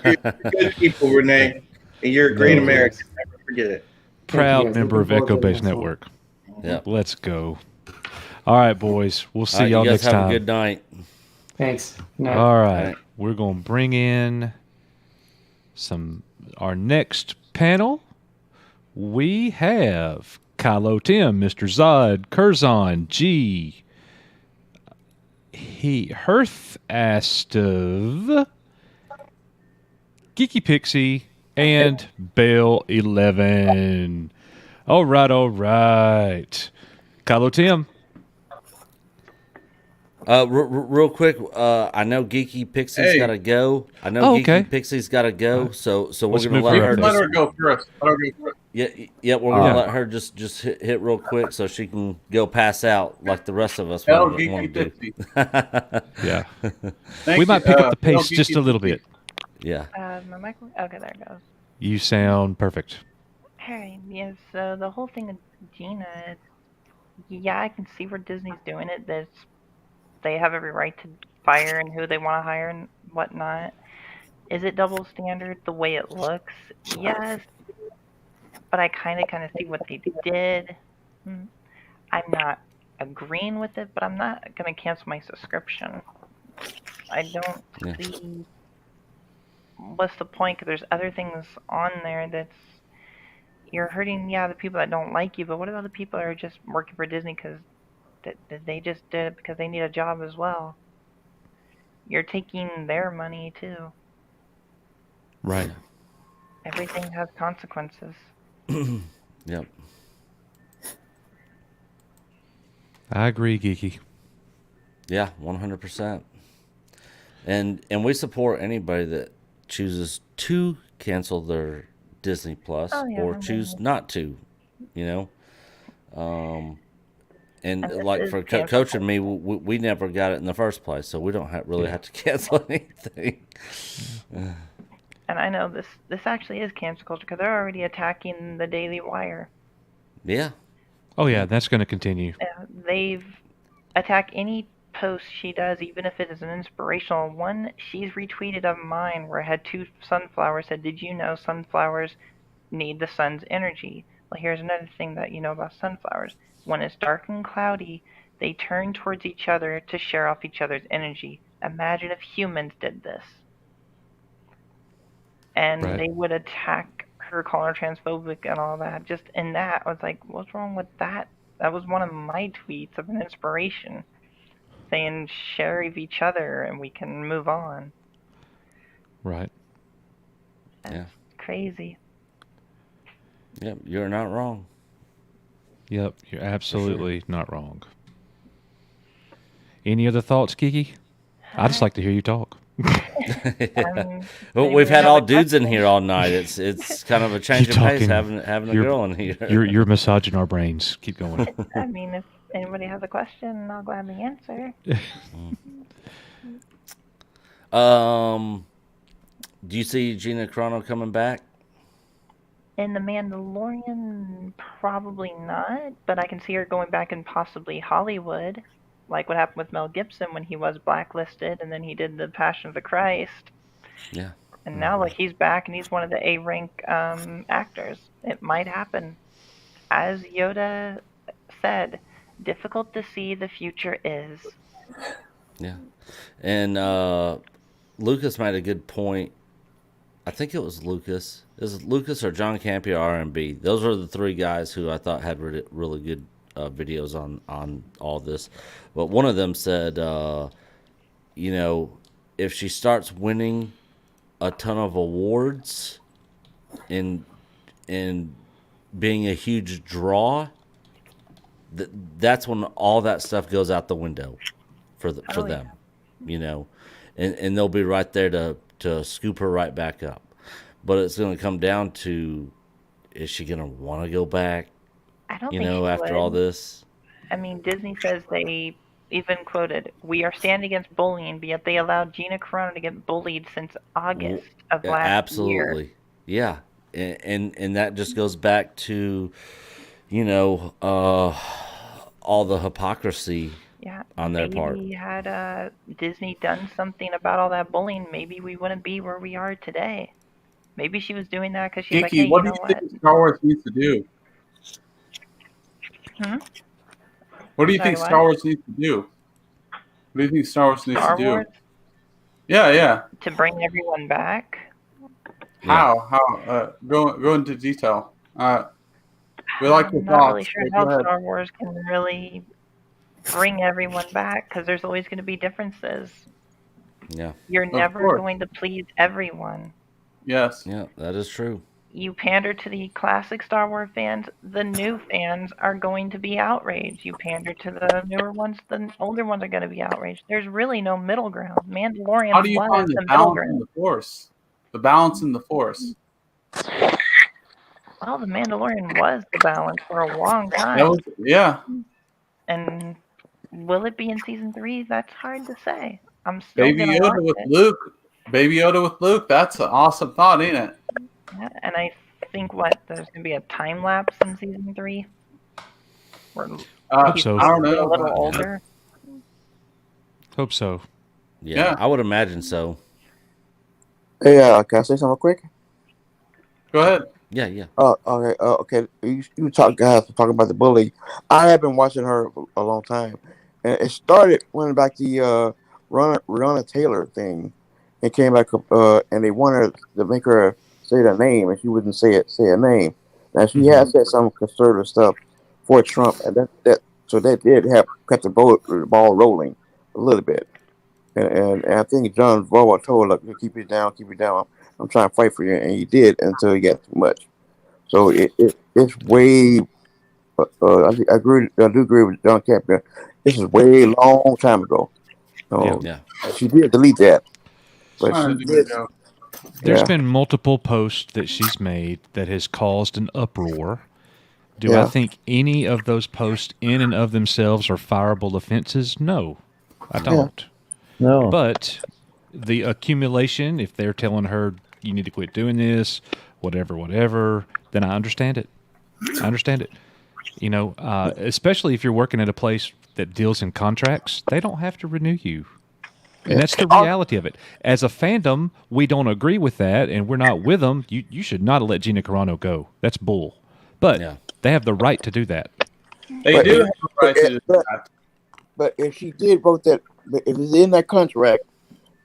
good people, Renee, and you're a great No. American. Never forget it. Proud guys. member of Looking forward Echo to the Base next one. Network. Yeah. Let's go. All right, boys. We'll see All right, y'all you guys next have time. a good night. Thanks. Good night. All right. All right. We're going to bring in our next panel. We have Kylo Tim, Mr. Zod, Curzon, G, Hearth Astov, Geeky Pixie, and Bale 11. All right. Kylo Tim. Real quick, I know Geeky Pixie's Hey. got to go. I know Oh, Geeky okay. Pixie's got to go. So we're Let's gonna move let her her. up Let there. her go first. Yeah, we're gonna let her just hit real quick so she can go pass out like the rest of us Tell want to Geeky do. Pixie. Yeah. Thank We might you. pick up the Tell pace just Geeky a little Pixie. bit. Yeah. My microphone. Okay, there it goes. You sound perfect. Hey, yeah. So the whole thing of Gina, yeah, I can see where Disney's doing it. They have every right to fire and who they want to hire and whatnot. Is it double standard the way it looks? Yes, but I kind of see what they did. I'm not agreeing with it, but I'm not gonna cancel my subscription. I don't Yeah. see what's the point, 'cause there's other things on there that's you're hurting, yeah, the people that don't like you, but what about the people that are just working for Disney because they just did it because they need a job as well? You're taking their money too. Right. Everything has consequences. Yep. I agree, Geeky. Yeah, 100%. And we support anybody that chooses to cancel their Disney Plus Oh, yeah, or I choose mean- not to, you know. And And this like is for cancelable. Coach and me, we never got it in the first place, so we don't really have to cancel anything. And I know this actually is cancel culture because they're already attacking the Daily Wire. Yeah. Oh, yeah, that's going to continue. They've attacked any post she does, even if it is an inspirational one. She's retweeted of mine where I had 2 sunflowers said, "Did you know sunflowers need the sun's energy?" Well, here's another thing that you know about sunflowers. When it's dark and cloudy, they turn towards each other to share off each other's energy. Imagine if humans did this. And Right. they would attack her, call her transphobic and all that. Just in that, I was like, what's wrong with that? That was one of my tweets of an inspiration, saying share of each other and we can move on. Right. Yeah. Crazy. Yep, you're not wrong. Yep, you're absolutely not wrong. Any other thoughts, Kiki? I just like to hear you talk. Well, we've had all dudes in here all night. It's kind of a change You're of pace talking- having a you're- girl in here. You're massaging our brains. Keep going. I mean, if anybody has a question, I'll gladly answer. Do you see Gina Carano coming back? In The Mandalorian, probably not, but I can see her going back in possibly Hollywood, like what happened with Mel Gibson when he was blacklisted and then he did The Passion of the Christ. Yeah. And now, like, he's back and he's one of the A-rank actors. It might happen. As Yoda said, difficult to see, the future is. Yeah. And Lucas made a good point I think it was Lucas. Is it Lucas or John Campea R&B? Those are the three guys who I thought had really good videos on all this. But one of them said, you know, if she starts winning a ton of awards and being a huge draw, that's when all that stuff goes out the window for them, you know, and they'll be right there to scoop her right back up. But it's going to come down to, is she going to want to go back? I don't you think know, she after would. all this. I mean, Disney says they even quoted, "We are standing against bullying," but yet they allowed Gina Carano to get bullied since August of last year. Absolutely, yeah, and that just goes back to, you know, all the hypocrisy on their part. Maybe had Disney done something about all that bullying, maybe we wouldn't be where we are today. Maybe she was doing that because she's like, Kiki, hey, what you do know you what? think Star Wars needs to do? What do you think Star Wars needs to do? What do you think Star Wars needs Star to do? Wars? Yeah. To bring everyone back? How? Go into detail. We like your I'm not really thoughts. sure Go how ahead. Star Wars can really bring everyone back because there's always going to be differences. Yeah. You're Of never course. going to please everyone. Yes. Yeah, that is true. You pander to the classic Star Wars fans, the new fans are going to be outraged. You pander to the newer ones, the older ones are going to be outraged. There's really no middle ground. Mandalorian How do you was find the the middle balance in ground. the Force? The balance in the Force. Well, the Mandalorian was the balance for a long time. That was, yeah. And will it be in season 3? That's hard to say. I'm still Baby going to Yoda watch with it. Luke. Baby Yoda with Luke. That's an awesome thought, ain't it? Yeah, and I think there's going to be a time lapse in season 3 where he's so. I don't a know. little older. Hope so. Yeah, I would imagine so. Hey, can I say something quick? Go ahead. Yeah. Okay. Okay. You guys talking about the bully. I have been watching her for a long time, and it started when back the Ronna Taylor thing. It came back up, and they wanted to make her say the name, and she wouldn't say her name. Now she has said some conservative stuff for Trump, and so that did help cut the ball rolling a little bit. And I think John Volvo told her, keep it down. I'm trying to fight for you, and he did until he got too much. So it's way. I do agree with John Campbell. This is way long time ago. Yeah. She did delete that, but Trying she to do a did. joke. There's Yeah. been multiple posts that she's made that has caused an uproar. Do I Yeah. think any of those posts in and of themselves are fireable offenses? No, I don't. No. But the accumulation, if they're telling her you need to quit doing this, whatever, then I understand it. You know, especially if you're working at a place that deals in contracts, they don't have to renew you. And that's the reality of it. As a fandom, we don't agree with that, and we're not with them. You should not have let Gina Carano go. That's bull. But they have the right to do that. They do have a right to do that. But if she did vote that, if it's in that contract,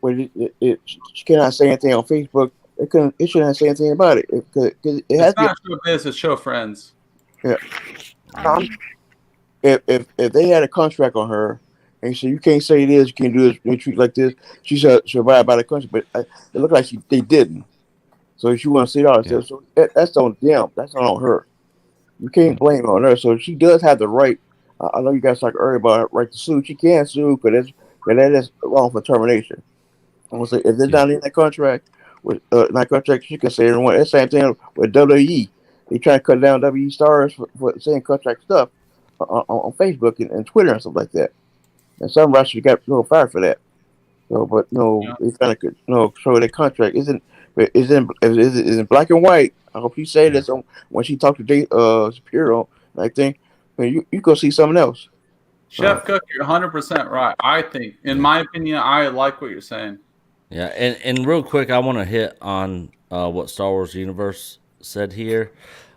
where she cannot say anything on Facebook, it shouldn't say anything about it. Because it has It's not show biz, it's show friends. Yeah. If they had a contract on her, and you say you can't say this, you can't do this, you treat like this, she should abide by the contract. But it looked like they didn't. So if she want to say it all, so that's on them. That's not on her. You can't blame it on her. So she does have the right. I know you guys talked earlier about her right to sue. She can sue because that is wrong for termination. I'm gonna say if they're not in that contract she can say everyone. That's the same thing with WWE. They try to cut down WWE stars for saying contract stuff on Facebook and Twitter and stuff like that. And some wrestlers got fired for that. So, but it's kind of show that contract isn't black and white. I hope you say this when she talked to Jay Shapiro. I think you go see something else. Chef Cook, you're 100% right. I think, in my opinion, I like what you're saying. Yeah, and real quick, I want to hit on what Star Wars Universe said here.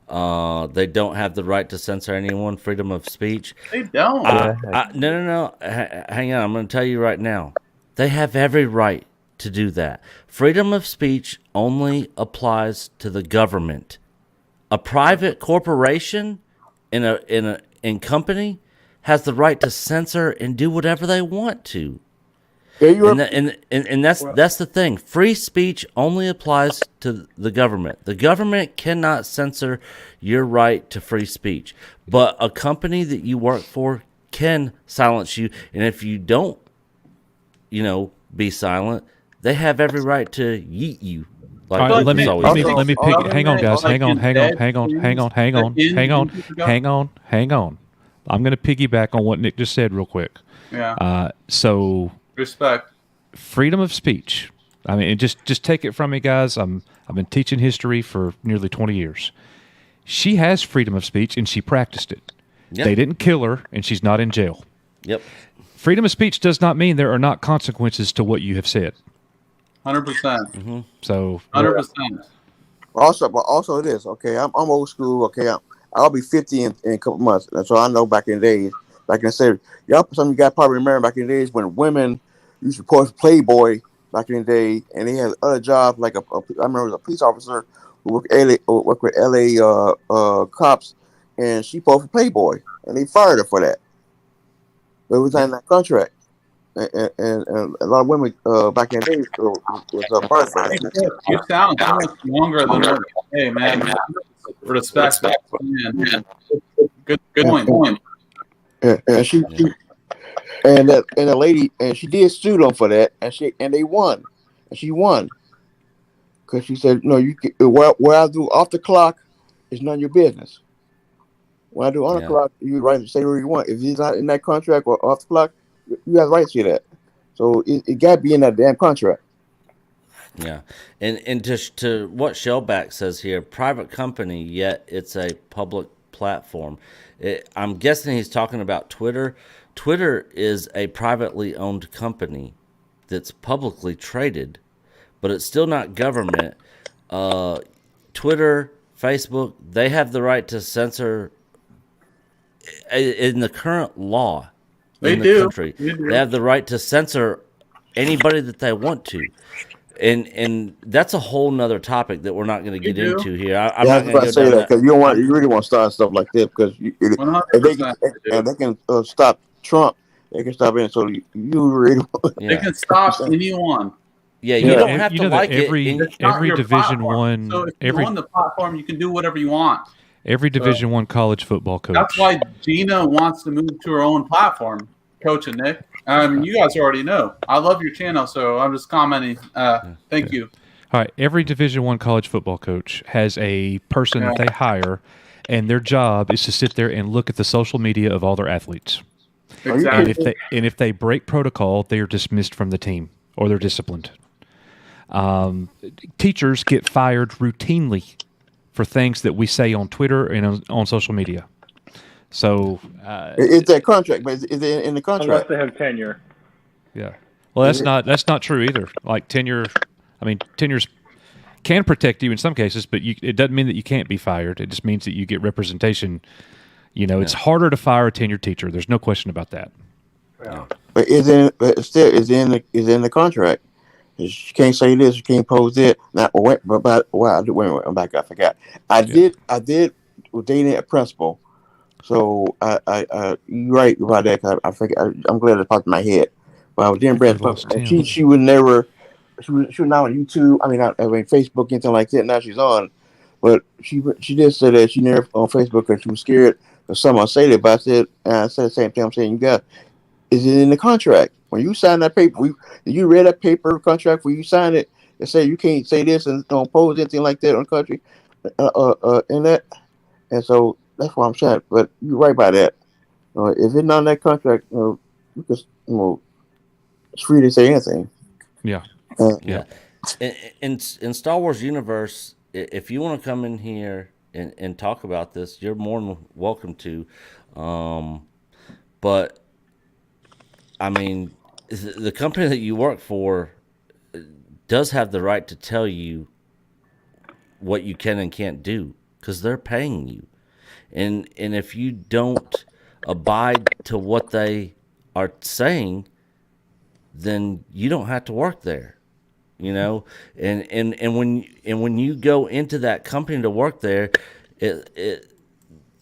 They don't have the right to censor anyone, freedom of speech. They don't. No. Hang on, I'm going to tell you right now. They have every right to do that. Freedom of speech only applies to the government. A private corporation in company has the right to censor and do whatever they want to. And that's the thing. Free speech only applies to the government. The government cannot censor your right to free speech, but a company that you work for can silence you. And if you don't, be silent, they have every right to yeet you. All right, let me pick. Hang on, guys. Hang on. I'm going to piggyback on what Nick just said real quick. Yeah. So Respect. Freedom of speech. I mean, just take it from me, guys. I've been teaching history for nearly 20 years. She has freedom of speech, and she practiced it. Yep. They didn't kill her, and she's not in jail. Yep. Freedom of speech does not mean there are not consequences to what you have said. 100%. So 100%. Also it is okay. I'm old school. Okay, I'll be 50 in a couple months, and so I know back in the days, like I said, some of you guys probably remember back in the days when women used to post Playboy back in the day, and they had other jobs like I remember it was a police officer who worked with LA cops, and she posted Playboy, and they fired her for that. But it was in that contract. And a lot of women back in the day was fired for that. You sound so much younger than what. Hey, man. Respect. Man. Good point. And she and the lady, and she did sue them for that, and they won, and she won because she said, no, you what I do off the clock is none of your business. When I do on the clock, you right to say what you want. If he's not in that contract or off the clock, you have the right to that. So it got to be in that damn contract. Yeah, and to what Shellback says here, private company, yet it's a public platform. I'm guessing he's talking about Twitter. Twitter is a privately owned company that's publicly traded, but it's still not government. Twitter, Facebook, they have the right to censor in the current law in the country. They have the right to censor anybody that they want to. And that's a whole nother topic that we're not going to get into here. I'm not going to say that because you really want to start stuff like that because if they can stop Trump, they can stop it. So you really they can stop anyone. Yeah, you don't have to like every Division One. So if you're on the platform, you can do whatever you want. Every Division One college football coach. That's why Gina wants to move to her own platform, Coach and Nick. You guys already know. I love your channel, so I'm just commenting. Thank you. All right. Every Division One college football coach has a person that they hire, and their job is to sit there and look at the social media of all their athletes. Exactly. And if they break protocol, they are dismissed from the team or they're disciplined. Teachers get fired routinely for things that we say on Twitter and on social media. So it's that contract, but is it in the contract? Unless they have tenure. Yeah. Well, that's not true either. Like tenures can protect you in some cases, but it doesn't mean that you can't be fired. It just means that you get representation. It's harder to fire a tenured teacher. There's no question about that. Yeah. But is in the contract. You can't say this. You can't pose that. Now, wait a minute. I'm back. I forgot. I did dating a principal. So you're right about that. I forget. I'm glad it popped in my head. But I was dating principal. She would never. She was not on YouTube. I mean Facebook, anything like that. Now she's on. But she did say that she never on Facebook because she was scared of someone say that. But I said the same thing. I'm saying is it in the contract? When you sign that paper, you read that paper contract where you sign it and say you can't say this and don't pose anything like that on the country, in that. And so that's what I'm saying. But you're right by that. If it's not in that contract, you just it's free to say anything. Yeah. In Star Wars universe, if you want to come in here and talk about this, you're more than welcome to. But I mean, the company that you work for does have the right to tell you what you can and can't do because they're paying you. And if you don't abide to what they are saying, then you don't have to work there. you know, and when you go into that company to work there, it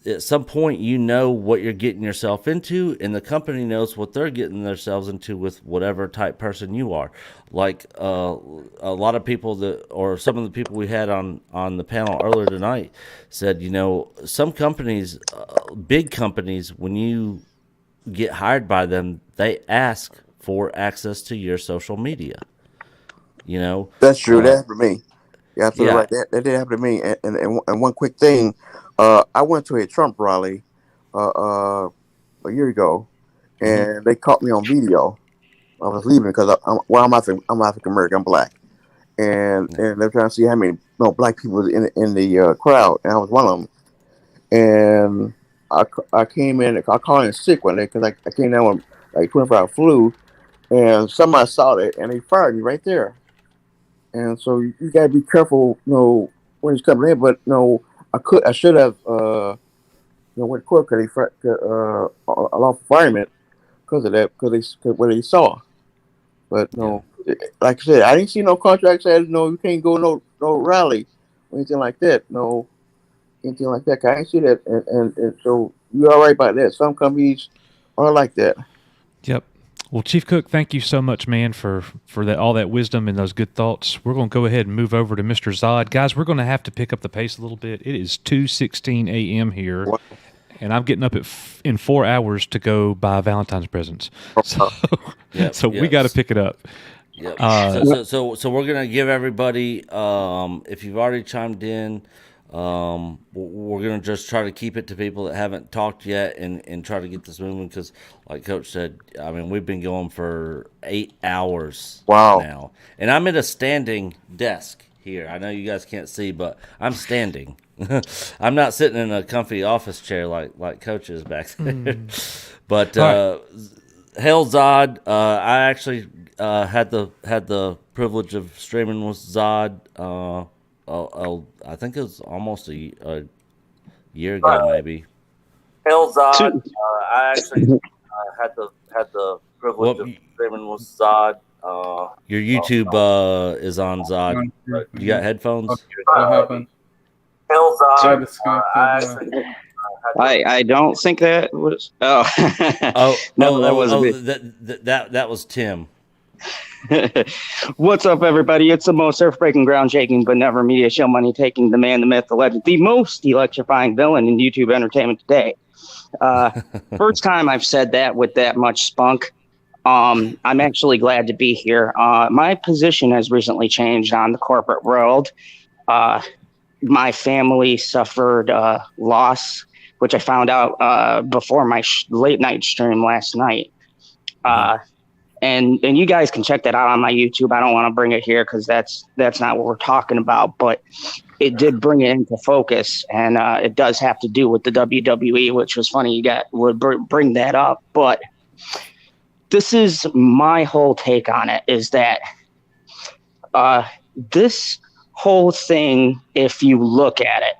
at some point you know what you're getting yourself into, and the company knows what they're getting themselves into with whatever type person you are. Like a lot of people or some of the people we had on the panel earlier tonight said, you know, some companies, big companies, when you get hired by them, they ask for access to your social media. You know, that's true. That happened to me. Yeah, absolutely yeah. right. That did happen to me. And one quick thing, I went to a Trump rally a year ago, and they caught me on video. I was leaving because I'm African American, I'm black, and they're trying to see how many black people was in the crowd, and I was one of them. And I came in, I called in sick one day because I came down with like 24-hour flu, and somebody saw that and they fired me right there. And so you gotta be careful, when it's coming in. But I should have went to court because they a lawful fireman because of that, because what they saw. But like I said, I didn't see no contract says you can't go no rally or anything like that. Anything like that. I didn't see that, and so you're all right about that. Some companies are like that. Yep. Well, Chief Cook, thank you so much, man, for that, all that wisdom and those good thoughts. We're going to go ahead and move over to Mr. Zod. Guys, we're going to have to pick up the pace a little bit. It is 2:16 a.m. here, and I'm getting up in 4 hours to go buy Valentine's presents. So, we got to pick it up. Yep. So we're going to give everybody, if you've already chimed in, we're going to just try to keep it to people that haven't talked yet and try to get this moving because, like Coach said, I mean, we've been going for 8 hours now. And I'm at a standing desk here. I know you guys can't see, but I'm standing. I'm not sitting in a comfy office chair like Coach is back there. But Hail Zod, I actually had the privilege of streaming with Zod I think it was almost a year ago, maybe. Hail Zod, I actually had the privilege of streaming with Zod. Your YouTube is on Zod. You got headphones? What happened? Hail Zod, I don't think that was. Oh, no, that wasn't it. That was Tim. What's up, everybody? It's the most earth-breaking, ground-shaking, but never media show money taking, the man, the myth, the legend, the most electrifying villain in YouTube entertainment today. First time I've said that with that much spunk. I'm actually glad to be here. My position has recently changed on the corporate world. My family suffered loss, which I found out before my late night stream last night. And you guys can check that out on my YouTube. I don't want to bring it here because that's not what we're talking about. But it did bring it into focus, and it does have to do with the WWE, which was funny you would bring that up. But this is my whole take on it, is that this whole thing, if you look at it,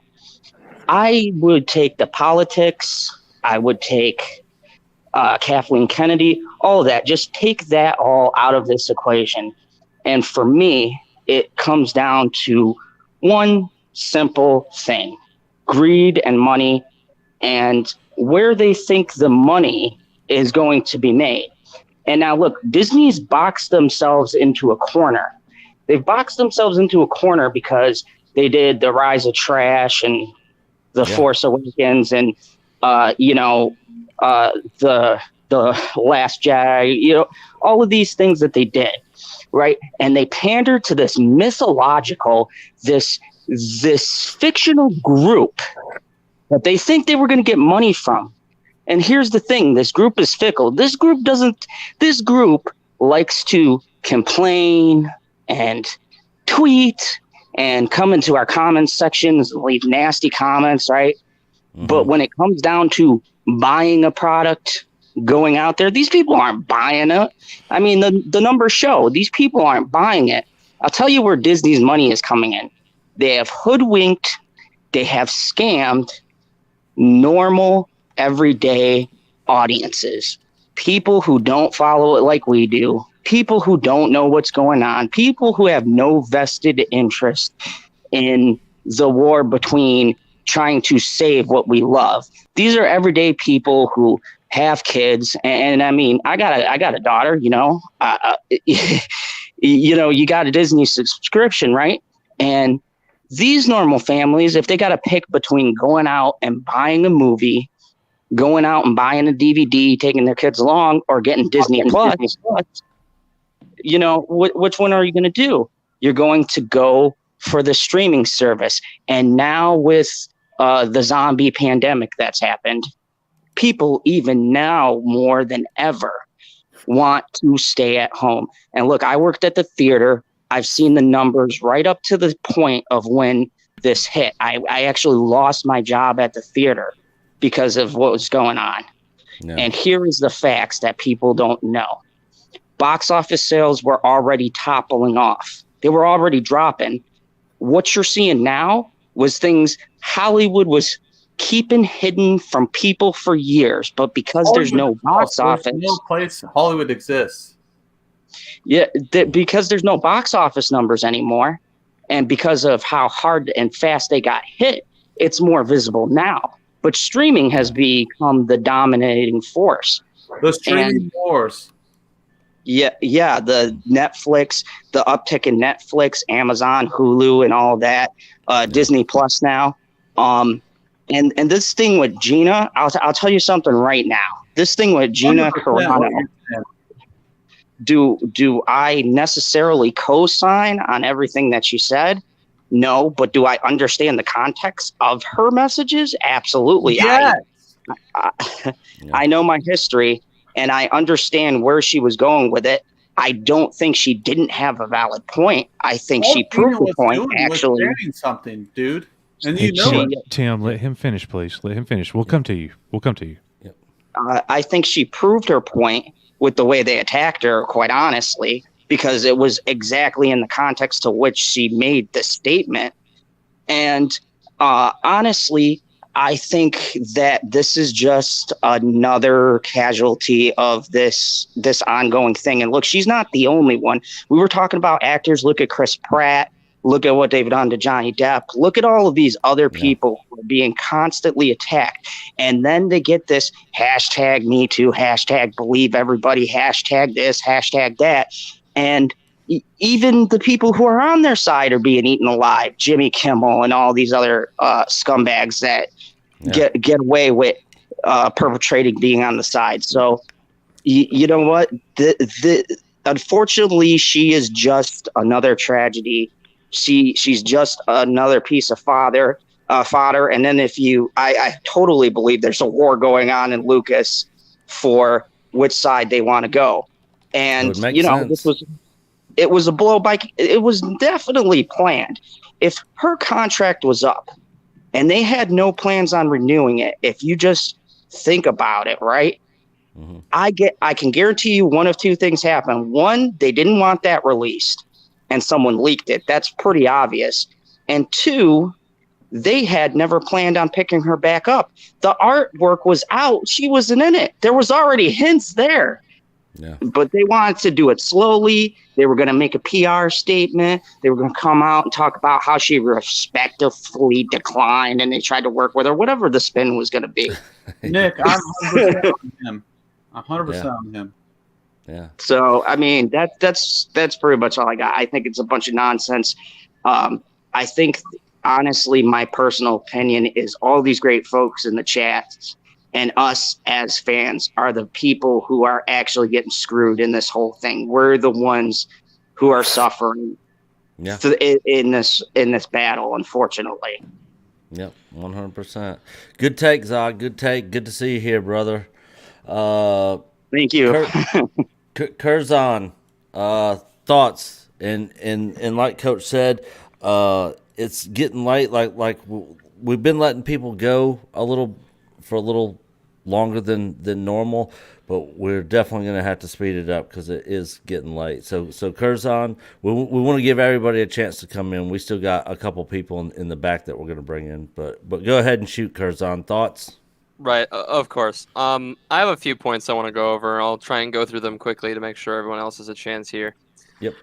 I would take the politics, I would take Kathleen Kennedy, all of that. Just take that all out of this equation. And for me, it comes down to one simple thing: greed and money, and where they think the money is going to be made. And now look, Disney's boxed themselves into a corner. They've boxed themselves into a corner because they did The Rise of Trash and The Force Awakens and the Last Jedi, all of these things that they did, right? And they pandered to this mythological, this fictional group that they think they were going to get money from. And here's the thing: this group is fickle. This group likes to complain and tweet and come into our comments sections and leave nasty comments, right? Mm-hmm. But when it comes down to buying a product, going out there, these people aren't buying it. I mean, the numbers show these people aren't buying it. I'll tell you where Disney's money is coming in. They have hoodwinked, they have scammed normal, everyday audiences, people who don't follow it like we do, people who don't know what's going on, people who have no vested interest in the war between trying to save what we love. These are everyday people who have kids, and I mean, I got a daughter, you know, you know, you got a Disney subscription, right? And these normal families, if they got to pick between going out and buying a movie, going out and buying a DVD, taking their kids along, or getting Disney Plus, you know, which one are you going to do? You're going to go for the streaming service. And now with the zombie pandemic that's happened, people even now more than ever want to stay at home. And look, I worked at the theater. I've seen the numbers right up to the point of when this hit. I actually lost my job at the theater because of what was going on. No. And here is the facts that people don't know. Box office sales were already toppling off. They were already dropping. What you're seeing now was things Hollywood was keeping hidden from people for years, but because there's no box office, no place Hollywood exists. Yeah, because there's no box office numbers anymore, and because of how hard and fast they got hit, it's more visible now. But streaming has become the dominating force. The streaming wars. Yeah, the Netflix, the uptick in Netflix, Amazon, Hulu, and all that, Disney Plus now. And this thing with Gina, I'll tell you something right now. This thing with Gina Carano, do I necessarily co-sign on everything that she said? No, but do I understand the context of her messages? Absolutely. Yes. I know my history, and I understand where she was going with it. I don't think she didn't have a valid point. I think she proved the point, actually. Something, dude. And Hey, you know it. Tim, let him finish, please. Let him finish. We'll come to you. I think she proved her point with the way they attacked her, quite honestly, because it was exactly in the context to which she made the statement. And honestly, I think that this is just another casualty of this ongoing thing. And look, she's not the only one. We were talking about actors. Look at Chris Pratt. Look at what they've done to Johnny Depp. Look at all of these other people who are being constantly attacked. And then they get this hashtag Me Too, hashtag Believe Everybody, hashtag this, hashtag that. And even the people who are on their side are being eaten alive. Jimmy Kimmel and all these other scumbags that get away with perpetrating being on the side. So, you know what? Unfortunately, she is just another tragedy. She's just another piece of fodder. And then I totally believe there's a war going on in Lucas for which side they want to go. And you know, it was a blow by. It was definitely planned. If her contract was up and they had no plans on renewing it, if you just think about it, right? Mm-hmm. I can guarantee you one of two things happened. One, they didn't want that released, and someone leaked it. That's pretty obvious. And two, they had never planned on picking her back up. The artwork was out. She wasn't in it. There was already hints there. Yeah. But they wanted to do it slowly. They were going to make a PR statement. They were going to come out and talk about how she respectfully declined, and they tried to work with her, whatever the spin was going to be. Nick, I'm 100% on him. 100% on him. Yeah. So, I mean, that's pretty much all I got. I think it's a bunch of nonsense. I think, honestly, my personal opinion is all these great folks in the chats and us as fans are the people who are actually getting screwed in this whole thing. We're the ones who are suffering in this battle, unfortunately. Yep, 100%. Good take, Zog. Good take. Good to see you here, brother. Thank you. Curzon, thoughts, and like Coach said, it's getting late. Like we've been letting people go for a little longer than normal, but we're definitely going to have to speed it up because it is getting late. So Curzon, we want to give everybody a chance to come in. We still got a couple people in the back that we're going to bring in, but go ahead and shoot, Curzon. Thoughts? Right, of course. I have a few points I want to go over. I'll try and go through them quickly to make sure everyone else has a chance here. Yep.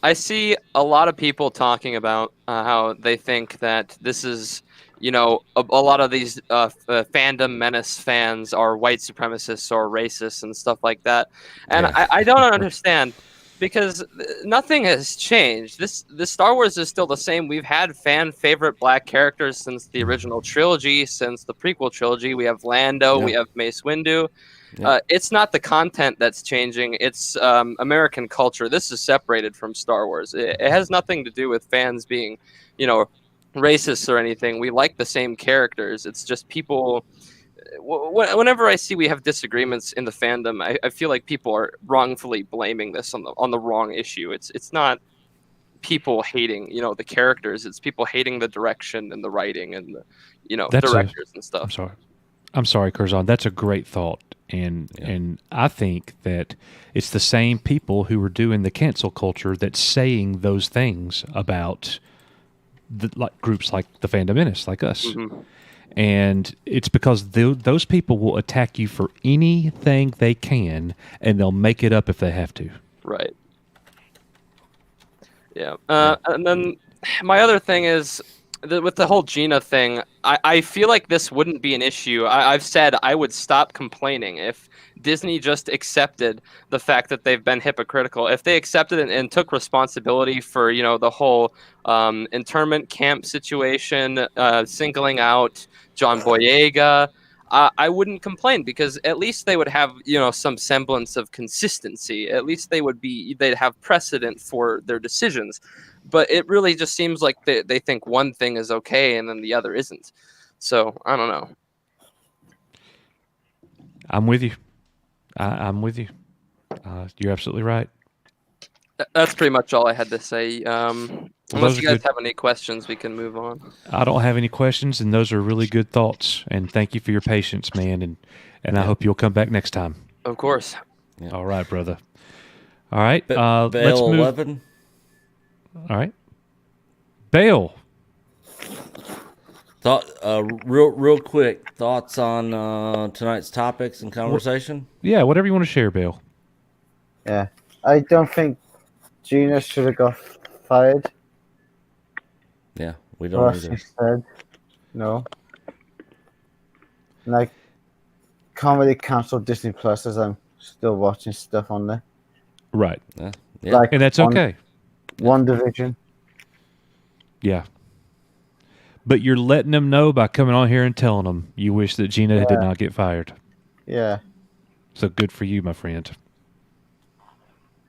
I see a lot of people talking about how they think that this is, a lot of these fandom menace fans are white supremacists or racists and stuff like that. And Yeah. I don't understand because nothing has changed. This Star Wars is still the same. We've had fan favorite black characters since the original trilogy, since the prequel trilogy. We have Lando, we Yeah. have Mace Windu. Yeah. It's not the content that's changing. It's American culture. This is separated from Star Wars. It has nothing to do with fans being, racist or anything. We like the same characters. It's just people. Whenever I see we have disagreements in the fandom, I feel like people are wrongfully blaming this on the wrong issue. It's not people hating the characters. It's people hating the direction and the writing and the directors and stuff. I'm sorry, Curzon. That's a great thought, and I think that it's the same people who are doing the cancel culture that's saying those things about groups like the Fandom Menace, like us. Mm-hmm. And it's because those people will attack you for anything they can, and they'll make it up if they have to. Right. Yeah. And then my other thing is with the whole Gina thing, I feel like this wouldn't be an issue. I've said I would stop complaining if Disney just accepted the fact that they've been hypocritical. If they accepted it and took responsibility for, the whole internment camp situation, singling out John Boyega, I wouldn't complain because at least they would have, some semblance of consistency. At least they'd have precedent for their decisions. But it really just seems like they think one thing is okay and then the other isn't. So I don't know. I'm with you. I'm with you. You're absolutely right. That's pretty much all I had to say. Unless you guys have any questions, we can move on. I don't have any questions, and those are really good thoughts. And thank you for your patience, man. And I hope you'll come back next time. Of course. Yeah. All right, brother. All right. Bail let's move. 11. All right. Bail. Real quick thoughts on tonight's topics and conversation. Yeah, whatever you want to share, Bail. Yeah, I don't think Gina should have got fired. Yeah, we don't She either. said no. Like, Comedy Council Disney Plus, as I'm still watching stuff on there. Right. Yeah. Like and that's okay. One Division. Yeah. But you're letting them know by coming on here and telling them you wish that Gina did not get fired. Yeah. So good for you, my friend.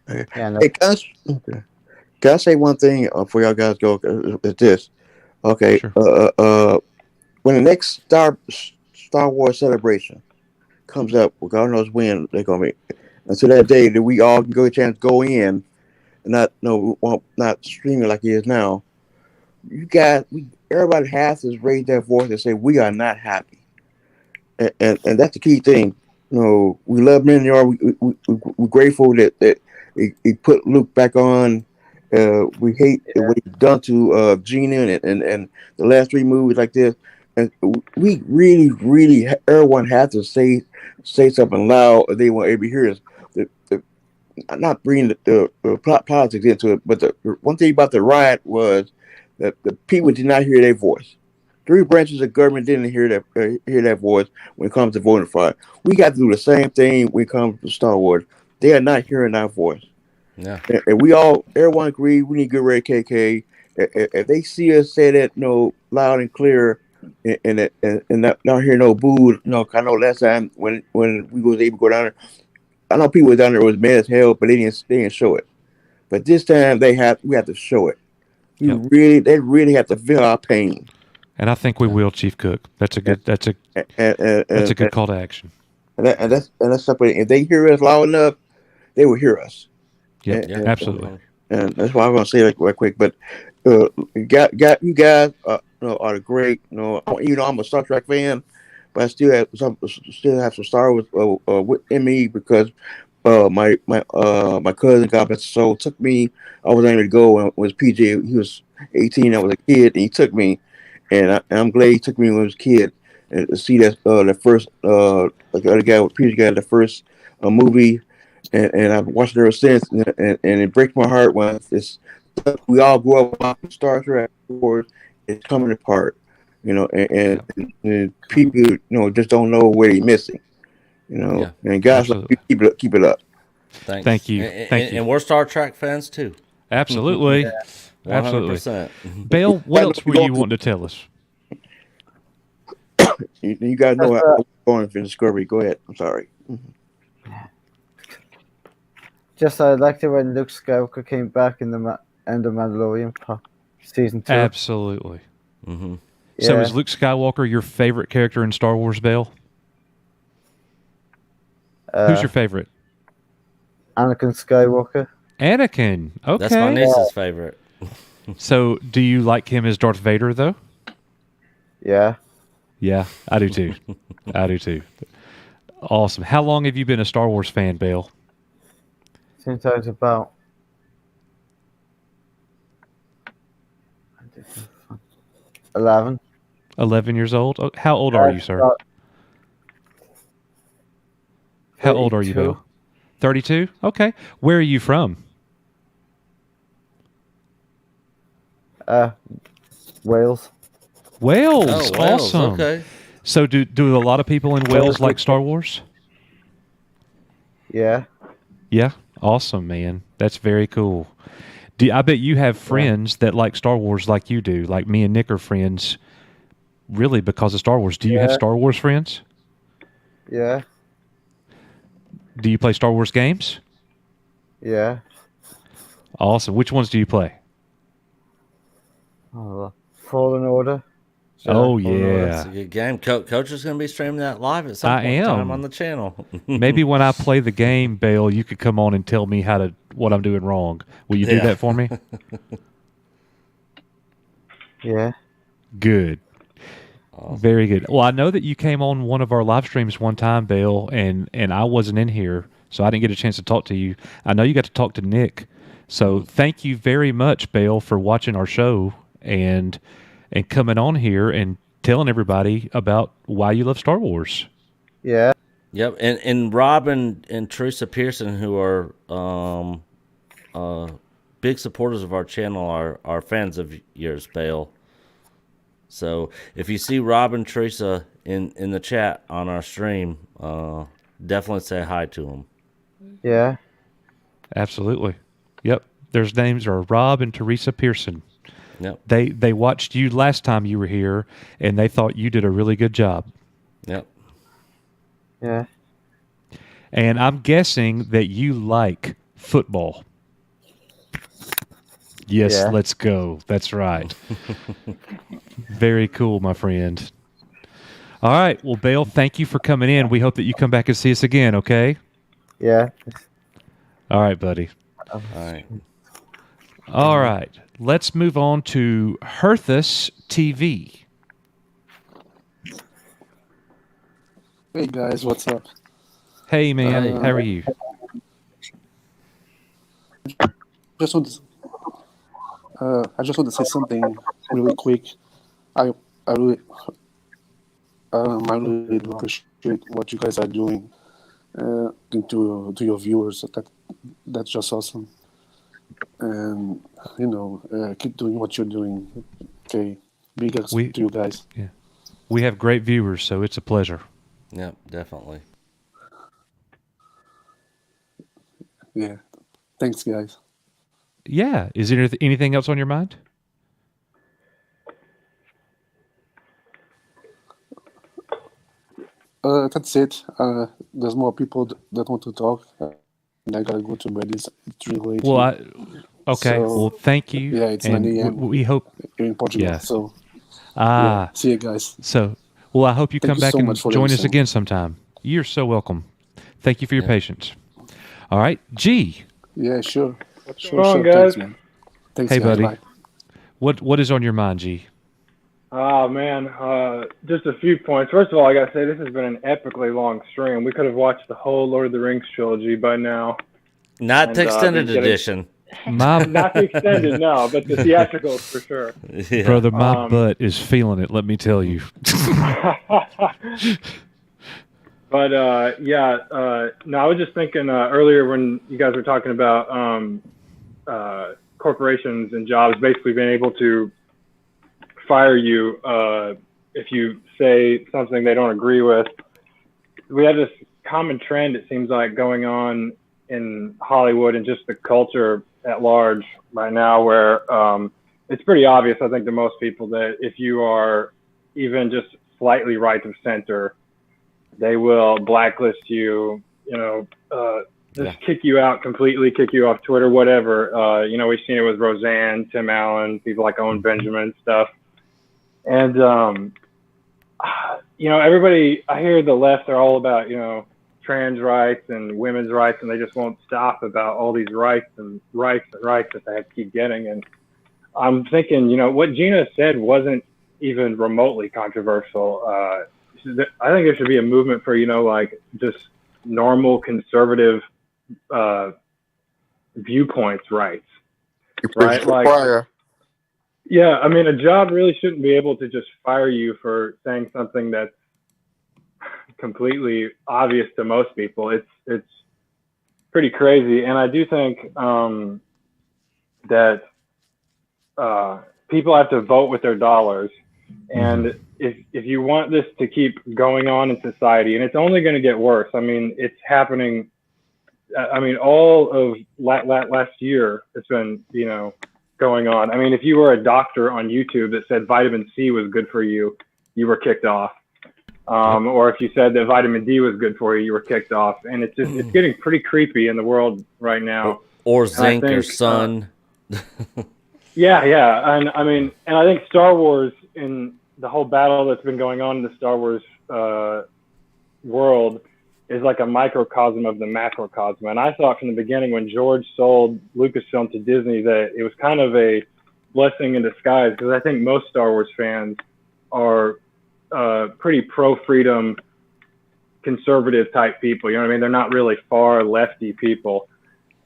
Yeah, no. Hey, can I say one thing before y'all guys go? Is this okay? Sure. When the next Star Wars celebration comes up, well, God knows when they're gonna be. Until that day, that we all can go a chance to go in and not streaming like it is now. You guys, everybody has to raise their voice and say we are not happy, and that's the key thing. We love Minior. We're grateful that he put Luke back on. We hate what he's done to Gina and the last three movies like this. And we really, everyone has to say something loud if they want to hear us. I'm not bringing the politics into it, but the one thing about the riot was that the people did not hear their voice. Three branches of government didn't hear that voice when it comes to voting for it. We got to do the same thing when it comes to Star Wars. They are not hearing our voice. Yeah. And everyone agree we need to get rid of KK. If they see us say that loud and clear, and not hear no boo. I know last time when we was able to go down there, I know people down there was mad as hell, but they didn't show it. But this time we have to show it. They really have to feel our pain. And I think we will, Chief Cook. That's a good good call to action. And that's something. If they hear us loud enough, they will hear us. Yeah, absolutely. And that's why I'm gonna say it right quick. But you guys are the great. I'm a Star Trek fan, but I still have some Star Wars in me because my cousin, God bless his soul, took me. I was able to go when it was PJ. He was 18. I was a kid, and he took me, and I'm glad he took me when I was a kid. and to see that the first like the other guy with Peter got the first movie, and I've watched it ever since, and it breaks my heart when it's we all grew up watching Star Trek, it's coming apart, and people just don't know where they're missing, and guys like you, keep it up. Thanks. Thank you. Thank you. And we're Star Trek fans too. Absolutely. Yeah. Absolutely. 100%. Bale, what else were you wanting to tell us? You guys know I'm going for Discovery. Go ahead. I'm sorry. Just I liked it when Luke Skywalker came back in the end of Mandalorian season 2. Absolutely. Mm-hmm. So Yeah. is Luke Skywalker your favorite character in Star Wars, Bale? Who's your favorite? Anakin Skywalker. Anakin. Okay. That's my niece's favorite. So do you like him as Darth Vader, though? Yeah. Yeah, I do too. I do too. Awesome. How long have you been a Star Wars fan, Bale? Since I was about 11. 11 years old? Oh, how old are you, sir? How old are you, 32. Bale? 32? Okay. Where are you from? Wales. Wales. Oh, Wales, Awesome. okay. So do a lot of people in Wales like Star Wars? Yeah. Yeah. Awesome, man. That's very cool. I bet you have friends that like Star Wars like you do. Like me and Nick are friends really because of Star Wars. Do you have Yeah. Star Wars friends? Yeah. Do you play Star Wars games? Yeah. Awesome. Which ones do you play? Fallen Order. Oh, It's yeah. a good game. Coach is going to be streaming that live at some I point in time am. on the channel. Maybe when I play the game, Bale, you could come on and tell me what I'm doing wrong. Will you do Yeah. that for me? Yeah. Good. Very good. Well, I know that you came on one of our live streams one time, Bale, and I wasn't in here, so I didn't get a chance to talk to you. I know you got to talk to Nick. So thank you very much, Bale, for watching our show and coming on here and telling everybody about why you love Star Wars. Yeah. Yep, and Rob and Teresa Pearson, who are big supporters of our channel, are fans of yours, Bale. So if you see Rob and Teresa in the chat on our stream, definitely say hi to them. Yeah. Absolutely. Yep. Their names are Rob and Teresa Pearson. Yep. They watched you last time you were here, and they thought you did a really good job. Yep. Yeah. And I'm guessing that you like football. Yes, Yeah. let's go. That's right. Very cool, my friend. All right. Well, Bale, thank you for coming in. We hope that you come back and see us again, okay? Yeah. All right, buddy. All right. All right. Let's move on to Herthus TV. Hey guys, what's up? Hey, man. How are you? Just want to, I just want to say something really quick. I really appreciate what you guys are doing to your viewers. That's just awesome. And keep doing what you're doing. Okay, big ups to you guys. Yeah. We have great viewers, so it's a pleasure. Yep, definitely. Yeah, thanks, guys. Yeah. Is there anything else on your mind? That's it. There's more people that want to talk. And I gotta go to bed. It's really late. Well, okay. So, Well, thank you. Yeah, it's and 9 a.m. we hope here in Portugal. Yeah. So, Ah. see you guys. So, well, I hope you Thank come you back so and much for join us listening. again sometime. You're so welcome. Thank you for your patience. All right, G. Yeah, sure. going on, guys? Thanks, man. Thanks, Hey, guys. buddy. Bye. What is on your mind, G? Oh man, just a few points. First of all, I gotta say this has been an epically long stream. We could have watched the whole Lord of the Rings trilogy by now. Not the And, extended been getting- edition. Not the extended, no, but the theatricals for sure. Brother, my butt is feeling it. Let me tell you. But no, I was just thinking earlier when you guys were talking about corporations and jobs basically being able to fire you if you say something they don't agree with. We have this common trend, it seems like, going on in Hollywood and just the culture at large right now, where it's pretty obvious, I think, to most people that if you are even just slightly right of center, they will blacklist you, kick you out completely, kick you off Twitter, whatever. We've seen it with Roseanne, Tim Allen, people like Owen Benjamin stuff. And, everybody, I hear the left are all about, trans rights and women's rights, and they just won't stop about all these rights that they have to keep getting. And I'm thinking, what Gina said wasn't even remotely controversial. I think there should be a movement for, just normal conservative viewpoints rights, right? Like, yeah, I mean, a job really shouldn't be able to just fire you for saying something that's completely obvious to most people. It's pretty crazy. And I do think that people have to vote with their dollars. And if you want this to keep going on in society, and it's only going to get worse. I mean, it's happening. I mean, all of last year, it's been, going on. I mean, if you were a doctor on YouTube that said vitamin C was good for you, you were kicked off. Or if you said that vitamin D was good for you, you were kicked off. And it's getting pretty creepy in the world right now. Or zinc or sun. Yeah. And I mean, and I think Star Wars, in the whole battle that's been going on in the Star Wars world, is like a microcosm of the macrocosm. And I thought from the beginning, when George sold Lucasfilm to Disney, that it was kind of a blessing in disguise, because I think most Star Wars fans are pretty pro-freedom, conservative type people. You know what I mean? They're not really far lefty people.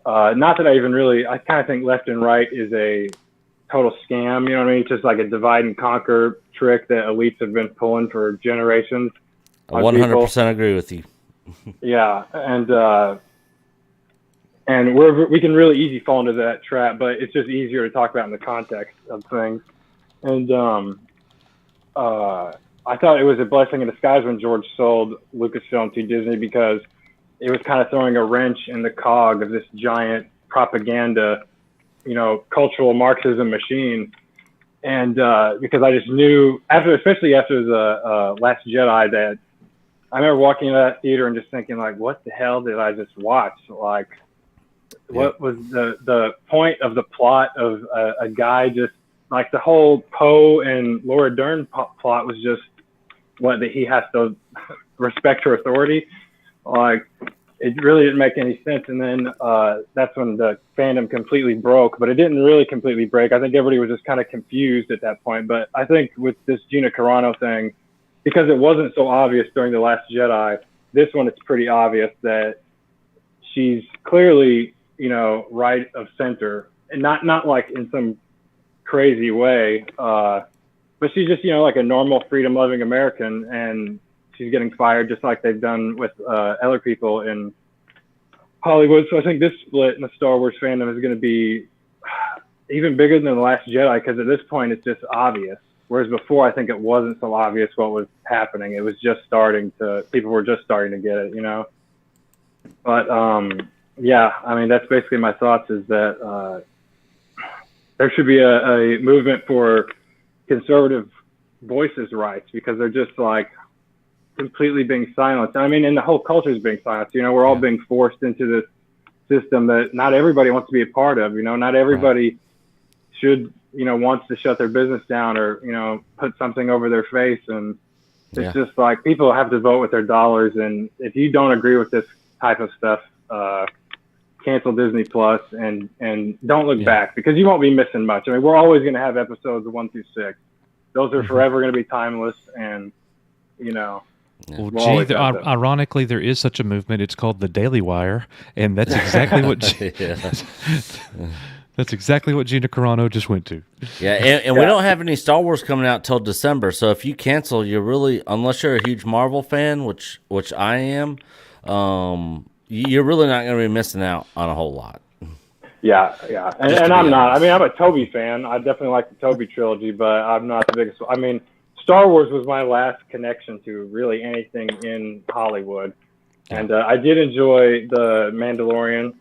Not that I kind of think left and right is a total scam. You know what I mean? It's just like a divide and conquer trick that elites have been pulling for generations. I 100% agree with you. Yeah, and we can really easy fall into that trap, but it's just easier to talk about in the context of things. And I thought it was a blessing in disguise when George sold Lucasfilm to Disney, because it was kind of throwing a wrench in the cog of this giant propaganda, cultural Marxism machine. And because I just knew, especially after the Last Jedi, that I remember walking into that theater and just thinking, like, what the hell did I just watch? Like, what was the point of the plot of a guy just, like, the whole Poe and Laura Dern plot was just that he has to respect her authority. Like, it really didn't make any sense. And then that's when the fandom completely broke, but it didn't really completely break. I think everybody was just kind of confused at that point. But I think with this Gina Carano thing, because it wasn't so obvious during The Last Jedi, this one it's pretty obvious that she's clearly, right of center, and not like in some crazy way, but she's just, like a normal freedom-loving American, and she's getting fired just like they've done with other people in Hollywood. So I think this split in the Star Wars fandom is going to be even bigger than The Last Jedi, because at this point it's just obvious. Whereas before, I think it wasn't so obvious what was happening. It was just people were just starting to get it, But, yeah, I mean, that's basically my thoughts, is that there should be a movement for conservative voices' rights, because they're just, like, completely being silenced. I mean, and the whole culture is being silenced. We're all being forced into this system that not everybody wants to be a part of. Not everybody should, wants to shut their business down or, put something over their face. And it's just like, people have to vote with their dollars. And if you don't agree with this type of stuff, cancel Disney Plus and don't look back, because you won't be missing much. I mean, we're always going to have episodes of 1 through 6. Those are forever going to be timeless. And, Well, We'll always gee, have that. ironically, there is such a movement. It's called the Daily Wire, and that's exactly what. That's exactly what Gina Carano just went to. Yeah, and we don't have any Star Wars coming out till December. So if you cancel, you're really, unless you're a huge Marvel fan, which I am, you're really not going to be missing out on a whole lot. Yeah, and I'm not. I mean, I'm a Toby fan. I definitely like the Toby trilogy, but I'm not the biggest. I mean, Star Wars was my last connection to really anything in Hollywood, and I did enjoy the Mandalorian,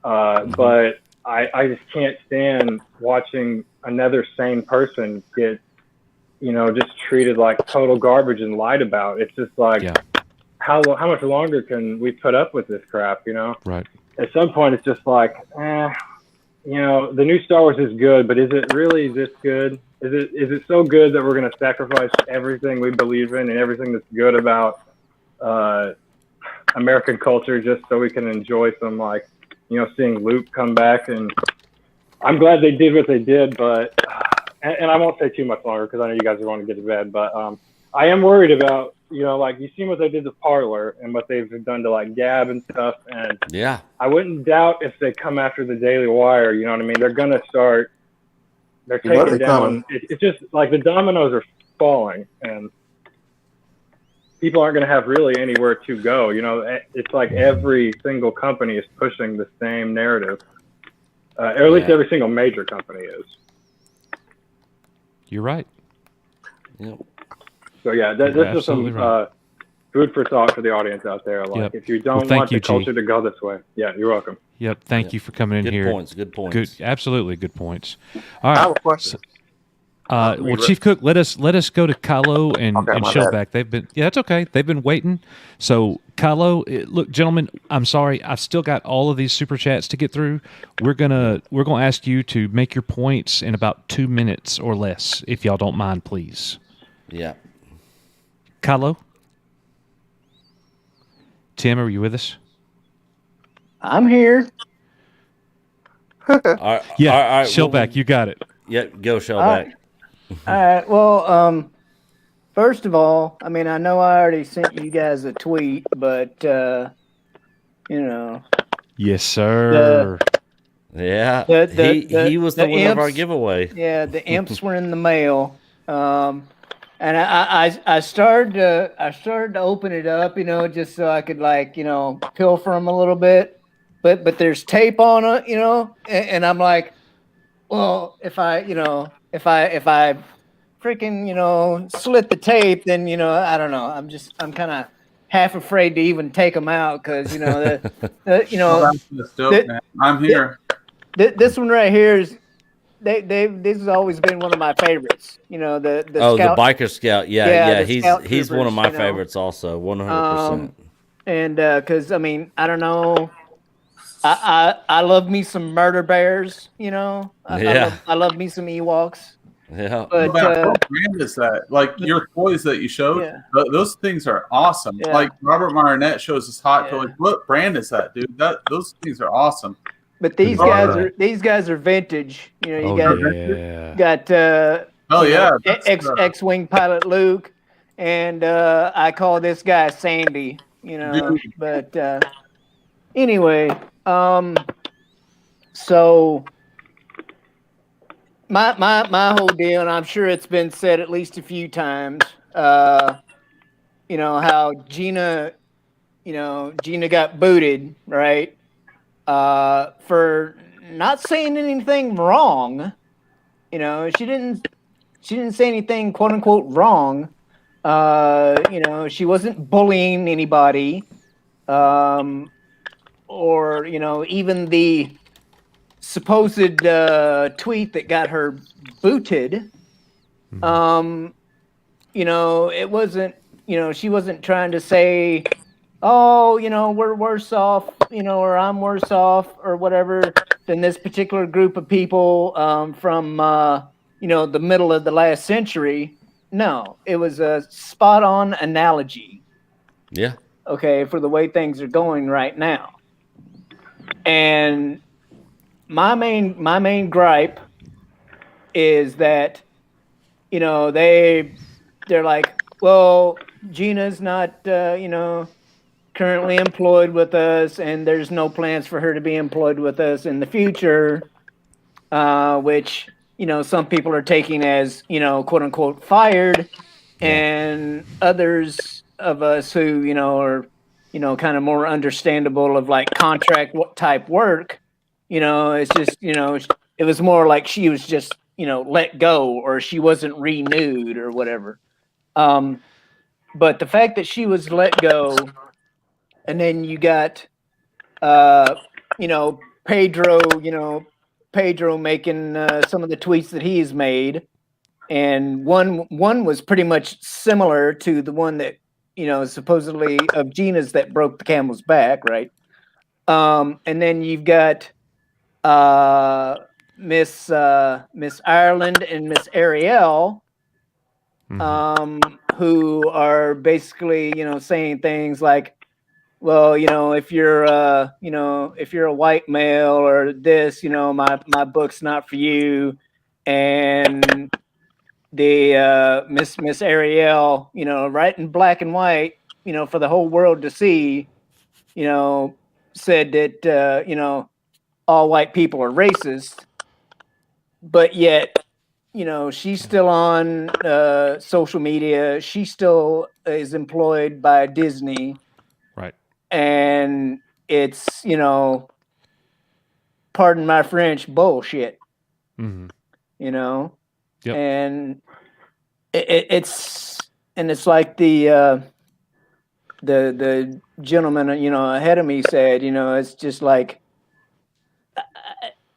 but I just can't stand watching another sane person get, just treated like total garbage and lied about. It's just like, how much longer can we put up with this crap? Right. At some point, it's just like, the new Star Wars is good, but is it really this good? Is it so good that we're going to sacrifice everything we believe in and everything that's good about American culture just so we can enjoy some, seeing Luke come back? And I'm glad they did what they did, but and I won't say too much longer because I know you guys are going to get to bed, but I am worried about, you've seen what they did to Parler and what they've done to Gab and stuff, and I wouldn't doubt if they come after the Daily Wire. You know what I mean? They're gonna start. They're taking down. It's just like the dominoes are falling, and people aren't gonna have really anywhere to go. It's like every single company is pushing the same narrative, or at least every single major company is. You're right. Yep. So this is some food for thought for the audience out there. If you don't want the culture to go this way, you're welcome. Yep. Thank you for coming in here. Good points. Absolutely good points. All right. I have a question. Well, Chief Cook, let us go to Kylo and Shellback. They've been that's okay. They've been waiting. So Kylo, look, gentlemen, I'm sorry. I've still got all of these super chats to get through. We're gonna ask you to make your points in about 2 minutes or less, if y'all don't mind, please. Yeah. Kylo? Tim, are you with us? I'm here. Shellback, you got it. Yeah, go Shellback. All right. Well, first of all, I mean, I know I already sent you guys a tweet, but Yes, sir. He was the winner of our imps, giveaway. Yeah, the imps were in the mail. And I started to open it up, just so I could pilfer them a little bit, but there's tape on it, and I'm like, well, if I freaking slit the tape, then I don't know. I'm kind of half afraid to even take them out because I'm here. This one right here is. This has always been one of my favorites. The Scout, the Biker Scout. Yeah. He's one of my troopers, favorites also, 100%. And because I mean, I don't know, I love me some murder bears. I love me some Ewoks. Yeah. But what brand is that? Your toys that you showed, those things are awesome. Yeah. Robert Meyer Burnett shows his hot toys. What brand is that, dude? Those things are awesome. But these guys are vintage. You got X-wing pilot Luke, and I call this guy Sandy. But anyway, so my whole deal, and I'm sure it's been said at least a few times. How Gina got booted, right? For not saying anything wrong. She didn't say anything quote unquote wrong. She wasn't bullying anybody. Or even the supposed tweet that got her booted. It wasn't, she wasn't trying to say, oh, we're worse off, or I'm worse off or whatever than this particular group of people from, the middle of the last century. No, it was a spot on analogy. Yeah. Okay. For the way things are going right now. And my main gripe is that, they're like, well, Gina's not, currently employed with us, and there's no plans for her to be employed with us in the future, which, some people are taking as, quote unquote, fired, and others of us who, are, kind of more understandable of like contract type work, it's just, it was more like she was just, let go, or she wasn't renewed or whatever. But the fact that she was let go, and then you got, Pedro making some of the tweets that he's made, and one was pretty much similar to the one that, supposedly of Gina's that broke the camel's back, right? And then you've got Miss Ireland and Miss Ariel, who are basically, saying things like, well, if you're if you're a white male or this, my book's not for you. And the Miss Ariel, right in black and white, for the whole world to see, said that all white people are racist, but yet, she's still on social media. She still is employed by Disney. Right. And it's, pardon my French, bullshit. Mm-hmm. Yep. And it's like the gentleman, ahead of me said, it's just like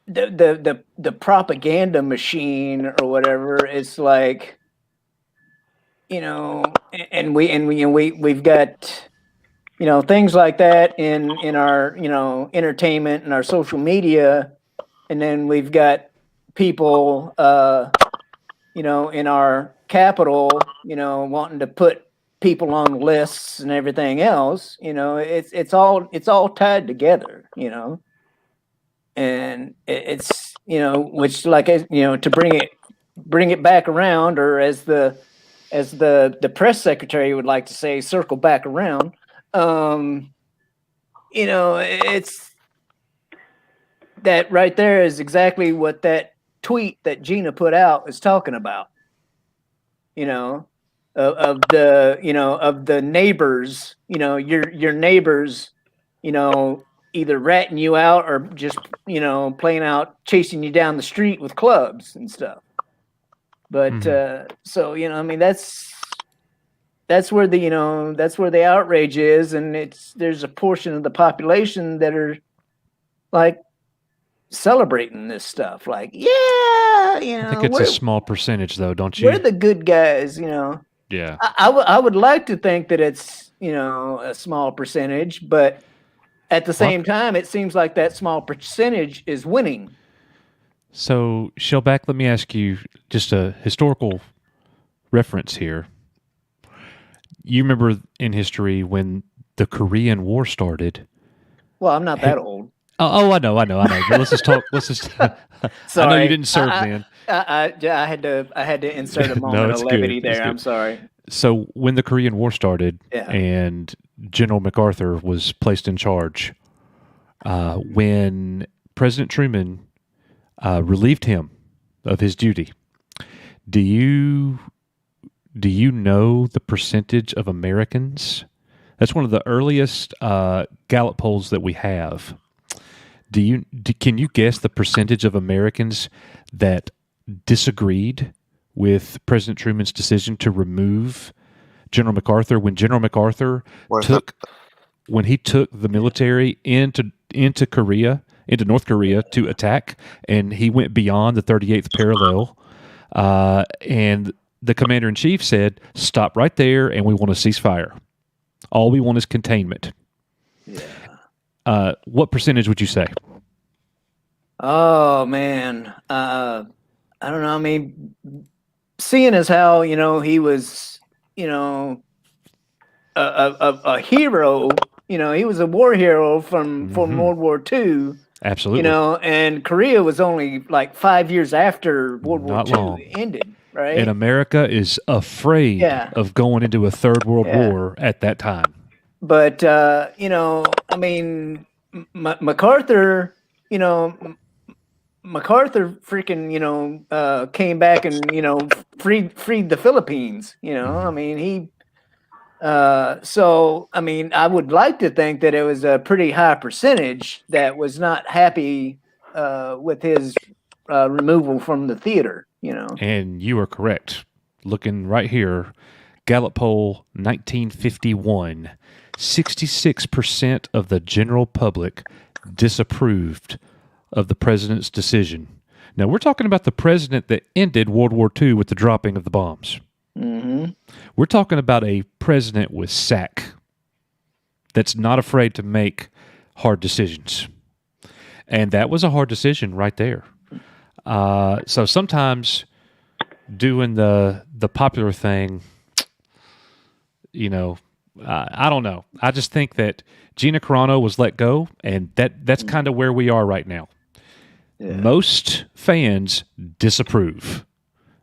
the propaganda machine or whatever. It's like, and we've got, things like that in our, entertainment and our social media. And then we've got people, in our capital, wanting to put people on lists and everything else. It's all tied together, and it's, which, like, to bring it back around, or as the press secretary would like to say, circle back around. It's that right there is exactly what that tweet that Gina put out is talking about. Of the neighbors, your neighbors, either ratting you out or just, playing out, chasing you down the street with clubs and stuff. But so, that's where the outrage is, and there's a portion of the population that are like celebrating this stuff, like, yeah, I think it's a small percentage, though, don't you? We're the good guys, Yeah. I would like to think that it's, a small percentage, but at the same time, it seems like that small percentage is winning. So, Shellback, let me ask you just a historical reference here. You remember in history when the Korean War started? Well, I'm not that old. Oh, I know. But let's just talk. Sorry. I know you didn't serve then. I had to insert a moment of levity there. I'm sorry. So when the Korean War started, and General MacArthur was placed in charge, when President Truman relieved him of his duty, do you know the percentage of Americans? That's one of the earliest Gallup polls that we have. Can you guess the percentage of Americans that disagreed with President Truman's decision to remove General MacArthur when General MacArthur took the military into Korea, into North Korea to attack, and he went beyond the 38th parallel, and the commander-in-chief said, "Stop right there, and we want a ceasefire. All we want is containment." Yeah. What percentage would you say? Oh man, I don't know. I mean, seeing as how he was, a hero. He was a war hero from World War II. Absolutely. And Korea was only like 5 years after World War II ended. right? And America is afraid Yeah. of going into a third world Yeah. war at that time. But you know, I mean, MacArthur, you know, MacArthur freaking, you know, came back and, you know, freed the Philippines. You know, I mean, he. So I mean, I would like to think that it was a pretty high percentage that was not happy with his removal from the theater. You know, And you are correct. Looking right here, Gallup poll 1951, 66% of the general public disapproved of the president's decision. Now, we're talking about the president that ended World War II with the dropping of the bombs. Mm-hmm. We're talking about a president with sack that's not afraid to make hard decisions. And that was a hard decision right there. So sometimes doing the popular thing, you know, I don't know. I just think that Gina Carano was let go, and that's kind of where we are right now. Yeah. Most fans disapprove,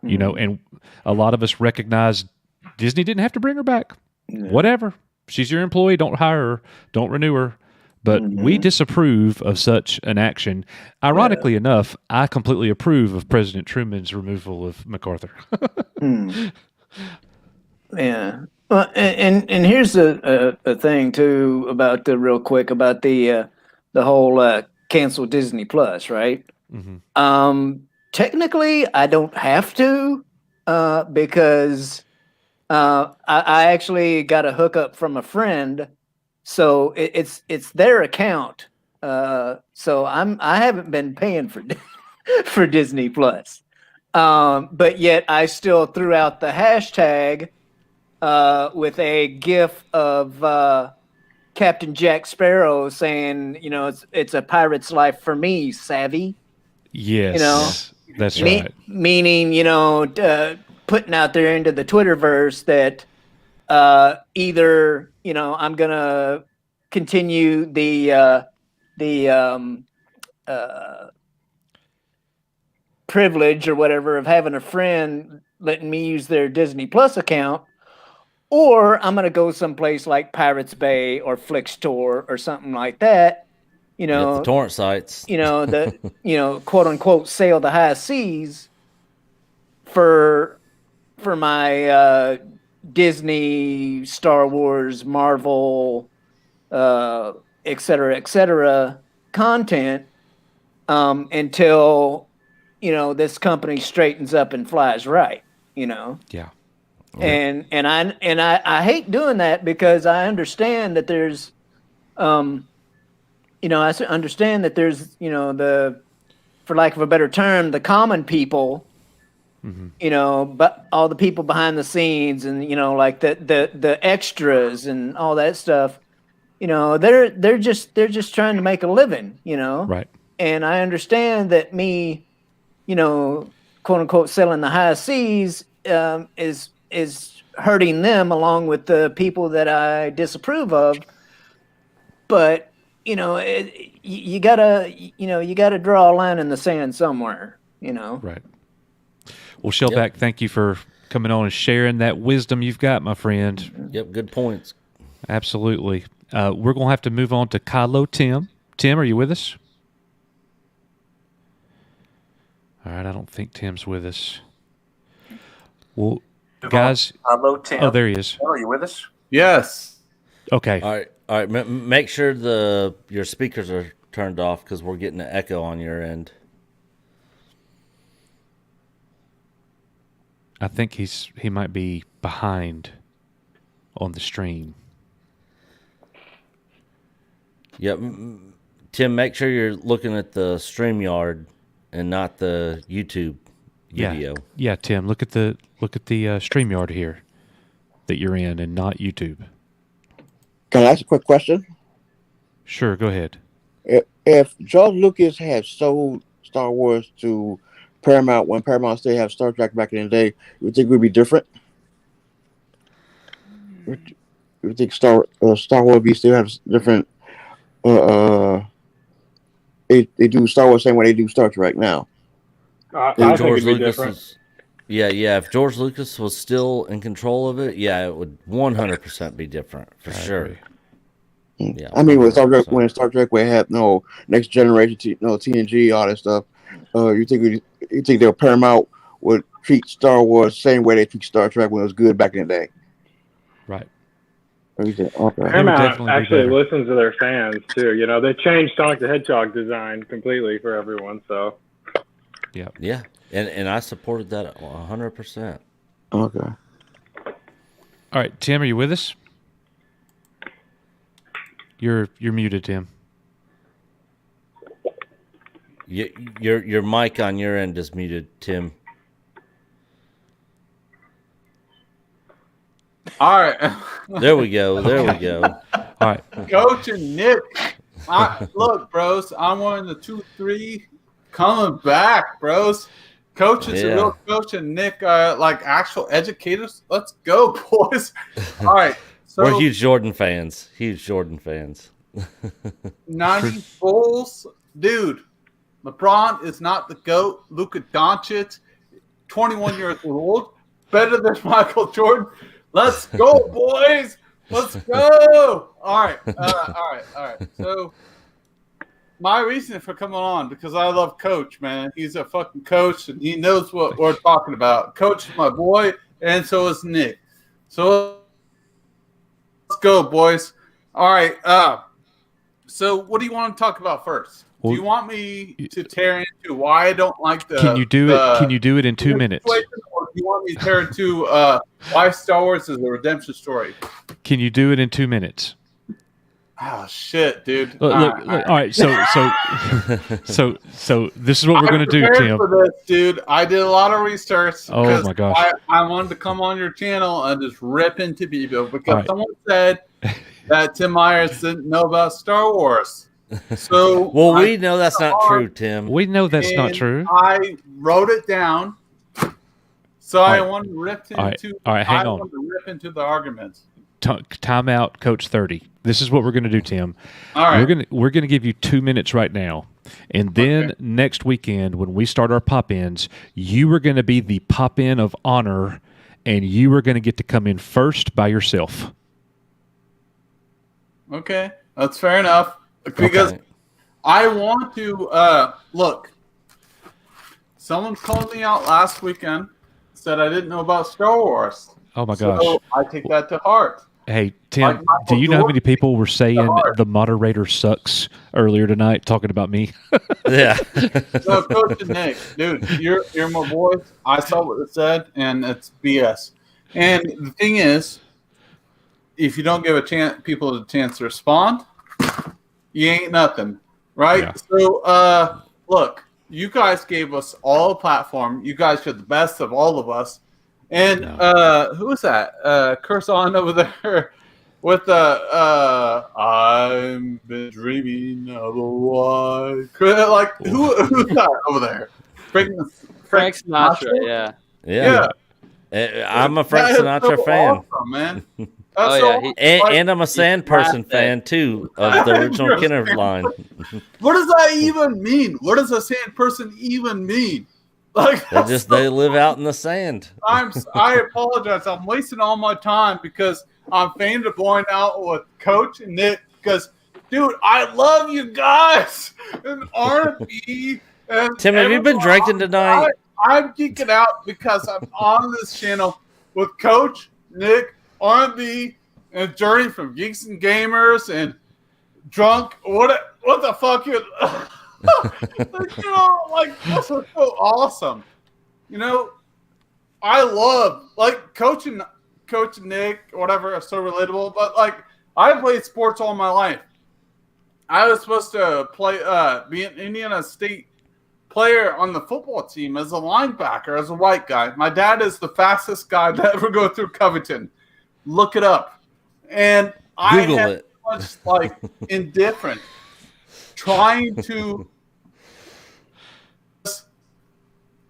you know, and a lot of us recognize Disney didn't have to bring her back. Yeah. Whatever. She's your employee. Don't hire her. Don't renew her. But we disapprove of such an action. Ironically enough, I completely approve of President Truman's removal of MacArthur. Yeah. And here's a thing too about real quick about the whole cancel Disney Plus, right? Mm-hmm. Technically, I don't have to because I actually got a hookup from a friend. So it's their account. So I haven't been paying for Disney Plus. But yet I still threw out the hashtag with a GIF of Captain Jack Sparrow saying, you know, it's a pirate's life for me, savvy. Yes, you know, that's right. Meaning, you know, putting out there into the Twitterverse that either, you know, I'm gonna continue the privilege or whatever of having a friend letting me use their Disney Plus account, or I'm gonna go someplace like Pirates Bay or Flixtor or something like that. You know, the torrent sites. You know, the you know, quote unquote, sail the high seas for my Disney, Star Wars, Marvel, et cetera, content until, you know, this company straightens up and flies right, you know? Yeah. And I hate doing that because I understand that there's, you know, I understand that there's, you know, for lack of a better term, the common people, you know, but all the people behind the scenes and, you know, like the extras and all that stuff, you know, they're just trying to make a living, you know? Right. And I understand that me, you know, quote unquote, selling the high seas is hurting them along with the people that I disapprove of. But, you know, you gotta draw a line in the sand somewhere, you know? Right. Well, Shellback, thank you for coming on and sharing that wisdom you've got, my friend. Yep, good points. Absolutely. We're going to have to move on to Kylo Tim. Tim, are you with us? All right, I don't think Tim's with us. Well, guys. Hello, Tim. Oh, there he is. Are you with us? Yes. Okay. All right. Make sure your speakers are turned off because we're getting an echo on your end. I think he might be behind on the stream. Yep. Tim, make sure you're looking at the StreamYard and not the YouTube video. Yeah, Tim, look at the StreamYard here that you're in and not YouTube. Can I ask a quick question? Sure, go ahead. If George Lucas had sold Star Wars to Paramount when Paramount still have Star Trek back in the day, you think it would be different? You think Star Wars still have different? They do Star Wars the same way they do Star Trek now. I think it'd be different. Yeah. If George Lucas was still in control of it, yeah, it would 100% be different for sure. Yeah, I mean, with 100%. Star Trek, we had Next Generation, TNG, all that stuff. You think their Paramount would treat Star Wars the same way they treat Star Trek when it was good back in the day? Right. Okay. Paramount actually listens to their fans too. You know, they changed Sonic the Hedgehog design completely for everyone. So Yeah, and I supported that 100%. Okay. All right, Tim, are you with us? You're muted, Tim. Your mic on your end is muted, Tim. All right. There we go. All right. Coach and Nick. Look, bros, I'm wearing the 2-3 coming back, bros. Coach is a real coach, and Nick like actual educators. Let's go, boys. All right. So, we're huge Jordan fans. 90s Bulls. Dude, LeBron is not the GOAT. Luka Doncic, 21 years old, better than Michael Jordan. Let's go, boys. Let's go. All right. So my reason for coming on, because I love Coach, man. He's a fucking coach, and he knows what we're talking about. Coach is my boy, and so is Nick. So let's go, boys. All right. So what do you want to talk about first? Do you want me to tear into why I don't like the? Can you do it? Can you do it in 2 minutes? Or do you want me to tear into why Star Wars is a redemption story? Can you do it in 2 minutes? Oh shit, dude! Look, all right. So this is what we're gonna do, Tim. For this, dude, I did a lot of research. Oh my gosh! I wanted to come on your channel and just rip into people because right. someone said that Tim Myers didn't know about Star Wars. So well, we know that's not true, Tim. We know that's not true. I wrote it down, so I wanted to rip into. All right, hang on. I wanted to rip into the arguments. Time out, Coach 30. This is what we're going to do, Tim. All right. We're going to give you 2 minutes right now, and then next weekend when we start our pop-ins, you are going to be the pop-in of honor, and you are going to get to come in first by yourself. Okay, that's fair enough. Because I want to look. Someone called me out last weekend, said I didn't know about Star Wars. Oh my gosh! So I take that to heart. Hey Tim, do you know how many people were saying the moderator sucks earlier tonight, talking about me? Yeah. So Coach and Nick, dude, you're my boys. I saw what it said, and it's BS. And the thing is, if you don't give people a chance to respond, you ain't nothing, right? Yeah. So, look, you guys gave us all a platform. You guys are the best of all of us. And who is that? Curse on over there with the I've been dreaming of a white. Like who's that over there? Frank Sinatra, yeah. I'm a Frank Sinatra fan. Awesome, man. And I'm a Sandperson fan too of the original Kenner line. What does that even mean? What does a sand person even mean? Like they live out in the sand. I apologize. I'm wasting all my time because I'm famed to going out with Coach and Nick because, dude, I love you guys and R&B. Tim, have you been drinking tonight? I'm geeking out because I'm on this channel with Coach, Nick, R&B, and Journey from Geeks and Gamers and Drunk. What the fuck? This is so awesome. I love Coach and Nick, whatever, are so relatable. But I played sports all my life. I was supposed to be an Indiana State player on the football team as a linebacker, as a white guy. My dad is the fastest guy to ever go through Covington. Look it up. And I had so much indifferent trying to.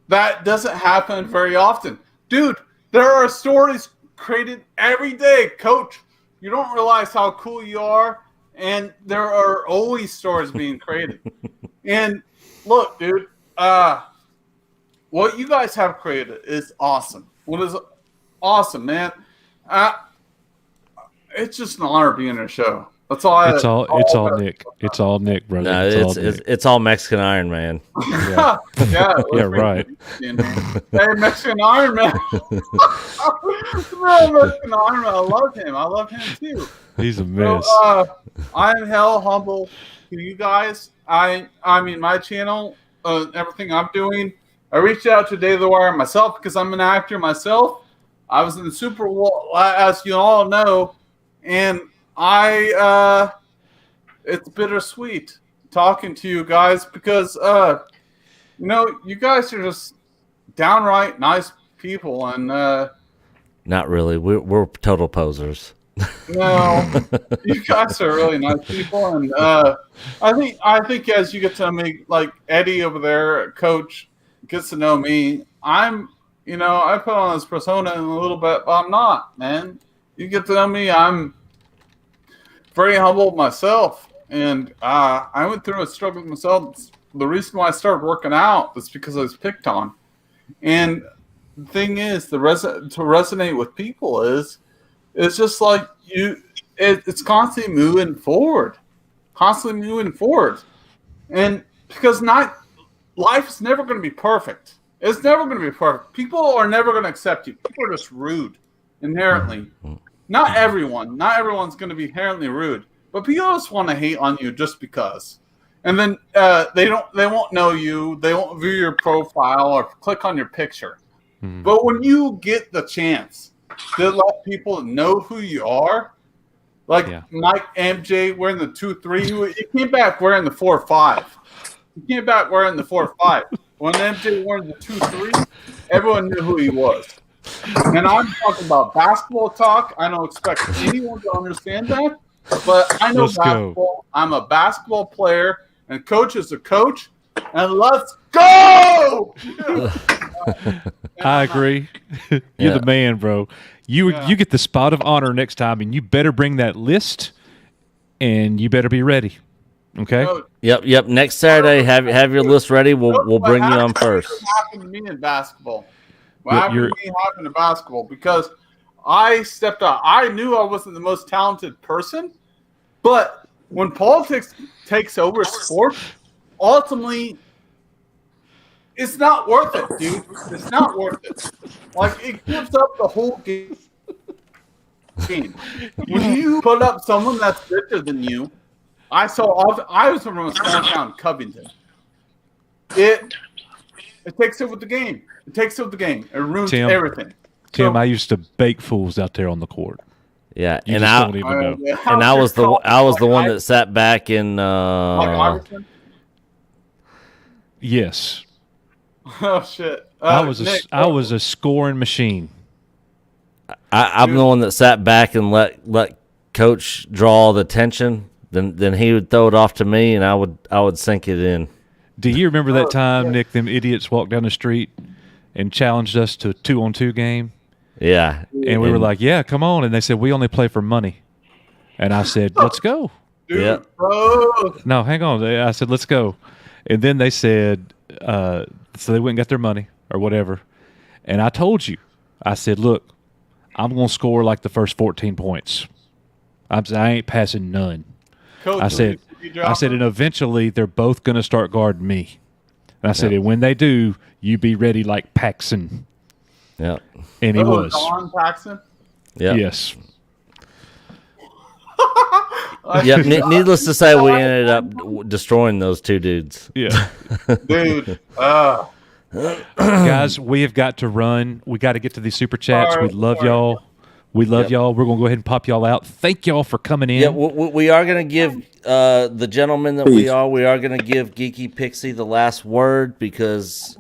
That doesn't happen very often. Dude, there are stories created every day. Coach, you don't realize how cool you are, and there are always stories being created. And look, dude, what what you guys have created is awesome. What is awesome, man. It's just an honor being in a show. That's all. It's all Nick. It's all Nick, brother. No, it's all Mexican Iron Man. Yeah, yeah, right. Hey, Mexican Iron Man. Mexican Iron Man. I love him. I love him too. He's a mess. So, I am hell humble to you guys. I mean, my channel, everything I'm doing. I reached out to Dave the Wire myself because I'm an actor myself. I was in the Super Bowl, as you all know, and it's bittersweet talking to you guys because, you guys are just downright nice people, and Not really. We're total posers. no, you guys are really nice people, and I think as you get to meet, like Eddie over there, Coach, gets to know me. I put on this persona in a little bit, but I'm not, man. You get to know me. I'm very humble myself, and I went through a struggle myself. The reason why I started working out is because I was picked on, and the thing is, to resonate with people is it's just like it's constantly moving forward, and because life is never going to be perfect. It's never going to be perfect. People are never going to accept you. People are just rude inherently. Not everyone's going to be inherently rude, but people just want to hate on you just because. And then they won't know you. They won't view your profile or click on your picture. But when you get the chance to let people know who you are, like Mike MJ wearing the 2-3, he came back wearing the 4-5. He came back wearing the 4-5. When MJ wearing the 2-3, everyone knew who he was. And I'm talking about basketball talk. I don't expect anyone to understand that, but I know basketball. I'm a basketball player, and coach is a coach. And let's go! I agree. You're the man, bro. You get the spot of honor next time, and you better bring that list, and you better be ready. Okay. Yep. Next Saturday, have your list ready. We'll bring you on first. What happened to me in basketball? What happened in basketball? Because I stepped out. I knew I wasn't the most talented person, but when politics takes over sport, ultimately, it's not worth it, dude. It's not worth it. Like, it gives up the whole game. When you put up someone that's richer than you, I was from a small town, Covington. It takes over the game. It ruins everything. Tim, I used to bake fools out there on the court. Yeah, You and just I don't even know. and I was the one that sat back and Yes. Oh shit! I was a scoring machine. I'm the one that sat back and let coach draw the tension. Then he would throw it off to me, and I would sink it in. Do you remember that time, Nick? Them idiots walked down the street and challenged us to a 2-on-2 game. Yeah, and we were like, "Yeah, come on!" And they said, "We only play for money." And I said, "Let's go." Yeah. No, hang on. I said, "Let's go." And then they said, so they went and got their money or whatever. And I told you, I said, "Look, I'm going to score like the first 14 points. I ain't passing none." Coach, I said, and eventually they're both going to start guarding me. And I said, and when they do, you be ready like Paxson. Yeah. And he was. Don Paxson? Yeah. Yes. Yep. Needless to say, we ended up destroying those two dudes. Yeah. Dude. Guys, we have got to run. We got to get to these super chats. We love y'all. We love y'all. We're going to go ahead and pop y'all out. Thank y'all for coming in. Yeah, we are going to give the gentleman that we are going to give Geeky Pixie the last word because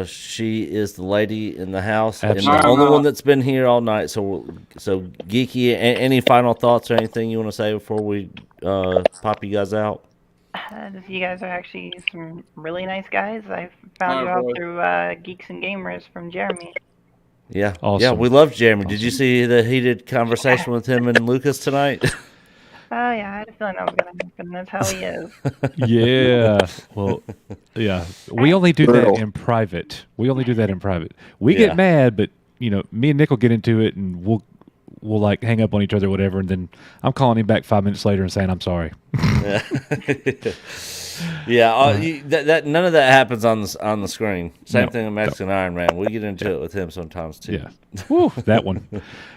she is the lady in the house and the only one that's been here all night. So Geeky, any final thoughts or anything you want to say before we pop you guys out? You guys are actually some really nice guys. I found you out through Geeks and Gamers from Jeremy. Yeah, awesome. Yeah, we love Jeremy. Did you see the heated conversation with him and Lucas tonight? Oh yeah, I had a feeling that was gonna happen. That's how he is. Yeah. Well, yeah. We only do that in private. We Yeah. get mad, but me and Nick will get into it, and we'll like hang up on each other, or whatever, and then I'm calling him back 5 minutes later and saying I'm sorry. Yeah. Yeah. That none of that happens on the screen. Same No, thing with Mexican Ironman. We get into it with him sometimes too. Yeah. Whew, that one.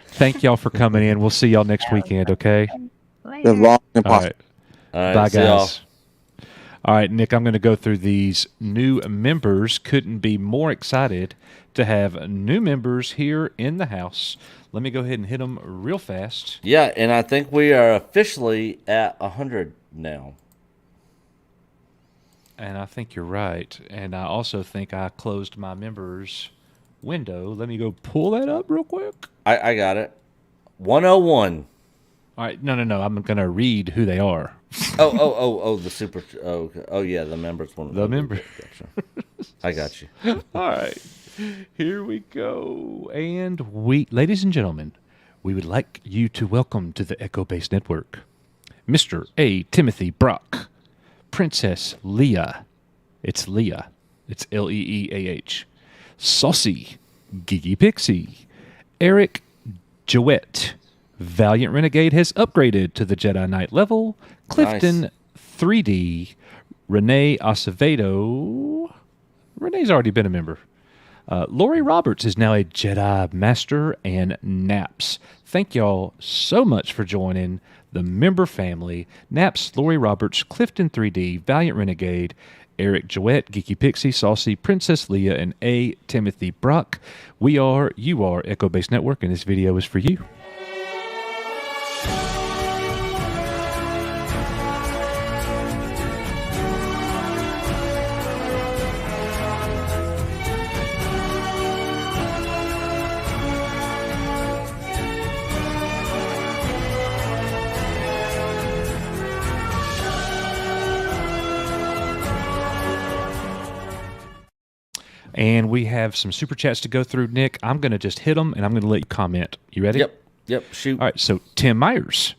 Thank y'all for coming in. We'll see y'all next weekend, okay? As long as All right. All right, Bye, see y'all. guys. All right, Nick, I'm going to go through these new members. Couldn't be more excited to have new members here in the house. Let me go ahead and hit them real fast. Yeah, and I think we are officially at 100 now. And I think you're right. And I also think I closed my members window. Let me go pull that up real quick. I got it. 101. All right. No. I'm going to read who they are. The super. Oh, yeah, the members one. The members. Gotcha. I got you. All right. Here we go. And ladies and gentlemen, we would like you to welcome to the Echo Base Network Mr. A. Timothy Brock, Princess Leah. It's Leah. It's Leeah. Saucy Gigi Pixie. Eric Jouet. Valiant Renegade has upgraded to the Jedi Knight level. Clifton 3D. Renee Acevedo. Renee's already been a member. Lori Roberts is now a Jedi Master, and Naps. Thank y'all so much for joining the member family. Naps, Lori Roberts, Clifton 3D, Valiant Renegade, Eric Jouet, Geeky Pixie, Saucy, Princess Leah, and A. Timothy Brock. You are Echo Base Network, and this video is for you. And we have some super chats to go through, Nick. I'm going to just hit them, and I'm going to let you comment. You ready? Yep, shoot. All right, so Tim Myers,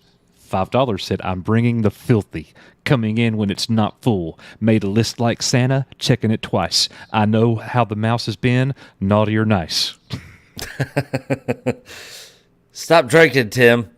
$5, said, I'm bringing the filthy, coming in when it's not full. Made a list like Santa, checking it twice. I know how the mouse has been, naughty or nice. Stop drinking, Tim.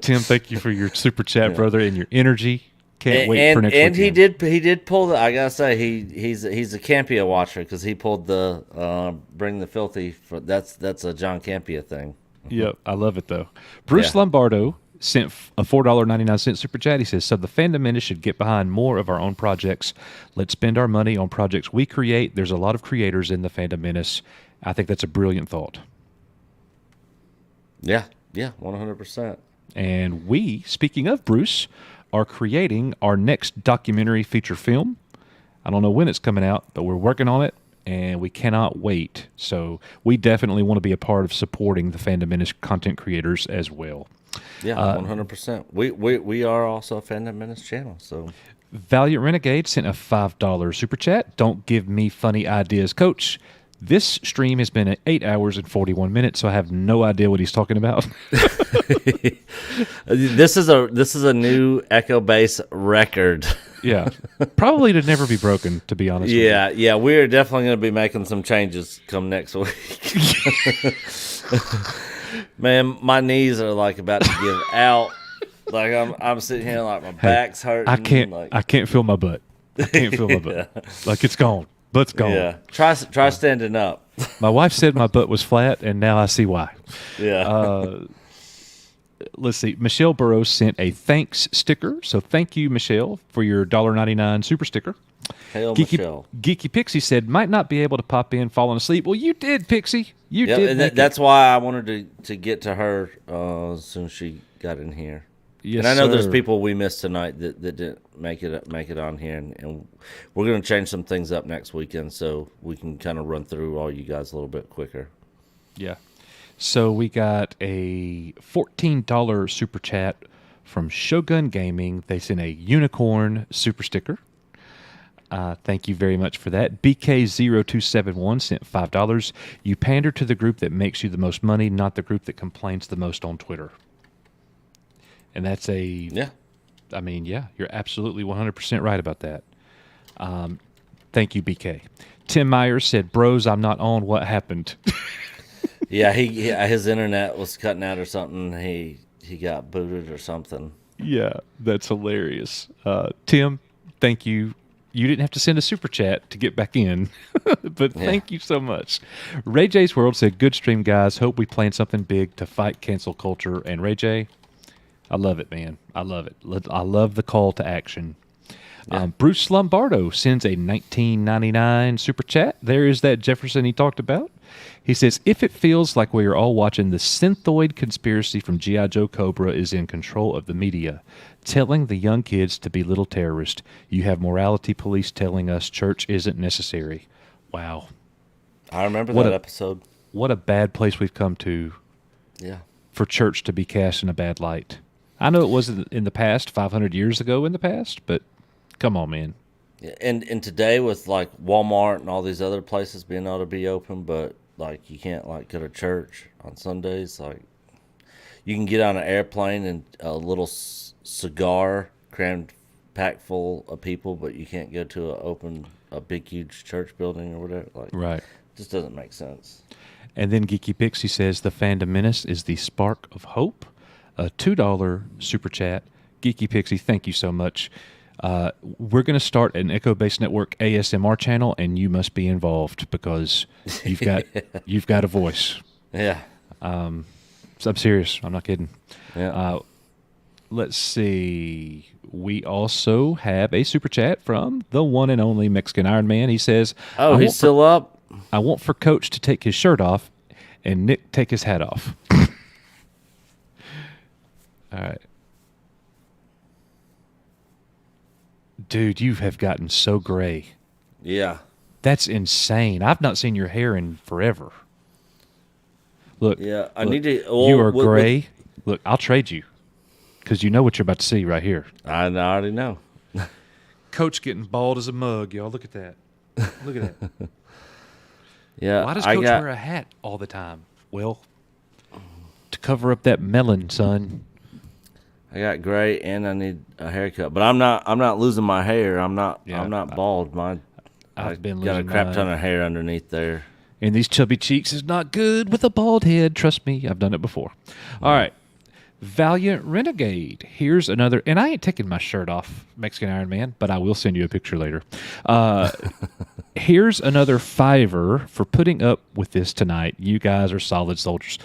Tim, thank you for your super chat, brother, and your energy. Can't wait for next and weekend. he did pull the. I gotta say he's a Campia watcher because he pulled the bring the filthy. That's a John Campia thing. Yep, I love it though. Bruce Lombardo sent a $4.99 super chat. He says, "So the Fandom Menace should get behind more of our own projects. Let's spend our money on projects we create. There's a lot of creators in the Fandom Menace. I think that's a brilliant thought." Yeah, 100%. And we, speaking of Bruce, are creating our next documentary feature film. I don't know when it's coming out, but we're working on it, and we cannot wait. So we definitely want to be a part of supporting the Fandom Menace content creators as well. Yeah, 100%. We are also a Fandom Menace channel. So Valiant Renegade sent a $5 super chat. Don't give me funny ideas, Coach. This stream has been at 8 hours and 41 minutes, so I have no idea what he's talking about. This is a new Echo Base record. Yeah, probably to never be broken, to be honest. Yeah, we're definitely going to be making some changes come next week. Man, my knees are like about to give out. Like I'm sitting here like my back's hurting. I can't feel my butt. I can't feel my butt. Like it's gone. Butt's gone. Yeah, try standing up. My wife said my butt was flat, and now I see why. Yeah. Let's see. Michelle Burrows sent a thanks sticker. So thank you, Michelle, for your $1.99 super sticker. Hail, Michelle. Geeky Pixie said, might not be able to pop in falling asleep. Well, you did, Pixie. You did. And that's why I wanted to get to her as soon as she got in here. Yes, and I know there's sir. people we missed tonight that didn't make it on here, and we're going to change some things up next weekend so we can kind of run through all you guys a little bit quicker. Yeah. So we got a $14 super chat from Shogun Gaming. They sent a unicorn super sticker. Thank you very much for that. BK0271 sent $5. You pander to the group that makes you the most money, not the group that complains the most on Twitter. And that's I mean, yeah, you're absolutely 100% right about that. Thank you, BK. Tim Myers said, "Bros, I'm not on. What happened?" Yeah, his internet was cutting out or something. He got booted or something. Yeah, that's hilarious. Tim, thank you. You didn't have to send a super chat to get back in, but thank you so much. Ray J's World said, "Good stream, guys. Hope we plan something big to fight cancel culture." And Ray J, I love it, man. I love it. I love the call to action. Yeah. Bruce Lombardo sends a 1999 super chat. There is that Jefferson he talked about. He says, "If it feels like we are all watching the synthoid conspiracy from G.I. Joe Cobra is in control of the media, telling the young kids to be little terrorists, you have morality police telling us church isn't necessary." Wow. I remember that episode. What a bad place we've come to. Yeah. For church to be cast in a bad light. I know it wasn't in the past, 500 years ago in the past, but come on, man. Yeah, and today with like Walmart and all these other places being able to be open, but like you can't like go to church on Sundays. Like you can get on an airplane and a little cigar crammed packed full of people, but you can't go to a big huge church building or whatever. Like right, it just doesn't make sense. And then Geeky Pixie says the fandom menace is the spark of hope. A $2 super chat. Geeky Pixie, thank you so much. We're going to start an Echo Base Network ASMR channel, and you must be involved because you've got a voice. Yeah. So I'm serious. I'm not kidding. Yeah. Let's see. We also have a super chat from the one and only Mexican Iron Man. He says, "Oh, he's still up. I want for Coach to take his shirt off and Nick take his hat off." All right. Dude, you have gotten so gray. Yeah. That's insane. I've not seen your hair in forever. Look. Yeah, I look, need to. You are gray. Look, I'll trade you because you know what you're about to see right here. I already know. Coach getting bald as a mug, y'all. Look at that. Look at that. Yeah. Why does Coach wear a hat all the time? Well, to cover up that melon, son. I got gray and I need a haircut, but I'm not losing my hair. I'm not bald. I've been got a losing crap mine. ton of hair underneath there. And these chubby cheeks is not good with a bald head. Trust me, I've done it before. All right. Valiant Renegade. Here's another, and I ain't taking my shirt off, Mexican Iron Man, but I will send you a picture later. Here's another $5 for putting up with this tonight. You guys are solid soldiers.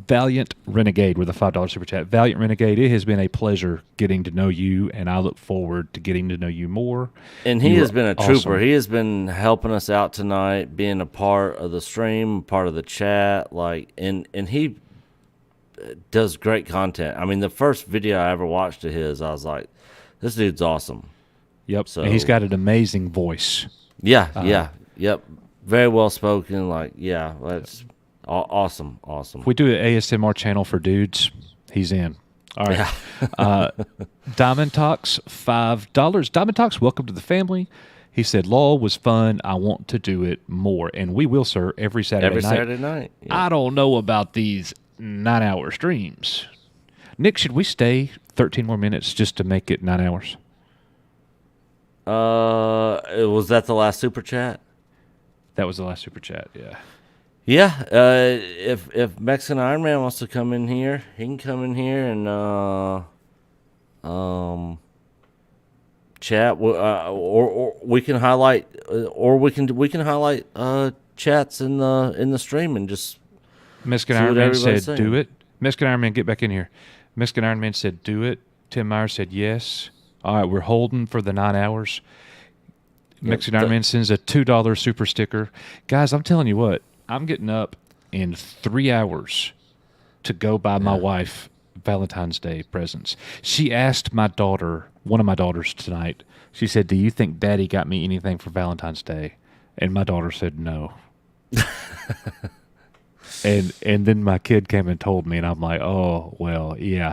Valiant Renegade with a $5 super chat. Valiant Renegade, it has been a pleasure getting to know you, and I look forward to getting to know you more. And he has been a trooper. Awesome. He has been helping us out tonight, being a part of the stream, part of the chat, and he does great content. I mean, the first video I ever watched of his, I was like, this dude's awesome. Yep. So And he's got an amazing voice. Yeah. Yep. Very well spoken. That's awesome. If we do an ASMR channel for dudes, he's in. All right. Yeah. Diamond Talks, $5. Diamond Talks, welcome to the family. He said, "Law was fun. I want to do it more." And we will, sir, every Saturday night. Saturday night. Yeah. I don't know about these 9-hour streams. Nick, should we stay 13 more minutes just to make it 9 hours? Was that the last super chat? That was the last super chat, yeah. Yeah, if Mexican Iron Man wants to come in here, he can come in here and chat. Or we can highlight, chats in the stream and just. Mexican Iron Man said, "Do it." Mexican Iron Man, get back in here. Mexican Iron Man said, "Do it." Tim Myers said, "Yes." All right, we're holding for the 9 hours. Mexican Iron Man sends a $2 super sticker. Guys, I'm telling you what. I'm getting up in 3 hours to go buy my wife Valentine's Day presents. She asked my daughter, one of my daughters tonight, she said, "Do you think Daddy got me anything for Valentine's Day?" And my daughter said no. And then my kid came and told me, and I'm like, oh, well, yeah.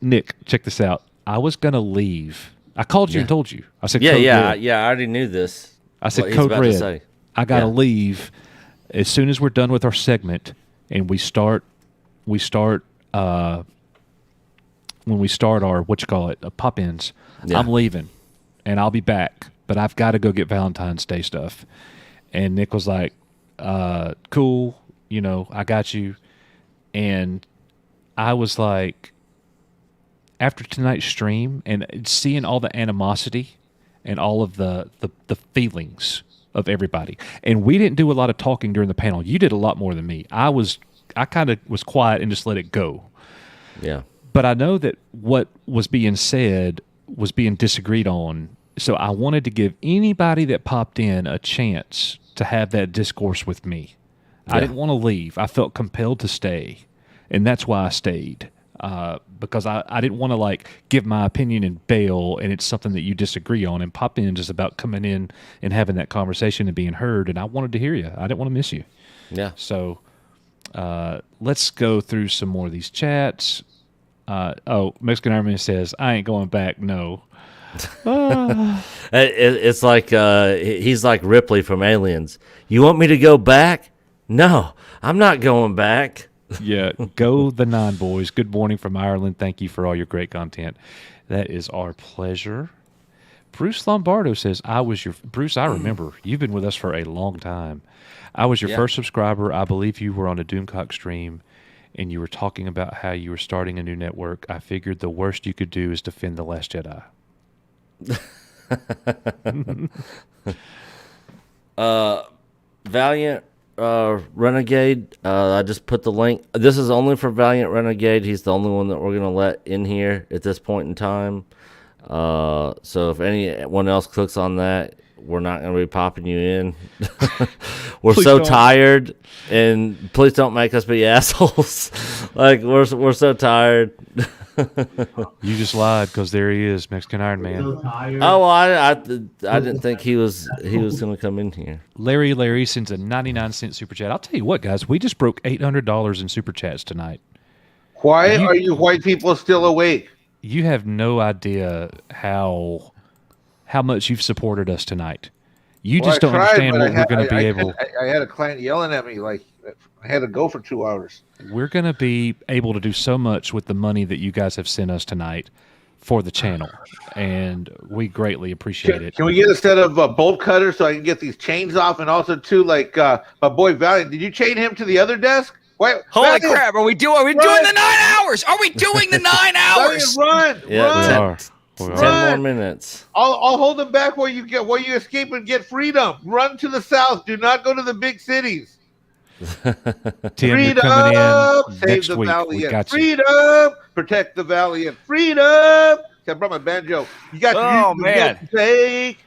Nick, check this out. I was going to leave. I called you and told you. I said, Code Red. I already knew this. I said, Code Red. I got to leave as soon as we're done with our segment and we start when we start our pop-ins. Yeah. I'm leaving, and I'll be back, but I've got to go get Valentine's Day stuff. And Nick was like, cool, I got you. And I was like, after tonight's stream and seeing all the animosity and all of the feelings of everybody, and we didn't do a lot of talking during the panel. You did a lot more than me. I kind of was quiet and just let it go. Yeah. But I know that what was being said was being disagreed on. So I wanted to give anybody that popped in a chance to have that discourse with me. Yeah. I didn't want to leave. I felt compelled to stay. And that's why I stayed. Because I didn't want to give my opinion and bail, and it's something that you disagree on. And pop in is about coming in and having that conversation and being heard. And I wanted to hear you. I didn't want to miss you. Yeah. So let's go through some more of these chats. Mexican Ironman says, I ain't going back. No. It's like he's like Ripley from Aliens. You want me to go back? No, I'm not going back. Yeah, go the Nine Boys. Good morning from Ireland. Thank you for all your great content. That is our pleasure. Bruce Lombardo says, Bruce, I remember. You've been with us for a long time. I was your first subscriber. I believe you were on a Doomcock stream, and you were talking about how you were starting a new network. I figured the worst you could do is defend The Last Jedi. Valiant Renegade, I just put the link. This is only for Valiant Renegade. He's the only one that we're going to let in here at this point in time. So if anyone else clicks on that, we're not going to be popping you in. We're Please so don't. tired, and please don't make us be assholes. We're so tired. You just lied, because there he is, Mexican Iron Man. Oh, well, I didn't think he was going to come in here. Larry sends a 99-cent super chat. I'll tell you what, guys, we just broke $800 in super chats tonight. Why are you white people still awake? You have no idea how much you've supported us tonight. You just don't understand what we're going to be able. I had a client yelling at me like I had to go for 2 hours. We're going to be able to do so much with the money that you guys have sent us tonight for the channel, and we greatly appreciate it. Can we get a set of bolt cutters so I can get these chains off? And also, too, my boy Valiant, did you chain him to the other desk? Wait, Holy Valiant, crap! Are we doing the 9 hours? Are we doing the 9 hours? Valiant, run! Yeah, run! 10 more minutes. I'll hold them back while you escape and get freedom. Run to the south. Do not go to the big cities. Tim, you're Freedom! coming in Save next the week. We Valiant. got you. Freedom! Protect the Valiant. Freedom! I brought my banjo. You got Oh, man. Take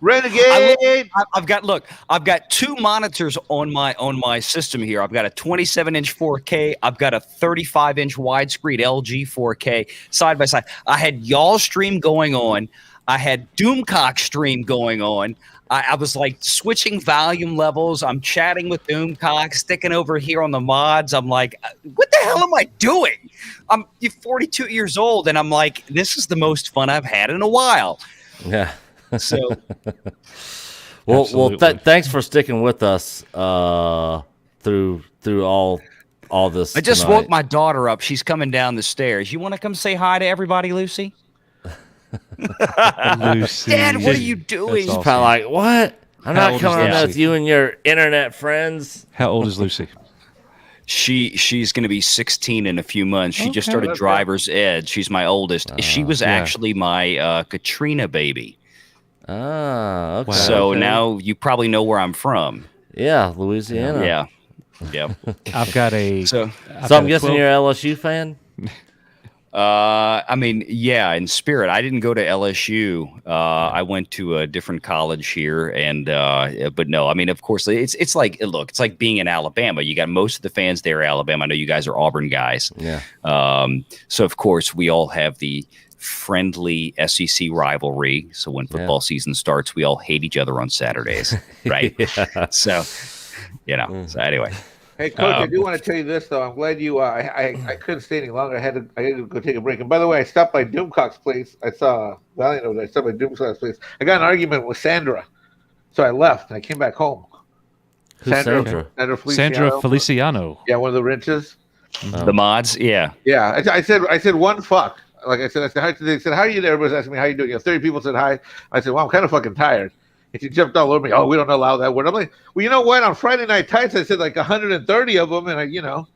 Renegade. I've got 2 monitors on my system here. I've got a 27-inch 4K. I've got a 35-inch widescreen LG 4K side by side. I had y'all stream going on. I had Doomcock stream going on. I was switching volume levels. I'm chatting with Doomcock, sticking over here on the mods. I'm like, what the hell am I doing? I'm 42 years old, and I'm like, this is the most fun I've had in a while. Yeah. So, well, thanks for sticking with us through all this. I just tonight. woke my daughter up. She's coming down the stairs. You want to come say hi to everybody, Lucy? Lucy. Dad, what are you doing? She's probably like, what? I'm How not old coming is on Lucy? with you and your internet friends. How old is Lucy? She's going to be 16 in a few months. She just Okay. started driver's ed. She's my oldest. She was actually my Katrina baby. Ah, okay. So okay. now you probably know where I'm from. Yeah, Louisiana. Yeah. Yeah. I've got a. So I'm guessing you're an LSU fan? I mean, yeah, in spirit. I didn't go to LSU. I went to a different college here, and but no, I mean, of course, it's like it's like being in Alabama. You got most of the fans there, Alabama. I know you guys are Auburn guys. Yeah. So of course, we all have the friendly SEC rivalry. So when football season starts, we all hate each other on Saturdays, right? So, So anyway. Hey, Coach, I do want to tell you this, though. I'm glad you. I couldn't stay any longer. I had to go take a break. And by the way, I stopped by Doomcock's place. I saw Valiant over there. I stopped by Doomcock's place. I got an argument with Sandra, so I left and I came back home. Who's Sandra? Sandra Feliciano. Yeah, one of the wrenches. The mods, yeah. Yeah, I said one fuck. like I said, hi. They said, how are you there? Everybody's asking me, how you doing? 30 people said hi. I said, well, I'm kind of fucking tired. And she jumped all over me. Oh, we don't allow that word. I'm like, well, you know what? On Friday Night Tights, I said like 130 of them. And I don't know.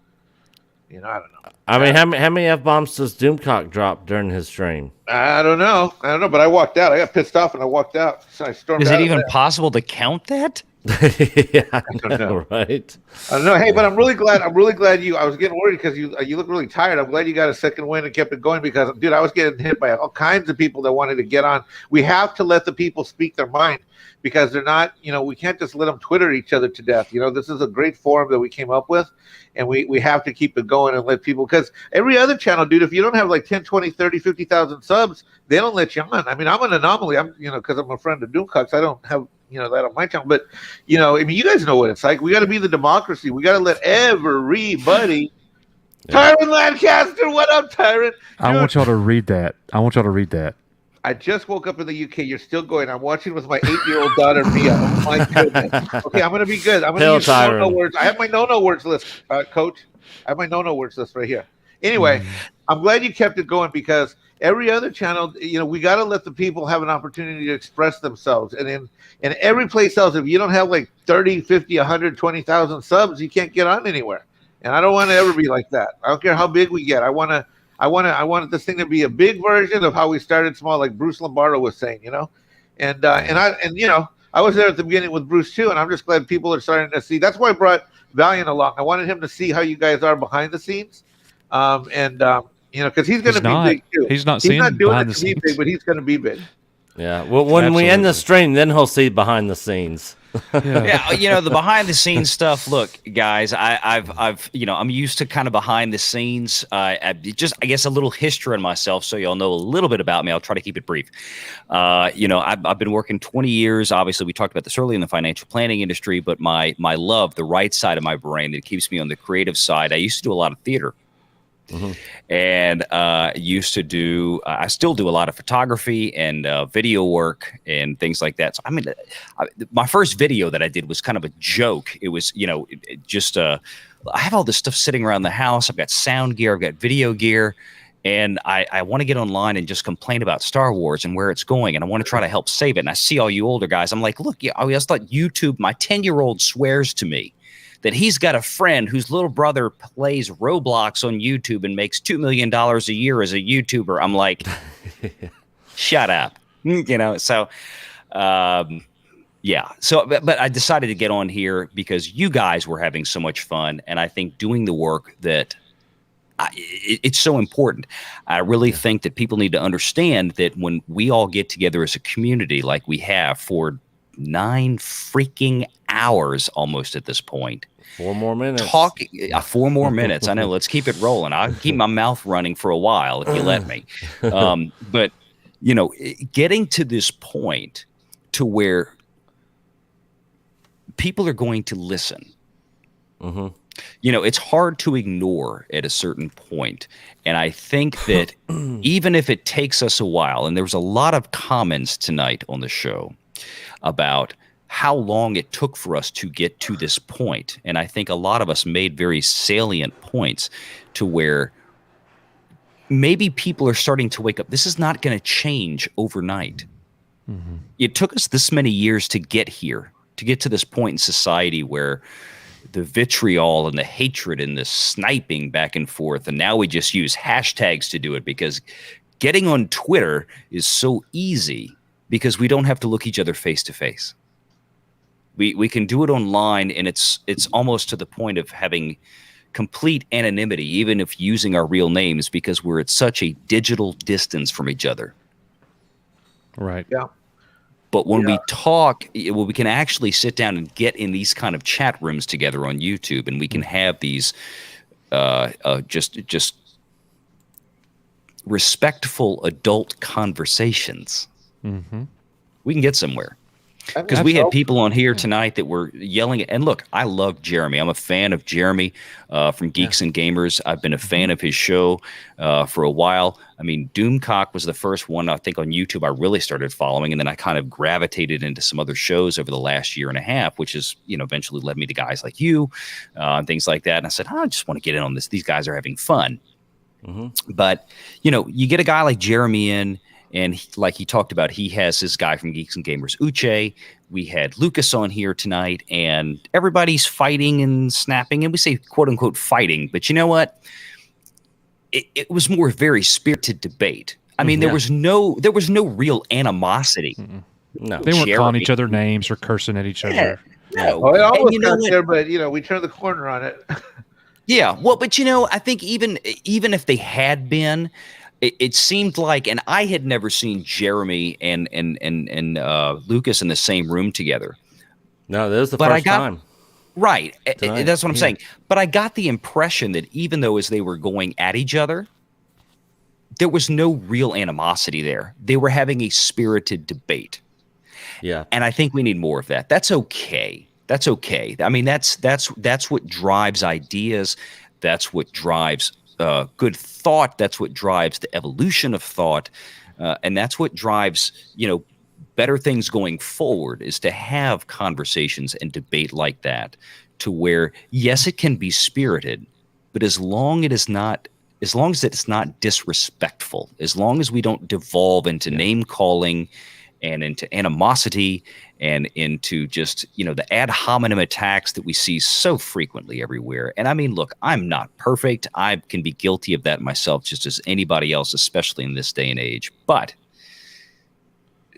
I mean, how many F-bombs does Doomcock drop during his stream? I don't know, but I walked out. I got pissed off and I walked out. So I stormed Is out it of even there. possible to count that? Yeah, I don't know. Right? I don't know. Hey, but I'm really glad. I was getting worried because you look really tired. I'm glad you got a second win and kept it going because, dude, I was getting hit by all kinds of people that wanted to get on. We have to let the people speak their mind because they're not, we can't just let them Twitter each other to death. This is a great forum that we came up with, and we have to keep it going and let people, because every other channel, dude, if you don't have like 10, 20, 30, 50,000 subs, they don't let you on. I mean, I'm an anomaly. I'm, because I'm a friend of Doomcocks, I don't have, that on my channel. But, I mean, you guys know what it's like. We got to be the democracy. We got to let everybody. Yeah. Tyron Lancaster, what up, Tyron? I want y'all to read that. I just woke up in the UK. You're still going. I'm watching with my 8-year-old daughter, Mia. Oh, my goodness. Okay, I'm going to be good. I'm going to use no-no words. I have my no-no words list, Coach. I have my no-no words list right here. Anyway, I'm glad you kept it going because every other channel, we got to let the people have an opportunity to express themselves. And in every place else, if you don't have like 30, 50, 100, 20,000 subs, you can't get on anywhere. And I don't want to ever be like that. I don't care how big we get. I want this thing to be a big version of how we started small, like Bruce Lombardo was saying, And I was there at the beginning with Bruce too, and I'm just glad people are starting to see. That's why I brought Valiant along. I wanted him to see how you guys are behind the scenes. Because he's going to be big too. He's not doing it behind to the be scenes. big, but he's going to be big. Yeah. Well, when we end the stream, then he'll see behind the scenes. Yeah, the behind the scenes stuff. Look, guys, I'm used to kind of behind the scenes. I guess a little history on myself, so y'all know a little bit about me. I'll try to keep it brief. I've been working 20 years. Obviously, we talked about this earlier in the financial planning industry, but my love, the right side of my brain that keeps me on the creative side. I used to do a lot of theater. And I still do a lot of photography and video work and things like that. So I mean, my first video that I did was kind of a joke. It was, I have all this stuff sitting around the house. I've got sound gear, I've got video gear, and I want to get online and just complain about Star Wars and where it's going, and I want to try to help save it. And I see all you older guys. I'm like, look, I always thought YouTube. My 10-year-old swears to me that he's got a friend whose little brother plays Roblox on YouTube and makes $2 million a year as a YouTuber. I'm like, shut up. So, yeah. So, but I decided to get on here because you guys were having so much fun. And I think doing the work that it's so important. I really think that people need to understand that when we all get together as a community, like we have for 9 freaking hours almost at this point, 4 more minutes. 4 more minutes. I know. Let's keep it rolling. I'll keep my mouth running for a while if you let me. But getting to this point to where people are going to listen. It's hard to ignore at a certain point. And I think that even if it takes us a while, and there was a lot of comments tonight on the show about how long it took for us to get to this point. And I think a lot of us made very salient points to where maybe people are starting to wake up. This is not going to change overnight. It took us this many years to get here, to get to this point in society where the vitriol and the hatred and the sniping back and forth. And now we just use hashtags to do it because getting on Twitter is so easy because we don't have to look each other face to face. We can do it online, and it's almost to the point of having complete anonymity, even if using our real names, because we're at such a digital distance from each other. Right. Yeah. But when we talk, we can actually sit down and get in these kind of chat rooms together on YouTube, and we can have these just respectful adult conversations. We can get somewhere. Because we had people on here tonight that were yelling. And look, I love Jeremy. I'm a fan of Jeremy from Geeks and Gamers. I've been a fan of his show for a while. I mean, Doomcock was the first one, I think, on YouTube I really started following. And then I kind of gravitated into some other shows over the last year and a half, which is, eventually led me to guys like you and things like that. And I said, I just want to get in on this. These guys are having fun. But, you know, you get a guy like Jeremy in, and like he talked about, he has his guy from Geeks and Gamers, Uche. We had Lucas on here tonight, and everybody's fighting and snapping. And we say, quote unquote, fighting. But you know what? It was more very spirited debate. I mean, there was no real animosity. No, they weren't calling each other names or cursing at each other. No. Well, it And almost you know got what? there, but you know, we turned the corner on it. Yeah, well, but you know, I think even if they had been, it seemed like, and I had never seen Jeremy and Lucas in the same room together. No, that was the But first time. Right, Tonight, that's what I'm yeah. saying. But I got the impression that even though as they were going at each other, there was no real animosity there. They were having a spirited debate. Yeah, and I think we need more of that. That's okay. That's okay. I mean, that's what drives ideas. That's what drives good thought. That's what drives the evolution of thought, and that's what drives, you know, better things going forward, is to have conversations and debate like that, to where, yes, it can be spirited, but as long as it's not disrespectful, as long as we don't devolve into name calling and into animosity and into just, you know, the ad hominem attacks that we see so frequently everywhere. And I mean, look, I'm not perfect. I can be guilty of that myself, just as anybody else, especially in this day and age. But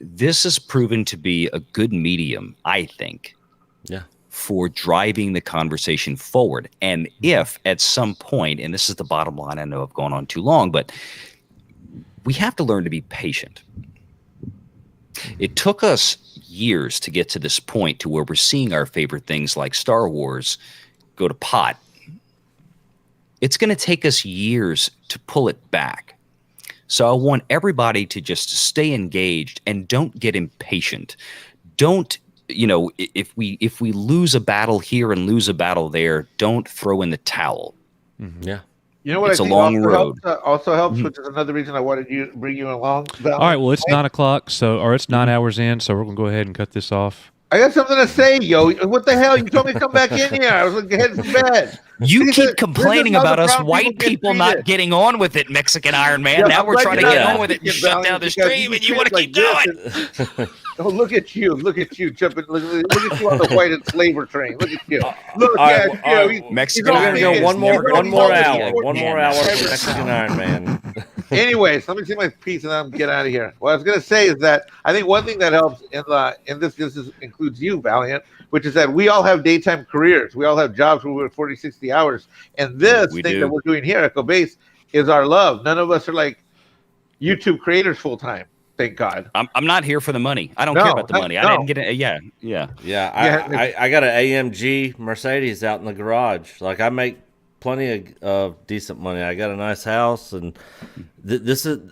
this has proven to be a good medium, I think, for driving the conversation forward. And if at some point, and this is the bottom line, I know I've gone on too long, but we have to learn to be patient. It took us years to get to this point to where we're seeing our favorite things like Star Wars go to pot. It's going to take us years to pull it back. So I want everybody to just stay engaged and don't get impatient. Don't, you know, if we lose a battle here and lose a battle there, don't throw in the towel. Yeah. You know what? It's I a think long road. Also helps, which is another reason I wanted you bring you along. All right, well, it's 9 o'clock, or it's 9 hours in, so we're going to go ahead and cut this off. I got something to say, yo. What the hell? You told me to come back in here. I was like, heading to bed. You This keep is complaining how the about us brown white people get not treated. getting on with it, Mexican Iron Man. Yeah, now I'm we're glad trying to you're get not on with it and Mexican, shut Valiant, down the because stream, and you want to keep treated going. Oh, look at you. Look at you jumping. Look at you on the white enslaver train. Look at you. Look, All yeah, right, all right, Mexican we're Iron gonna go Man one is more never hour. gonna be One more hour for Mexican Iron Man. Anyways, let me see my piece and then get out of here. What I was going to say is that I think one thing that helps in this includes you, Valiant, which is that we all have daytime careers. We all have jobs where we're 40, 60 hours. And this We thing do. that we're doing here at Echo Base is our love. None of us are like YouTube creators full time. Thank God. I'm not here for the money. I don't No, care about the no, money. I no. didn't get it. Yeah. Yeah, I got an AMG Mercedes out in the garage. Like, I make plenty of decent money. I got a nice house, and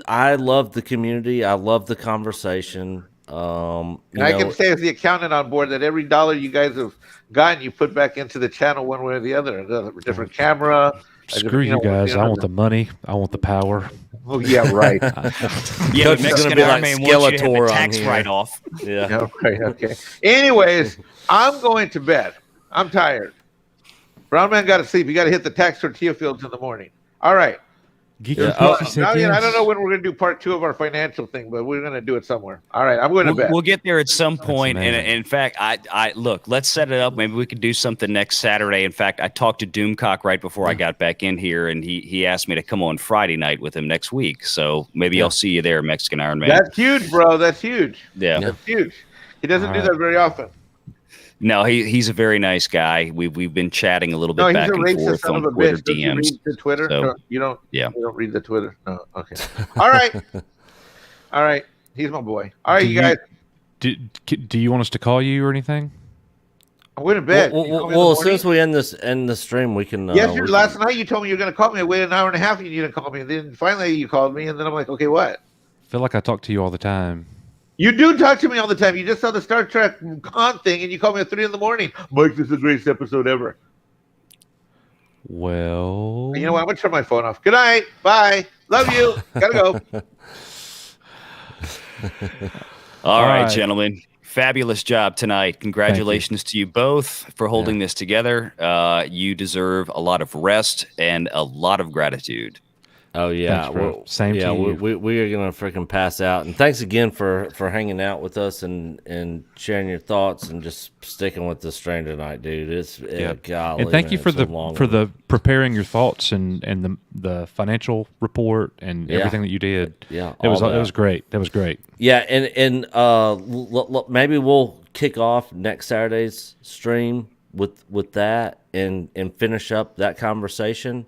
I love the community. I love the conversation. And I can say as the accountant on board that every dollar you guys have gotten, you put back into the channel one way or the other. A different camera. Screw you guys. I want the money. I want the power. Oh, yeah, right. Yeah, Coach the is Mexican gonna be Iron like Man wants you to have Skeletor the on tax here. write-off. Yeah. Right, okay. Anyways, I'm going to bed. I'm tired. Brown man got to sleep. You got to hit the tax tortilla fields in the morning. All right. I don't know when we're going to do part 2 of our financial thing, but we're going to do it somewhere. All right, I'm going to bed. We'll get there at some point. And amazing. in fact, I look, let's set it up. Maybe we could do something next Saturday. In fact, I talked to Doomcock right before I got back in here, and he asked me to come on Friday night with him next week. So maybe I'll see you there, Mexican Iron Man. That's huge, bro. That's huge. Yeah. That's huge. He doesn't All do right. that very often. No, he's a very nice guy. We've been chatting a little bit No, he's back a and racist forth son on of a Twitter bitch. Don't you DMs. read the Twitter? So, No, you don't. yeah. You don't read the Twitter. No. Okay. All right. All right. He's my boy. All right, you guys. Do you want us to call you or anything? I'm going to bed. You call me in the Well, morning? since we end the stream, we can. Yes, we can- last night you told me you were going to call me. I waited an hour and a half and you didn't call me. Then finally you called me, and then I'm like, okay, what? I feel like I talk to you all the time. You do talk to me all the time. You just saw the Star Trek con thing, and you called me at 3 a.m. Mike, this is the greatest episode ever. Well, You know what? I'm going to turn my phone off. Good night. Bye. Love you. Gotta go. All right, right. gentlemen. Fabulous job tonight. Congratulations to you both for holding this together. You deserve a lot of rest and a lot of gratitude. Oh yeah, Thanks, bro. Same to you. We are gonna freaking pass out. And thanks again for hanging out with us and sharing your thoughts and just sticking with the strain tonight, dude. It's golly, and thank you man, for it's the a long for one. the preparing your thoughts and the financial report and everything that you did. Yeah, it was all that. great. That was great. Yeah, and maybe we'll kick off next Saturday's stream with that and finish up that conversation.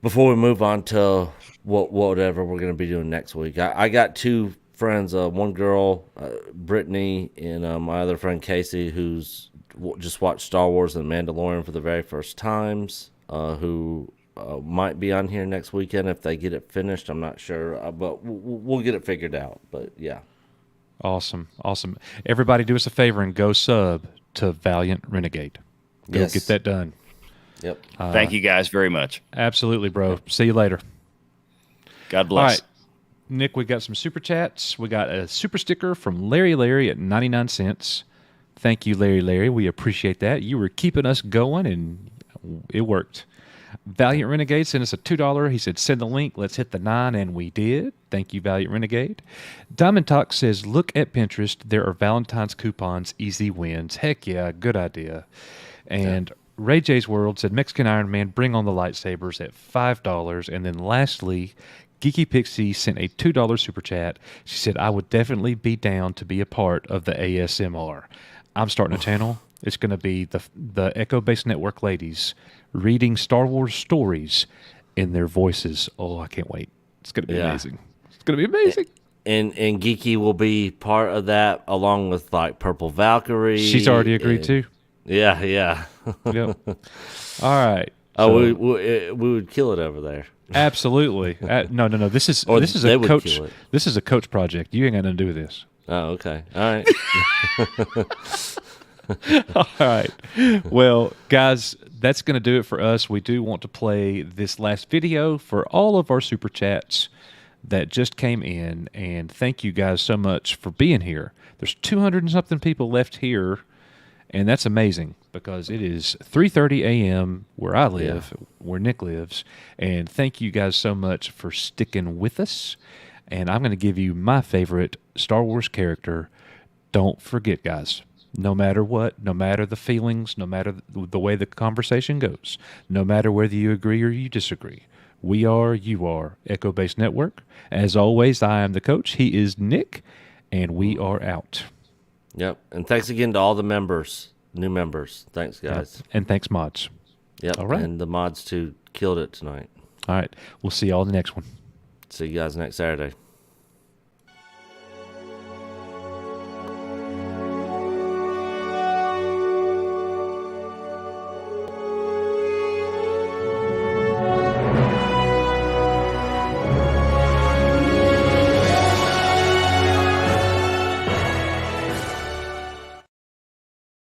Before we move on to whatever we're going to be doing next week, I got two friends, one girl, Brittany, and my other friend Casey, who's just watched Star Wars and Mandalorian for the very first times, who might be on here next weekend if they get it finished. I'm not sure, but we'll get it figured out. But yeah. Awesome. Everybody do us a favor and go sub to Valiant Renegade. Go Yes. get that done. Yep. Thank you guys very much. Absolutely, bro. See you later. God bless. All right, Nick, we got some super chats. We got a super sticker from Larry at 99 cents. Thank you, Larry. We appreciate that. You were keeping us going, and it worked. Valiant Renegade sent us a $2. He said, send the link. Let's hit the 9, and we did. Thank you, Valiant Renegade. Diamond Talk says, look at Pinterest. There are Valentine's coupons, easy wins. Heck yeah, good idea. And Ray J's World said, Mexican Iron Man, bring on the lightsabers at $5. And then lastly, Geeky Pixie sent a $2 super chat. She said, I would definitely be down to be a part of the ASMR. I'm starting a channel. It's going to be the Echo Base Network ladies reading Star Wars stories in their voices. Oh, I can't wait. It's going to be amazing. It's going to be amazing. And Geeky will be part of that along with like Purple Valkyrie. She's already agreed too. Yeah. Yep. All right. Oh, we would kill it over there. Absolutely. No. This is they a would coach. kill it. This is a coach project. You ain't got nothing to do with this. Oh, okay. All right. All right. Well, guys, that's going to do it for us. We do want to play this last video for all of our super chats that just came in, and thank you guys so much for being here. There's 200 and something people left here, and that's amazing because it is 3:30 a.m. where I live, where Nick lives, and thank you guys so much for sticking with us. And I'm going to give you my favorite Star Wars character. Don't forget, guys, no matter what, no matter the feelings, no matter the way the conversation goes, no matter whether you agree or you disagree, we are, you are, Echo Base Network. As always, I am the coach. He is Nick, and we are out. Yep. And thanks again to all the members, new members. Thanks, guys. Yep. And thanks, mods. Yep. All right. And the mods, too, killed it tonight. All right. We'll see you all in the next one. See you guys next Saturday.